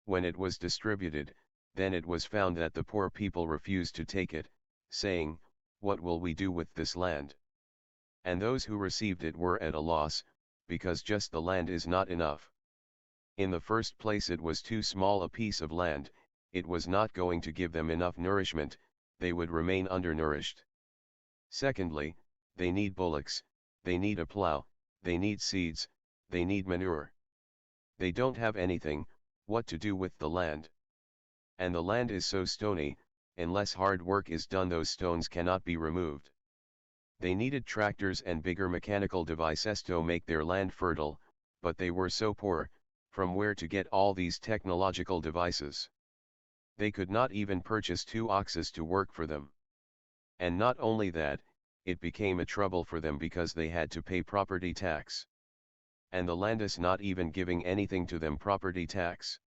When it was distributed, then it was found that the poor people refused to take it, saying, "What will we do with this land?" And those who received it were at a loss, because just the land is not enough. In the first place it was too small a piece of land, it was not going to give them enough nourishment, they would remain undernourished. Secondly, they need bullocks, they need a plow, they need seeds, they need manure. They don't have anything, what to do with the land? And the land is so stony, unless hard work is done those stones cannot be removed. They needed tractors and bigger mechanical devices to make their land fertile, but they were so poor, from where to get all these technological devices? They could not even purchase 2 oxes to work for them. And not only that, it became a trouble for them because they had to pay property tax. And the land is not even giving anything to them property tax.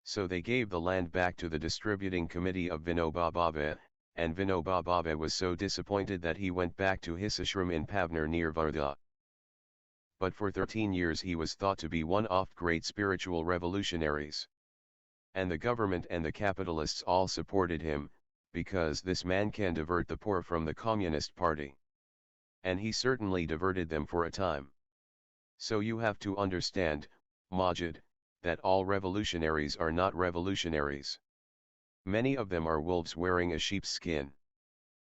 So they gave the land back to the distributing committee of Vinoba Bhave, and Vinoba Bhave was so disappointed that he went back to his ashram in Pavner near Varda. But for 13 years he was thought to be one of great spiritual revolutionaries. And the government and the capitalists all supported him, because this man can divert the poor from the Communist Party. And he certainly diverted them for a time. So you have to understand, Majid, that all revolutionaries are not revolutionaries. Many of them are wolves wearing a sheep's skin.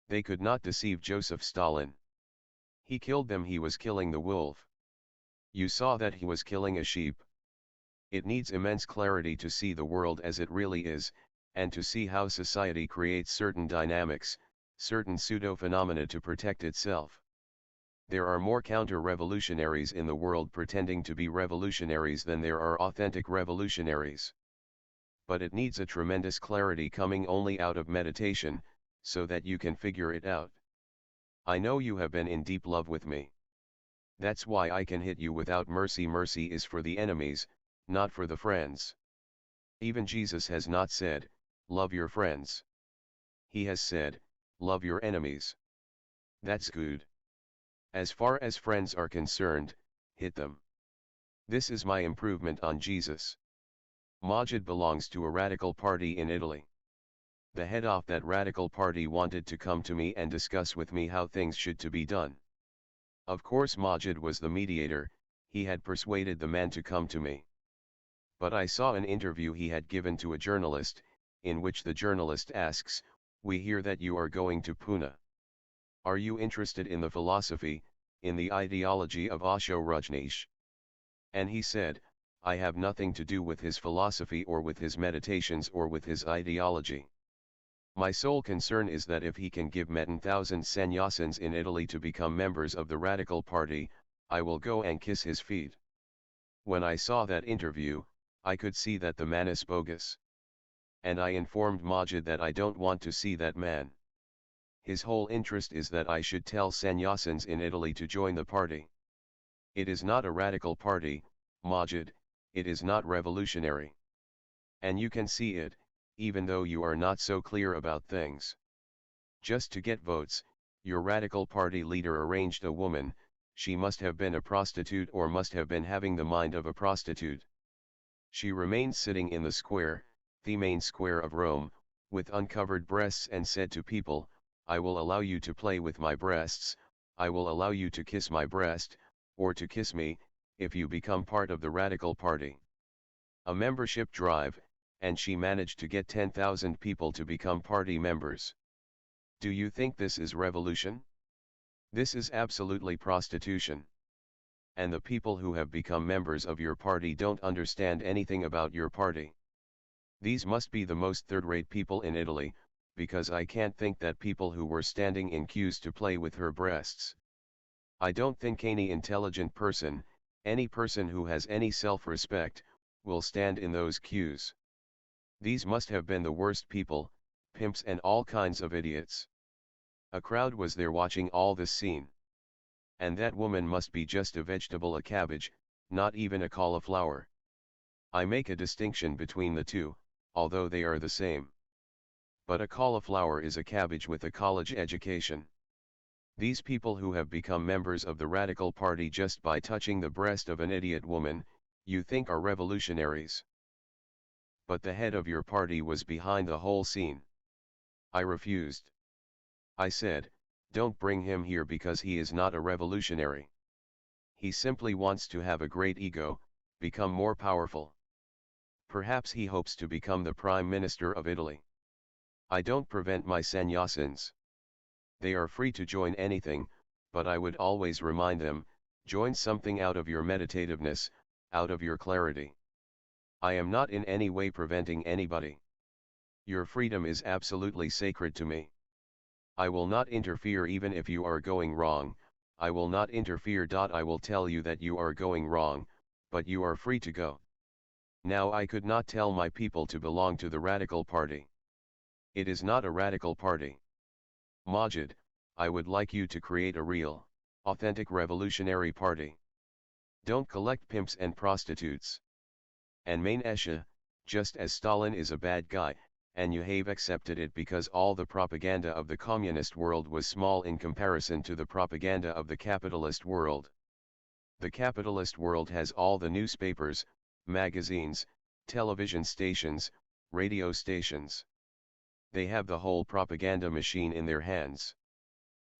They could not deceive Joseph Stalin. He killed them, he was killing the wolf. You saw that he was killing a sheep. It needs immense clarity to see the world as it really is, and to see how society creates certain dynamics, certain pseudo-phenomena to protect itself. There are more counter-revolutionaries in the world pretending to be revolutionaries than there are authentic revolutionaries. But it needs a tremendous clarity coming only out of meditation, so that you can figure it out. I know you have been in deep love with me. That's why I can hit you without mercy. Mercy is for the enemies, not for the friends. Even Jesus has not said, love your friends. He has said, love your enemies. That's good. As far as friends are concerned, hit them. This is my improvement on Jesus. Majid belongs to a radical party in Italy. The head of that radical party wanted to come to me and discuss with me how things should to be done. Of course Majid was the mediator, he had persuaded the man to come to me. But I saw an interview he had given to a journalist, in which the journalist asks, we hear that you are going to Pune. Are you interested in the philosophy, in the ideology of Osho Rajneesh? And he said, I have nothing to do with his philosophy or with his meditations or with his ideology. My sole concern is that if he can give 10,000 sannyasins in Italy to become members of the radical party, I will go and kiss his feet. When I saw that interview, I could see that the man is bogus. And I informed Majid that I don't want to see that man. His whole interest is that I should tell sannyasins in Italy to join the party. It is not a radical party, Majid, it is not revolutionary. And you can see it, even though you are not so clear about things. Just to get votes, your radical party leader arranged a woman, she must have been a prostitute or must have been having the mind of a prostitute. She remained sitting in the square, the main square of Rome, with uncovered breasts and said to people, I will allow you to play with my breasts, I will allow you to kiss my breast, or to kiss me, if you become part of the radical party. A membership drive, and she managed to get 10,000 people to become party members. Do you think this is revolution? This is absolutely prostitution. And the people who have become members of your party don't understand anything about your party. These must be the most third-rate people in Italy, because I can't think that people who were standing in queues to play with her breasts. I don't think any intelligent person, any person who has any self-respect, will stand in those queues. These must have been the worst people, pimps and all kinds of idiots. A crowd was there watching all this scene. And that woman must be just a vegetable, a cabbage, not even a cauliflower. I make a distinction between the two, although they are the same. But a cauliflower is a cabbage with a college education. These people who have become members of the radical party just by touching the breast of an idiot woman, you think are revolutionaries. But the head of your party was behind the whole scene. I refused. I said, don't bring him here because he is not a revolutionary. He simply wants to have a great ego, become more powerful. Perhaps he hopes to become the Prime Minister of Italy. I don't prevent my sannyasins. They are free to join anything, but I would always remind them, join something out of your meditativeness, out of your clarity. I am not in any way preventing anybody. Your freedom is absolutely sacred to me. I will not interfere even if you are going wrong, I will not interfere. I will tell you that you are going wrong, but you are free to go. Now I could not tell my people to belong to the radical party. It is not a radical party. Majid, I would like you to create a real, authentic revolutionary party. Don't collect pimps and prostitutes. And main Esha, just as Stalin is a bad guy, and you have accepted it because all the propaganda of the communist world was small in comparison to the propaganda of the capitalist world. The capitalist world has all the newspapers, magazines, television stations, radio stations. They have the whole propaganda machine in their hands.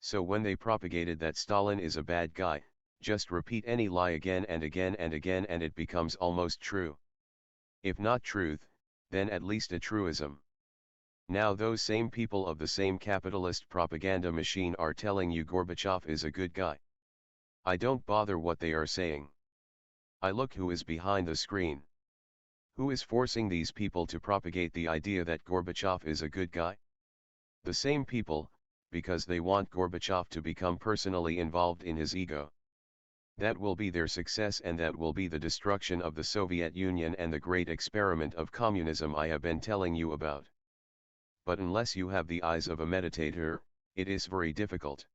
So when they propagated that Stalin is a bad guy, just repeat any lie again and again and again and it becomes almost true. If not truth, then at least a truism. Now those same people of the same capitalist propaganda machine are telling you Gorbachev is a good guy. I don't bother what they are saying. I look who is behind the screen. Who is forcing these people to propagate the idea that Gorbachev is a good guy? The same people, because they want Gorbachev to become personally involved in his ego. That will be their success and that will be the destruction of the Soviet Union and the great experiment of communism I have been telling you about. But unless you have the eyes of a meditator, it is very difficult.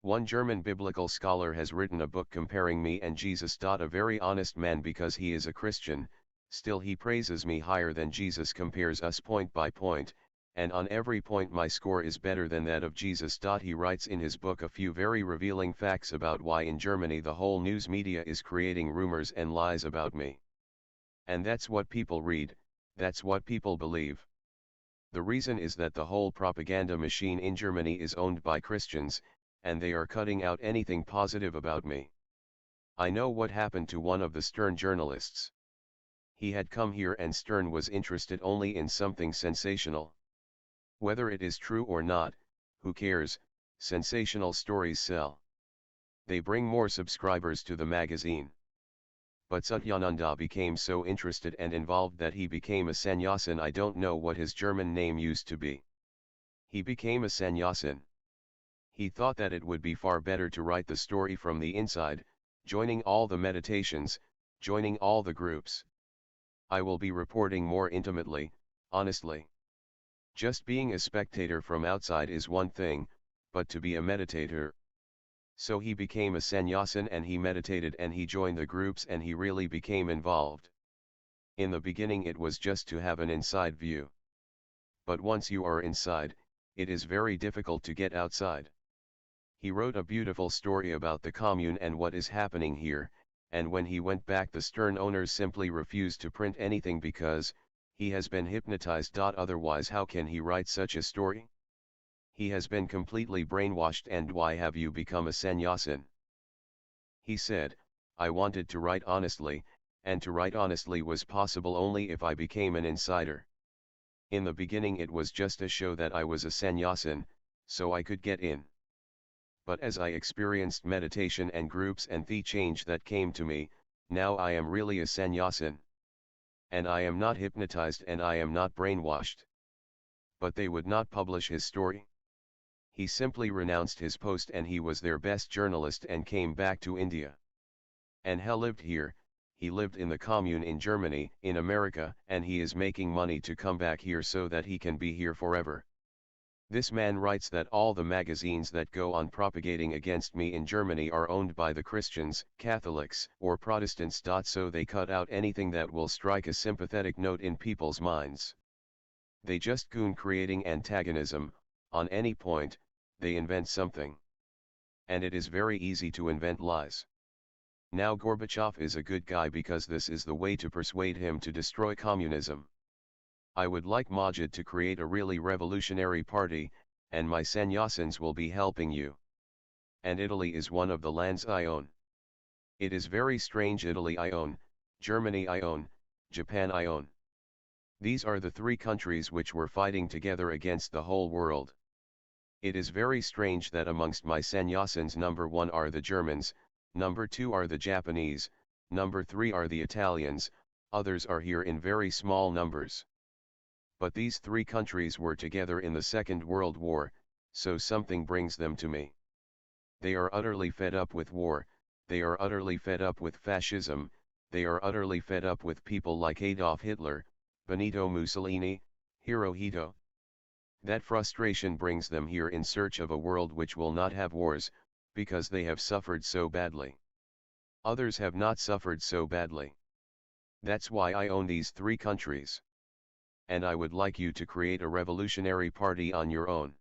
One German biblical scholar has written a book comparing me and Jesus. A very honest man because he is a Christian, still he praises me higher than Jesus, compares us point by point, and on every point my score is better than that of Jesus. He writes in his book a few very revealing facts about why in Germany the whole news media is creating rumors and lies about me. And that's what people read, that's what people believe. The reason is that the whole propaganda machine in Germany is owned by Christians, and they are cutting out anything positive about me. I know what happened to one of the Stern journalists. He had come here and Stern was interested only in something sensational. Whether it is true or not, who cares, sensational stories sell. They bring more subscribers to the magazine. But Satyananda became so interested and involved that he became a sannyasin. I don't know what his German name used to be. He became a sannyasin. He thought that it would be far better to write the story from the inside, joining all the meditations, joining all the groups. I will be reporting more intimately, honestly. Just being a spectator from outside is one thing, but to be a meditator. So he became a sannyasin and he meditated and he joined the groups and he really became involved. In the beginning it was just to have an inside view. But once you are inside, it is very difficult to get outside. He wrote a beautiful story about the commune and what is happening here, and when he went back the Stern owners simply refused to print anything because he has been hypnotized. Otherwise how can he write such a story? He has been completely brainwashed. And why have you become a sannyasin? He said, I wanted to write honestly, and to write honestly was possible only if I became an insider. In the beginning it was just a show that I was a sannyasin, so I could get in. But as I experienced meditation and groups and the change that came to me, now I am really a sannyasin. And I am not hypnotized and I am not brainwashed. But they would not publish his story. He simply renounced his post and he was their best journalist and came back to India. And he lived here, he lived in the commune in Germany, in America, and he is making money to come back here so that he can be here forever. This man writes that all the magazines that go on propagating against me in Germany are owned by the Christians, Catholics, or Protestants. So they cut out anything that will strike a sympathetic note in people's minds. They just goon creating antagonism, on any point, they invent something. And it is very easy to invent lies. Now Gorbachev is a good guy because this is the way to persuade him to destroy communism. I would like Majid to create a really revolutionary party, and my sannyasins will be helping you. And Italy is one of the lands I own. It is very strange. Italy I own, Germany I own, Japan I own. These are the three countries which were fighting together against the whole world. It is very strange that amongst my sannyasins number 1 are the Germans, number 2 are the Japanese, number 3 are the Italians, others are here in very small numbers. But these three countries were together in the Second World War, so something brings them to me. They are utterly fed up with war, they are utterly fed up with fascism, they are utterly fed up with people like Adolf Hitler, Benito Mussolini, Hirohito. That frustration brings them here in search of a world which will not have wars, because they have suffered so badly. Others have not suffered so badly. That's why I own these 3 countries. And I would like you to create a revolutionary party on your own.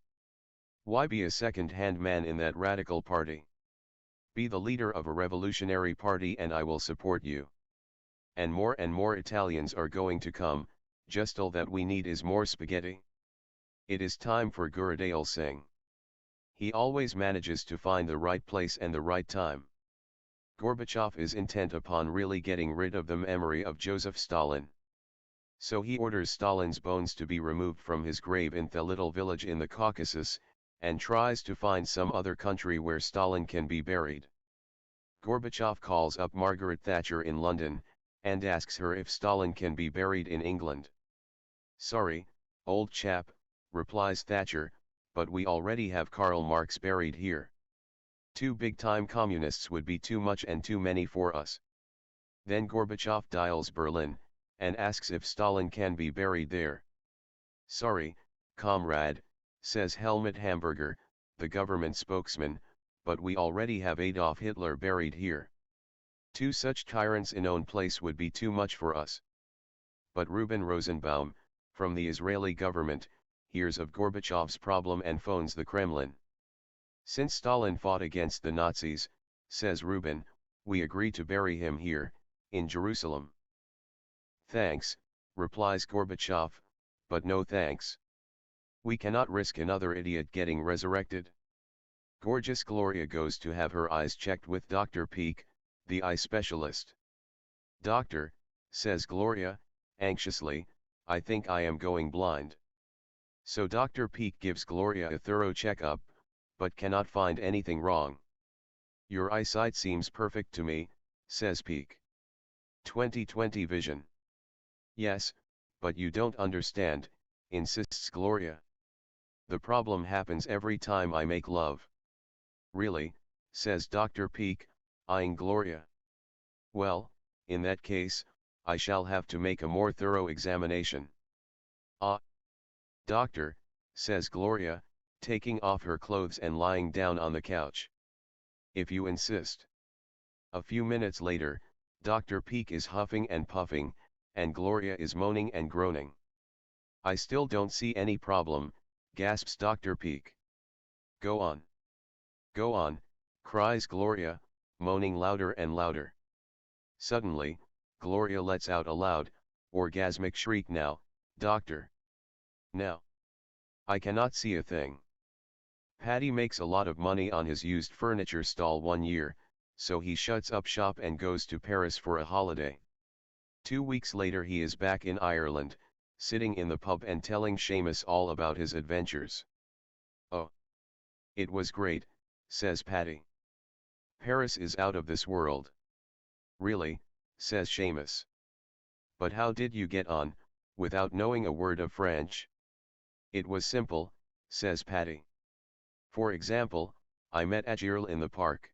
Why be a second-hand man in that radical party? Be the leader of a revolutionary party and I will support you. And more Italians are going to come, just all that we need is more spaghetti. It is time for Gurudale Singh. He always manages to find the right place and the right time. Gorbachev is intent upon really getting rid of the memory of Joseph Stalin. So he orders Stalin's bones to be removed from his grave in the little village in the Caucasus, and tries to find some other country where Stalin can be buried. Gorbachev calls up Margaret Thatcher in London, and asks her if Stalin can be buried in England. "Sorry, old chap," replies Thatcher, "but we already have Karl Marx buried here. 2 big-time communists would be too much and too many for us." Then Gorbachev dials Berlin, and asks if Stalin can be buried there. "Sorry, comrade," says Helmut Hamburger, the government spokesman, "but we already have Adolf Hitler buried here. 2 such tyrants in own place would be too much for us." But Reuben Rosenbaum, from the Israeli government, hears of Gorbachev's problem and phones the Kremlin. "Since Stalin fought against the Nazis," says Reuben, "we agree to bury him here, in Jerusalem." "Thanks," replies Gorbachev, "but no thanks. We cannot risk another idiot getting resurrected." Gorgeous Gloria goes to have her eyes checked with Dr. Peake, the eye specialist. "Doctor," says Gloria, anxiously, "I think I am going blind." So Dr. Peake gives Gloria a thorough checkup, but cannot find anything wrong. "Your eyesight seems perfect to me," says Peake. 20/20 vision. "Yes, but you don't understand," insists Gloria. "The problem happens every time I make love." "Really?" says Dr. Peake, eyeing Gloria. "Well, in that case, I shall have to make a more thorough examination." "Ah, doctor," says Gloria, taking off her clothes and lying down on the couch. "If you insist." A few minutes later, Dr. Peake is huffing and puffing, and Gloria is moaning and groaning. "I still don't see any problem," gasps Dr. Peake. "Go on. Go on," cries Gloria, moaning louder and louder. Suddenly, Gloria lets out a loud, orgasmic shriek. "Now, doctor. Now. I cannot see a thing." Paddy makes a lot of money on his used furniture stall one year, so he shuts up shop and goes to Paris for a holiday. 2 weeks later he is back in Ireland, sitting in the pub and telling Seamus all about his adventures. "Oh, it was great," says Paddy. "Paris is out of this world." "Really?" says Seamus. "But how did you get on, without knowing a word of French?" "It was simple," says Paddy. "For example, I met Agirl in the park.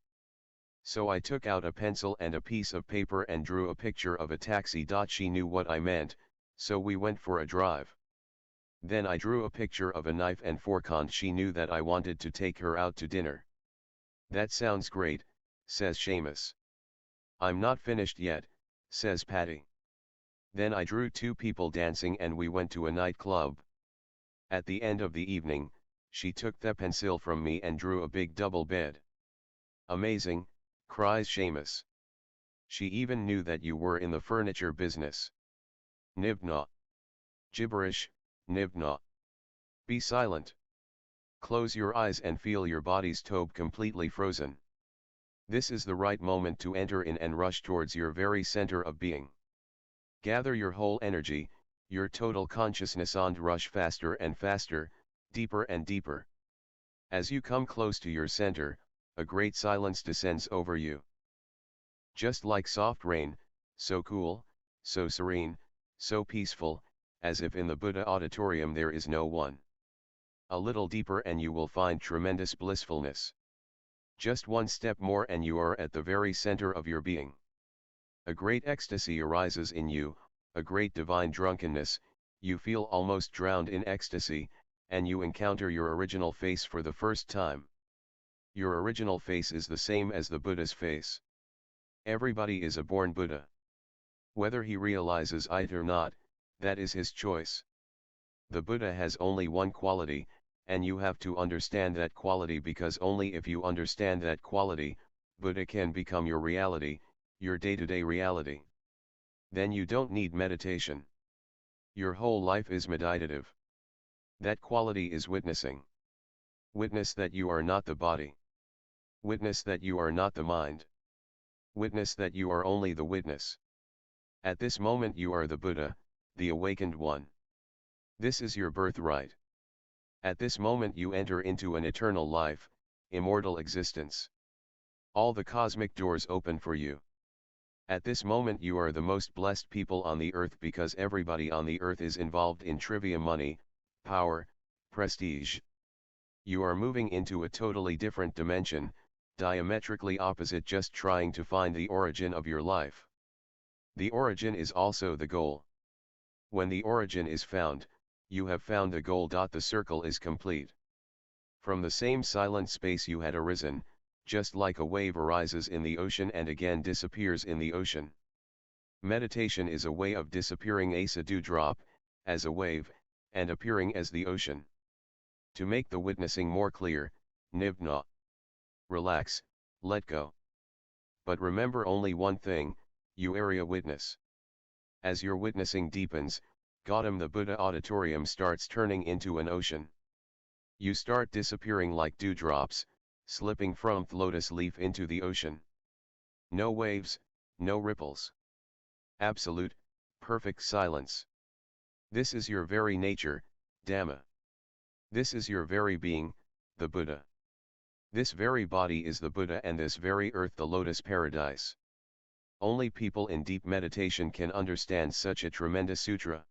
So I took out a pencil and a piece of paper and drew a picture of a taxi. She knew what I meant, so we went for a drive. Then I drew a picture of a knife and fork and she knew that I wanted to take her out to dinner." "That sounds great," says Seamus. "I'm not finished yet," says Paddy. "Then I drew 2 people dancing and we went to a nightclub. At the end of the evening, she took the pencil from me and drew a big double bed." "Amazing," cries Seamus. "She even knew that you were in the furniture business." "Nibna. Gibberish, nibna. Be silent. Close your eyes and feel your body's tobe completely frozen. This is the right moment to enter in and rush towards your very center of being. Gather your whole energy, your total consciousness, and rush faster and faster, deeper and deeper. As you come close to your center, a great silence descends over you. Just like soft rain, so cool, so serene, so peaceful, as if in the Buddha auditorium there is no one. A little deeper and you will find tremendous blissfulness. Just one step more and you are at the very center of your being. A great ecstasy arises in you, a great divine drunkenness, you feel almost drowned in ecstasy, and you encounter your original face for the first time. Your original face is the same as the Buddha's face. Everybody is a born Buddha. Whether he realizes it or not, that is his choice. The Buddha has only one quality, and you have to understand that quality, because only if you understand that quality, Buddha can become your reality, your day-to-day reality. Then you don't need meditation. Your whole life is meditative. That quality is witnessing. Witness that you are not the body. Witness that you are not the mind. Witness that you are only the witness. At this moment you are the Buddha, the awakened one. This is your birthright. At this moment you enter into an eternal life, immortal existence. All the cosmic doors open for you. At this moment you are the most blessed people on the earth, because everybody on the earth is involved in trivia, money, power, prestige. You are moving into a totally different dimension, diametrically opposite, just trying to find the origin of your life. The origin is also the goal. When the origin is found, you have found the goal. The circle is complete. From the same silent space you had arisen, just like a wave arises in the ocean and again disappears in the ocean. Meditation is a way of disappearing as a dewdrop, as a wave, and appearing as the ocean. To make the witnessing more clear, nibbana. Relax, let go. But remember only one thing, you area witness. As your witnessing deepens, Gautam the Buddha auditorium starts turning into an ocean. You start disappearing like dewdrops, slipping from the lotus leaf into the ocean. No waves, no ripples. Absolute, perfect silence. This is your very nature, Dhamma. This is your very being, the Buddha. This very body is the Buddha, and this very earth the lotus paradise. Only people in deep meditation can understand such a tremendous sutra.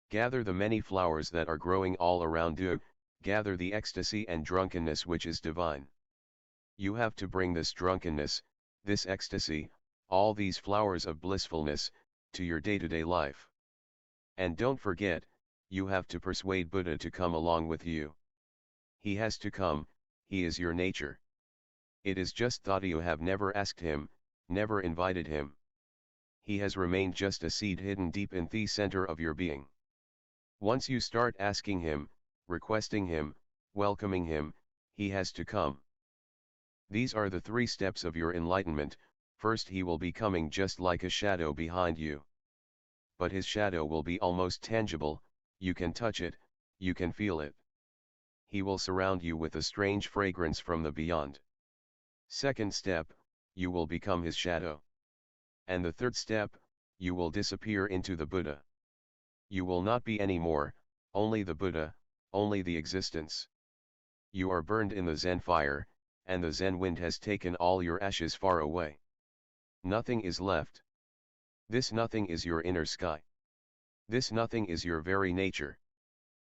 Gather the many flowers that are growing all around you, gather the ecstasy and drunkenness which is divine. You have to bring this drunkenness, this ecstasy, all these flowers of blissfulness, to your day-to-day life. And don't forget, you have to persuade Buddha to come along with you. He has to come, he is your nature. It is just that you have never asked him, never invited him. He has remained just a seed hidden deep in the center of your being. Once you start asking him, requesting him, welcoming him, he has to come. These are the 3 steps of your enlightenment. First, he will be coming just like a shadow behind you. But his shadow will be almost tangible, you can touch it, you can feel it. He will surround you with a strange fragrance from the beyond. Second step, you will become his shadow. And the third step, you will disappear into the Buddha. You will not be any more, only the Buddha, only the existence. You are burned in the Zen fire, and the Zen wind has taken all your ashes far away. Nothing is left. This nothing is your inner sky. This nothing is your very nature.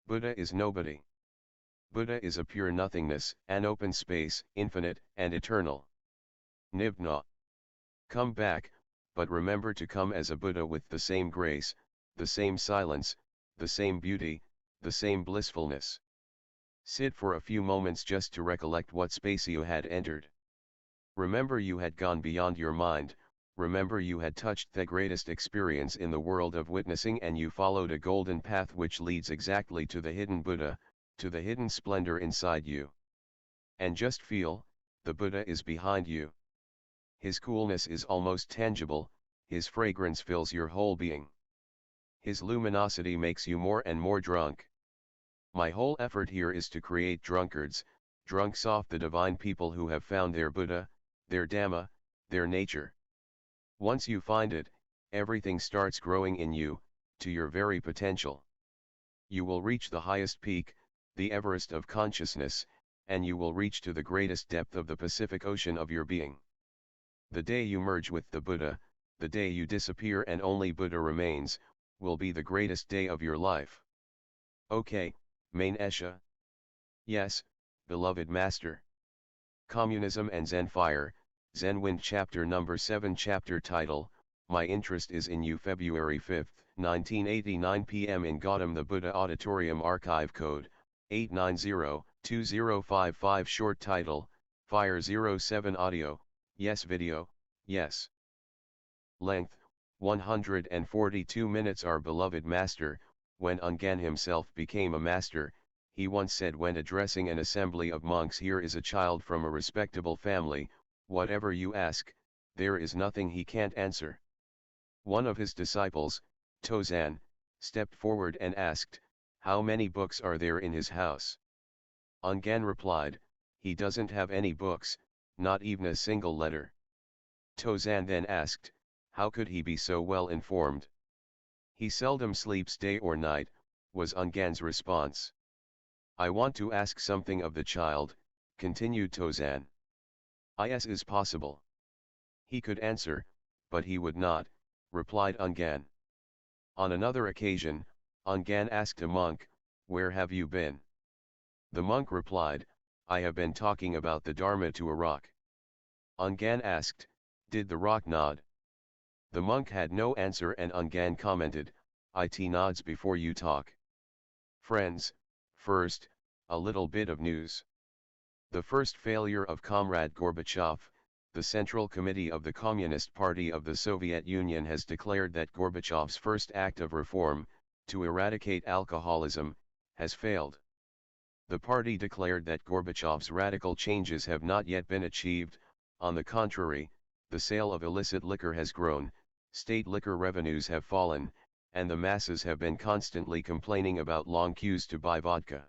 Buddha is nobody. Buddha is a pure nothingness, an open space, infinite and eternal. Nibbana. Come back, but remember to come as a Buddha with the same grace, the same silence, the same beauty, the same blissfulness. Sit for a few moments just to recollect what space you had entered. Remember you had gone beyond your mind, remember you had touched the greatest experience in the world of witnessing, and you followed a golden path which leads exactly to the hidden Buddha, to the hidden splendor inside you. And just feel, the Buddha is behind you. His coolness is almost tangible, his fragrance fills your whole being. His luminosity makes you more and more drunk. My whole effort here is to create drunkards, drunks off the divine people who have found their Buddha, their Dhamma, their nature. Once you find it, everything starts growing in you, to your very potential. You will reach the highest peak, the Everest of consciousness, and you will reach to the greatest depth of the Pacific Ocean of your being. The day you merge with the Buddha, the day you disappear and only Buddha remains, will be the greatest day of your life. Okay, Main Esha. Yes, beloved Master. Communism and Zen Fire, Zen Wind Chapter Number 7. Chapter Title, My Interest is in You. February 5, 1989 p.m. in Gautam the Buddha Auditorium. Archive Code, 890-2055. Short Title, Fire 07 Audio, Yes. Video, Yes. Length, 142 minutes. Our beloved master, when Ungan himself became a master, he once said when addressing an assembly of monks, here is a child from a respectable family, whatever you ask, there is nothing he can't answer. One of his disciples, Tozan, stepped forward and asked, how many books are there in his house? Ungan replied, he doesn't have any books, not even a single letter. Tozan then asked, how could he be so well informed? He seldom sleeps day or night, was Ungan's response. I want to ask something of the child, continued Tozan. Is it possible? He could answer, but he would not, replied Ungan. On another occasion, Ungan asked a monk, where have you been? The monk replied, I have been talking about the Dharma to a rock. Ungan asked, did the rock nod? The monk had no answer and Ungan commented, it nods before you talk. Friends, first, a little bit of news. The first failure of Comrade Gorbachev, the Central Committee of the Communist Party of the Soviet Union has declared that Gorbachev's first act of reform, to eradicate alcoholism, has failed. The party declared that Gorbachev's radical changes have not yet been achieved, on the contrary, the sale of illicit liquor has grown, state liquor revenues have fallen, and the masses have been constantly complaining about long queues to buy vodka.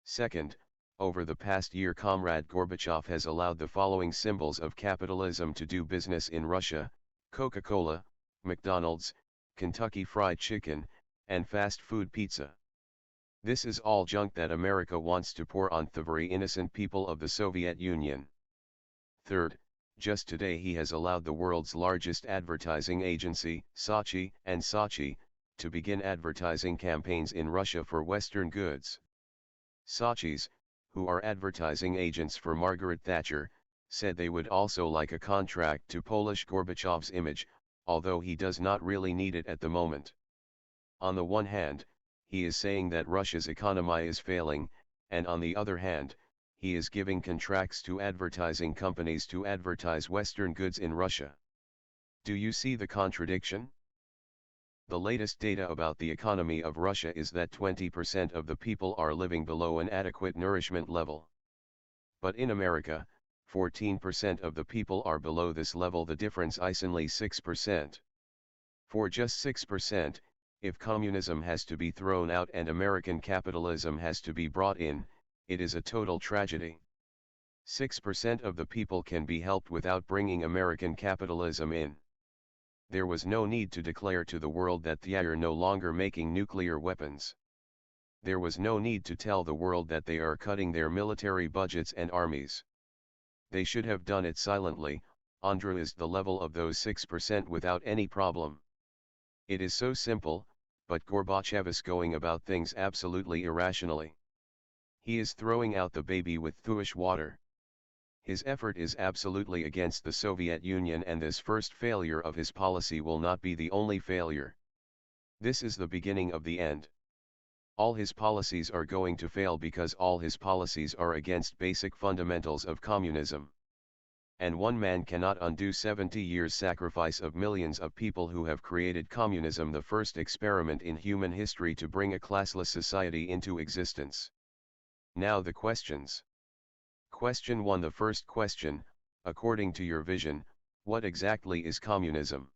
Second, over the past year Comrade Gorbachev has allowed the following symbols of capitalism to do business in Russia: Coca-Cola, McDonald's, Kentucky Fried Chicken, and fast food pizza. This is all junk that America wants to pour on the very innocent people of the Soviet Union. Third, just today he has allowed the world's largest advertising agency, Saatchi & Saatchi, to begin advertising campaigns in Russia for Western goods. Saatchi's, who are advertising agents for Margaret Thatcher, said they would also like a contract to polish Gorbachev's image, although he does not really need it at the moment. On the one hand, he is saying that Russia's economy is failing, and on the other hand, he is giving contracts to advertising companies to advertise Western goods in Russia. Do you see the contradiction? The latest data about the economy of Russia is that 20% of the people are living below an adequate nourishment level. But in America, 14% of the people are below this level, the difference is only 6%. For just 6%, if communism has to be thrown out and American capitalism has to be brought in, it is a total tragedy. 6% of the people can be helped without bringing American capitalism in. There was no need to declare to the world that they are no longer making nuclear weapons. There was no need to tell the world that they are cutting their military budgets and armies. They should have done it silently, is the level of those 6% without any problem. It is so simple, but Gorbachev is going about things absolutely irrationally. He is throwing out the baby with thwish water. His effort is absolutely against the Soviet Union, and this first failure of his policy will not be the only failure. This is the beginning of the end. All his policies are going to fail because all his policies are against basic fundamentals of communism. And one man cannot undo 70 years' sacrifice of millions of people who have created communism, the first experiment in human history to bring a classless society into existence. Now the questions. Question 1. The first question, according to your vision, what exactly is communism?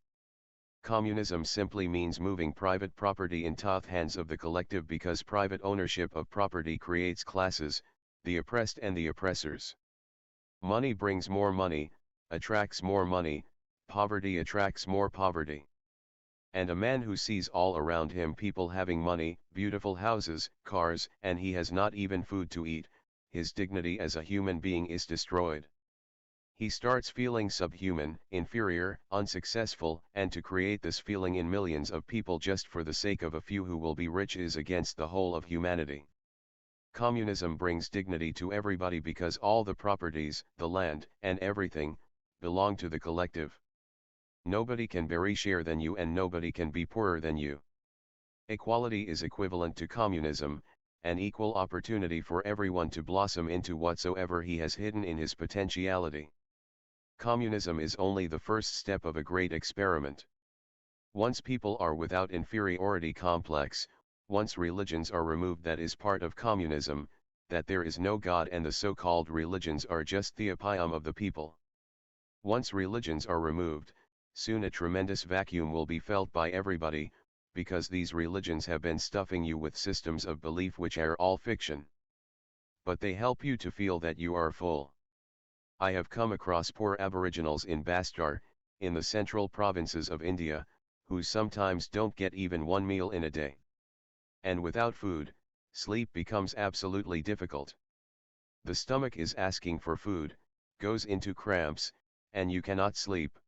Communism simply means moving private property into the hands of the collective, because private ownership of property creates classes, the oppressed and the oppressors. Money brings more money, attracts more money, poverty attracts more poverty. And a man who sees all around him people having money, beautiful houses, cars, and he has not even food to eat, his dignity as a human being is destroyed. He starts feeling subhuman, inferior, unsuccessful, and to create this feeling in millions of people just for the sake of a few who will be rich is against the whole of humanity. Communism brings dignity to everybody because all the properties, the land, and everything, belong to the collective. Nobody can be richer than you and nobody can be poorer than you. Equality is equivalent to communism, an equal opportunity for everyone to blossom into whatsoever he has hidden in his potentiality. Communism is only the first step of a great experiment. Once people are without inferiority complex, once religions are removed, that is part of communism, that there is no God and the so-called religions are just the opium of the people. Once religions are removed, soon a tremendous vacuum will be felt by everybody, because these religions have been stuffing you with systems of belief which are all fiction. But they help you to feel that you are full. I have come across poor aboriginals in Bastar, in the central provinces of India, who sometimes don't get even one meal in a day. And without food, sleep becomes absolutely difficult. The stomach is asking for food, goes into cramps, and you cannot sleep.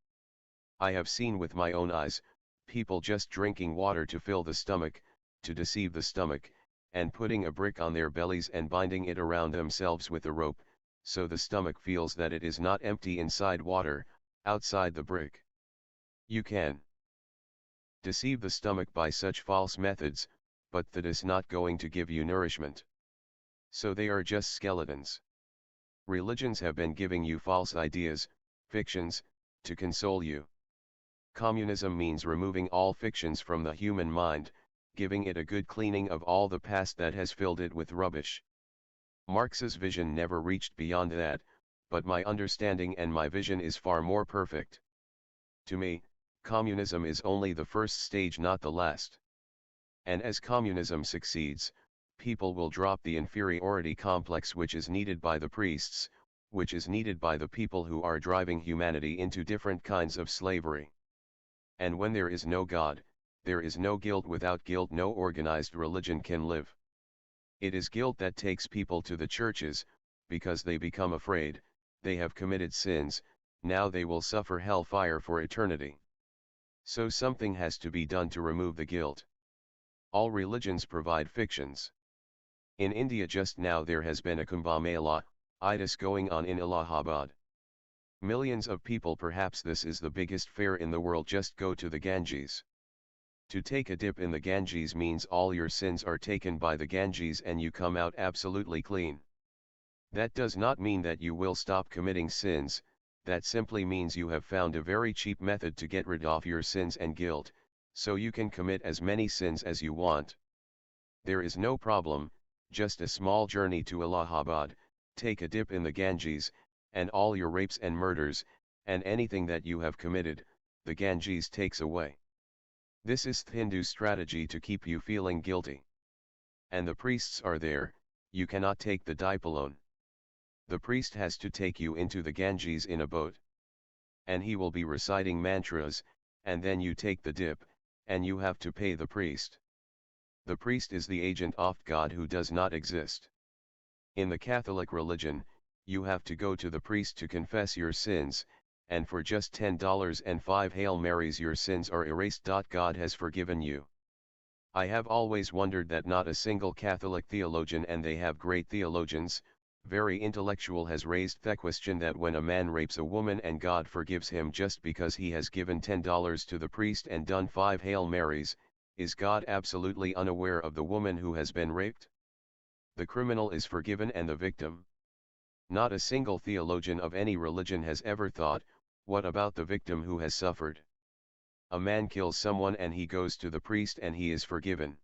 I have seen with my own eyes, people just drinking water to fill the stomach, to deceive the stomach, and putting a brick on their bellies and binding it around themselves with a rope, so the stomach feels that it is not empty inside water, outside the brick. You can deceive the stomach by such false methods, but that is not going to give you nourishment. So they are just skeletons. Religions have been giving you false ideas, fictions, to console you. Communism means removing all fictions from the human mind, giving it a good cleaning of all the past that has filled it with rubbish. Marx's vision never reached beyond that, but my understanding and my vision is far more perfect. To me, communism is only the first stage, not the last. And as communism succeeds, people will drop the inferiority complex which is needed by the priests, which is needed by the people who are driving humanity into different kinds of slavery. And when there is no God, there is no guilt. Without guilt, no organized religion can live. It is guilt that takes people to the churches, because they become afraid, they have committed sins, now they will suffer hellfire for eternity. So something has to be done to remove the guilt. All religions provide fictions. In India just now there has been a Kumbh Mela, itis going on in Allahabad. Millions of people, perhaps this is the biggest fair in the world, just go to the Ganges. To take a dip in the Ganges means all your sins are taken by the Ganges and you come out absolutely clean. That does not mean that you will stop committing sins, that simply means you have found a very cheap method to get rid of your sins and guilt, so you can commit as many sins as you want. There is no problem, just a small journey to Allahabad, take a dip in the Ganges, and all your rapes and murders, and anything that you have committed, the Ganges takes away. This is the Hindu strategy to keep you feeling guilty. And the priests are there, you cannot take the dip alone. The priest has to take you into the Ganges in a boat. And he will be reciting mantras, and then you take the dip, and you have to pay the priest. The priest is the agent of God who does not exist. In the Catholic religion, you have to go to the priest to confess your sins, and for just $10 and 5 Hail Marys your sins are erased. God has forgiven you. I have always wondered that not a single Catholic theologian, and they have great theologians, very intellectual, has raised the question that when a man rapes a woman and God forgives him just because he has given $10 to the priest and done 5 Hail Marys, is God absolutely unaware of the woman who has been raped? The criminal is forgiven and the victim. Not a single theologian of any religion has ever thought, what about the victim who has suffered? A man kills someone and he goes to the priest and he is forgiven.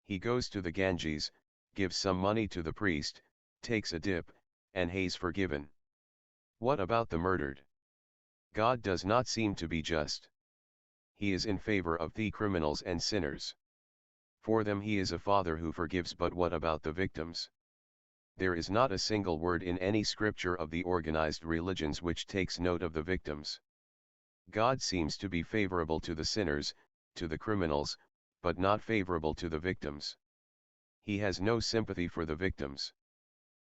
He goes to the Ganges, gives some money to the priest, takes a dip, and he's forgiven. What about the murdered? God does not seem to be just. He is in favor of the criminals and sinners. For them he is a father who forgives. But what about the victims? There is not a single word in any scripture of the organized religions which takes note of the victims. God seems to be favorable to the sinners, to the criminals, but not favorable to the victims. He has no sympathy for the victims.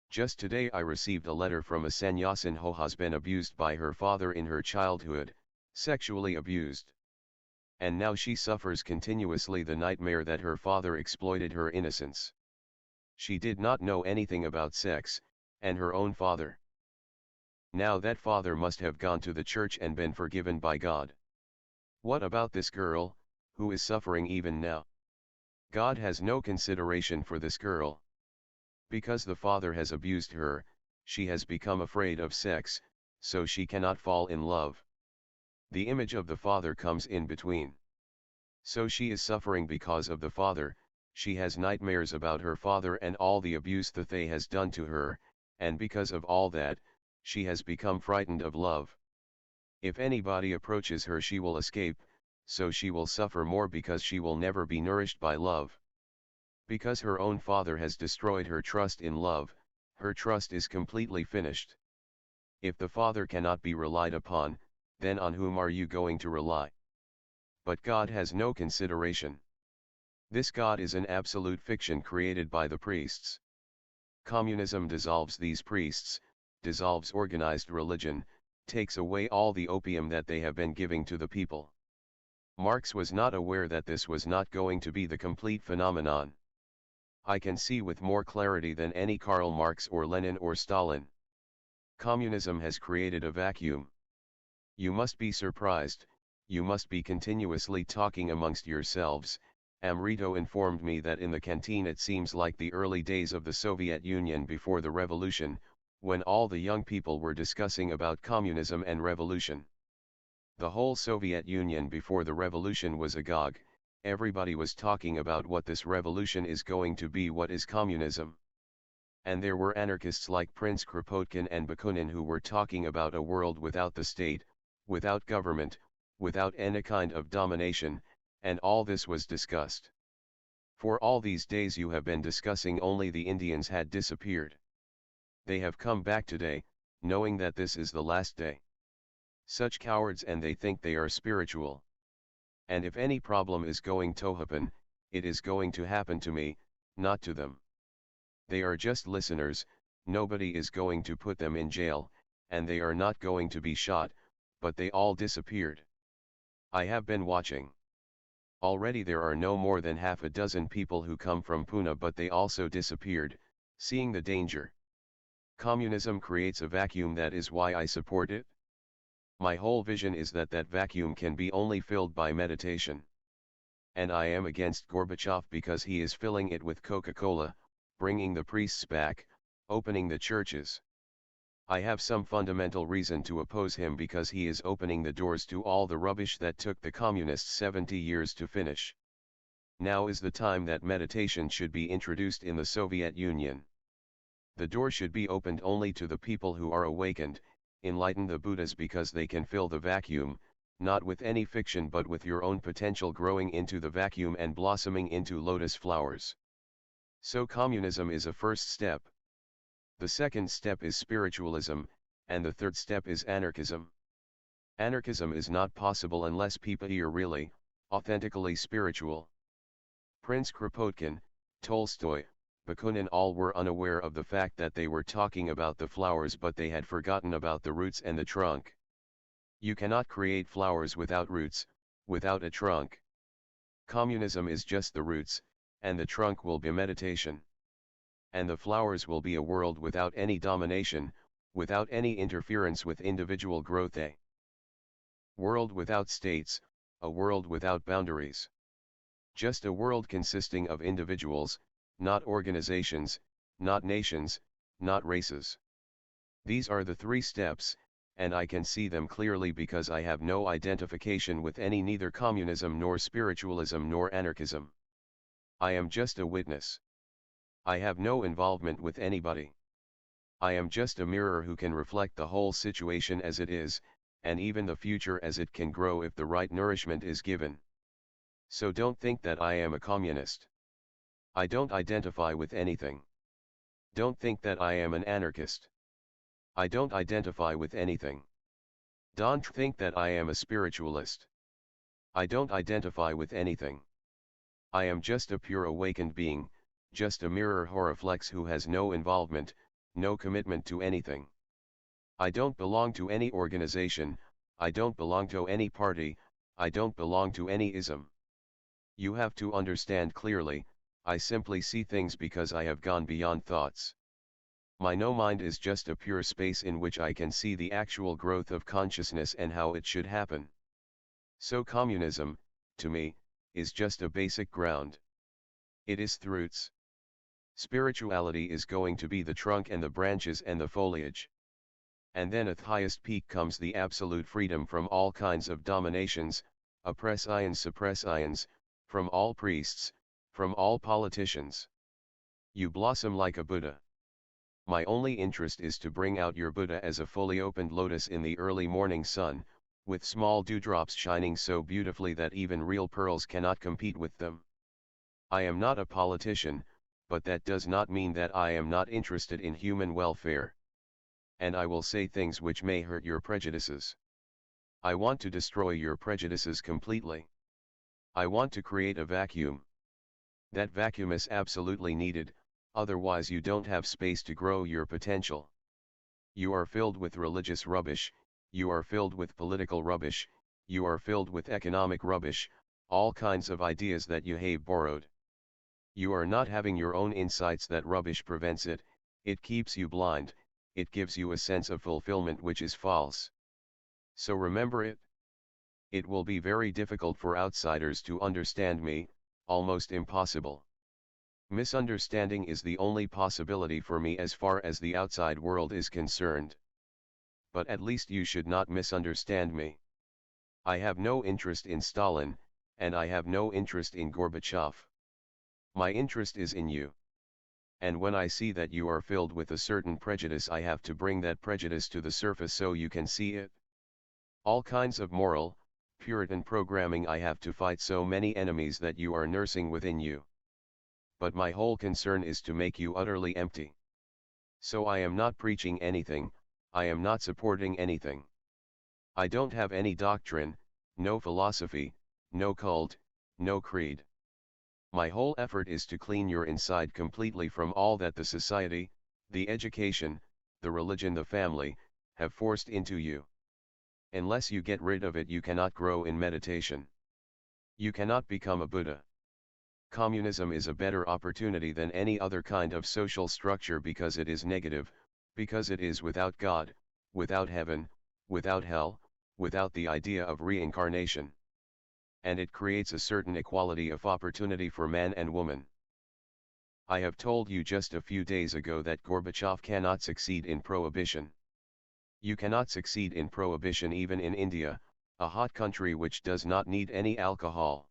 Just today I received a letter from a sannyasin who has been abused by her father in her childhood, sexually abused. And now she suffers continuously the nightmare that her father exploited her innocence. She did not know anything about sex, and her own father. Now that father must have gone to the church and been forgiven by God. What about this girl, who is suffering even now? God has no consideration for this girl. Because the father has abused her, she has become afraid of sex, so she cannot fall in love. The image of the father comes in between. So she is suffering because of the father, she has nightmares about her father and all the abuse that they has done to her, and because of all that, she has become frightened of love. If anybody approaches her she will escape, so she will suffer more because she will never be nourished by love. Because her own father has destroyed her trust in love, her trust is completely finished. If the father cannot be relied upon, then on whom are you going to rely? But God has no consideration. This God is an absolute fiction created by the priests. Communism dissolves these priests, dissolves organized religion, takes away all the opium that they have been giving to the people. Marx was not aware that this was not going to be the complete phenomenon. I can see with more clarity than any Karl Marx or Lenin or Stalin. Communism has created a vacuum. You must be surprised, you must be continuously talking amongst yourselves. Amrito informed me that in the canteen it seems like the early days of the Soviet Union before the revolution, when all the young people were discussing about communism and revolution. The whole Soviet Union before the revolution was agog, everybody was talking about what this revolution is going to be, what is communism. And there were anarchists like Prince Kropotkin and Bakunin who were talking about a world without the state, without government, without any kind of domination, and all this was discussed. For all these days you have been discussing only the Indians had disappeared. They have come back today, knowing that this is the last day. Such cowards, and they think they are spiritual. And if any problem is going to happen, it is going to happen to me, not to them. They are just listeners, nobody is going to put them in jail, and they are not going to be shot, but they all disappeared. I have been watching. Already there are no more than half a dozen people who come from Pune, but they also disappeared, seeing the danger. Communism creates a vacuum, that is why I support it. My whole vision is that that vacuum can be only filled by meditation. And I am against Gorbachev because he is filling it with Coca-Cola, bringing the priests back, opening the churches. I have some fundamental reason to oppose him because he is opening the doors to all the rubbish that took the communists 70 years to finish. Now is the time that meditation should be introduced in the Soviet Union. The door should be opened only to the people who are awakened, enlighten the Buddhas, because they can fill the vacuum, not with any fiction but with your own potential growing into the vacuum and blossoming into lotus flowers. So communism is a first step. The second step is spiritualism, and the third step is anarchism. Anarchism is not possible unless people are really, authentically spiritual. Prince Kropotkin, Tolstoy, Bakunin all were unaware of the fact that they were talking about the flowers, but they had forgotten about the roots and the trunk. You cannot create flowers without roots, without a trunk. Communism is just the roots, and the trunk will be meditation. And the flowers will be a world without any domination, without any interference with individual growth. A world without states, a world without boundaries. Just a world consisting of individuals, not organizations, not nations, not races. These are the three steps, and I can see them clearly because I have no identification with any, neither communism nor spiritualism nor anarchism. I am just a witness. I have no involvement with anybody. I am just a mirror who can reflect the whole situation as it is, and even the future as it can grow if the right nourishment is given. So don't think that I am a communist. I don't identify with anything. Don't think that I am an anarchist. I don't identify with anything. Don't think that I am a spiritualist. I don't identify with anything. I am just a pure awakened being, just a mirror who reflects, who has no involvement, no commitment to anything. I don't belong to any organization, I don't belong to any party, I don't belong to any ism. You have to understand clearly, I simply see things because I have gone beyond thoughts. My no mind is just a pure space in which I can see the actual growth of consciousness and how it should happen. So communism, to me, is just a basic ground. It is the roots. Spirituality is going to be the trunk and the branches and the foliage. And then at the highest peak comes the absolute freedom from all kinds of dominations, oppress ions, suppress ions, from all priests, from all politicians. You blossom like a Buddha. My only interest is to bring out your Buddha as a fully opened lotus in the early morning sun, with small dewdrops shining so beautifully that even real pearls cannot compete with them. I am not a politician, but that does not mean that I am not interested in human welfare. And I will say things which may hurt your prejudices. I want to destroy your prejudices completely. I want to create a vacuum. That vacuum is absolutely needed, otherwise you don't have space to grow your potential. You are filled with religious rubbish, you are filled with political rubbish, you are filled with economic rubbish, all kinds of ideas that you have borrowed. You are not having your own insights. That rubbish prevents it, it keeps you blind, it gives you a sense of fulfillment which is false. So remember it. It will be very difficult for outsiders to understand me, almost impossible. Misunderstanding is the only possibility for me as far as the outside world is concerned. But at least you should not misunderstand me. I have no interest in Stalin, and I have no interest in Gorbachev. My interest is in you. And when I see that you are filled with a certain prejudice, I have to bring that prejudice to the surface so you can see it. All kinds of moral, Puritan programming. I have to fight so many enemies that you are nursing within you. But my whole concern is to make you utterly empty. So I am not preaching anything, I am not supporting anything. I don't have any doctrine, no philosophy, no cult, no creed. My whole effort is to clean your inside completely from all that the society, the education, the religion, the family, have forced into you. Unless you get rid of it, you cannot grow in meditation. You cannot become a Buddha. Communism is a better opportunity than any other kind of social structure because it is negative, because it is without God, without heaven, without hell, without the idea of reincarnation. And it creates a certain equality of opportunity for man and woman. I have told you just a few days ago that Gorbachev cannot succeed in prohibition. You cannot succeed in prohibition even in India, a hot country which does not need any alcohol.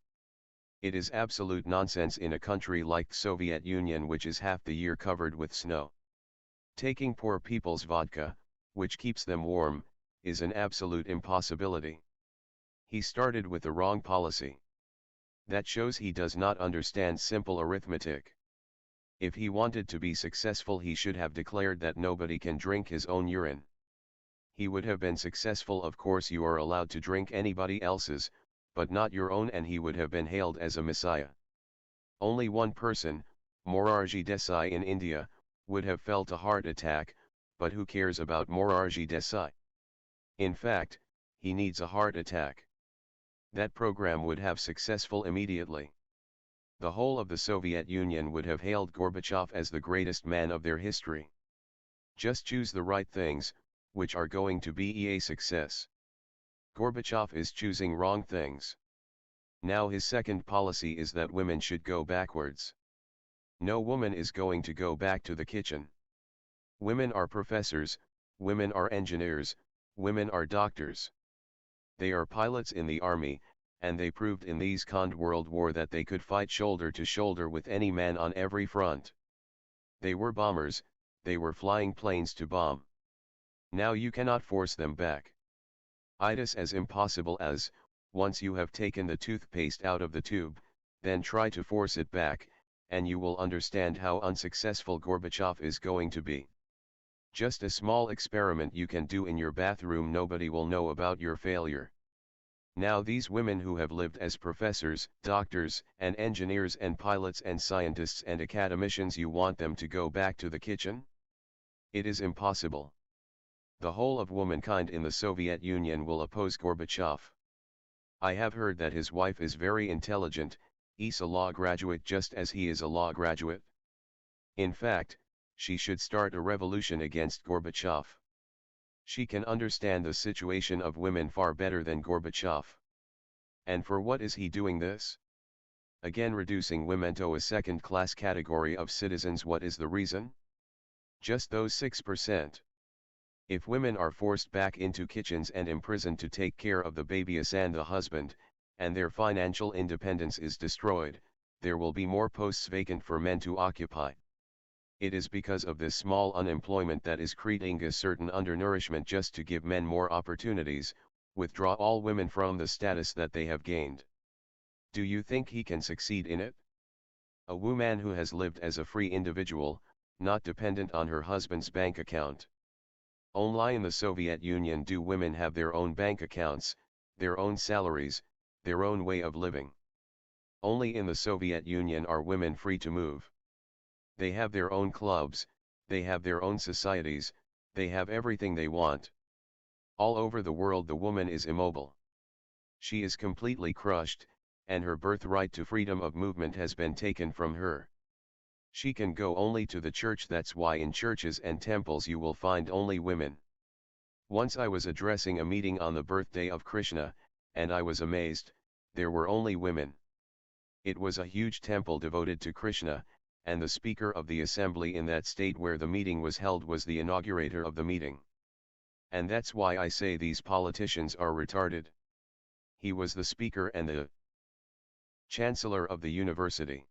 It is absolute nonsense in a country like the Soviet Union, which is half the year covered with snow. Taking poor people's vodka, which keeps them warm, is an absolute impossibility. He started with the wrong policy. That shows he does not understand simple arithmetic. If he wanted to be successful, he should have declared that nobody can drink his own urine. He would have been successful. Of course you are allowed to drink anybody else's, but not your own, and he would have been hailed as a messiah. Only one person, Morarji Desai in India, would have felt a heart attack, but who cares about Morarji Desai? In fact, he needs a heart attack. That program would have successful immediately. The whole of the Soviet Union would have hailed Gorbachev as the greatest man of their history. Just choose the right things, which are going to be a success. Gorbachev is choosing wrong things. Now his second policy is that women should go backwards. No woman is going to go back to the kitchen. Women are professors, women are engineers, women are doctors. They are pilots in the army, and they proved in these conned World War that they could fight shoulder to shoulder with any man on every front. They were bombers, they were flying planes to bomb. Now you cannot force them back. It is as impossible as, once you have taken the toothpaste out of the tube, then try to force it back, and you will understand how unsuccessful Gorbachev is going to be. Just a small experiment you can do in your bathroom, nobody will know about your failure. Now these women who have lived as professors, doctors, and engineers and pilots and scientists and academicians, you want them to go back to the kitchen? It is impossible. The whole of womankind in the Soviet Union will oppose Gorbachev. I have heard that his wife is very intelligent, is a law graduate just as he is a law graduate. In fact, she should start a revolution against Gorbachev. She can understand the situation of women far better than Gorbachev. And for what is he doing this? Again, reducing women to a second-class category of citizens. What is the reason? Just those 6%. If women are forced back into kitchens and imprisoned to take care of the babies and the husband, and their financial independence is destroyed, there will be more posts vacant for men to occupy. It is because of this small unemployment that is creating a certain undernourishment just to give men more opportunities, withdraw all women from the status that they have gained. Do you think he can succeed in it? A woman who has lived as a free individual, not dependent on her husband's bank account. Only in the Soviet Union do women have their own bank accounts, their own salaries, their own way of living. Only in the Soviet Union are women free to move. They have their own clubs, they have their own societies, they have everything they want. All over the world the woman is immobile. She is completely crushed, and her birthright to freedom of movement has been taken from her. She can go only to the church. That's why in churches and temples you will find only women. Once I was addressing a meeting on the birthday of Krishna, and I was amazed, there were only women. It was a huge temple devoted to Krishna, and the speaker of the assembly in that state where the meeting was held was the inaugurator of the meeting. And that's why I say these politicians are retarded. He was the speaker and the chancellor of the university.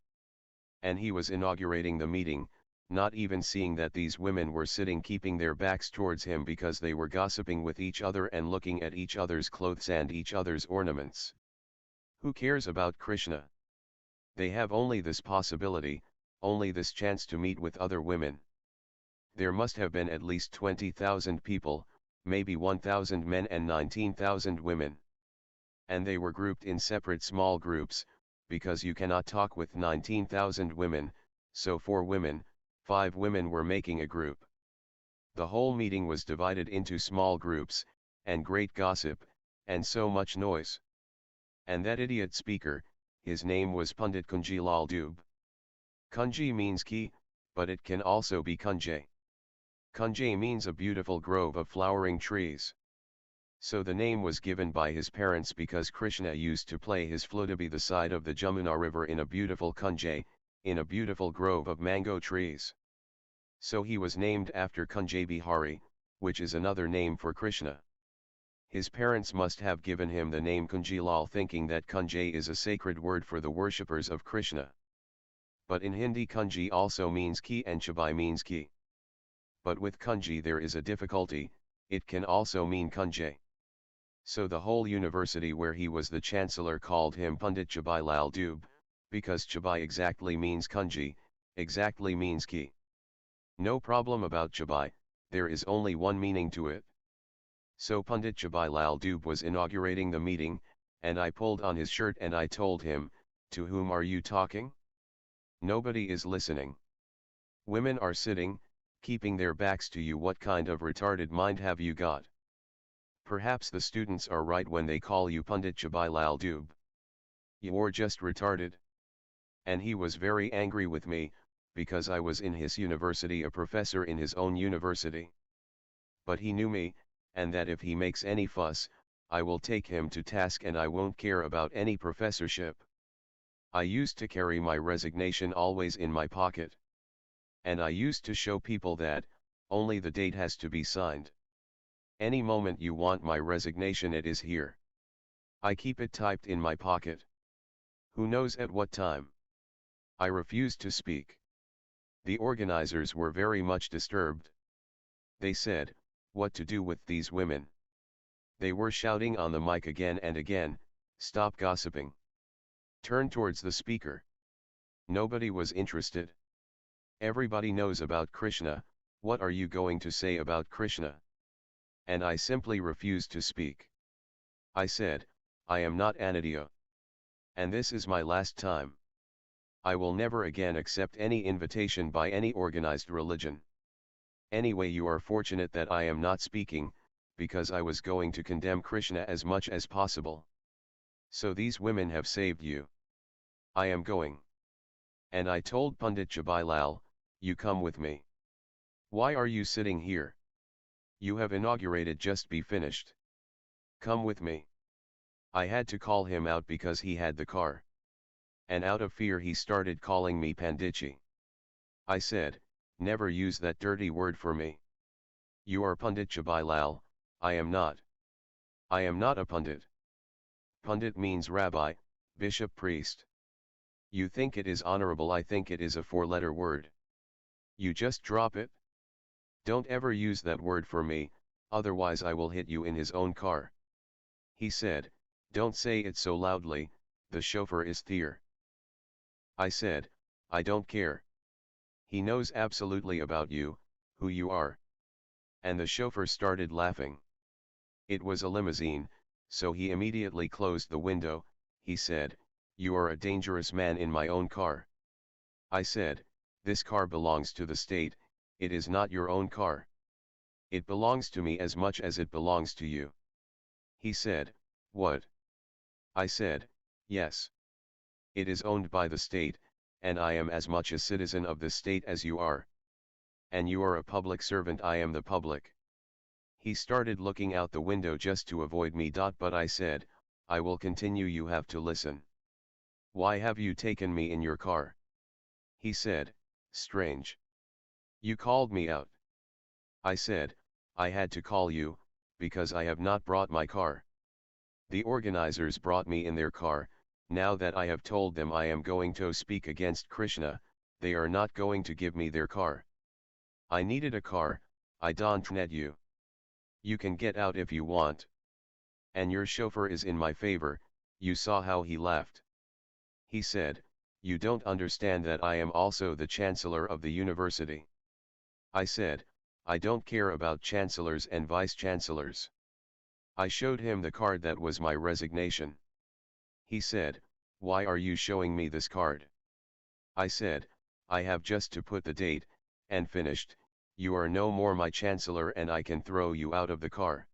And he was inaugurating the meeting, not even seeing that these women were sitting keeping their backs towards him because they were gossiping with each other and looking at each other's clothes and each other's ornaments. Who cares about Krishna? They have only this possibility, only this chance to meet with other women. There must have been at least 20,000 people, maybe 1,000 men and 19,000 women. And they were grouped in separate small groups, because you cannot talk with 19,000 women, so 4 women, 5 women were making a group. The whole meeting was divided into small groups, and great gossip, and so much noise. And that idiot speaker, his name was Pandit Kunji Lal Dubh. Kunji means key, but it can also be Kunjay. Kunjay means a beautiful grove of flowering trees. So the name was given by his parents because Krishna used to play his flute by the side of the Jamuna river in a beautiful Kunjay, in a beautiful grove of mango trees. So he was named after Kunjay Bihari, which is another name for Krishna. His parents must have given him the name Kunjilal thinking that Kunjay is a sacred word for the worshippers of Krishna. But in Hindi Kunji also means key and Chabai means key. But with Kunji there is a difficulty, it can also mean Kunjay. So the whole university where he was the chancellor called him Pandit Chabai Lal Dubh, because Chabai exactly means Kunji, exactly means key. No problem about Chabai, there is only one meaning to it. So Pandit Chabai Lal Dubh was inaugurating the meeting, and I pulled on his shirt and I told him, "To whom are you talking? Nobody is listening. Women are sitting, keeping their backs to you. What kind of retarded mind have you got? Perhaps the students are right when they call you Pandit Chabai Lal Dubh. You're just retarded." And he was very angry with me, because I was in his university, a professor in his own university. But he knew me, and that if he makes any fuss, I will take him to task and I won't care about any professorship. I used to carry my resignation always in my pocket. And I used to show people that, only the date has to be signed. Any moment you want my resignation, it is here. I keep it typed in my pocket. Who knows at what time? I refused to speak. The organizers were very much disturbed. They said, "What to do with these women?" They were shouting on the mic again and again, "Stop gossiping. Turn towards the speaker." Nobody was interested. Everybody knows about Krishna, what are you going to say about Krishna? And I simply refused to speak. I said, "I am not an idiot. And this is my last time. I will never again accept any invitation by any organized religion. Anyway, you are fortunate that I am not speaking, because I was going to condemn Krishna as much as possible. So these women have saved you. I am going." And I told Pandit Chabai Lal, "You come with me. Why are you sitting here? You have inaugurated, just be finished. Come with me." I had to call him out because he had the car. And out of fear he started calling me Panditji. I said, "Never use that dirty word for me. You are Pandit Chabai Lal, I am not. I am not a Pandit. Pundit means rabbi, bishop, priest. You think it is honorable, I think it is a four-letter word. You just drop it. Don't ever use that word for me, otherwise I will hit you in his own car. He said, don't say it so loudly, the chauffeur is there. I said, I don't care. He knows absolutely about you, who you are. And the chauffeur started laughing. It was a limousine, so he immediately closed the window. He said, you are a dangerous man in my own car. I said, this car belongs to the state, it is not your own car. It belongs to me as much as it belongs to you. He said, what? I said, yes. It is owned by the state, and I am as much a citizen of the state as you are. And you are a public servant, I am the public. He started looking out the window just to avoid me. But I said, I will continue, you have to listen. Why have you taken me in your car? He said, strange. You called me out. I said, I had to call you, because I have not brought my car. The organizers brought me in their car. Now that I have told them I am going to speak against Krishna, they are not going to give me their car. I needed a car, I don't need you. You can get out if you want. And your chauffeur is in my favor, you saw how he left. He said, you don't understand that I am also the chancellor of the university. I said, I don't care about chancellors and vice-chancellors. I showed him the card that was my resignation. He said, why are you showing me this card? I said, I have just to put the date, and finished. You are no more my chancellor and I can throw you out of the car.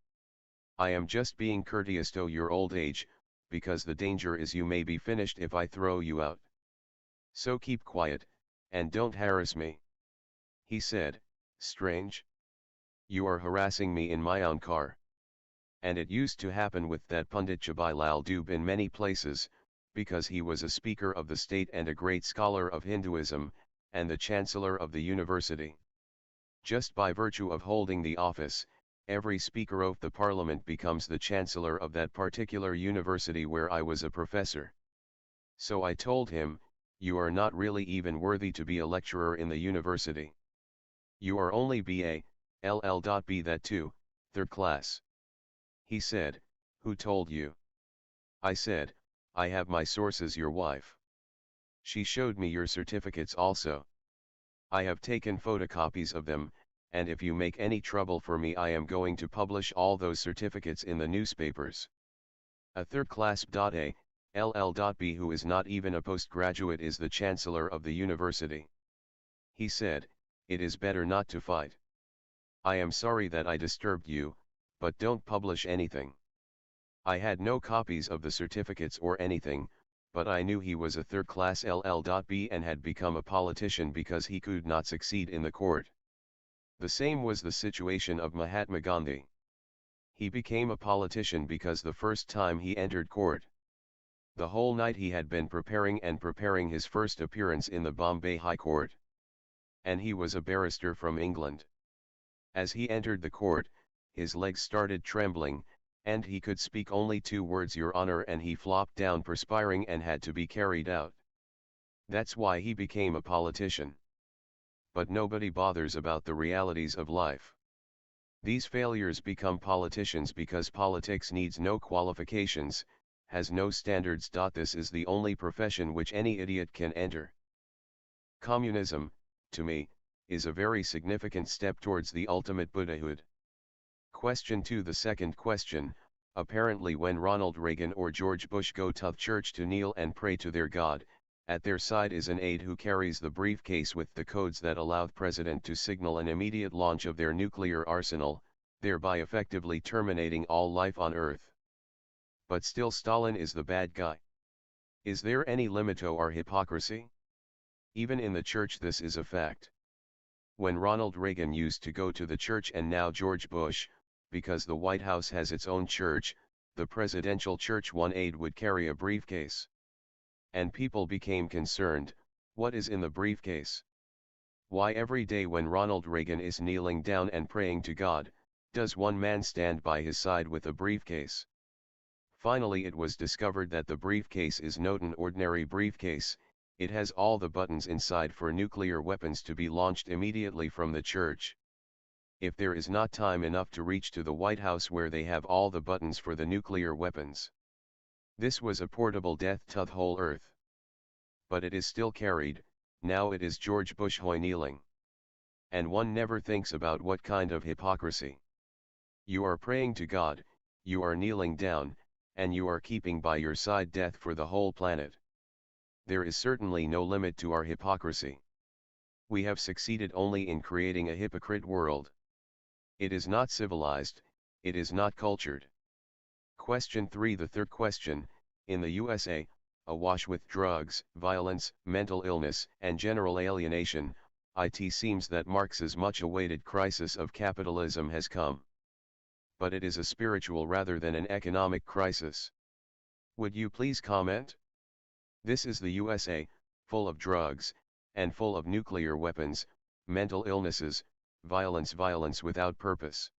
I am just being courteous to your old age, because the danger is you may be finished if I throw you out. So keep quiet, and don't harass me. He said, strange. You are harassing me in my own car. And it used to happen with that Pandit Chabai Lal Dubh in many places, because he was a speaker of the state and a great scholar of Hinduism, and the chancellor of the university. Just by virtue of holding the office, every speaker of the parliament becomes the chancellor of that particular university where I was a professor. So I told him, you are not really even worthy to be a lecturer in the university. You are only BA, LL.B, that too, third class. He said, who told you? I said, I have my sources, your wife. She showed me your certificates also. I have taken photocopies of them, and if you make any trouble for me I am going to publish all those certificates in the newspapers. A third class A, LL.B who is not even a postgraduate is the chancellor of the university. He said, it is better not to fight. I am sorry that I disturbed you, but don't publish anything. I had no copies of the certificates or anything, but I knew he was a third class LL.B and had become a politician because he could not succeed in the court. The same was the situation of Mahatma Gandhi. He became a politician because the first time he entered court. The whole night he had been preparing his first appearance in the Bombay High Court. And he was a barrister from England. As he entered the court, his legs started trembling, and he could speak only 2 words, Your Honor, and he flopped down perspiring and had to be carried out. That's why he became a politician. But nobody bothers about the realities of life. These failures become politicians because politics needs no qualifications, has no standards. This is the only profession which any idiot can enter. Communism, to me, is a very significant step towards the ultimate Buddhahood. Question 2. The second question, apparently when Ronald Reagan or George Bush go to church to kneel and pray to their God, at their side is an aide who carries the briefcase with the codes that allow the president to signal an immediate launch of their nuclear arsenal, thereby effectively terminating all life on Earth. But still Stalin is the bad guy. Is there any limit or hypocrisy? Even in the church this is a fact. When Ronald Reagan used to go to the church and now George Bush, because the White House has its own church, the presidential church, one aide would carry a briefcase. And people became concerned, what is in the briefcase? Why every day when Ronald Reagan is kneeling down and praying to God, does one man stand by his side with a briefcase? Finally it was discovered that the briefcase is not an ordinary briefcase, it has all the buttons inside for nuclear weapons to be launched immediately from the church. If there is not time enough to reach to the White House where they have all the buttons for the nuclear weapons. This was a portable death to the whole earth. But it is still carried, now it is George Bush Hoy kneeling. And one never thinks about what kind of hypocrisy. You are praying to God, you are kneeling down, and you are keeping by your side death for the whole planet. There is certainly no limit to our hypocrisy. We have succeeded only in creating a hypocrite world. It is not civilized, it is not cultured. Question 3. The third question, in the USA, awash with drugs, violence, mental illness, and general alienation, it seems that Marx's much-awaited crisis of capitalism has come. But it is a spiritual rather than an economic crisis. Would you please comment? This is the USA, full of drugs, and full of nuclear weapons, mental illnesses, violence without purpose.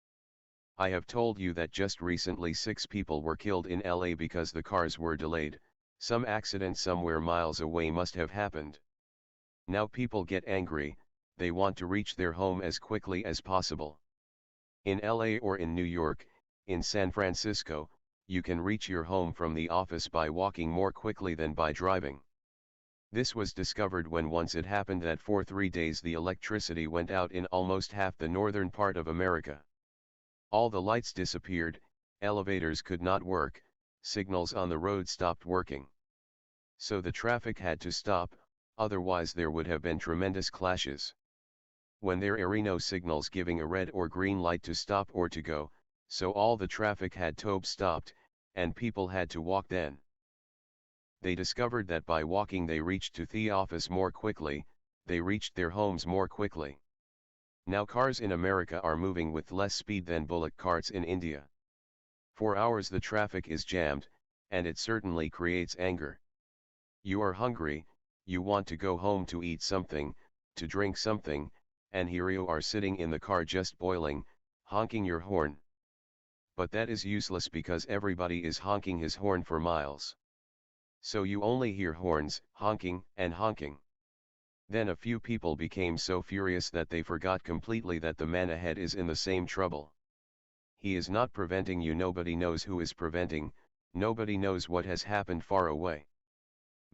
I have told you that just recently 6 people were killed in LA because the cars were delayed, some accident somewhere miles away must have happened. Now people get angry, they want to reach their home as quickly as possible. In LA or in New York, in San Francisco, you can reach your home from the office by walking more quickly than by driving. This was discovered when once it happened that for 3 days the electricity went out in almost half the northern part of America. All the lights disappeared, elevators could not work, signals on the road stopped working. So the traffic had to stop, otherwise there would have been tremendous clashes. When there are no signals giving a red or green light to stop or to go, so all the traffic had to be stopped, and people had to walk then. They discovered that by walking they reached to the office more quickly, they reached their homes more quickly. Now cars in America are moving with less speed than bullock carts in India. For hours the traffic is jammed, and it certainly creates anger. You are hungry, you want to go home to eat something, to drink something, and here you are sitting in the car just boiling, honking your horn. But that is useless because everybody is honking his horn for miles. So you only hear horns, honking, and honking. Then a few people became so furious that they forgot completely that the man ahead is in the same trouble. He is not preventing you, nobody knows who is preventing, nobody knows what has happened far away.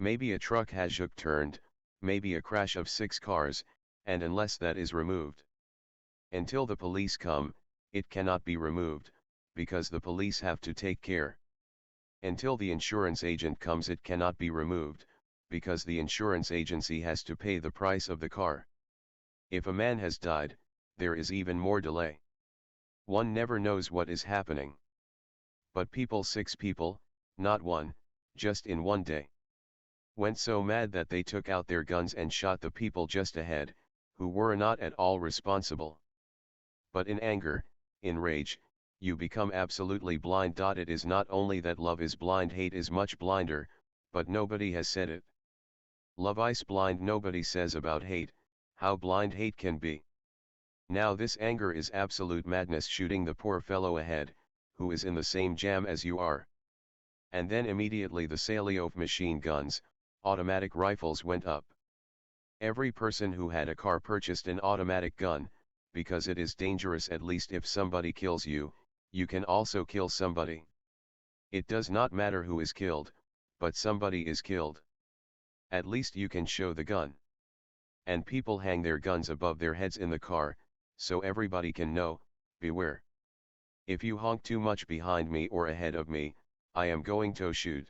Maybe a truck has turned, maybe a crash of 6 cars, and unless that is removed. Until the police come, it cannot be removed, because the police have to take care. Until the insurance agent comes it cannot be removed, because the insurance agency has to pay the price of the car. If a man has died, there is even more delay. One never knows what is happening. But people, 6 people, not one, just in one day, went so mad that they took out their guns and shot the people just ahead, who were not at all responsible. But in anger, in rage, you become absolutely blind. It is not only that love is blind, hate is much blinder, but nobody has said it. Love is blind, nobody says about hate, how blind hate can be. Now this anger is absolute madness, shooting the poor fellow ahead, who is in the same jam as you are. And then immediately the sale of machine guns, automatic rifles went up. Every person who had a car purchased an automatic gun, because it is dangerous. At least if somebody kills you, you can also kill somebody. It does not matter who is killed, but somebody is killed. At least you can show the gun. And people hang their guns above their heads in the car, so everybody can know, beware. If you honk too much behind me or ahead of me, I am going to shoot.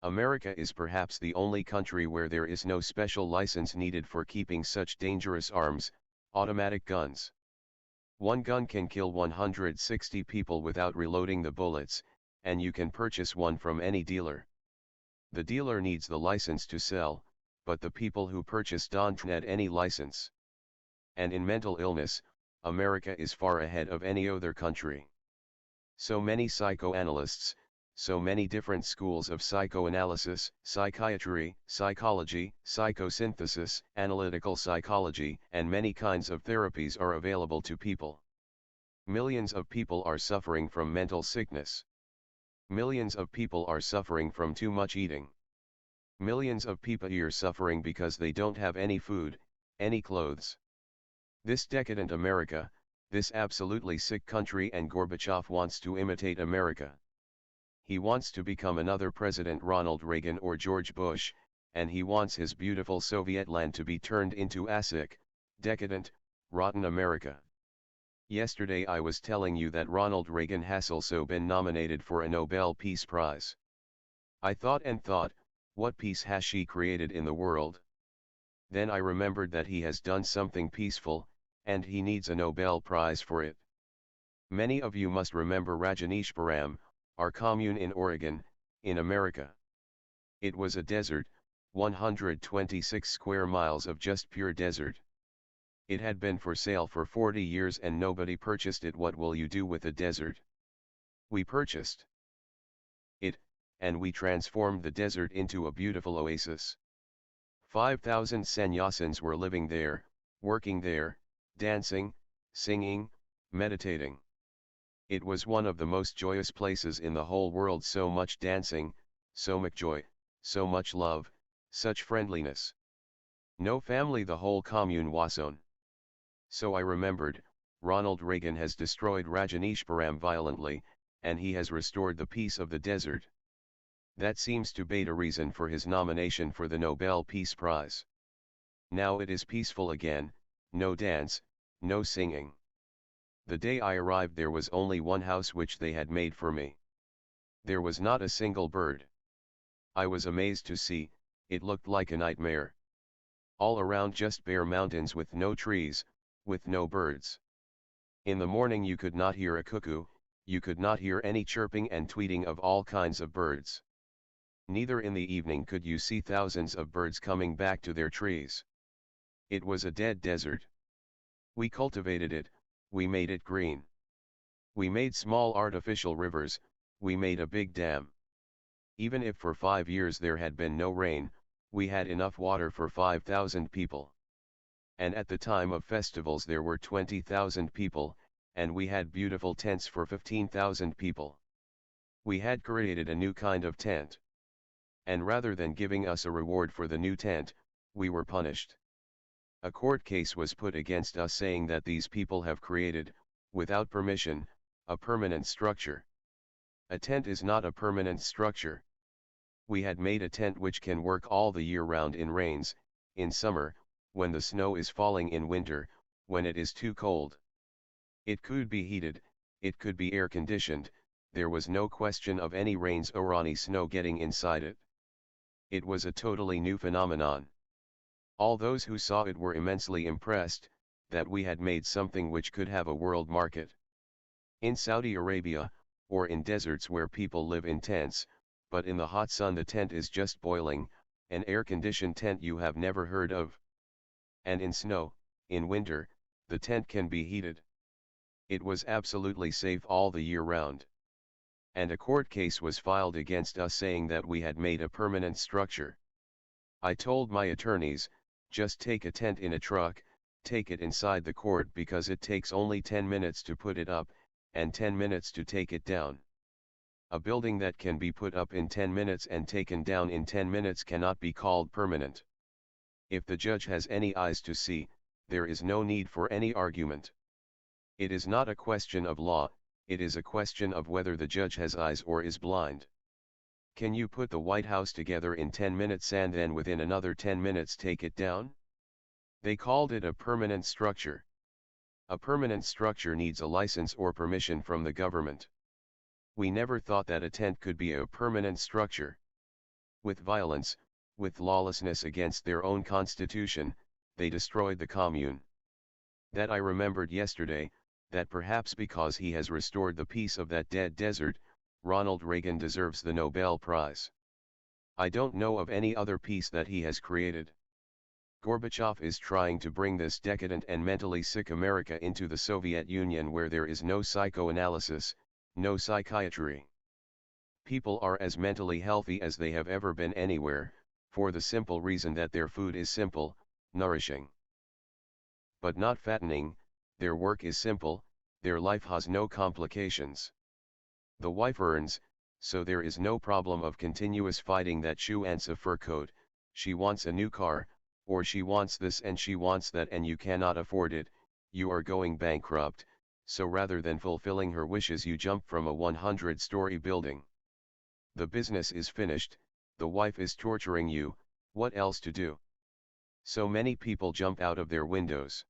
America is perhaps the only country where there is no special license needed for keeping such dangerous arms, automatic guns. One gun can kill 160 people without reloading the bullets, and you can purchase one from any dealer. The dealer needs the license to sell, but the people who purchase don't need any license. And in mental illness, America is far ahead of any other country. So many psychoanalysts, so many different schools of psychoanalysis, psychiatry, psychology, psychosynthesis, analytical psychology, and many kinds of therapies are available to people. Millions of people are suffering from mental sickness. Millions of people are suffering from too much eating. Millions of people are suffering because they don't have any food, any clothes. This decadent America, this absolutely sick country, and Gorbachev wants to imitate America. He wants to become another President Ronald Reagan or George Bush, and he wants his beautiful Soviet land to be turned into a sick, decadent, rotten America. Yesterday I was telling you that Ronald Reagan has also been nominated for a Nobel Peace Prize. I thought and thought, what peace has she created in the world? Then I remembered that he has done something peaceful, and he needs a Nobel Prize for it. Many of you must remember Rajneeshpuram, our commune in Oregon, in America. It was a desert, 126 square miles of just pure desert. It had been for sale for 40 years and nobody purchased it. What will you do with a desert? We purchased it, and we transformed the desert into a beautiful oasis. 5,000 sannyasins were living there, working there, dancing, singing, meditating. It was one of the most joyous places in the whole world. So much dancing, so much joy, so much love, such friendliness. No family, the whole commune was on. So I remembered, Ronald Reagan has destroyed Rajneeshpuram violently, and he has restored the peace of the desert. That seems to be a reason for his nomination for the Nobel Peace Prize. Now it is peaceful again, no dance, no singing. The day I arrived there was only one house which they had made for me. There was not a single bird. I was amazed to see, it looked like a nightmare. All around just bare mountains with no trees, with no birds. In the morning you could not hear a cuckoo, you could not hear any chirping and tweeting of all kinds of birds. Neither in the evening could you see thousands of birds coming back to their trees. It was a dead desert. We cultivated it, we made it green. We made small artificial rivers, we made a big dam. Even if for 5 years there had been no rain, we had enough water for 5,000 people. And at the time of festivals there were 20,000 people, and we had beautiful tents for 15,000 people. We had created a new kind of tent. And rather than giving us a reward for the new tent, we were punished. A court case was put against us saying that these people have created, without permission, a permanent structure. A tent is not a permanent structure. We had made a tent which can work all the year round in rains, in summer, when the snow is falling, in winter, when it is too cold. It could be heated, it could be air conditioned, there was no question of any rains or any snow getting inside it. It was a totally new phenomenon. All those who saw it were immensely impressed, that we had made something which could have a world market. In Saudi Arabia, or in deserts where people live in tents, but in the hot sun the tent is just boiling, an air-conditioned tent you have never heard of. And in snow, in winter, the tent can be heated. It was absolutely safe all the year round. And a court case was filed against us saying that we had made a permanent structure. I told my attorneys, just take a tent in a truck, take it inside the court because it takes only 10 minutes to put it up, and 10 minutes to take it down. A building that can be put up in 10 minutes and taken down in 10 minutes cannot be called permanent. If the judge has any eyes to see, there is no need for any argument. It is not a question of law, it is a question of whether the judge has eyes or is blind. Can you put the White House together in 10 minutes and then within another 10 minutes take it down? They called it a permanent structure. A permanent structure needs a license or permission from the government. We never thought that a tent could be a permanent structure. With violence, with lawlessness against their own constitution, they destroyed the commune. That I remembered yesterday, that perhaps because he has restored the peace of that dead desert, Ronald Reagan deserves the Nobel Prize. I don't know of any other peace that he has created. Gorbachev is trying to bring this decadent and mentally sick America into the Soviet Union where there is no psychoanalysis, no psychiatry. People are as mentally healthy as they have ever been anywhere, for the simple reason that their food is simple, nourishing, but not fattening, their work is simple, their life has no complications. The wife earns, so there is no problem of continuous fighting that she wants a fur coat, she wants a new car, or she wants this and she wants that and you cannot afford it, you are going bankrupt, so rather than fulfilling her wishes you jump from a 100-story building. The business is finished, the wife is torturing you, what else to do? So many people jump out of their windows.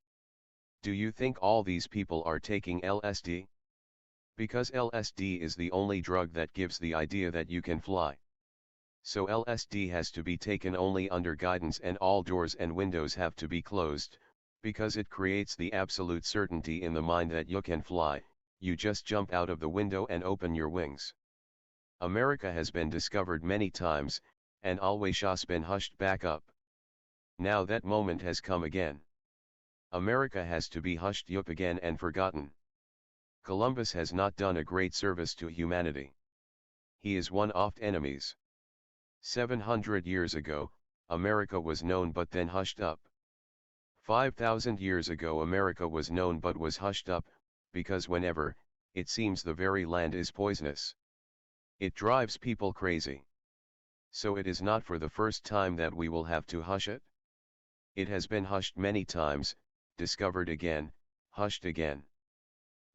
Do you think all these people are taking LSD? Because LSD is the only drug that gives the idea that you can fly. So LSD has to be taken only under guidance and all doors and windows have to be closed, because it creates the absolute certainty in the mind that you can fly, you just jump out of the window and open your wings. America has been discovered many times, and always has been hushed back up. Now that moment has come again. America has to be hushed up again and forgotten. Columbus has not done a great service to humanity. He is one of enemies. 700 years ago, America was known but then hushed up. 5,000 years ago America was known but was hushed up, because whenever, it seems the very land is poisonous. It drives people crazy. So it is not for the first time that we will have to hush it. It has been hushed many times, discovered again, hushed again.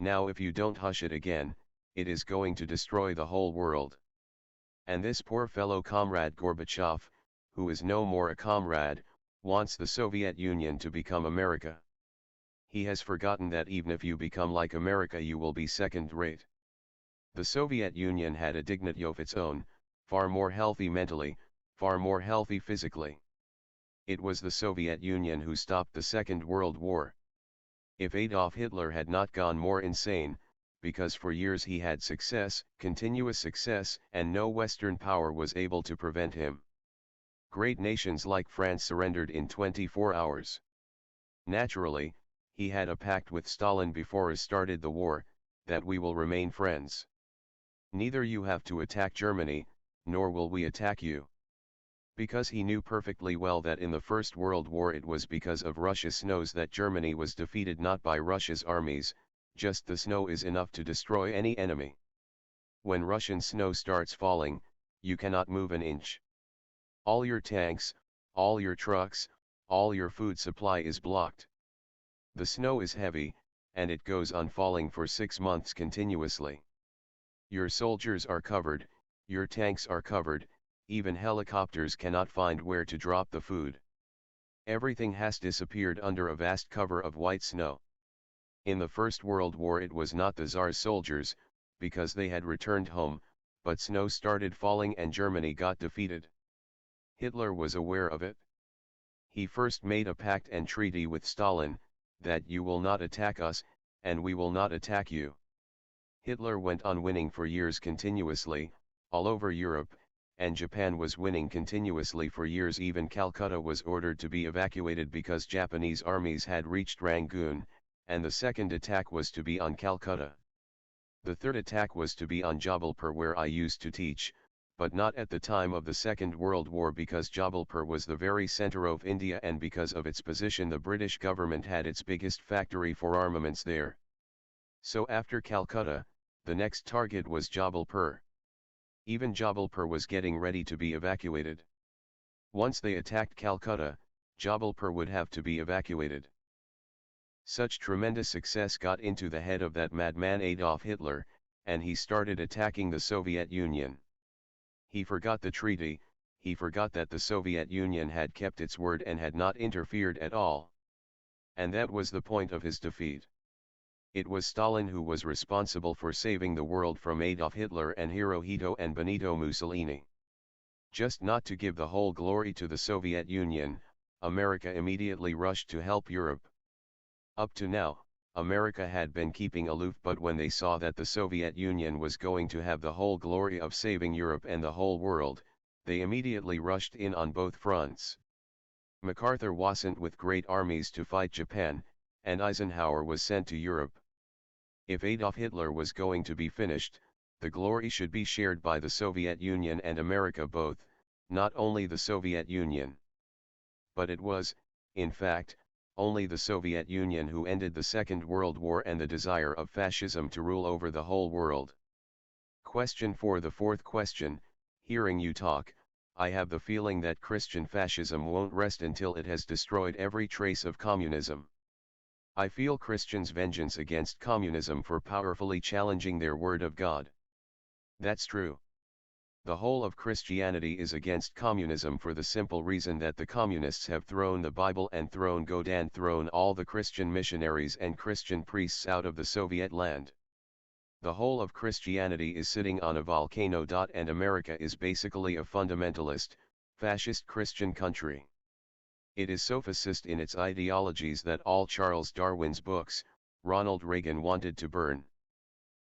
Now if you don't hush it again, it is going to destroy the whole world. And this poor fellow comrade Gorbachev, who is no more a comrade, wants the Soviet Union to become America. He has forgotten that even if you become like America you will be second-rate. The Soviet Union had a dignity of its own, far more healthy mentally, far more healthy physically. It was the Soviet Union who stopped the Second World War. If Adolf Hitler had not gone more insane, because for years he had success, continuous success, and no Western power was able to prevent him. Great nations like France surrendered in 24 hours. Naturally, he had a pact with Stalin before he started the war, that we will remain friends. Neither you have to attack Germany, nor will we attack you. Because he knew perfectly well that in the First World War it was because of Russia's snows that Germany was defeated, not by Russia's armies, just the snow is enough to destroy any enemy. When Russian snow starts falling, you cannot move an inch. All your tanks, all your trucks, all your food supply is blocked. The snow is heavy, and it goes on falling for 6 months continuously. Your soldiers are covered, your tanks are covered, even helicopters cannot find where to drop the food. Everything has disappeared under a vast cover of white snow. In the First World War it was not the Tsar's soldiers, because they had returned home, but snow started falling and Germany got defeated. Hitler was aware of it. He first made a pact and treaty with Stalin, that you will not attack us, and we will not attack you. Hitler went on winning for years continuously, all over Europe, and Japan was winning continuously for years. Even Calcutta was ordered to be evacuated because Japanese armies had reached Rangoon, and the second attack was to be on Calcutta. The third attack was to be on Jabalpur where I used to teach, but not at the time of the Second World War because Jabalpur was the very center of India and because of its position the British government had its biggest factory for armaments there. So after Calcutta, the next target was Jabalpur. Even Jabalpur was getting ready to be evacuated. Once they attacked Calcutta, Jabalpur would have to be evacuated. Such tremendous success got into the head of that madman Adolf Hitler, and he started attacking the Soviet Union. He forgot the treaty, he forgot that the Soviet Union had kept its word and had not interfered at all. And that was the point of his defeat. It was Stalin who was responsible for saving the world from Adolf Hitler and Hirohito and Benito Mussolini. Just not to give the whole glory to the Soviet Union, America immediately rushed to help Europe. Up to now, America had been keeping aloof, but when they saw that the Soviet Union was going to have the whole glory of saving Europe and the whole world, they immediately rushed in on both fronts. MacArthur was sent with great armies to fight Japan, and Eisenhower was sent to Europe. If Adolf Hitler was going to be finished, the glory should be shared by the Soviet Union and America both, not only the Soviet Union. But it was, in fact, only the Soviet Union who ended the Second World War and the desire of fascism to rule over the whole world. Question for the fourth question: hearing you talk, I have the feeling that Christian fascism won't rest until it has destroyed every trace of communism. I feel Christians' vengeance against communism for powerfully challenging their word of God. That's true. The whole of Christianity is against communism for the simple reason that the communists have thrown the Bible and thrown all the Christian missionaries and Christian priests out of the Soviet land. The whole of Christianity is sitting on a volcano. And America is basically a fundamentalist, fascist Christian country. It is so fascist in its ideologies that all Charles Darwin's books, Ronald Reagan wanted to burn.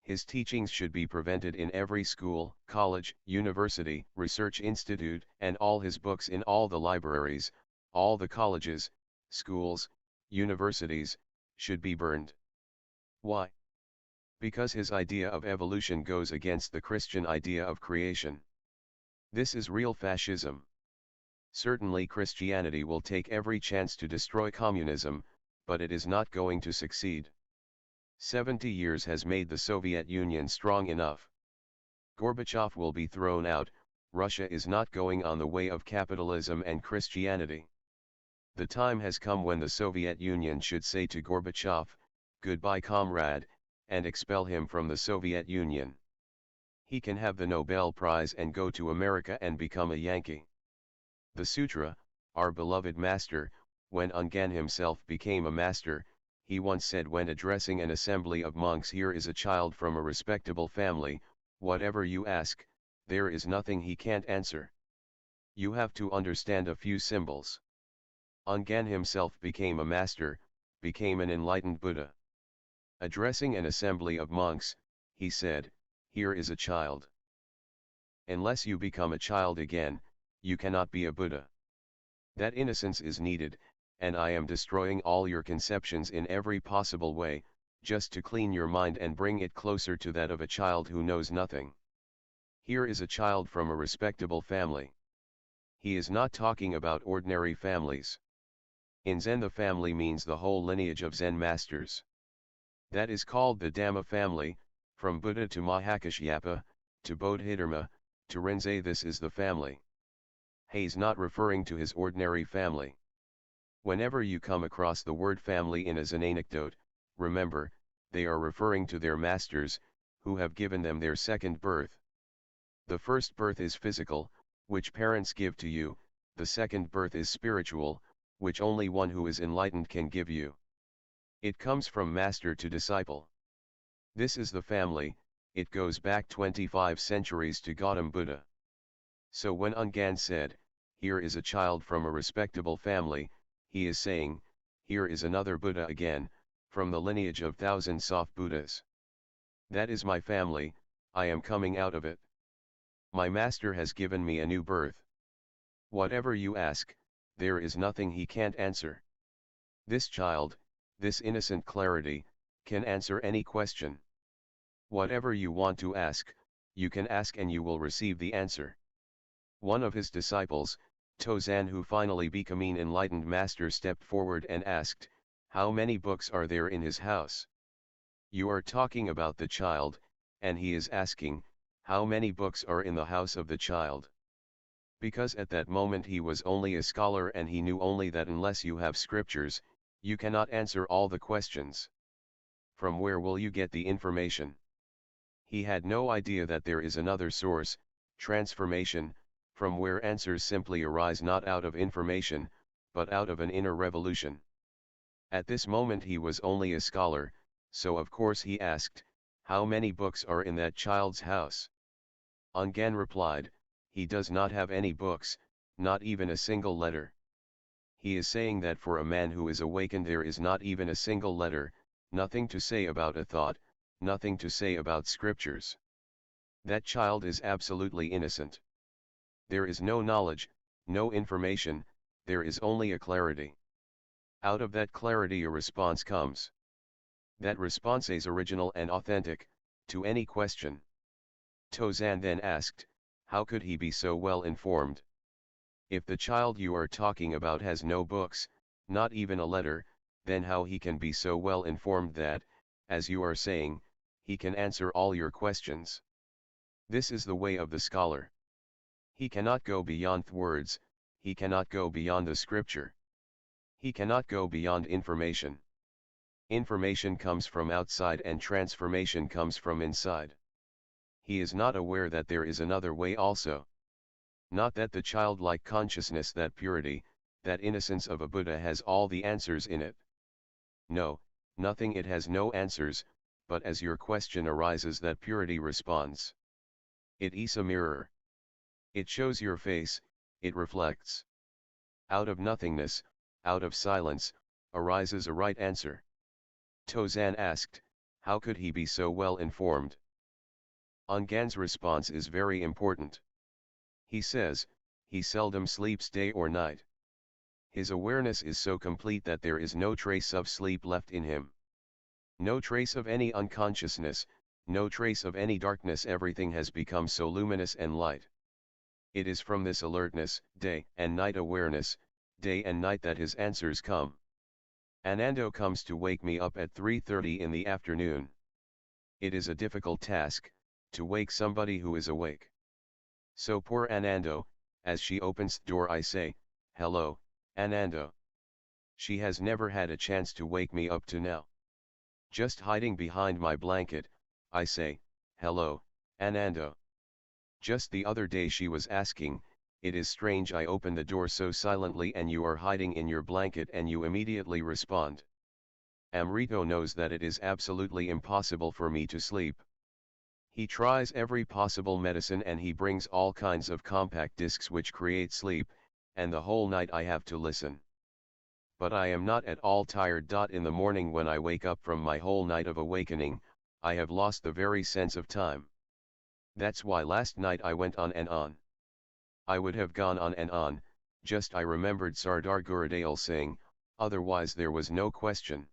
His teachings should be prevented in every school, college, university, research institute, and all his books in all the libraries, all the colleges, schools, universities, should be burned. Why? Because his idea of evolution goes against the Christian idea of creation. This is real fascism. Certainly Christianity will take every chance to destroy communism, but it is not going to succeed. 70 years has made the Soviet Union strong enough. Gorbachev will be thrown out. Russia is not going on the way of capitalism and Christianity. The time has come when the Soviet Union should say to Gorbachev, "Goodbye, comrade," and expel him from the Soviet Union. He can have the Nobel Prize and go to America and become a Yankee. The Sutra, our beloved master, when Ungan himself became a master, he once said when addressing an assembly of monks, "Here is a child from a respectable family, whatever you ask, there is nothing he can't answer. You have to understand a few symbols." Ungan himself became a master, became an enlightened Buddha. Addressing an assembly of monks, he said, "Here is a child. Unless you become a child again, you cannot be a Buddha. That innocence is needed, and I am destroying all your conceptions in every possible way, just to clean your mind and bring it closer to that of a child who knows nothing. Here is a child from a respectable family." He is not talking about ordinary families. In Zen, the family means the whole lineage of Zen masters. That is called the Dhamma family, from Buddha to Mahakashyapa, to Bodhidharma, to Rinzai. This is the family. He's not referring to his ordinary family. Whenever you come across the word family in a Zen anecdote, remember, they are referring to their masters, who have given them their second birth. The first birth is physical, which parents give to you. The second birth is spiritual, which only one who is enlightened can give you. It comes from master to disciple. This is the family. It goes back 25 centuries to Gautam Buddha. So when Ungan said, "Here is a child from a respectable family," he is saying, here is another Buddha again, from the lineage of thousands of Buddhas. That is my family, I am coming out of it. My master has given me a new birth. Whatever you ask, there is nothing he can't answer. This child, this innocent clarity, can answer any question. Whatever you want to ask, you can ask and you will receive the answer. One of his disciples, Tozan, who finally became an enlightened master, stepped forward and asked, "How many books are there in his house?" You are talking about the child, and he is asking, how many books are in the house of the child? Because at that moment he was only a scholar and he knew only that unless you have scriptures, you cannot answer all the questions. From where will you get the information? He had no idea that there is another source, transformation, from where answers simply arise not out of information, but out of an inner revolution. At this moment he was only a scholar, so of course he asked, how many books are in that child's house? Ungan replied, he does not have any books, not even a single letter. He is saying that for a man who is awakened there is not even a single letter, nothing to say about a thought, nothing to say about scriptures. That child is absolutely innocent. There is no knowledge, no information, there is only a clarity. Out of that clarity a response comes. That response is original and authentic, to any question. Tozan then asked, how could he be so well informed? If the child you are talking about has no books, not even a letter, then how he can be so well informed that, as you are saying, he can answer all your questions? This is the way of the scholar. He cannot go beyond words, he cannot go beyond the scripture. He cannot go beyond information. Information comes from outside and transformation comes from inside. He is not aware that there is another way also. Not that the childlike consciousness, that purity, that innocence of a Buddha has all the answers in it. No, nothing, it has no answers, but as your question arises, that purity responds. It is a mirror. It shows your face, it reflects. Out of nothingness, out of silence, arises a right answer. Tozan asked, how could he be so well informed? Ongan's response is very important. He says, he seldom sleeps day or night. His awareness is so complete that there is no trace of sleep left in him. No trace of any unconsciousness, no trace of any darkness, everything has become so luminous and light. It is from this alertness, day and night awareness, day and night, that his answers come. Anando comes to wake me up at 3:30 in the afternoon. It is a difficult task, to wake somebody who is awake. So poor Anando, as she opens the door I say, hello, Anando. She has never had a chance to wake me up to now. Just hiding behind my blanket, I say, hello, Anando. Just the other day she was asking, it is strange I open the door so silently and you are hiding in your blanket, and you immediately respond. Amrito knows that it is absolutely impossible for me to sleep. He tries every possible medicine and he brings all kinds of compact discs which create sleep, and the whole night I have to listen. But I am not at all tired. In the morning when I wake up from my whole night of awakening, I have lost the very sense of time. That's why last night I went on and on. I would have gone on and on, just I remembered Sardar Gurudale Singh, otherwise there was no question.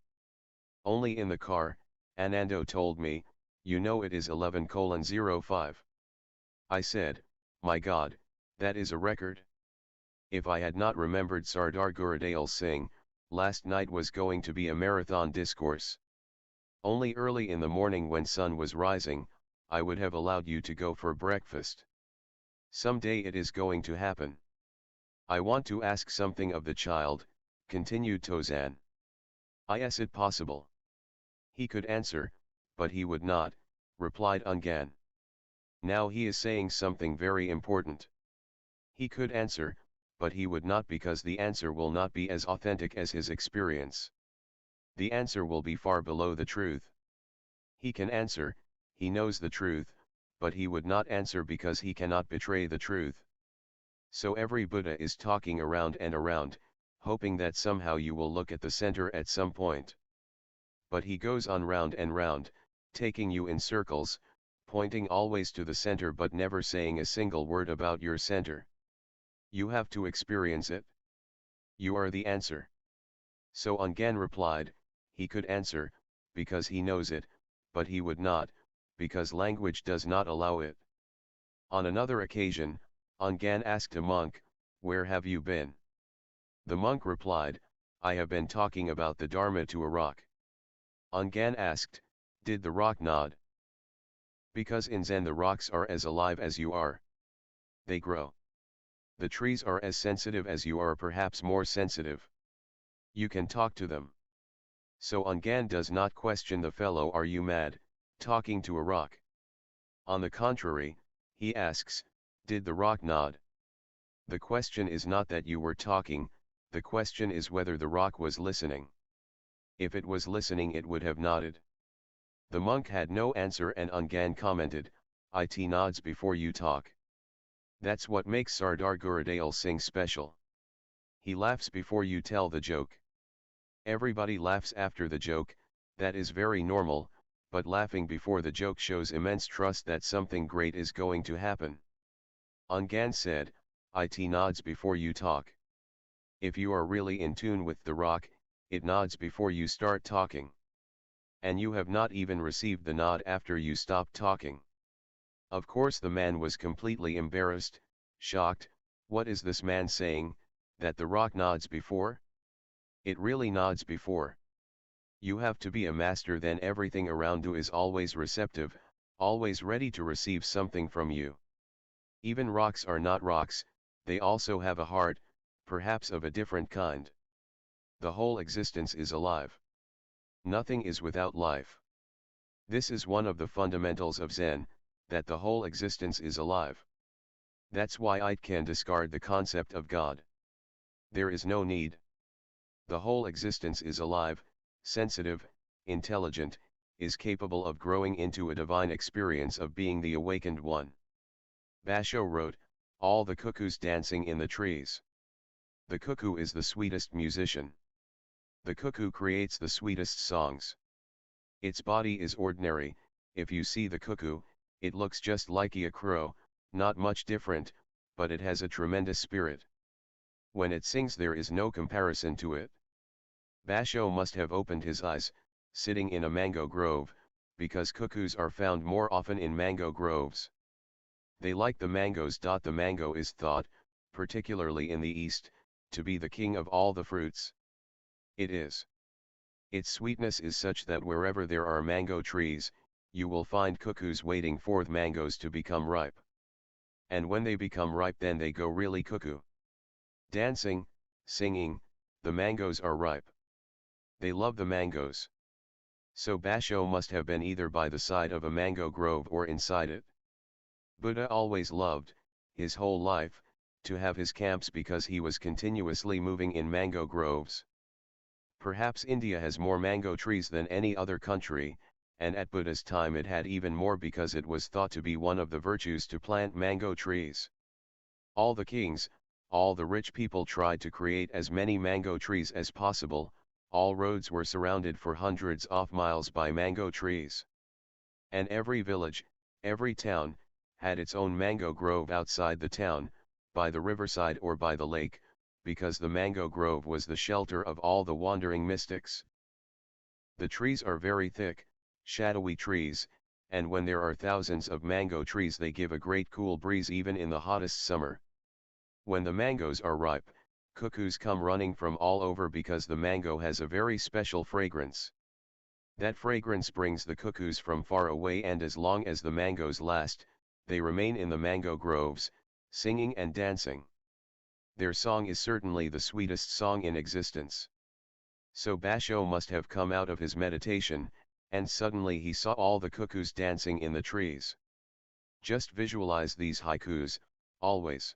Only in the car, Anando told me, you know it is 11:05. I said, my God, that is a record. If I had not remembered Sardar Gurudale Singh, last night was going to be a marathon discourse. Only early in the morning when sun was rising, I would have allowed you to go for breakfast. Someday it is going to happen. I want to ask something of the child, continued Tozan. Is it possible? He could answer, but he would not, replied Ungan. Now he is saying something very important. He could answer, but he would not, because the answer will not be as authentic as his experience. The answer will be far below the truth. He can answer, he knows the truth, but he would not answer because he cannot betray the truth. So every Buddha is talking around and around, hoping that somehow you will look at the center at some point. But he goes on round and round, taking you in circles, pointing always to the center but never saying a single word about your center. You have to experience it. You are the answer. So Ungan replied, he could answer, because he knows it, but he would not, because language does not allow it. On another occasion, Ungan asked a monk, where have you been? The monk replied, I have been talking about the Dharma to a rock. Ungan asked, did the rock nod? Because in Zen the rocks are as alive as you are. They grow. The trees are as sensitive as you are, perhaps more sensitive. You can talk to them. So Ungan does not question the fellow, are you mad, talking to a rock? On the contrary, he asks, did the rock nod? The question is not that you were talking, the question is whether the rock was listening. If it was listening it would have nodded. The monk had no answer and Ungan commented, it nods before you talk. That's what makes Sardar Gurudale Singh special. He laughs before you tell the joke. Everybody laughs after the joke, that is very normal, but laughing before the joke shows immense trust that something great is going to happen. Ungan said, it nods before you talk. If you are really in tune with the rock, it nods before you start talking. And you have not even received the nod after you stop talking. Of course the man was completely embarrassed, shocked. What is this man saying, that the rock nods before? It really nods before. You have to be a master, then everything around you is always receptive, always ready to receive something from you. Even rocks are not rocks, they also have a heart, perhaps of a different kind. The whole existence is alive. Nothing is without life. This is one of the fundamentals of Zen, that the whole existence is alive. That's why I can discard the concept of God. There is no need. The whole existence is alive, sensitive, intelligent, is capable of growing into a divine experience of being the awakened one. Basho wrote, "All the cuckoos dancing in the trees." The cuckoo is the sweetest musician. The cuckoo creates the sweetest songs. Its body is ordinary. If you see the cuckoo, it looks just like a crow, not much different, but it has a tremendous spirit. When it sings there is no comparison to it. Basho must have opened his eyes, sitting in a mango grove, because cuckoos are found more often in mango groves. They like the mangoes. The mango is thought, particularly in the East, to be the king of all the fruits. It is. Its sweetness is such that wherever there are mango trees, you will find cuckoos waiting for the mangoes to become ripe. And when they become ripe, then they go really cuckoo. Dancing, singing, the mangoes are ripe. They love the mangoes. So Basho must have been either by the side of a mango grove or inside it. Buddha always loved, his whole life, to have his camps because he was continuously moving in mango groves. Perhaps India has more mango trees than any other country, and at Buddha's time it had even more because it was thought to be one of the virtues to plant mango trees. All the kings, all the rich people tried to create as many mango trees as possible. All roads were surrounded for hundreds of miles by mango trees. And every village, every town, had its own mango grove outside the town, by the riverside or by the lake, because the mango grove was the shelter of all the wandering mystics. The trees are very thick, shadowy trees, and when there are thousands of mango trees they give a great cool breeze even in the hottest summer. When the mangoes are ripe, cuckoos come running from all over because the mango has a very special fragrance. That fragrance brings the cuckoos from far away, and as long as the mangoes last, they remain in the mango groves, singing and dancing. Their song is certainly the sweetest song in existence. So Basho must have come out of his meditation, and suddenly he saw all the cuckoos dancing in the trees. Just visualize these haikus, always.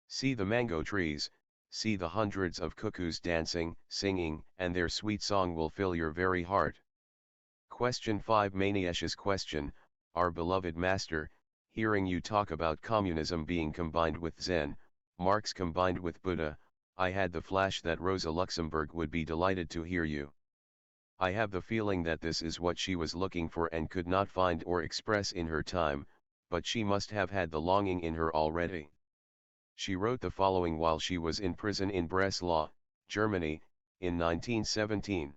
See the mango trees, see the hundreds of cuckoos dancing, singing, and their sweet song will fill your very heart. Question 5. Maniesh's question, our beloved master, hearing you talk about communism being combined with Zen, Marx combined with Buddha, I had the flash that Rosa Luxemburg would be delighted to hear you. I have the feeling that this is what she was looking for and could not find or express in her time, but she must have had the longing in her already. She wrote the following while she was in prison in Breslau, Germany, in 1917.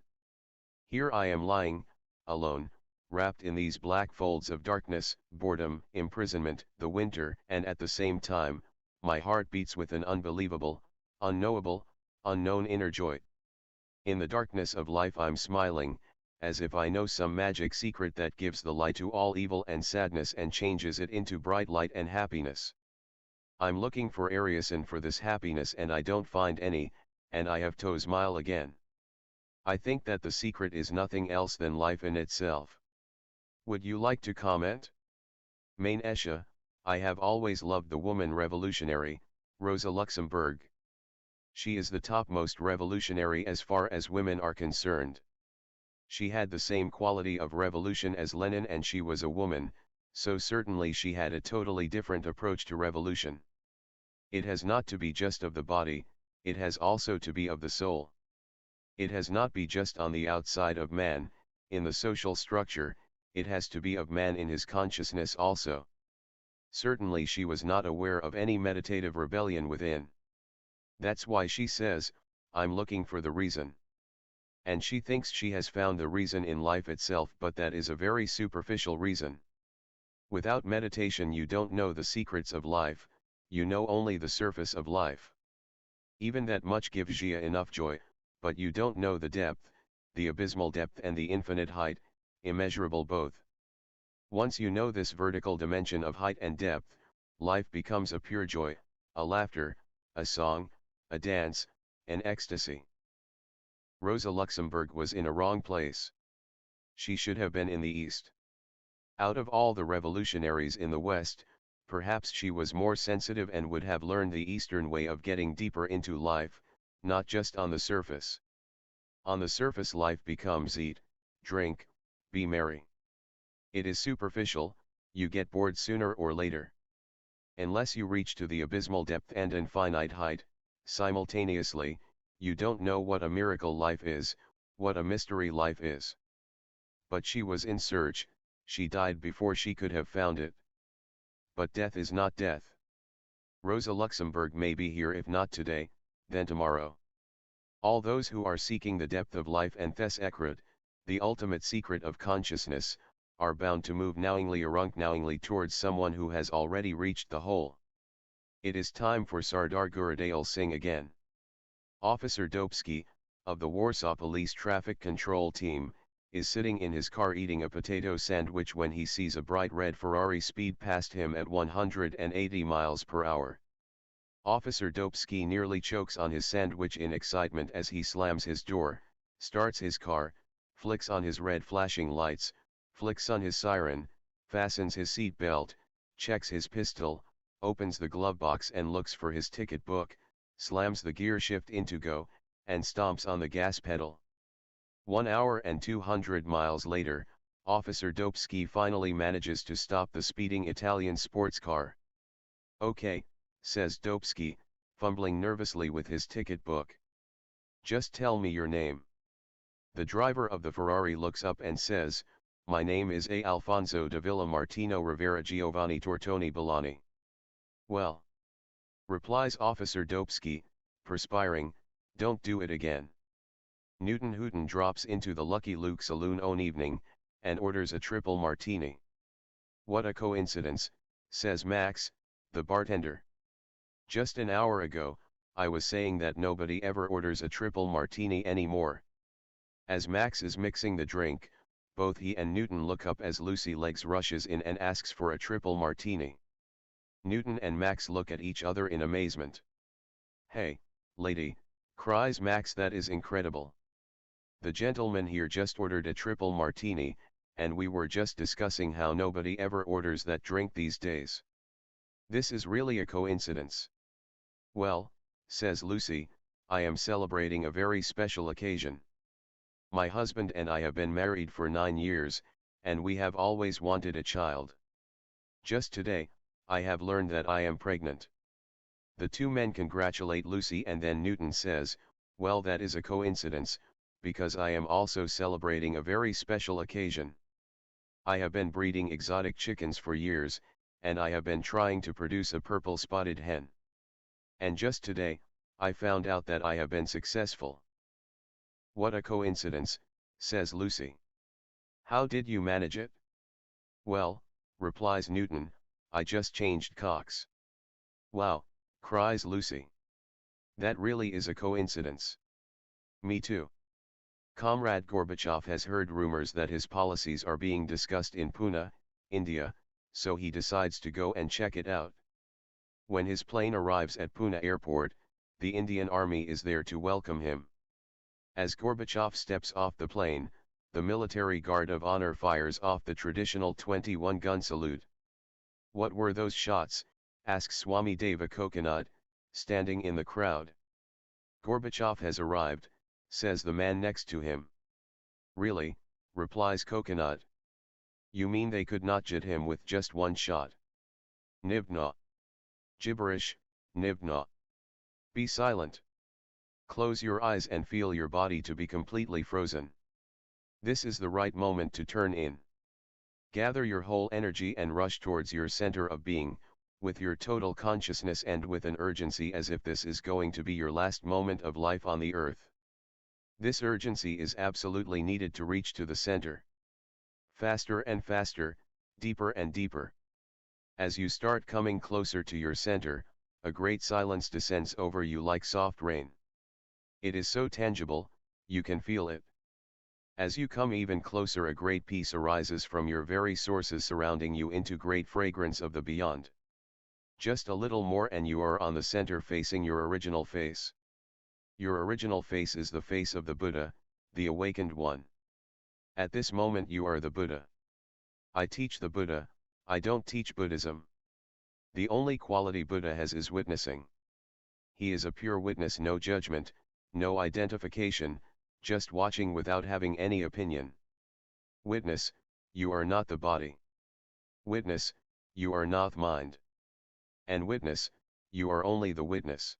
Here I am lying, alone, wrapped in these black folds of darkness, boredom, imprisonment, the winter, and at the same time, my heart beats with an unbelievable, unknowable, unknown inner joy. In the darkness of life I'm smiling, as if I know some magic secret that gives the light to all evil and sadness and changes it into bright light and happiness. I'm looking for a reason for this happiness and I don't find any, and I have to smile again. I think that the secret is nothing else than life in itself. Would you like to comment? Maniesha, I have always loved the woman revolutionary, Rosa Luxemburg. She is the topmost revolutionary as far as women are concerned. She had the same quality of revolution as Lenin, and she was a woman, so certainly she had a totally different approach to revolution. It has not to be just of the body, it has also to be of the soul. It has not be just on the outside of man, in the social structure, it has to be of man in his consciousness also. Certainly she was not aware of any meditative rebellion within. That's why she says, I'm looking for the reason. And she thinks she has found the reason in life itself, but that is a very superficial reason. Without meditation you don't know the secrets of life, you know only the surface of life. Even that much gives you enough joy, but you don't know the depth, the abysmal depth and the infinite height, immeasurable both. Once you know this vertical dimension of height and depth, life becomes a pure joy, a laughter, a song, a dance, an ecstasy. Rosa Luxemburg was in a wrong place. She should have been in the East. Out of all the revolutionaries in the West, perhaps she was more sensitive and would have learned the Eastern way of getting deeper into life, not just on the surface. On the surface life becomes eat, drink, be merry. It is superficial, you get bored sooner or later. Unless you reach to the abysmal depth and infinite height, simultaneously, you don't know what a miracle life is, what a mystery life is. But she was in search, she died before she could have found it. But death is not death. Rosa Luxemburg may be here if not today, then tomorrow. All those who are seeking the depth of life and Thes Ekrat, the ultimate secret of consciousness, are bound to move knowingly or unknowingly towards someone who has already reached the whole. It is time for Sardar Gurudale Singh again. Officer Dopsky, of the Warsaw Police Traffic Control Team, is sitting in his car eating a potato sandwich when he sees a bright red Ferrari speed past him at 180 miles per hour. Officer Dopsky nearly chokes on his sandwich in excitement as he slams his door, starts his car, flicks on his red flashing lights, flicks on his siren, fastens his seat belt, checks his pistol, opens the glove box and looks for his ticket book, slams the gear shift into go, and stomps on the gas pedal. 1 hour and 200 miles later, Officer Dopsky finally manages to stop the speeding Italian sports car. "Okay," says Dopsky, fumbling nervously with his ticket book. "Just tell me your name." The driver of the Ferrari looks up and says, "My name is A. Alfonso de Villa Martino Rivera Giovanni Tortoni Bolani." "Well," replies Officer Dopsky, perspiring, "don't do it again." Newton Hooton drops into the Lucky Luke saloon one evening, and orders a triple martini. "What a coincidence," says Max, the bartender. "Just an hour ago, I was saying that nobody ever orders a triple martini anymore." As Max is mixing the drink, both he and Newton look up as Lucy Legs rushes in and asks for a triple martini. Newton and Max look at each other in amazement. "Hey, lady," cries Max, "that is incredible. The gentleman here just ordered a triple martini, and we were just discussing how nobody ever orders that drink these days. This is really a coincidence." "Well," says Lucy, "I am celebrating a very special occasion. My husband and I have been married for 9 years, and we have always wanted a child. Just today, I have learned that I am pregnant." The two men congratulate Lucy, and then Newton says, "Well, that is a coincidence, because I am also celebrating a very special occasion. I have been breeding exotic chickens for years, and I have been trying to produce a purple spotted hen. And just today, I found out that I have been successful." "What a coincidence," says Lucy. "How did you manage it?" "Well," replies Newton, "I just changed cocks." "Wow," cries Lucy. "That really is a coincidence." "Me too." Comrade Gorbachev has heard rumors that his policies are being discussed in Pune, India, so he decides to go and check it out. When his plane arrives at Pune airport, the Indian army is there to welcome him. As Gorbachev steps off the plane, the military guard of honor fires off the traditional 21-gun salute. "What were those shots?" asks Swami Deva Coconut, standing in the crowd. "Gorbachev has arrived," says the man next to him. "Really?" replies Coconut. "You mean they could not hit him with just one shot?" "Nibna." "Gibberish, Nibna. Be silent. Close your eyes and feel your body to be completely frozen. This is the right moment to turn in. Gather your whole energy and rush towards your center of being, with your total consciousness and with an urgency as if this is going to be your last moment of life on the earth. This urgency is absolutely needed to reach to the center. Faster and faster, deeper and deeper. As you start coming closer to your center, a great silence descends over you like soft rain. It is so tangible, you can feel it. As you come even closer, a great peace arises from your very sources surrounding you into great fragrance of the beyond. Just a little more and you are on the center facing your original face. Your original face is the face of the Buddha, the awakened one. At this moment you are the Buddha. I teach the Buddha, I don't teach Buddhism. The only quality Buddha has is witnessing. He is a pure witness, no judgment, no identification, just watching without having any opinion. Witness, you are not the body. Witness, you are not mind. And witness, you are only the witness.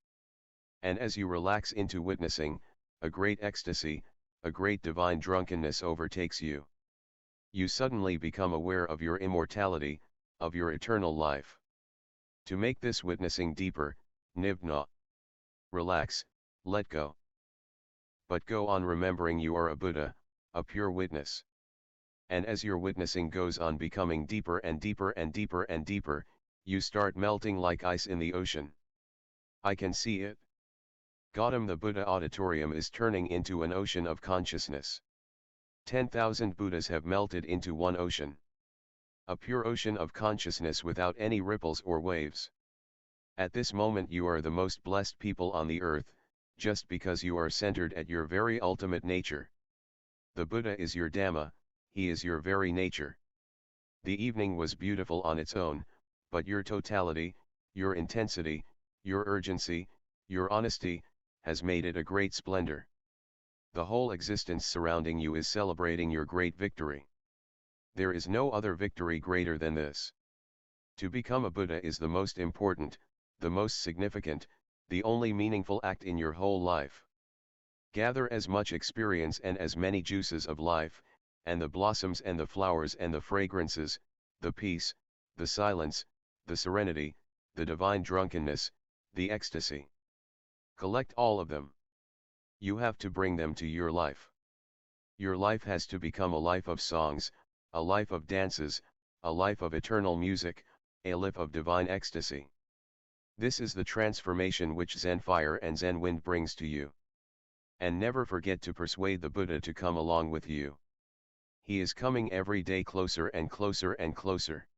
And as you relax into witnessing, a great ecstasy, a great divine drunkenness overtakes you. You suddenly become aware of your immortality, of your eternal life. To make this witnessing deeper, nibbana. Relax, let go. But go on remembering you are a Buddha, a pure witness. And as your witnessing goes on becoming deeper and deeper and deeper and deeper, you start melting like ice in the ocean. I can see it. Gautam the Buddha auditorium is turning into an ocean of consciousness. 10,000 Buddhas have melted into one ocean. A pure ocean of consciousness without any ripples or waves. At this moment you are the most blessed people on the earth, just because you are centered at your very ultimate nature. The Buddha is your Dhamma, he is your very nature. The evening was beautiful on its own, but your totality, your intensity, your urgency, your honesty, has made it a great splendor. The whole existence surrounding you is celebrating your great victory. There is no other victory greater than this. To become a Buddha is the most important, the most significant, the only meaningful act in your whole life. Gather as much experience and as many juices of life, and the blossoms and the flowers and the fragrances, the peace, the silence, the serenity, the divine drunkenness, the ecstasy. Collect all of them. You have to bring them to your life. Your life has to become a life of songs, a life of dances, a life of eternal music, a life of divine ecstasy. This is the transformation which Zen fire and Zen wind brings to you. And never forget to persuade the Buddha to come along with you. He is coming every day closer and closer and closer.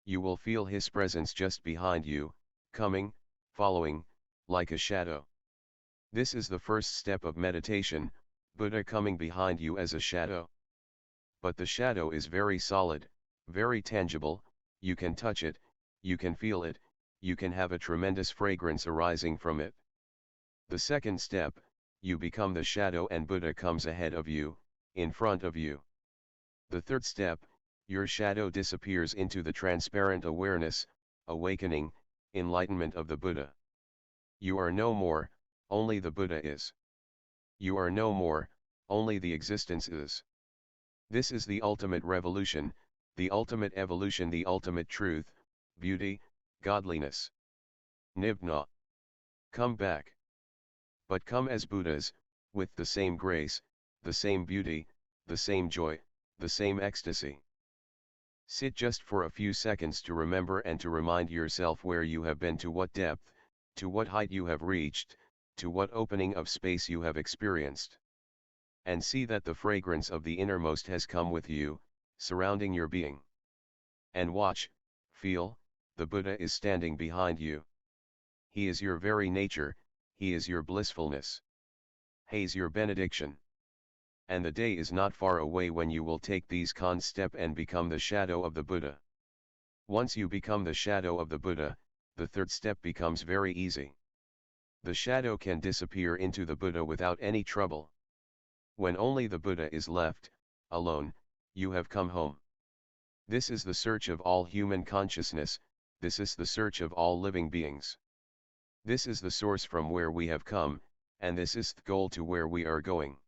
You will feel his presence just behind you, coming, following, like a shadow. This is the first step of meditation, Buddha coming behind you as a shadow. But the shadow is very solid, very tangible, you can touch it, you can feel it, you can have a tremendous fragrance arising from it. The second step, you become the shadow and Buddha comes ahead of you, in front of you. The third step, your shadow disappears into the transparent awareness, awakening, enlightenment of the Buddha. You are no more, only the Buddha is. You are no more, only the existence is. This is the ultimate revolution, the ultimate evolution, the ultimate truth, beauty, godliness. Nibbana. Come back. But come as Buddhas, with the same grace, the same beauty, the same joy, the same ecstasy. Sit just for a few seconds to remember and to remind yourself where you have been, to what depth, to what height you have reached, to what opening of space you have experienced. And see that the fragrance of the innermost has come with you, surrounding your being. And watch, feel, the Buddha is standing behind you. He is your very nature, he is your blissfulness. He is your benediction. And the day is not far away when you will take these step and become the shadow of the Buddha. Once you become the shadow of the Buddha, the third step becomes very easy. The shadow can disappear into the Buddha without any trouble. When only the Buddha is left, alone, you have come home. This is the search of all human consciousness, this is the search of all living beings. This is the source from where we have come, and this is the goal to where we are going.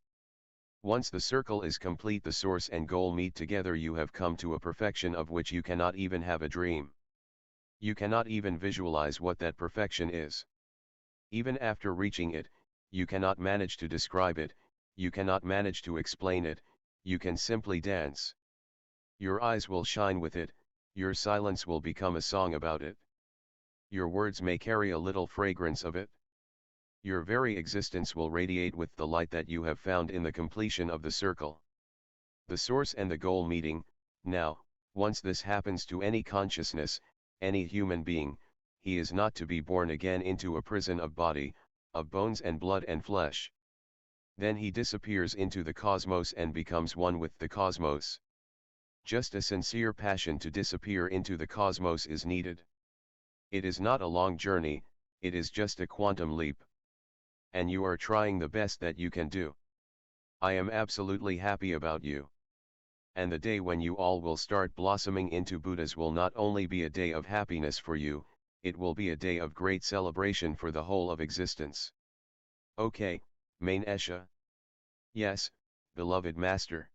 Once the circle is complete, the source and goal meet together, you have come to a perfection of which you cannot even have a dream. You cannot even visualize what that perfection is. Even after reaching it, you cannot manage to describe it, you cannot manage to explain it, you can simply dance. Your eyes will shine with it, your silence will become a song about it. Your words may carry a little fragrance of it. Your very existence will radiate with the light that you have found in the completion of the circle. The source and the goal meeting. Now, once this happens to any consciousness, any human being, he is not to be born again into a prison of body, of bones and blood and flesh. Then he disappears into the cosmos and becomes one with the cosmos. Just a sincere passion to disappear into the cosmos is needed. It is not a long journey, it is just a quantum leap. And you are trying the best that you can do. I am absolutely happy about you. And the day when you all will start blossoming into Buddhas will not only be a day of happiness for you, it will be a day of great celebration for the whole of existence. Okay, Main Esha. Yes, beloved Master.